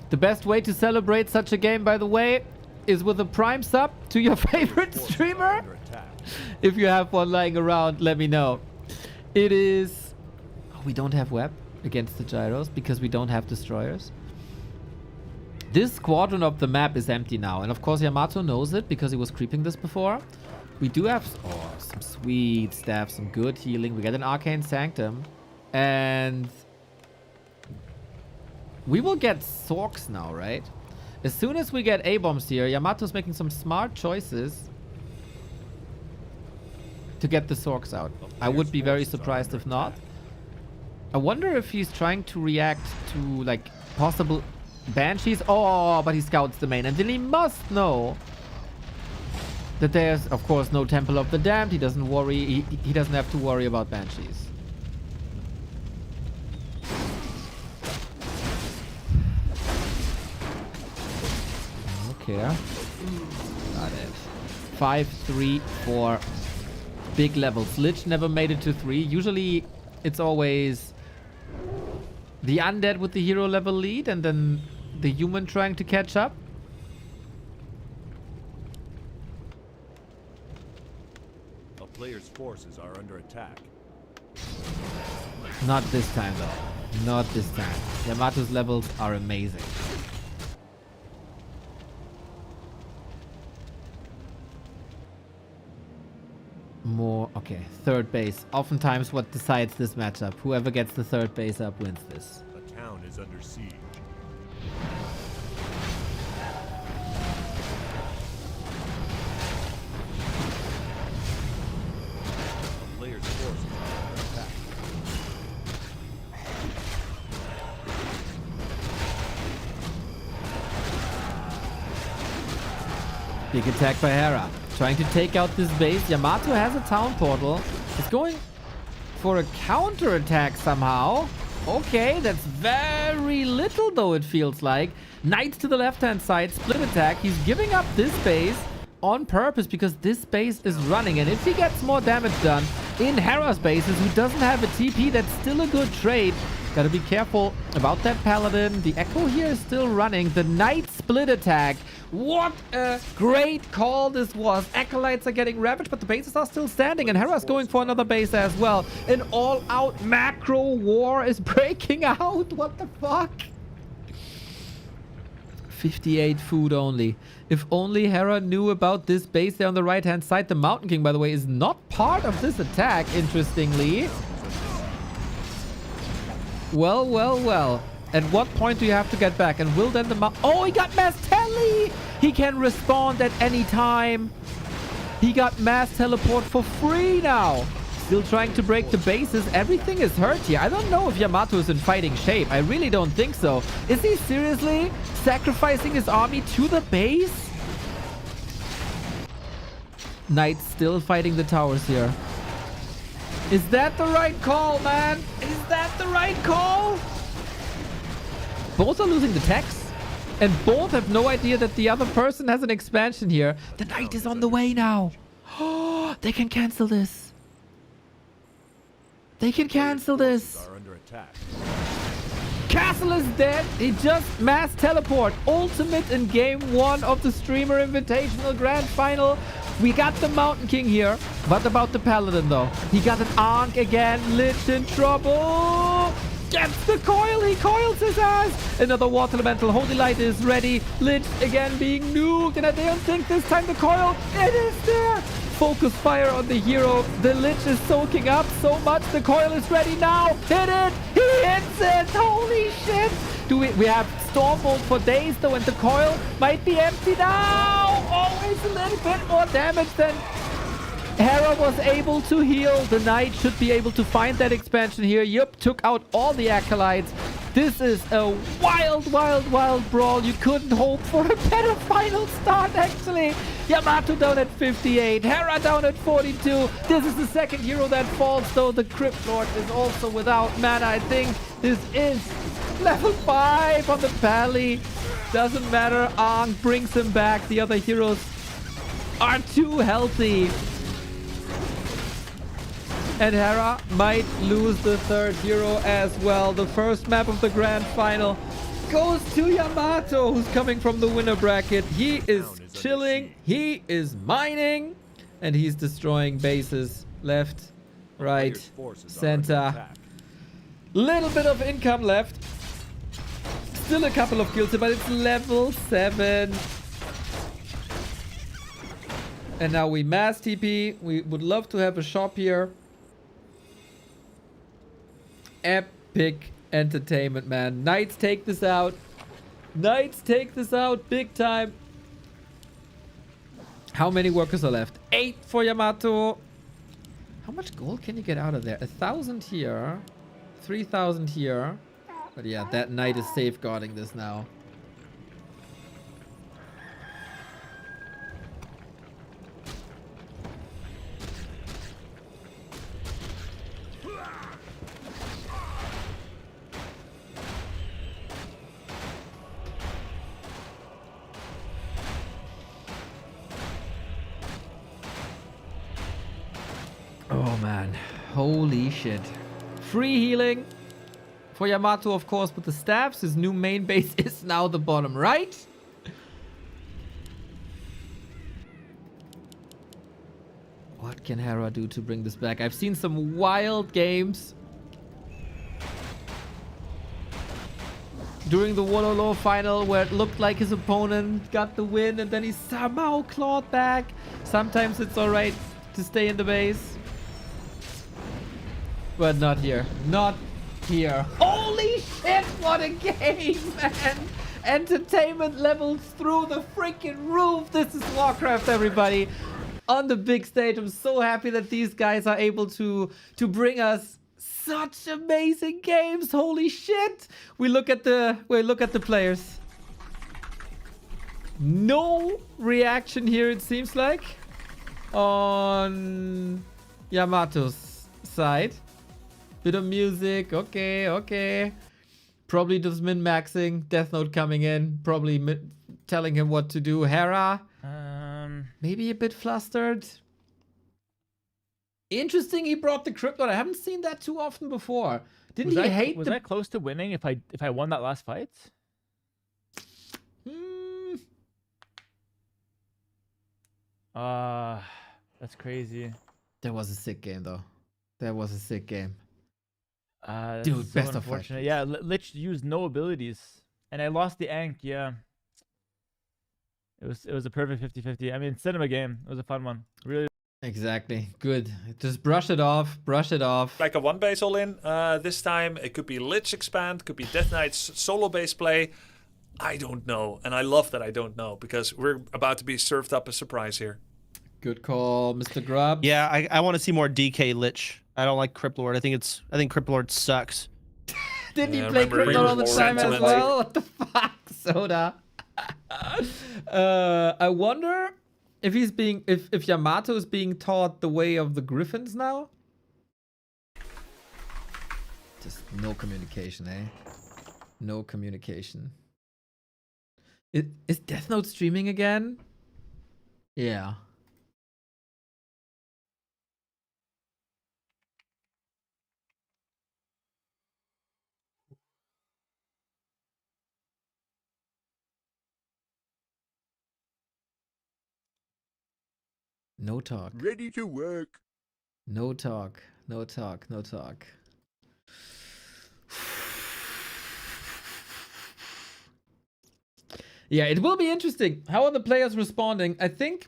The best way to celebrate such a game, by the way, is with a Prime sub to your favorite streamer. If you have one lying around, let me know. It is... Oh, we don't have web against the gyros because we don't have destroyers. This quadrant of the map is empty now. And of course, Yamato knows it because he was creeping this before. We do have some sweet stuff, some good healing. We get an Arcane Sanctum. And... we will get Sorks now, right? As soon as we get A-bombs here, Yamato's making some smart choices to get the Sorks out. I would be very surprised if not. I wonder if he's trying to react to, like, possible Banshees. Oh, but he scouts the main. And then he must know that there's, of course, no Temple of the Damned. He doesn't worry. He doesn't have to worry about Banshees. Okay. Got it. 5, 3, 4. Big levels. Lich never made it to 3. Usually, it's always the undead with the hero level lead and then the human trying to catch up. A player's forces are under attack. Not this time, though. Not this time. Yamato's levels are amazing. More, okay, third base. Oftentimes what decides this matchup. Whoever gets the third base up wins this. A town is under siege. A player's forces are under attack. Big attack by Hera. Trying to take out this base. Yamato has a town portal. It's going for a counter-attack somehow. Okay, that's very little though, it feels like. Knights to the left-hand side, split attack. He's giving up this base on purpose because this base is running. And if he gets more damage done in Hera's bases, who doesn't have a TP, that's still a good trade. Gotta be careful about that Paladin. The Echo here is still running. The Knight split attack. What a great call this was. Acolytes are getting ravaged, but the bases are still standing. And Hera's going for another base as well. An all-out macro war is breaking out. What the fuck? 58 food only. If only Hera knew about this base there on the right-hand side. The Mountain King, by the way, is not part of this attack, interestingly. Well, well, well. At what point do you have to get back? And will then the oh, he got mass tele! He can respond at any time. He got mass teleport for free now. Still trying to break the bases. Everything is hurt here. I don't know if Yamato is in fighting shape. I really don't think so. Is he seriously sacrificing his army to the base? Knights still fighting the towers here. Is that the right call, man? Is that the right call? Both are losing the techs, and both have no idea that the other person has an expansion here. The Knight is on the way now. Oh, they can cancel this. They can cancel this. Castle is dead. He just mass teleport. Ultimate in game 1 of the Streamer Invitational Grand Final. We got the Mountain King here. What about the Paladin, though? He got an Ankh again. Lich in trouble. Gets the coil. He coils his ass. Another Water Elemental. Holy Light is ready. Lich again being nuked. And I don't think this time the coil. It is there. Focus fire on the hero. The Lich is soaking up so much. The coil is ready now. Hit it. He hits it. Holy shit. We have Stormbolt for days though, and the coil might be empty now. Always a little bit more damage than Hera was able to heal. The Knight should be able to find that expansion here. Yup, took out all the Acolytes. This is a wild, wild, wild brawl. You couldn't hope for a better final start, actually. Yamato down at 58. Hera down at 42. This is the second hero that falls, though. The Crypt Lord is also without mana. I think this is level 5 on the Pally. Doesn't matter. Ankh brings him back. The other heroes are too healthy. And Hera might lose the third hero as well. The first map of the grand final goes to Yamato, who's coming from the winner bracket. He is chilling. He is mining. And he's destroying bases left, right, center. Little bit of income left. Still a couple of kills, but it's level 7. And now we mass TP. We would love to have a shop here. Epic entertainment, man. Knights take this out. Knights take this out big time. How many workers are left? 8 for Yamato. How much gold can you get out of there? 1,000 here. 3,000 here. But yeah, that Knight is safeguarding this now. Oh man, holy shit. Free healing for Yamato, of course, with the staffs. His new main base is now the bottom right. What can Hera do to bring this back? I've seen some wild games during the Wololo final where it looked like his opponent got the win and then he somehow clawed back. Sometimes it's alright to stay in the base. But not here. Not here. Holy shit, what a game, man! Entertainment levels through the freaking roof. This is Warcraft, everybody. On the big stage, I'm so happy that these guys are able to bring us such amazing games. Holy shit! We look at the players. No reaction here, it seems like, on Yamato's side. Bit of music. Okay, okay. Probably just min-maxing. Death Note coming in. Probably telling him what to do. Hera. Maybe a bit flustered. Interesting he brought the Krypton. I haven't seen that too often before. Didn't he hate Was I close to winning if I won that last fight? That's crazy. That was a sick game though. That was a sick game. Dude, so best of 5. Yeah, Lich used no abilities. And I lost the Ankh, yeah. It was a perfect 50-50. I mean, cinema game. It was a fun one. Really. Exactly. Good. Just brush it off. Brush it off. Like a one base all in this time. It could be Lich expand, could be Death Knight's solo base play. I don't know. And I love that I don't know because we're about to be served up a surprise here. Good call, Mr. Grubb. Yeah, I want to see more DK Lich. I don't like Crypt Lord. I think Crypt Lord sucks. Didn't he play Crypt Lord all the time as well? What the fuck, Soda? I wonder if he's being if Yamato is being taught the way of the Griffins now. Just no communication, eh? No communication. Is Death Note streaming again? Yeah. No talk. Ready to work. No talk. No talk. No talk. Yeah, it will be interesting. How are the players responding? I think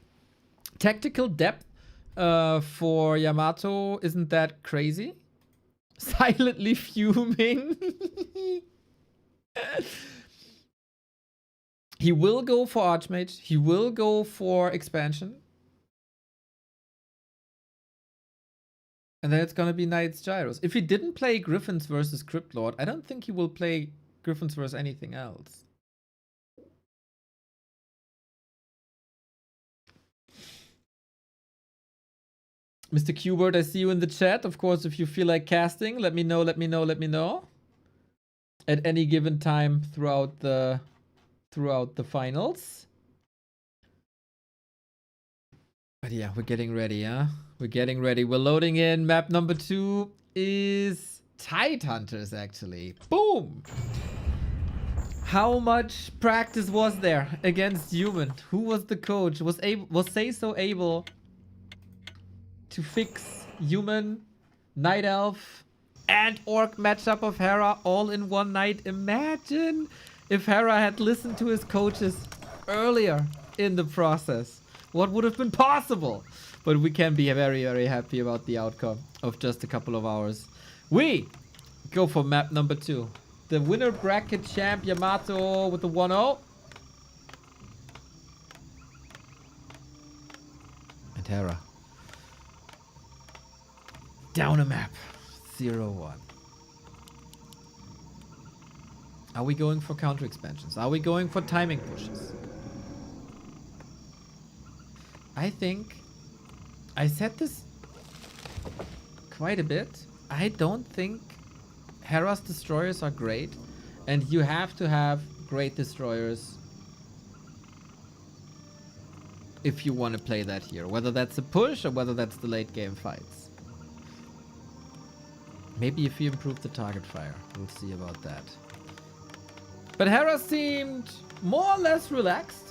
tactical depth for Yamato isn't that crazy. Silently fuming. He will go for Archmage. He will go for expansion. And then it's gonna be Knight's Gyros. If he didn't play Griffins versus Crypt Lord, I don't think he will play Griffins versus anything else. Mr. Qbert, I see you in the chat. Of course, if you feel like casting, let me know, let me know, let me know. At any given time throughout the finals. But yeah, we're getting ready, huh? We're getting ready. We're loading in. Map number 2 is Tide Hunters, actually. Boom! How much practice was there against Human? Who was the coach? Was Seiso able to fix Human, Night Elf, and Orc matchup of Hera all in one night? Imagine if Hera had listened to his coaches earlier in the process. What would have been possible? But we can be very, very happy about the outcome of just a couple of hours. We go for map number 2. The winner bracket champ Yamato with the 1-0. And Hera. Down a map. 0-1. Are we going for counter expansions? Are we going for timing pushes? I think I said this quite a bit. I don't think Hera's destroyers are great, and you have to have great destroyers if you want to play that here, whether that's a push or whether that's the late game fights. Maybe if you improve the target fire, we'll see about that. But Hera seemed more or less relaxed.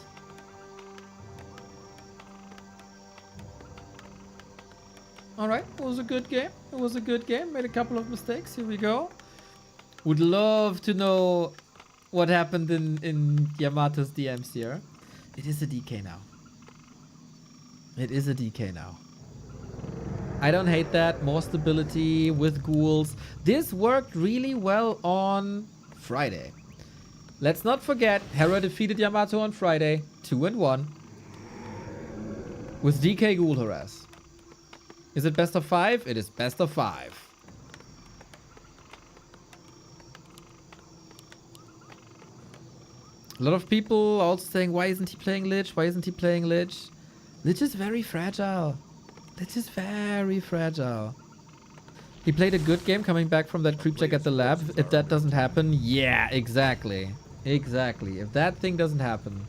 Alright, it was a good game. It was a good game. Made a couple of mistakes. Here we go. Would love to know what happened in Yamato's DMs here. It is a DK now. It is a DK now. I don't hate that. More stability with ghouls. This worked really well on Friday. Let's not forget, Hera defeated Yamato on Friday, 2-1. With DK Ghoul Harass. Is it best of 5? It is best of 5. A lot of people also saying, why isn't he playing Lich? Why isn't he playing Lich? Lich is very fragile. Lich is very fragile. He played a good game coming back from that creep check at the lab. If that doesn't happen, yeah, exactly. Exactly. If that thing doesn't happen.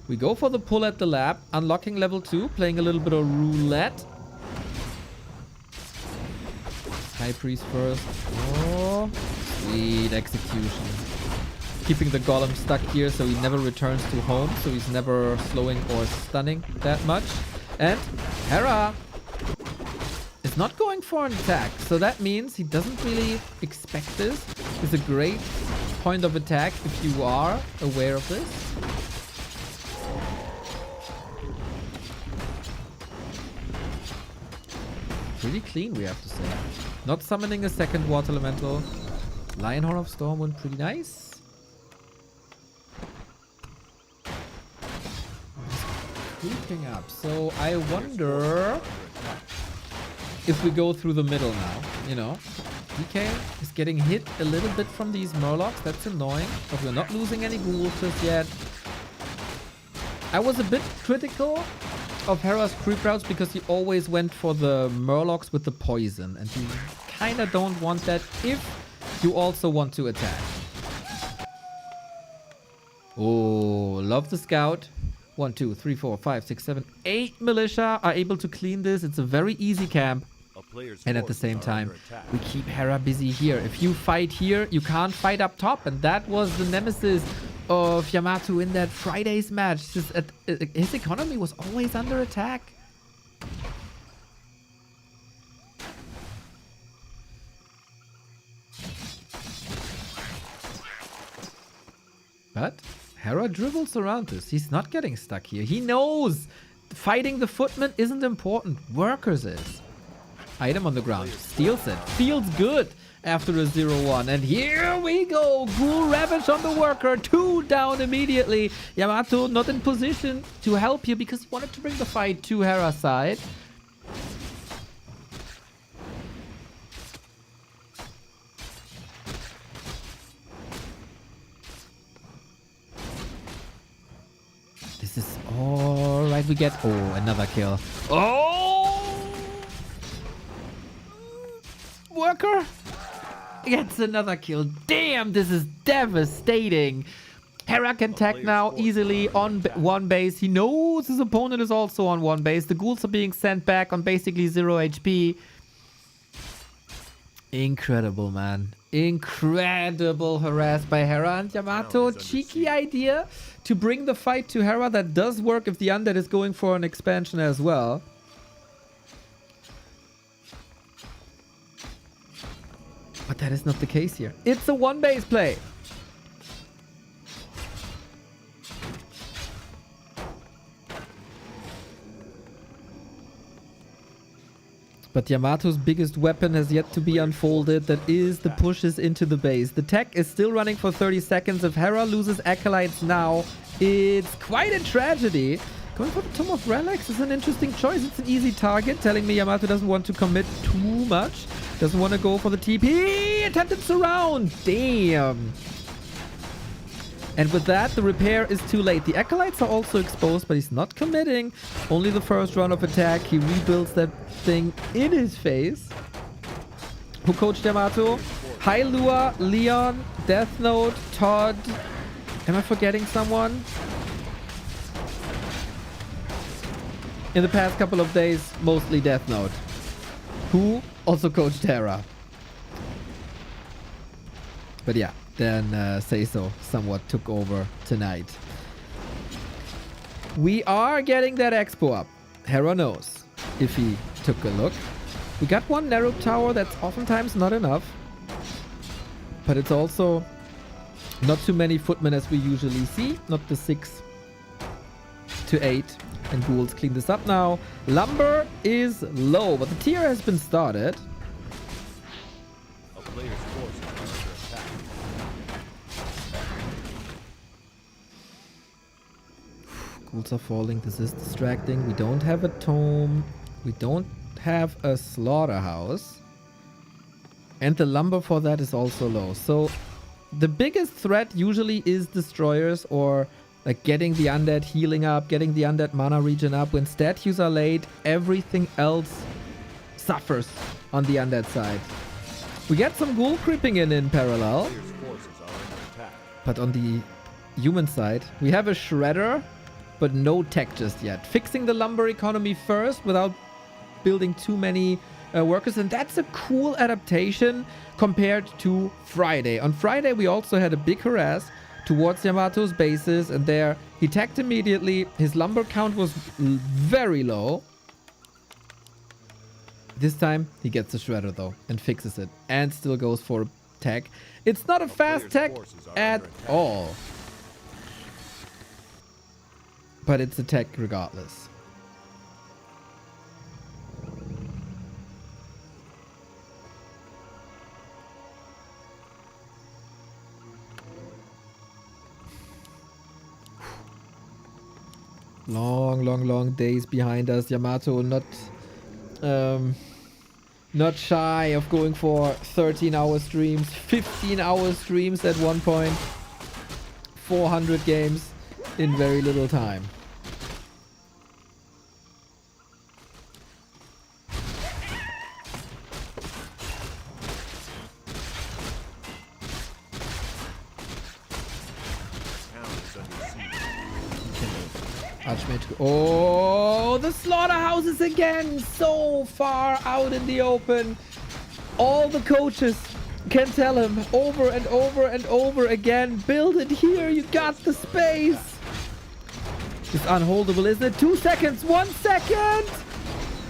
We go for the pull at the lab, unlocking level 2, playing a little bit of roulette. High Priest first. Oh, sweet execution. Keeping the golem stuck here so he never returns to home, so he's never slowing or stunning that much. And Hera is not going for an attack, so that means he doesn't really expect this. It's a great point of attack if you are aware of this. Pretty clean, we have to say. Not summoning a second water elemental. Lionheart of Storm went pretty nice. Creeping up. So I wonder if we go through the middle now, you know. DK is getting hit a little bit from these Murlocs. That's annoying, but we're not losing any ghouls just yet. I was a bit critical of Hera's creep routes because he always went for the Murlocs with the poison, and you kind of don't want that if you also want to attack. Oh, love the scout. 1, 2, 3, 4, 5, 6, 7, 8 militia are able to clean this. It's a very easy camp. And at the same time, we keep Hera busy here. If you fight here, you can't fight up top. And that was the nemesis of Yamato in that Friday's match. Just his economy was always under attack. But Hera dribbles around this. He's not getting stuck here. He knows fighting the footman isn't important. Workers is. Item on the ground. Steals it. Feels good after a 0-1. And here we go. Ghoul Ravage on the worker. 2 down immediately. Yamato not in position to help here because he wanted to bring the fight to Hera's side. This is alright. We get... Oh, another kill. Oh! Worker gets another kill. Damn, this is devastating. Hera can tag now easily on one base. He knows his opponent is also on one base. The ghouls are being sent back on basically 0 HP. Incredible, man. Incredible harassed by Hera and Yamato. Cheeky idea to bring the fight to Hera. That does work if the undead is going for an expansion as well. But that is not the case here. It's a one base play. But Yamato's biggest weapon has yet to be unfolded. That is the pushes into the base. The tech is still running for 30 seconds. If Hera loses Acolytes now, it's quite a tragedy. Going for the Tome of Relics is an interesting choice. It's an easy target, telling me Yamato doesn't want to commit too much. Doesn't want to go for the TP. Attempted surround. Damn. And with that, the repair is too late. The Acolytes are also exposed, but he's not committing. Only the first round of attack. He rebuilds that thing in his face. Who coached Yamato? Hailua, Leon, Death Note, Todd. Am I forgetting someone? In the past couple of days, mostly Death Note. Who also coached Hera. But yeah, then Say So somewhat took over tonight. We are getting that expo up. Hera knows if he took a look. We got one narrow tower that's oftentimes not enough. But it's also not too many footmen as we usually see. Not the 6 to 8. And ghouls clean this up now. Lumber is low, but the tier has been started. A player's force is under attack. Ghouls are falling. This is distracting. We don't have a tome. We don't have a slaughterhouse. And the lumber for that is also low. So the biggest threat usually is destroyers or like getting the undead healing up, getting the undead mana regen up. When statues are late, everything else suffers on the undead side. We get some ghoul creeping in parallel. Players' forces are under attack. But on the human side, we have a shredder, but no tech just yet. Fixing the lumber economy first without building too many workers. And that's a cool adaptation compared to Friday. On Friday, we also had a big harass towards Yamato's bases. And there, he teched immediately. His lumber count was very low. This time, he gets the shredder, though, and fixes it. And still goes for tech. It's not a fast tech at all. But it's a tech regardless. Long days behind us. Yamato not shy of going for 13-hour streams, 15-hour streams at one point. 400 games in very little time. Archmage. Oh, the slaughterhouses again, so far out in the open. All the coaches can tell him over and over and over again, build it here, you got the space. It's unholdable, isn't it? 2 seconds, 1 second.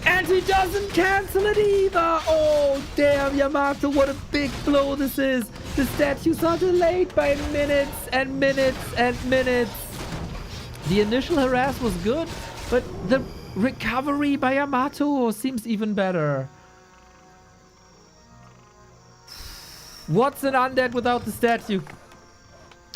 And he doesn't cancel it either. Oh, damn, Yamato, what a big blow this is. The statues are delayed by minutes and minutes and minutes. The initial harass was good, but the recovery by Yamato seems even better. What's an undead without the statue?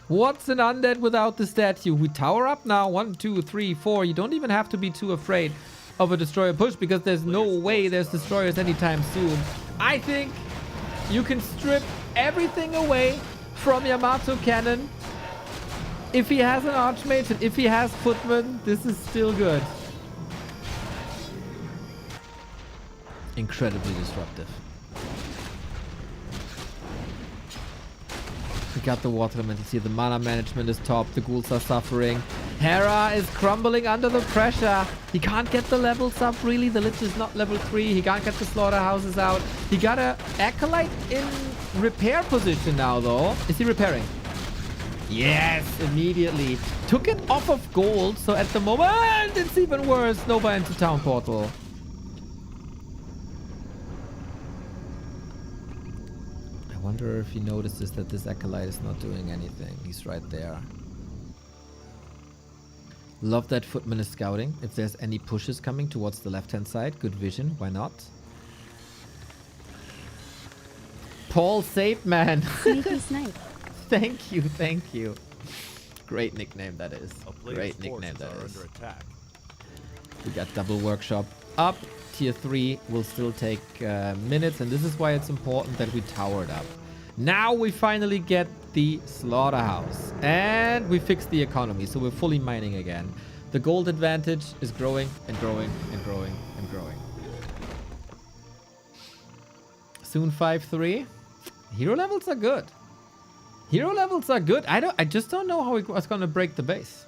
What's an undead without the statue? We tower up now. 1, 2, 3, 4. You don't even have to be too afraid of a destroyer push because there's no way there's destroyers anytime soon. I think you can strip everything away from Yamato Cannon. If he has an Archmage and if he has Footman, this is still good. Incredibly disruptive. We got the water elemental. The mana management is top. The ghouls are suffering. Hera is crumbling under the pressure. He can't get the levels up, really. The Lich is not level 3. He can't get the slaughterhouses out. He got a Acolyte in repair position now, though. Is he repairing? Yes, immediately. Took it off of gold, so at the moment it's even worse. Nova into town portal. I wonder if he notices that this Acolyte is not doing anything. He's right there. Love that Footman is scouting. If there's any pushes coming towards the left-hand side, good vision. Why not? Paul Sape Man. Sneaky snipe. Thank you, thank you. Great nickname that is. Great nickname that is. We got double workshop up. Tier 3 will still take minutes, and this is why it's important that we towered up. Now we finally get the slaughterhouse, and we fix the economy, so we're fully mining again. The gold advantage is growing and growing and growing and growing. Soon 5-3. Hero levels are good. Hero levels are good. I just don't know how it's gonna break the base.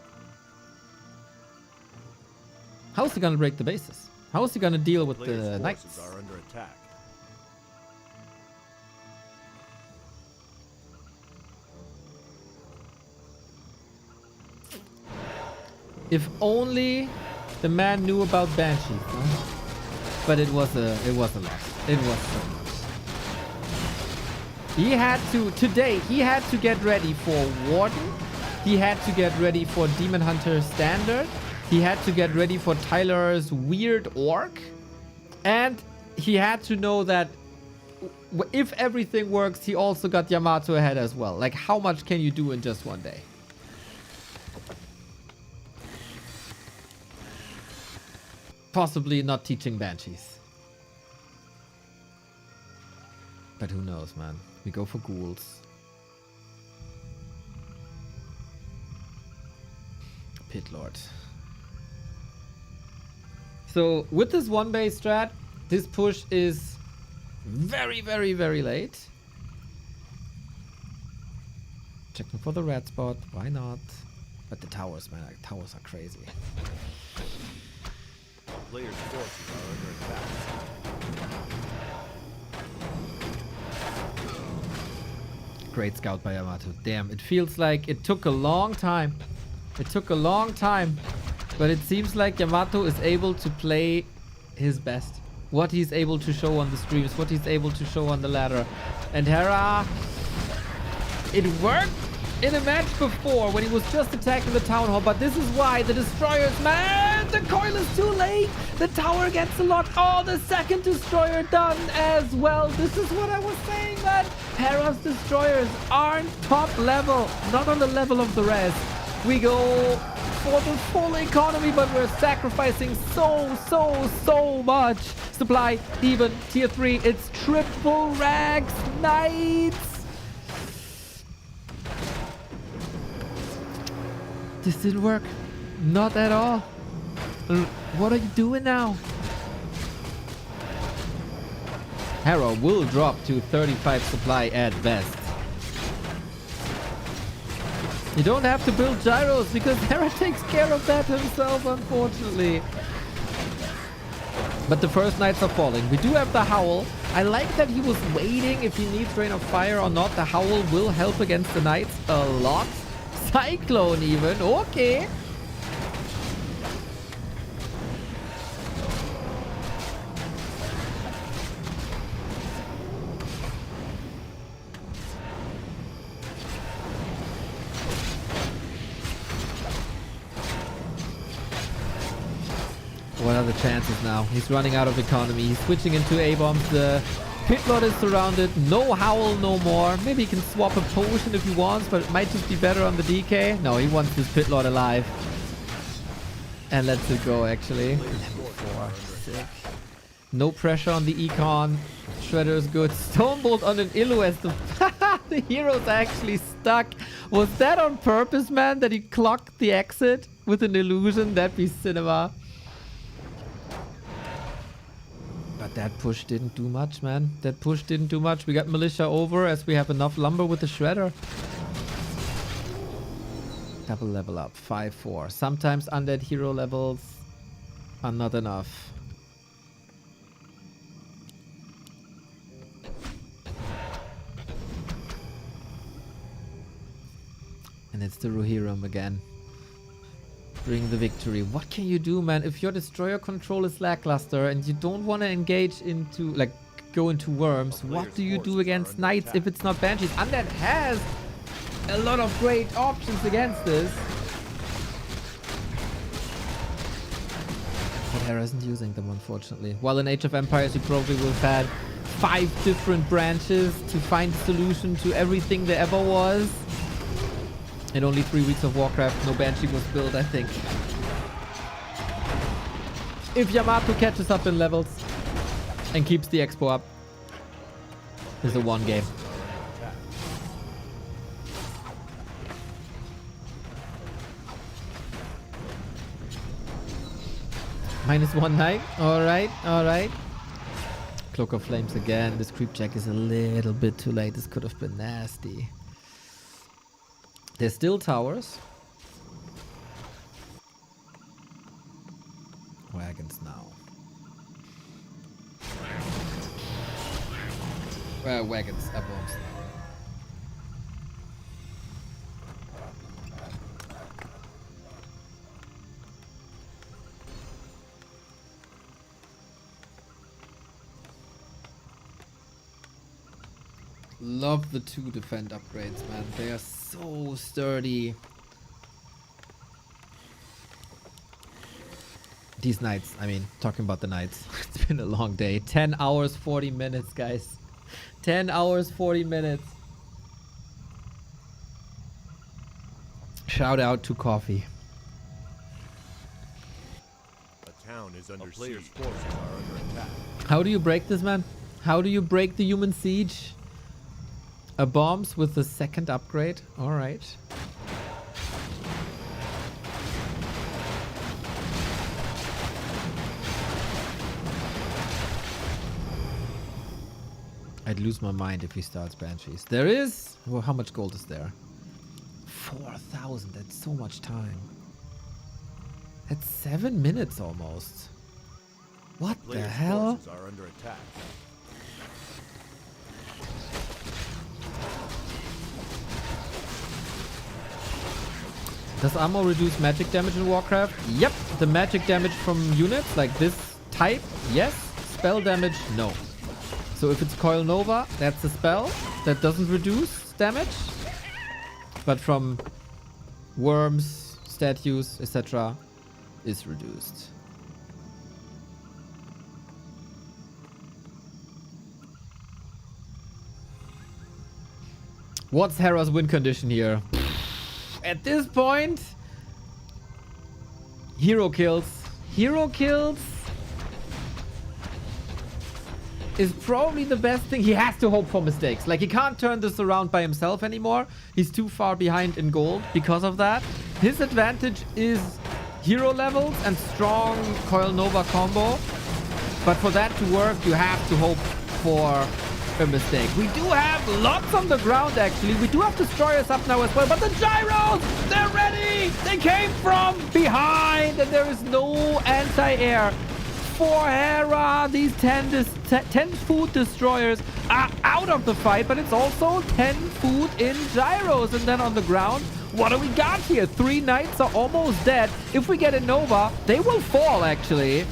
How's he gonna break the bases? How is he gonna deal with the knights? Are under attack. If only the man knew about Banshee, huh? But it was a loss. It was so much. He had to, today, he had to get ready for Warden. He had to get ready for Demon Hunter Standard. He had to get ready for Tyler's weird orc. And he had to know that if everything works, he also got Yamato ahead as well. Like, how much can you do in just one day? Possibly not teaching Banshees. But who knows, man. We go for ghouls. Pit Lord. So with this one base strat, This push is very, very, very late. Checking for the red spot. Why not? But the towers, man. Like, towers are crazy. Players' forces are under attack. Great scout by Yamato. Damn, it feels like it took a long time. It took a long time. But it seems like Yamato is able to play his best. What he's able to show on the streams, what he's able to show on the ladder. And Hera, it worked in a match before when he was just attacking the town hall, but this is why the destroyers, man, the coil is too late. The tower gets a lot. Oh, the second destroyer done as well. This is what I was saying, man. Hera's destroyers aren't top level, not on the level of the rest. We go for the full economy, but we're sacrificing so much supply. Even tier 3, it's triple rags knights. This didn't work. Not at all. What are you doing now? Hera will drop to 35 supply at best. You don't have to build gyros because Hera takes care of that himself, unfortunately. But the first knights are falling. We do have the Howl. I like that he was waiting if he needs Rain of Fire or not. The Howl will help against the knights a lot. Cyclone even. Okay. What are the chances now? He's running out of economy. He's switching into A-bombs. The pit lord is surrounded. No Howl no more. Maybe he can swap a potion if he wants, but it might just be better on the DK. No, he wants this pit lord alive. And lets it go, actually. Level 4. Sick. No pressure on the econ. Shredder is good. Stonebolt on an Illuest. The hero's actually stuck. Was that on purpose, man? That he clocked the exit with an illusion? That'd be cinema. But that push didn't do much, man. That push didn't do much. We got Militia over as we have enough lumber with the Shredder. Double level up. 5-4. Sometimes undead hero levels are not enough. And it's the Rohirrim again. Bring the victory. What can you do, man? If your destroyer control is lackluster and you don't want to engage into, like, go into worms, what do you do against knights if it's not banshees? Undead has a lot of great options against this. But Hera isn't using them, unfortunately. While in Age of Empires, you probably will have had 5 different branches to find a solution to everything there ever was. In only 3 weeks of Warcraft, no Banshee was built, I think. If Yamato catches up in levels and keeps the expo up, it's a 1 game. -1 knight. Alright, alright. Cloak of Flames again. This creep check is a little bit too late. This could have been nasty. There's still towers. Wagons now. Wagons, bombs. Love the 2 defend upgrades, man. They are so sturdy. These knights, I mean, talking about the knights. It's been a long day. 10 hours, 40 minutes, guys. 10 hours, 40 minutes. Shout out to coffee. A town is under players' forces are under attack. How do you break this, man? How do you break the human siege? A bombs with the 2nd upgrade. All right. I'd lose my mind if he starts Banshees. There is... Well, how much gold is there? 4,000. That's so much time. That's 7 minutes almost. What the hell? Forces are under attack. Does ammo reduce magic damage in Warcraft? Yep. The magic damage from units like this type, yes. Spell damage, no. So if it's Coil Nova, that's a spell that doesn't reduce damage. But from worms, statues, etc. is reduced. What's Hera's win condition here? At this point, hero kills. Hero kills is probably the best thing. He has to hope for mistakes. Like, he can't turn this around by himself anymore. He's too far behind in gold because of that. His advantage is hero levels and strong Coil Nova combo. But for that to work, you have to hope for a mistake. We do have lots on the ground, actually. We do have destroyers up now as well. But the gyros, they're ready. They came from behind, and there is no anti-air for Hera. These 10 food destroyers are out of the fight, but it's also 10 food in gyros. And then on the ground, what do we got here? 3 knights are almost dead. If we get a Nova, they will fall, actually.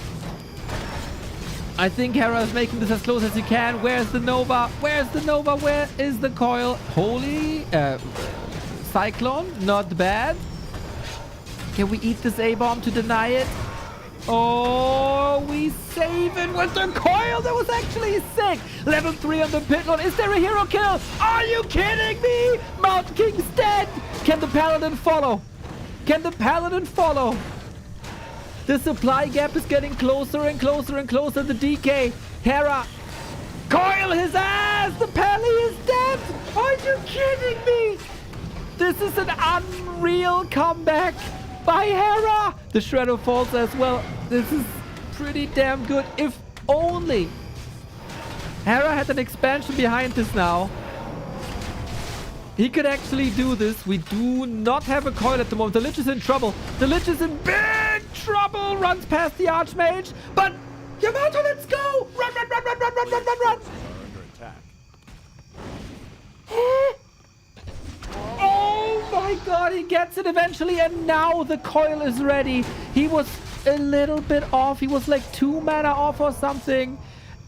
I think Hera is making this as close as he can. Where's the Nova? Where's the Nova? Where is the coil? Holy Cyclone, not bad. Can we eat this A-bomb to deny it? Oh, we save it with the coil. That was actually sick. Level 3 on the pitlon. Is there a hero kill? Are you kidding me? Mountain King's dead. Can the Paladin follow? Can the Paladin follow? The supply gap is getting closer and closer and closer. The DK. Hera. Coil his ass. The Pally is dead. Are you kidding me? This is an unreal comeback by Hera. The Shredder falls as well. This is pretty damn good. If only Hera had an expansion behind this now. He could actually do this. We do not have a coil at the moment. The Lich is in trouble. The Lich is in big trouble. Runs past the Archmage. But Yamato, let's go. Run, run, run, run, run, run, run, run, run. Oh my god, he gets it eventually. And now the coil is ready. He was a little bit off. He was like 2 mana off or something.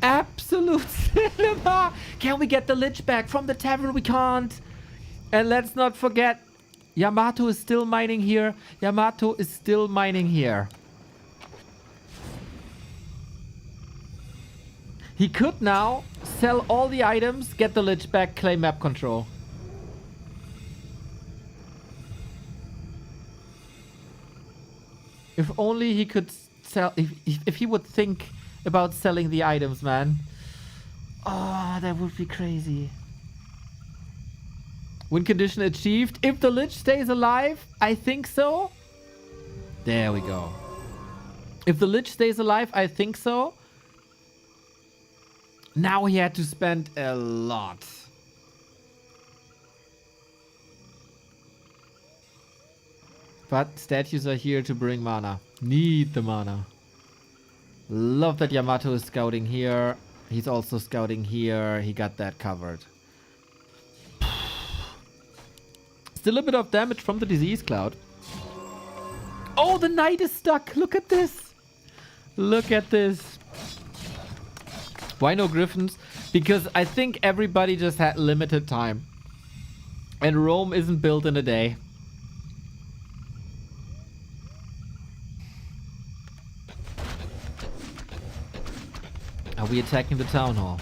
Absolute cinema. Can we get the Lich back from the tavern? We can't. And let's not forget, Yamato is still mining here. Yamato is still mining here. He could now sell all the items, get the Lich back, claim map control. If only he could sell, if he would think about selling the items, man. Oh, that would be crazy. Win condition achieved. If the Lich stays alive, I think so. There we go. If the Lich stays alive, I think so. Now he had to spend a lot. But statues are here to bring mana. Need the mana. Love that Yamato is scouting here. He's also scouting here. He got that covered. Still a bit of damage from the disease cloud. Oh, the knight is stuck. Look at this. Look at this. Why no griffins? Because I think everybody just had limited time. And Rome isn't built in a day. Are we attacking the town hall?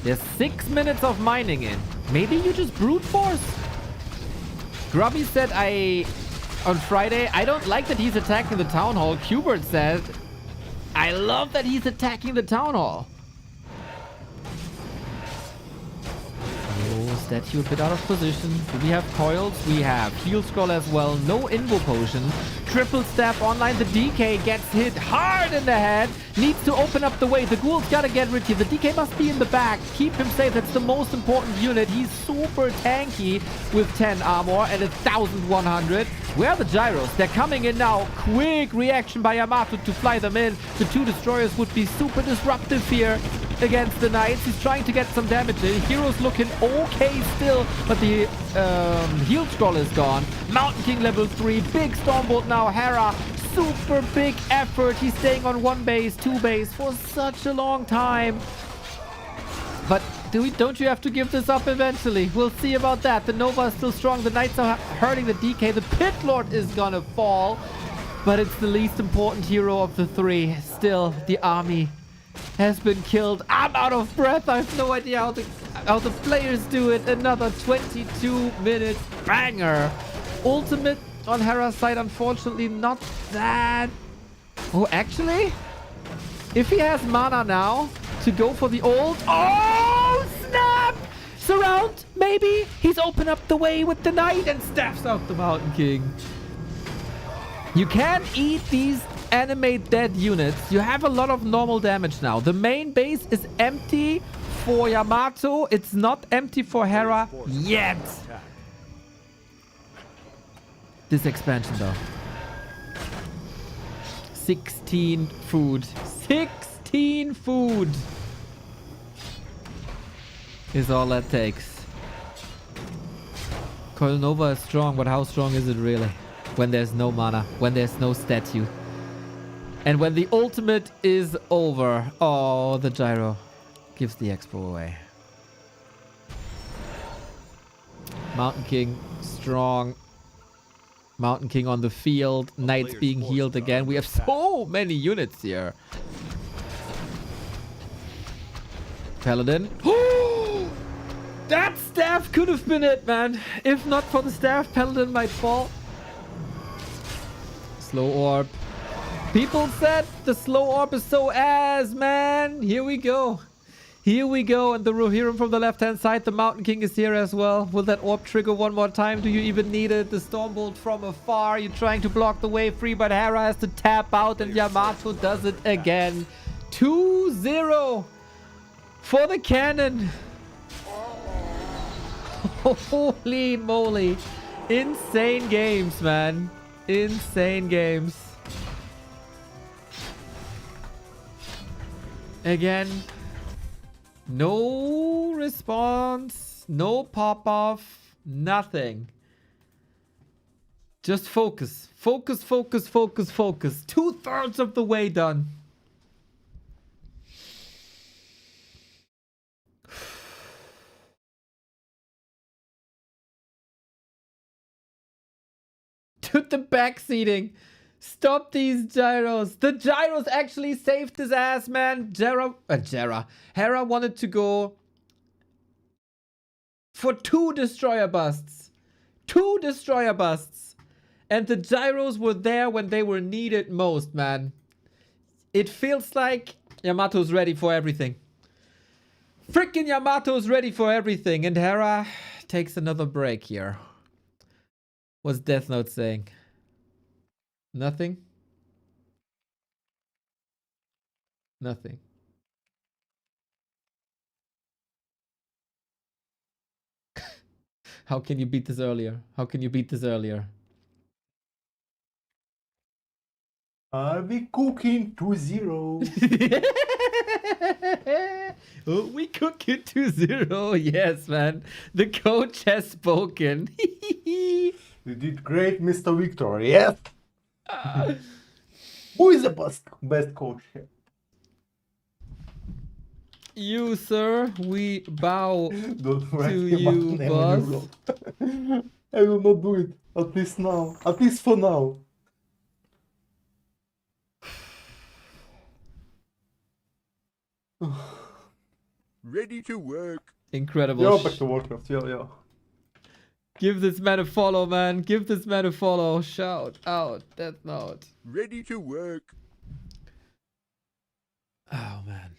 There's 6 minutes of mining in. Maybe you just brute force? Grubby said on Friday, I don't like that he's attacking the town hall. Qbert said, I love that he's attacking the town hall. Oh Gyro statue a bit out of position. Do we have coils? We have heal scroll as well. No invo potion. Triple step online. The DK gets hit hard in the head. Needs to open up the way. The Ghoul's gotta get rid here. The DK must be in the back. Keep him safe. That's the most important unit. He's super tanky with 10 armor and 1100. Where are the gyros? They're coming in now. Quick reaction by Yamato to fly them in. The 2 destroyers would be super disruptive here against the Knights. He's trying to get some damage in. Hero's looking okay still, but the heal scroll is gone. Mountain King level 3. Big Stormbolt now. Hera, super big effort. He's staying on 1 base, 2 base for such a long time. But don't you have to give this up eventually? We'll see about that. The Nova is still strong. The Knights are hurting the DK. The Pit Lord is gonna fall. But it's the least important hero of the 3. Still, the army has been killed. I'm out of breath. I have no idea how the players do it. Another 22-minute banger. Ultimate on Hera's side, unfortunately, not that... Oh, actually? If he has mana now to go for the ult... Oh, snap! Surround, maybe? He's opened up the way with the Knight and staffs out the Mountain King. You can't eat these animate dead units. You have a lot of normal damage now. The main base is empty for Yamato. It's not empty for Hera yet. This expansion though. 16 food. 16 food is all that takes. Coil Nova is strong, but how strong is it really? When there's no mana, when there's no statue. And when the ultimate is over. Oh, the gyro gives the expo away. Mountain King strong. Mountain King on the field. Knights being healed again. We have so many units here. Paladin. That staff could have been it, man. If not for the staff, Paladin might fall. Slow orb. People said the slow orb is so ass, man. Here we go. Here we go. And the Rohirrim from the left-hand side. The Mountain King is here as well. Will that orb trigger one more time? Do you even need it? The Stormbolt from afar. You're trying to block the way free, but Hera has to tap out, and Yamato does it again. 2-0 for the cannon. Holy moly. Insane games, man. Insane games. Again, no response, no pop-off, nothing. Just focus. Focus, focus, focus, focus. 2/3 of the way done. Dude, the backseating. Stop these gyros. The gyros actually saved his ass, man. Hera wanted to go for 2 destroyer busts. 2 destroyer busts. And the gyros were there when they were needed most, man. It feels like Yamato's ready for everything. Freaking Yamato's ready for everything. And Hera takes another break here. What's Death Note saying? Nothing? Nothing. How can you beat this earlier? How can you beat this earlier? Are we cooking 2-0? Oh, we cooking 2-0. Yes, man. The coach has spoken. You did great, Mr. Victor. Yes. Who is the best coach here? You, sir. We bow Don't write to him you, out, boss. I will not do it. At least now. At least for now. Ready to work. Incredible. Yeah, back to Warcraft. Yeah. Give this man a follow, man. Give this man a follow. Shout out. Death Note. Ready to work. Oh, man.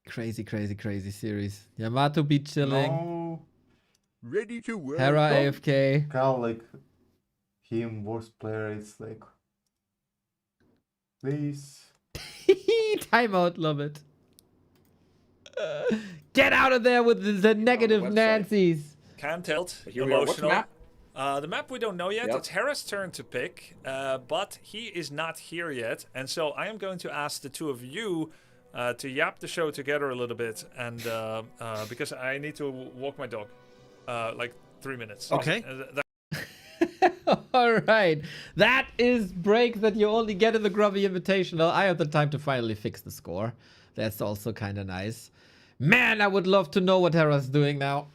Crazy, crazy, crazy series. Yamato be chilling. No. Ready to work. Hera AFK. Kind of like him, worst player. It's like, please. Timeout, love it. Get out of there with the negative Nancy's. Can't tilt. Here we are. What's the Emotional. map? The map we don't know yet. Yep. It's Hera's turn to pick, but he is not here yet. And so I am going to ask the two of you to yap the show together a little bit. And because I need to walk my dog like 3 minutes. Okay. All right. That is break that you only get in the Grubby Invitational. I have the time to finally fix the score. That's also kind of nice. Man, I would love to know what Hera's doing now.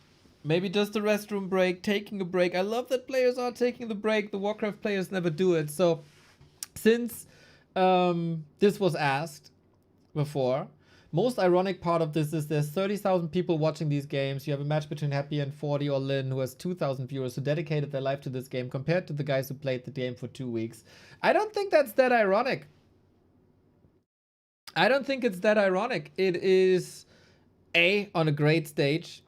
Maybe just a restroom break, taking a break. I love that players are taking the break. The Warcraft players never do it. So since this was asked before, most ironic part of this is there's 30,000 people watching these games. You have a match between Happy and 40 or Lin, who has 2,000 viewers who dedicated their life to this game compared to the guys who played the game for 2 weeks. I don't think that's that ironic. I don't think it's that ironic. It is on a great stage.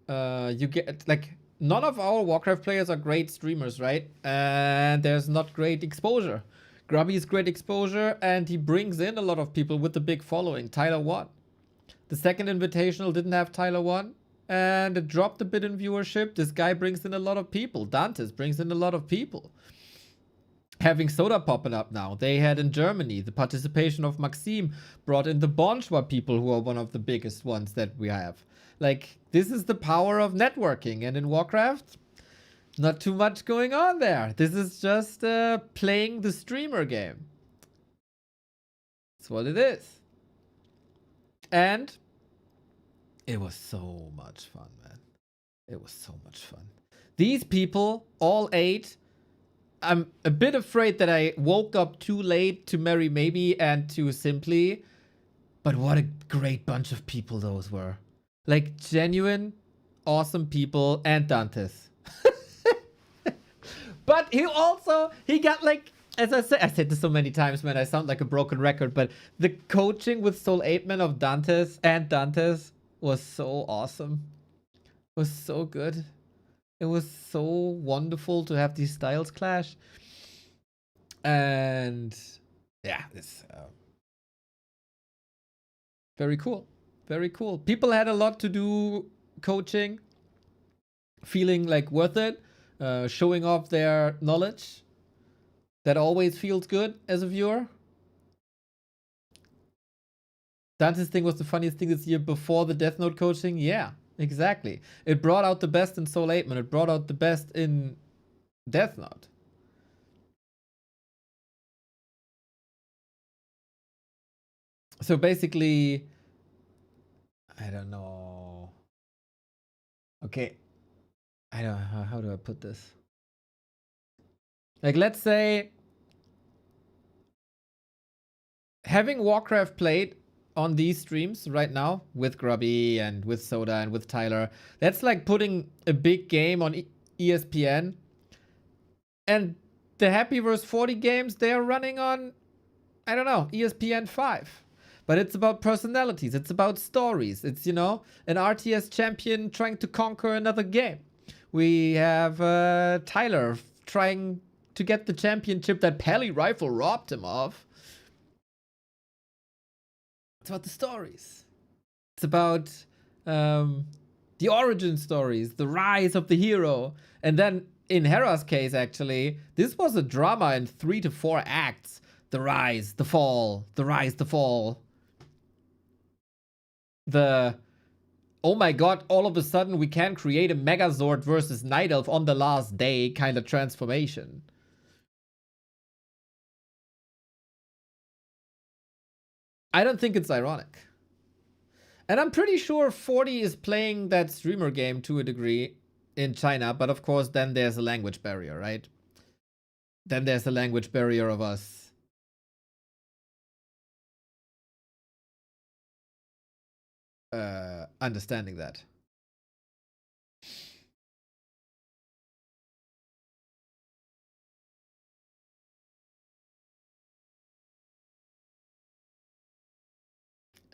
You get like none of our Warcraft players are great streamers, right? And there's not great exposure. Grubby is great exposure, and he brings in a lot of people with the big following. Tyler1. The second Invitational didn't have Tyler1, and it dropped a bit in viewership. This guy brings in a lot of people. Dantes brings in a lot of people. Having Soda popping up now. They had in Germany. The participation of Maxime brought in the Bonchwa people, who are one of the biggest ones that we have. Like, this is the power of networking. And in Warcraft, not too much going on there. This is just playing the streamer game. That's what it is. And it was so much fun, man. It was so much fun. These people, all 8, I'm a bit afraid that I woke up too late to Mary Maybe and to Simply. But what a great bunch of people those were. Like, genuine, awesome people. And Dantes. But he got like, as I said this so many times, man, I sound like a broken record, but the coaching with Soul 8-Man of Dantes was so awesome. It was so good. It was so wonderful to have these styles clash. And yeah, it's very cool. Very cool. People had a lot to do coaching, feeling like worth it. Showing off their knowledge. That always feels good as a viewer. Dante's thing was the funniest thing this year before the Death Note coaching. Yeah, exactly. It brought out the best in Soul 8-Man. It brought out the best in Death Note. So basically, I don't know. Okay. I don't know, how do I put this? Like, let's say having Warcraft played on these streams right now with Grubby and with Soda and with Tyler, that's like putting a big game on ESPN. And the Happy vs 40 games, they're running on, I don't know, ESPN 5. But it's about personalities. It's about stories. It's, you know, an RTS champion trying to conquer another game. We have Tyler trying to get the championship that Pally Rifle robbed him of. It's about the stories. It's about the origin stories, the rise of the hero. And then in Hera's case, actually, this was a drama in 3 to 4 acts. The rise, the fall, the rise, the fall. The... oh my god, all of a sudden we can create a Megazord versus Night Elf on the last day kind of transformation. I don't think it's ironic. And I'm pretty sure 40 is playing that streamer game to a degree in China, but of course then there's a language barrier, right? Then there's a language barrier of us understanding that.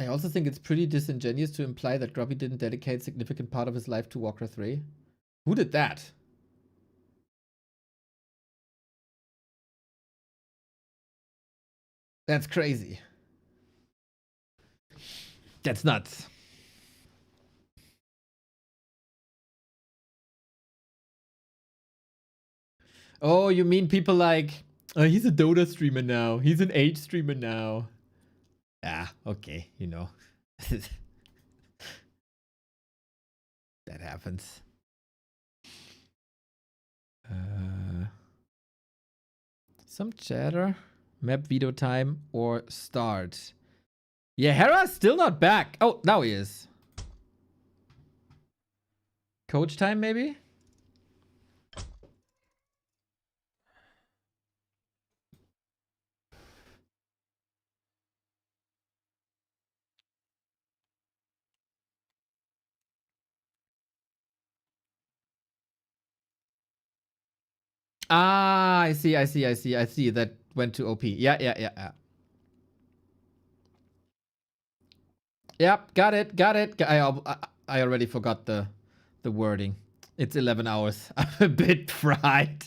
I also think it's pretty disingenuous to imply that Grubby didn't dedicate a significant part of his life to Warcraft 3. Who did that? That's crazy. That's nuts. Oh, you mean people like, oh, he's a Dota streamer now. He's an H streamer now. Ah, okay, you know. That happens. Some chatter. Map veto time or start. Yeah, Hera's still not back. Oh, now he is. Coach time, maybe? Ah, I see. That went to OP. Yeah. Yep, got it. I already forgot the wording. It's 11 hours. I'm a bit fried.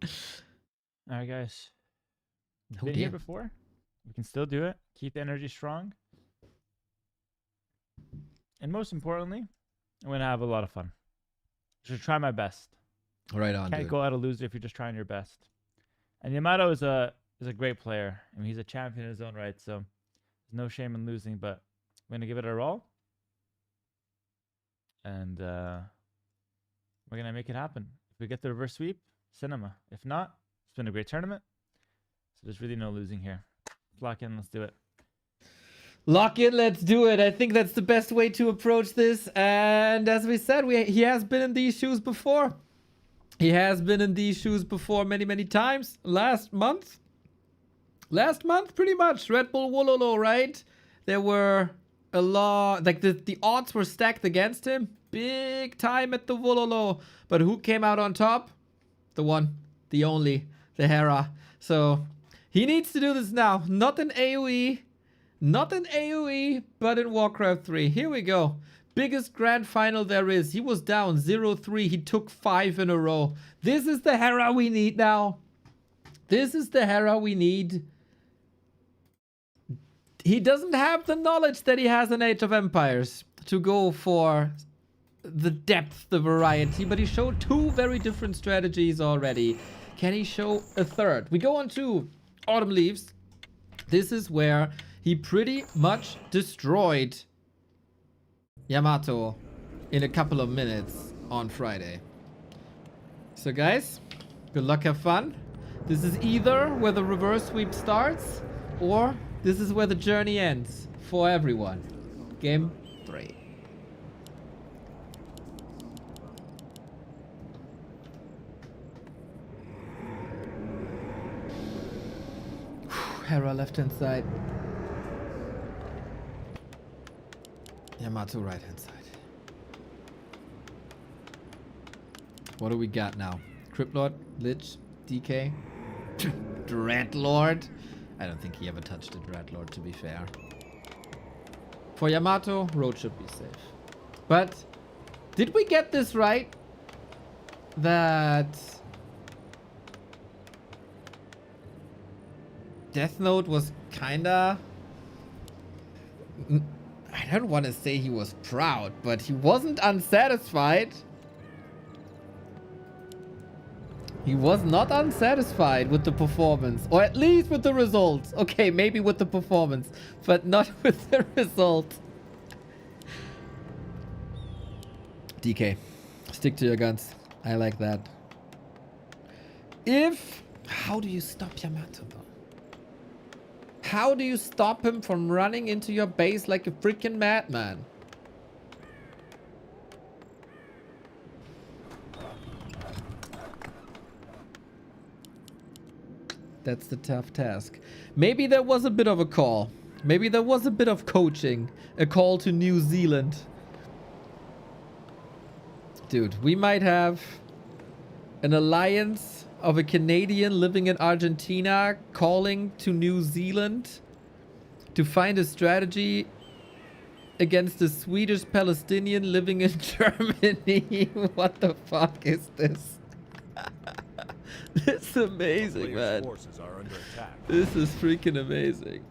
All right, guys. Oh, Been dear. here before. We can still do it. Keep the energy strong. And most importantly, I'm going to have a lot of fun. Should try my best. Right on, Can't dude. go out a loser if you're just trying your best. And Yamato is a great player. I mean, he's a champion in his own right, so there's no shame in losing, but we're going to give it a roll. And we're going to make it happen. If we get the reverse sweep, cinema. If not, it's been a great tournament. So there's really no losing here. Lock in, let's do it. Lock in, let's do it. I think that's the best way to approach this. And as we said, he has been in these shoes before. He has been in these shoes before many, many times. Last month, pretty much. Red Bull Wololo, right? There were a lot, like the odds were stacked against him. Big time at the Wololo. But who came out on top? The one, the only, the Hera. So he needs to do this now. Not in AoE. Not in AoE, but in Warcraft 3. Here we go. Biggest grand final there is. He was down 0-3. He took 5 in a row. This is the Hera we need now. This is the Hera we need. He doesn't have the knowledge that he has in Age of Empires to go for the depth, the variety, but he showed 2 very different strategies already. Can he show a third? We go on to Autumn Leaves. This is where he pretty much destroyed Yamato in a couple of minutes on Friday. So guys, good luck, have fun. This is either where the reverse sweep starts or this is where the journey ends for everyone. Game 3. Hera left hand side. Yamato right hand side. What do we got now? Cryptlord, Lich, DK, Dreadlord. I don't think he ever touched a Dreadlord, to be fair. For Yamato, Road should be safe. But did we get this right? That Death Note was kinda... I don't want to say he was proud, but he wasn't unsatisfied. He was not unsatisfied with the performance, or at least with the results. Okay, maybe with the performance, but not with the result. DK, stick to your guns. I like that. How do you stop Yamato though? How do you stop him from running into your base like a freaking madman? That's the tough task. Maybe there was a bit of a call. Maybe there was a bit of coaching. A call to New Zealand. Dude, we might have an alliance of a Canadian living in Argentina calling to New Zealand to find a strategy against a Swedish Palestinian living in Germany. What the fuck is this? This is amazing, man. Forces are under attack. This is freaking amazing.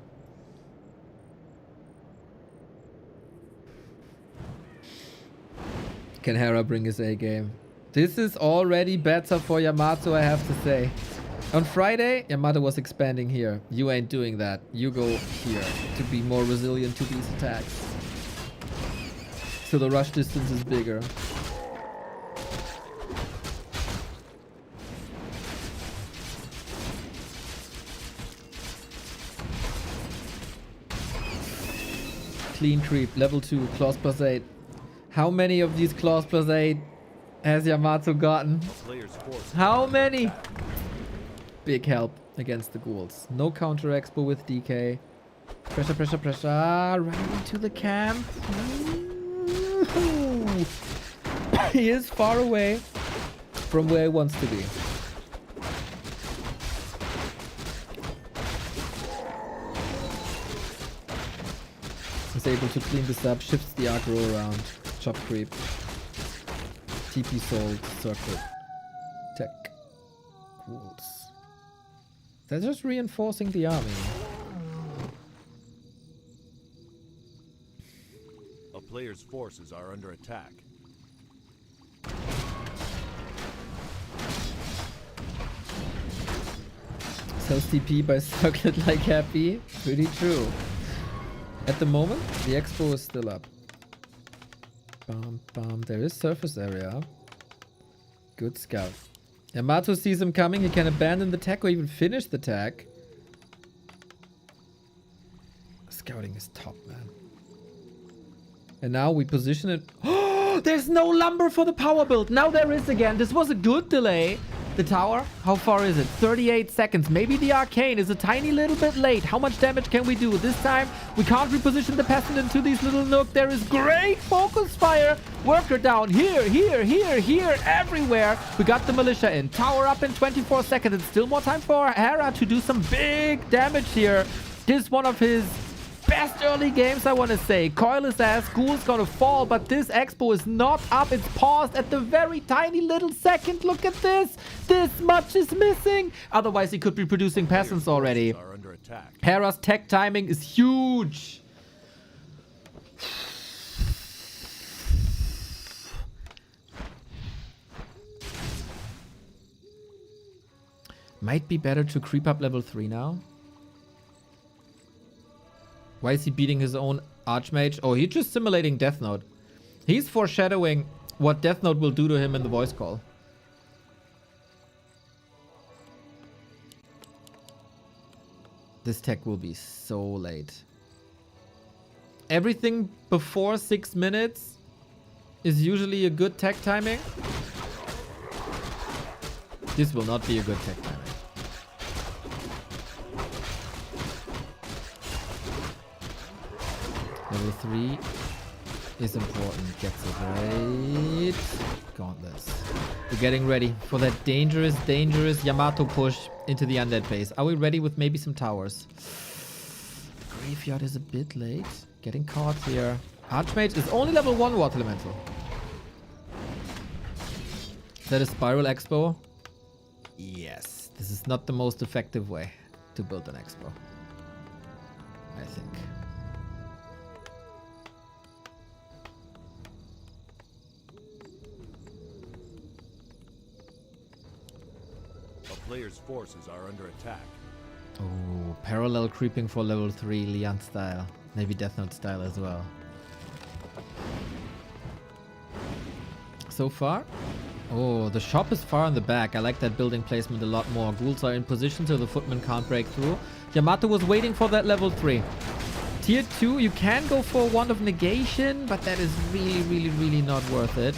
Can Hera bring his A game? This is already better for Yamato, I have to say. On Friday, Yamato was expanding here. You ain't doing that. You go here to be more resilient to these attacks. So the rush distance is bigger. Clean creep, level 2, claws +8. How many of these claws +8 has Yamato gotten? How many? Big help against the ghouls. No counter expo with DK. Pressure, pressure, pressure. Right into the camp. Ooh. He is far away from where he wants to be. He's able to clean this up, shifts the aggro around. Chop creep. TP sold, circle. Tech. Ghouls. They're just reinforcing the army. A player's forces are under attack. Sells TP by circlet like happy. Pretty true. At the moment, the expo is still up. Bum, bum. There is surface area. Good scout. Yamato sees him coming. He can abandon the tech or even finish the tech. Scouting is top, man. And now we position it. Oh, there's no lumber for the power build. Now there is again. This was a good delay. The tower, how far is it? 38 seconds. Maybe the arcane is a tiny little bit late. How much damage can we do? This time, we can't reposition the peasant into these little nook. There is great focus fire. Worker down here, here, here, here, everywhere. We got the militia in. Tower up in 24 seconds. It's still more time for Hera to do some big damage here. This is one of his best early games, I want to say. Coil his ass, Ghoul's gonna fall, but this expo is not up. It's paused at the very tiny little second. Look at this. This much is missing. Otherwise, he could be producing peasants already. Hera's tech timing is huge. Might be better to creep up level 3 now. Why is he beating his own Archmage? Oh, he's just simulating Death Note. He's foreshadowing what Death Note will do to him in the voice call. This tech will be so late. Everything before 6 minutes is usually a good tech timing. This will not be a good tech timing. Level 3 is important. Gets it right. Gauntlets. We're getting ready for that dangerous, dangerous Yamato push into the undead base. Are we ready with maybe some towers? Graveyard is a bit late. Getting caught here. Archmage is only level 1 Water Elemental. Is that a Spiral Expo? Yes. This is not the most effective way to build an Expo, I think. Players' forces are under attack. Oh, parallel creeping for level 3, Leon style. Maybe Death Note style as well. So far? Oh, the shop is far in the back. I like that building placement a lot more. Ghouls are in position so the footman can't break through. Yamato was waiting for that level 3. Tier 2, you can go for Wand of Negation, but that is really, really, really not worth it.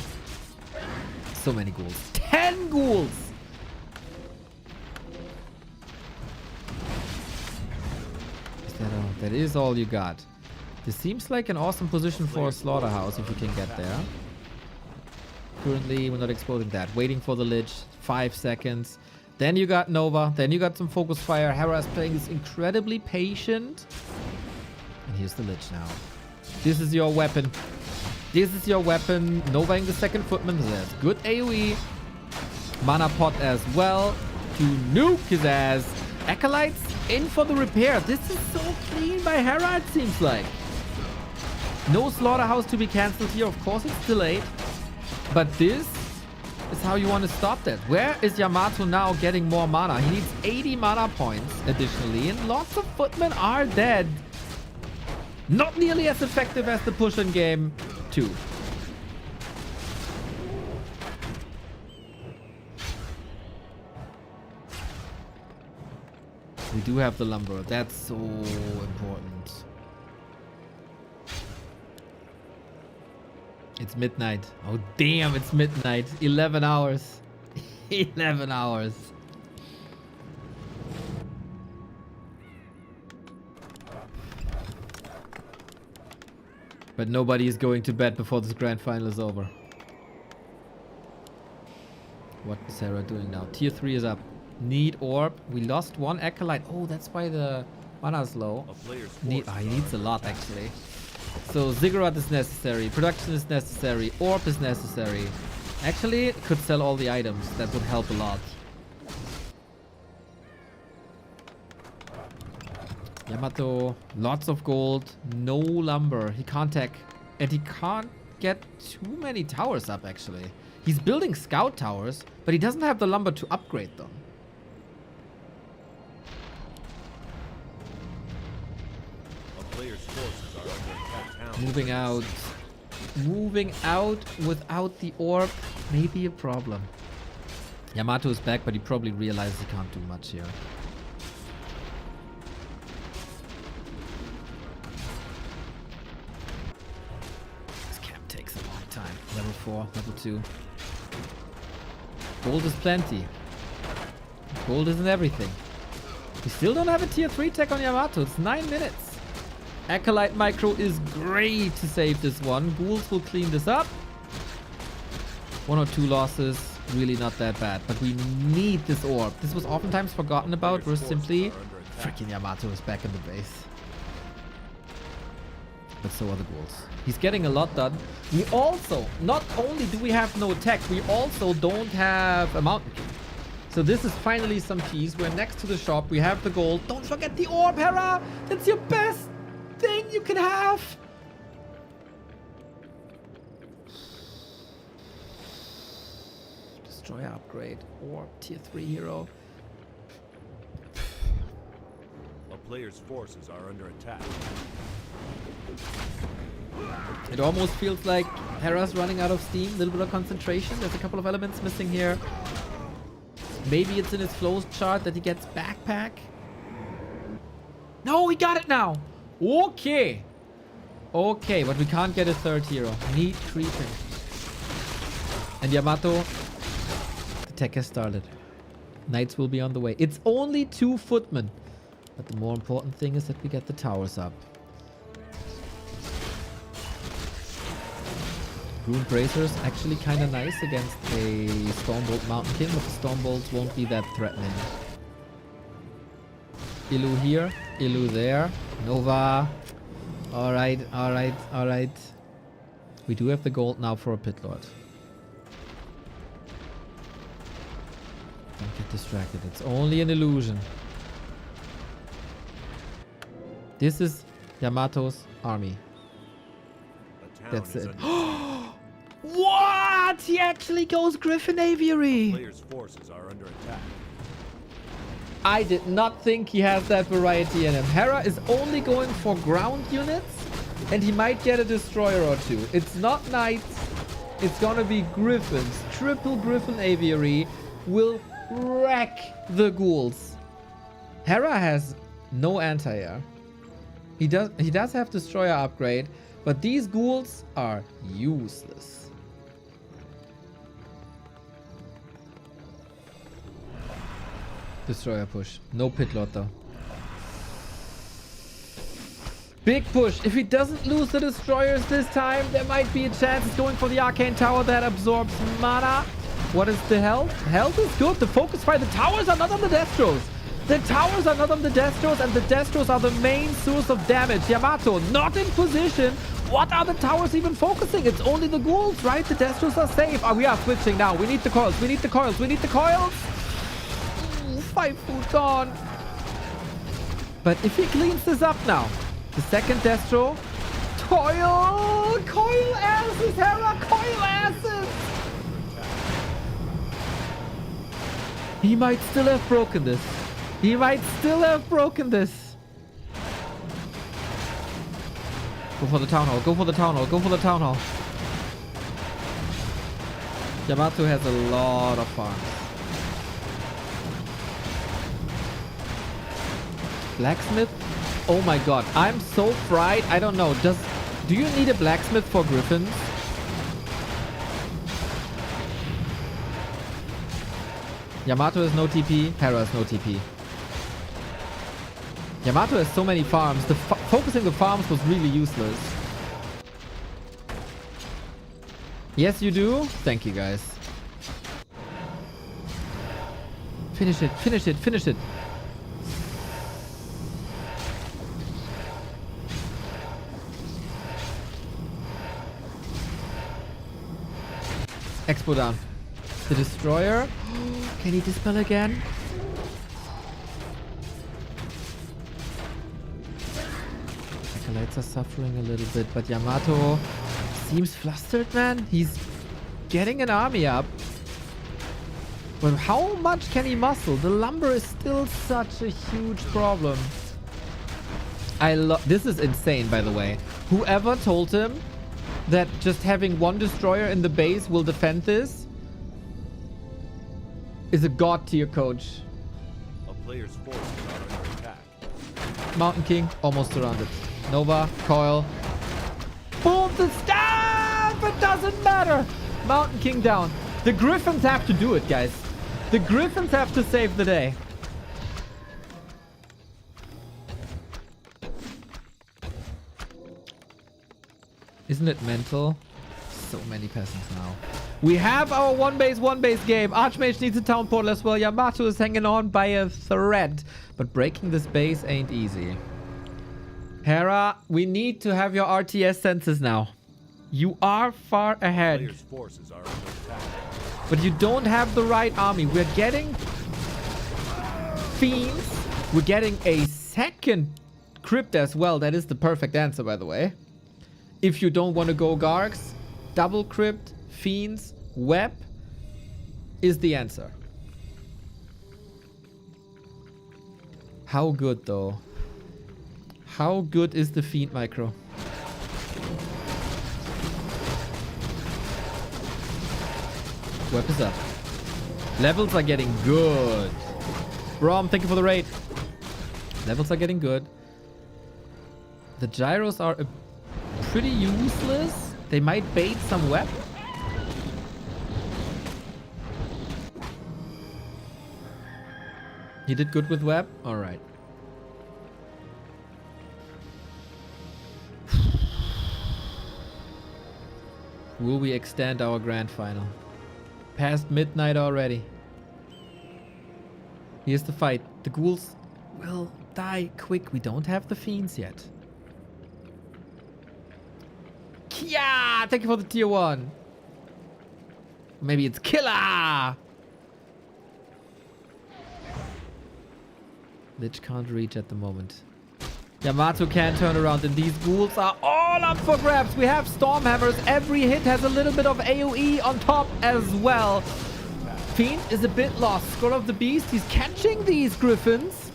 So many ghouls. 10 ghouls! That is all you got. This seems like an awesome position for a slaughterhouse if you can get there. Currently, we're not exploding that. Waiting for the Lich. 5 seconds. Then you got Nova. Then you got some focus fire. Hera is playing this incredibly patient. And here's the Lich now. This is your weapon. This is your weapon. Novaing the second footman. That's good AoE. Mana pot as well to nuke his ass. Acolytes in for the repair. This is so clean by Hera, it seems like. No slaughterhouse to be cancelled here. Of course, it's delayed. But this is how you want to stop that. Where is Yamato now getting more mana? He needs 80 mana points additionally. And lots of footmen are dead. Not nearly as effective as the push in game 2. We do have the lumber. That's so important. It's midnight. Oh, damn, it's midnight. 11 hours. 11 hours. But nobody is going to bed before this grand final is over. What is Hera doing now? Tier 3 is up. Need orb. We lost one acolyte. Oh, that's why the mana is low. He needs a lot actually. So Ziggurat is necessary. Production is necessary. Orb is necessary. Actually, could sell all the items. That would help a lot. Yamato, lots of gold. No lumber. He can't tech. And he can't get too many towers up actually. He's building scout towers, but he doesn't have the lumber to upgrade them. Moving out. Moving out without the orb may be a problem. Yamato is back, but he probably realizes he can't do much here. This camp takes a long time. Level 4, level 2. Gold is plenty. Gold isn't everything. We still don't have a tier 3 tech on Yamato. It's 9 minutes. Acolyte micro is great to save this one. Ghouls will clean this up. 1 or 2 losses, really not that bad. But we need this orb. This was oftentimes forgotten about. We're simply... Freaking Yamato is back in the base. But so are the ghouls. He's getting a lot done. We also, not only do we have no tech, we also don't have a mountain king. So this is finally some peace. We're next to the shop. We have the gold. Don't forget the orb, Hera! That's your best thing you can have. Destroyer upgrade or tier 3 hero. A player's forces are under attack. It almost feels like Hera's running out of steam. A little bit of concentration. There's a couple of elements missing here. Maybe it's in his flows chart that he gets backpack. No, he got it now. Okay. Okay, but we can't get a third hero. Need creeping. And Yamato, the tech has started. Knights will be on the way. It's only 2 footmen. But the more important thing is that we get the towers up. Rune Bracers actually kind of nice against a Stormbolt Mountain King, but the Stormbolts won't be that threatening. Ilu here, Ilu there, Nova. Alright, alright, alright. We do have the gold now for a Pit Lord. Don't get distracted, it's only an illusion. This is Yamato's army. That's it. What? He actually goes Griffin Aviary. Player's forces are under attack. I did not think he has that variety in him. Hera is only going for ground units, and he might get a destroyer or 2. It's not knights. It's gonna be griffins. Triple Griffin Aviary will wreck the ghouls. Hera has no anti-air. He does have destroyer upgrade, but these ghouls are useless. Destroyer push. No Pit Lord though. Big push. If he doesn't lose the destroyers this time, there might be a chance. He's going for the Arcane Tower that absorbs mana. What is the health? Health is good. The focus fire. The towers are not on the death throws. The towers are not on the Destros, and the Destros are the main source of damage. Yamato not in position. What are the towers even focusing? It's only the ghouls, right? The Destros are safe. We are switching now. We need the coils. We need the coils. We need the coils. 5 food gone. But if he cleans this up now, the second Destro. Coil asses, Hera. Coil asses. He might still have broken this. He might still have broken this. Go for the town hall. Go for the town hall. Go for the town hall. Yamato has a lot of farms. Blacksmith? Oh my god. I'm so fried. I don't know. Do you need a blacksmith for griffins? Yamato has no TP. Hera has no TP. Yamato has so many farms. Focusing the farms was really useless. Yes, you do. Thank you, guys. Finish it. Finish it. Finish it. Expo down. The destroyer. Can he dispel again? Acolytes are suffering a little bit, but Yamato seems flustered, man. He's getting an army up. But how much can he muscle? The lumber is still such a huge problem. This is insane, by the way. Whoever told him that just having one destroyer in the base will defend this is a god tier coach. A player's forces are under attack. Mountain King almost surrounded. Nova, coil. Boom, the staff! It doesn't matter. Mountain King down. The Griffins have to do it, guys. The Griffins have to save the day. Isn't it mental? So many peasants now. We have our one base game. Archmage needs a town portal as well. Yamato is hanging on by a thread. But breaking this base ain't easy. Hera, we need to have your RTS senses now. You are far ahead. Players' forces are under attack. But you don't have the right army. We're getting Fiends. We're getting a second Crypt as well. That is the perfect answer, by the way. If you don't want to go Gargs, double Crypt, Fiends, Web is the answer. How good, though? How good is the Fiend micro? Web is up. Levels are getting good. Brom, thank you for the raid. Levels are getting good. The gyros are pretty useless. They might bait some web. He did good with web? Alright. Will we extend our grand final? Past midnight already. Here's the fight. The ghouls will die quick. We don't have the fiends yet. Kia! Thank you for the tier 1. Maybe it's Killer! Lich can't reach at the moment. Yamato can't turn around, and these ghouls are all up for grabs. We have storm hammers. Every hit has a little bit of AoE on top as well. Fiend is a bit lost. Skull of the Beast, he's catching these griffins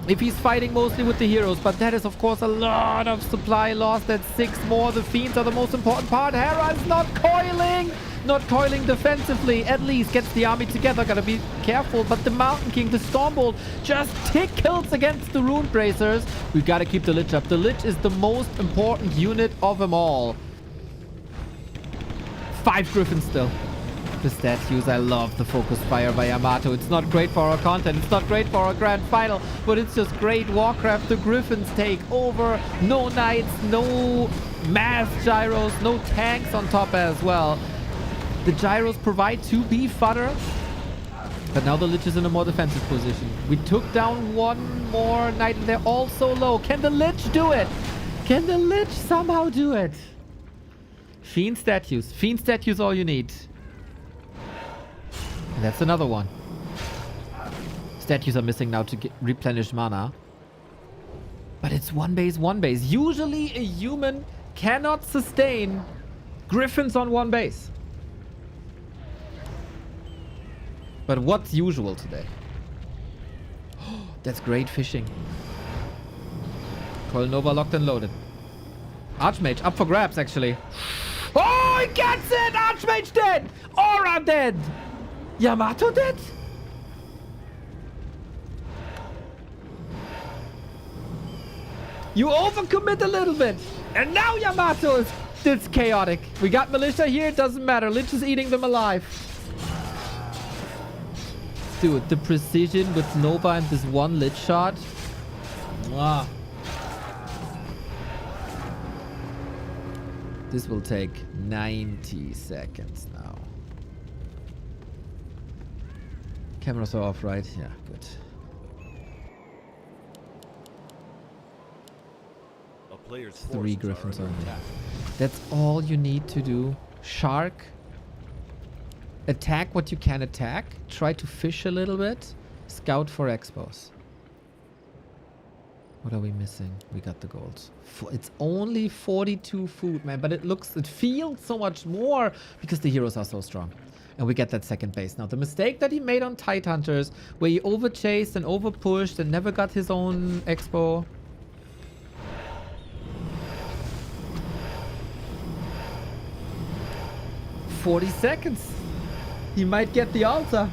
if he's fighting mostly with the heroes, but that is of course a lot of supply loss. That's 6 more. The Fiends are the most important part. Hera is not coiling defensively. At least gets the army together. Gotta be careful, but the Mountain King, the Stormbolt, just kills against the Rune Bracers. We've got to keep the Lich up. The Lich is the most important unit of them all. 5 Griffins still. The statues, I love the focus fire by Yamato. It's not great for our content, it's not great for our grand final, but it's just great Warcraft. The Griffins take over. No knights, no mass gyros, no tanks on top as well. The gyros provide 2B fodder. But now the Lich is in a more defensive position. We took down one more Knight and they're all so low. Can the Lich do it? Can the Lich somehow do it? Fiend statues. Fiend statues all you need. And that's another one. Statues are missing now to replenish mana. But it's one base, one base. Usually a human cannot sustain griffins on one base. But what's usual today? That's great fishing. Coil Nova locked and loaded. Archmage up for grabs, actually. Oh, he gets it! Archmage dead! Aura dead! Yamato dead? You overcommit a little bit. And now Yamato is... It's chaotic. We got Militia here, it doesn't matter. Lich is eating them alive. Dude, the precision with Nova and this one Lich shot. Mwah. This will take 90 seconds now. Cameras are off, right? Yeah, good. A player's 3 Griffins only. That's all you need to do. Shark. Attack what you can attack. Try to fish a little bit. Scout for expos. What are we missing? We got the golds. It's only 42 food, man. But it feels so much more because the heroes are so strong. And we get that second base. Now, the mistake that he made on Tide Hunters, where he overchased and overpushed and never got his own expo. "40 seconds. He might get the altar.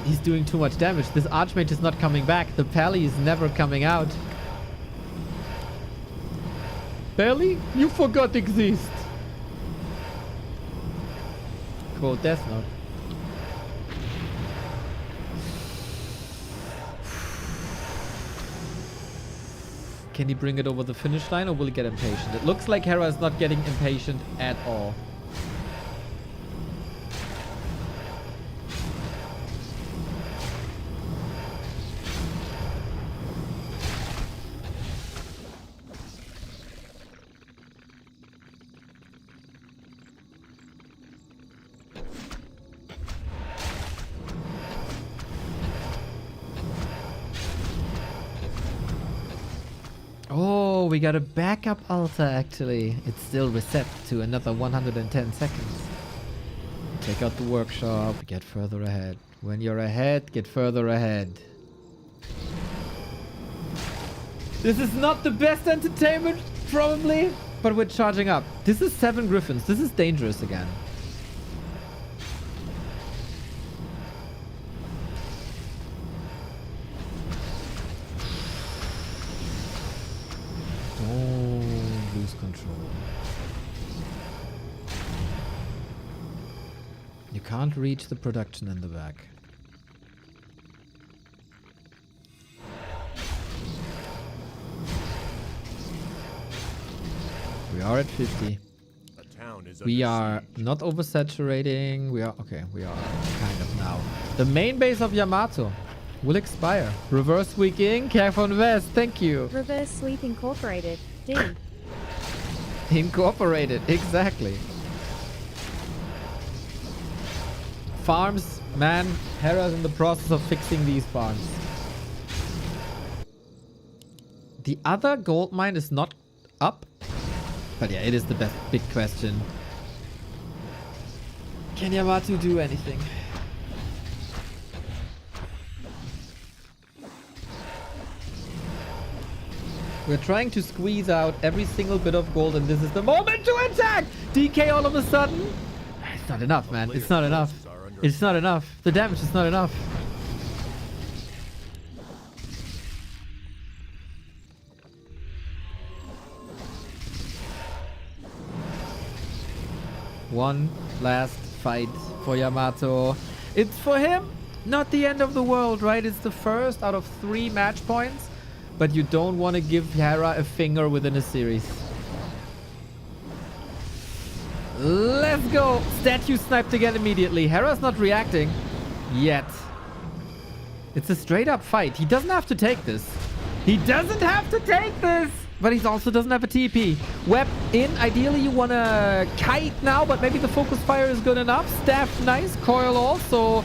He's doing too much damage. This Archmage is not coming back. The Pally is never coming out. Pally? You forgot exist. Cool, Death Note. Can he bring it over the finish line or will he get impatient? It looks like Hera is not getting impatient at all. Oh, we got a backup altar actually. It's still reset to another 110 seconds. Take out the workshop, get further ahead. When you're ahead, get further ahead. This is not the best entertainment, probably, but we're charging up. This is 7 Griffins. This is dangerous again. Don't lose control. You can't reach the production in the back. We are at 50. We are not oversaturating. We are okay. We are kind of now. The main base of Yamato will expire. Reverse Weaking, Careful Invest. Thank you. Reverse Sweep Incorporated. D. Incorporated. Exactly. Farms, man. Hera's in the process of fixing these farms. The other gold mine is not up. But yeah, it is the best big question. Can Yamato do anything? We're trying to squeeze out every single bit of gold, and this is the moment to attack! DK all of a sudden? It's not enough, man. It's not enough. It's not enough. The damage is not enough. One last fight for Yamato. It's for him, not the end of the world, right? It's the first out of 3 match points. but you don't want to give Hera a finger within a series. Let's go. Statue sniped again immediately. Hera's not reacting yet. It's a straight up fight. He doesn't have to take this. He doesn't have to take this. But he also doesn't have a TP. Web in. Ideally, you want to kite now, but maybe the focus fire is good enough. Staff, nice. Coil also.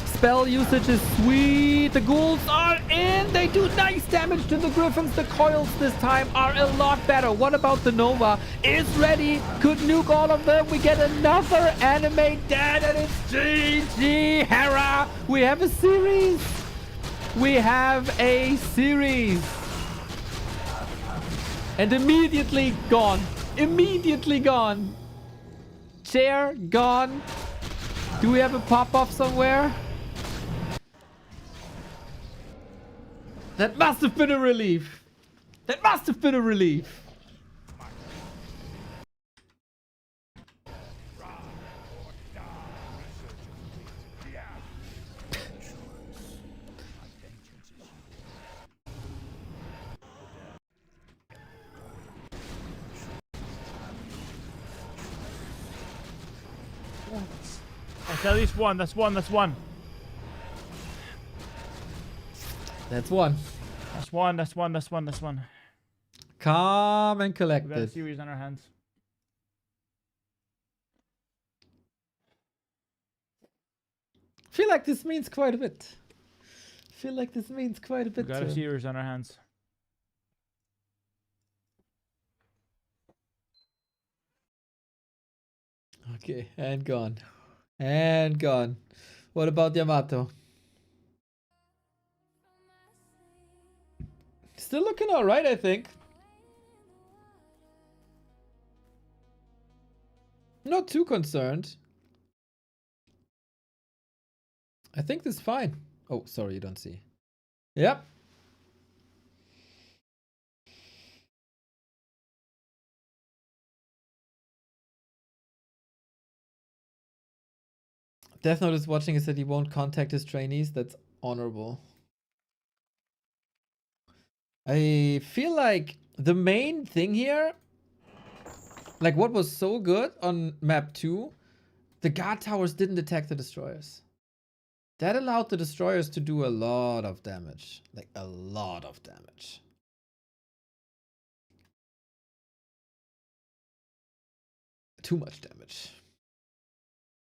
Spell usage is sweet. The ghouls are in. They do nice damage to the griffins. The coils this time are a lot better. What about the Nova? Is ready. Could nuke all of them. We get another animate dead, and it's GG Hera. We have a series. We have a series. And immediately gone. Immediately gone. Chair gone. Do we have a pop-off somewhere? That must have been a relief. That must have been a relief. That's at least one. That's one. That's one. That's one. That's one. That's one. That's one. That's one. Calm and We got a collected. series on our hands. Feel like this means quite a bit. Feel like this means quite a bit. We got a series on our hands. Okay, and gone. And gone. What about Yamato? Still looking alright, I think. Not too concerned. I think this is fine. Oh, sorry, you don't see. Yep. Death Note is watching. He said he won't contact his trainees. That's honorable. I feel like the main thing here, like what was so good on map 2, the guard towers didn't attack the destroyers. That allowed the destroyers to do a lot of damage. Like a lot of damage. Too much damage.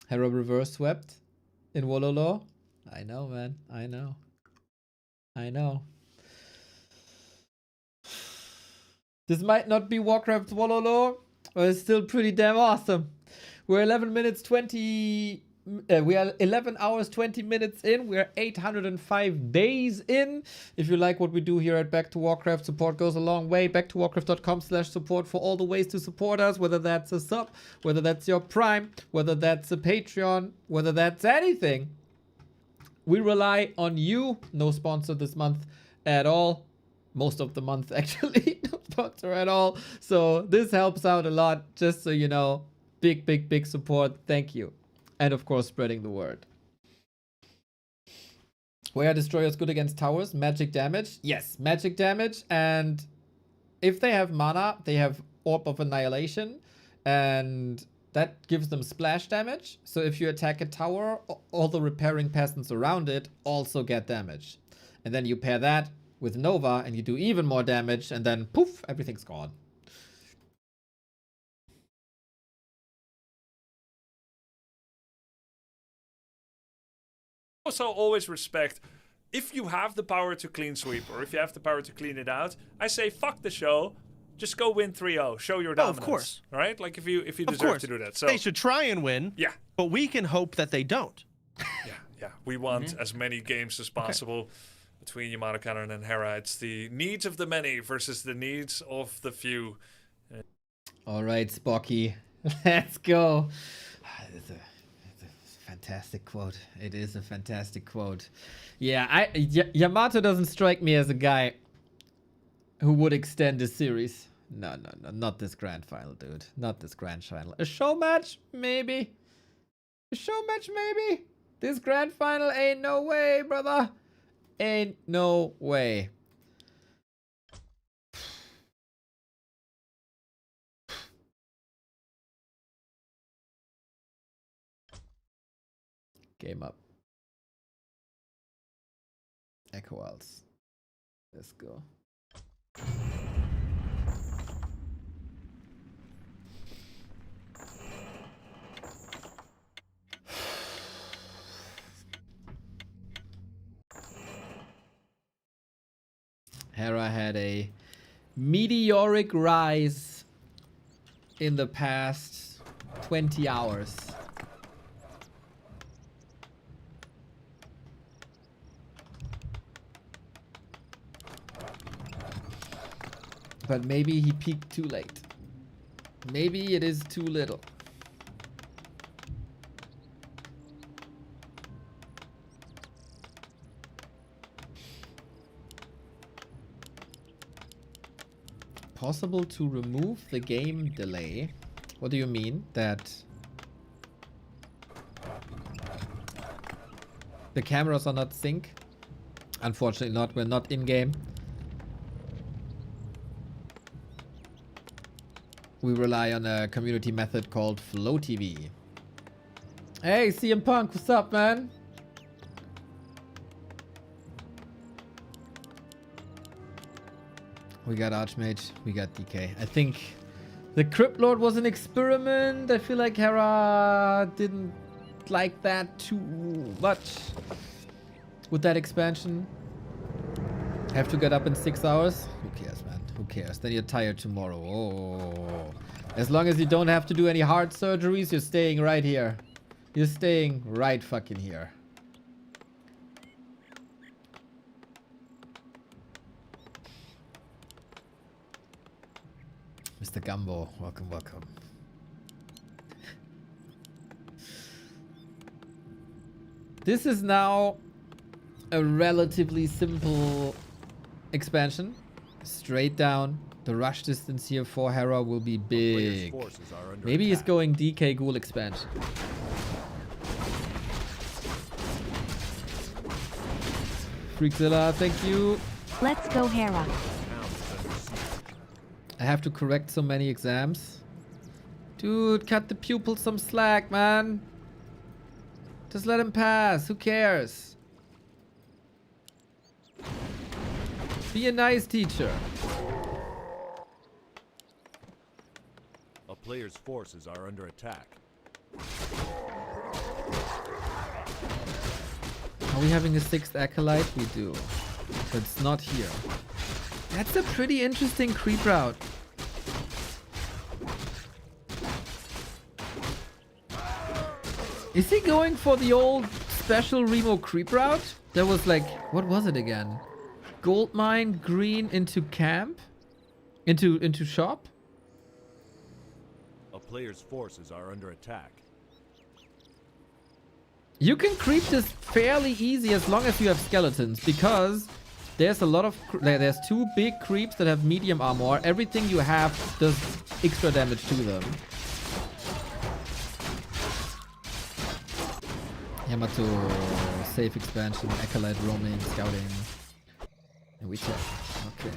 Hera reverse swept in Wololo. I know, man. I know. I know. This might not be Warcraft's Wololo, but it's still pretty damn awesome. We're 11 minutes 20... we are 11 hours 20 minutes in. We're 805 days in. If you like what we do here at Back to Warcraft, support goes a long way. Backtowarcraft.com/support for all the ways to support us, whether that's a sub, whether that's your Prime, whether that's a Patreon, whether that's anything. We rely on you. No sponsor this month at all. Most of the month, actually. No sponsor at all. So this helps out a lot, just so you know. Big, big, big support. Thank you. And of course, spreading the word. Where are destroyers good against towers? Magic damage? Yes, magic damage. And if they have mana, they have Orb of Annihilation. And that gives them splash damage. So if you attack a tower, all the repairing peasants around it also get damage. And then you pair that with Nova and you do even more damage. And then poof, everything's gone. Also always respect, if you have the power to clean sweep or if you have the power to clean it out, I say fuck the show, just go win 3-0, show your dominance. Of course. Right? Like if you Of deserve course. to do that. So They should try and win. Yeah. But we can hope that they don't. Yeah, we want as many games as possible between Yamato Cannon and Hera. It's the needs of the many versus the needs of the few. All right, Spocky. Let's go. It's a fantastic quote. It is a fantastic quote. Yeah, Yamato doesn't strike me as a guy who would extend this series. No, not this grand final, dude. Not this grand final. A show match? Maybe. A show match? Maybe. This grand final ain't no way, brother. Ain't no way. Game up. Echo Wilds. Let's go. Hera had a meteoric rise in the past 20 hours. But maybe he peaked too late. Maybe it is too little. Possible to remove the game delay? What do you mean? That the cameras are not sync? Unfortunately not. We're not in game. We rely on a community method called Flow TV. Hey, CM Punk, what's up, man? We got Archmage, we got DK. I think the Crypt Lord was an experiment. I feel like Hera didn't like that too much with that expansion. Have to get up in 6 hours? Who cares, man? Who cares? Then you're tired tomorrow. Oh. As long as you don't have to do any heart surgeries, you're staying right here. You're staying right fucking here. Mr. Gumbo, welcome, welcome. This is now a relatively simple expansion. Straight down. The rush distance here for Hera will be big. Maybe he's going DK Ghoul expansion. Freakzilla, thank you. Let's go, Hera. I have to correct so many exams. Dude, cut the pupil some slack, man. Just let him pass. Who cares? Be a nice teacher. A player's forces are under attack. Are we having a 6th Acolyte? We do. But it's not here. That's a pretty interesting creep route. Is he going for the old special Remo creep route? That was like, what was it again? Gold mine, green into camp? Into shop? A player's forces are under attack. You can creep this fairly easy as long as you have skeletons, because there's a lot of there's 2 big creeps that have medium armor. Everything you have does extra damage to them. Yamato, safe expansion, Acolyte roaming, scouting. And we check. Okay.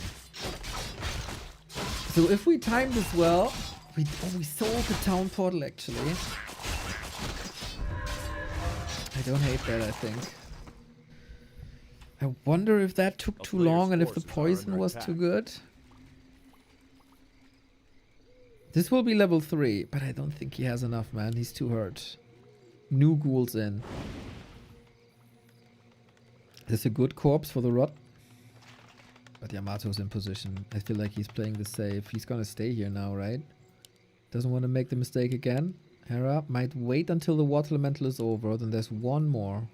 So if we time this well, we sold the town portal actually. I don't hate that, I think. I wonder if that took too long and if the poison was too good. This will be level 3, but I don't think he has enough, man. He's too hurt. New ghouls in. This is a good corpse for the rot. But Yamato's in position. I feel like he's playing the safe. He's gonna stay here now, right? Doesn't want to make the mistake again. Hera might wait until the water elemental is over. Then there's one more.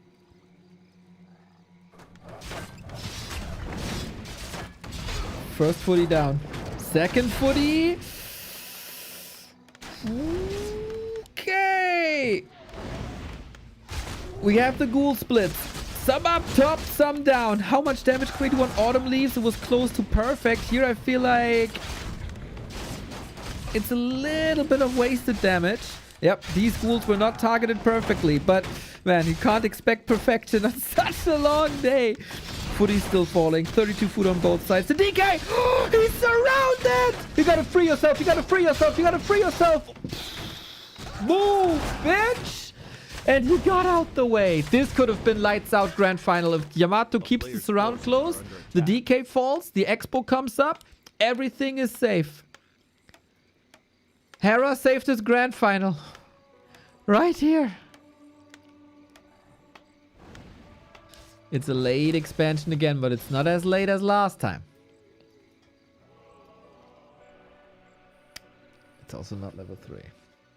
First footy down. Second footy. Okay. We have the ghoul splits. Some up top, some down. How much damage can we do on Autumn Leaves? It was close to perfect. Here I feel like it's a little bit of wasted damage. Yep, these ghouls were not targeted perfectly, but man, you can't expect perfection on such a long day. Footy's still falling. 32 foot on both sides. The DK! He's surrounded! You gotta free yourself. You gotta free yourself. You gotta free yourself. Move, bitch! And he got out the way. This could have been lights out grand final if Yamato keeps the surround close. The DK falls. The Expo comes up. Everything is safe. Hera saved his grand final. Right here. It's a late expansion again, but it's not as late as last time. It's also not level 3.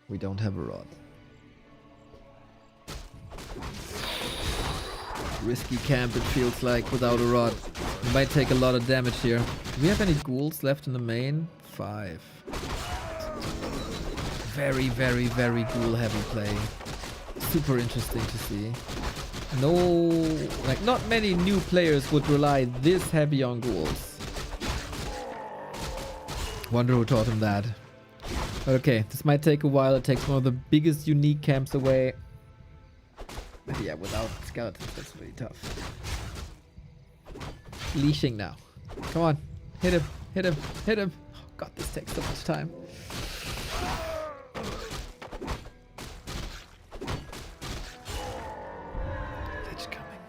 We don't have a rod. Risky camp, it feels like, without a rod. We might take a lot of damage here. Do we have any ghouls left in the main? 5. Very, very, very ghoul heavy play. Super interesting to see. No, like not many new players would rely this heavy on ghouls. Wonder who taught him that. Okay, this might take a while. It takes one of the biggest unique camps away. But yeah, without skeletons, that's really tough. Leashing now. Come on. Hit him. Hit him. Hit him. Oh, God, this takes so much time. Lich coming.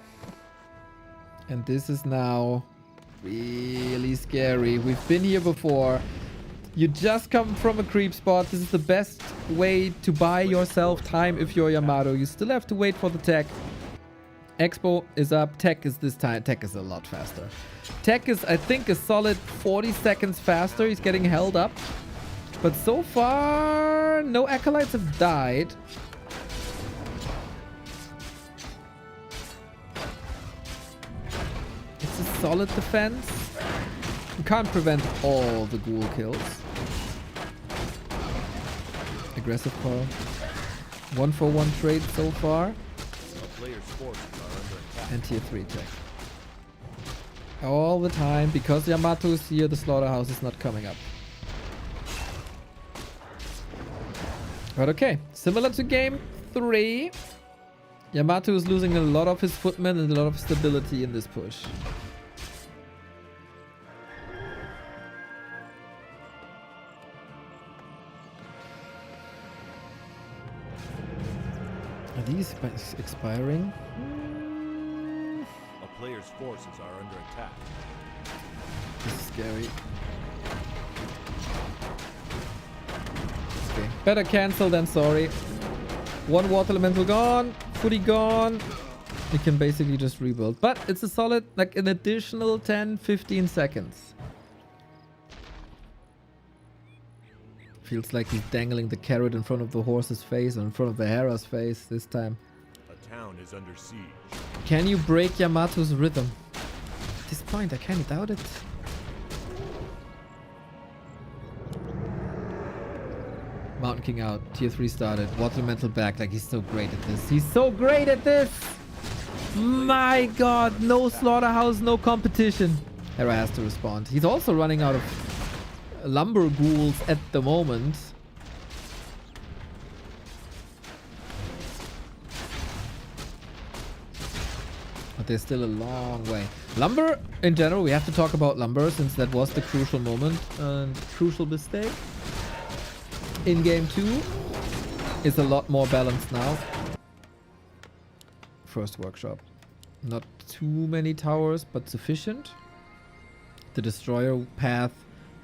And this is now really scary. We've been here before. You just come from a creep spot. This is the best way to buy yourself time if you're Yamato. You still have to wait for the tech. Expo is up. Tech is this time. Tech is a lot faster. Tech is, I think, a solid 40 seconds faster. He's getting held up. But so far, no acolytes have died. It's a solid defense. You can't prevent all the ghoul kills. Aggressive call. 1-for-1 trade so far. And tier 3 tech. All the time, because Yamato is here, the slaughterhouse is not coming up. But okay, similar to game 3, Yamato is losing a lot of his footmen and a lot of stability in this push. Are these expiring? A player's forces are under attack. This is scary. Okay, better cancel than sorry. One water elemental gone, footy gone. You can basically just rebuild. But it's a solid, like an additional 10-15 seconds. Feels like he's dangling the carrot in front of the horse's face or in front of the Hera's face this time. A town is under siege. Can you break Yamato's rhythm? At this point, I kind of doubt it. Mountain King out. Tier 3 started. Water Elemental back. Like, he's so great at this. He's so great at this! My God, no slaughterhouse, no competition. Hera has to respond. He's also running out of lumber ghouls at the moment. But there's still a long way. Lumber, in general, we have to talk about lumber since that was the crucial moment and crucial mistake. In game 2 is a lot more balanced now. First workshop. Not too many towers, but sufficient. The destroyer path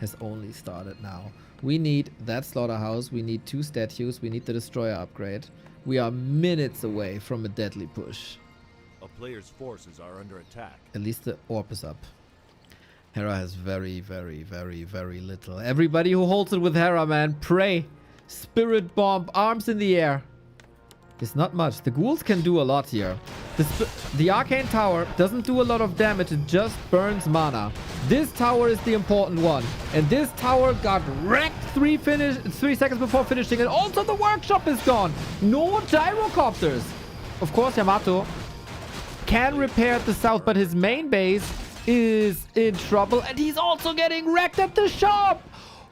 has only started now. We need that slaughterhouse. We need 2 statues. We need the destroyer upgrade. We are minutes away from a deadly push. A player's forces are under attack. At least the orb is up. Hera has very, very, very, very little. Everybody who holds it with Hera, man, pray. Spirit bomb, arms in the air. It's not much. The ghouls can do a lot here. The arcane tower doesn't do a lot of damage. It just burns mana. This tower is the important one. And this tower got wrecked 3 seconds before finishing. And also the workshop is gone. No gyrocopters. Of course, Yamato can repair at the south, but his main base is in trouble. And he's also getting wrecked at the shop.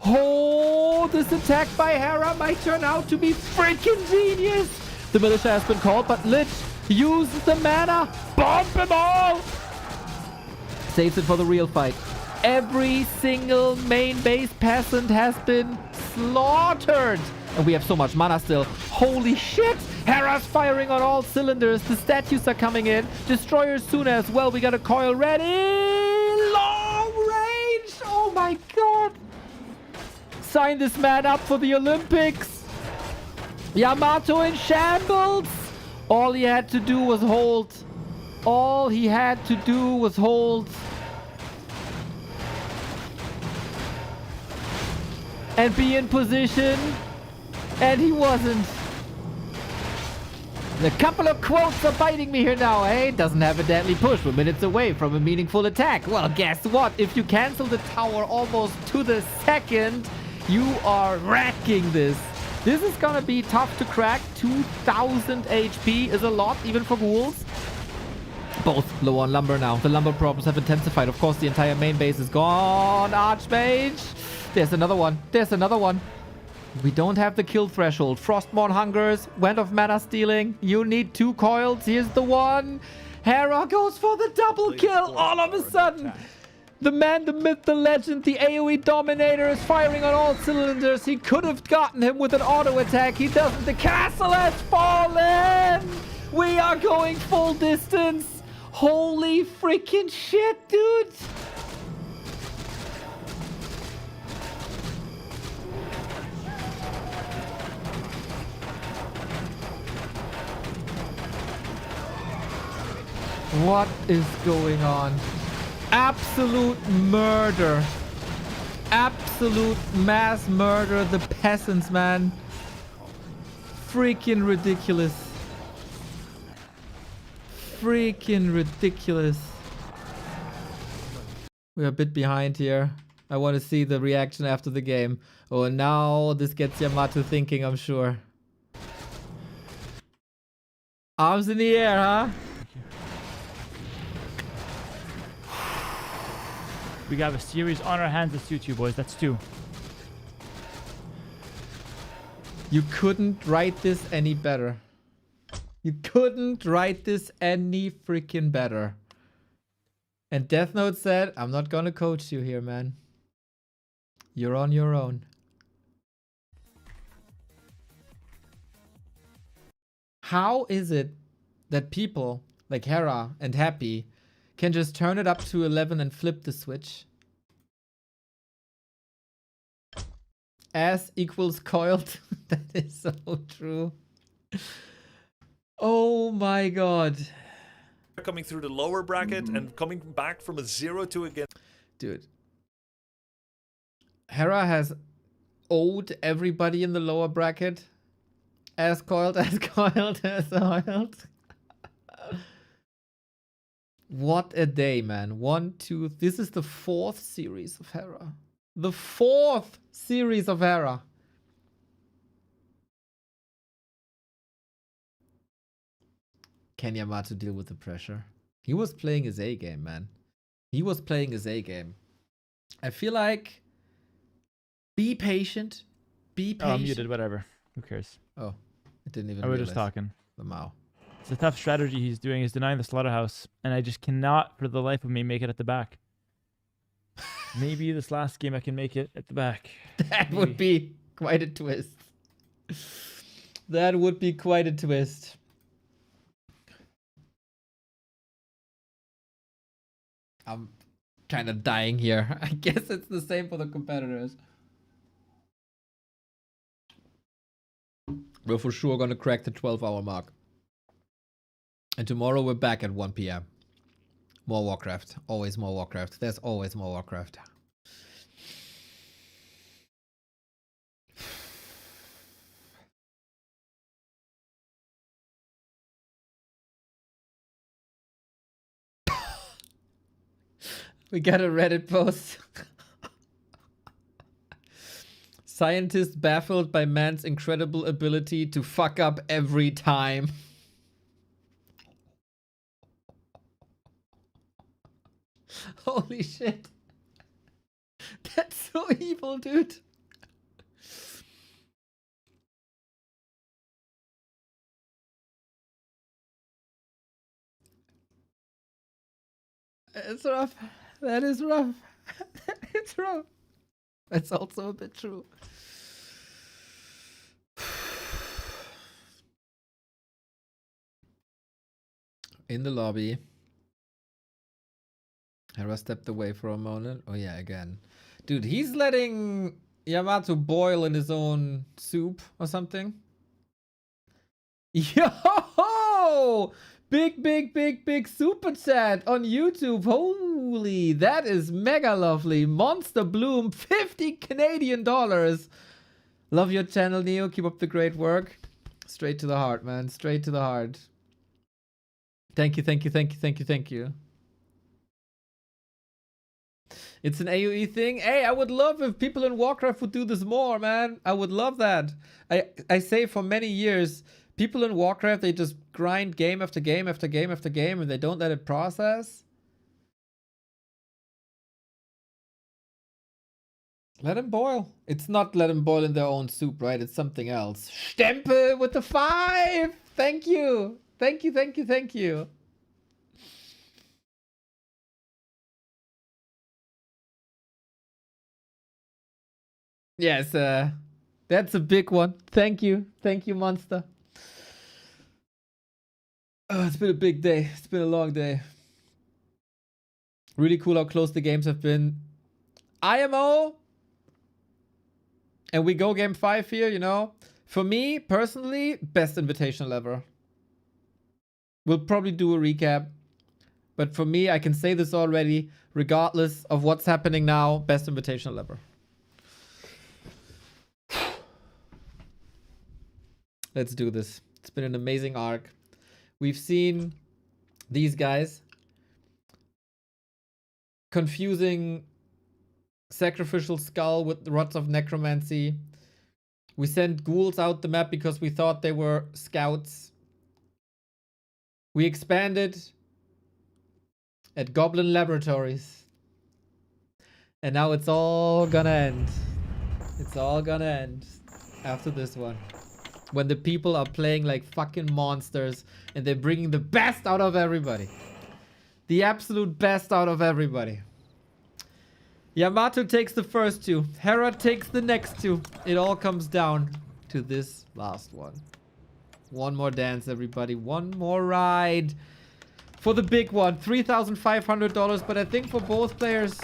Oh, this attack by Hera might turn out to be freaking genius. The militia has been called, but Lich uses the mana. Bomb them all. Saves it for the real fight. Every single main base peasant has been slaughtered And we have so much mana still. Holy shit! Hera's firing on all cylinders. The statues are coming in. Destroyers soon as well. We got a coil ready. Long range! Oh my god! Sign this man up for the Olympics. Yamato in shambles. All he had to do was hold. All he had to do was hold. And be in position. And he wasn't. A couple of quotes are biting me here now, eh? Doesn't have a deadly push. We're minutes away from a meaningful attack. Well, guess what? If you cancel the tower almost to the second, you are wrecking this. This is gonna be tough to crack. 2000 HP is a lot, even for ghouls. Both low on lumber now. The lumber problems have intensified. Of course, the entire main base is gone. Archmage. There's another one. There's another one. We don't have the kill threshold. Frostborn hungers. Went of mana stealing. You need 2 coils. Here's the one. Hera goes for the double kill all of a sudden. The man, the myth, the legend, the AoE Dominator is firing on all cylinders. He could have gotten him with an auto attack. He doesn't. The castle has fallen. We are going full distance. Holy freaking shit, dude. What is going on? Absolute murder. Absolute mass murder. The peasants, man. Freaking ridiculous. Freaking ridiculous. We're a bit behind here. I want to see the reaction after the game. Oh, now this gets Yamato thinking, I'm sure. Arms in the air, huh? We got a series on our hands that suits you, boys. That's 2. You couldn't write this any better. You couldn't write this any freaking better. And Death Note said, I'm not gonna coach you here, man. You're on your own. How is it that people like Hera and Happy can just turn it up to 11 and flip the switch? As equals coiled. That is so true. Oh my god. Coming through the lower bracket and coming back from a 0-2 again. Dude. Hera has owed everybody in the lower bracket. As coiled, as coiled, as coiled. What a day, man. 1, 2. This is the 4th series of Hera. The 4th series of Hera. Can Yamato deal with the pressure? He was playing his A game, man. He was playing his A game. I feel like be patient. Be patient. Oh, I'm muted, whatever. Who cares? Oh, I didn't even I was realize. just talking. The Mao. It's a tough strategy he's doing. He's denying the slaughterhouse, and I just cannot, for the life of me, make it at the back. Maybe this last game I can make it at the back. That would be quite a twist. That would be quite a twist. I'm kind of dying here. I guess it's the same for the competitors. We're for sure gonna crack the 12-hour mark. And tomorrow we're back at 1 p.m. More Warcraft. Always more Warcraft. There's always more Warcraft. We got a Reddit post. Scientists baffled by man's incredible ability to fuck up every time. Holy shit. That's so evil, dude. It's rough. That is rough. It's rough. That's also a bit true. in the lobby. Hera stepped away for a moment. Oh yeah, again. Dude, he's letting Yamato boil in his own soup or something. Yo! Big super chat on YouTube. Holy, that is mega lovely. Monster Bloom, 50 Canadian dollars. Love your channel, Neo. Keep up the great work. Straight to the heart, man. Straight to the heart. Thank you. It's an AoE thing. Hey, I would love if people in Warcraft would do this more, man. I would love that. I say for many years, people in Warcraft, they just grind game after game after game after game and they don't let it process. Let them boil. It's not let them boil in their own soup, right? It's something else. Stempel with the 5. Thank you. Thank you. Yes, that's a big one. Thank you, Monster. Oh, it's been a big day. It's been a long day. Really cool how close the games have been. IMO. And we go game 5 here, you know. For me, personally, best Invitational ever. We'll probably do a recap. But for me, I can say this already, regardless of what's happening now, best Invitational ever. Let's do this. It's been an amazing arc. We've seen these guys confusing Sacrificial Skull with Rods of Necromancy. We sent ghouls out the map because we thought they were scouts. We expanded at Goblin Laboratories. And now it's all gonna end. It's all gonna end after this one. When the people are playing like fucking monsters and they're bringing the best out of everybody. The absolute best out of everybody. Yamato takes the first 2. Hera takes the next 2. It all comes down to this last one. One more dance, everybody. One more ride for the big one. $3,500, but I think for both players,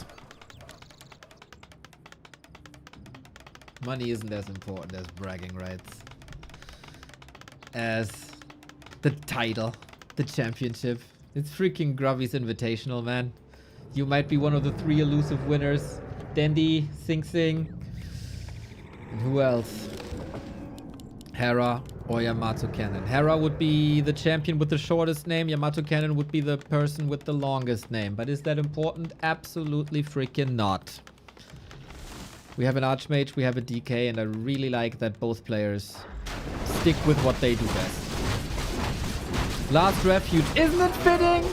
money isn't as important as bragging rights. As the title, the championship. It's freaking Grubby's Invitational, man. You might be one of the 3 elusive winners. Dandy, Sing Sing. And who else? Hera or Yamato Cannon. Hera would be the champion with the shortest name. Yamato Cannon would be the person with the longest name. But is that important? Absolutely freaking not. We have an Archmage, we have a DK, and I really like that both players stick with what they do best. Last Refuge. Isn't it fitting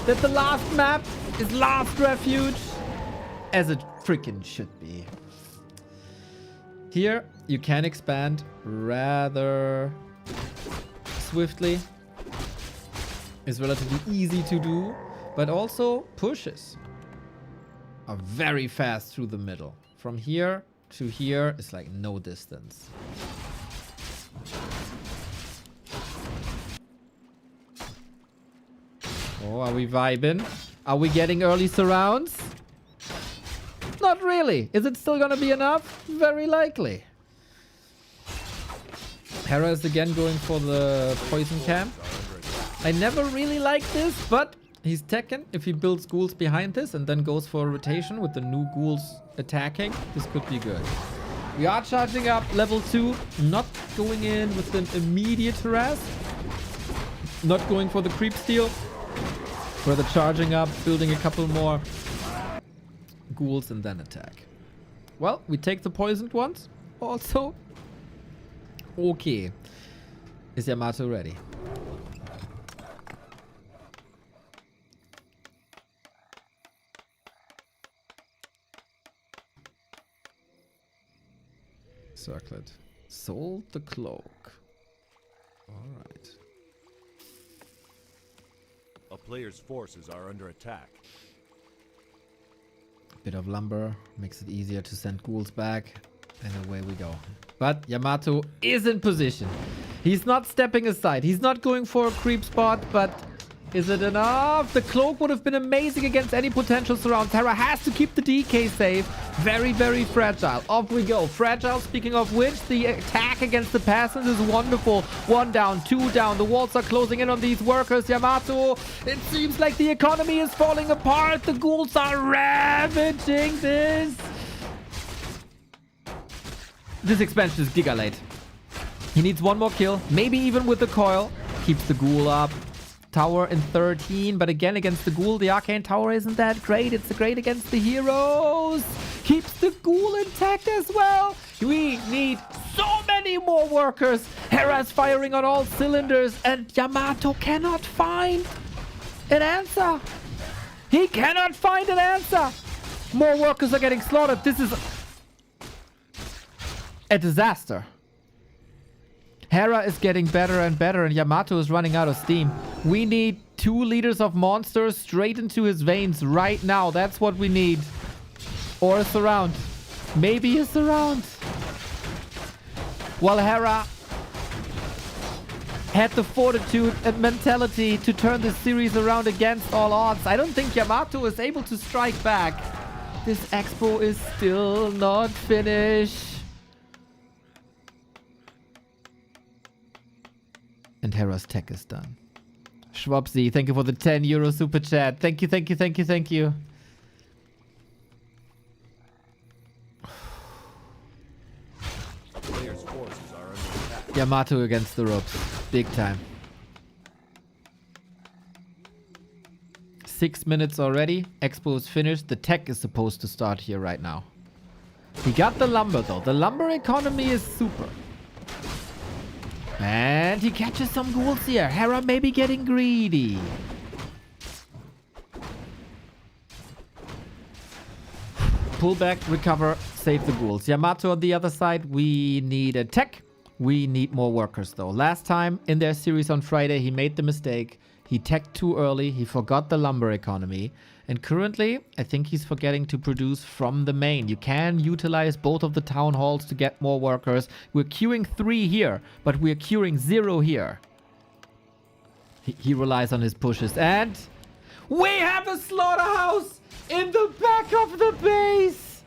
that the last map is Last Refuge? As it freaking should be. Here, you can expand rather swiftly. It's relatively easy to do, but also pushes are very fast through the middle. From here to here is like no distance. Oh, are we vibing? Are we getting early surrounds? Not really. Is it still gonna be enough? Very likely. Hera is again going for the poison camp. I never really liked this, but he's Tekken. If he builds ghouls behind this and then goes for a rotation with the new ghouls attacking, this could be good. We are charging up level 2, not going in with an immediate harass. Not going for the creep steal. Further charging up, building a couple more ghouls and then attack. Well, we take the poisoned ones also. Okay. Is Yamato ready? Circlet. Sold the cloak. Alright. A player's forces are under attack. Bit of lumber makes it easier to send ghouls back. And away we go. But Yamato is in position. He's not stepping aside. He's not going for a creep spot, but Is it enough? The cloak would have been amazing against any potential surround. Hera has to keep the DK safe. Very, very fragile. Off we go. Fragile, speaking of which, the attack against the peasants is wonderful. 1 down, 2 down. The walls are closing in on these workers. Yamato, it seems like the economy is falling apart. The ghouls are ravaging this. This expansion is giga late. He needs 1 more kill, maybe even with the coil. Keeps the ghoul up. Tower in 13, but again against the ghoul, the arcane tower isn't that great. It's great against the heroes. Keeps the ghoul intact as well. We need so many more workers. Hera's firing on all cylinders, and Yamato cannot find an answer. He cannot find an answer. More workers are getting slaughtered. This is a disaster. Hera is getting better and better, and Yamato is running out of steam. We need 2 liters of monsters straight into his veins right now. That's what we need. Or a surround. Maybe a surround. While Hera had the fortitude and mentality to turn this series around against all odds, I don't think Yamato is able to strike back. This expo is still not finished. And Hera's tech is done. Schwabsy, thank you for the 10 euro super chat. Thank you, thank you, thank you, thank you. Players' forces are under attack. Yamato against the ropes. Big time. 6 minutes already. Expo is finished. The tech is supposed to start here right now. He got the lumber though. The lumber economy is super. And he catches some ghouls here. Hera may be getting greedy. Pull back, recover, save the ghouls. Yamato on the other side. We need a tech. We need more workers though. Last time in their series on Friday, he made the mistake. He teched too early. He forgot the lumber economy. And currently, I think he's forgetting to produce from the main. You can utilize both of the town halls to get more workers. We're queuing 3 here, but we're queuing 0 here. He relies on his pushes. And we have a slaughterhouse in the back of the base.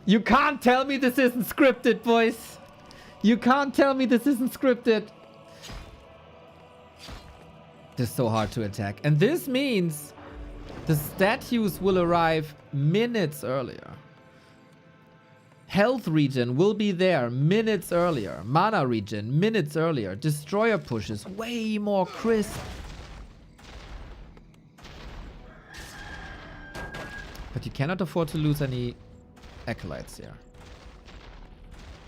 You can't tell me this isn't scripted, boys. You can't tell me this isn't scripted. This is so hard to attack. And this means the statues will arrive minutes earlier. Health regen will be there minutes earlier. Mana regen minutes earlier. Destroyer pushes way more crisp. But you cannot afford to lose any acolytes here.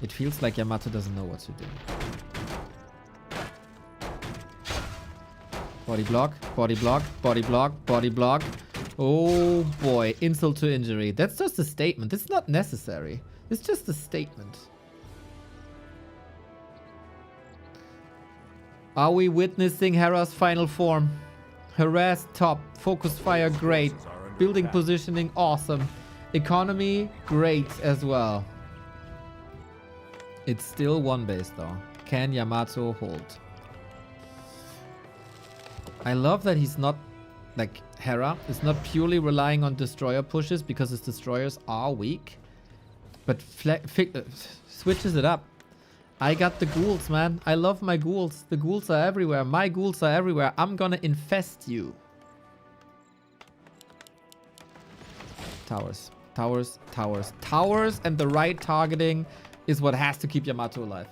It feels like Yamato doesn't know what to do. Body block, body block, body block, body block. Oh boy, insult to injury. That's just a statement. It's not necessary. It's just a statement. Are we witnessing Hera's final form? Harass top, focus fire great, building positioning awesome, economy great as well. It's still 1 base though. Can Yamato hold? I love that he's not, like, Hera is not purely relying on destroyer pushes because his destroyers are weak, but switches it up. I got the ghouls, man. I love my ghouls. The ghouls are everywhere. My ghouls are everywhere. I'm gonna infest you. Towers, towers, towers, towers, and the right targeting is what has to keep Yamato alive.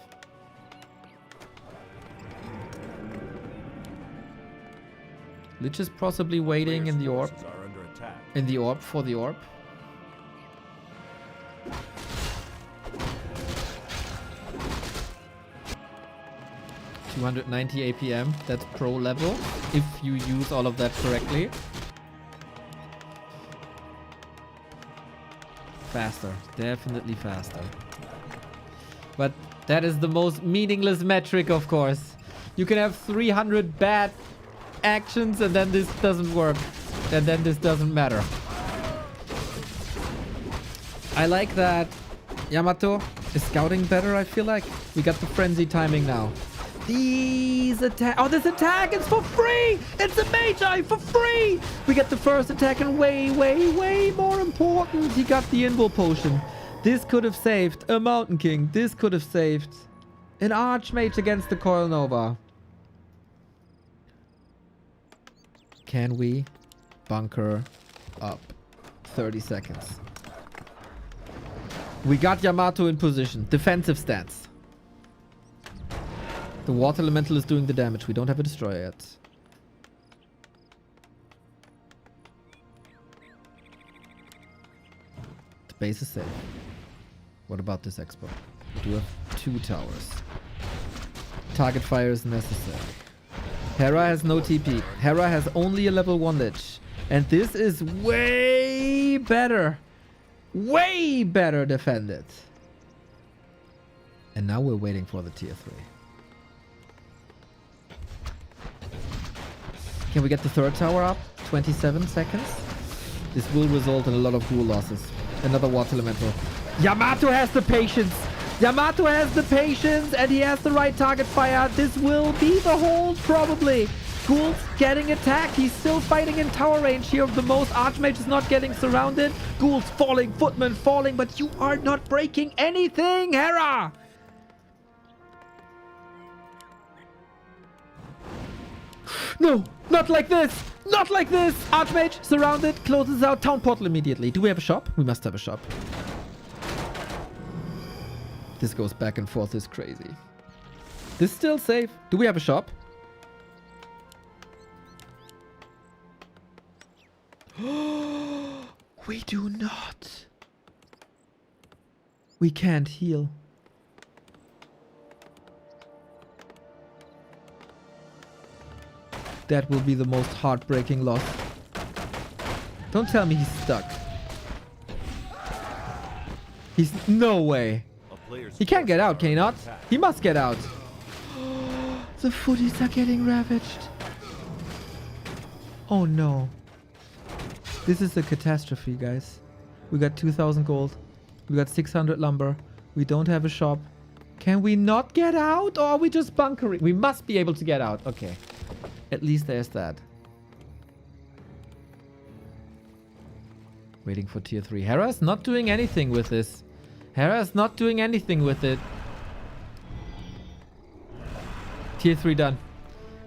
Lich is possibly waiting in the orb. In the orb, for the orb. $290 APM, that's pro level, if you use all of that correctly. Faster, definitely faster. But that is the most meaningless metric, of course. You can have 300 bad actions and then this doesn't work, and then this doesn't matter. I like that Yamato is scouting better. I feel like we got the frenzy timing now. These attack. Oh, this attack is for free. It's a Magi for free. We get the first attack, and way more important, he got the Invul Potion. This could have saved a Mountain King. This could have saved an Archmage against the Coil Nova. Can we bunker up? 30 seconds. We got Yamato in position. Defensive stance. The Water Elemental is doing the damage. We don't have a Destroyer yet. The base is safe. What about this Expo? We do have 2 towers. Target fire is necessary. Hera has no TP. Hera has only a level 1 Lich. And this is way better. Way better defended. And now we're waiting for the tier 3. Can we get the 3rd tower up? 27 seconds. This will result in a lot of ghoul losses. Another Water Elemental. Yamato has the patience. Yamato has the patience and he has the right target fire. This will be the hold probably. Ghouls getting attacked. He's still fighting in tower range here of the most. Archmage is not getting surrounded. Ghouls falling. Footman falling. But you are not breaking anything, Hera. No, not like this. Not like this. Archmage surrounded. Closes out town portal immediately. Do we have a shop? We must have a shop. This goes back and forth. Is crazy. This is still safe. Do we have a shop? We do not. We can't heal. That will be the most heartbreaking loss. Don't tell me he's stuck. He's no way. He can't get out, can he not? He must get out. The footies are getting ravaged. Oh no. This is a catastrophe, guys. We got 2,000 gold. We got 600 lumber. We don't have a shop. Can we not get out, or are we just bunkering? We must be able to get out. Okay. At least there's that. Waiting for tier 3. Hera's not doing anything with this. Hera's not doing anything with it. Tier 3 done.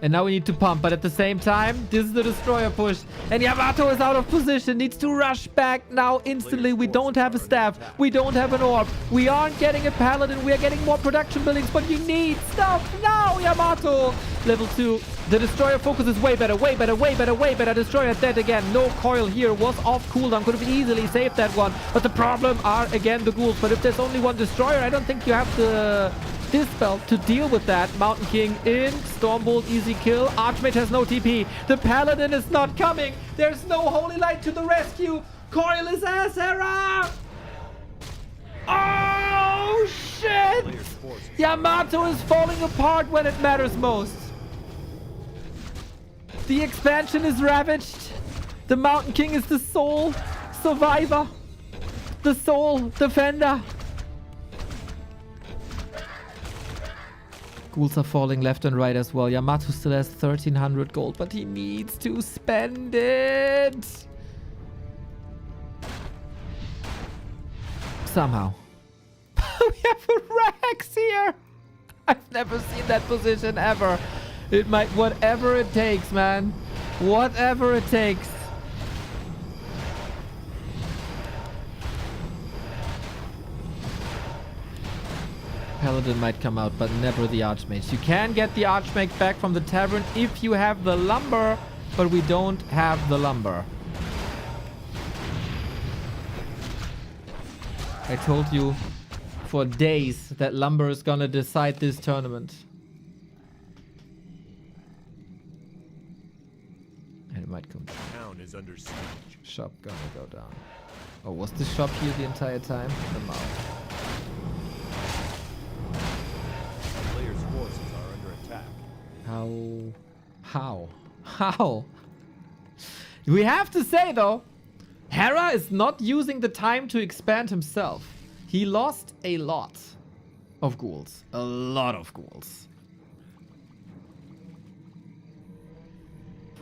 And now we need to pump, but at the same time, this is the destroyer push. And Yamato is out of position, needs to rush back now instantly. We don't have a staff. We don't have an orb. We aren't getting a paladin. We are getting more production buildings, but you need stuff now, Yamato. Level 2. The destroyer focus is way better, way better, way better, way better. Destroyer dead again. No coil here. Was off cooldown. Could have easily saved that one. But the problem are, again, the ghouls. But if there's only one destroyer, I don't think you have the dispel to deal with that. Mountain King in. Stormbolt, easy kill. Archmage has no TP. The paladin is not coming. There's no holy light to the rescue. Coil is ass, Hera! Oh, shit! Yamato is falling apart when it matters most. The expansion is ravaged. The Mountain King is the sole survivor. The sole defender. Ghouls are falling left and right as well. Yamato still has 1,300 gold, but he needs to spend it. Somehow. We have a Rex here. I've never seen that position ever. It might, whatever it takes, man. Whatever it takes. Paladin might come out, but never the Archmage. You can get the Archmage back from the tavern if you have the lumber, but we don't have the lumber. I told you for days that lumber is gonna decide this tournament. And it might come down. Town is under siege. Shop gonna go down. Oh, was the shop here the entire time? The mouth. Players' forces are under attack. How? We have to say though, Hera is not using the time to expand himself. He lost a lot of ghouls. A lot of ghouls.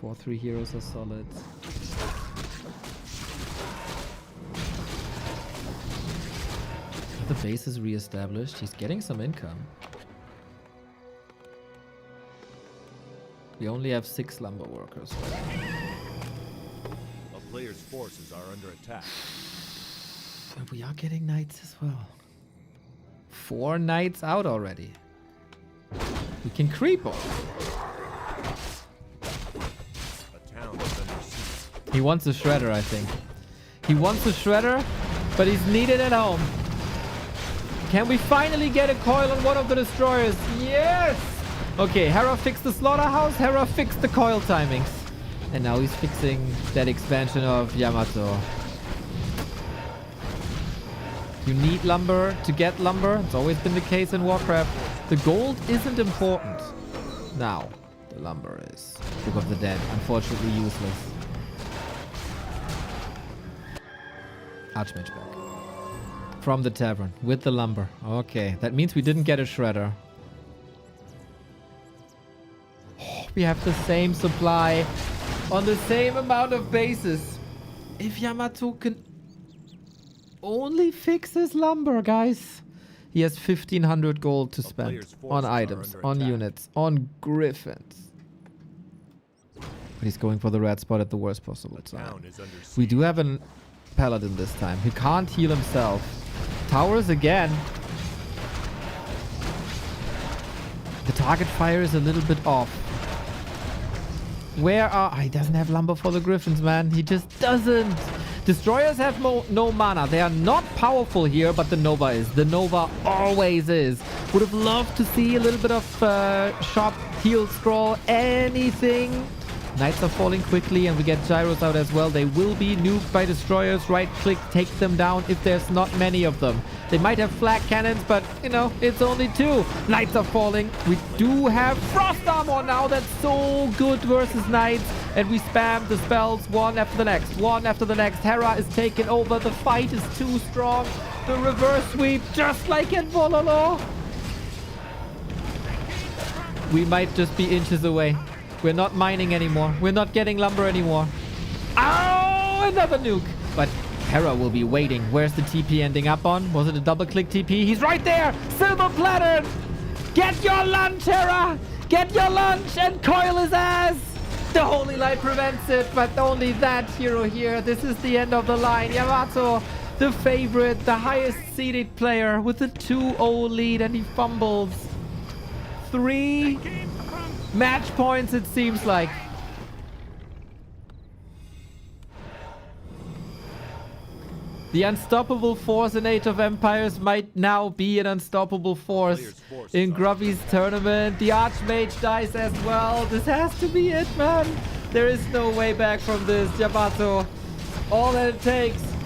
4-3 heroes are solid. The base is re-established. He's getting some income. We only have 6 lumber workers. A player's forces are under attack. And we are getting knights as well. 4 knights out already. We can creep on. He wants a shredder, I think. He wants a shredder, but he's needed at home. Can we finally get a coil on one of the destroyers? Yes! Okay, Hera fixed the slaughterhouse. Hera fixed the coil timings. And now he's fixing that expansion of Yamato. You need lumber to get lumber. It's always been the case in Warcraft. The gold isn't important. Now, the lumber is. Book of the Dead, unfortunately useless. Archmage back. From the tavern, with the lumber. Okay, that means we didn't get a shredder. Oh, we have the same supply on the same amount of bases. If Yamato can only fix his lumber, guys. He has 1,500 gold to spend on items, on units, on griffins. But he's going for the red spot at the worst possible time. We do have a paladin this time. He can't heal himself. Towers again. The target fire is a little bit off. Where are... he doesn't have lumber for the griffins, man. He just doesn't. Destroyers have no mana. They are not powerful here, but the Nova is. The Nova always is. Would have loved to see a little bit of sharp heal scroll. Anything. Knights are falling quickly, and we get gyros out as well. They will be nuked by destroyers. Right click, take them down if there's not many of them. They might have flak cannons, but, you know, it's only 2. Knights are falling. We do have frost armor now. That's so good versus knights. And we spam the spells one after the next. One after the next. Hera is taken over. The fight is too strong. The reverse sweep, just like in Vololo. We might just be inches away. We're not mining anymore. We're not getting lumber anymore. Oh, another nuke. But Hera will be waiting. Where's the TP ending up on? Was it a double click TP? He's right there. Silver platter. Get your lunch, Hera. Get your lunch and coil his ass. The Holy Light prevents it, but only that hero here. This is the end of the line. Yamato, the favorite, the highest seeded player with a 2-0 lead, and he fumbles. 3 match points, it seems like. The unstoppable force in Age of Empires might now be an unstoppable force in Grubby's tournament. The Archmage dies as well. This has to be it, man. There is no way back from this. Yamato, all that it takes